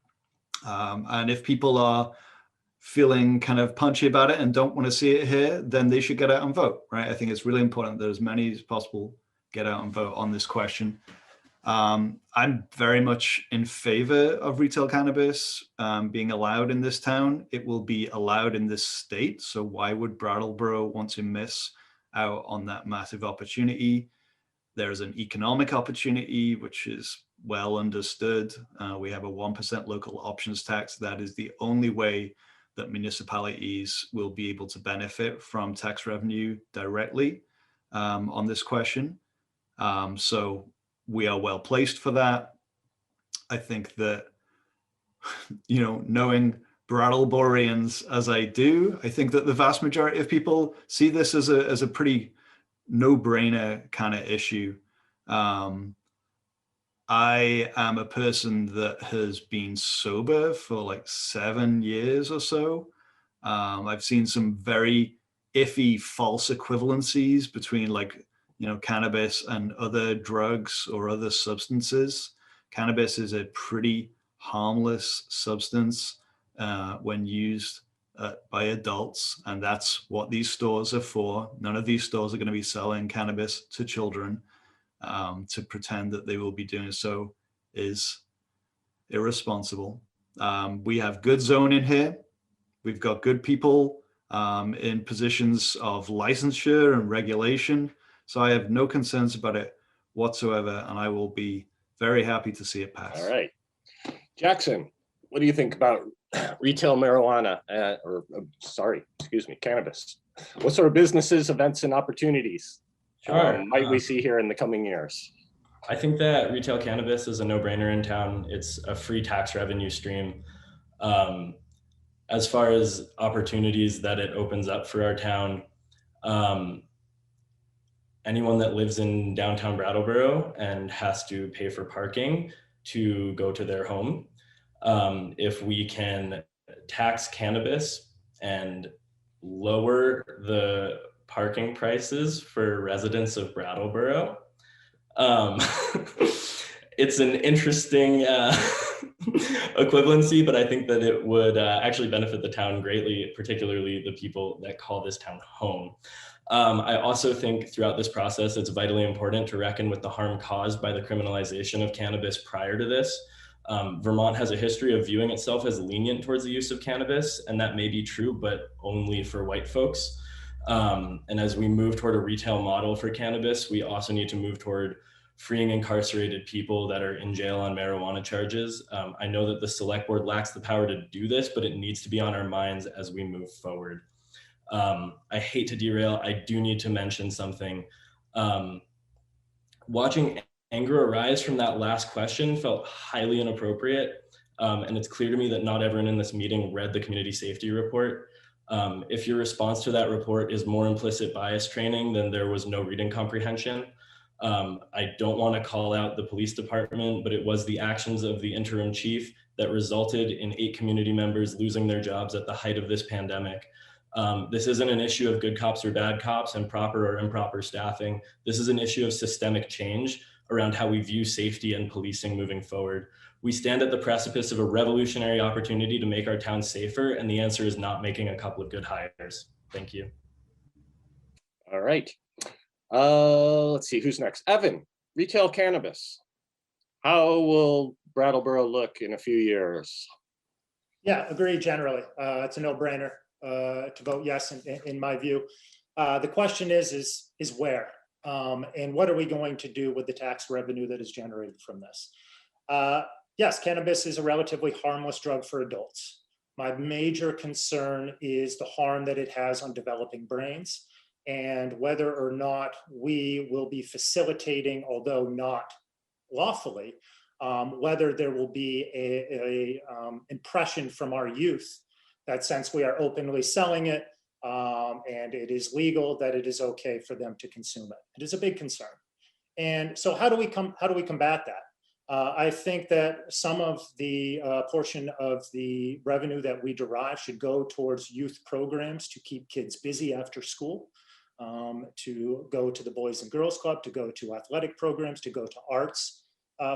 And if people are feeling kind of punchy about it and don't want to see it here, then they should get out and vote, right? I think it's really important that as many as possible get out and vote on this question. I'm very much in favor of retail cannabis being allowed in this town. It will be allowed in this state. So why would Brattleboro want to miss out on that massive opportunity? There's an economic opportunity, which is well understood. We have a 1% local options tax. That is the only way that municipalities will be able to benefit from tax revenue directly on this question. So we are well placed for that. I think that, you know, knowing Brattleborians as I do, I think that the vast majority of people see this as a pretty no-brainer kind of issue. I am a person that has been sober for like 7 years or so. I've seen some very iffy false equivalencies between like, cannabis and other drugs or other substances. Cannabis is a pretty harmless substance when used by adults, and that's what these stores are for. None of these stores are going to be selling cannabis to children. To pretend that they will be doing so is irresponsible. We have good zoning here. We've got good people in positions of licensure and regulation. So I have no concerns about it whatsoever, and I will be very happy to see it pass. All right. Jackson, what do you think about retail marijuana, cannabis? What sort of businesses, events, and opportunities might we see here in the coming years? I think that retail cannabis is a no-brainer in town. It's a free tax revenue stream. As far as opportunities that it opens up for our town, anyone that lives in downtown Brattleboro and has to pay for parking to go to their home, if we can tax cannabis and lower the parking prices for residents of Brattleboro, it's an interesting equivalency, but I think that it would actually benefit the town greatly, particularly the people that call this town home. I also think throughout this process, it's vitally important to reckon with the harm caused by the criminalization of cannabis prior to this. Vermont has a history of viewing itself as lenient towards the use of cannabis, and that may be true, but only for white folks. And as we move toward a retail model for cannabis, we also need to move toward freeing incarcerated people that are in jail on marijuana charges. I know that the select board lacks the power to do this, but it needs to be on our minds as we move forward. I hate to derail, I do need to mention something. Watching anger arise from that last question felt highly inappropriate. And it's clear to me that not everyone in this meeting read the community safety report. If your response to that report is more implicit bias training, then there was no reading comprehension. I don't want to call out the police department, but it was the actions of the interim chief that resulted in 8 community members losing their jobs at the height of this pandemic. This isn't an issue of good cops or bad cops and proper or improper staffing. This is an issue of systemic change around how we view safety and policing moving forward. We stand at the precipice of a revolutionary opportunity to make our town safer, and the answer is not making a couple of good hires. Thank you. All right. Let's see, who's next? Evan, retail cannabis. How will Brattleboro look in a few years? Yeah, agree generally. It's a no-brainer to vote yes in my view. The question is where? And what are we going to do with the tax revenue that is generated from this? Yes, cannabis is a relatively harmless drug for adults. My major concern is the harm that it has on developing brains, and whether or not we will be facilitating, although not lawfully, whether there will be a impression from our youth that since we are openly selling it and it is legal, that it is okay for them to consume it. It is a big concern. And so how do we combat that? I think that some of the portion of the revenue that we derive should go towards youth programs to keep kids busy after school, to go to the Boys and Girls Club, to go to athletic programs, to go to arts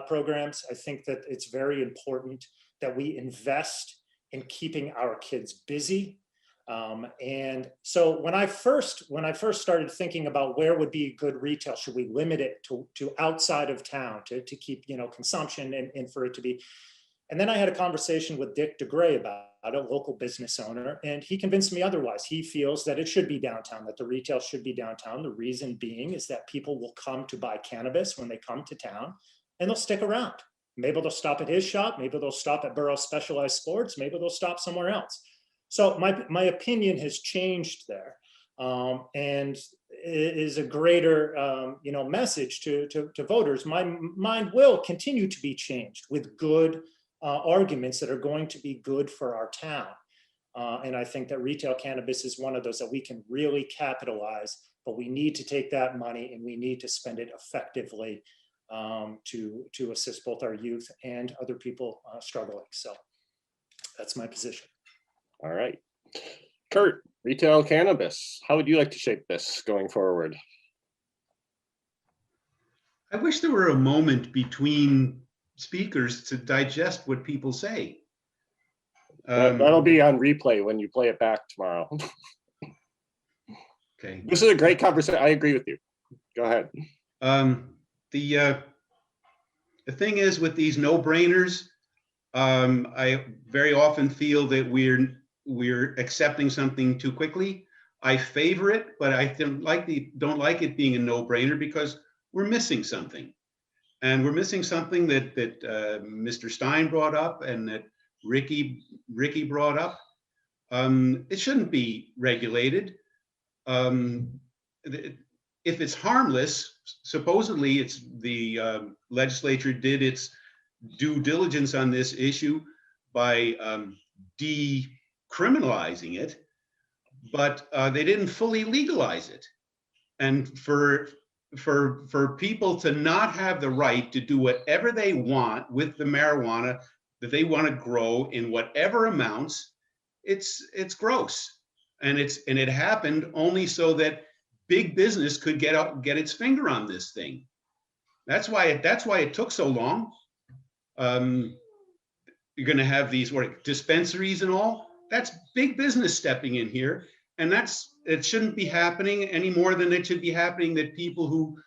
programs. I think that it's very important that we invest in keeping our kids busy. And so when I first started thinking about where would be good retail, should we limit it to outside of town to keep, consumption and for it to be, and then I had a conversation with Dick DeGray about a local business owner, and he convinced me otherwise. He feels that it should be downtown, that the retail should be downtown. The reason being is that people will come to buy cannabis when they come to town, and they'll stick around. Maybe they'll stop at his shop, maybe they'll stop at Burroughs Specialized Sports, maybe they'll stop somewhere else. So my opinion has changed there, and it is a greater message to voters. My mind will continue to be changed with good arguments that are going to be good for our town. And I think that retail cannabis is one of those that we can really capitalize, but we need to take that money and we need to spend it effectively to assist both our youth and other people struggling. So that's my position. All right. Kurt, retail cannabis, how would you like to shape this going forward? I wish there were a moment between speakers to digest what people say. That'll be on replay when you play it back tomorrow. Okay. This is a great conversation. I agree with you. Go ahead. The thing is with these no-brainers, I very often feel that we're accepting something too quickly. I favor it, but I don't like it being a no-brainer because we're missing something, and we're missing something that Mr. Stein brought up and that Ricky brought up. It shouldn't be regulated. If it's harmless, supposedly it's the legislature did its due diligence on this issue by decriminalizing it, but they didn't fully legalize it. And for people to not have the right to do whatever they want with the marijuana that they want to grow in whatever amounts, it's gross. And it happened only so that big business could get its finger on this thing. That's why it took so long. You're going to have these dispensaries and all. That's big business stepping in here, and it shouldn't be happening any more than it should be happening that people who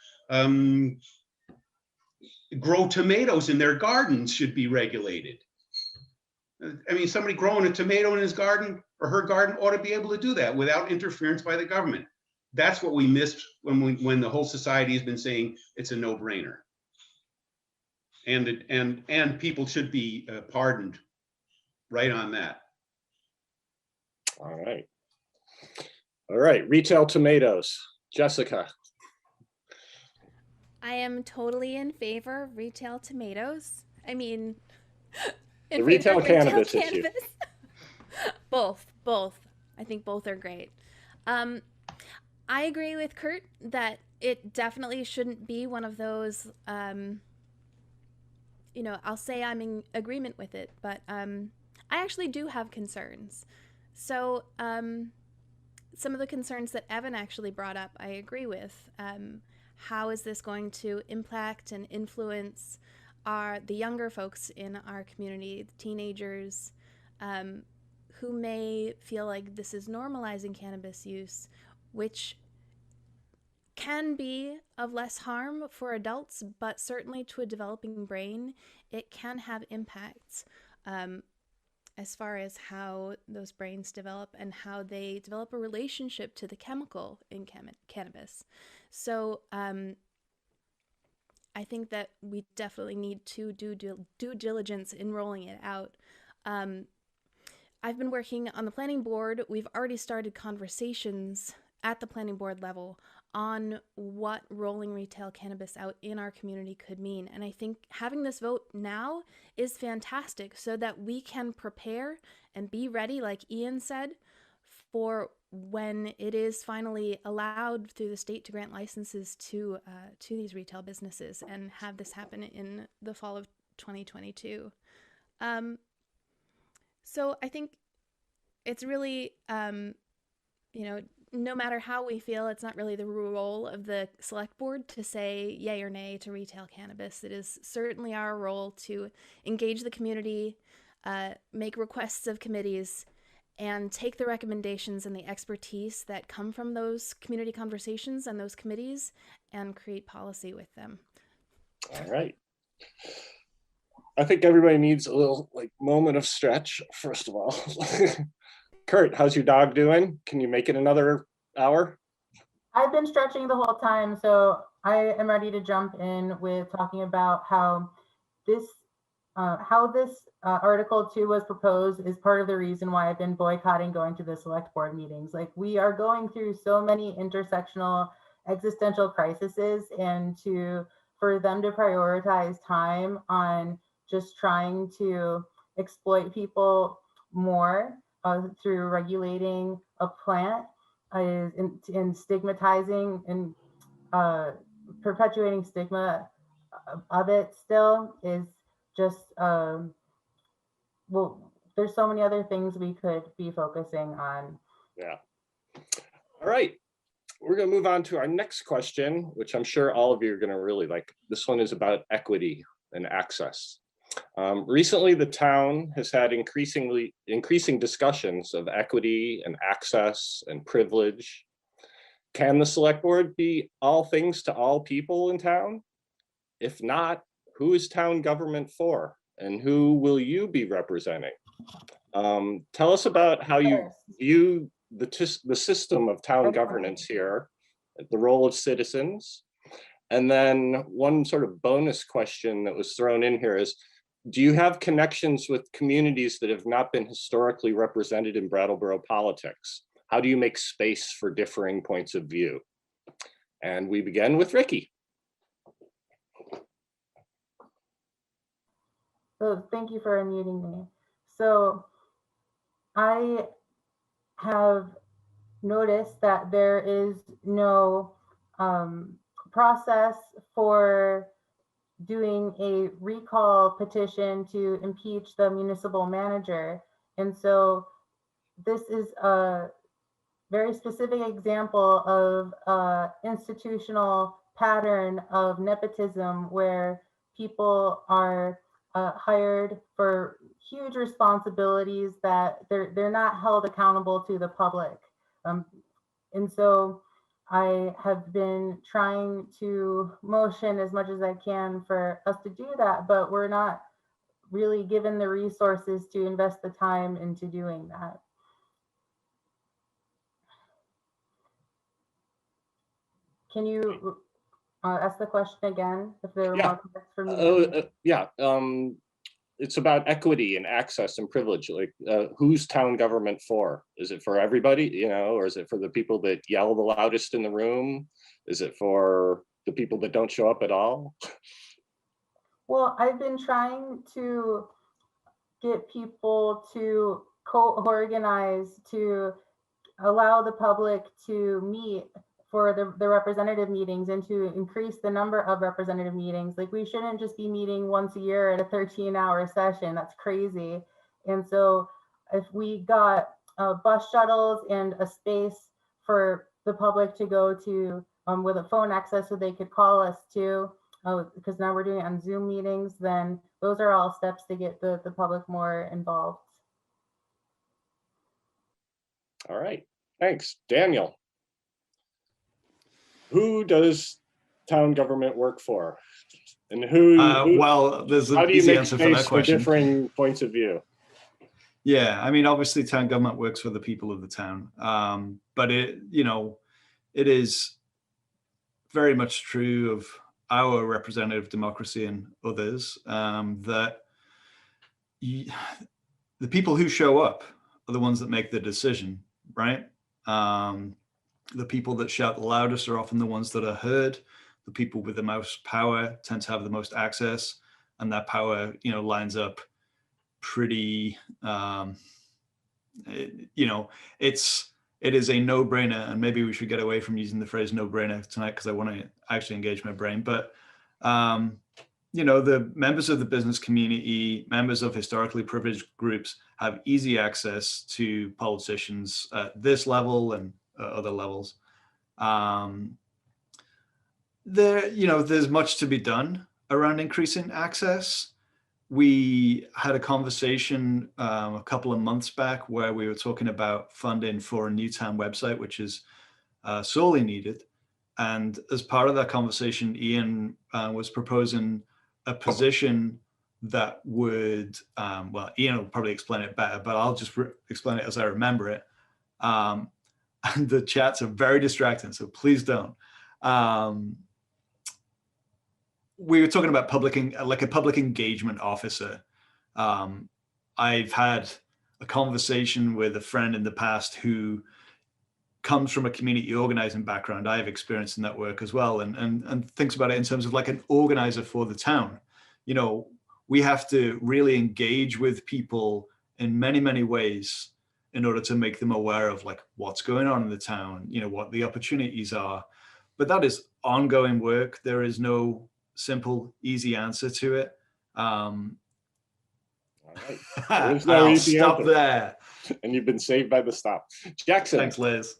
grow tomatoes in their gardens should be regulated. I mean, somebody growing a tomato in his garden or her garden ought to be able to do that without interference by the government. That's what we missed when the whole society has been saying it's a no-brainer. And people should be pardoned right on that. All right. All right, retail tomatoes. Jessica. I am totally in favor of retail tomatoes. I mean, The retail cannabis issue. Both. I think both are great. I agree with Kurt that it definitely shouldn't be one of those, I'll say I'm in agreement with it, but I actually do have concerns. So some of the concerns that Evan actually brought up, I agree with. How is this going to impact and influence the younger folks in our community, the teenagers, who may feel like this is normalizing cannabis use, which can be of less harm for adults, but certainly to a developing brain, it can have impacts as far as how those brains develop and how they develop a relationship to the chemical in cannabis. So I think that we definitely need to do due diligence in rolling it out. I've been working on the planning board. We've already started conversations at the planning board level on what rolling retail cannabis out in our community could mean. And I think having this vote now is fantastic so that we can prepare and be ready, like Ian said, for when it is finally allowed through the state to grant licenses to these retail businesses and have this happen in the fall of 2022. So I think it's really, no matter how we feel, it's not really the role of the select board to say yay or nay to retail cannabis. It is certainly our role to engage the community, make requests of committees, and take the recommendations and the expertise that come from those community conversations and those committees and create policy with them. All right. I think everybody needs a little moment of stretch, first of all. Kurt, how's your dog doing? Can you make it another hour? I've been stretching the whole time, so I am ready to jump in with talking about how this Article 2 was proposed is part of the reason why I've been boycotting going to the select board meetings. Like, we are going through so many intersectional existential crises, and for them to prioritize time on just trying to exploit people more through regulating a plant is in stigmatizing and perpetuating stigma of it still is just, well, there's so many other things we could be focusing on. Yeah. All right. We're going to move on to our next question, which I'm sure all of you are going to really like. This one is about equity and access. Recently, the town has had increasing discussions of equity and access and privilege. Can the select board be all things to all people in town? If not, who is town government for? And who will you be representing? Tell us about how you view the system of town governance here, the role of citizens. And then one sort of bonus question that was thrown in here is, do you have connections with communities that have not been historically represented in Brattleboro politics? How do you make space for differing points of view? And we begin with Ricky. So thank you for unmuting me. So I have noticed that there is no process for doing a recall petition to impeach the municipal manager. And so this is a very specific example of institutional pattern of nepotism where people are hired for huge responsibilities that they're not held accountable to the public. And so I have been trying to motion as much as I can for us to do that, but we're not really given the resources to invest the time into doing that. Can you ask the question again if there were more context for me? Yeah. It's about equity and access and privilege. Like, who's town government for? Is it for everybody, you know, or is it for the people that yell the loudest in the room? Is it for the people that don't show up at all? Well, I've been trying to get people to co-organize to allow the public to meet for the representative meetings and to increase the number of representative meetings. Like, we shouldn't just be meeting once a year at a 13-hour session. That's crazy. And so if we got bus shuttles and a space for the public to go to with a phone access so they could call us too, because now we're doing it on Zoom meetings, then those are all steps to get the public more involved. All right, thanks. Daniel. Who does town government work for? And well, there's an how do you easy make answer for space that for question. differing points of view? Yeah, I mean, obviously town government works for the people of the town. But it, you know, it is very much true of our representative democracy and others, that the people who show up are the ones that make the decision, right? The people that shout the loudest are often the ones that are heard. The people with the most power tend to have the most access, and that power, you know, lines up pretty, you know, it is a no-brainer, and maybe we should get away from using the phrase no-brainer tonight because I want to actually engage my brain. But you know, the members of the business community, members of historically privileged groups have easy access to politicians at this level and other levels. You know, there's much to be done around increasing access. We had a conversation a couple of months back where we were talking about funding for a new town website, which is sorely needed. And as part of that conversation, Ian was proposing a position that would, well, Ian will probably explain it better, but I'll just explain it as I remember it. And the chats are very distracting, so please don't. We were talking about like a public engagement officer. I've had a conversation with a friend in the past who comes from a community organizing background. I have experience in that work as well, and thinks about it in terms of like an organizer for the town. You know, we have to really engage with people in many, many ways in order to make them aware of like what's going on in the town, you know, what the opportunities are. But that is ongoing work. There is no simple, easy answer to it. All right. There's no I'll easy stop answer. there. And you've been saved by the stop. Jackson. Thanks, Liz.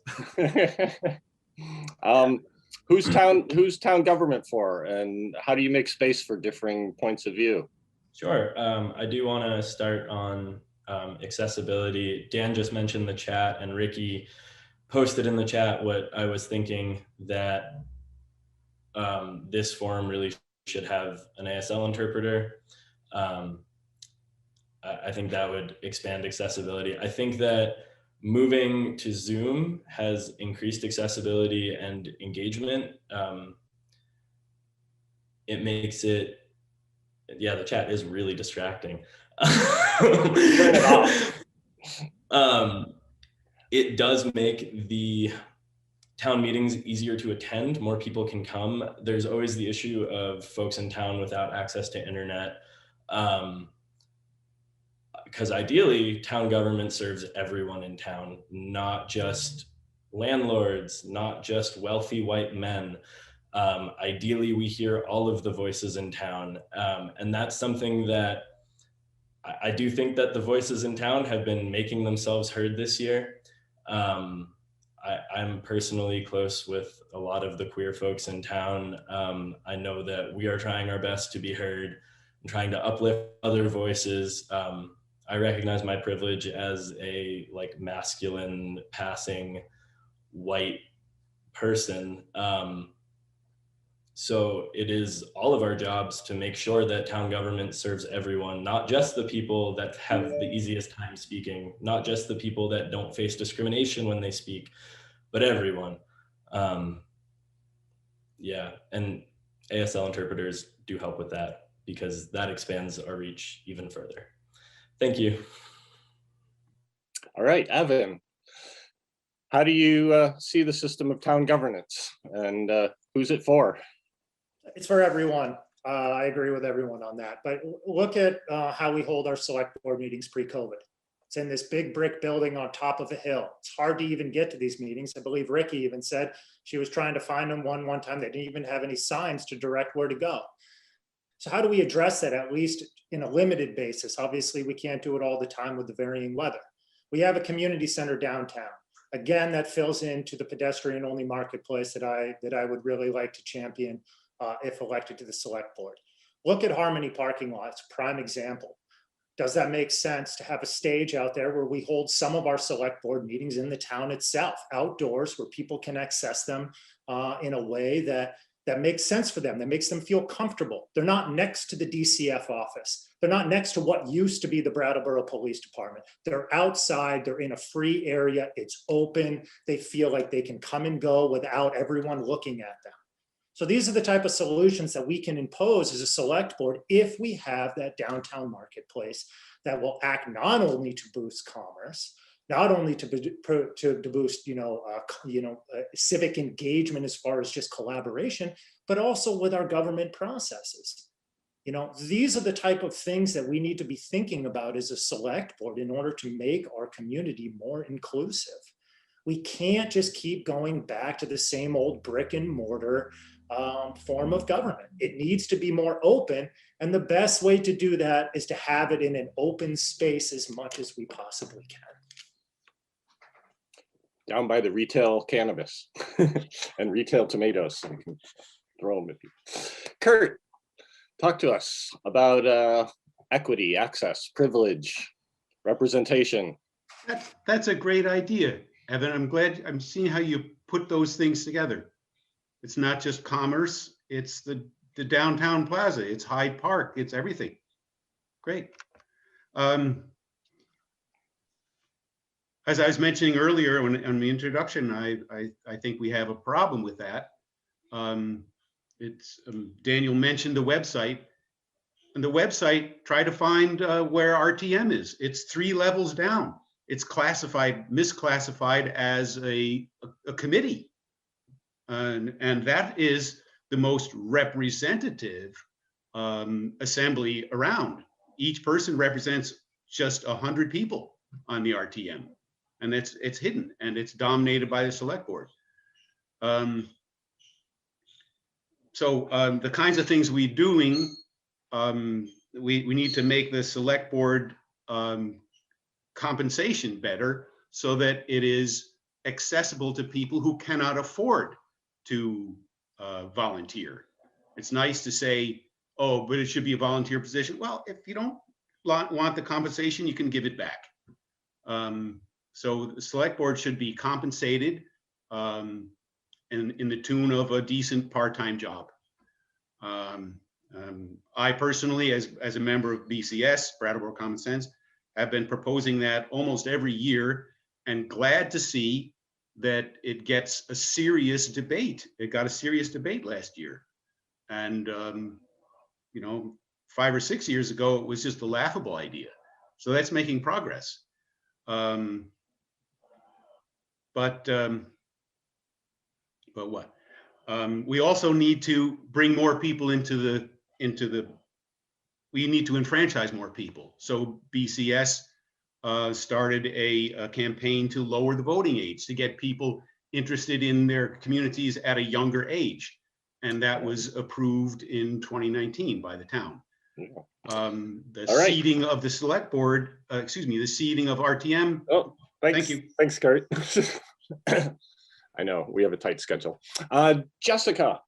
Who's town government for, and how do you make space for differing points of view? Sure. I do want to start on accessibility. Dan just mentioned the chat, and Ricky posted in the chat what I was thinking, that this forum really should have an ASL interpreter. I think that would expand accessibility. I think that moving to Zoom has increased accessibility and engagement. It makes it, yeah, the chat is really distracting. Turn it off. It does make the town meetings easier to attend. More people can come. There's always the issue of folks in town without access to internet. Because ideally, town government serves everyone in town, not just landlords, not just wealthy white men. Ideally, we hear all of the voices in town. And that's something that I do think that the voices in town have been making themselves heard this year. I'm personally close with a lot of the queer folks in town. I know that we are trying our best to be heard and trying to uplift other voices. I recognize my privilege as a masculine passing white person. So it is all of our jobs to make sure that town government serves everyone, not just the people that have the easiest time speaking, not just the people that don't face discrimination when they speak, but everyone. Yeah, and ASL interpreters do help with that, because that expands our reach even further. Thank you. All right, Evan, how do you see the system of town governance, and who's it for? It's for everyone. I agree with everyone on that. But look at how we hold our select board meetings pre-COVID. It's in this big brick building on top of a hill. It's hard to even get to these meetings. I believe Ricky even said she was trying to find them one time. They didn't even have any signs to direct where to go. So how do we address that, at least in a limited basis? Obviously, we can't do it all the time with the varying weather. We have a community center downtown. Again, that fills into the pedestrian-only marketplace that I would really like to champion if elected to the select board. Look at Harmony parking lots, prime example. Does that make sense to have a stage out there where we hold some of our select board meetings in the town itself, outdoors, where people can access them in a way that makes sense for them, that makes them feel comfortable? They're not next to the DCF office. They're not next to what used to be the Brattleboro Police Department. They're outside, they're in a free area, it's open, they feel like they can come and go without everyone looking at them. So these are the type of solutions that we can impose as a select board if we have that downtown marketplace that will act not only to boost commerce, not only to boost civic engagement as far as just collaboration, but also with our government processes. These are the type of things that we need to be thinking about as a select board in order to make our community more inclusive. We can't just keep going back to the same old brick and mortar form of government. It needs to be more open, and the best way to do that is to have it in an open space as much as we possibly can. Down by the retail cannabis and retail tomatoes, so we can throw them at people. Kurt, talk to us about equity, access, privilege, representation. That's a great idea, Evan. I'm seeing how you put those things together. It's not just commerce, it's the downtown plaza, it's Hyde Park, it's everything. Great. As I was mentioning earlier on the introduction, I think we have a problem with that. Daniel mentioned the website. And the website, try to find where RTM is. It's 3 levels down. It's misclassified as a committee. And that is the most representative assembly around. Each person represents just 100 people on the RTM, and it's hidden and it's dominated by the select board. the kinds of things we're doing, we need to make the select board compensation better so that it is accessible to people who cannot afford to volunteer. It's nice to say, oh, but it should be a volunteer position. Well, if you don't want the compensation, you can give it back. So the select board should be compensated in the tune of a decent part-time job. I personally, as a member of BCS, Brattleboro Common Sense, have been proposing that almost every year, and glad to see that it gets a serious debate. It got a serious debate last year. And, you know, 5 or 6 years ago, it was just a laughable idea. So that's making progress. But what? We also need to bring more people we need to enfranchise more people. So BCS started a campaign to lower the voting age, to get people interested in their communities at a younger age. And that was approved in 2019 by the town. The seating of the select board, the seating of RTM. Oh, thanks. Thank you. Thanks, Kurt. I know we have a tight schedule. Jessica,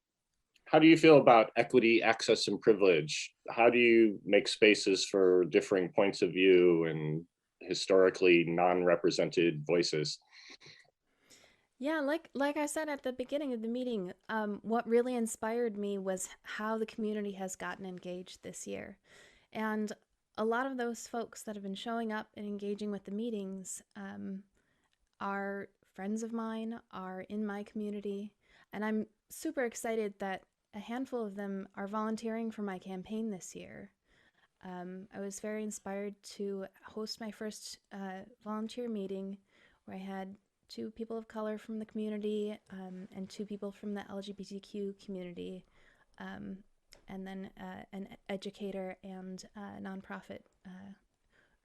how do you feel about equity, access, and privilege? How do you make spaces for differing points of view and historically non-represented voices? Yeah, like I said at the beginning of the meeting, what really inspired me was how the community has gotten engaged this year. And a lot of those folks that have been showing up and engaging with the meetings are friends of mine, are in my community, and I'm super excited that a handful of them are volunteering for my campaign this year. I was very inspired to host my first volunteer meeting where I had 2 people of color from the community and 2 people from the LGBTQ community, and then an educator and a nonprofit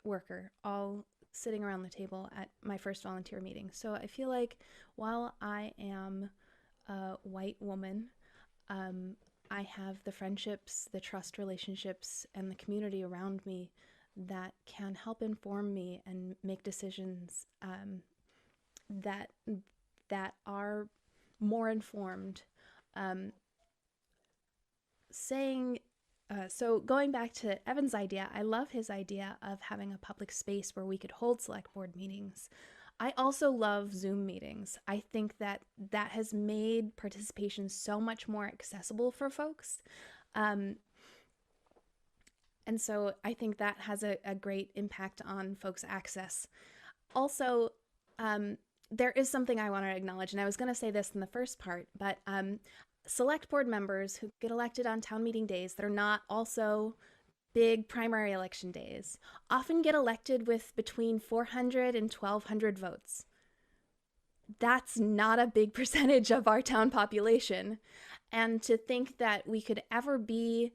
worker, all sitting around the table at my first volunteer meeting. So I feel like while I am a white woman, I have the friendships, the trust relationships, and the community around me that can help inform me and make decisions that are more informed. So going back to Evan's idea, I love his idea of having a public space where we could hold select board meetings. I also love Zoom meetings. I think that has made participation so much more accessible for folks. And so I think that has a great impact on folks' access. Also, there is something I want to acknowledge, and I was going to say this in the first part, but select board members who get elected on town meeting days that are not also big primary election days often get elected with between 400 and 1,200 votes. That's not a big percentage of our town population. And to think that we could ever be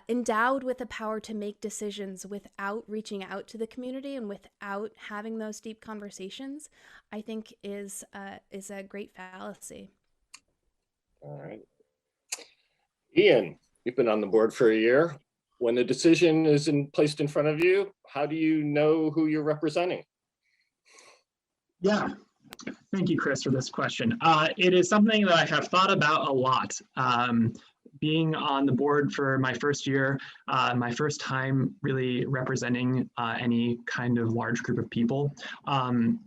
endowed with the power to make decisions without reaching out to the community and without having those deep conversations, I think is a great fallacy. All right. Ian, you've been on the board for a year. When the decision is placed in front of you, how do you know who you're representing? Yeah, thank you, Chris, for this question. It is something that I have thought about a lot. Being on the board for my first year, my first time really representing any kind of large group of people,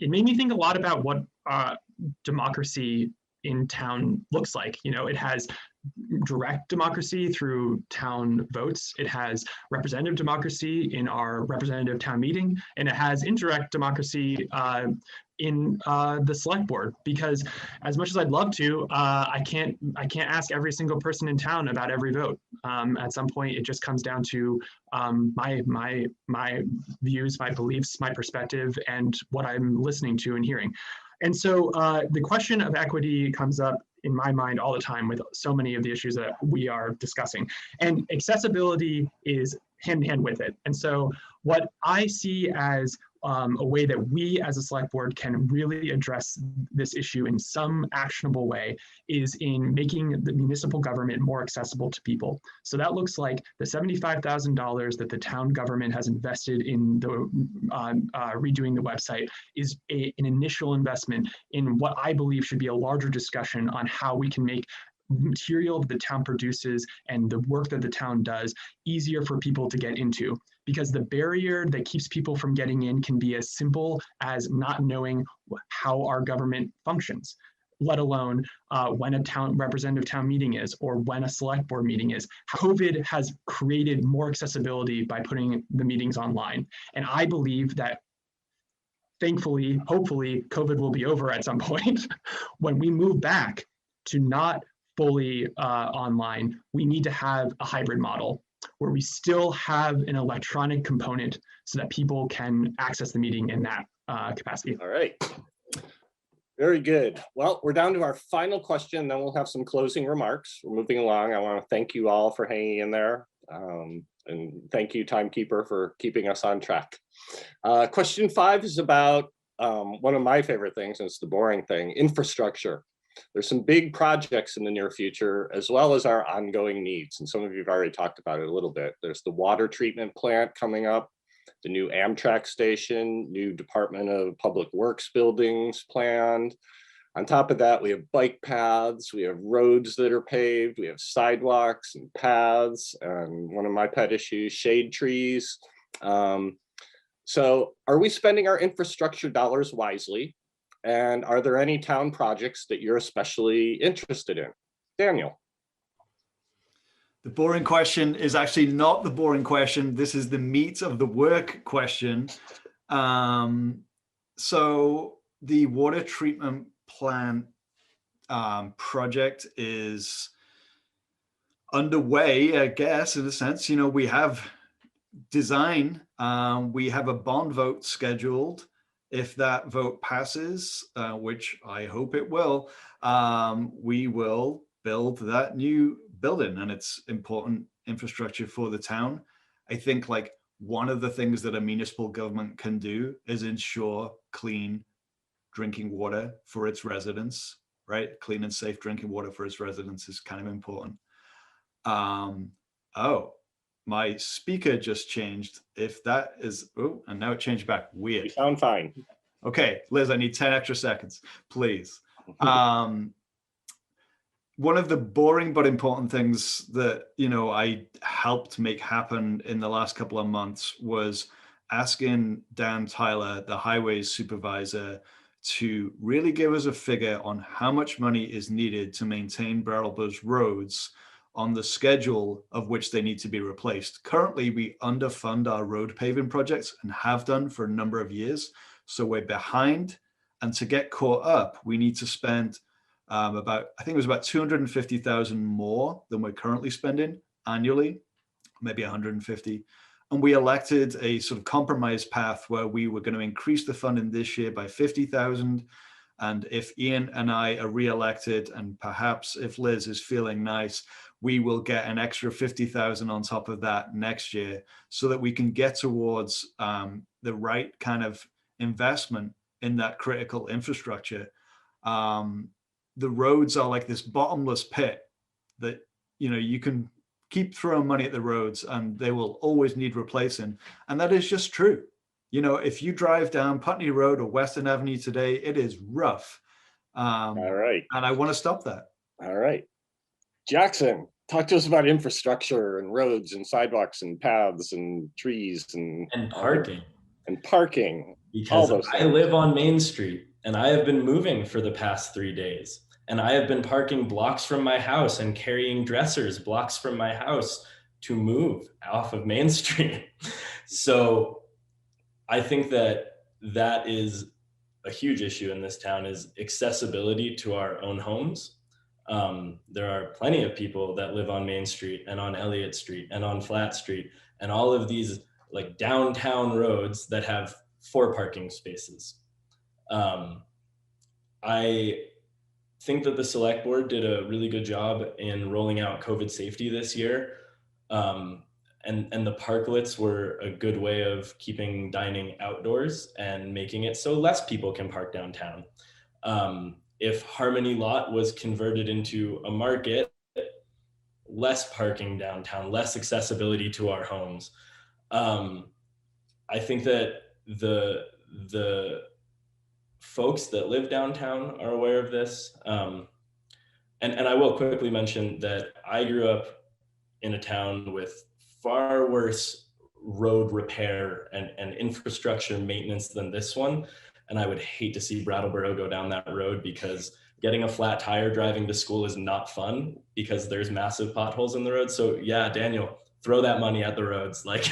it made me think a lot about what democracy in town looks like. You know, it has direct democracy through town votes. It has representative democracy in our representative town meeting, and it has indirect democracy in the select board. Because as much as I'd love to, I can't ask every single person in town about every vote. At some point, it just comes down to my views, my beliefs, my perspective, and what I'm listening to and hearing. And so the question of equity comes up in my mind all the time with so many of the issues that we are discussing. And accessibility is hand in hand with it. And so what I see as a way that we as a select board can really address this issue in some actionable way is in making the municipal government more accessible to people. So that looks like the $75,000 that the town government has invested in the redoing the website is an initial investment in what I believe should be a larger discussion on how we can make material that the town produces and the work that the town does easier for people to get into. Because the barrier that keeps people from getting in can be as simple as not knowing how our government functions, let alone when a town representative town meeting is or when a select board meeting is. COVID has created more accessibility by putting the meetings online. And I believe that thankfully, hopefully, COVID will be over at some point. When we move back to not fully online, we need to have a hybrid model where we still have an electronic component so that people can access the meeting in that capacity. All right. Very good. Well, we're down to our final question, then we'll have some closing remarks. We're moving along. I want to thank you all for hanging in there. And thank you, timekeeper, for keeping us on track. Question 5 is about one of my favorite things, and it's the boring thing, infrastructure. There's some big projects in the near future, as well as our ongoing needs. And some of you have already talked about it a little bit. There's the water treatment plant coming up, the new Amtrak station, new Department of Public Works buildings planned. On top of that, we have bike paths, we have roads that are paved, we have sidewalks and paths, and one of my pet issues, shade trees. So are we spending our infrastructure dollars wisely? And are there any town projects that you're especially interested in? Daniel. The boring question is actually not the boring question. This is the meat of the work question. So the water treatment plant project is underway, I guess, in a sense. You know, we have design, we have a bond vote scheduled. If that vote passes, which I hope it will, we will build that new building, and it's important infrastructure for the town. I think like one of the things that a municipal government can do is ensure clean drinking water for its residents, right? Clean and safe drinking water for its residents is kind of important. Oh, my speaker just changed. If that is, oh, and now it changed back. Weird. You sound fine. Okay, Liz, I need 10 extra seconds, please. One of the boring but important things that, you know, I helped make happen in the last couple of months was asking Dan Tyler, the highways supervisor, to really give us a figure on how much money is needed to maintain Brattleboro's roads on the schedule of which they need to be replaced. Currently, we underfund our road paving projects and have done for a number of years. So we're behind, and to get caught up, we need to spend I think it was about 250,000 more than we're currently spending annually, maybe 150. And we elected a sort of compromise path where we were going to increase the funding this year by 50,000. And if Ian and I are re-elected, and perhaps if Liz is feeling nice, we will get an extra 50,000 on top of that next year, so that we can get towards the right kind of investment in that critical infrastructure. The roads are like this bottomless pit that, you know, you can keep throwing money at the roads and they will always need replacing. And that is just true. You know, if you drive down Putney Road or Western Avenue today, it is rough. All right. And I want to stop that. All right. Jackson, talk to us about infrastructure and roads and sidewalks and paths and trees and parking. And parking. Because I live on Main Street and I have been moving for the past 3 days. And I have been parking blocks from my house and carrying dressers blocks from my house to move off of Main Street. So I think that is a huge issue in this town, is accessibility to our own homes. There are plenty of people that live on Main Street and on Elliott Street and on Flat Street and all of these like downtown roads that have 4 parking spaces. I think that the select board did a really good job in rolling out COVID safety this year. And and the parklets were a good way of keeping dining outdoors and making it so less people can park downtown. If Harmony Lot was converted into a market, less parking downtown, less accessibility to our homes. I think that the folks that live downtown are aware of this. And I will quickly mention that I grew up in a town with far worse road repair and infrastructure maintenance than this one. And I would hate to see Brattleboro go down that road, because getting a flat tire driving to school is not fun because there's massive potholes in the road. So yeah, Daniel, throw that money at the roads. Like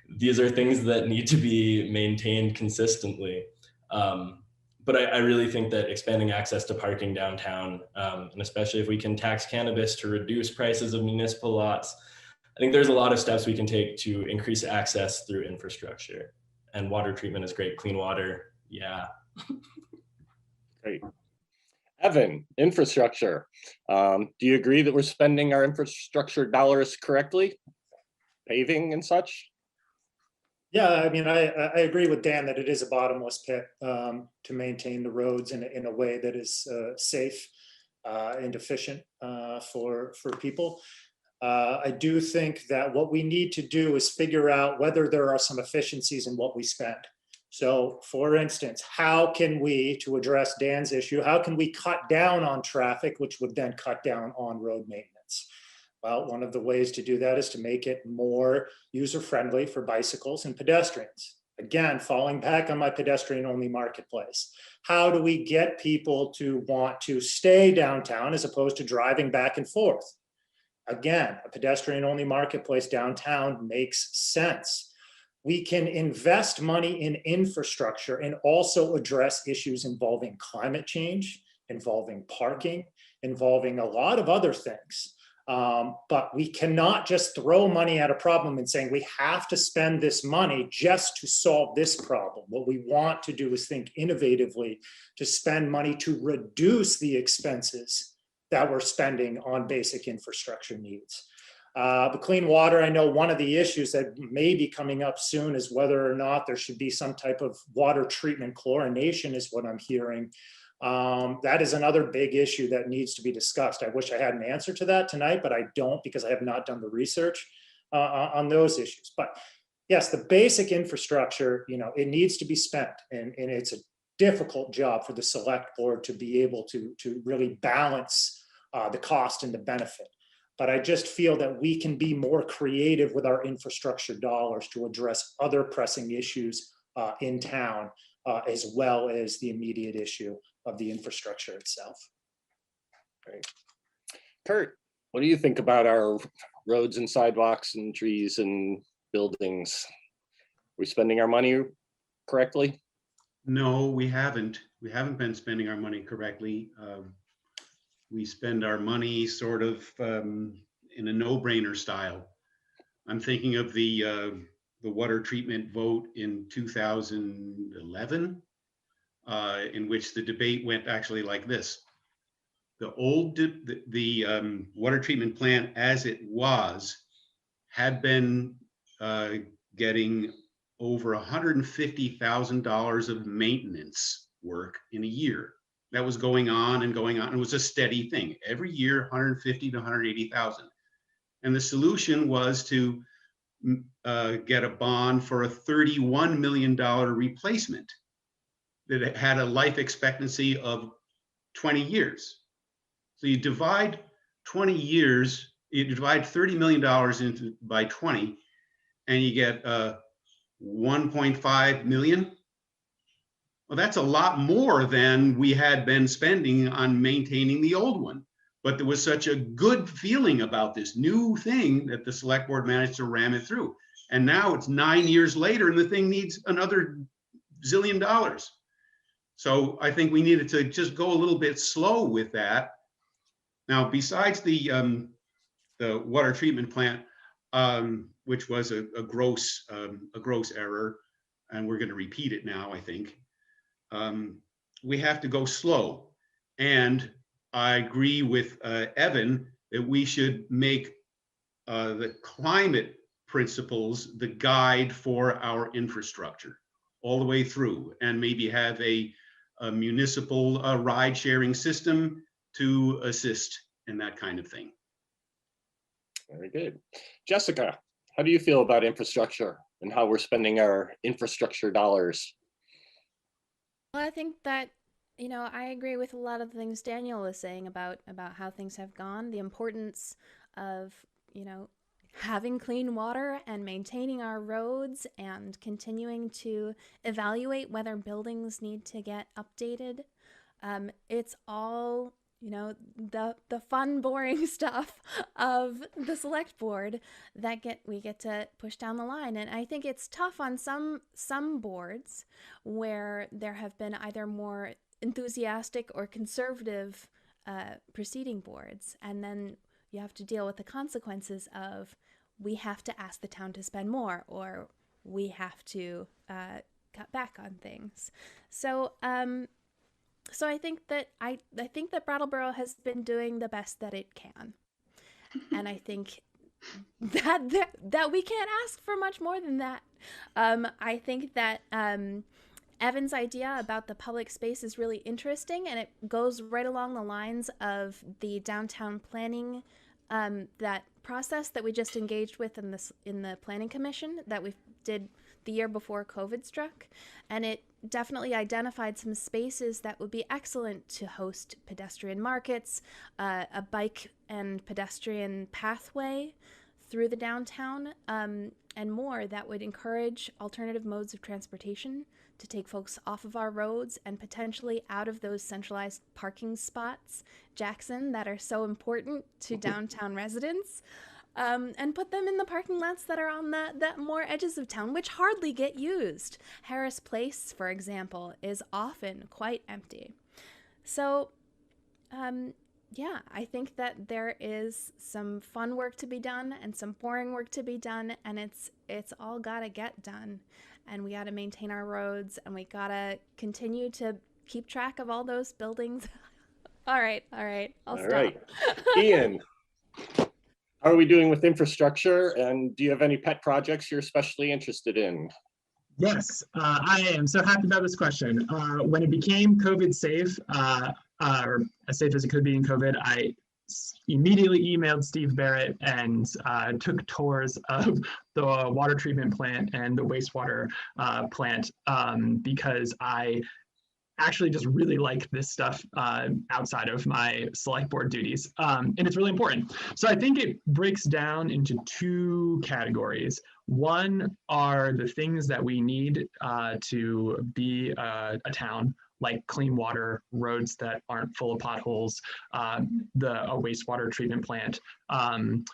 these are things that need to be maintained consistently. But I really think that expanding access to parking downtown, and especially if we can tax cannabis to reduce prices of municipal lots, I think there's a lot of steps we can take to increase access through infrastructure. And water treatment is great. Clean water, yeah. Great. Evan, infrastructure. Do you agree that we're spending our infrastructure dollars correctly? Paving and such? Yeah, I mean, I agree with Dan that it is a bottomless pit to maintain the roads in a way that is safe and efficient for people. I do think that what we need to do is figure out whether there are some efficiencies in what we spend. So for instance, how can we, to address Dan's issue, how can we cut down on traffic, which would then cut down on road maintenance? Well, one of the ways to do that is to make it more user-friendly for bicycles and pedestrians. Again, falling back on my pedestrian-only marketplace. How do we get people to want to stay downtown as opposed to driving back and forth? Again, a pedestrian-only marketplace downtown makes sense. We can invest money in infrastructure and also address issues involving climate change, involving parking, involving a lot of other things. But we cannot just throw money at a problem and saying we have to spend this money just to solve this problem. What we want to do is think innovatively to spend money to reduce the expenses that we're spending on basic infrastructure needs. But clean water, I know one of the issues that may be coming up soon is whether or not there should be some type of water treatment. Chlorination is what I'm hearing. That is another big issue that needs to be discussed. I wish I had an answer to that tonight, but I don't, because I have not done the research on those issues. But yes, the basic infrastructure, it needs to be spent, and it's a difficult job for the select board to be able to really balance the cost and the benefit. But I just feel that we can be more creative with our infrastructure dollars to address other pressing issues in town, as well as the immediate issue of the infrastructure itself. Great. Kurt, what do you think about our roads and sidewalks and trees and buildings? Are we spending our money correctly? No, we haven't. We haven't been spending our money correctly. We spend our money sort of in a no-brainer style. I'm thinking of the water treatment vote in 2011, in which the debate went actually like this. The old water treatment plant as it was had been getting over $150,000 of maintenance work in a year. That was going on and going on. It was a steady thing. Every year, 150 to 180,000. And the solution was to get a bond for a $31 million replacement that had a life expectancy of 20 years. So you divide 20 years, you divide $30 million by 20, and you get 1.5 million. Well, that's a lot more than we had been spending on maintaining the old one. But there was such a good feeling about this new thing that the select board managed to ram it through. And now it's 9 years later and the thing needs another zillion dollars. So I think we needed to just go a little bit slow with that. Now, besides the water treatment plant, which was a gross error, and we're going to repeat it now, I think. We have to go slow. And I agree with Evan that we should make the climate principles, the guide for our infrastructure all the way through, and maybe have a municipal ride sharing system to assist in that kind of thing. Very good. Jessica, how do you feel about infrastructure and how we're spending our infrastructure dollars? Well, I think that, you know, I agree with a lot of the things Daniel was saying about how things have gone, the importance of, you know, having clean water and maintaining our roads and continuing to evaluate whether buildings need to get updated. It's all, you know, the fun, boring stuff of the select board that we get to push down the line. And I think it's tough on some boards where there have been either more enthusiastic or conservative preceding boards, and then you have to deal with the consequences of we have to ask the town to spend more, or we have to cut back on things. So so I think that Brattleboro has been doing the best that it can, and I think that we can't ask for much more than that. I think that Evan's idea about the public space is really interesting, and it goes right along the lines of the downtown planning that process that we just engaged with in the planning commission that we did the year before COVID struck, and it definitely identified some spaces that would be excellent to host pedestrian markets, a bike and pedestrian pathway through the downtown, and more that would encourage alternative modes of transportation to take folks off of our roads and potentially out of those centralized parking spots, Jackson, that are so important to downtown residents, and put them in the parking lots that are on the more edges of town, which hardly get used. Harris Place, for example, is often quite empty. So, yeah, I think that there is some fun work to be done and some boring work to be done, and it's all gotta get done. And we gotta maintain our roads, and we gotta continue to keep track of all those buildings. All right, I'll stop. Right. Ian, how are we doing with infrastructure, and do you have any pet projects you're especially interested in? Yes, I am so happy about this question. When it became COVID safe, or as safe as it could be in COVID, I immediately emailed Steve Barrett and took tours of the water treatment plant and the wastewater plant because I actually just really like this stuff outside of my select board duties. And it's really important. So I think it breaks down into two categories. One are the things that we need to be a town, like clean water, roads that aren't full of potholes, a wastewater treatment plant,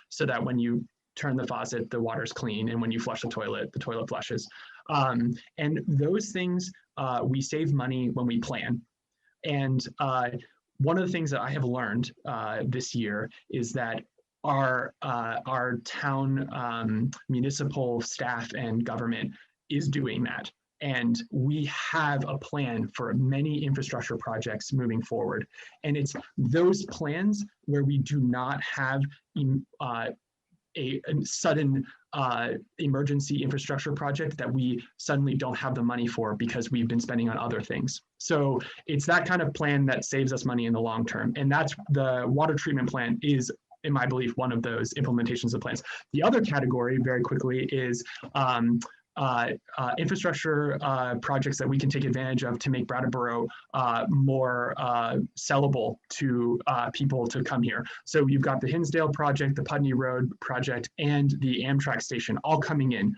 so that when you turn the faucet, the water's clean, and when you flush the toilet flushes. And those things, we save money when we plan. And one of the things that I have learned this year is that our town municipal staff and government is doing that. And we have a plan for many infrastructure projects moving forward. And it's those plans where we do not have a sudden emergency infrastructure project that we suddenly don't have the money for because we've been spending on other things. So it's that kind of plan that saves us money in the long term. And that's the water treatment plant is, in my belief, one of those implementations of plans. The other category, very quickly, is infrastructure projects that we can take advantage of to make Brattleboro more sellable to people to come here. So you've got the Hinsdale project, the Putney Road project, and the Amtrak station all coming in.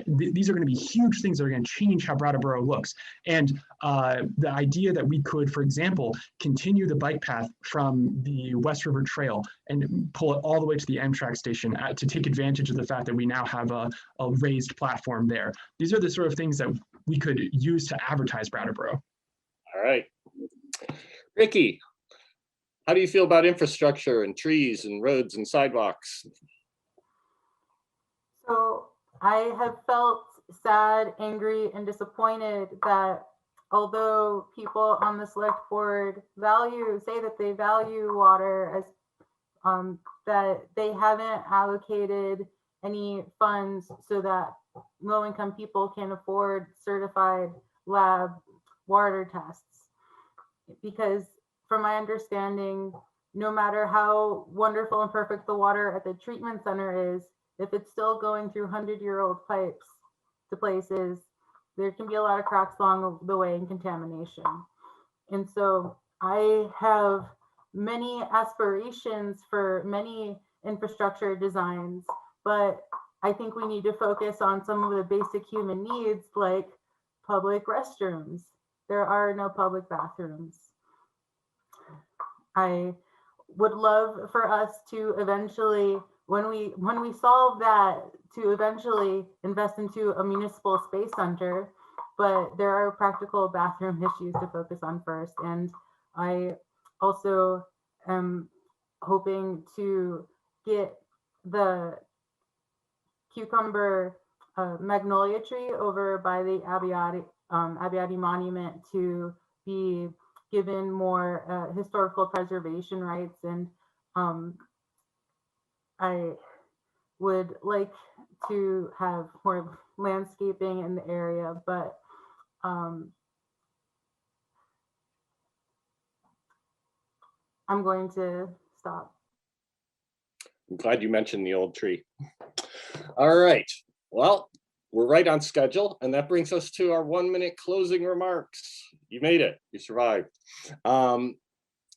These are going to be huge things that are going to change how Brattleboro looks. And the idea that we could, for example, continue the bike path from the West River Trail and pull it all the way to the Amtrak station to take advantage of the fact that we now have a raised platform there. These are the sort of things that we could use to advertise Brattleboro. All right. Ricky, how do you feel about infrastructure and trees and roads and sidewalks? So I have felt sad, angry, and disappointed that although people on the select board say that they value water as that they haven't allocated any funds so that low-income people can afford certified lab water tests. Because from my understanding, no matter how wonderful and perfect the water at the treatment center is, if it's still going through 100-year-old pipes to places, there can be a lot of cracks along the way and contamination. And so I have many aspirations for many infrastructure designs, but I think we need to focus on some of the basic human needs like public restrooms. There are no public bathrooms. I would love for us to eventually, when we solve that, to eventually invest into a municipal space center, but there are practical bathroom issues to focus on first. And I also am hoping to get the cucumber magnolia tree over by the Abbiati Monument to be given more historical preservation rights. And I would like to have more landscaping in the area, but I'm going to stop. I'm glad you mentioned the old tree. All right, well, we're right on schedule, and that brings us to our 1-minute closing remarks. You made it, you survived.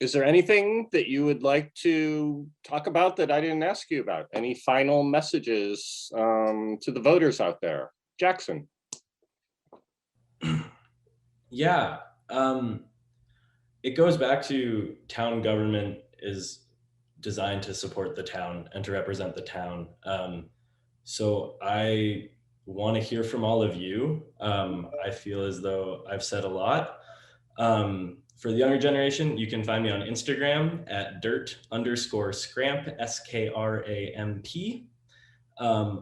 Is there anything that you would like to talk about that I didn't ask you about? Any final messages to the voters out there? Jackson. Yeah, it goes back to town government is designed to support the town and to represent the town. So I want to hear from all of you. I feel as though I've said a lot. For the younger generation, you can find me on Instagram at dirt_scramp, SKRAMP.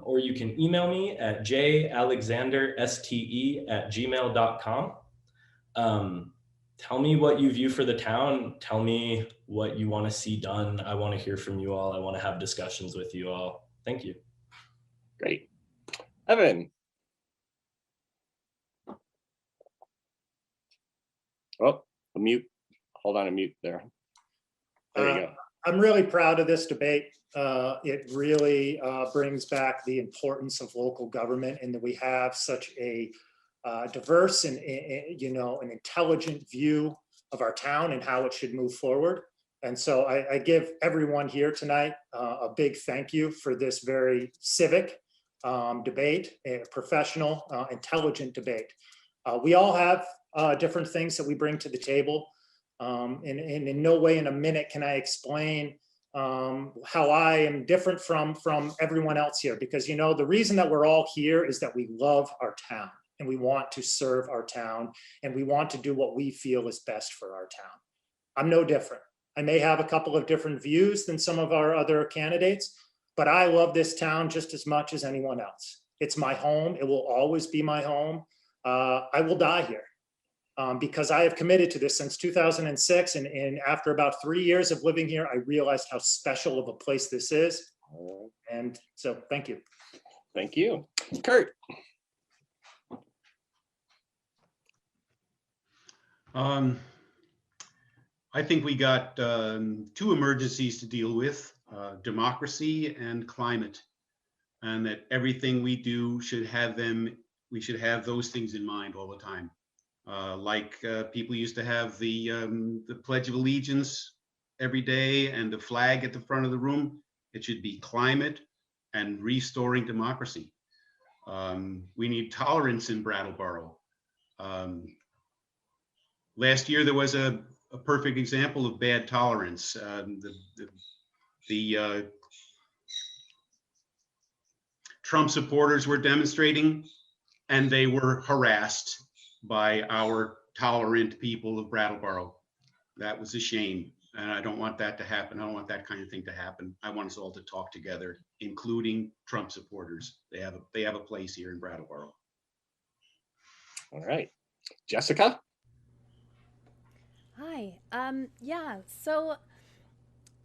Or you can email me at jalexanderste@gmail.com. Tell me what you view for the town. Tell me what you want to see done. I want to hear from you all. I want to have discussions with you all. Thank you. Great. Evan. Oh, a mute. Hold on, a mute there. There you go. I'm really proud of this debate. It really brings back the importance of local government and that we have such a diverse and an intelligent view of our town and how it should move forward. And so I give everyone here tonight a big thank you for this very civic debate, a professional, intelligent debate. We all have different things that we bring to the table. And in no way in a minute can I explain how I am different from everyone else here, because the reason that we're all here is that we love our town and we want to serve our town and we want to do what we feel is best for our town. I'm no different. I may have a couple of different views than some of our other candidates, but I love this town just as much as anyone else. It's my home. It will always be my home. I will die here. Because I have committed to this since 2006. And after about 3 years of living here, I realized how special of a place this is. And so thank you. Thank you. Kurt. I think we got 2 emergencies to deal with, democracy and climate. And that everything we do we should have those things in mind all the time. People used to have the Pledge of Allegiance every day and the flag at the front of the room. It should be climate and restoring democracy. We need tolerance in Brattleboro. Last year there was a perfect example of bad tolerance. The Trump supporters were demonstrating and they were harassed by our tolerant people of Brattleboro. That was a shame, and I don't want that to happen. I don't want that kind of thing to happen. I want us all to talk together, including Trump supporters. They have a place here in Brattleboro. All right, Jessica. Hi. Yeah. So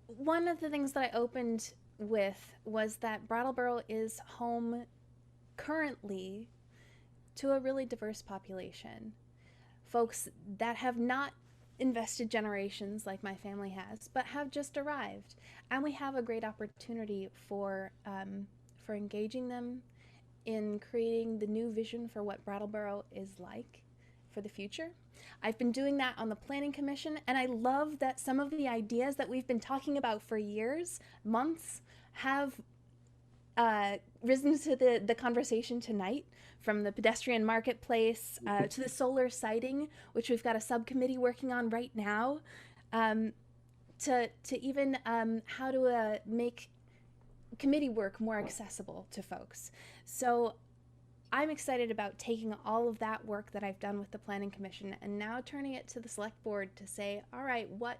one of the things that I opened with was that Brattleboro is home currently to a really diverse population. Folks that have not invested generations like my family has, but have just arrived. And we have a great opportunity for engaging them in creating the new vision for what Brattleboro is like for the future. I've been doing that on the Planning Commission, and I love that some of the ideas that we've been talking about for years, months, have risen to the conversation tonight, from the pedestrian marketplace to the solar siting, which we've got a subcommittee working on right now, to even how to make committee work more accessible to folks. So I'm excited about taking all of that work that I've done with the Planning Commission and now turning it to the Select Board to say, all right, what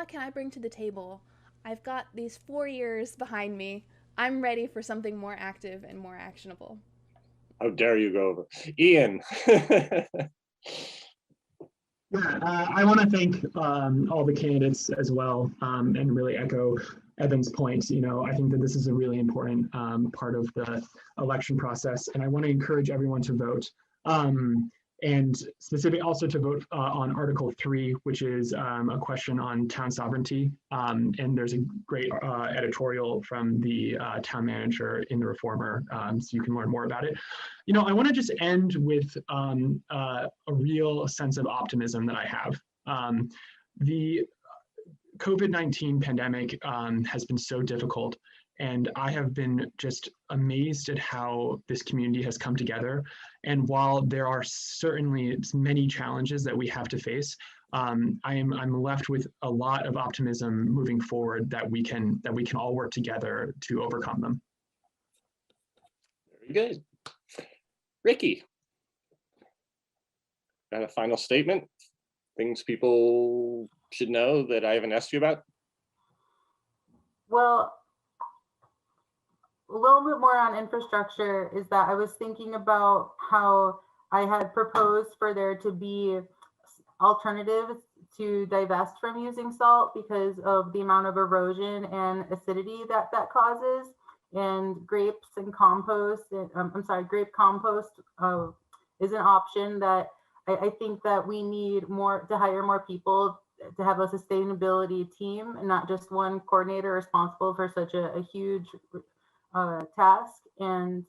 can I bring to the table? I've got these 4 years behind me. I'm ready for something more active and more actionable. How dare you go over. Ian. I want to thank all the candidates as well, and really echo Evan's point. You know, I think that this is a really important part of the election process, and I want to encourage everyone to vote. And specifically also to vote on Article 3, which is a question on town sovereignty. And there's a great editorial from the town manager in the Reformer, so you can learn more about it. You know, I want to just end with a real sense of optimism that I have. The COVID-19 pandemic has been so difficult, and I have been just amazed at how this community has come together. And while there are certainly many challenges that we have to face, I'm left with a lot of optimism moving forward that we can all work together to overcome them. Very good. Ricky, got a final statement? Things people should know that I haven't asked you about? Well, a little bit more on infrastructure is that I was thinking about how I had proposed for there to be alternatives to divest from using salt because of the amount of erosion and acidity that causes. And grapes and compost, grape compost is an option that I think that we need to hire more people to have a sustainability team and not just one coordinator responsible for such a huge task. And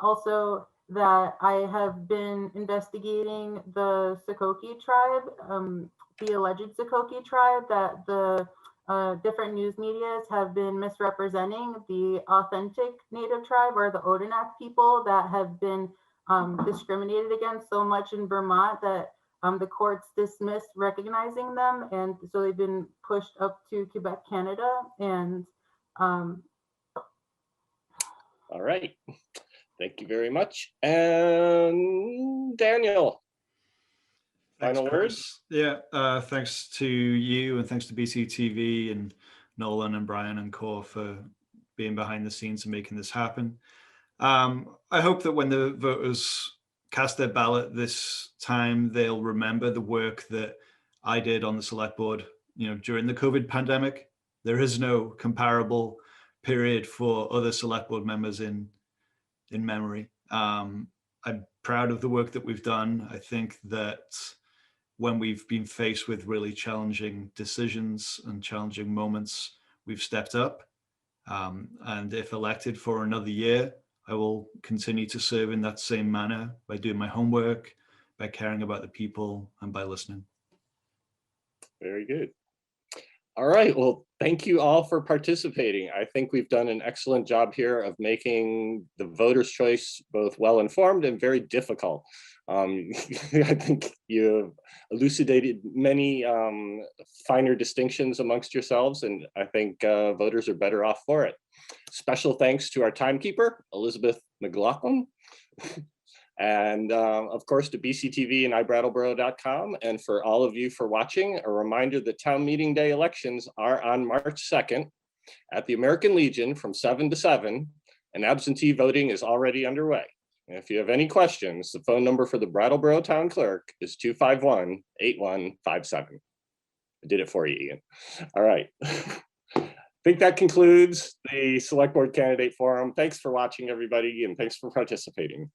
also that I have been investigating the Sokoke tribe, the alleged Sokoke tribe, that the different news medias have been misrepresenting the authentic native tribe or the Odanak people that have been discriminated against so much in Vermont that the courts dismissed recognizing them. And so they've been pushed up to Quebec, Canada. And all right, thank you very much. And Daniel, final words? Yeah, thanks to you and thanks to BCTV and Nolan and Brian and Core for being behind the scenes and making this happen. I hope that when the voters cast their ballot this time, they'll remember the work that I did on the select board, you know, during the COVID pandemic. There is no comparable period for other select board members in memory. I'm proud of the work that we've done. I think that when we've been faced with really challenging decisions and challenging moments, we've stepped up. And if elected for another year, I will continue to serve in that same manner by doing my homework, by caring about the people, and by listening. Very good. All right, well, thank you all for participating. I think we've done an excellent job here of making the voter's choice both well-informed and very difficult. I think you've elucidated many finer distinctions amongst yourselves, and I think voters are better off for it. Special thanks to our timekeeper, Elizabeth McLaughlin. And of course to BCTV and iBrattleboro.com. And for all of you for watching, a reminder that town meeting day elections are on March 2nd at the American Legion from 7 to 7, and absentee voting is already underway. And if you have any questions, the phone number for the Brattleboro Town Clerk is 251-8157. I did it for you, Ian. All right. think that concludes the Select Board Candidate Forum. Thanks for watching, everybody, and thanks for participating.